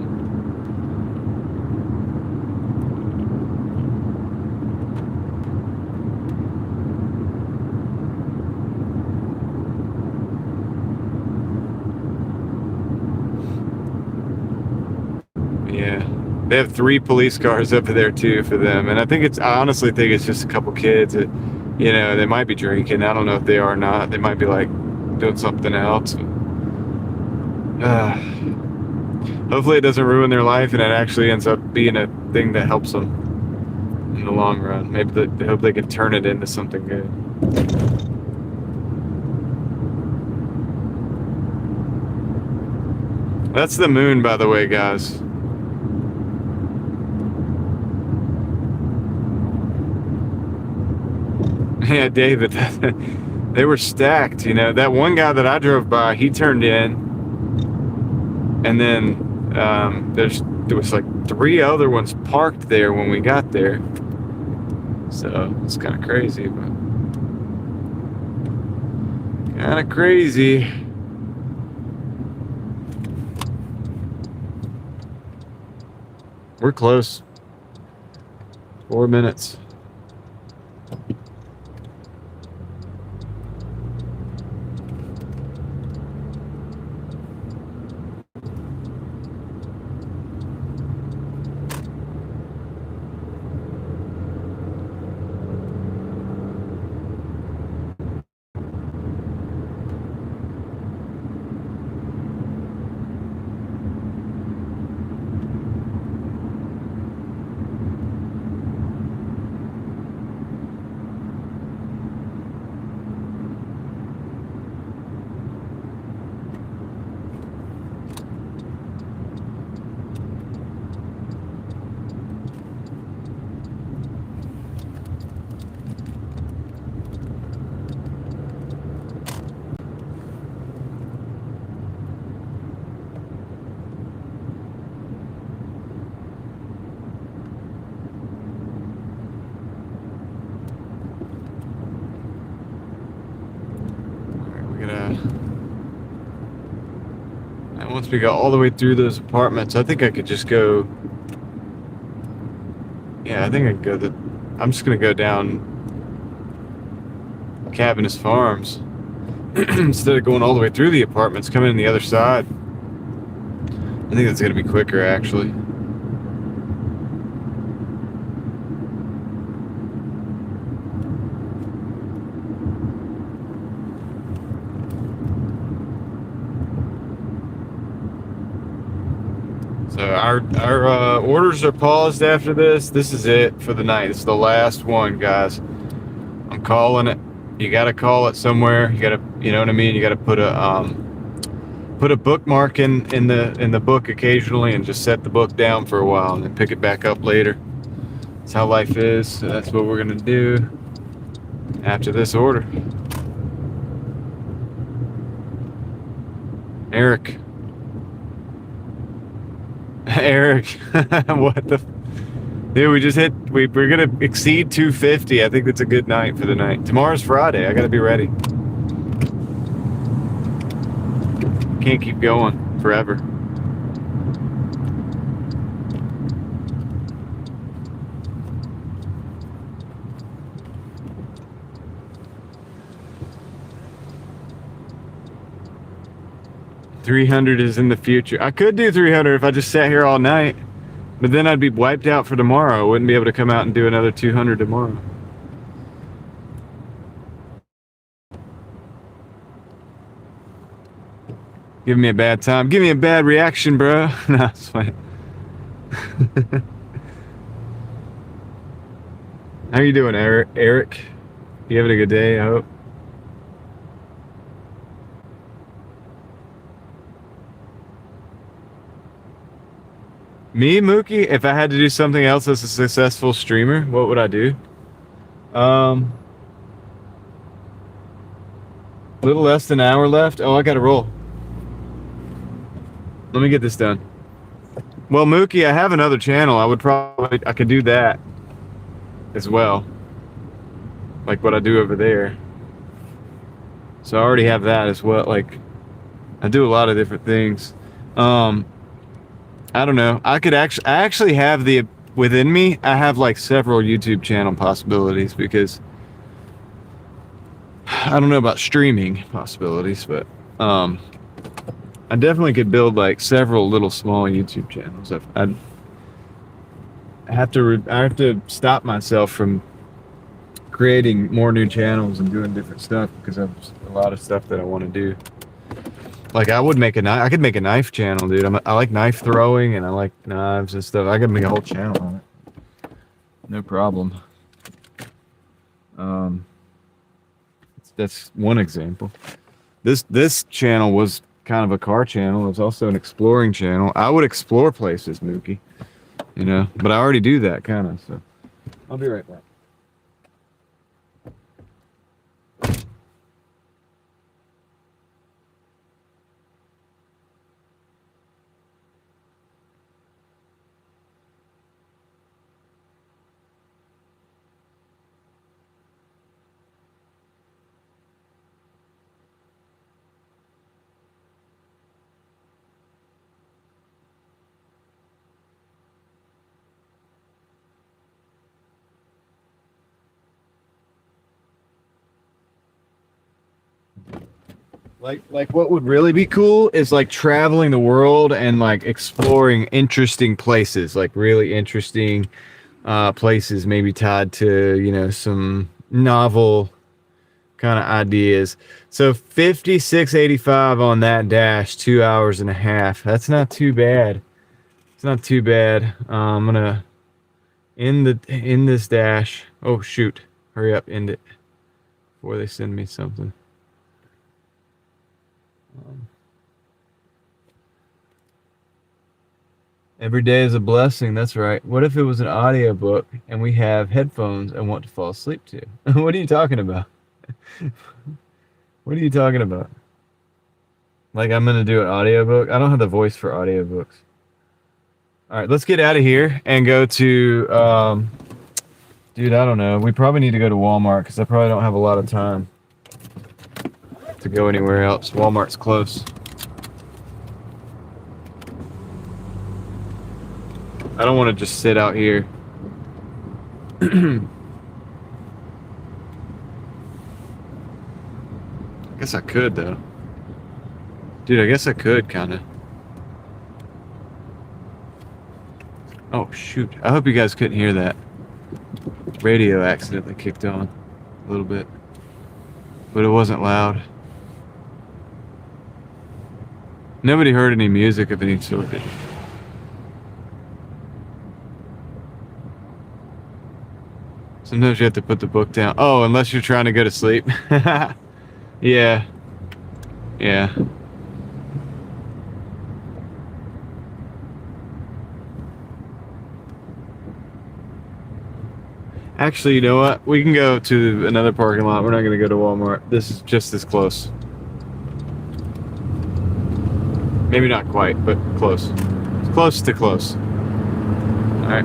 Yeah, they have 3 police cars over there too for them, and I honestly think it's just a couple kids that, they might be drinking. I don't know if they are or not. They might be like doing something else. Hopefully it doesn't ruin their life, and it actually ends up being a thing that helps them in the long run. Maybe they hope they can turn it into something good. That's the moon, by the way, guys. Yeah, David, they were stacked. That one guy that I drove by, he turned in, and then there was like 3 other ones parked there when we got there. So it's kind of crazy, but kind of crazy. We're close. 4 minutes. And once we got all the way through those apartments, I think I could just go. Yeah, I think I could go. I'm just gonna go down Cabinus Farms instead of going all the way through the apartments, coming in the other side. I think that's gonna be quicker, actually. Our orders are paused after this. This is it for the night. It's the last one, guys. I'm calling it. You got to call it somewhere. You got to, you know what I mean. You got to put a bookmark in the book occasionally, and just set the book down for a while, and then pick it back up later. That's how life is. So that's what we're gonna do after this order. Eric. Eric, what the? Dude, we're gonna exceed 250. I think that's a good night for the night. Tomorrow's Friday. I gotta be ready. Can't keep going forever. $300 is in the future. I could do 300 if I just sat here all night, but then I'd be wiped out for tomorrow. I wouldn't be able to come out and do another 200 tomorrow. Give me a bad time. Give me a bad reaction, bro. No, it's fine. How you doing, Eric? You having a good day, I hope? Me, Mookie, if I had to do something else as a successful streamer, what would I do? Little less than an hour left. Oh, I gotta roll. Let me get this done. Well, Mookie, I have another channel. I could do that as well. Like what I do over there. So I already have that as well. Like, I do a lot of different things. I don't know. I actually have within me, I have like several YouTube channel possibilities, because I don't know about streaming possibilities, but I definitely could build like several little small YouTube channels. I have to stop myself from creating more new channels and doing different stuff, because I have a lot of stuff that I want to do. Like I could make a knife channel, dude. I like knife throwing, and I like knives and stuff. I could make a whole channel on it. No problem. That's one example. This channel was kind of a car channel. It was also an exploring channel. I would explore places, Mookie. You know, but I already do that kind of, so I'll be right back. Like what would really be cool is like traveling the world and like exploring interesting places, like really interesting places, maybe tied to, you know, some novel kind of ideas. So 56.85 on that dash, 2 hours and a half. That's not too bad. It's not too bad. I'm gonna end this dash. Oh shoot! Hurry up, end it before they send me something. Every day is a blessing. That's right. What if it was an audiobook and we have headphones and want to fall asleep to? What are you talking about? What are you talking about? Like I'm going to do an audiobook? I don't have the voice for audiobooks. All right, let's get out of here and go to, dude, I don't know. We probably need to go to Walmart because I probably don't have a lot of time to go anywhere else. Walmart's close. I don't want to just sit out here. I guess I could, though. Dude, I guess I could, kind of. Oh, shoot. I hope you guys couldn't hear that. Radio accidentally kicked on a little bit. But it wasn't loud. Nobody heard any music of any sort. Sometimes you have to put the book down. Oh, unless you're trying to go to sleep. Yeah. Yeah. Actually, you know what? We can go to another parking lot. We're not going to go to Walmart. This is just as close. Maybe not quite, but close. It's close to close. All right.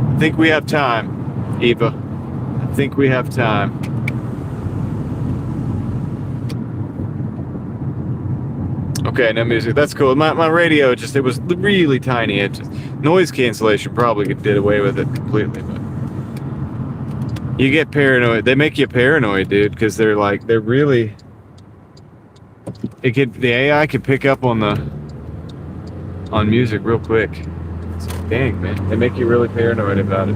I think we have time, Eva. I think we have time. Okay, no music. That's cool. My radio just, it was really tiny. It just, noise cancellation probably did away with it completely, but you get paranoid. They make you paranoid, dude, because they're really, the AI could pick up on music real quick. It's like, dang, man. They make you really paranoid about it.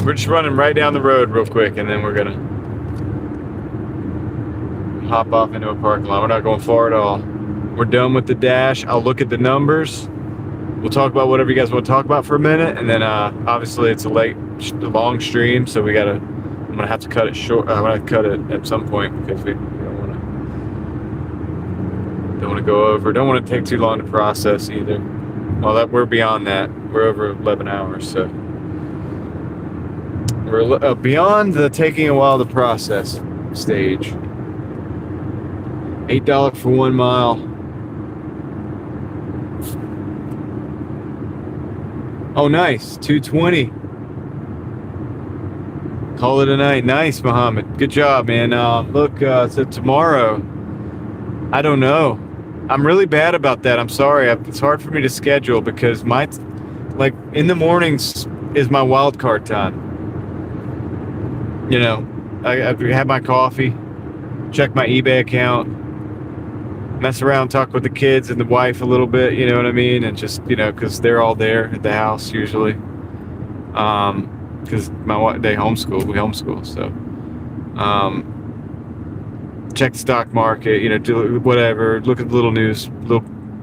We're just running right down the road real quick, and then we're gonna hop off into a parking lot. We're not going far at all. We're done with the dash. I'll look at the numbers. We'll talk about whatever you guys want to talk about for a minute, and then obviously it's a long stream, so I'm gonna have to cut it short. I'm gonna cut it at some point because we don't want to go over. Don't want to take too long to process either. Well, we're beyond that. We're over 11 hours, so. We're beyond the taking a while to process stage. $8 for 1 mile. Oh, nice. 220. Call it a night. Nice, Muhammad. Good job, man. Look, so tomorrow, I don't know. I'm really bad about that. I'm sorry. It's hard for me to schedule because in the mornings is my wild card time. You know, I have my coffee, check my eBay account, mess around, talk with the kids and the wife a little bit, you know what I mean? And just, you know, because they're all there at the house usually. Because we homeschool, so. Check the stock market, you know, do whatever, look at the little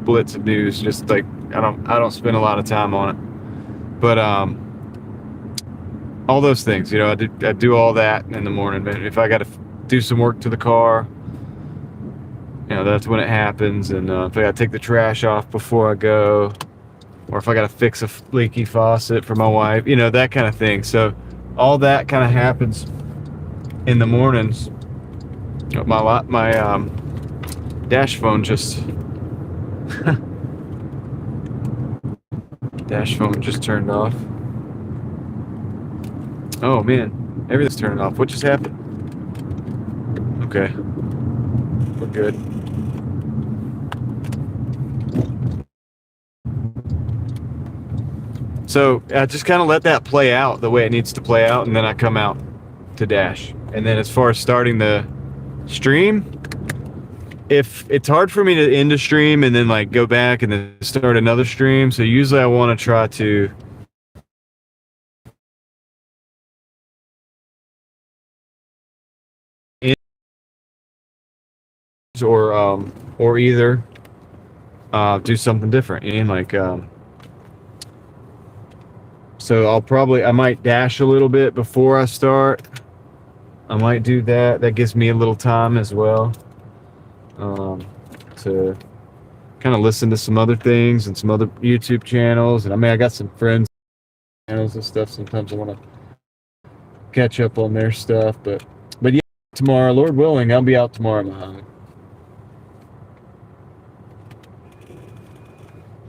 blitz of news, just like, I don't spend a lot of time on it. But, all those things, you know, I do all that in the morning. But if I got to do some work to the car, you know, that's when it happens. And if I got to take the trash off before I go, or if I got to fix a leaky faucet for my wife, you know, that kind of thing. So all that kind of happens in the mornings. My dash phone just turned off. Oh man, everything's turning off. What just happened? Okay, we're good. So I just kind of let that play out the way it needs to play out, and then I come out to dash. And then as far as starting the stream, if it's hard for me to end a stream and then like go back and then start another stream, so usually I want to try to or either do something different, you know, like so I might dash a little bit before I start. I might do that. That gives me a little time as well to kind of listen to some other things and some other YouTube channels. And I mean, I got some friends channels and stuff. Sometimes I want to catch up on their stuff, but yeah, tomorrow, Lord willing, I'll be out tomorrow, Muhammad.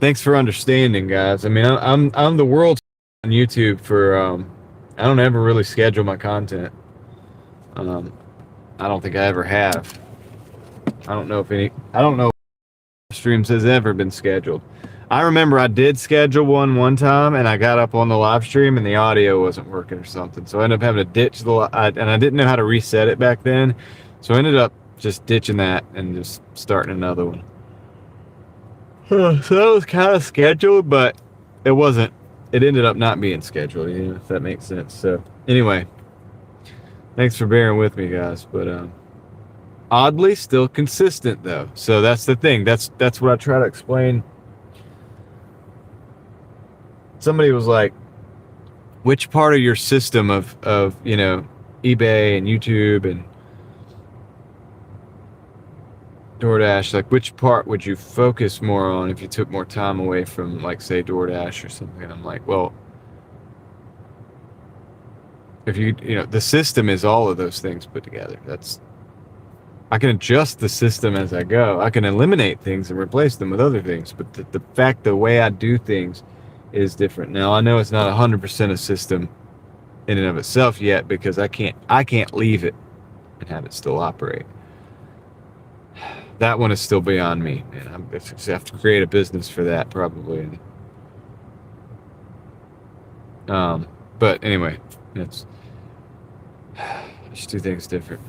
Thanks for understanding, guys. I mean, I'm the world's on YouTube for I don't ever really schedule my content. I don't think I ever have. I don't know if streams has ever been scheduled. I remember I did schedule one time, and I got up on the live stream and the audio wasn't working or something, so I ended up having to ditch and I didn't know how to reset it back then, so I ended up just ditching that and just starting another one. So that was kind of scheduled, but it wasn't. It ended up not being scheduled, you know, if that makes sense. So anyway, thanks for bearing with me, guys. But oddly still consistent though. So that's the thing. That's what I try to explain. Somebody was like, which part of your system of eBay and YouTube and DoorDash, like which part would you focus more on if you took more time away from, like, say, DoorDash or something? And I'm like, well, if the system is all of those things put together. I can adjust the system as I go. I can eliminate things and replace them with other things. But the way I do things is different. Now, I know it's not 100% a system in and of itself yet, because I can't leave it and have it still operate. That one is still beyond me, man. I have to create a business for that probably. But anyway, it's just do things different.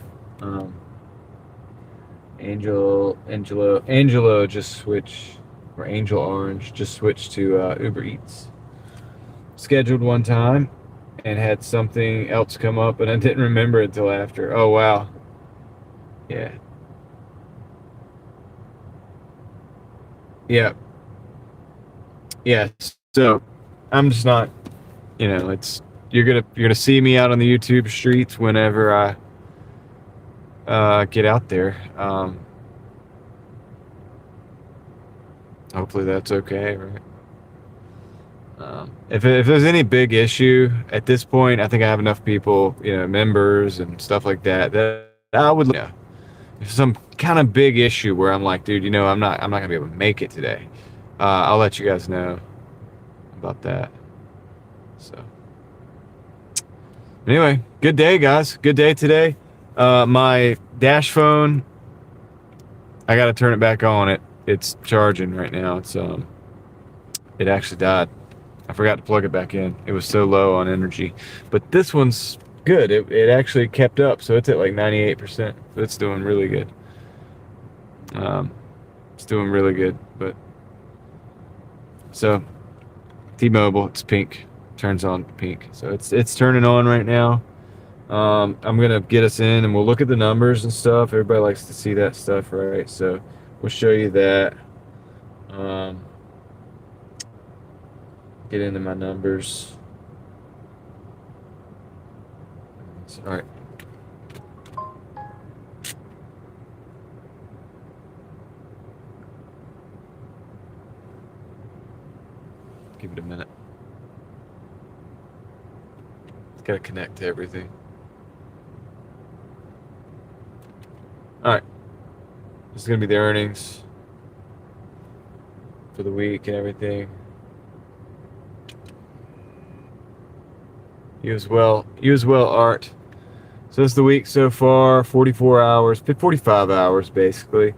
Angelo just switched, or Angel Orange just switched to Uber Eats. Scheduled one time and had something else come up, and I didn't remember it until after. Oh wow. Yeah. Yeah. Yeah. So I'm just not, it's you're gonna see me out on the YouTube streets whenever I get out there. Hopefully that's okay, right? If there's any big issue at this point, I think I have enough people, members and stuff like that I would, if some kind of big issue where I'm like, dude, I'm not gonna be able to make it today, I'll let you guys know about that. So anyway, good day, guys. Good day today. My dash phone, I gotta turn it back on. It's charging right now. It actually died. I forgot to plug it back in. It was so low on energy. But this one's good. It actually kept up, so it's at like 98%. So it's doing really good. It's doing really good. But so T-Mobile, it's pink. Turns on pink. So it's turning on right now. I'm gonna get us in and we'll look at the numbers and stuff. Everybody likes to see that stuff, right? So we'll show you that. Get into my numbers. All right. Give it a minute. Got to connect to everything. All right. This is going to be the earnings for the week and everything. You as well, Art. So this is the week so far, 44 hours, 45 hours basically.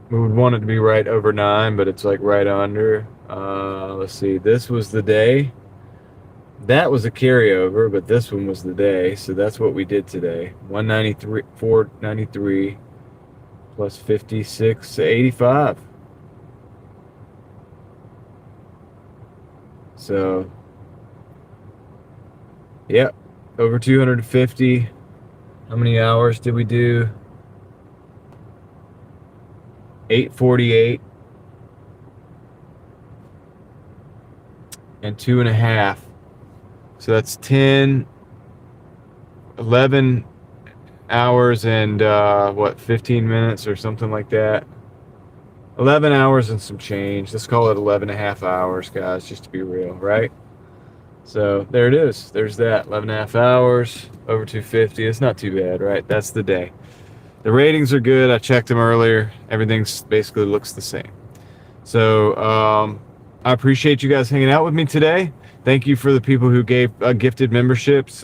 We would want it to be right over 9, but it's like right under. Let's see, this was the day. That was a carryover, but this one was the day, so that's what we did today. 193, 493 plus 56, 85. So, yeah, over 250. How many hours did we do? 848 and 2.5. So that's 10, 11 hours and 15 minutes or something like that. 11 hours and some change. Let's call it 11 and a half hours, guys, just to be real, right? So there it is. There's that. 11 and a half hours, over 250. It's not too bad, right? That's the day. The ratings are good. I checked them earlier. Everything's basically looks the same. So I appreciate you guys hanging out with me today. Thank you for the people who gave gifted memberships.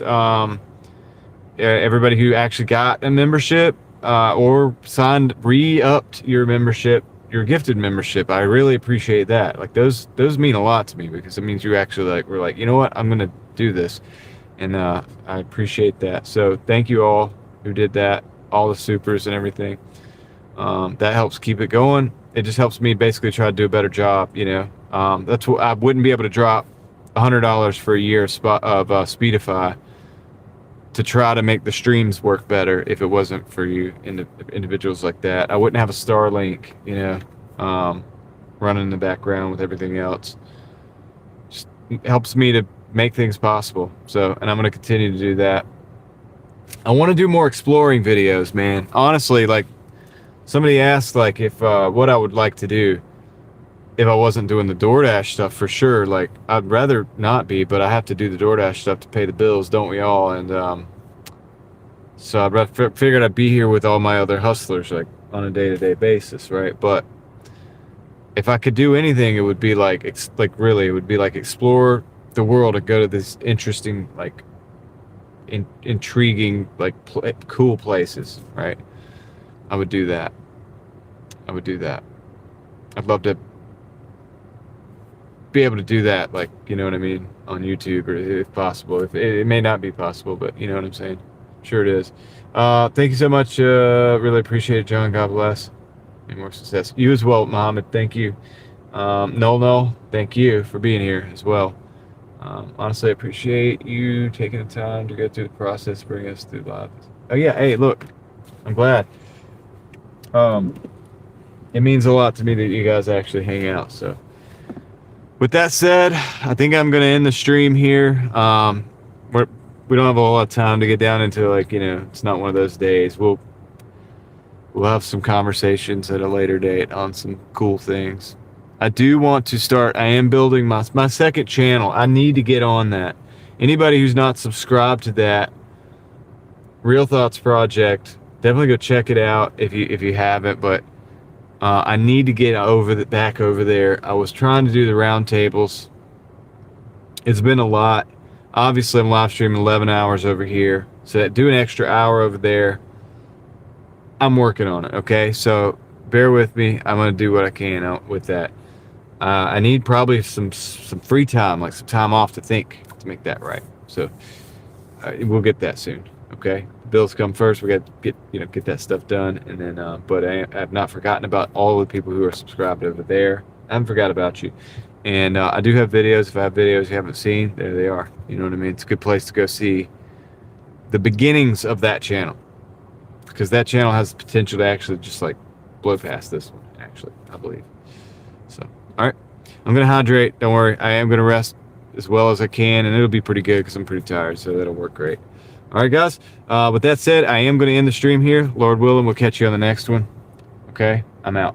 Everybody who actually got a membership or re-upped your membership, your gifted membership. I really appreciate that. Like those mean a lot to me, because it means you actually were like, you know what, I'm gonna do this, and I appreciate that. So thank you all who did that, all the supers and everything. That helps keep it going. It just helps me basically try to do a better job. That's what I wouldn't be able to drop $100 for a year of Speedify to try to make the streams work better if it wasn't for you individuals like that. I wouldn't have a Starlink, you know, running in the background with everything else. Just helps me to make things possible. So, and I'm going to continue to do that. I want to do more exploring videos, man. Honestly, like somebody asked, like if what I would like to do if I wasn't doing the Doordash stuff for sure. Like I'd rather not be, but I have to do the Doordash stuff to pay the bills, don't we all? And so I figured I'd be here with all my other hustlers, like on a day-to-day basis, right? But if I could do anything, it would be like really, it would be like explore the world and go to this interesting, like intriguing, like cool places, right? I would do that. I would do that. I'd love to be able to do that, like, you know what I mean, on YouTube, or if possible. If it may not be possible, but you know what I'm saying. Sure it is. Thank you so much. Really appreciate it, John. God bless. Any more success. You as well, Mohammed. Thank you. No, thank you for being here as well. Honestly, I appreciate you taking the time to go through the process, bring us through live. Oh yeah, hey, look, I'm glad. It means a lot to me that you guys actually hang out. So with that said, I think I'm gonna end the stream here. We don't have a lot of time to get down into, like, you know, it's not one of those days. We'll have some conversations at a later date on some cool things. I do want to start. I am building my second channel. I need to get on that. Anybody who's not subscribed to that, Real Thoughts Project, definitely go check it out if you haven't. But I need to get back over there. I was trying to do the roundtables. It's been a lot. Obviously, I'm live streaming 11 hours over here, so do an extra hour over there. I'm working on it. Okay, so bear with me. I'm gonna do what I can with that. I need probably some free time, like some time off to think, to make that right. So we'll get that soon. Okay, bills come first. We got to get that stuff done, and then. But I've not forgotten about all the people who are subscribed over there. I haven't forgot about you. And I do have videos. If I have videos you haven't seen, there they are. You know what I mean? It's a good place to go see the beginnings of that channel, because that channel has the potential to actually just like blow past this one, actually, I believe. So, all right. I'm going to hydrate. Don't worry. I am going to rest as well as I can, and it'll be pretty good because I'm pretty tired, so that'll work great. All right, guys. With that said, I am going to end the stream here. Lord willing, we'll catch you on the next one. Okay? I'm out.